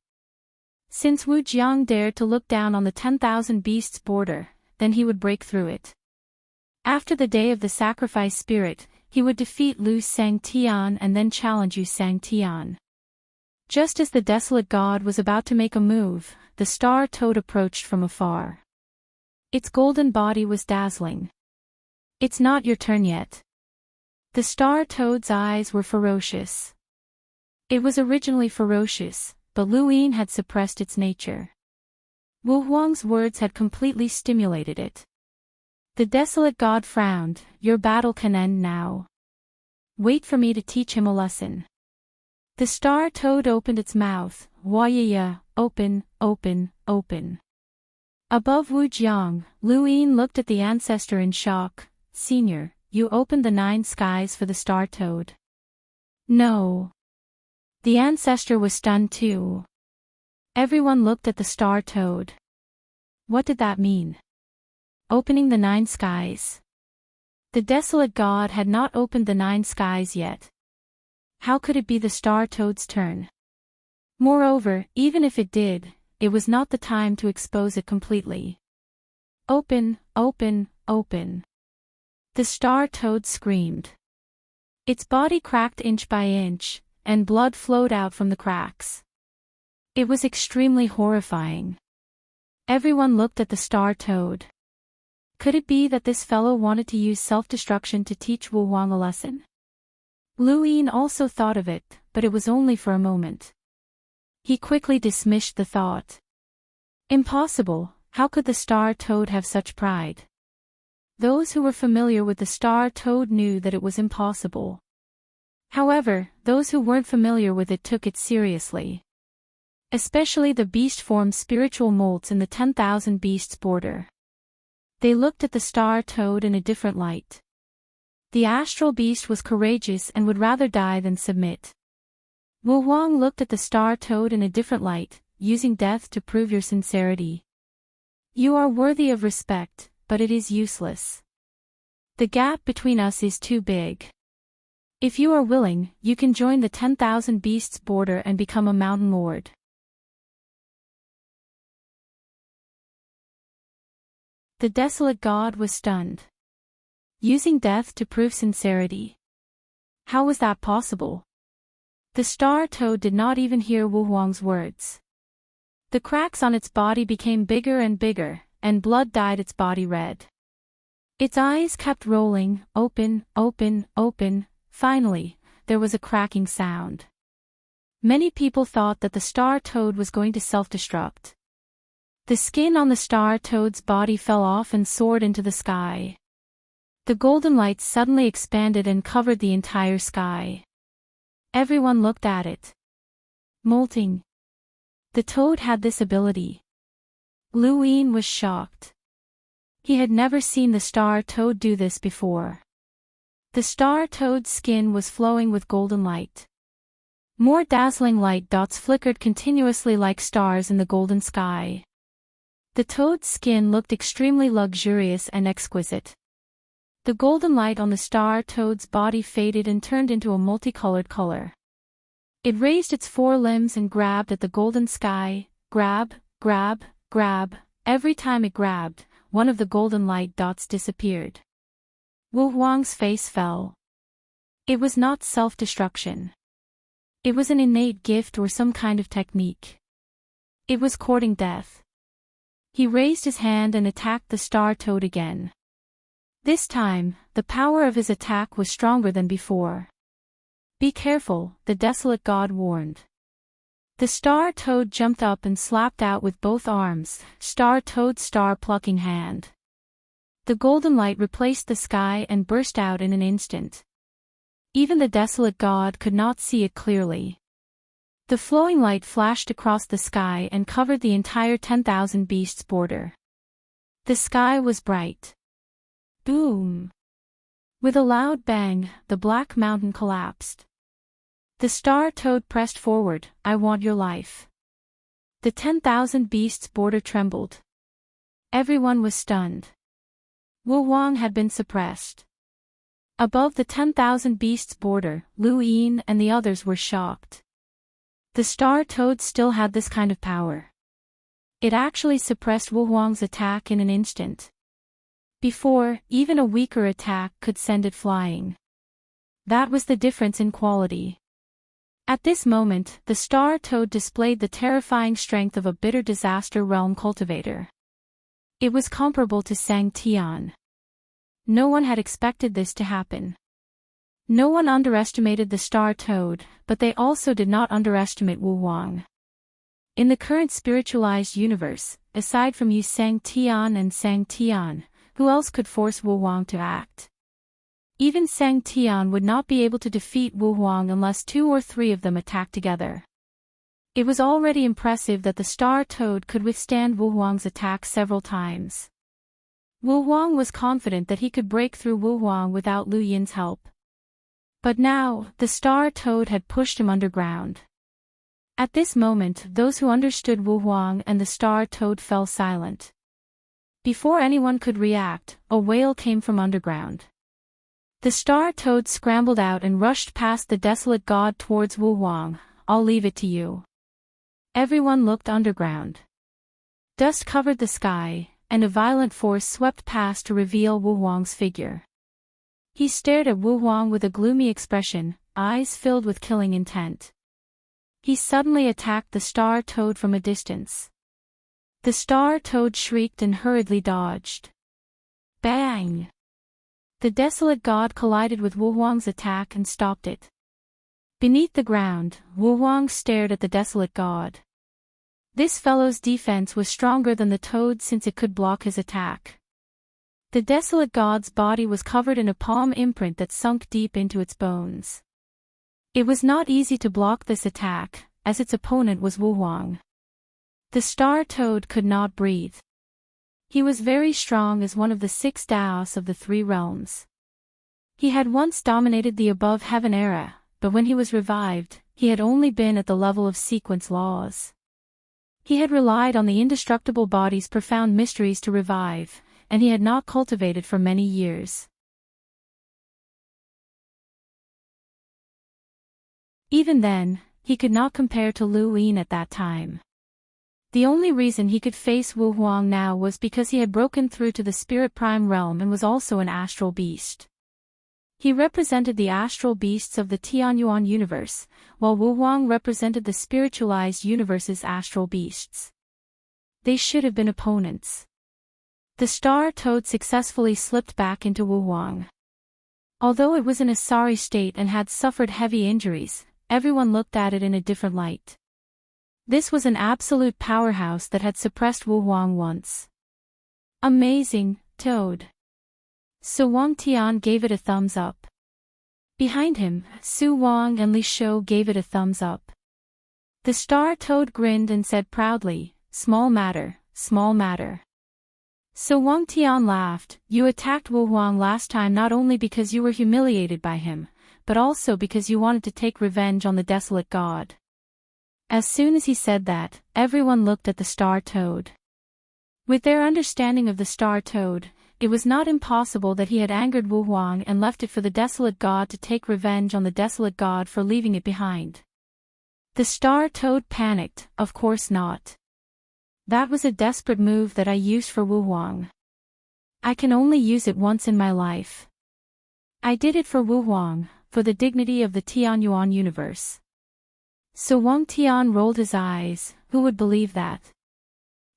Since Wu Jiang dared to look down on the 10,000 Beasts border, then he would break through it. After the day of the sacrifice spirit, he would defeat Lu Sang Tian and then challenge Yu Sang Tian. Just as the desolate god was about to make a move, the star-toad approached from afar. Its golden body was dazzling. "It's not your turn yet." The star-toad's eyes were ferocious. It was originally ferocious, but Luin had suppressed its nature. Wu Huang's words had completely stimulated it. The desolate god frowned, "Your battle can end now. Wait for me to teach him a lesson." The star-toad opened its mouth, "Waya, open, open, open." Above Wujiang, Luin looked at the ancestor in shock. "Senior, you opened the 9 skies for the star-toad?" "No." The ancestor was stunned too. Everyone looked at the star-toad. What did that mean? Opening the 9 skies. The desolate god had not opened the 9 skies yet. How could it be the star toad's turn? Moreover, even if it did, it was not the time to expose it completely. Open, open, open. The star toad screamed. Its body cracked inch by inch, and blood flowed out from the cracks. It was extremely horrifying. Everyone looked at the star toad. Could it be that this fellow wanted to use self-destruction to teach Wu Huang a lesson? Lu Yin also thought of it, but it was only for a moment. He quickly dismissed the thought. Impossible, how could the star toad have such pride? Those who were familiar with the star toad knew that it was impossible. However, those who weren't familiar with it took it seriously. Especially the beast-formed spiritual molts in the 10,000 beasts border. They looked at the star toad in a different light. The astral beast was courageous and would rather die than submit. Wu Huang looked at the star toad in a different light, using death to prove your sincerity. You are worthy of respect, but it is useless. The gap between us is too big. If you are willing, you can join the 10,000 beasts border and become a mountain lord. The desolate god was stunned. Using death to prove sincerity. How was that possible? The star toad did not even hear Wu Huang's words. The cracks on its body became bigger and bigger, and blood dyed its body red. Its eyes kept rolling, open, open, open. Finally, there was a cracking sound. Many people thought that the star toad was going to self-destruct. The skin on the star toad's body fell off and soared into the sky. The golden light suddenly expanded and covered the entire sky. Everyone looked at it. Molting. The toad had this ability. Lu Yin was shocked. He had never seen the star toad do this before. The star toad's skin was flowing with golden light. More dazzling light dots flickered continuously like stars in the golden sky. The toad's skin looked extremely luxurious and exquisite. The golden light on the star toad's body faded and turned into a multicolored color. It raised its four limbs and grabbed at the golden sky, grab, grab, grab. Every time it grabbed, one of the golden light dots disappeared. Wu Huang's face fell. It was not self-destruction. It was an innate gift or some kind of technique. It was courting death. He raised his hand and attacked the star toad again. This time, the power of his attack was stronger than before. Be careful, the desolate god warned. The star toad jumped up and slapped out with both arms, star toad's star-plucking hand. The golden light replaced the sky and burst out in an instant. Even the desolate god could not see it clearly. The flowing light flashed across the sky and covered the entire 10,000 beasts border. The sky was bright. Boom! With a loud bang, the black mountain collapsed. The star toad pressed forward, I want your life. The 10,000 beasts border trembled. Everyone was stunned. Wu Huang had been suppressed. Above the 10,000 beasts border, Lu Yin and the others were shocked. The star toad still had this kind of power. It actually suppressed Wu Huang's attack in an instant. Before, even a weaker attack could send it flying. That was the difference in quality. At this moment, the star toad displayed the terrifying strength of a bitter disaster realm cultivator. It was comparable to Sang Tian. No one had expected this to happen. No one underestimated the star toad, but they also did not underestimate Wu Huang. In the current spiritualized universe, aside from Yu Sang Tian and Sang Tian, who else could force Wu Huang to act? Even Sang Tian would not be able to defeat Wu Huang unless 2 or 3 of them attacked together. It was already impressive that the star toad could withstand Wu Huang's attack several times. Wu Huang was confident that he could break through Wu Huang without Lu Yin's help. But now, the star toad had pushed him underground. At this moment, those who understood Wu Huang and the star toad fell silent. Before anyone could react, a wail came from underground. The star toad scrambled out and rushed past the desolate god towards Wu Huang. "I'll leave it to you." Everyone looked underground. Dust covered the sky, and a violent force swept past to reveal Wu Huang's figure. He stared at Wu Huang with a gloomy expression, eyes filled with killing intent. He suddenly attacked the star toad from a distance. The star toad shrieked and hurriedly dodged. Bang! The desolate god collided with Wu Huang's attack and stopped it. Beneath the ground, Wu Huang stared at the desolate god. This fellow's defense was stronger than the toad since it could block his attack. The desolate god's body was covered in a palm imprint that sunk deep into its bones. It was not easy to block this attack, as its opponent was Wu Huang. The star toad could not breathe. He was very strong as one of the 6 Taoists of the 3 realms. He had once dominated the above heaven era, but when he was revived, he had only been at the level of sequence laws. He had relied on the indestructible body's profound mysteries to revive, and he had not cultivated for many years. Even then, he could not compare to Lu Yin at that time. The only reason he could face Wu Huang now was because he had broken through to the spirit prime realm and was also an astral beast. He represented the astral beasts of the Tianyuan universe, while Wu Huang represented the spiritualized universe's astral beasts. They should have been opponents. The star toad successfully slipped back into Wu Huang. Although it was in a sorry state and had suffered heavy injuries, everyone looked at it in a different light. This was an absolute powerhouse that had suppressed Wu Huang once. Amazing, Toad. Su Wang Tian gave it a thumbs up. Behind him, Su Wang and Li Shou gave it a thumbs up. The star toad grinned and said proudly, "Small matter, small matter." Su Wang Tian laughed, "You attacked Wu Huang last time not only because you were humiliated by him, but also because you wanted to take revenge on the desolate god." As soon as he said that, everyone looked at the star toad. With their understanding of the star toad, it was not impossible that he had angered Wu Huang and left it for the desolate god to take revenge on the desolate god for leaving it behind. The star toad panicked, "Of course not. That was a desperate move that I used for Wu Huang. I can only use it once in my life. I did it for Wu Huang, for the dignity of the Tianyuan universe." So Wang Tian rolled his eyes. Who would believe that?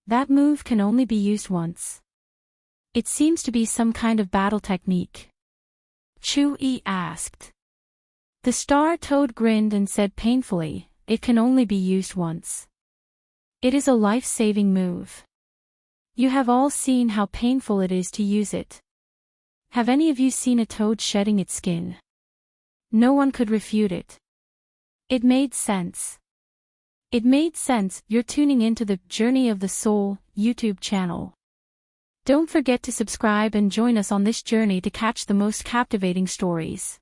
That move can only be used once. It seems to be some kind of battle technique. Chu Yi asked. The star toad grinned and said painfully, "It can only be used once. It is a life-saving move. You have all seen how painful it is to use it. Have any of you seen a toad shedding its skin?" No one could refute it. It made sense. It made sense. You're tuning into the Journey of the Soul YouTube channel. Don't forget to subscribe and join us on this journey to catch the most captivating stories.